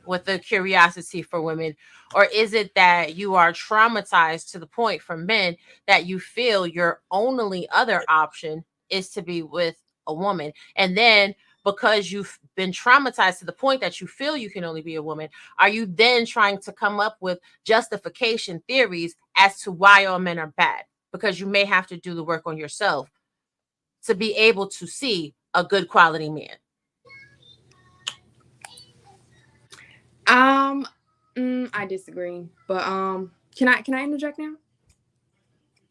with a curiosity for women, or is it that you are traumatized to the point from men that you feel your only other option is to be with a woman? And then because you've been traumatized to the point that you feel you can only be a woman, are you then trying to come up with justification theories as to why all men are bad? Because you may have to do the work on yourself to be able to see a good quality man. I disagree, but can I interject now?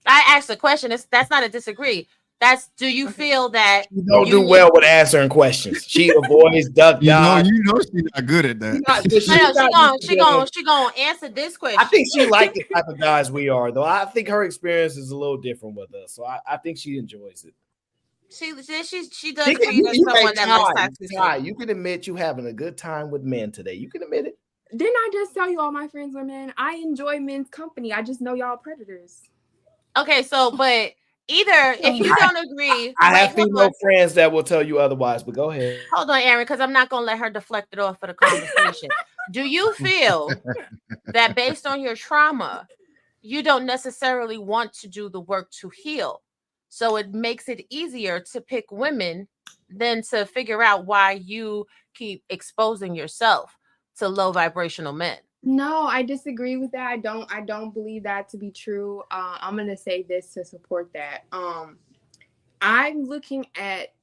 I asked a question. That's not a disagree. That's, do you feel that you don't do well with answering questions? She avoids duck dodge. You know she's not good at that. She gonna answer this question. I think she likes the type of guys we are, though. I think her experience is a little different with us, so I think she enjoys it. She does treat us someone that likes toxicity. You can admit you having a good time with men today. You can admit it. Didn't I just tell you all my friends are men? I enjoy men's company. I just know y'all predators. Okay, so but either if you don't agree, I have female friends that will tell you otherwise. But go ahead. Hold on, Aaron, because I'm not gonna let her deflect it off for the conversation. Do you feel that based on your trauma, you don't necessarily want to do the work to heal? So it makes it easier to pick women than to figure out why you keep exposing yourself to low vibrational men. No, I disagree with that. I don't believe that to be true. I'm gonna say this to support that. I'm looking at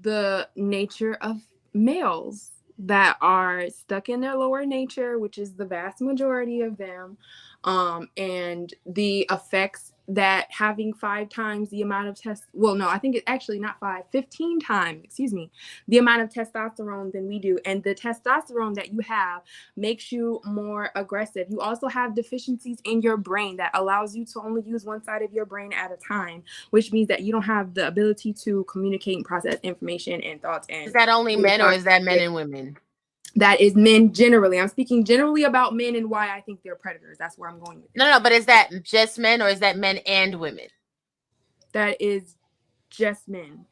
the nature of males that are stuck in their lower nature, which is the vast majority of them, and the effects that having 5 times the amount of I think it's actually not 5, 15 times, the amount of testosterone than we do. And the testosterone that you have makes you more aggressive. You also have deficiencies in your brain that allows you to only use one side of your brain at a time, which means that you don't have the ability to communicate and process information and thoughts. And is that only men or is that men and women? That is men generally. I'm speaking generally about men and why I think they're predators. That's where I'm going with it. No, but is that just men or is that men and women? That is just men.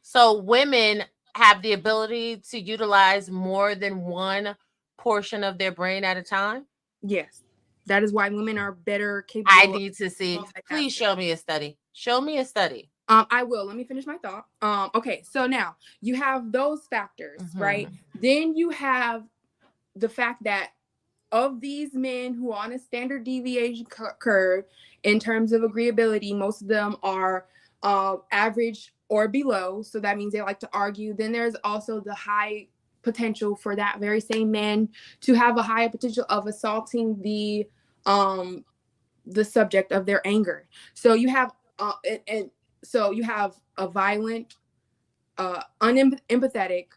So women have the ability to utilize more than one portion of their brain at a time? Yes. That is why women are better capable. I need to see. Please show me a study. Show me a study. I will. Let me finish my thought. Okay, so now you have those factors, right? Then you have the fact that of these men who are on a standard deviation curve in terms of agreeability, most of them are average or below. So that means they like to argue. Then there's also the high potential for that very same man to have a higher potential of assaulting the the subject of their anger. So you have and so you have a violent, unempathetic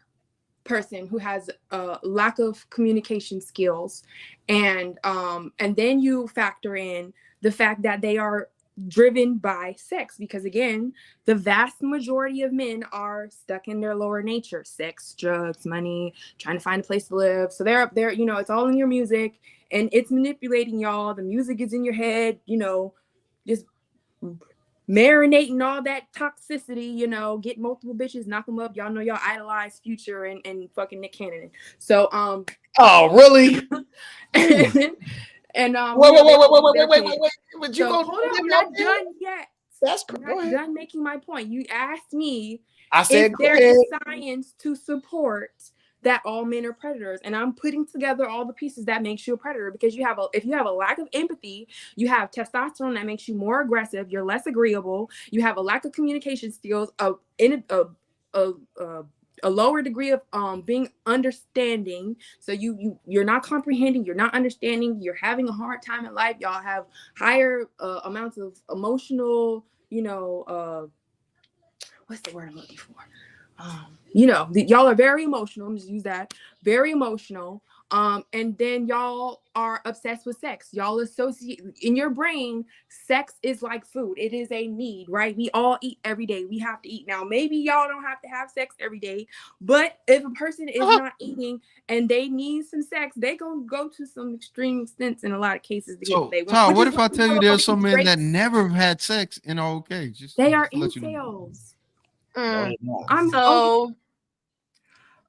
person who has a lack of communication skills, and then you factor in the fact that they are driven by sex, because again, the vast majority of men are stuck in their lower nature: sex, drugs, money, trying to find a place to live. So they're you know, it's all in your music, and it's manipulating y'all. The music is in your head, you know, just marinating all that toxicity, you know, get multiple bitches, knock them up. Y'all know y'all idolize Future and fucking Nick Cannon. So oh really? And wait. But you so go hold on, I'm not done yet. That's I'm not done making my point. You asked me I said if there is science to support that all men are predators, and I'm putting together all the pieces that makes you a predator, because if you have a lack of empathy, you have testosterone that makes you more aggressive, you're less agreeable, you have a lack of communication skills, a lower degree of being understanding. So you're not comprehending, you're not understanding, you're having a hard time in life. Y'all have higher amounts of emotional, you know, what's the word I'm looking for? You know, y'all are very emotional. I'm just use that. Very emotional. And then y'all are obsessed with sex. Y'all associate in your brain, sex is like food. It is a need, right? We all eat every day. We have to eat. Now, maybe y'all don't have to have sex every day, but if a person is not eating and they need some sex, they gonna go to some extreme extents in a lot of cases to get what they want. Todd, what if I tell you there's some men that never had sex and are okay? They are to let you know. incels. So,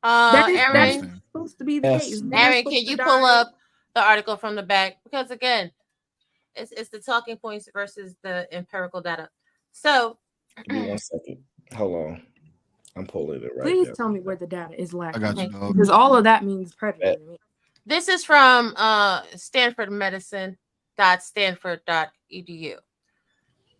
that is Aaron, supposed to be the case. Aaron, can you pull up the article from the back? Because again, it's the talking points versus the empirical data. So, give me 1 second. Hold on. I'm pulling it right Please there. tell me where the data is lacking. I got you, dog. Because all of that means predator to me. This is from stanfordmedicine.stanford.edu.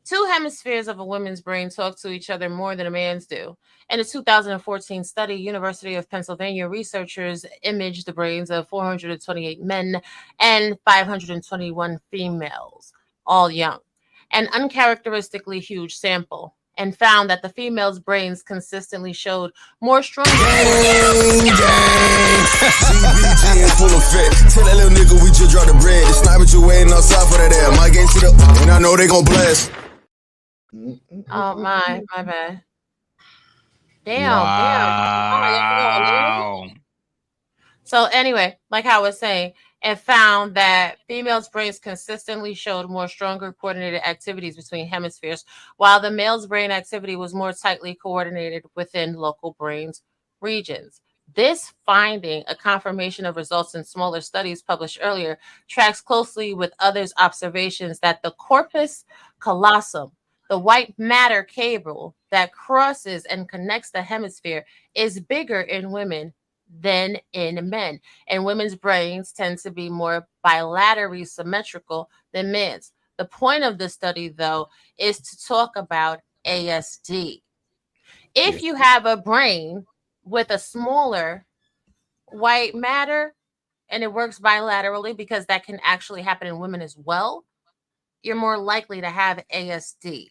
Two hemispheres of a woman's brain talk to each other more than a man's do. In a 2014 study, University of Pennsylvania researchers imaged the brains of 428 men and 521 females, all young, an uncharacteristically huge sample, and found that the females' brains consistently showed more strong. CBG in full effect. Tell that little nigga we just dropped the bread. The sniper you waiting outside for that air. My game to the and I know they gon' blast. Oh my bad. Damn. Wow. So anyway, like I was saying, and found that females' brains consistently showed more stronger coordinated activities between hemispheres, while the male's brain activity was more tightly coordinated within local brains regions. This finding, a confirmation of results in smaller studies published earlier, tracks closely with others' observations that the corpus callosum, the white matter cable that crosses and connects the hemisphere, is bigger in women than in men, and women's brains tend to be more bilaterally symmetrical than men's. The point of this study, though, is to talk about ASD. If you have a brain with a smaller white matter and it works bilaterally, because that can actually happen in women as well, you're more likely to have ASD.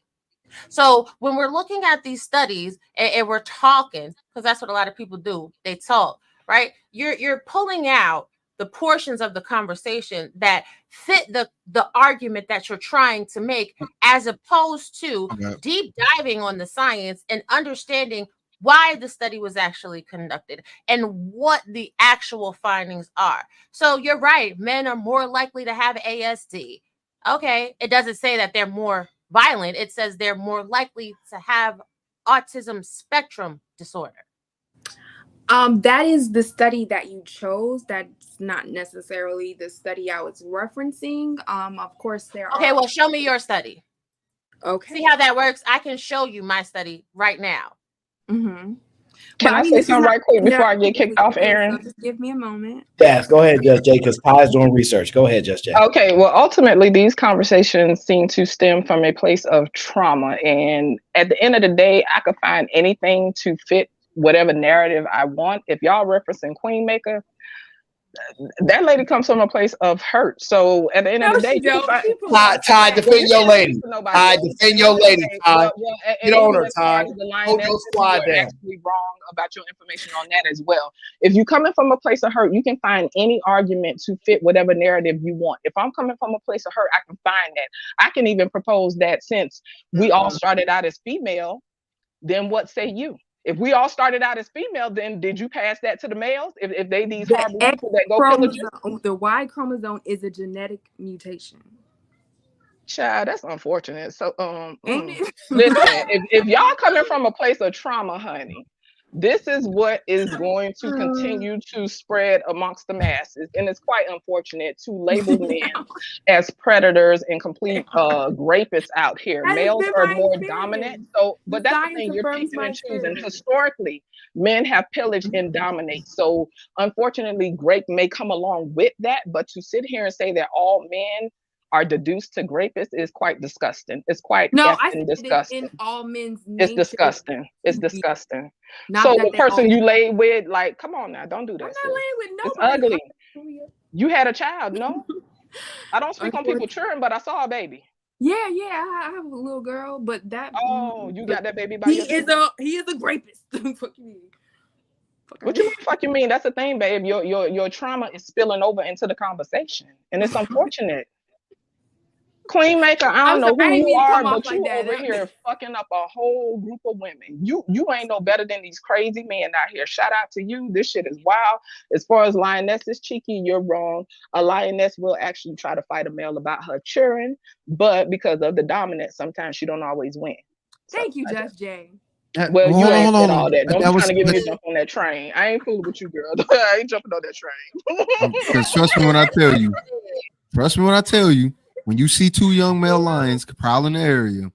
So when we're looking at these studies and we're talking, because that's what a lot of people do, they talk, right? You're pulling out the portions of the conversation that fit the argument that you're trying to make, as opposed to deep diving on the science and understanding why the study was actually conducted and what the actual findings are. So you're right, men are more likely to have ASD. Okay, it doesn't say that they're more violent. It says they're more likely to have autism spectrum disorder. That is the study that you chose. That's not necessarily the study I was referencing. Of course, there Okay, are. well, show me your study. Okay. See how that works? I can show you my study right now. Mm-hmm. Can I say something right quick before I get kicked off, Aaron? So just give me a moment. Yes, go ahead, Just Jay, because Pi's doing research. Go ahead, Just Jay. Okay, well, ultimately, these conversations seem to stem from a place of trauma. And at the end of the day, I could find anything to fit whatever narrative I want. If y'all referencing Queenmaker, that lady comes from a place of hurt. So at the end of the day, you can find Ty, defend your lady. Ty, defend your lady, Ty. Get on her, Ty. Hold your squad down. Actually wrong about your information on that as well. If you're coming from a place of hurt, you can find any argument to fit whatever narrative you want. If I'm coming from a place of hurt, I can find that. I can even propose that since we all started out as female, then what say you? If we all started out as female, then did you pass that to the males? If they these horrible people that go kill the Y chromosome is a genetic mutation. Child, that's unfortunate. So listen, if y'all coming from a place of trauma, honey, this is what is going to continue to spread amongst the masses. And it's quite unfortunate to label men as predators and complete rapists out here. Males are more dominant. So, but that's the thing, you're picking and choosing. Historically, men have pillaged and dominate. So unfortunately, grape may come along with that, but to sit here and say that all men are deduced to rapists is quite disgusting. It's quite disgusting. In all men's it's disgusting. It's disgusting. So the person you lay with, like, come on now, don't do that. I'm not laying with nobody. It's ugly. You had a child, no? I don't speak on people children, but I saw a baby. Yeah, I have a little girl, but that. Oh, you got that baby by he is a rapist. Fuck you mean? What you mean? Fuck you mean? That's the thing, babe. Your trauma is spilling over into the conversation, and it's unfortunate. Queen Maker, I don't know who you are, but you over here fucking up a whole group of women. You ain't no better than these crazy men out here. Shout out to you. This shit is wild. As far as lioness is cheeky, you're wrong. A lioness will actually try to fight a male about her children, but because of the dominance, sometimes she don't always win. Thank you, Just Jay. Well, you ain't said all that. Don't try to get me to jump on that train. I ain't fooling with you, girl. I ain't jumping on that train. Because trust me when I tell you, when you see two young male lions prowling the area,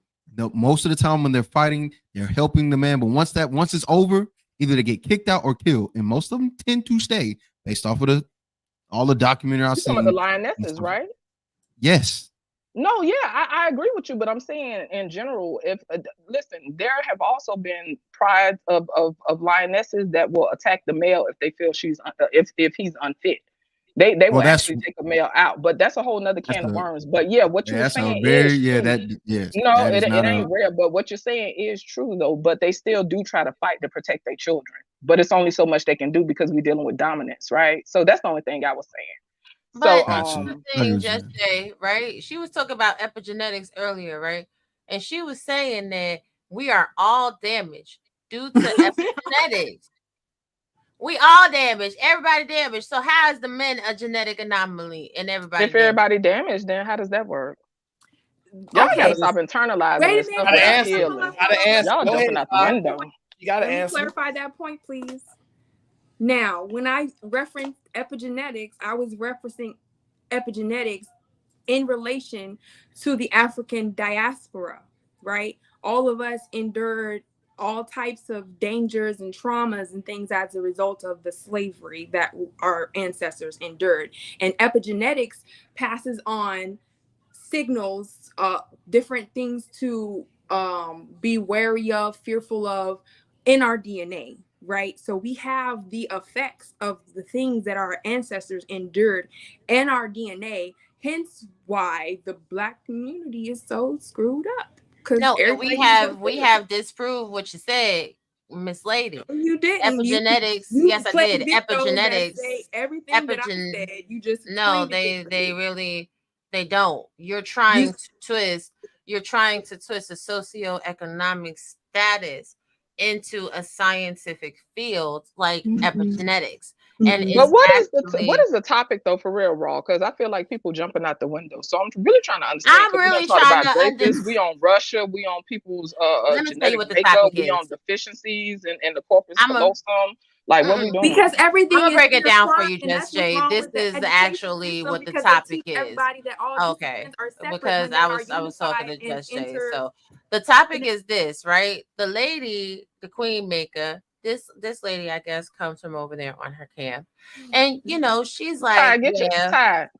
most of the time when they're fighting, they're helping the man. But once it's over, either they get kicked out or killed, and most of them tend to stay based off of all the documentary I've seen. Some of the lionesses, right? Yes. No, yeah, I agree with you, but I'm saying in general, if listen, there have also been prides of lionesses that will attack the male if they feel if he's unfit. They will actually take a male out, but that's a whole nother can of worms. But yeah, what you're saying is it ain't rare, but what you're saying is true though. But they still do try to fight to protect their children. But it's only so much they can do because we're dealing with dominance, right? So that's the only thing I was saying. But the thing, Just Jay, right? She was talking about epigenetics earlier, right? And she was saying that we are all damaged due to epigenetics. We all damaged. Everybody damaged. So how is the men a genetic anomaly and everybody? If everybody damaged, then how does that work? Y'all gotta stop internalizing this stuff. Y'all jumping out the window. You gotta answer. Clarify that point, please. Now, when I referenced epigenetics, I was referencing epigenetics in relation to the African diaspora, right? All of us endured all types of dangers and traumas and things as a result of the slavery that our ancestors endured. And epigenetics passes on signals, different things to be wary of, fearful of in our DNA, right? So we have the effects of the things that our ancestors endured in our DNA, hence why the Black community is so screwed up. No, we have disproved what you said, Miss Lady. You didn't. Epigenetics. Yes, I did. Epigenetics. Everything that I said, you just they don't. You're trying to twist. You're trying to twist a socioeconomic status into a scientific field like epigenetics. And but what is the topic though, for real, Raw? Because I feel like people jumping out the window. So I'm really trying to understand. I'm really trying to understand. We on Russia. We on people's genetic makeup. We on deficiencies and the corpus callosum. Like what we doing? Because everything. I'm gonna break it down for you, Just Jay. This is actually what the topic is. Okay, because I was talking to Just Jay. So the topic is this, right? The lady, the Queen Maker. This lady, I guess, comes from over there on her camp, and she's like,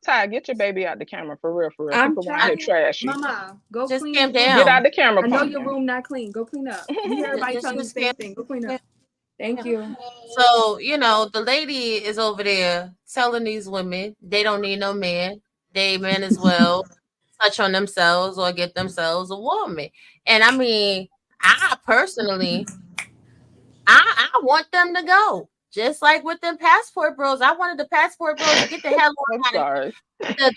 Ty, get your baby out the camera for real. I'm trying to trash you. Mama, go just clean calm down. Get out the camera. I know your room not clean. Go clean up. You hear everybody telling the same thing. Go clean up. Thank you. So, you know, the lady is over there telling these women they don't need no man. They men as well touch on themselves or get themselves a woman. And I mean, I personally, I want them to go. Just like with them passport bros. I wanted the passport bros to get the hell I'm out of sorry.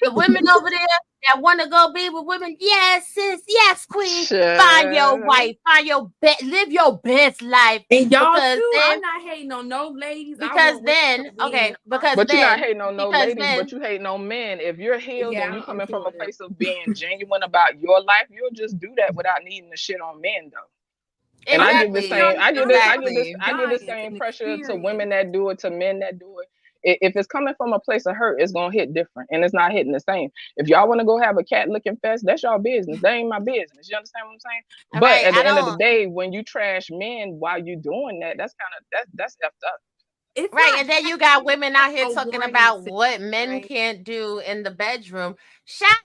the women over there that want to go be with women. Yes, sis. Yes, queen. Find your Sure. wife. Find your live your best life. And y'all Because too. then, I'm not hating on no ladies. because then, okay, because But you're not then, hating on no because ladies, then, but you hating on men. If you're healed and you Yeah, I'm coming from a feeling it. place of being genuine about your life, you'll just do that without needing to shit on men, though. And I give the exactly, same, I give the Science same and pressure to experience. women that do it, to men that do it. If it's coming from a place of hurt, it's gonna hit different, and it's not hitting the same. If y'all want to go have a cat looking fest, that's y'all business. That ain't my business. You understand what I'm saying? all But right. at I the end of the don't. day, when you trash men while you doing that, that's kind of that's effed up. It's Right, not and then you got women out here a talking warning about system, what men right? can't do in the bedroom. Shout out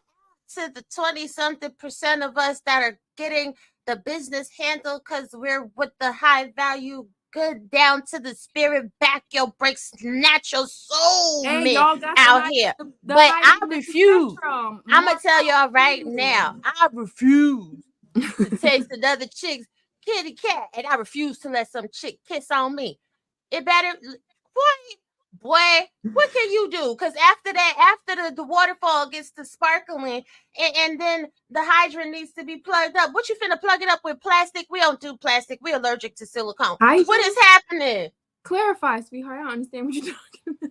to the 20-something% of us that are getting the business handled because we're with the high value, good down to the spirit, back your brakes, snatch your soul Hey, men y'all got out here. the But high I end of the refuse. spectrum. I'm More gonna tell y'all power right to now, you. I refuse to taste another chick's kitty cat, and I refuse to let some chick kiss on me. It better, boy, what can you do? Because after that, after the waterfall gets to sparkling, and then the hydrant needs to be plugged up. What you finna plug it up with? Plastic? We don't do plastic. We're allergic to silicone. Hydrant? What is happening? Clarify, sweetheart. I don't understand what you're talking about.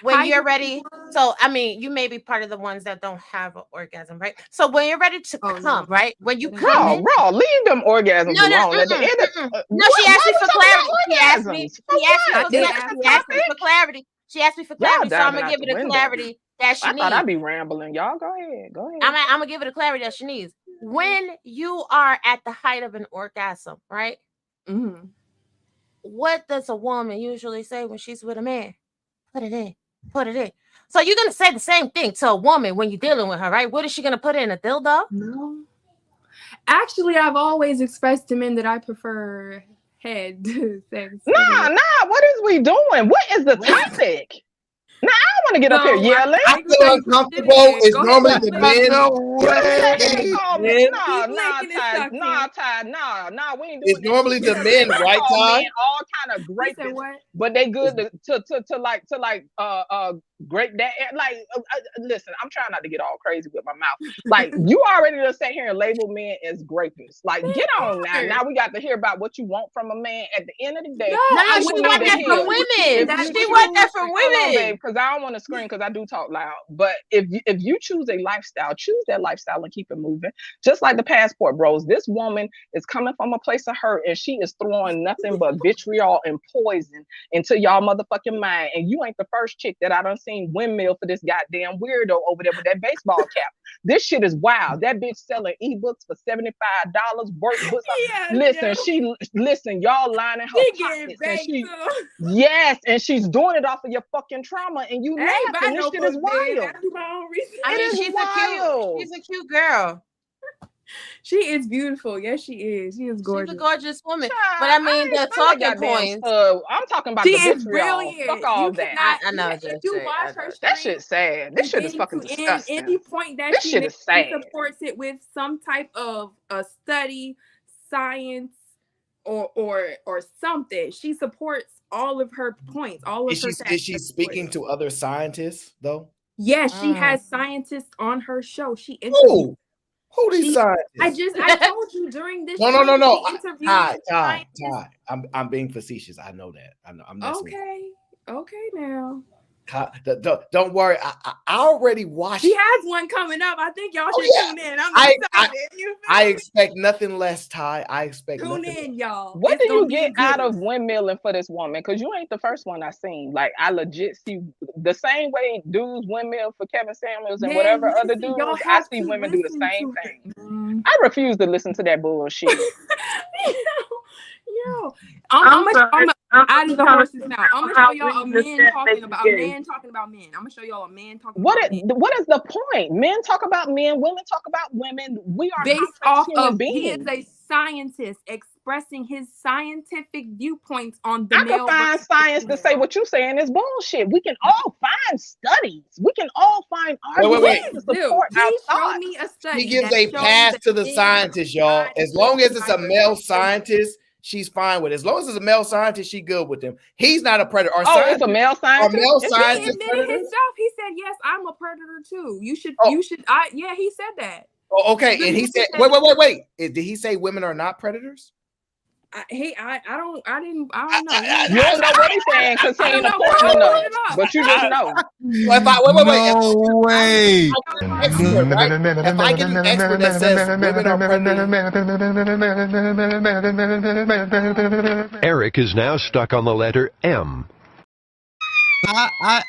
When you're ready, so I mean, you may be part of the ones that don't have an orgasm, right? So when you're ready to come, right? When you come in, Bro, leave them orgasms no, alone. At the end of no, she why asked me we for talking clarity. about She asked me. orgasms? For what? Is that the She asked me topic? for clarity. She asked me for Y'all clarity, so I'm diving gonna out give the it a window. clarity that she I thought I'd needs. be rambling. Y'all go ahead. Go ahead. I'm gonna give it a clarity that she needs. When you are at the height of an orgasm, right? Mm-hmm. What does a woman usually say when she's with a man? Put it in. Put it in. So you're gonna say the same thing to a woman when you're dealing with her, right? What is she gonna put in? A dildo? No. Actually, I've always expressed to men that I prefer head sex. Nah. What is we doing? What is the topic? Nah, I don't want to get up here yelling. I feel uncomfortable. It's normally the men. Nah, we ain't doing It's that. normally the Men men, right, call Ty? men all kind of greatness, but they good to great that listen, I'm trying not to get all crazy with my mouth. Like, you already just sat here and label men as rapists. Like, get on now. Now we got to hear about what you want from a man. At the end of the day, No, I she want want to that hear from women. if you She want that choose. from Hold on, babe, women. because I don't want to scream because I do talk loud. But if you choose a lifestyle, choose that lifestyle and keep it moving. Just like the passport bros, this woman is coming from a place of hurt and she is throwing nothing but vitriol and poison into y'all motherfucking mind. And you ain't the first chick that I done seen windmill for this goddamn weirdo over there with that baseball cap. This shit is wild. That bitch selling ebooks for $75, workbooks. Listen, y'all lining her pockets, and yes, and she's doing it off of your fucking trauma, and you laughing. This shit is wild. I mean, she's a cute girl. She is beautiful. Yes, she is. She is gorgeous. She's a gorgeous woman. But I mean, the talking points. I'm talking about she the is vitriol. brilliant. Fuck all you that. Cannot, I know. if you watch her that shit's sad. This shit is fucking disgusting. Any point that this she shit makes, is sad. she supports it with some type of a study, science, or something. She supports all of her points. All of her. Is she speaking to other scientists though? Yes, she has scientists on her show. She interviews. Who these scientists? I told you during this. No. Ty. I'm being facetious. I know that. I know. I'm Okay now. Don't worry. I already watched. She has one coming up. I think y'all should tune in. I'm excited. I expect nothing less, Ty. I expect tune in, y'all. What do you get out of windmilling for this woman? Because you ain't the first one I seen. Like, I legit see the same way dudes windmill for Kevin Samuels and whatever other dudes. I see women do the same thing. I refuse to listen to that bullshit. Yo, I'm out of the horses now. I'm gonna show y'all a man talking about men. I'm gonna show y'all a man talking about men. What is the point? Men talk about men, women talk about women. We are based off human of beings. he is a scientist expressing his scientific viewpoints on the I can male. find science to say what you're saying is bullshit. We can all find studies. We can all find arguments to support our Please show thoughts. me a He study gives that a shows pass that to the men scientist, y'all. As long as it's a male scientist, she's fine with it. As long as it's a male scientist, she good with him. He's not a predator. It's a male scientist. He Scientists admitted predators? himself. He said, "Yes, I'm a predator too. You should. Yeah, he said that. Oh, okay, and he said, wait. Did he say women are not predators? I don't know. You don't know what he's saying because he ain't important enough. But you just know. If I, No way. Expert, right? If I get an expert that says women are predators, Eric is now stuck on the letter M. I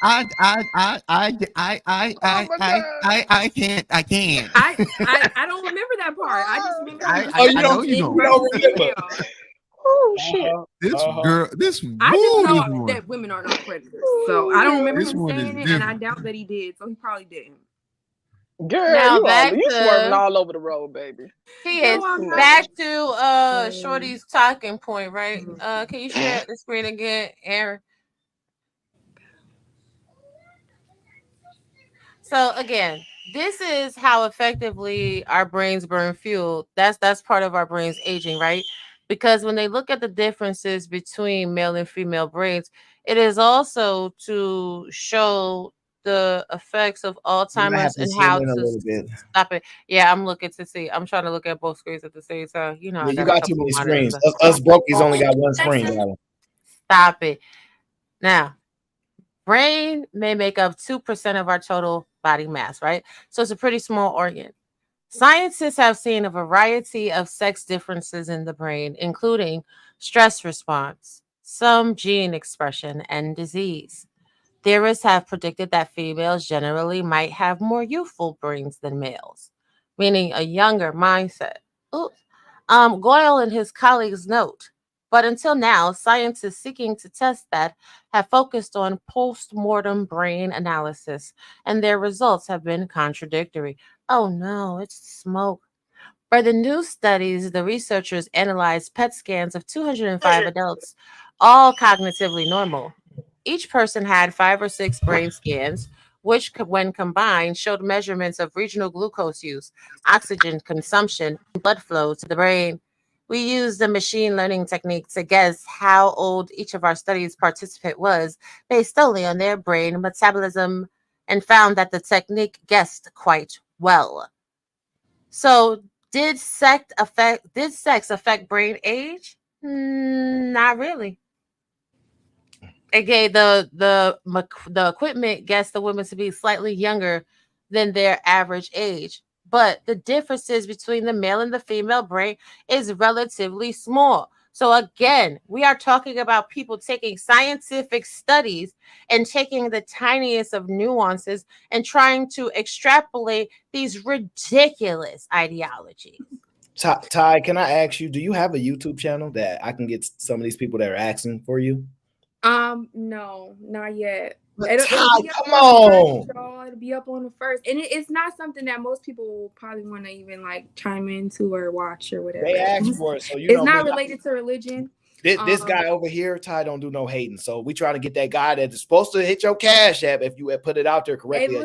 can't. I don't remember that part. I just remember. I know you don't. Oh shit! This girl, this I just know this one. that women are not predators. So I don't remember This him one is saying it, and I different. doubt that he did. So he probably didn't. Girl, Now you back swerving to all over the road, baby. kids. Back to Shorty's talking point, right? Can you share the screen again, Aaron? So again, this is how effectively our brains burn fuel. That's part of our brains aging, right? Because when they look at the differences between male and female brains, it is also to show the effects of Alzheimer's and how to stop it. Yeah, I'm looking to see. I'm trying to look at both screens at the same time. You know, I you got, got too many screens. Us brokies only got one screen, darling. Stop it. Now, brain may make up 2% of our total body mass, right? So it's a pretty small organ. Scientists have seen a variety of sex differences in the brain, including stress response, some gene expression, and disease. Theorists have predicted that females generally might have more youthful brains than males, meaning a younger mindset. Oops. Goyle and his colleagues note, but until now, scientists seeking to test that have focused on post-mortem brain analysis, and their results have been contradictory. Oh no, it's smoke. For the new studies, the researchers analyzed PET scans of 205 adults, all cognitively normal. Each person had 5 or 6 brain scans, which, when combined, showed measurements of regional glucose use, oxygen consumption, and blood flow to the brain. We used a machine learning technique to guess how old each of our studies participant was based solely on their brain metabolism and found that the technique guessed quite well. So, did sex affect brain age? Not really. Again, the equipment guessed the women to be slightly younger than their average age, but the differences between the male and the female brain is relatively small. So again, we are talking about people taking scientific studies and taking the tiniest of nuances and trying to extrapolate these ridiculous ideologies. Ty, can I ask you, do you have a YouTube channel that I can get some of these people that are asking for you? No, not yet. Come on. It'll be up on the first, and it's not something that most people will probably want to even like chime into or watch or whatever. They asked for it, so it's not related to religion. This guy over here, Ty, don't do no hating. So we try to get that guy that's supposed to hit your Cash App if you had put it out there correctly. Hey,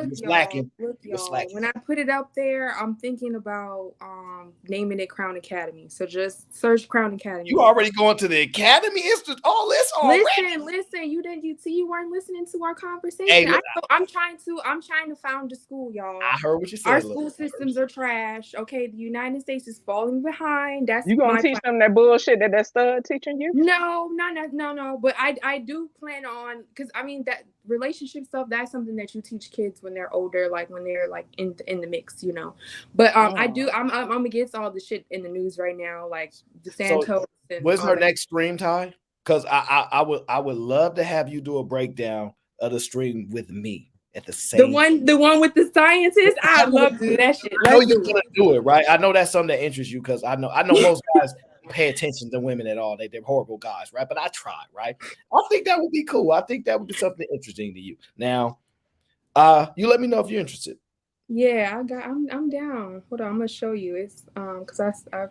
look, y'all. When I put it out there, I'm thinking about naming it Crown Academy. So just search Crown Academy. You already going to the academy? It's all this already. Listen. You weren't listening to our conversation. Hey, I'm trying to found a school, y'all. I heard what you said. Our school systems are trash. Okay, the United States is falling behind. That's you gonna teach them that bullshit that stud teaching you? No. But I do plan on, because I mean that relationship stuff, that's something that you teach kids when they're older, like when they're like in the mix, you know. But I'm against all the shit in the news right now, like DeSantos. So, when's her next stream, Ty? Because I would love to have you do a breakdown of the stream with me at the same. The one with the scientists. I'd love to do that shit. I know you're gonna do it, right? I know that's something that interests you because I know most guys pay attention to women at all. They're horrible guys, right? But I tried, right? I think that would be cool. I think that would be something interesting to you. Now, you let me know if you're interested. Yeah, I'm down. Hold on, I'm gonna show you. It's because I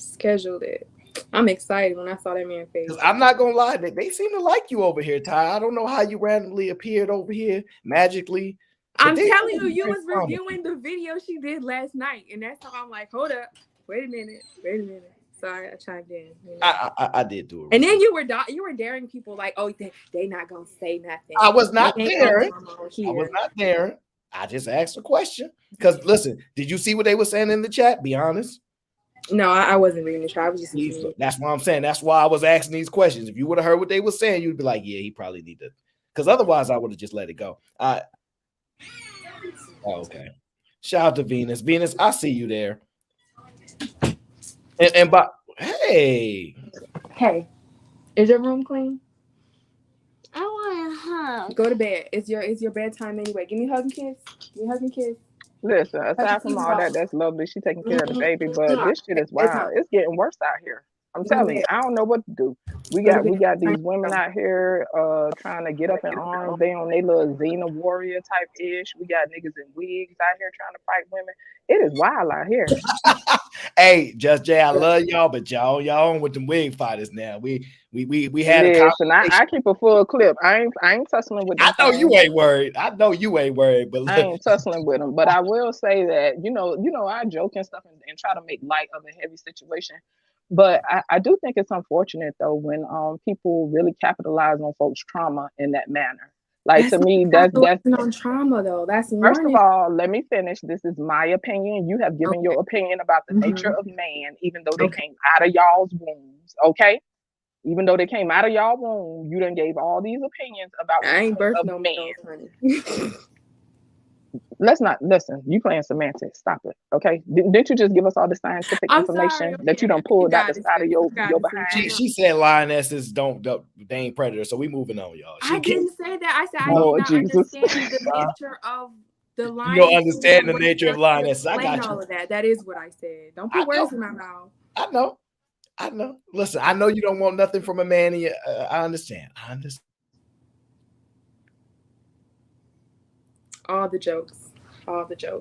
scheduled it. I'm excited when I saw that man's face. I'm not gonna lie, they seem to like you over here, Ty. I don't know how you randomly appeared over here magically. I'm telling you, you was reviewing the video she did last night, and that's how I'm like, hold up, wait a minute. Sorry, I chimed in. You know? I did do it. And then you were daring people like, oh, they not gonna say nothing. I was not daring. I was not daring. I just asked a question. Because listen, did you see what they were saying in the chat? Be honest. No, I wasn't reading the chat. I was just that's what I'm saying. That's why I was asking these questions. If you would have heard what they were saying, you'd be like, yeah, he probably need to. Because otherwise, I would have just let it go. Okay. Shout out to Venus. Venus, I see you there. But hey, is your room clean? I want a hug. Go to bed. It's your bedtime anyway. Give me a hug and kiss. Give me a hug and kiss. Listen, aside from all that, that's lovely. She's taking care of the baby, but this shit is wild. It's getting worse out here. I'm telling you, I don't know what to do. We got these women out here trying to get up in arms. They on their little Xena warrior type ish. We got niggas in wigs out here trying to fight women. It is wild out here. Hey, Just Jay, I love y'all, but y'all on with them wig fighters now. We had a conversation. I keep a full clip. I ain't tussling with them. I know you ain't worried. But I ain't tussling with them. But I will say that you know I joke and stuff and try to make light of a heavy situation. But I do think it's unfortunate though when people really capitalize on folks' trauma in that manner. Like to me, that's on trauma though. That's first of all, let me finish. This is my opinion. You have given your opinion about the nature of man, even though they came out of y'all's wombs. Okay, even though they came out of y'all womb, you done gave all these opinions about. I ain't birthed no man. Let's not listen. You playing semantics. Stop it. Okay. Didn't you just give us all the scientific information that you done pulled out the side of your behind? She said lionesses they ain't predators. So we moving on, y'all. I didn't say that. I said I did not understand the nature of the lion. You don't understand the nature of lionesses. I got you. All of that. That is what I said. Don't put words in my mouth. I know. Listen, I know you don't want nothing from a man. I understand. All the jokes.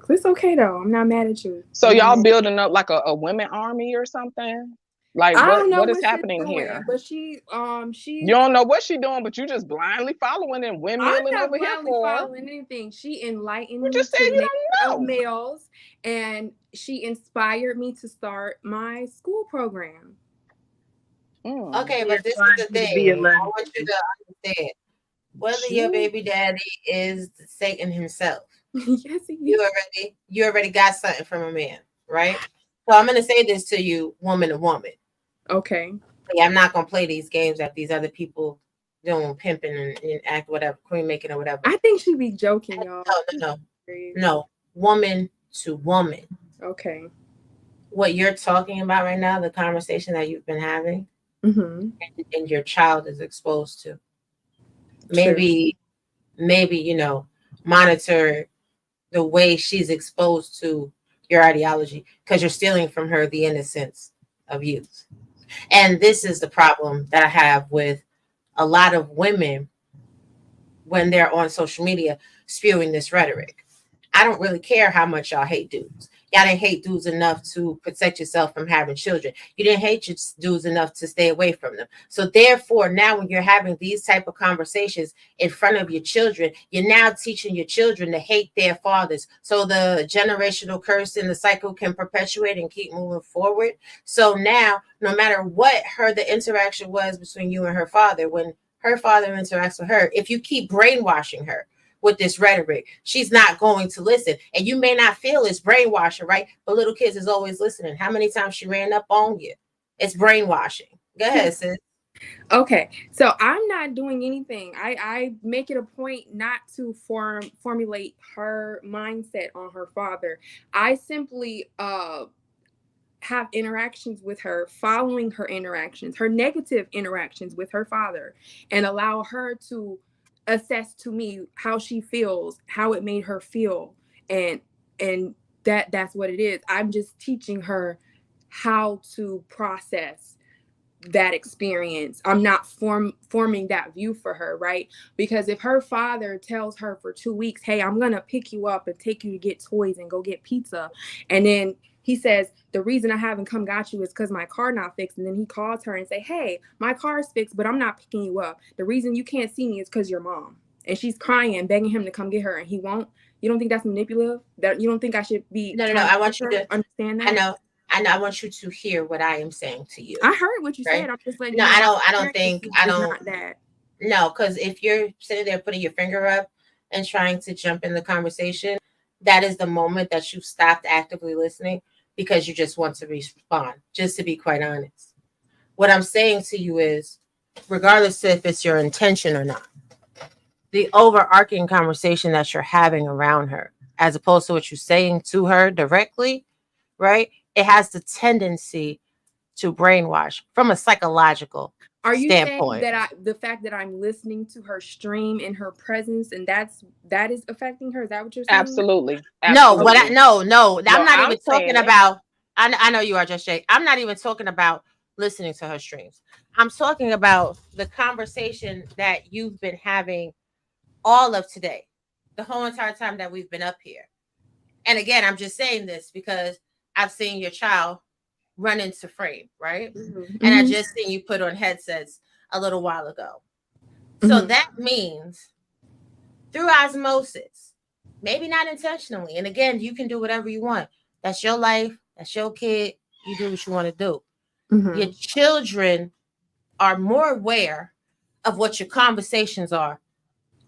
It's okay though. I'm not mad at you. So y'all building up like a women army or something? Like what is happening here? But she you don't know what she's doing, but you just blindly following and windmilling over here for following anything. She enlightened me just said you don't know males, and she inspired me to start my school program. Okay, but this is the thing. I want you to understand. Whether your baby daddy is Satan himself, yes, he is. You already got something from a man, right? So I'm gonna say this to you, woman to woman. Okay. Yeah, I'm not gonna play these games that these other people doing, pimping and act whatever, queen making or whatever. I think she be joking, y'all. No, woman to woman. Okay. What you're talking about right now, the conversation that you've been having, and your child is exposed to. Maybe, monitor the way she's exposed to your ideology, because you're stealing from her the innocence of youth. And this is the problem that I have with a lot of women when they're on social media spewing this rhetoric. I don't really care how much y'all hate dudes. Y'all didn't hate dudes enough to protect yourself from having children. You didn't hate your dudes enough to stay away from them. So therefore, now when you're having these type of conversations in front of your children, you're now teaching your children to hate their fathers. So the generational curse and the cycle can perpetuate and keep moving forward. So now, no matter what the interaction was between you and her father, when her father interacts with her, if you keep brainwashing her with this rhetoric, she's not going to listen. And you may not feel it's brainwashing, right? But little kids is always listening. How many times she ran up on you? It's brainwashing. Go ahead, sis. Okay, so I'm not doing anything. I make it a point not to formulate her mindset on her father. I simply have interactions with her, following her interactions, her negative interactions with her father, and allow her to assess to me how she feels, how it made her feel, and that's what it is. I'm just teaching her how to process that experience. I'm not forming that view for her, right? Because if her father tells her for 2 weeks, hey, I'm gonna pick you up and take you to get toys and go get pizza, and then he says, the reason I haven't come got you is because my car not fixed. And then he calls her and say, hey, my car's fixed, but I'm not picking you up. The reason you can't see me is because your mom. And she's crying, begging him to come get her, and he won't. You don't think that's manipulative? That you don't think I should be? No. I want you to understand that. I know. I want you to hear what I am saying to you. I heard what you said. I'm just letting no, you know. I don't think not that. No, because if you're sitting there putting your finger up and trying to jump in the conversation, that is the moment that you stopped actively listening because you just want to respond. Just to be quite honest, what I'm saying to you is, regardless if it's your intention or not, the overarching conversation that you're having around her, as opposed to what you're saying to her directly, right? It has the tendency to brainwash from a psychological standpoint. Saying that the fact that I'm listening to her stream in her presence and that is affecting her? Is that what you're saying? Absolutely. No, no. I'm not even talking about. I know you are, Just Jay. I'm not even talking about listening to her streams. I'm talking about the conversation that you've been having all of today, the whole entire time that we've been up here. And again, I'm just saying this because I've seen your child run into frame, right? Mm-hmm. And I just seen you put on headsets a little while ago. So that means through osmosis, maybe not intentionally. And again, you can do whatever you want. That's your life. That's your kid. You do what you want to do. Mm-hmm. Your children are more aware of what your conversations are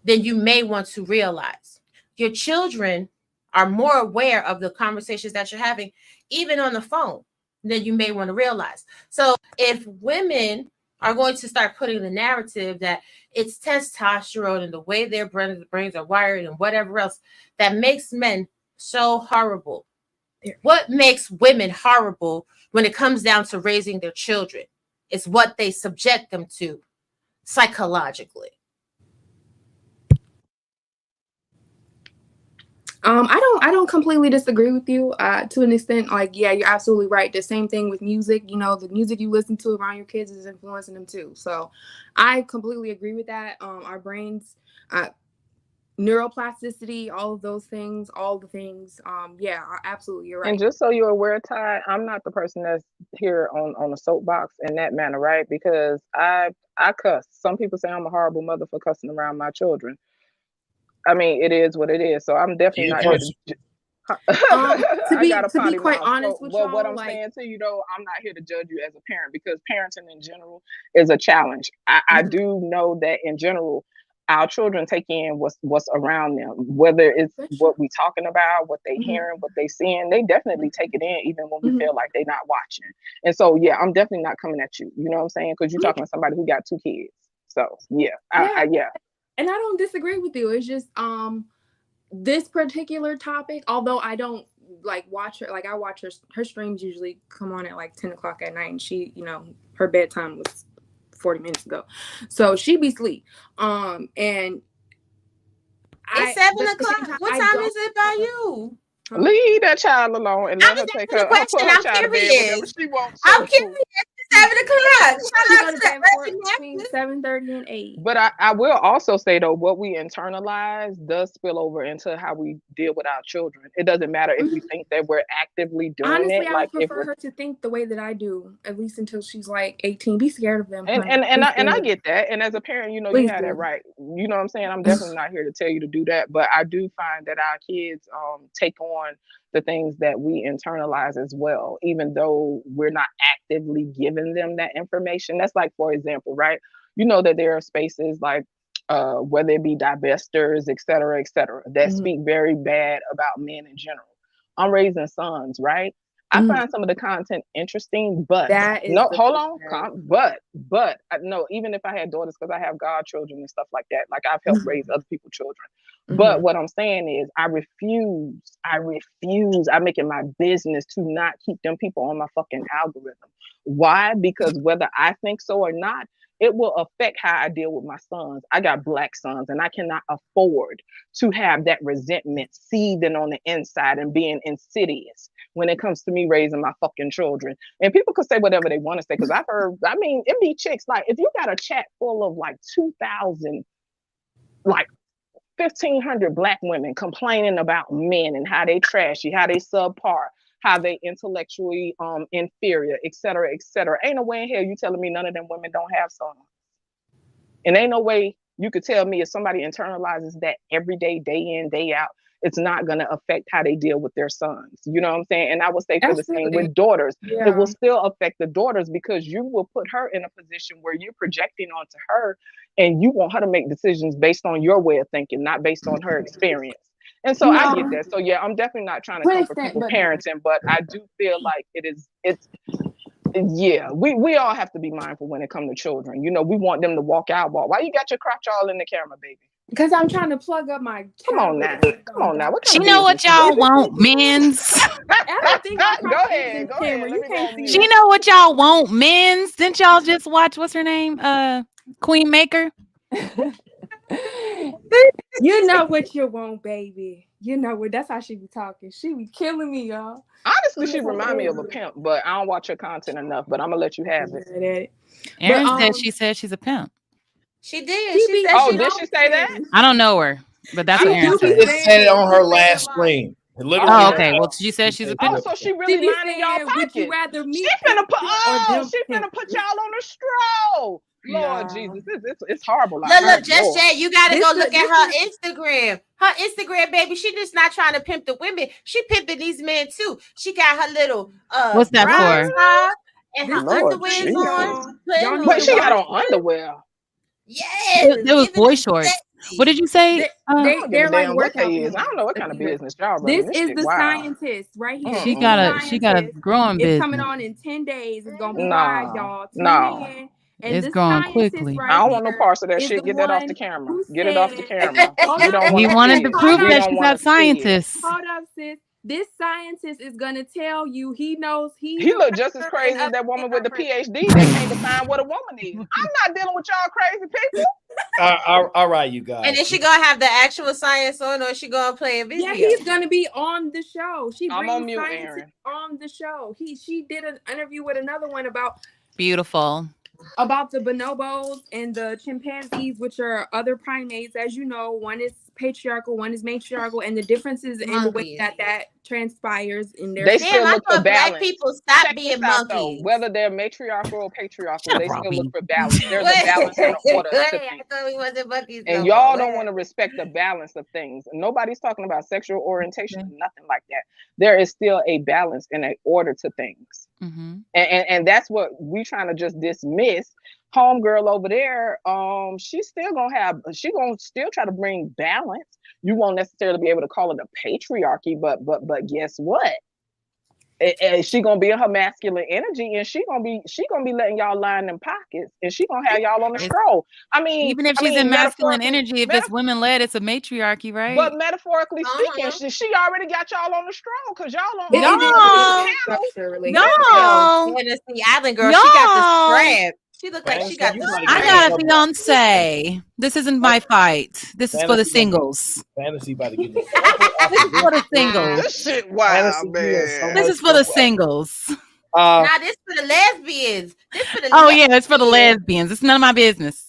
than you may want to realize. Your children are more aware of the conversations that you're having, even on the phone, than you may want to realize. So if women are going to start putting the narrative that it's testosterone and the way their brains are wired and whatever else that makes men so horrible, what makes women horrible when it comes down to raising their children is what they subject them to psychologically. I don't completely disagree with you to an extent. Like, yeah, you're absolutely right. The same thing with music. You know, the music you listen to around your kids is influencing them too. So I completely agree with that. Our brains, neuroplasticity, all of those things, all the things. Yeah, absolutely, you're right. And just so you're aware, Ty, I'm not the person that's here on a soapbox in that manner, right? Because I cuss. Some people say I'm a horrible mother for cussing around my children. I mean, it is what it is. So I'm definitely not here to. To be quite honest with y'all, what I'm saying to you though, I'm not here to judge you as a parent because parenting in general is a challenge. I do know that in general, our children take in what's around them, whether it's what we talking about, what they hearing, what they seeing. They definitely take it in, even when we feel like they're not watching. And so, yeah, I'm definitely not coming at you. You know what I'm saying? Because you're talking to somebody who got 2 kids. So, yeah. And I don't disagree with you. It's just this particular topic, although I don't like watch her, like I watch her streams usually come on at like 10 o'clock at night, and she, you know, her bedtime was 40 minutes ago, so she be asleep. And it's 7 o'clock. What time is it by you? Leave that child alone and let her take her child to bed whenever she wants. I'm curious. 7 o'clock. Shout out to that between 7:30 and 8. But I will also say though, what we internalize does spill over into how we deal with our children. It doesn't matter if we think that we're actively doing honestly, it. I Like would prefer her to think the way that I do, at least until she's like 18. Be scared of them. And I get that. And as a parent, you know, you have that right. You know what I'm saying? I'm definitely not here to tell you to do that. But I do find that our kids take on the things that we internalize as well, even though we're not actively giving them that information. That's like, for example, right? You know that there are spaces like whether it be divestors, et cetera, that speak very bad about men in general. I'm raising sons, right? I find some of the content interesting, but no, even if I had daughters, because I have godchildren and stuff like that, like I've helped raise other people's children. But what I'm saying is I refuse, I'm making my business to not keep them people on my fucking algorithm. Why? Because whether I think so or not, it will affect how I deal with my sons. I got black sons and I cannot afford to have that resentment seething on the inside and being insidious when it comes to me raising my fucking children. And people could say whatever they want to say, because I've heard, I mean, it be chicks, like if you got a chat full of like 2,000, like 1,500 black women complaining about men and how they trashy, how they subpar, how they intellectually inferior, et cetera, et cetera. Ain't no way in hell you telling me none of them women don't have sons. And ain't no way you could tell me if somebody internalizes that every day, day in, day out, it's not going to affect how they deal with their sons. You know what I'm saying? And I would say for the same with daughters, it will still affect the daughters because you will put her in a position where you're projecting onto her and you want her to make decisions based on your way of thinking, not based on her experience. And so I get that. So yeah, I'm definitely not trying to come for people parenting, but I do feel like we all have to be mindful when it comes to children. You know, we want them to walk out. Why you got your crotch all in the camera, baby? Because I'm trying to plug up my. Come on now. What kind She of know what business y'all is want, men's. I don't think my Go ahead. You can't see She know what y'all want, men's. Didn't y'all just watch what's her name? Queen Maker. You know what you want, baby. You know what? That's how she be talking. She be killing me, y'all. Honestly, she remind me of a pimp, but I don't watch her content enough. But I'm gonna let you have it. Aaron said she said she's a pimp. She did. She said she did she say that? I don't know her, but that's what Aaron said. It said it on her last screen. Literally. Oh, okay. Well, she said she's a pimp. Oh, so she really lining y'all pockets. Would you rather me? She finna put y'all on the stroll. Lord Jesus, it's horrible. Look, Just Jay, you gotta go look at her Instagram. Her Instagram, baby, she just not trying to pimp the women. She pimping these men too. She got her little what's that for? And her underwear on. But she got on underwear. Yes, it was boy shorts. What did you say? They're like what they workout is. I don't know what kind of business y'all This running. is the scientist right here. She got a growing business. It's coming on in 10 days. It's gonna be live, y'all. Tune in. And it's growing quickly. I don't want no parts of that shit. Get that off the camera. Get it off the camera. He wanted to prove that she's got scientists. Hold up, sis. This scientist is gonna tell you he knows he look just as crazy as that woman with the PhD that can't define what a woman is. I'm not dealing with y'all crazy people. All right, you guys. And is she gonna have the actual science on, or is she gonna play a video? Yeah, he's gonna be on the show. I'm on mute, Aaron. On the show. She did an interview with another one about the bonobos and the chimpanzees, which are other primates. As you know, one is patriarchal, one is matriarchal, and the differences in the way that transpires in their. They still look for balance. Black people stop being monkeys. Whether they're matriarchal or patriarchal, they still look for balance. There's a balance and an order to things. I thought we wasn't monkeys. And y'all don't want to respect the balance of things. Nobody's talking about sexual orientation, nothing like that. There is still a balance and an order to things. And that's what we trying to just dismiss. Homegirl over there, she's gonna still try to bring balance. You won't necessarily be able to call it a patriarchy, but guess what? She gonna be in her masculine energy, and she gonna be letting y'all line them pockets, and she gonna have y'all on the stroll. I mean, even if she's in masculine energy, if it's women led, it's a matriarchy, right? But metaphorically speaking, she already got y'all on the stroll because y'all on no. Fantasy Island girl, she got the strap. She looked like she got the strap. I got a fiance. This isn't my fight. This is for the singles. Fantasy about to get this is for the singles. This shit, wow, man. This is for the singles. Now this for the lesbians. It's for the lesbians. It's none of my business.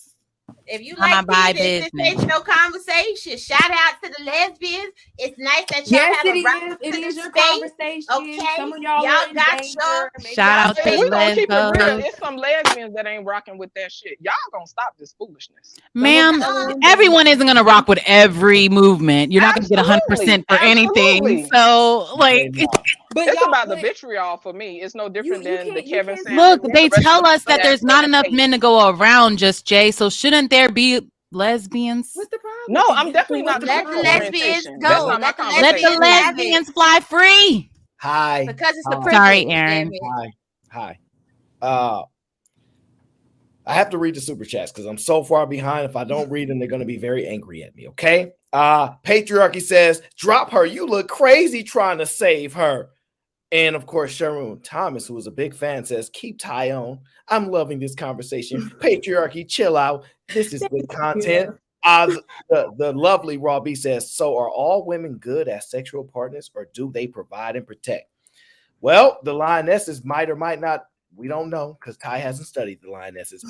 If you like this ain't your conversation. Shout out to the lesbians. It's nice that y'all have a right it is your space. Conversation. Okay, some of y'all got your shout out to we gonna keep it real. lesbos. It's some lesbians that ain't rocking with that shit. Y'all gonna stop this foolishness, Ma'am, everyone isn't gonna rock with every movement. You're not gonna get 100% for anything. So, like, but it's about the vitriol for me. It's no different than the Kevin Samuels. Look, they tell us that there's not enough men to go around, Just Jay. So shouldn't there be lesbians? What's the problem? No, I'm definitely not. Let the lesbians go. That's not my conversation. Let the lesbians fly free. Hi. Because it's the Sorry, Aaron. Hi. I have to read the super chats because I'm so far behind. If I don't read them, they're going to be very angry at me. Okay. Patriarchy says, drop her. You look crazy trying to save her. And of course, Sherman Thomas, who is a big fan, says, keep Ty on. I'm loving this conversation. Patriarchy, chill out. This is good content. The lovely Raw B says, so are all women good as sexual partners, or do they provide and protect? Well, the lionesses might or might not. We don't know because Ty hasn't studied the lionesses.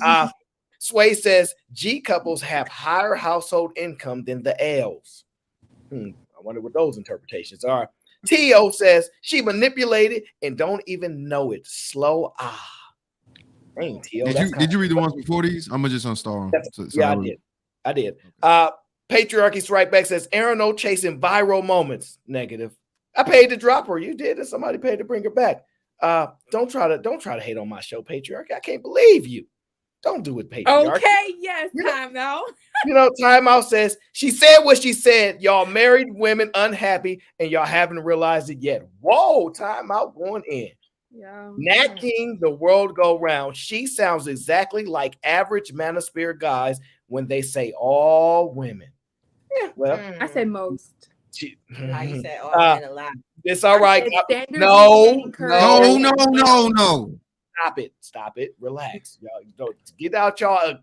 Sway says, G couples have higher household income than the L's. I wonder what those interpretations are. T.O. says she manipulated and don't even know it. Slow Dang, T.O. Did you read the ones before these? I'm gonna just unstar them. Yeah, I did. Patriarchy Strike Back says Aaron O chasing viral moments. Negative. I paid to drop her. You did, and somebody paid to bring her back. Don't try to hate on my show, Patriarchy. I can't believe you. Don't do it, Patriarchy. Okay, yes, time out. Timeout says she said what she said. Y'all married women unhappy, and y'all haven't realized it yet. Whoa, timeout going in. Yeah. Nat King, the world go round. She sounds exactly like average manosphere guys when they say all women. Yeah, well, I said most. You said all men a lot. It's all right. No. Stop it. Relax. Y'all don't get out y'all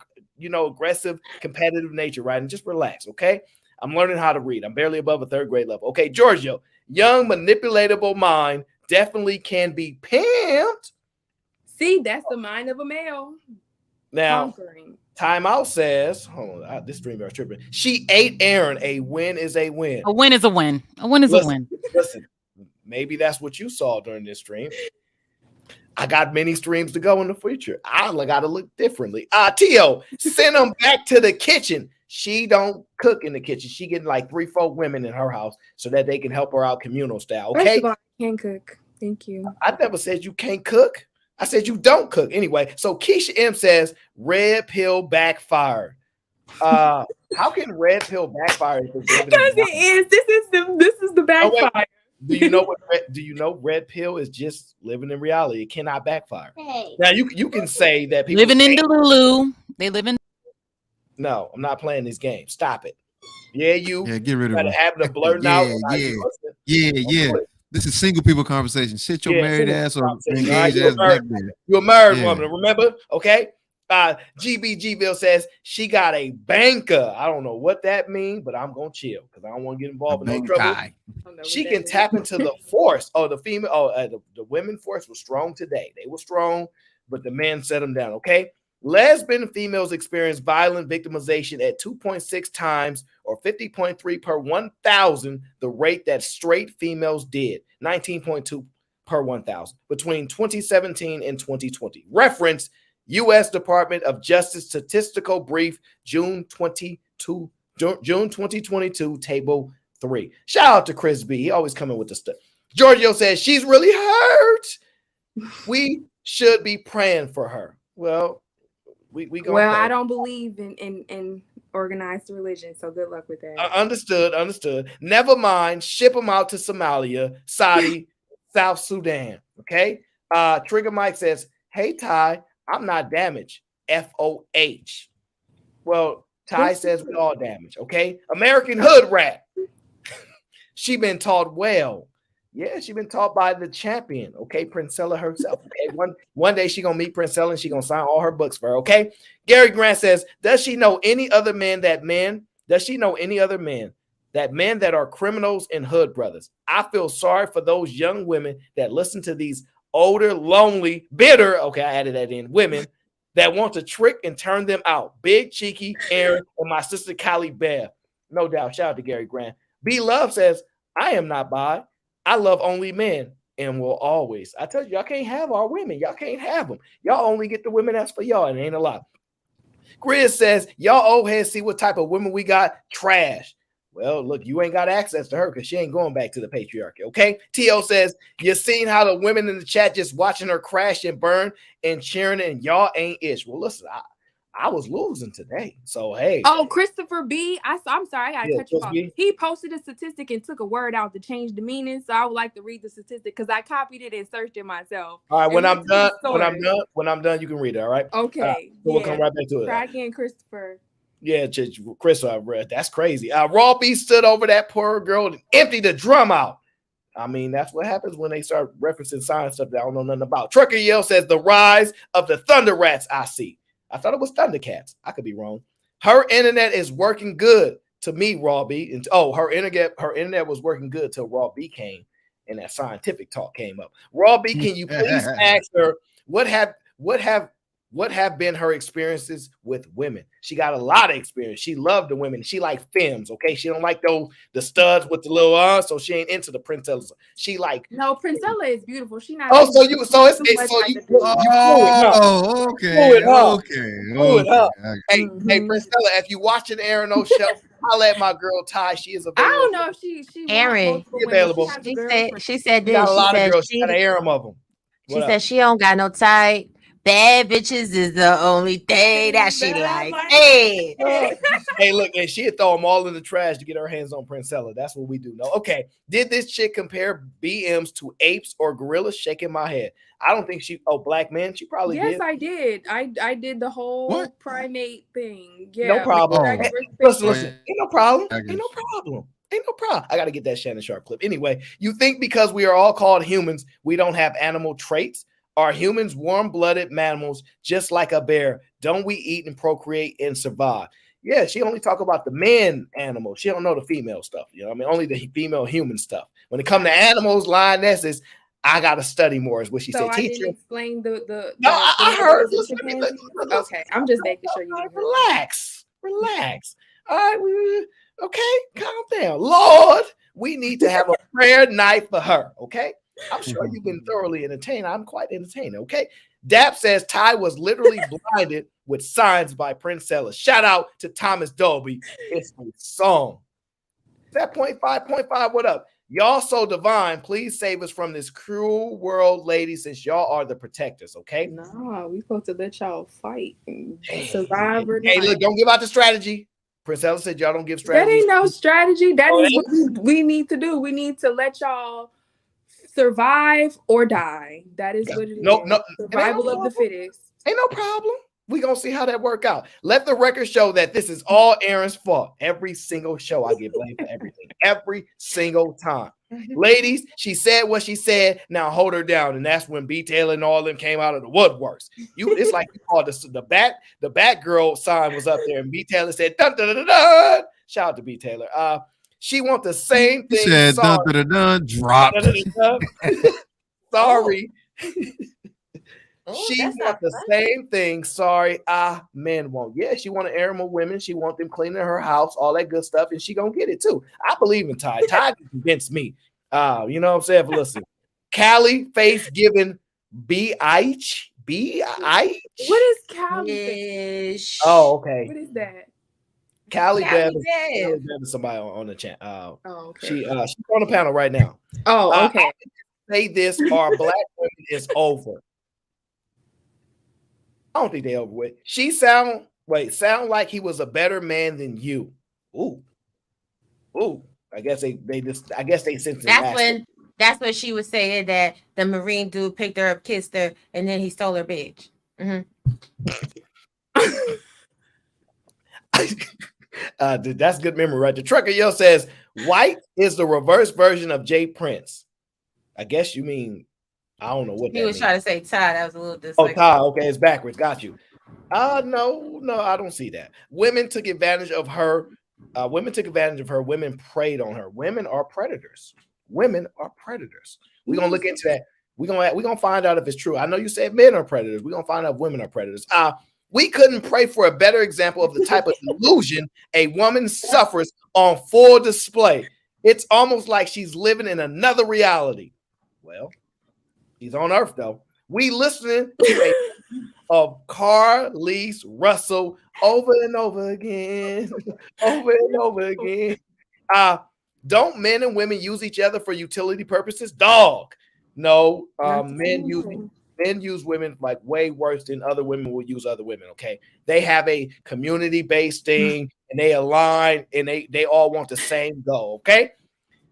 aggressive, competitive nature, right? And just relax, okay? I'm learning how to read. I'm barely above a third grade level. Okay, Giorgio, young, manipulatable mind definitely can be pimped. See, that's the mind of a male. Now, Timeout says, hold on, this streamer is tripping. She ate Aaron. A win is a win. A win is a win. A win is a win. Listen, maybe that's what you saw during this stream. I got many streams to go in the future. I got to look differently. Tio, send them back to the kitchen. She don't cook in the kitchen. She getting like 3-4 women in her house so that they can help her out communal style. Okay. First of all, I can cook. Thank you. I never said you can't cook. I said you don't cook. Anyway, so Keisha M says red pill backfired. How can red pill backfire? Because it is. This is the backfire. Oh, do you know red pill is just living in reality? It cannot backfire. Hey. Now you can say that people living in Delulu. They live in. No, I'm not playing this game. Stop it. Yeah, get rid of it. Having a blurting out. Yeah. This is single people conversation. Sit your married ass or engaged ass back there. You're a married woman, remember? Okay. GBGville says she got a banker. I don't know what that means, but I'm gonna chill because I don't want to get involved in no trouble. She can tap into the force. The female. The women force was strong today. They were strong, but the men set them down. Okay. Lesbian females experience violent victimization at 2.6 times or 50.3 per 1,000 the rate that straight females did, 19.2 per 1,000 between 2017 and 2020. Reference U.S. Department of Justice statistical brief, June 2022, table 3. Shout out to Chris B. He always coming with the stuff. Giorgio says she's really hurt. We should be praying for her. Well, we go. Well, I don't believe in organized religion, so good luck with that. Understood. Never mind. Ship them out to Somalia, Saudi, South Sudan. Okay. Trigger Mike says, "Hey Ty, I'm not damaged. FOH." Well, Ty says we all damaged. Okay. American Hood Rat. She been taught well. Yeah, she been taught by the champion. Okay, Princella herself. Okay, one day she gonna meet Princella and she gonna sign all her books for her. Okay. Gary Grant says, does she know any other men that men that are criminals and hood brothers? I feel sorry for those young women that listen to these older, lonely, bitter. Okay, I added that in. Women that want to trick and turn them out. Big Cheeky, Aaron, and my sister Kylie Bear. No doubt. Shout out to Gary Grant. B Love says, I am not bi. I love only men and will always. I tell you, y'all can't have our women. Y'all can't have them. Y'all only get the women that's for y'all, and it ain't a lot. Grizz says, y'all old heads see what type of women we got? Trash. Well, look, you ain't got access to her because she ain't going back to the patriarchy, okay? T.O. says, you seen how the women in the chat just watching her crash and burn and cheering, and y'all ain't ish. Well, listen, I was losing today. So, hey. Oh, Christopher B. I'm sorry. I got to cut you off. He posted a statistic and took a word out to change the meaning. So I would like to read the statistic because I copied it and searched it myself. All right. When I'm done, you can read it. All right. Okay. We'll come right back to it. Try again, Christopher. Yeah, Chris, that's crazy. Raw B stood over that poor girl and emptied the drum out. I mean, that's what happens when they start referencing science stuff that I don't know nothing about. Trucker Yell says the rise of the Thunder Rats I see. I thought it was Thundercats. I could be wrong. Her internet is working good to me, Raw B. And her internet was working good till Raw B came and that scientific talk came up. Raw B, can you please ask her what have What have been her experiences with women? She got a lot of experience. She loved the women. She like femmes, okay? She don't like the studs with the little so she ain't into the Princella. She like Princella is beautiful. She not. Oh, so you so it's you fluid, huh? Okay, Fluid, huh? Hey, Mm-hmm. Princella, if you watching Aaron O show, I'll let my girl Ty. She is available. I don't know if she Aaron, available. She said She got this. a lot of girls. She She got a harem of them. She said she don't got no type. Bad bitches is the only thing that she like. Hey. Hey, look, and she'd throw them all in the trash to get her hands on Princella. That's what we do. No, okay. Did this chick compare BMs to apes or gorillas? Shaking my head. I don't think she. Oh, black man. She probably did. Yes, I did. I did the whole primate thing. Yeah, No problem. Listen. Ain't no problem. Ain't no problem. Ain't no problem. I got to get that Shannon Sharp clip. Anyway, you think because we are all called humans, we don't have animal traits? Are humans warm-blooded mammals just like a bear? Don't we eat and procreate and survive? Yeah, she only talk about the man animals. She don't know the female stuff. You know what I mean? Only the female human stuff. When it comes to animals, lionesses, I got to study more is what she said. I Teacher. didn't explain the No, I heard. Listen, okay, I'm just making sure you relax. All right, okay, calm down. Lord, we need to have a prayer night for her, okay? I'm sure you've been thoroughly entertained. I'm quite entertained, okay? Dap says Ty was literally blinded with Signs by Princella. Shout out to Thomas Dolby. It's a song. Is that 0.5? What up? Y'all so divine. Please save us from this cruel world, ladies, since y'all are the protectors, okay? No, we supposed to let y'all fight and survive or not. Hey, look, don't give out the strategy. Princella said y'all don't give strategy. That ain't no strategy. That is what we need to do. We need to let y'all survive or die. That is what it is. No, Survival of the fittest. Ain't no problem. We gonna see how that work out. Let the record show that this is all Aaron's fault. Every single show I get blamed for everything. Every single time. Ladies, she said what she said. Now hold her down. And that's when B Taylor and all them came out of the woodworks. It's like you called the Batgirl sign was up there, and B Taylor said, dun, dun, dun, dun. Shout out to B Taylor. She want the same thing. She said, dun, dun, dun, dun, drop. Sorry. She want the same thing. Sorry, men won't. Yeah, she want to harem of women. She want them cleaning her house, all that good stuff, and she gonna get it too. I believe in Ty. Ty convinced me. You know what I'm saying? But listen, Callie face giving B-I-H. B-I-H. What is Callie? Oh, okay. What is that? Callie Bev is somebody on the chat. Okay. She's on the panel right now. Oh, okay. Say this, our black women is over. I don't think they over with. She sound like he was a better man than you. Ooh. I guess they sense that's when she was saying that the Marine dude picked her up, kissed her, and then he stole her bitch. That's good memory, right? The Trucker Yo says white is the reverse version of Jay Prince. I guess you mean I don't know what he was trying to say. Ty, that was a little dyslexic. Oh, Ty, okay, it's backwards. Got you. No, I don't see that. Women took advantage of her. Women preyed on her. Women are predators. We're gonna look into that. We're gonna find out if it's true. I know you said men are predators. We're gonna find out if women are predators. We couldn't pray for a better example of the type of delusion a woman suffers on full display. It's almost like she's living in another reality. Well, she's on Earth though. We listening to of Carlise Russell over and over again. Don't men and women use each other for utility purposes? Dog. No, men use women like way worse than other women will use other women. Okay, they have a community-based thing and they align and they all want the same goal. Okay.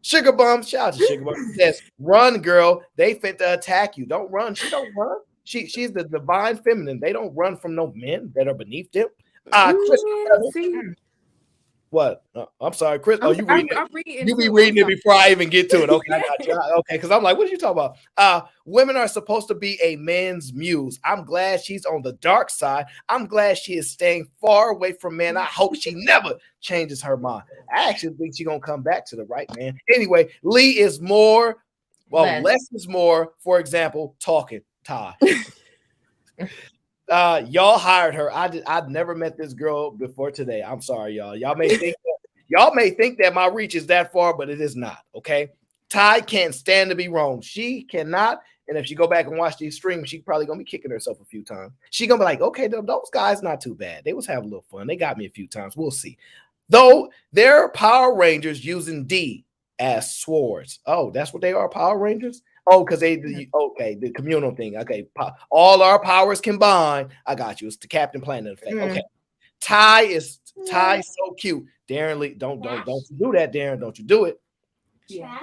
Sugar Bum, shout out to Sugar Bum. Says, run, girl. They finna attack you. Don't run. She don't run. She's the divine feminine. They don't run from no men that are beneath them. What? I'm sorry, Chris. Oh, you reading it? You be reading it before I even get to it. Okay, I got you. Okay, because I'm like, what are you talking about? Women are supposed to be a man's muse. I'm glad she's on the dark side. I'm glad she is staying far away from men. I hope she never changes her mind. I actually think she's gonna come back to the right man. Anyway, Lee is more. Well, less is more. For example, talking. Ty. Y'all hired her. I'd never met this girl before today. I'm sorry, y'all. Y'all may think that my reach is that far, but it is not. Okay. Ty can't stand to be wrong. She cannot. And if she go back and watch these streams, she probably gonna be kicking herself a few times. She gonna be like, okay, those guys not too bad. They was having a little fun. They got me a few times. We'll see. Though they're Power Rangers using D as swords. Oh, that's what they are, Power Rangers? Oh, because the communal thing. Okay, all our powers combined. I got you. It's the Captain Planet effect. Okay. Ty's so cute. Darren Lee, don't you do that, Darren. Don't you do it. Yeah.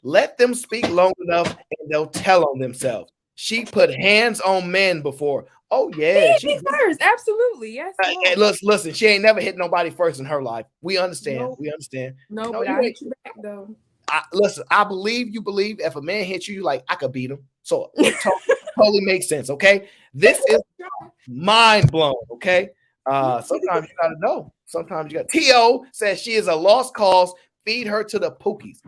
Let them speak long enough and they'll tell on themselves. She put hands on men before. Oh, yeah. She first. Absolutely. Yes. Listen, she ain't never hit nobody first in her life. We understand. Nope. We understand. No, but I hit you back though. I believe you believe if a man hits you, like I could beat him. So totally makes sense. Okay. This is mind blown. Okay. Sometimes you gotta know. Sometimes you got T.O. says she is a lost cause. Feed her to the Pookies.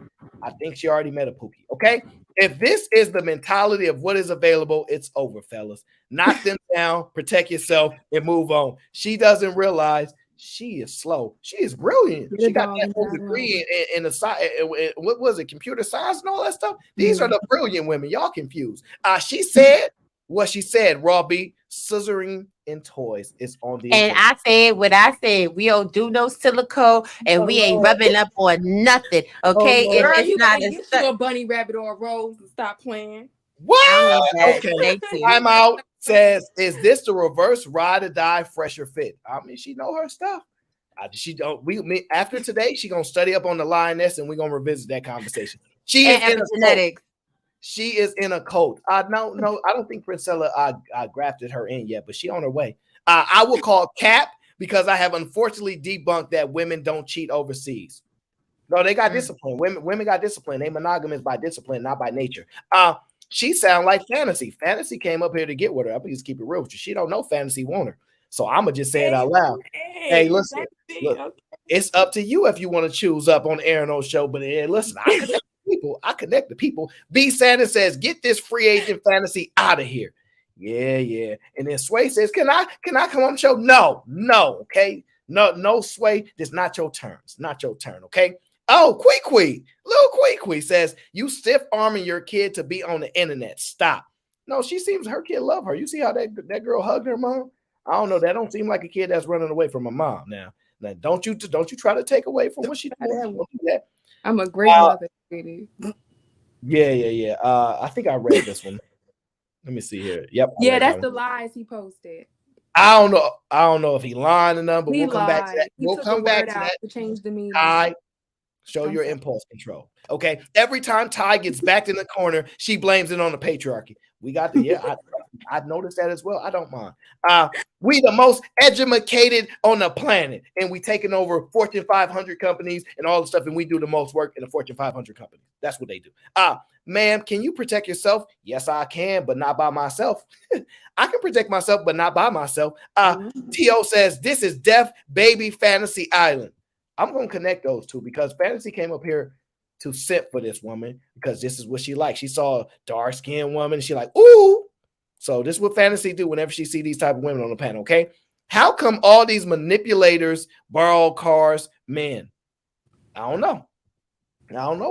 I think she already met a Pookie. Okay. If this is the mentality of what is available, it's over, fellas. Knock them down, protect yourself, and move on. She doesn't realize she is slow. She is brilliant. She got that whole degree in the science. What was it? Computer science and all that stuff. These are the brilliant women. Y'all confused. She said what she said. Raw B, scissoring in toys is on the. And I said what I said. We don't do no silicone, and we ain't rubbing up on nothing. Okay, if girl, you not get you a bunny rabbit or a rose and stop playing. What? Okay. Time out. Says, is this the reverse ride or die fresher fit? I mean, she know her stuff. She don't. After today, she gonna study up on the lioness, and we're gonna revisit that conversation. She is in epigenetics. She is in a cult. No, I don't think Princella I grafted her in yet, but she on her way. I will call cap because I have unfortunately debunked that women don't cheat overseas. No, they got discipline. Women got discipline. They monogamous by discipline, not by nature. She sound like Fantasy. Fantasy came up here to get with her. I'm gonna just keep it real with you. She don't know Fantasy want her. So I'm gonna just say it out loud. Hey, listen, look, it's up to you if you want to choose up on the Aaron show. But listen, I connect the people. B. Sanders says, get this free agent Fantasy out of here. Yeah. And then Sway says, can I come on the show? No, okay. No, Sway, it's not your turn. It's not your turn, okay? Oh, Lil Quee says, you stiff arming your kid to be on the internet. Stop. No, she seems her kid love her. You see how that girl hugged her mom? I don't know. That don't seem like a kid that's running away from a mom. Now don't you try to take away from what she doing. I'm a great mother, sweetie. Yeah. I think I read this one. Let me see here. Yep. Yeah, that's the lies he posted. I don't know if he lying or not, but we'll come back to that. We'll come back to that. To change the meaning. Show your impulse control. Okay. Every time Ty gets backed in the corner, she blames it on the patriarchy. We got I noticed that as well. I don't mind. We the most educated on the planet, and we taking over Fortune 500 companies and all the stuff, and we do the most work in the Fortune 500 company. That's what they do. Ma'am, can you protect yourself? Yes, I can, but not by myself. I can protect myself, but not by myself. T.O. says, this is Deaf Baby Fantasy Island. I'm going to connect those two because Fantasy came up here to sit for this woman because this is what she likes. She saw a dark-skinned woman and she like, ooh. So this is what Fantasy do whenever she see these type of women on the panel, okay? How come all these manipulators borrow cars, men? I don't know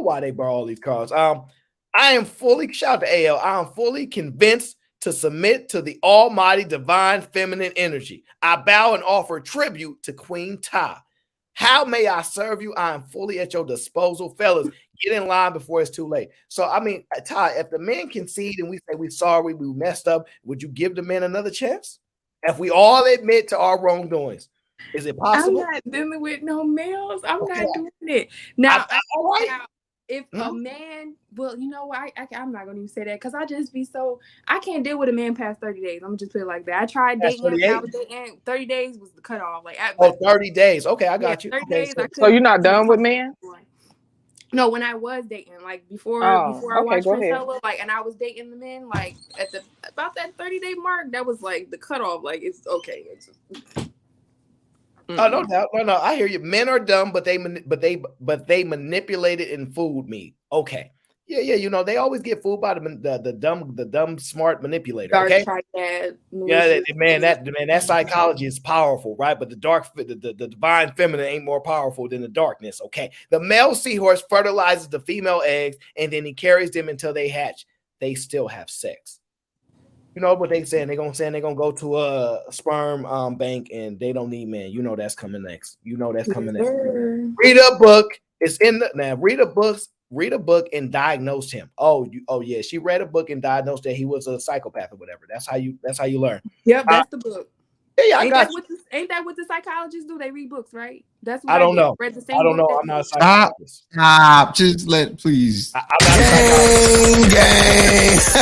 why they borrow all these cars. I am fully, shout out to AL, I am fully convinced to submit to the almighty divine feminine energy. I bow and offer tribute to Queen Ty. How may I serve you? I am fully at your disposal. Fellas, get in line before it's too late. So, I mean, Ty, if the men concede and we say we're sorry, we messed up, would you give the men another chance? If we all admit to our wrongdoings, is it possible? I'm not dealing with no males. I'm not doing it. Now, if a man, well, you know what? I'm not going to even say that because I can't deal with a man past 30 days. I'm going to just put it like that. I tried dating him. I was dating, 30 days was the cutoff. 30 days. Okay, I got you. 30 days, so you're not done with men? No, when I was dating, before I watched Princella, and I was dating the men, at about that 30-day mark, that was the cutoff. It's okay. It's just, oh, no doubt. No, I hear you. Men are dumb, but they manipulated and fooled me. Okay. Yeah. You know, they always get fooled by the dumb, smart manipulator. Dark Okay. triad. Yeah, that psychology is powerful, right? But the divine feminine ain't more powerful than the darkness. Okay. The male seahorse fertilizes the female eggs, and then he carries them until they hatch. They still have sex. You know what they saying? They're gonna go to a sperm bank, and they don't need men. You know that's coming next. Read a book. It's in the now. Read a book and diagnose him. Oh, yeah. She read a book and diagnosed that he was a psychopath or whatever. That's how you learn. Yep, that's the book. Yeah, I got you. Ain't that what the psychologists do? They read books, right? That's what I don't know. Read the same I don't know. book I'm not a psychologist. Stop. Just please. I'm not a psychologist.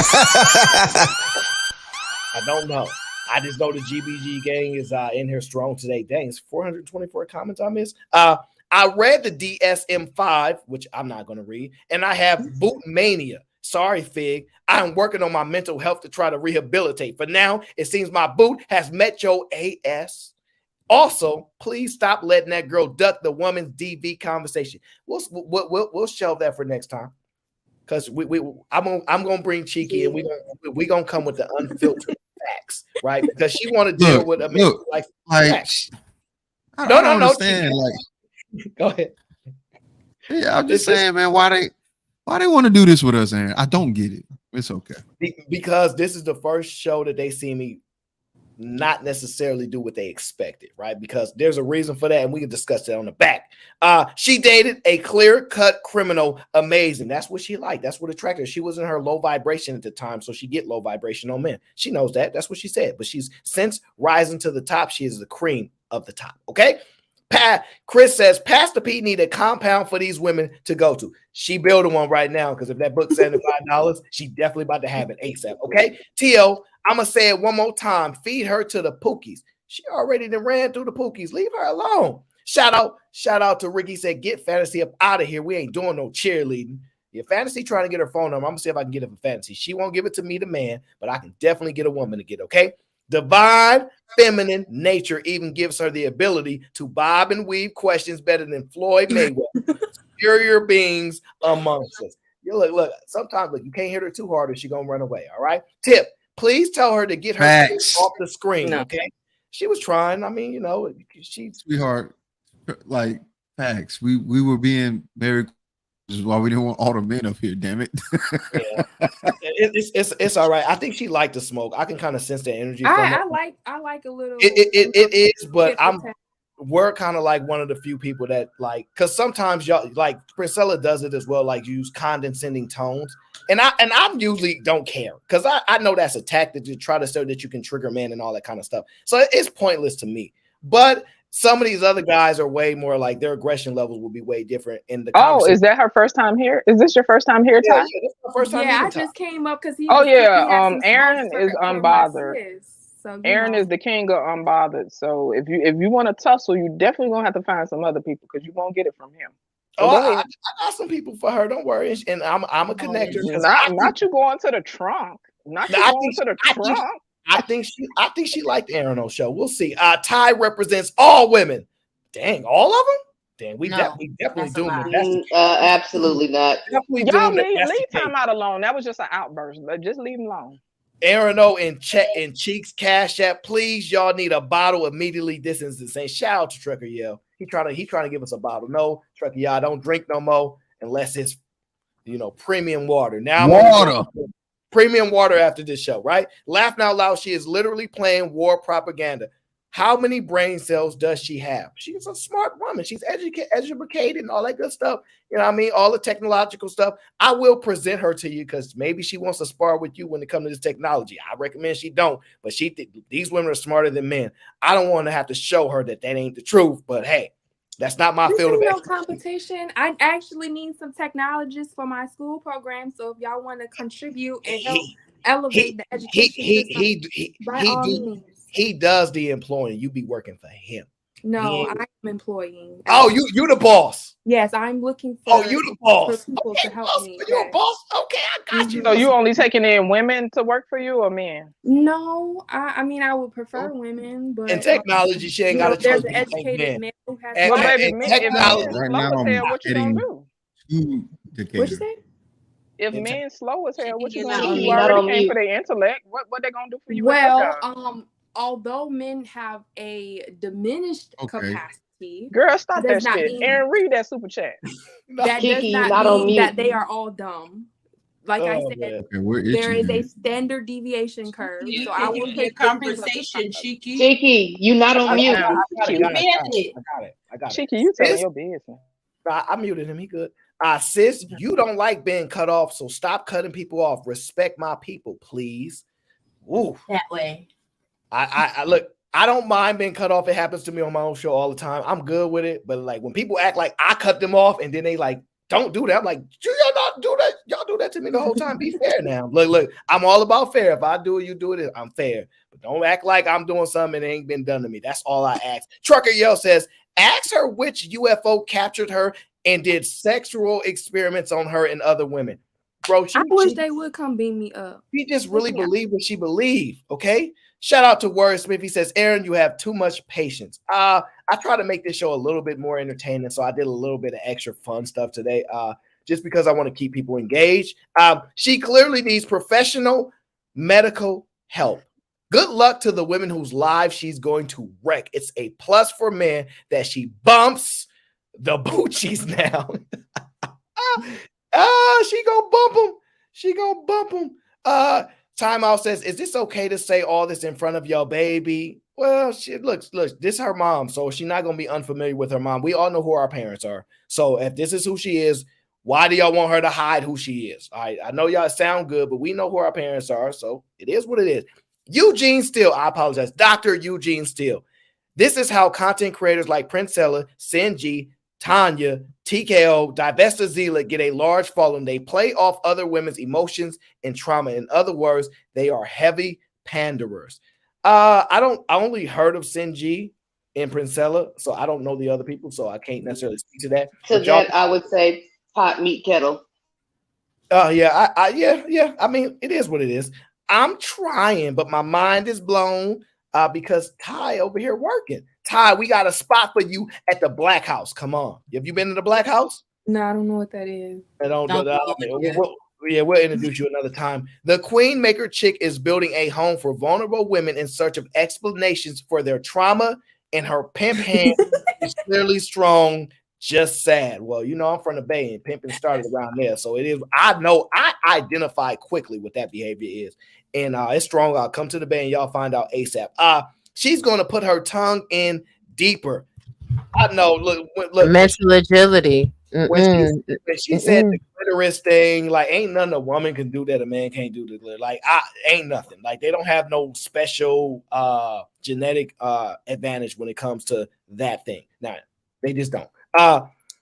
I don't know. I just know the GBG gang is in here strong today. Dang, it's 424 comments I missed. I read the DSM-5, which I'm not going to read, and I have boot mania. Sorry, Fig. I'm working on my mental health to try to rehabilitate. For now, it seems my boot has met your AS. Also, please stop letting that girl duck the woman's DV conversation. We'll shelve that for next time. Because I'm gonna bring Cheeky and we gonna come with the unfiltered facts, right? Because she want to deal with a man like facts. I don't understand. Like, go ahead. Yeah, I'm just saying, man, why they want to do this with us, Aaron? I don't get it. It's okay. Because this is the first show that they see me not necessarily do what they expected, right? Because there's a reason for that, and we can discuss that on the back. She dated a clear-cut criminal. Amazing. That's what she liked. That's what attracted her. She was in her low vibration at the time, so she get low vibration on men. She knows that. That's what she said. But she's since rising to the top. She is the cream of the top. Okay. Chris says Pastor Pete need a compound for these women to go to. She building one right now because if that book's $75, she definitely about to have it ASAP. Okay, Tio, I'm gonna say it one more time. Feed her to the Pookies. She already done ran through the Pookies. Leave her alone. Shout out to Ricky. Said get Fantasy up out of here. We ain't doing no cheerleading. Yeah, Fantasy trying to get her phone number. I'm gonna see if I can get it for Fantasy. She won't give it to me, the man, but I can definitely get a woman to get. Okay. Divine feminine nature even gives her the ability to bob and weave questions better than Floyd Mayweather. Superior beings amongst us. You look. Sometimes you can't hit her too hard or she's gonna run away. All right. Tip: please tell her to get her off the screen. No. Okay. She was trying. I mean, she sweetheart. Like facts. We were being very. This is why we didn't want all the men up here, damn it. Yeah. It's all right. I think she liked to smoke. I can kind of sense that energy. I like a little. It is, but we're kind of like one of the few people that like, because sometimes y'all like Princella does it as well, like use condescending tones, and I usually don't care because I know that's a tactic to try to show that you can trigger men and all that kind of stuff. So it's pointless to me, but. Some of these other guys are way more like their aggression levels will be way different in the. Oh, is that her first time here? Is this your first time here, Ty? Yeah, this is my first time. Yeah, I just came up because he. Oh yeah, Aaron is unbothered. So Aaron is the king of unbothered. So if you want to tussle, you definitely gonna have to find some other people because you won't get it from him. So I got some people for her. Don't worry, and I'm a connector. Not you going to the trunk. Not you going to the trunk. I think she liked Aaron on show. We'll see. Ty represents all women. Dang, all of them? Dang, we definitely doomed it. Absolutely not. Definitely y'all leave time out alone. That was just an outburst. Just leave him alone. Aaron O and Cheeks Cash App, please. Y'all need a bottle immediately. This is insane. Shout out to Trucker Yell. He trying to give us a bottle. No, Trucker Yell, don't drink no more unless it's premium water. Now water. Premium water after this show, right? Laugh Out Loud. She is literally playing war propaganda. How many brain cells does she have? She's a smart woman. She's educated and all that good stuff. You know what I mean? All the technological stuff. I will present her to you because maybe she wants to spar with you when it comes to this technology. I recommend she don't, but these women are smarter than men. I don't want to have to show her that ain't the truth, but hey, that's not my field of expertise. No competition. I actually need some technologists for my school program. So if y'all want to contribute and help elevate the education system, he does the employing. You be working for him. No, I'm employing. Oh, you the boss. Yes, I'm looking for. You the boss. For people to help me. You a boss? Okay, I got you. So you only taking in women to work for you or men? No, I mean I would prefer women, but in technology, she ain't got a choice. There's an educated man who has. Technology right now, what you gonna do? What'd you say? If men slow as hell, what you gonna do? Cheeky, You you're not already on came mute. for their intellect. What they gonna do for you? Well, although men have a diminished capacity, Girl, stop does that not shit. mean Aaron, read that super chat. that does Cheeky, you're not not on mean mute. that they are all dumb. Like I said, there is a standard deviation curve. So I will take conversation, Cheeky. Cheeky, you not on mute. I got it. Cheeky, you telling Sis, your business. I muted him. He good. Sis, you don't like being cut off, so stop cutting people off. Respect my people, please. Ooh. That way. I look. I don't mind being cut off. It happens to me on my own show all the time. I'm good with it. But like when people act like I cut them off and then they like don't do that, I'm like, y'all not do that. Y'all do that to me the whole time. Be fair now. Look. I'm all about fair. If I do it, you do it. I'm fair. But don't act like I'm doing something that ain't been done to me. That's all I ask. Trucker Yell says, ask her which UFO captured her and did sexual experiments on her and other women. Bro, I wish they would come beam me up. She just really believed what she believed. Okay. Shout out to Wordsmith. He says, Aaron, you have too much patience. I try to make this show a little bit more entertaining. So I did a little bit of extra fun stuff today. Just because I want to keep people engaged. She clearly needs professional medical help. Good luck to the women whose lives she's going to wreck. It's a plus for men that she bumps the Boochies now. She gonna bump him. She gonna bump him. Timeout says, is this okay to say all this in front of your baby? Well, look, this is her mom, so she's not gonna be unfamiliar with her mom. We all know who our parents are. So if this is who she is, why do y'all want her to hide who she is? All right, I know y'all sound good, but we know who our parents are, so it is what it is. Eugene Steele, I apologize, Dr. Eugene Steele. This is how content creators like Princella, Sinji, Tanya, TKO, Divesta Zila get a large following. They play off other women's emotions and trauma. In other words, they are heavy panderers. I only heard of Sinji and Princella, so I don't know the other people, so I can't necessarily speak to that. To that, I would say pot meat kettle. Oh yeah, yeah. I mean, it is what it is. I'm trying, but my mind is blown because Ty over here working. Ty, we got a spot for you at the Black House. Come on. Have you been to the Black House? No, I don't know what that is. We'll introduce you another time. The Queen Maker chick is building a home for vulnerable women in search of explanations for their trauma, and her pimp hand is clearly strong, just sad. Well, you know, I'm from the Bay and pimping started around there. So it is, I know I identify quickly what that behavior is. And it's strong. I'll come to the Bay and y'all find out ASAP. She's going to put her tongue in deeper. I know. Look. Mental agility. When she said the clitoris thing, like ain't nothing a woman can do that a man can't do. Like ain't nothing. Like they don't have no special genetic advantage when it comes to that thing. Now they just don't.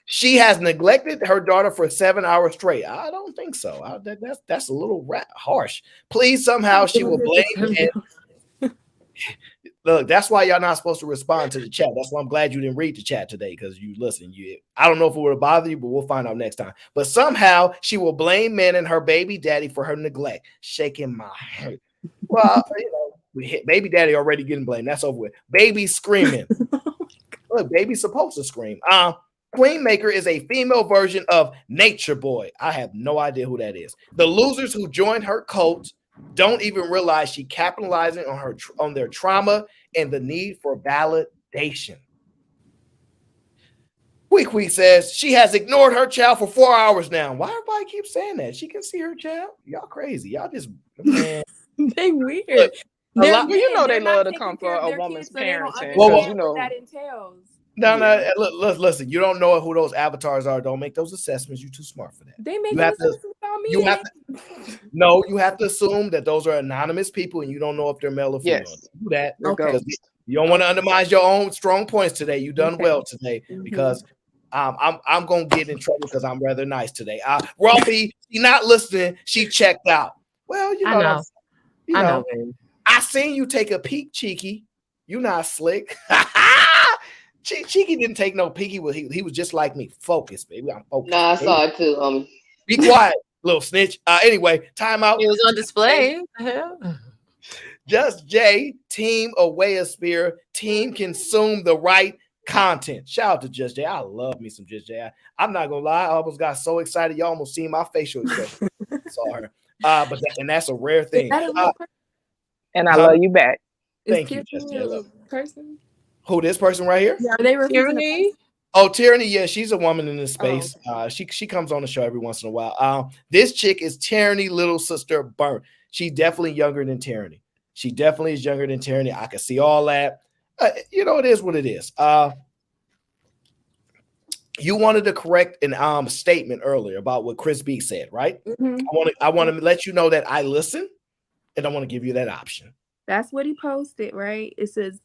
She has neglected her daughter for 7 hours straight. I don't think so. That's a little harsh. Please, somehow she will blame him. Look, that's why y'all not supposed to respond to the chat. That's why I'm glad you didn't read the chat today, because you listen. I don't know if it would have bothered you, but we'll find out next time. But somehow she will blame men and her baby daddy for her neglect. Shaking my head. Well, baby daddy already getting blamed. That's over with. Baby screaming. Look, baby's supposed to scream. Queen Maker is a female version of Nature Boy. I have no idea who that is. The losers who joined her cult don't even realize she capitalizing on their trauma and the need for validation. Queequeg says she has ignored her child for 4 hours now. Why everybody keep saying that? She can see her child. Y'all crazy. Y'all just, man. They weird. You know they love to come for a woman's parenting. Because you know what that entails. No, listen. You don't know who those avatars are. Don't make those assessments. You're too smart for that. They make assessments about me. You have to assume that those are anonymous people, and you don't know if they're male or female. Yes. Do that because you don't want to undermine your own strong points today. You done well today because I'm gonna get in trouble because I'm rather nice today. Rumpy, she's not listening. She checked out. Well, I know. I seen you take a peek, Cheeky. You not slick. Cheeky didn't take no peek. He was just like me. Focus, baby. I'm focused. Nah, I saw it too. Be quiet, little snitch. Anyway, timeout. It was on display. Just Jay, team away a spear, team consume the right content. Shout out to Just Jay. I love me some Just Jay. I'm not gonna lie, I almost got so excited. Y'all almost seen my facial expression. saw her. But that's a rare thing. Is that a real person? And I love you back. Thank you, Tiffany Jessica. a person? Who, this person right here? Yeah, are they representing a person? Oh, Tyranny, yeah, she's a woman in this space. She comes on the show every once in a while. This chick is Tyranny little sister Burnt. She's definitely younger than Tyranny. She definitely is younger than Tyranny. I can see all that. It is what it is. You wanted to correct an statement earlier about what Chris B said, right? Mm-hmm. I want to let you know that I listen, and I want to give you that option. That's what he posted, right? It says,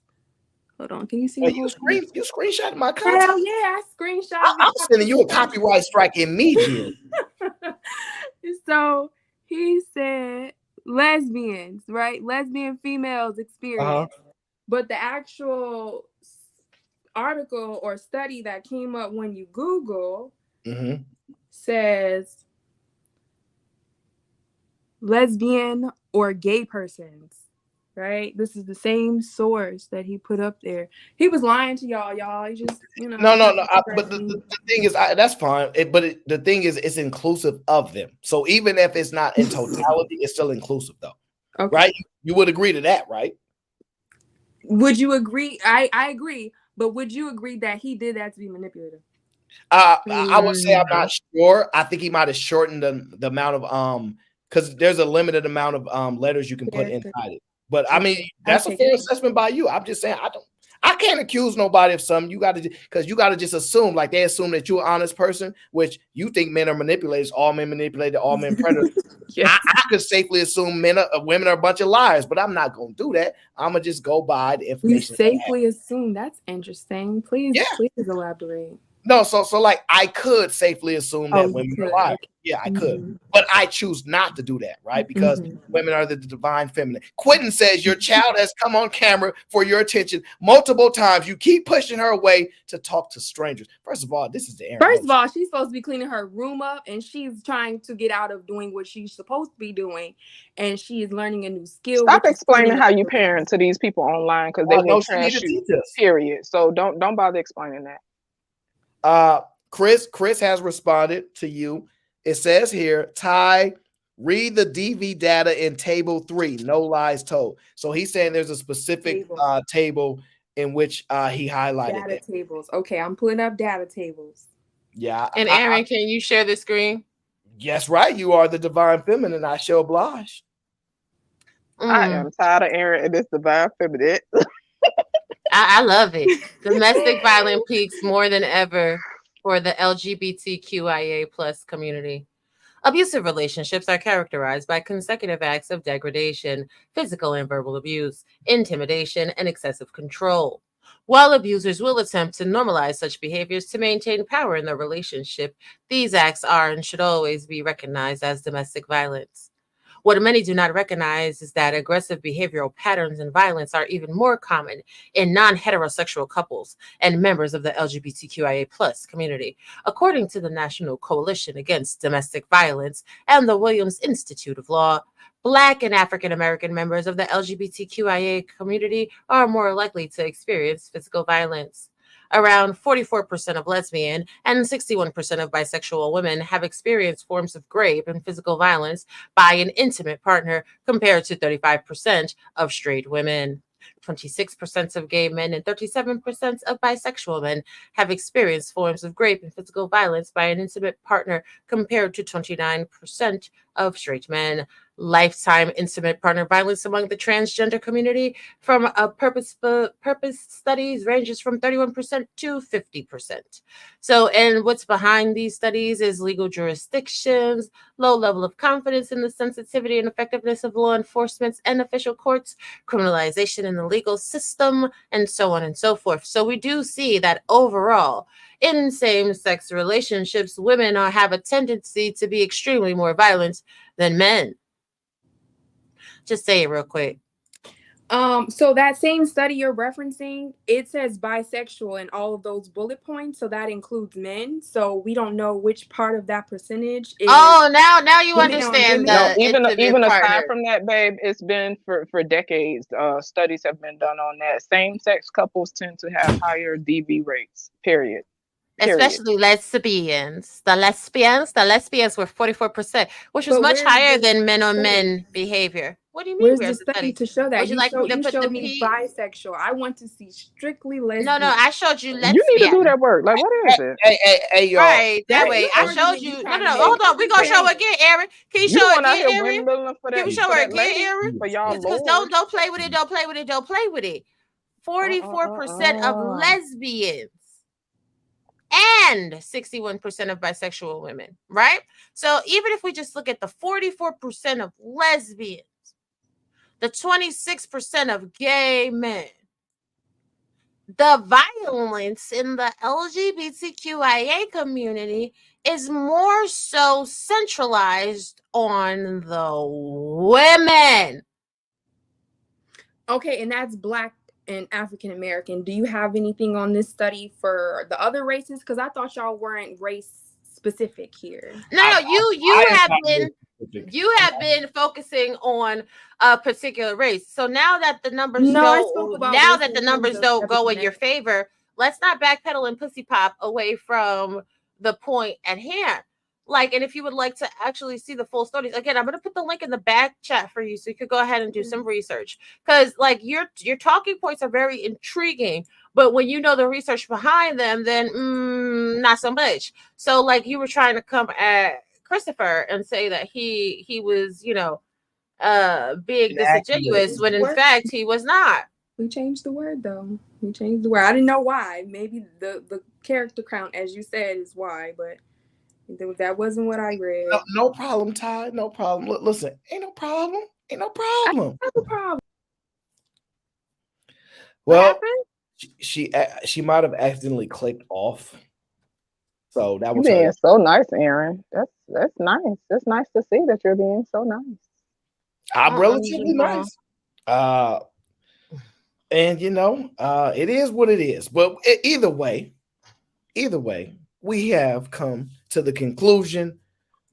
hold on, can you see? You screenshot my content? Hell yeah, I screenshot. I'm sending you a copyright strike immediately. So he said lesbians, right? Lesbian females experience. But the actual article or study that came up when you Google says lesbian or gay persons, right? This is the same source that he put up there. He was lying to y'all. He just, No. But the thing is, that's fine. The thing is, it's inclusive of them. So even if it's not in totality, it's still inclusive, though. Okay. Right? You would agree to that, right? Would you agree? I agree. But would you agree that he did that to be manipulative? I would say I'm not sure. I think he might have shortened the amount of because there's a limited amount of letters you can put inside it. But I mean, that's a fair assessment by you. I'm just saying I can't accuse nobody of something. You got to just assume, like they assume that you're an honest person, which you think men are manipulators, all men manipulated, all men predators. I could safely assume women are a bunch of liars, but I'm not gonna do that. I'm gonna just go by the information. You safely assume. That's interesting. Please elaborate. No, so like I could safely assume that women are liars. Okay. Yeah, I could, but I choose not to do that, right? Because women are the divine feminine. Quentin says your child has come on camera for your attention multiple times. You keep pushing her away to talk to strangers. First of all, this is the Aaron. First of all, she's supposed to be cleaning her room up, and she's trying to get out of doing what she's supposed to be doing, and she is learning a new skill. Stop explaining how you parent to these people online because they will trash you. Period. So don't bother explaining that. Chris has responded to you. It says here, Ty, read the DV data in table 3, no lies told. So he's saying there's a specific table in which he highlighted data tables. Okay, I'm pulling up data tables. Yeah. And Aaron, can you share the screen? Yes, right. You are the divine feminine. I shall oblige. I am tired of Aaron and this divine feminine. I love it. Domestic violence peaks more than ever for the LGBTQIA plus community. Abusive relationships are characterized by consecutive acts of degradation, physical and verbal abuse, intimidation, and excessive control. While abusers will attempt to normalize such behaviors to maintain power in their relationship, these acts are and should always be recognized as domestic violence. What many do not recognize is that aggressive behavioral patterns and violence are even more common in non-heterosexual couples and members of the LGBTQIA plus community, according to the National Coalition Against Domestic Violence and the Williams Institute of Law. Black and African American members of the LGBTQIA community are more likely to experience physical violence. Around 44% of lesbian and 61% of bisexual women have experienced forms of rape and physical violence by an intimate partner, compared to 35% of straight women. 26% of gay men and 37% of bisexual men have experienced forms of rape and physical violence by an intimate partner, compared to 29% of straight men. Lifetime intimate partner violence among the transgender community from a purpose studies ranges from 31% to 50%. So, and what's behind these studies is legal jurisdictions, low level of confidence in the sensitivity and effectiveness of law enforcement and official courts, criminalization in the legal system, and so on and so forth. So we do see that overall, in same-sex relationships, women have a tendency to be extremely more violent than men. Just say it real quick. So that same study you're referencing, it says bisexual in all of those bullet points, so that includes men. So we don't know which part of that percentage is. Oh, now you understand that. No, even aside from that, babe, it's been for decades. Studies have been done on that. Same-sex couples tend to have higher DV rates. Period. especially lesbians. The lesbians were 44%, which was much higher than men on men behavior. What do you mean? Where's the study to show that? Would you like me to put the me bisexual. I want to see strictly lesbian. No, I showed you lesbian. You need to do that work. Like, what is it? Hey, y'all. Right, that way. I showed you. No, hold on. We're gonna show again, Aaron. Can you show again, Aaron? Can we show her again, Aaron? Because don't play with it. Don't play with it. Don't play with it. 44% of lesbians and 61% of bisexual women, right? So even if we just look at the 44% of lesbians, the 26% of gay men, the violence in the LGBTQIA community is more so centralized on the women. Okay, and that's Black and African American. Do you have anything on this study for the other races? Because I thought y'all weren't race specific here. No, you have been focusing on a particular race. So now that the numbers don't go in your favor, let's not backpedal and pussy pop away from the point at hand. Like, and if you would like to actually see the full studies, again, I'm going to put the link in the back chat for you so you could go ahead and do some research, because like your talking points are very intriguing, but when you know the research behind them, then not so much. So like you were trying to come at Christopher and say that he was, being disingenuous when in fact he was not. We changed the word though. We changed the word. I didn't know why. Maybe the character count, as you said, is why, but that wasn't what I read. No problem, Ty. No problem. Listen, ain't no problem. No problem. Well, she might have accidentally clicked off. So that was being so nice, Aaron. That's nice. That's nice to see that you're being so nice. I'm relatively nice. And it is what it is. But either way, we have come to the conclusion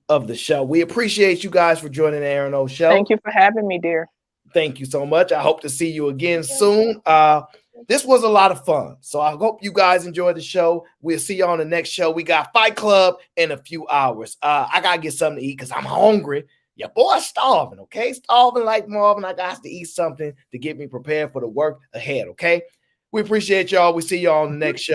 of the show. We appreciate you guys for joining the Aaron O Show. Thank you for having me, dear. Thank you so much. I hope to see you again soon. This was a lot of fun. So I hope you guys enjoyed the show. We'll see you on the next show. We got Fight Club in a few hours. I got to get something to eat because I'm hungry. Your boy's starving, okay? Starving like Marvin. I got to eat something to get me prepared for the work ahead, okay? We appreciate y'all. We see y'all on the next show.